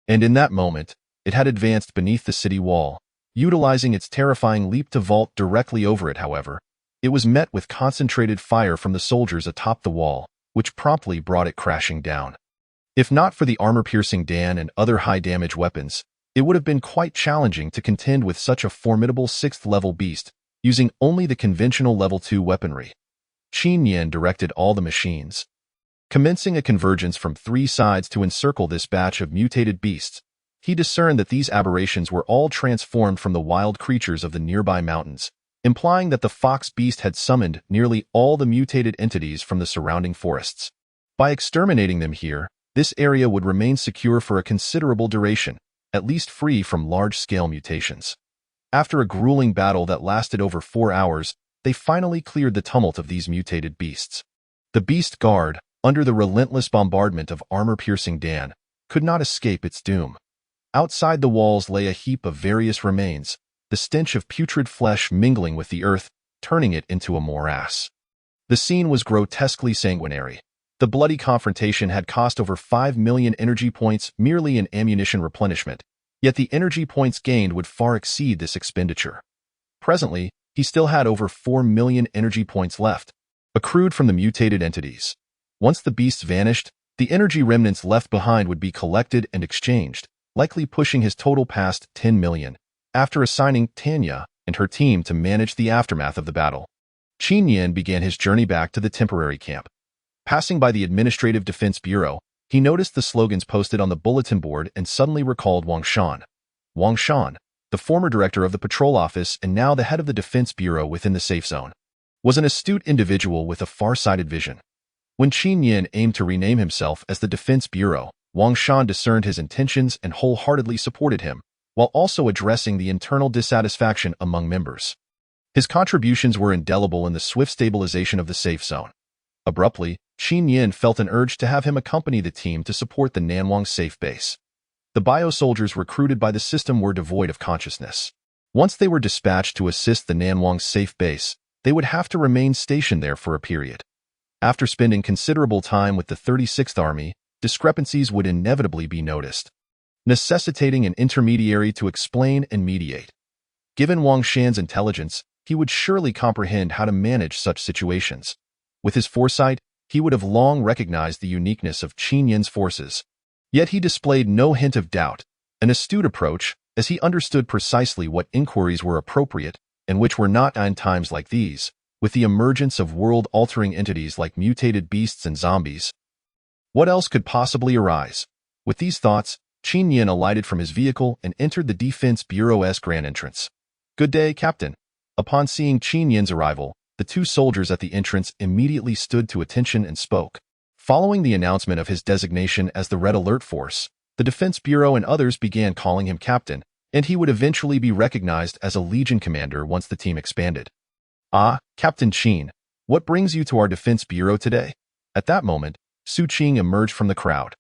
and in that moment, it had advanced beneath the city wall. Utilizing its terrifying leap to vault directly over it, however, it was met with concentrated fire from the soldiers atop the wall, which promptly brought it crashing down. If not for the armor-piercing Dan and other high-damage weapons, it would have been quite challenging to contend with such a formidable 6th-level beast, using only the conventional level 2 weaponry. Qin Yin directed all the machines, commencing a convergence from 3 sides to encircle this batch of mutated beasts. He discerned that these aberrations were all transformed from the wild creatures of the nearby mountains, implying that the fox beast had summoned nearly all the mutated entities from the surrounding forests. By exterminating them here, this area would remain secure for a considerable duration, at least free from large-scale mutations. After a grueling battle that lasted over 4 hours, they finally cleared the tumult of these mutated beasts. The Beast Guard, under the relentless bombardment of armor-piercing Dan, could not escape its doom. Outside the walls lay a heap of various remains, the stench of putrid flesh mingling with the earth, turning it into a morass. The scene was grotesquely sanguinary. The bloody confrontation had cost over 5 million energy points merely in ammunition replenishment, yet the energy points gained would far exceed this expenditure. Presently, he still had over 4 million energy points left, accrued from the mutated entities. Once the beasts vanished, the energy remnants left behind would be collected and exchanged, likely pushing his total past 10 million, after assigning Tanya and her team to manage the aftermath of the battle. Qin Yin began his journey back to the temporary camp. Passing by the Administrative Defense Bureau, he noticed the slogans posted on the bulletin board and suddenly recalled Wang Shan. Wang Shan, the former director of the patrol office and now the head of the Defense Bureau within the safe zone, was an astute individual with a far-sighted vision. When Qin Yin aimed to rename himself as the Defense Bureau, Wang Shan discerned his intentions and wholeheartedly supported him, while also addressing the internal dissatisfaction among members. His contributions were indelible in the swift stabilization of the safe zone. Abruptly, Qin Yin felt an urge to have him accompany the team to support the Nanwang safe base. The bio-soldiers recruited by the system were devoid of consciousness. Once they were dispatched to assist the Nanwang safe base, they would have to remain stationed there for a period. After spending considerable time with the 36th Army, discrepancies would inevitably be noticed, necessitating an intermediary to explain and mediate. Given Wang Shan's intelligence, he would surely comprehend how to manage such situations. With his foresight, he would have long recognized the uniqueness of Qin Yin's forces. Yet he displayed no hint of doubt, an astute approach, as he understood precisely what inquiries were appropriate and which were not. In times like these, with the emergence of world-altering entities like mutated beasts and zombies, what else could possibly arise? With these thoughts, Qin Yin alighted from his vehicle and entered the Defense Bureau's grand entrance. "Good day, Captain." Upon seeing Qin Yin's arrival, the 2 soldiers at the entrance immediately stood to attention and spoke. Following the announcement of his designation as the Red Alert Force, the Defense Bureau and others began calling him Captain, and he would eventually be recognized as a Legion commander once the team expanded. Ah, Captain Qin, what brings you to our defense bureau today? At that moment, Su Qing emerged from the crowd.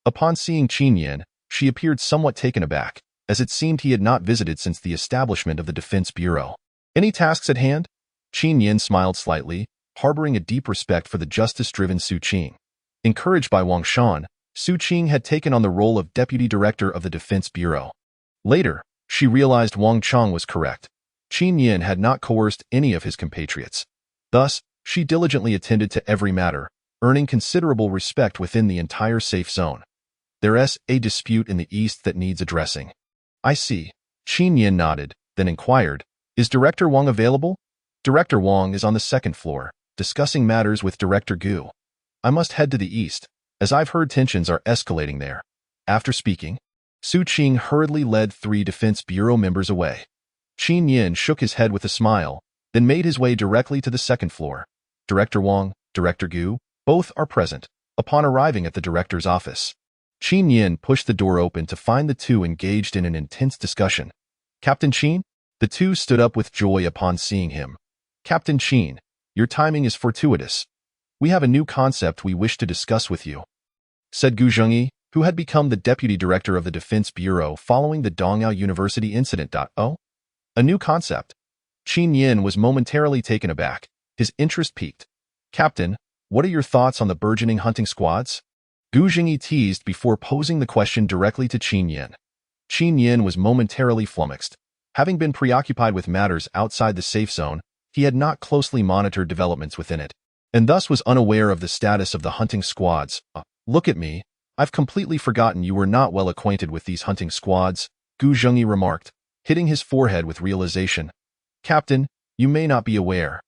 Upon seeing Qin Yin, she appeared somewhat taken aback, as it seemed he had not visited since the establishment of the defense bureau. Any tasks at hand? Qin Yin smiled slightly, harboring a deep respect for the justice-driven Su Qing. Encouraged by Wang Shan, Su Qing had taken on the role of deputy director of the defense bureau. Later, she realized Wang Chong was correct. Qin Yin had not coerced any of his compatriots. Thus, she diligently attended to every matter, earning considerable respect within the entire safe zone. There's a dispute in the east that needs addressing. I see. Qin Yin nodded, then inquired, is Director Wang available? Director Wang is on the second floor, discussing matters with Director Gu. I must head to the east, as I've heard tensions are escalating there. After speaking, Su Qing hurriedly led 3 Defense Bureau members away. Qin Yin shook his head with a smile, then made his way directly to the second floor. Director Wang, Director Gu, both are present. Upon arriving at the director's office, Qin Yin pushed the door open to find the two engaged in an intense discussion. Captain Qin? The two stood up with joy upon seeing him. Captain Qin, your timing is fortuitous. We have a new concept we wish to discuss with you, said Gu Zhengyi, who had become the deputy director of the Defense Bureau following the Dongyao University incident. Oh? A new concept? Qin Yin was momentarily taken aback, his interest piqued. Captain, what are your thoughts on the burgeoning hunting squads? Gu Zhengyi teased before posing the question directly to Qin Yin. Qin Yin was momentarily flummoxed. Having been preoccupied with matters outside the safe zone, he had not closely monitored developments within it, and thus was unaware of the status of the hunting squads. Look at me. I've completely forgotten you were not well acquainted with these hunting squads, Gu Zhengyi remarked, hitting his forehead with realization. Captain, you may not be aware,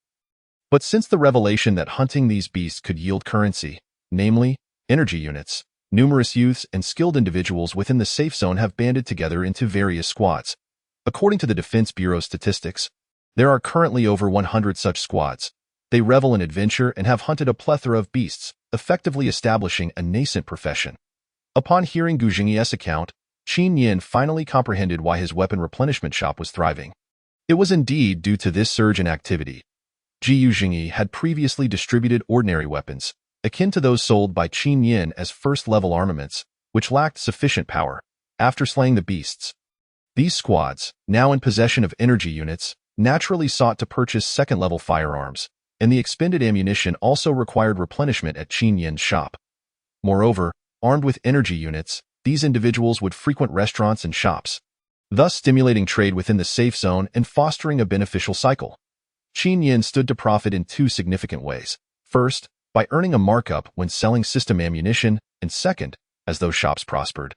but since the revelation that hunting these beasts could yield currency, namely, energy units, numerous youths and skilled individuals within the safe zone have banded together into various squads. According to the Defense Bureau statistics, there are currently over 100 such squads. They revel in adventure and have hunted a plethora of beasts, effectively establishing a nascent profession. Upon hearing Gu Zhengyi's account, Qin Yin finally comprehended why his weapon replenishment shop was thriving. It was indeed due to this surge in activity. Gu Zhengyi had previously distributed ordinary weapons, akin to those sold by Qin Yin as first-level armaments, which lacked sufficient power. After slaying the beasts, these squads, now in possession of energy units, naturally sought to purchase second-level firearms, and the expended ammunition also required replenishment at Qin Yin's shop. Moreover, armed with energy units, these individuals would frequent restaurants and shops, thus stimulating trade within the safe zone and fostering a beneficial cycle. Qin Yin stood to profit in 2 significant ways. First, by earning a markup when selling system ammunition, and second, as those shops prospered,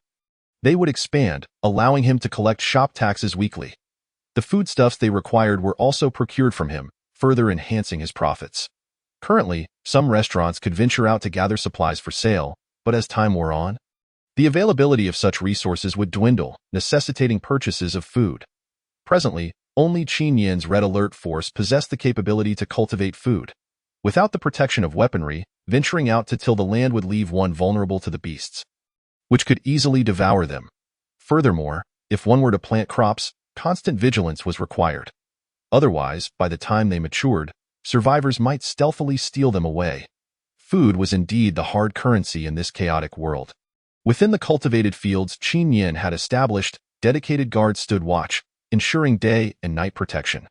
they would expand, allowing him to collect shop taxes weekly. The foodstuffs they required were also procured from him, further enhancing his profits. Currently, some restaurants could venture out to gather supplies for sale, but as time wore on, the availability of such resources would dwindle, necessitating purchases of food. Presently, only Qin Yin's Red Alert Force possessed the capability to cultivate food. Without the protection of weaponry, venturing out to till the land would leave one vulnerable to the beasts, which could easily devour them. Furthermore, if one were to plant crops, constant vigilance was required. Otherwise, by the time they matured, survivors might stealthily steal them away. Food was indeed the hard currency in this chaotic world. Within the cultivated fields, Qin Yin had established, dedicated guards stood watch, ensuring day and night protection.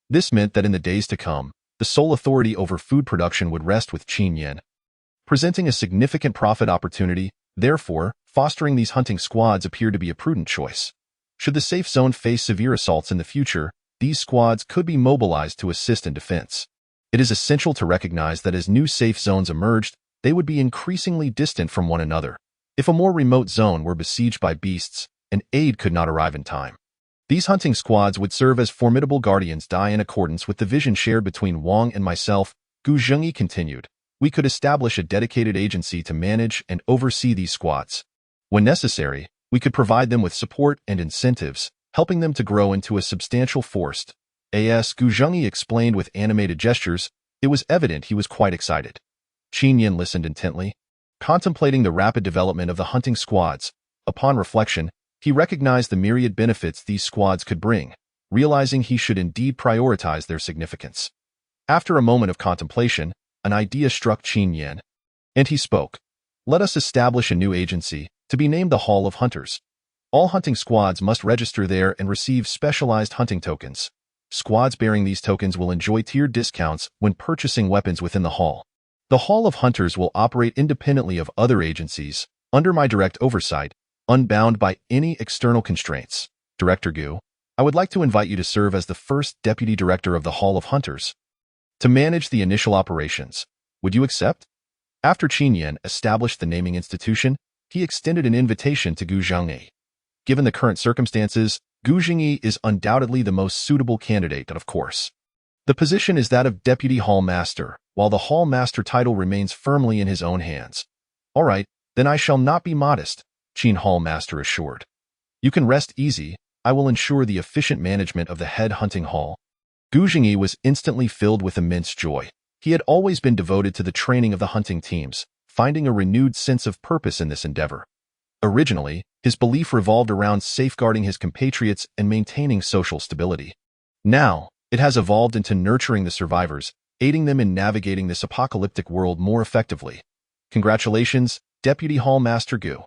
This meant that in the days to come, the sole authority over food production would rest with Qin Yin, presenting a significant profit opportunity. Therefore, fostering these hunting squads appeared to be a prudent choice. Should the safe zone face severe assaults in the future, these squads could be mobilized to assist in defense. It is essential to recognize that as new safe zones emerged, they would be increasingly distant from one another. If a more remote zone were besieged by beasts, and aid could not arrive in time, these hunting squads would serve as formidable guardians. In accordance with the vision shared between Wang and myself, Gu Zhengyi continued, we could establish a dedicated agency to manage and oversee these squads. When necessary, we could provide them with support and incentives, helping them to grow into a substantial force. As Gu Zhengyi explained with animated gestures, it was evident he was quite excited. Qin Yin listened intently, contemplating the rapid development of the hunting squads. Upon reflection, he recognized the myriad benefits these squads could bring, realizing he should indeed prioritize their significance. After a moment of contemplation, an idea struck Qin Yan, and he spoke. Let us establish a new agency, to be named the Hall of Hunters. All hunting squads must register there and receive specialized hunting tokens. Squads bearing these tokens will enjoy tiered discounts when purchasing weapons within the hall. The Hall of Hunters will operate independently of other agencies, under my direct oversight, unbound by any external constraints. Director Gu, I would like to invite you to serve as the first deputy director of the Hall of Hunters, to manage the initial operations. Would you accept? After Qin Yan established the naming institution, he extended an invitation to Gu Zhengyi. Given the current circumstances, Gu Zhengyi is undoubtedly the most suitable candidate, of course. The position is that of Deputy Hall Master, while the Hall Master title remains firmly in his own hands. All right, then I shall not be modest, Qin Hall Master assured. You can rest easy, I will ensure the efficient management of the head hunting hall. Gu Zhengyi was instantly filled with immense joy. He had always been devoted to the training of the hunting teams, finding a renewed sense of purpose in this endeavor. Originally, his belief revolved around safeguarding his compatriots and maintaining social stability. Now, it has evolved into nurturing the survivors, aiding them in navigating this apocalyptic world more effectively. Congratulations, Deputy Hall Master Gu.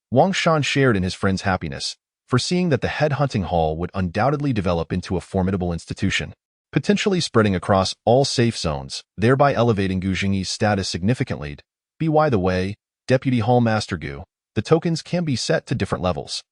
Wang Shan shared in his friend's happiness, foreseeing that the head hunting hall would undoubtedly develop into a formidable institution, potentially spreading across all safe zones, thereby elevating Gu Zhengyi's status significantly. By the way, Deputy Hall Master Gu, the tokens can be set to different levels.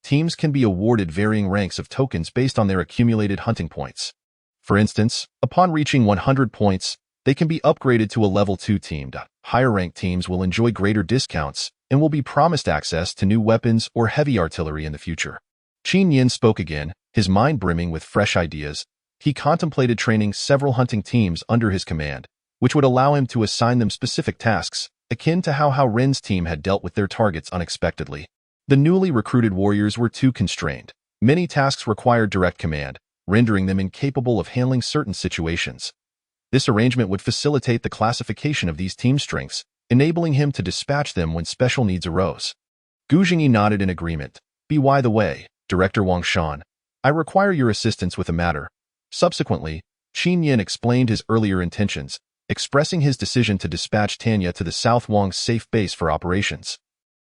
Teams can be awarded varying ranks of tokens based on their accumulated hunting points. For instance, upon reaching 100 points, they can be upgraded to a level 2 team. Higher-ranked teams will enjoy greater discounts and will be promised access to new weapons or heavy artillery in the future. Qin Yan spoke again, his mind brimming with fresh ideas. He contemplated training several hunting teams under his command, which would allow him to assign them specific tasks, akin to how Ren's team had dealt with their targets unexpectedly. The newly recruited warriors were too constrained. Many tasks required direct command, rendering them incapable of handling certain situations. This arrangement would facilitate the classification of these team strengths, enabling him to dispatch them when special needs arose. Gu Zhengyi nodded in agreement. By the way, Director Wang Shan, I require your assistance with a matter. Subsequently, Qin Yan explained his earlier intentions, expressing his decision to dispatch Tanya to the South Wang safe base for operations,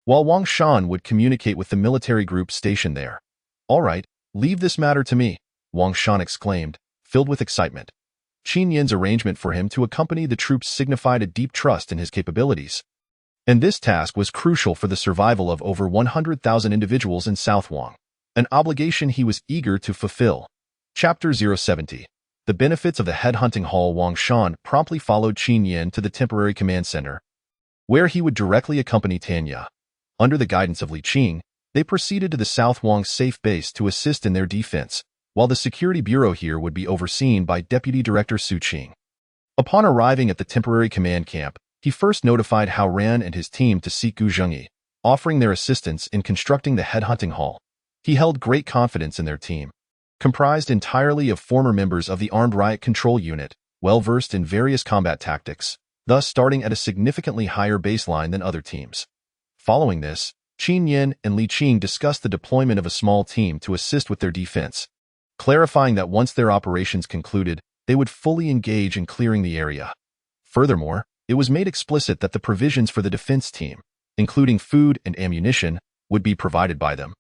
while Wang Shan would communicate with the military group stationed there. All right, leave this matter to me, Wang Shan exclaimed, filled with excitement. Qin Yan's arrangement for him to accompany the troops signified a deep trust in his capabilities, and this task was crucial for the survival of over 100,000 individuals in South Wang, an obligation he was eager to fulfill. Chapter 070. The benefits of the head hunting hall. Wang Shan promptly followed Qin Yan to the temporary command center, where he would directly accompany Tanya. Under the guidance of Li Qing, they proceeded to the South Wang safe base to assist in their defense, while the security bureau here would be overseen by Deputy Director Su Qing. Upon arriving at the temporary command camp, he first notified Hao Ran and his team to seek Gu Zhengyi, offering their assistance in constructing the head hunting hall. He held great confidence in their team, comprised entirely of former members of the Armed Riot Control Unit, well-versed in various combat tactics, thus starting at a significantly higher baseline than other teams. Following this, Qin Yan and Li Qing discussed the deployment of a small team to assist with their defense, clarifying that once their operations concluded, they would fully engage in clearing the area. Furthermore, it was made explicit that the provisions for the defense team, including food and ammunition, would be provided by them,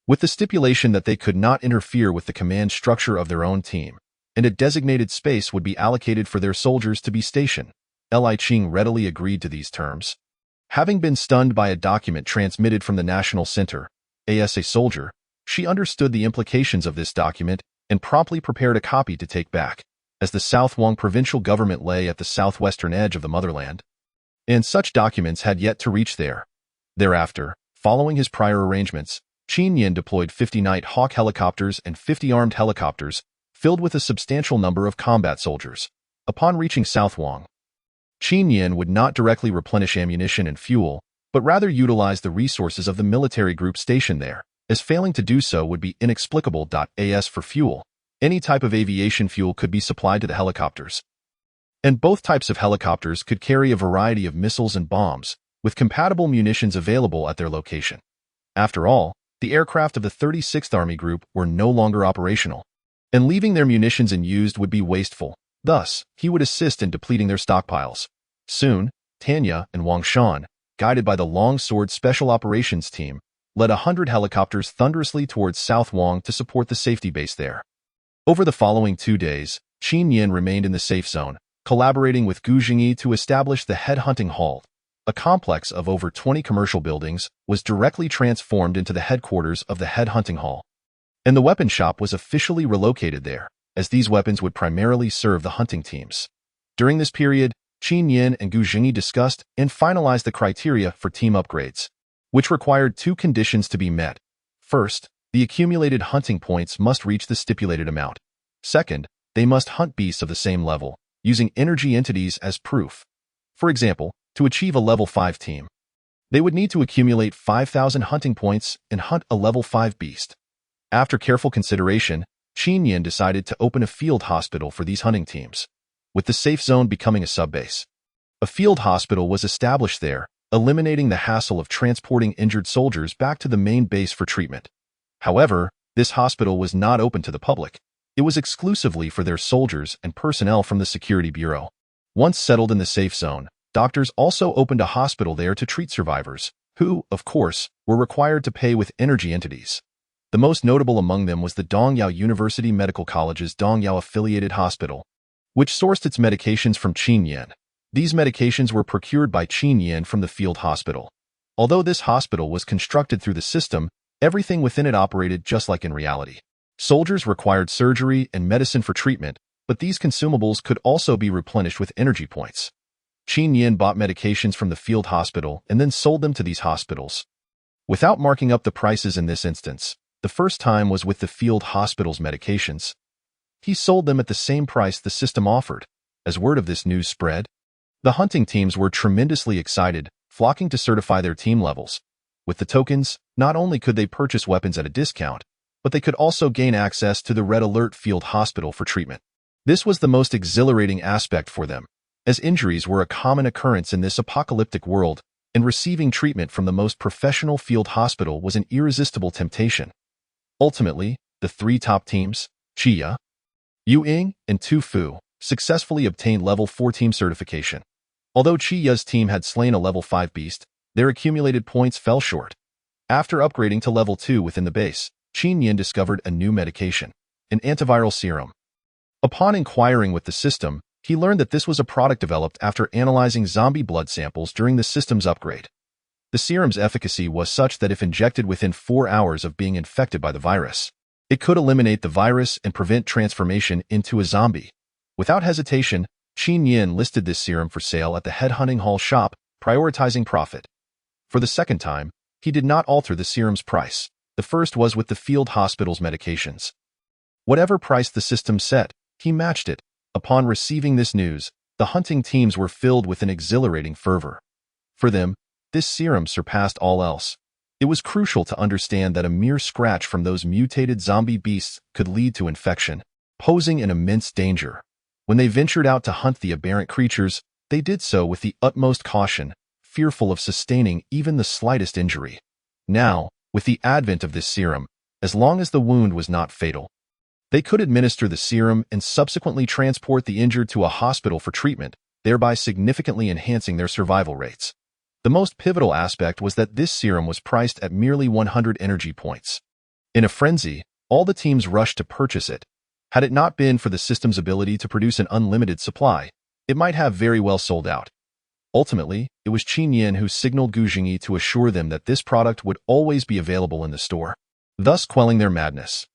with the stipulation that they could not interfere with the command structure of their own team, and a designated space would be allocated for their soldiers to be stationed. Li Qing readily agreed to these terms. Having been stunned by a document transmitted from the National Center, as a soldier, she understood the implications of this document and promptly prepared a copy to take back, as the South Wang provincial government lay at the southwestern edge of the motherland, and such documents had yet to reach there. Thereafter, following his prior arrangements, Qin Yan deployed 50 Night Hawk helicopters and 50 armed helicopters, filled with a substantial number of combat soldiers. Upon reaching South Wang, Qin Yan would not directly replenish ammunition and fuel, but rather utilize the resources of the military group stationed there, as failing to do so would be inexplicable. As for fuel, any type of aviation fuel could be supplied to the helicopters, and both types of helicopters could carry a variety of missiles and bombs, with compatible munitions available at their location. After all, the aircraft of the 36th Army Group were no longer operational, and leaving their munitions unused would be wasteful. Thus, he would assist in depleting their stockpiles. Soon, Tanya and Wang Shan, guided by the Long Sword Special Operations Team, led 100 helicopters thunderously towards South Wang to support the safety base there. Over the following 2 days, Qin Yin remained in the safe zone, collaborating with Gu Jingyi to establish the headhunting hall. A complex of over 20 commercial buildings was directly transformed into the headquarters of the headhunting hall. And the weapon shop was officially relocated there, as these weapons would primarily serve the hunting teams. During this period, Qin Yin and Gu Jingyi discussed and finalized the criteria for team upgrades, which required 2 conditions to be met. First, the accumulated hunting points must reach the stipulated amount. Second, they must hunt beasts of the same level, using energy entities as proof. For example, to achieve a level 5 team, they would need to accumulate 5,000 hunting points and hunt a level 5 beast. After careful consideration, Qin Yin decided to open a field hospital for these hunting teams, with the safe zone becoming a subbase. A field hospital was established there, eliminating the hassle of transporting injured soldiers back to the main base for treatment. However, this hospital was not open to the public. It was exclusively for their soldiers and personnel from the Security Bureau. Once settled in the safe zone, doctors also opened a hospital there to treat survivors, who, of course, were required to pay with energy entities. The most notable among them was the Dongyao University Medical College's Dongyao-affiliated hospital, which sourced its medications from Qin Yin. These medications were procured by Qin Yin from the field hospital. Although this hospital was constructed through the system, everything within it operated just like in reality. Soldiers required surgery and medicine for treatment, but these consumables could also be replenished with energy points. Qin Yin bought medications from the field hospital and then sold them to these hospitals, without marking up the prices in this instance. The first time was with the field hospital's medications. He sold them at the same price the system offered. As word of this news spread, the hunting teams were tremendously excited, flocking to certify their team levels. With the tokens, not only could they purchase weapons at a discount, but they could also gain access to the Red Alert Field Hospital for treatment. This was the most exhilarating aspect for them, as injuries were a common occurrence in this apocalyptic world, and receiving treatment from the most professional field hospital was an irresistible temptation. Ultimately, the 3 top teams, Chia, Yu Ying, and Tu Fu, successfully obtained level 4 team certification. Although Chiya's team had slain a level 5 beast, their accumulated points fell short. After upgrading to level 2 within the base, Qin Yin discovered a new medication, an antiviral serum. Upon inquiring with the system, he learned that this was a product developed after analyzing zombie blood samples during the system's upgrade. The serum's efficacy was such that if injected within 4 hours of being infected by the virus, it could eliminate the virus and prevent transformation into a zombie. Without hesitation, Qin Yin listed this serum for sale at the headhunting hall shop, prioritizing profit. For the second time, he did not alter the serum's price. The first was with the field hospital's medications. Whatever price the system set, he matched it. Upon receiving this news, the hunting teams were filled with an exhilarating fervor. For them, this serum surpassed all else. It was crucial to understand that a mere scratch from those mutated zombie beasts could lead to infection, posing an immense danger. When they ventured out to hunt the aberrant creatures, they did so with the utmost caution, fearful of sustaining even the slightest injury. Now, with the advent of this serum, as long as the wound was not fatal, they could administer the serum and subsequently transport the injured to a hospital for treatment, thereby significantly enhancing their survival rates. The most pivotal aspect was that this serum was priced at merely 100 energy points. In a frenzy, all the teams rushed to purchase it. Had it not been for the system's ability to produce an unlimited supply, it might have very well sold out. Ultimately, it was Qin Yin who signaled Gu Jingyi to assure them that this product would always be available in the store, thus quelling their madness.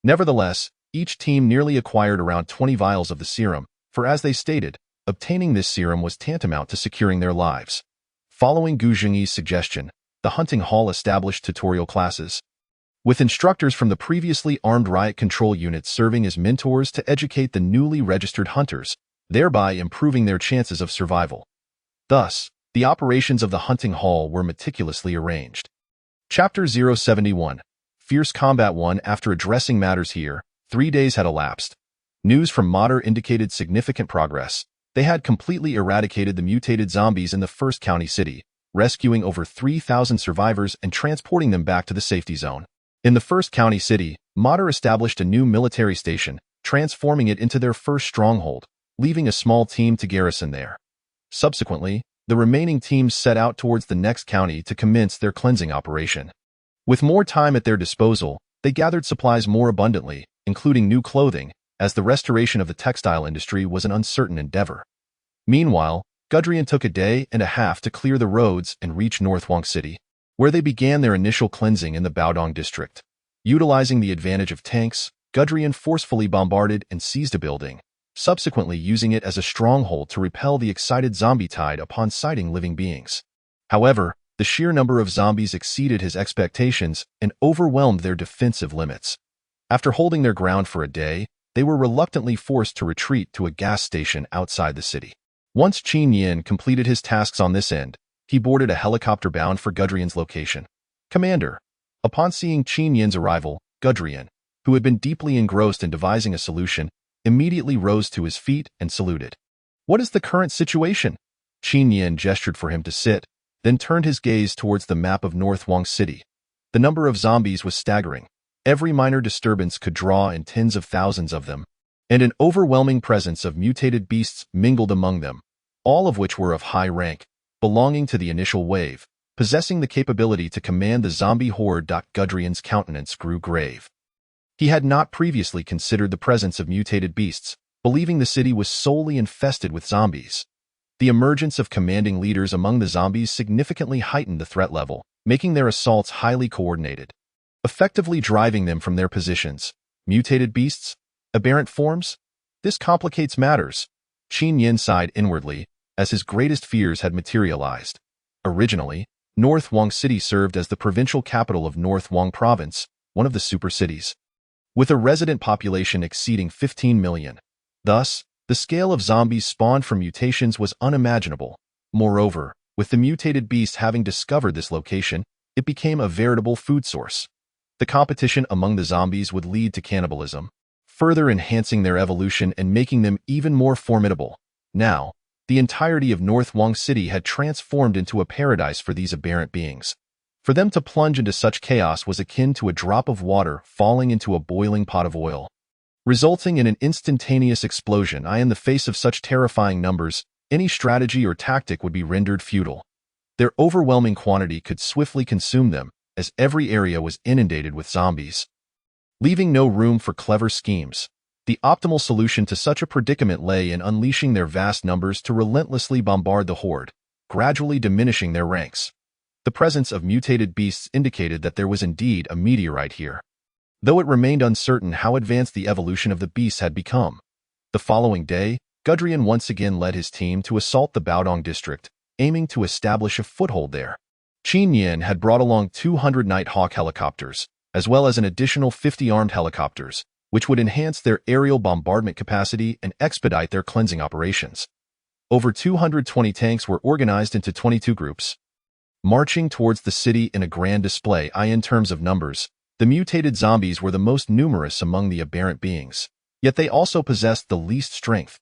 Nevertheless, each team nearly acquired around 20 vials of the serum, for as they stated, obtaining this serum was tantamount to securing their lives. Following Gu Jingyi's suggestion, the hunting hall established tutorial classes, with instructors from the previously armed riot control units serving as mentors to educate the newly registered hunters, thereby improving their chances of survival. Thus, the operations of the hunting hall were meticulously arranged. Chapter 071. Fierce Combat 1. After addressing matters here, 3 days had elapsed. News from Mater indicated significant progress. They had completely eradicated the mutated zombies in the first county city, rescuing over 3,000 survivors and transporting them back to the safety zone. In the first county city, Mater established a new military station, transforming it into their first stronghold. leaving a small team to garrison there. Subsequently, the remaining teams set out towards the next county to commence their cleansing operation. With more time at their disposal, they gathered supplies more abundantly, including new clothing, as the restoration of the textile industry was an uncertain endeavor. Meanwhile, Gudrian took a day and a half to clear the roads and reach North Wong City, where they began their initial cleansing in the Baodong district. Utilizing the advantage of tanks, Gudrian forcefully bombarded and seized a building, subsequently using it as a stronghold to repel the excited zombie tide upon sighting living beings. However, the sheer number of zombies exceeded his expectations and overwhelmed their defensive limits. After holding their ground for a day, they were reluctantly forced to retreat to a gas station outside the city. Once Qin Yin completed his tasks on this end, he boarded a helicopter bound for Gudrian's location. "Commander." Upon seeing Qin Yin's arrival, Gudrian, who had been deeply engrossed in devising a solution, immediately rose to his feet and saluted. "What is the current situation?" Qin Yin gestured for him to sit, then turned his gaze towards the map of North Wong City. The number of zombies was staggering. Every minor disturbance could draw in tens of thousands of them, and an overwhelming presence of mutated beasts mingled among them, all of which were of high rank, belonging to the initial wave, possessing the capability to command the zombie horde. Gudrian's countenance grew grave. He had not previously considered the presence of mutated beasts, believing the city was solely infested with zombies. The emergence of commanding leaders among the zombies significantly heightened the threat level, making their assaults highly coordinated, effectively driving them from their positions. Mutated beasts? Aberrant forms? This complicates matters. Qin Yin sighed inwardly, as his greatest fears had materialized. Originally, North Wong City served as the provincial capital of North Wong Province, one of the super cities, with a resident population exceeding 15 million. Thus, the scale of zombies spawned from mutations was unimaginable. Moreover, with the mutated beast having discovered this location, it became a veritable food source. The competition among the zombies would lead to cannibalism, further enhancing their evolution and making them even more formidable. Now, the entirety of North Wong City had transformed into a paradise for these aberrant beings. For them to plunge into such chaos was akin to a drop of water falling into a boiling pot of oil, resulting in an instantaneous explosion. In the face of such terrifying numbers, any strategy or tactic would be rendered futile. Their overwhelming quantity could swiftly consume them, as every area was inundated with zombies, leaving no room for clever schemes. The optimal solution to such a predicament lay in unleashing their vast numbers to relentlessly bombard the horde, gradually diminishing their ranks. The presence of mutated beasts indicated that there was indeed a meteorite here, though it remained uncertain how advanced the evolution of the beasts had become. The following day, Gudrian once again led his team to assault the Baodong district, aiming to establish a foothold there. Qin Yin had brought along 200 Nighthawk helicopters, as well as an additional 50 armed helicopters, which would enhance their aerial bombardment capacity and expedite their cleansing operations. Over 220 tanks were organized into 22 groups, marching towards the city in a grand display. In terms of numbers, the mutated zombies were the most numerous among the aberrant beings, yet they also possessed the least strength.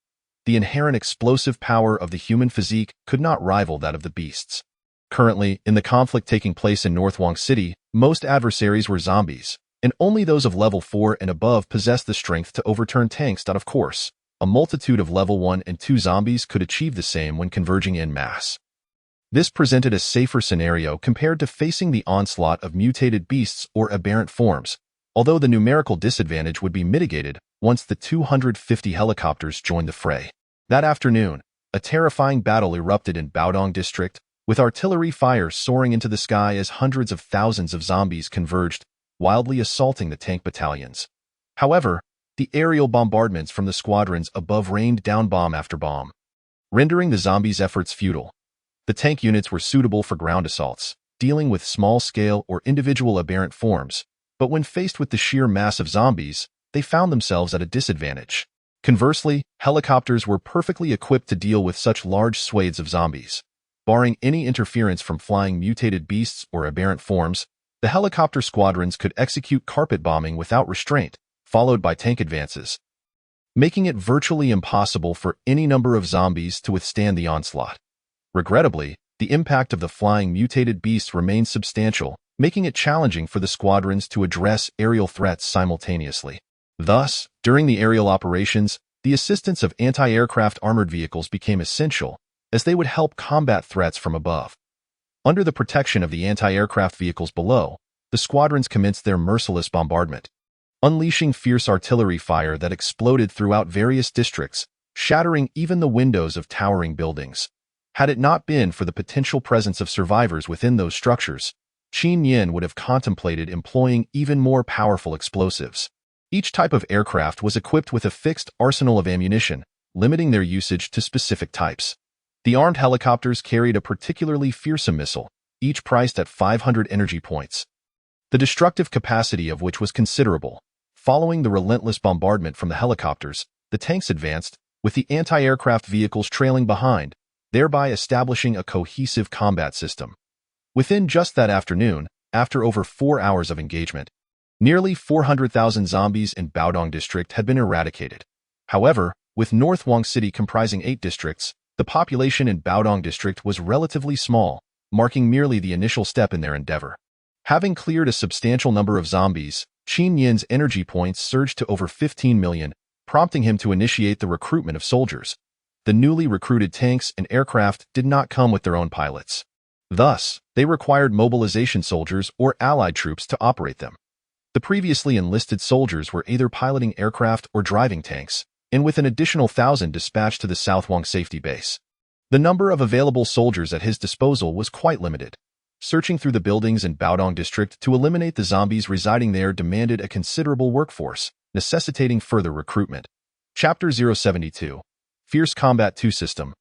The inherent explosive power of the human physique could not rival that of the beasts. Currently, in the conflict taking place in North Wong City, most adversaries were zombies, and only those of level 4 and above possessed the strength to overturn tanks. Of course, a multitude of level 1 and 2 zombies could achieve the same when converging en masse. This presented a safer scenario compared to facing the onslaught of mutated beasts or aberrant forms, although the numerical disadvantage would be mitigated once the 250 helicopters joined the fray. That afternoon, a terrifying battle erupted in Baodong district, with artillery fire soaring into the sky as hundreds of thousands of zombies converged, wildly assaulting the tank battalions. However, the aerial bombardments from the squadrons above rained down bomb after bomb, rendering the zombies' efforts futile. The tank units were suitable for ground assaults, dealing with small-scale or individual aberrant forms, but when faced with the sheer mass of zombies, they found themselves at a disadvantage. Conversely, helicopters were perfectly equipped to deal with such large swathes of zombies. Barring any interference from flying mutated beasts or aberrant forms, the helicopter squadrons could execute carpet bombing without restraint, followed by tank advances, making it virtually impossible for any number of zombies to withstand the onslaught. Regrettably, the impact of the flying mutated beasts remained substantial, making it challenging for the squadrons to address aerial threats simultaneously. Thus, during the aerial operations, the assistance of anti-aircraft armored vehicles became essential, as they would help combat threats from above. Under the protection of the anti-aircraft vehicles below, the squadrons commenced their merciless bombardment, unleashing fierce artillery fire that exploded throughout various districts, shattering even the windows of towering buildings. Had it not been for the potential presence of survivors within those structures, Qin Yin would have contemplated employing even more powerful explosives. Each type of aircraft was equipped with a fixed arsenal of ammunition, limiting their usage to specific types. The armed helicopters carried a particularly fearsome missile, each priced at 500 energy points, the destructive capacity of which was considerable. Following the relentless bombardment from the helicopters, the tanks advanced, with the anti-aircraft vehicles trailing behind, thereby establishing a cohesive combat system. Within just that afternoon, after over 4 hours of engagement, nearly 400,000 zombies in Baodong district had been eradicated. However, with North Wang City comprising 8 districts, the population in Baodong district was relatively small, marking merely the initial step in their endeavor. Having cleared a substantial number of zombies, Qin Yin's energy points surged to over 15 million, prompting him to initiate the recruitment of soldiers. The newly recruited tanks and aircraft did not come with their own pilots. Thus, they required mobilization soldiers or allied troops to operate them. The previously enlisted soldiers were either piloting aircraft or driving tanks, and with an additional 1,000 dispatched to the South Wang safety base. The number of available soldiers at his disposal was quite limited. Searching through the buildings in Baodong district to eliminate the zombies residing there demanded a considerable workforce, necessitating further recruitment. Chapter 072. Fierce Combat 2 System.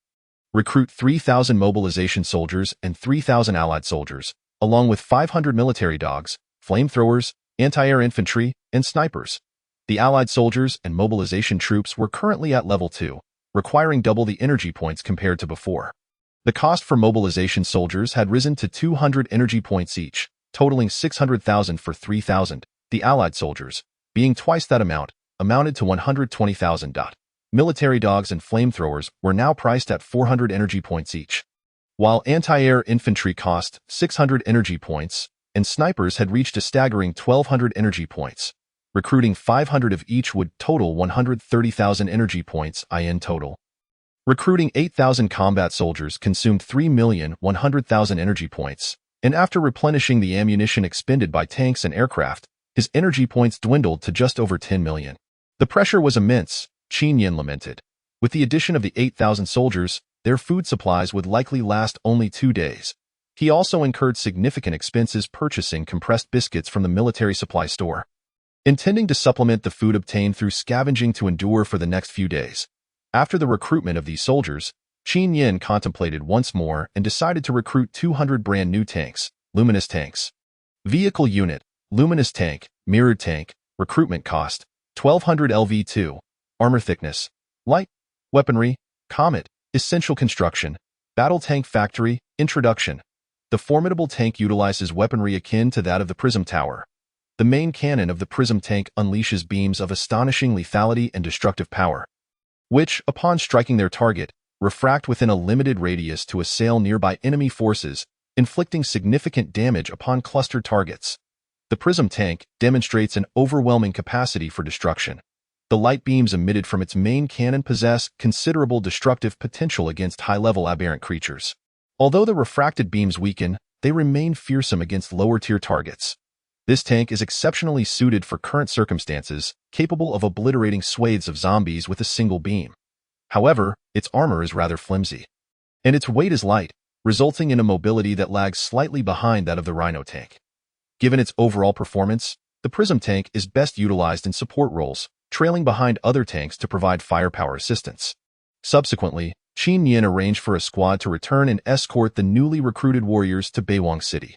Recruit 3,000 mobilization soldiers and 3,000 allied soldiers, along with 500 military dogs, flamethrowers, anti-air infantry, and snipers. The allied soldiers and mobilization troops were currently at level 2, requiring double the energy points compared to before. The cost for mobilization soldiers had risen to 200 energy points each, totaling 600,000 for 3,000. The allied soldiers, being twice that amount, amounted to 120,000. Military dogs and flamethrowers were now priced at 400 energy points each. While anti-air infantry cost 600 energy points, and snipers had reached a staggering 1,200 energy points. Recruiting 500 of each would total 130,000 energy points in total. Recruiting 8,000 combat soldiers consumed 3,100,000 energy points, and after replenishing the ammunition expended by tanks and aircraft, his energy points dwindled to just over 10 million. The pressure was immense, Qin Yin lamented. With the addition of the 8,000 soldiers, their food supplies would likely last only 2 days. He also incurred significant expenses purchasing compressed biscuits from the military supply store, intending to supplement the food obtained through scavenging to endure for the next few days. After the recruitment of these soldiers, Qin Yin contemplated once more and decided to recruit 200 brand new tanks, luminous tanks. Vehicle unit, luminous tank, mirrored tank, recruitment cost, 1,200 LV2, armor thickness, light, weaponry, comet, essential construction, battle tank factory, introduction. The formidable tank utilizes weaponry akin to that of the Prism Tower. The main cannon of the Prism tank unleashes beams of astonishing lethality and destructive power, which, upon striking their target, refract within a limited radius to assail nearby enemy forces, inflicting significant damage upon clustered targets. The Prism tank demonstrates an overwhelming capacity for destruction. The light beams emitted from its main cannon possess considerable destructive potential against high-level aberrant creatures. Although the refracted beams weaken, they remain fearsome against lower-tier targets. This tank is exceptionally suited for current circumstances, capable of obliterating swathes of zombies with a single beam. However, its armor is rather flimsy, and its weight is light, resulting in a mobility that lags slightly behind that of the Rhino tank. Given its overall performance, the Prism tank is best utilized in support roles, trailing behind other tanks to provide firepower assistance. Subsequently, Qin Yin arranged for a squad to return and escort the newly recruited warriors to Beiwang City.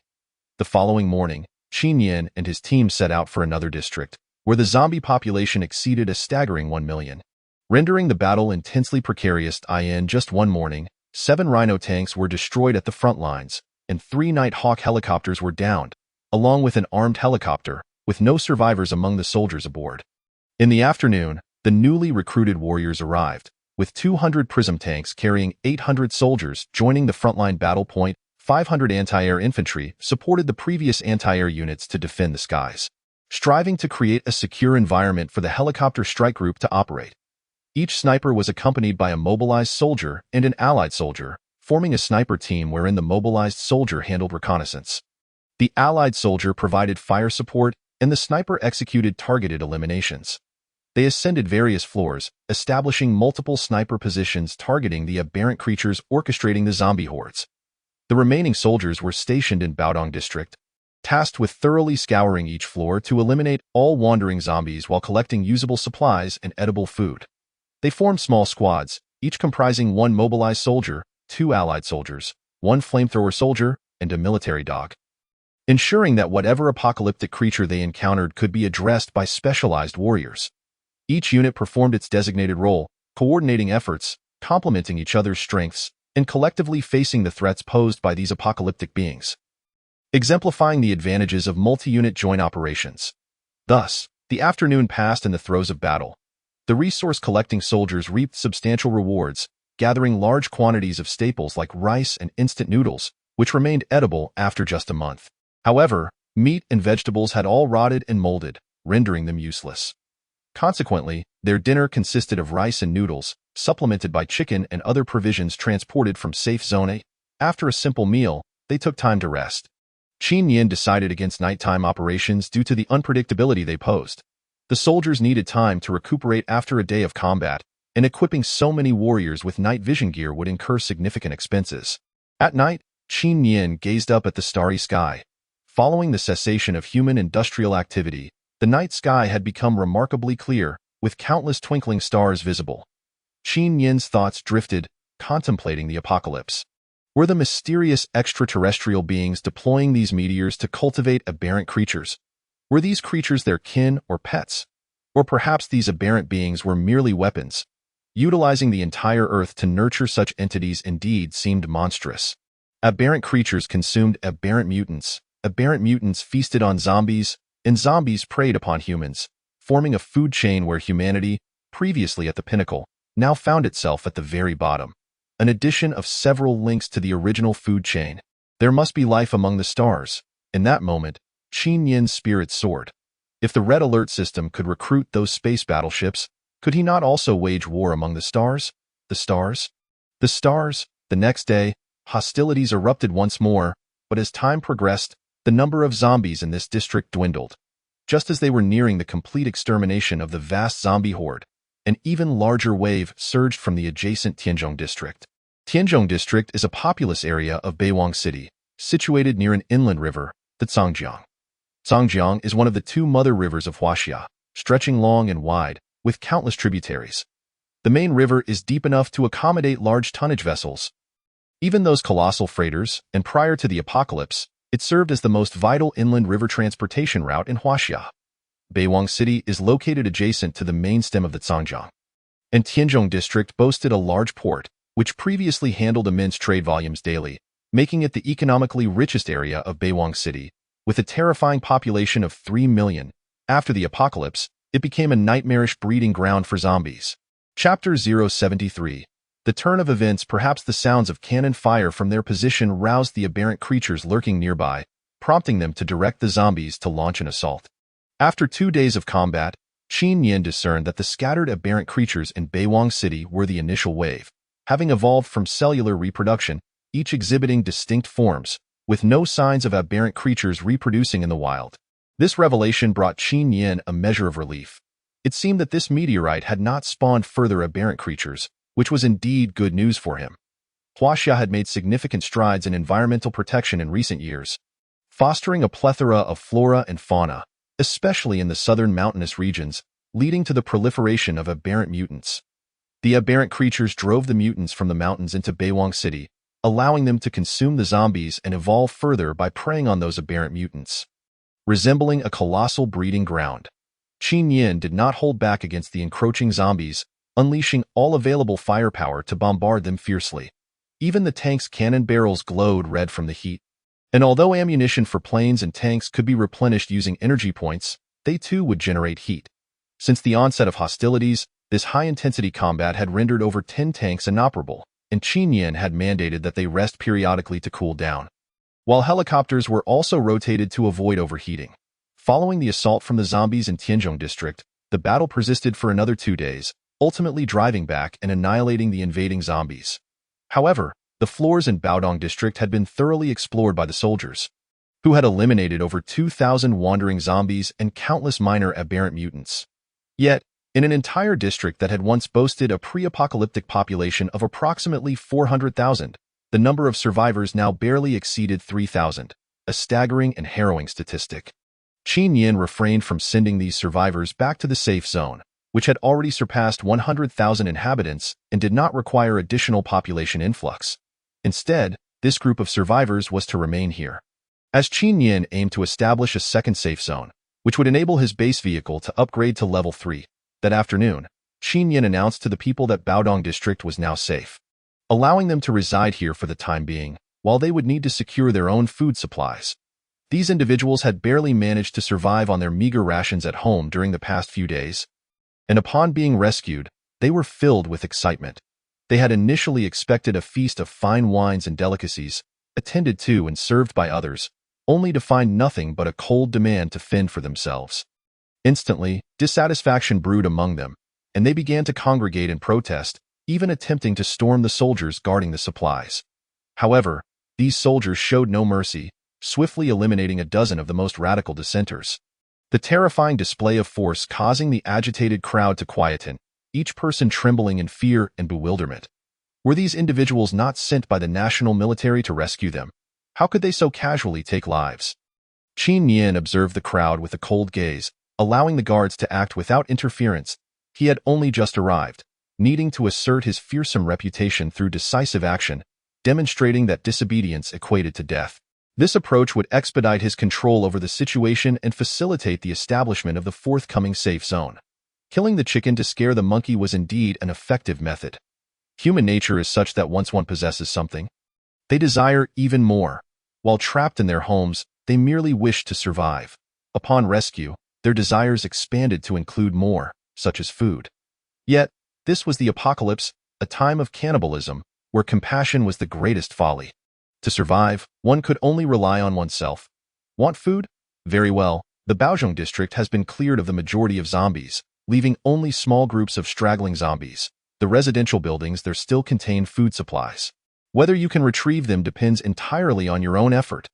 The following morning, Qin Yin and his team set out for another district, where the zombie population exceeded a staggering 1 million. Rendering the battle intensely precarious in just one morning, 7 Rhino tanks were destroyed at the front lines, and 3 Nighthawk helicopters were downed, along with an armed helicopter, with no survivors among the soldiers aboard. In the afternoon, the newly recruited warriors arrived, with 200 Prism tanks carrying 800 soldiers joining the frontline battle point. 500 anti-air infantry supported the previous anti-air units to defend the skies, striving to create a secure environment for the helicopter strike group to operate. Each sniper was accompanied by a mobilized soldier and an allied soldier, forming a sniper team wherein the mobilized soldier handled reconnaissance. The allied soldier provided fire support, and the sniper executed targeted eliminations. They ascended various floors, establishing multiple sniper positions targeting the aberrant creatures orchestrating the zombie hordes. The remaining soldiers were stationed in Baodong district, tasked with thoroughly scouring each floor to eliminate all wandering zombies while collecting usable supplies and edible food. They formed small squads, each comprising one mobilized soldier, two allied soldiers, one flamethrower soldier, and a military dog, ensuring that whatever apocalyptic creature they encountered could be addressed by specialized warriors. Each unit performed its designated role, coordinating efforts, complementing each other's strengths, and collectively facing the threats posed by these apocalyptic beings, exemplifying the advantages of multi-unit joint operations. Thus, the afternoon passed in the throes of battle. The resource-collecting soldiers reaped substantial rewards, gathering large quantities of staples like rice and instant noodles, which remained edible after just a month. However, meat and vegetables had all rotted and molded, rendering them useless. Consequently, their dinner consisted of rice and noodles, supplemented by chicken and other provisions transported from safe zone A. After a simple meal, they took time to rest. Qin Yin decided against nighttime operations due to the unpredictability they posed. The soldiers needed time to recuperate after a day of combat, and equipping so many warriors with night vision gear would incur significant expenses. At night, Qin Yin gazed up at the starry sky. Following the cessation of human industrial activity, the night sky had become remarkably clear, with countless twinkling stars visible. Qin Yin's thoughts drifted, contemplating the apocalypse. Were the mysterious extraterrestrial beings deploying these meteors to cultivate aberrant creatures? Were these creatures their kin or pets? Or perhaps these aberrant beings were merely weapons? Utilizing the entire Earth to nurture such entities indeed seemed monstrous. Aberrant creatures consumed aberrant mutants feasted on zombies, and zombies preyed upon humans, forming a food chain where humanity, previously at the pinnacle, now found itself at the very bottom. An addition of several links to the original food chain. There must be life among the stars. In that moment, Qin Yin's spirit soared. If the Red Alert system could recruit those space battleships, could he not also wage war among the stars? The stars? The stars? The next day, hostilities erupted once more, but as time progressed, the number of zombies in this district dwindled. Just as they were nearing the complete extermination of the vast zombie horde, an even larger wave surged from the adjacent Tianzhong district. Tianzhong district is a populous area of Beiwang City, situated near an inland river, the Zhangjiang. Zhangjiang is one of the two mother rivers of Huaxia, stretching long and wide, with countless tributaries. The main river is deep enough to accommodate large tonnage vessels, even those colossal freighters, and prior to the apocalypse, it served as the most vital inland river transportation route in Huaxia. Beiwang City is located adjacent to the main stem of the Zhangjiang, and Tianzhong district boasted a large port, which previously handled immense trade volumes daily, making it the economically richest area of Beiwang City. With a terrifying population of 3 million, after the apocalypse, it became a nightmarish breeding ground for zombies. Chapter 073. The turn of events. Perhaps the sounds of cannon fire from their position roused the aberrant creatures lurking nearby, prompting them to direct the zombies to launch an assault. After 2 days of combat, Qin Yin discerned that the scattered aberrant creatures in Beiwang City were the initial wave, having evolved from cellular reproduction, each exhibiting distinct forms, with no signs of aberrant creatures reproducing in the wild. This revelation brought Qin Yin a measure of relief. It seemed that this meteorite had not spawned further aberrant creatures, which was indeed good news for him. Huaxia had made significant strides in environmental protection in recent years, fostering a plethora of flora and fauna, especially in the southern mountainous regions, leading to the proliferation of aberrant mutants. The aberrant creatures drove the mutants from the mountains into Beiwang City, allowing them to consume the zombies and evolve further by preying on those aberrant mutants. Resembling a colossal breeding ground, Qin Yin did not hold back against the encroaching zombies, unleashing all available firepower to bombard them fiercely. Even the tank's cannon barrels glowed red from the heat. And although ammunition for planes and tanks could be replenished using energy points, they too would generate heat. Since the onset of hostilities, this high-intensity combat had rendered over 10 tanks inoperable, and Qin Yin had mandated that they rest periodically to cool down, while helicopters were also rotated to avoid overheating. Following the assault from the zombies in Tianzhong district, the battle persisted for another 2 days, ultimately driving back and annihilating the invading zombies. However, the floors in Baodong district had been thoroughly explored by the soldiers, who had eliminated over 2,000 wandering zombies and countless minor aberrant mutants. Yet, in an entire district that had once boasted a pre-apocalyptic population of approximately 400,000, the number of survivors now barely exceeded 3,000, a staggering and harrowing statistic. Qin Yin refrained from sending these survivors back to the safe zone, which had already surpassed 100,000 inhabitants and did not require additional population influx. Instead, this group of survivors was to remain here. As Qin Yin aimed to establish a second safe zone, which would enable his base vehicle to upgrade to level 3, that afternoon, Qin Yin announced to the people that Baodong district was now safe, allowing them to reside here for the time being, while they would need to secure their own food supplies. These individuals had barely managed to survive on their meager rations at home during the past few days, and upon being rescued, they were filled with excitement. They had initially expected a feast of fine wines and delicacies, attended to and served by others, only to find nothing but a cold demand to fend for themselves. Instantly, dissatisfaction brewed among them, and they began to congregate in protest, even attempting to storm the soldiers guarding the supplies. However, these soldiers showed no mercy, swiftly eliminating a dozen of the most radical dissenters. The terrifying display of force causing the agitated crowd to quieten, each person trembling in fear and bewilderment. Were these individuals not sent by the national military to rescue them? How could they so casually take lives? Qin Yin observed the crowd with a cold gaze, allowing the guards to act without interference. He had only just arrived, needing to assert his fearsome reputation through decisive action, demonstrating that disobedience equated to death. This approach would expedite his control over the situation and facilitate the establishment of the forthcoming safe zone. Killing the chicken to scare the monkey was indeed an effective method. Human nature is such that once one possesses something, they desire even more. While trapped in their homes, they merely wish to survive. Upon rescue, their desires expanded to include more, such as food. Yet, this was the apocalypse, a time of cannibalism, where compassion was the greatest folly. To survive, one could only rely on oneself. Want food? Very well, the Baozhong district has been cleared of the majority of zombies, leaving only small groups of straggling zombies. The residential buildings there still contain food supplies. Whether you can retrieve them depends entirely on your own effort.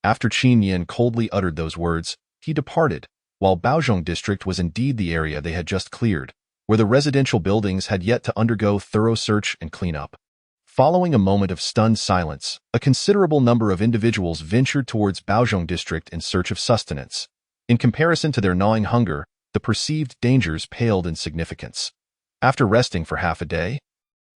After Qin Yin coldly uttered those words, he departed, while Baozhong district was indeed the area they had just cleared, where the residential buildings had yet to undergo thorough search and cleanup. Following a moment of stunned silence, a considerable number of individuals ventured towards Baozhong district in search of sustenance. In comparison to their gnawing hunger, the perceived dangers paled in significance. After resting for half a day,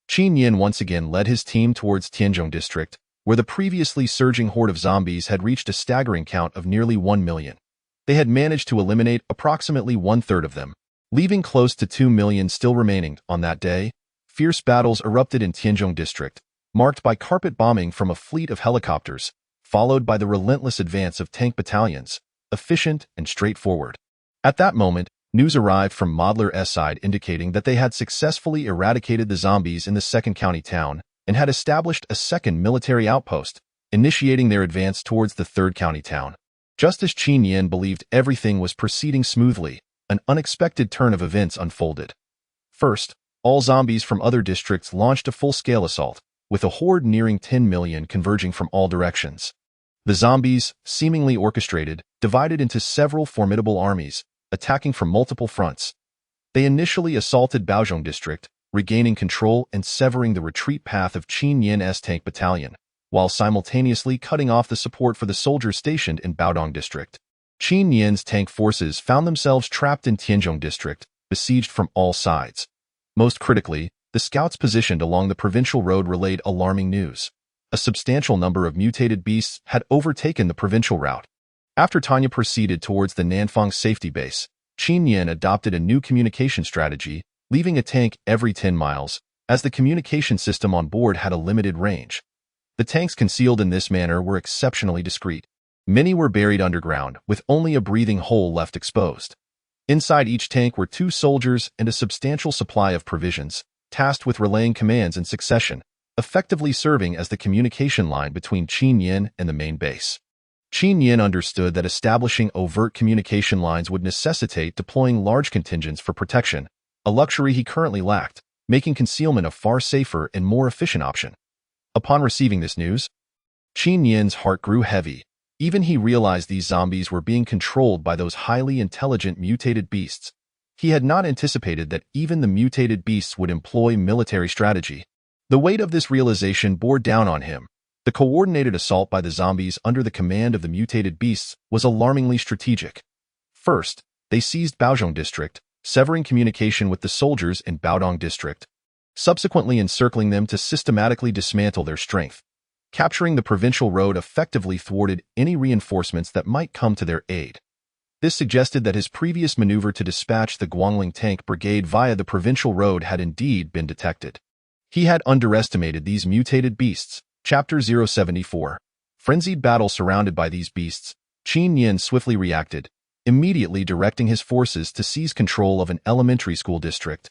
Qin Yin once again led his team towards Tianzhong district, where the previously surging horde of zombies had reached a staggering count of nearly 1 million. They had managed to eliminate approximately one-third of them, leaving close to 2 million still remaining. On that day, fierce battles erupted in Tianzhong district, marked by carpet bombing from a fleet of helicopters, followed by the relentless advance of tank battalions, efficient and straightforward. At that moment, news arrived from Modler's side indicating that they had successfully eradicated the zombies in the second county town and had established a second military outpost, initiating their advance towards the third county town. Just as Qin Yin believed everything was proceeding smoothly, an unexpected turn of events unfolded. First, all zombies from other districts launched a full-scale assault, with a horde nearing 10 million converging from all directions. The zombies, seemingly orchestrated, divided into several formidable armies, attacking from multiple fronts. They initially assaulted Baozhong district, regaining control and severing the retreat path of Qin Yin's tank battalion, while simultaneously cutting off the support for the soldiers stationed in Baodong district. Qin Yin's tank forces found themselves trapped in Tianzhong district, besieged from all sides. Most critically, the scouts positioned along the provincial road relayed alarming news. A substantial number of mutated beasts had overtaken the provincial route. After Tanya proceeded towards the Nanfang safety base, Qin Yin adopted a new communication strategy, leaving a tank every 10 miles, as the communication system on board had a limited range. The tanks concealed in this manner were exceptionally discreet. Many were buried underground, with only a breathing hole left exposed. Inside each tank were 2 soldiers and a substantial supply of provisions, tasked with relaying commands in succession, effectively serving as the communication line between Qin Yin and the main base. Qin Yin understood that establishing overt communication lines would necessitate deploying large contingents for protection, a luxury he currently lacked, making concealment a far safer and more efficient option. Upon receiving this news, Qin Yin's heart grew heavy. Even he realized these zombies were being controlled by those highly intelligent mutated beasts. He had not anticipated that even the mutated beasts would employ military strategy. The weight of this realization bore down on him. The coordinated assault by the zombies under the command of the mutated beasts was alarmingly strategic. First, they seized Baozhong district, severing communication with the soldiers in Baodong district, subsequently encircling them to systematically dismantle their strength. Capturing the provincial road effectively thwarted any reinforcements that might come to their aid. This suggested that his previous maneuver to dispatch the Guangling tank brigade via the provincial road had indeed been detected. He had underestimated these mutated beasts. Chapter 074. Frenzied battle surrounded by these beasts, Qin Yin swiftly reacted, immediately directing his forces to seize control of an elementary school district.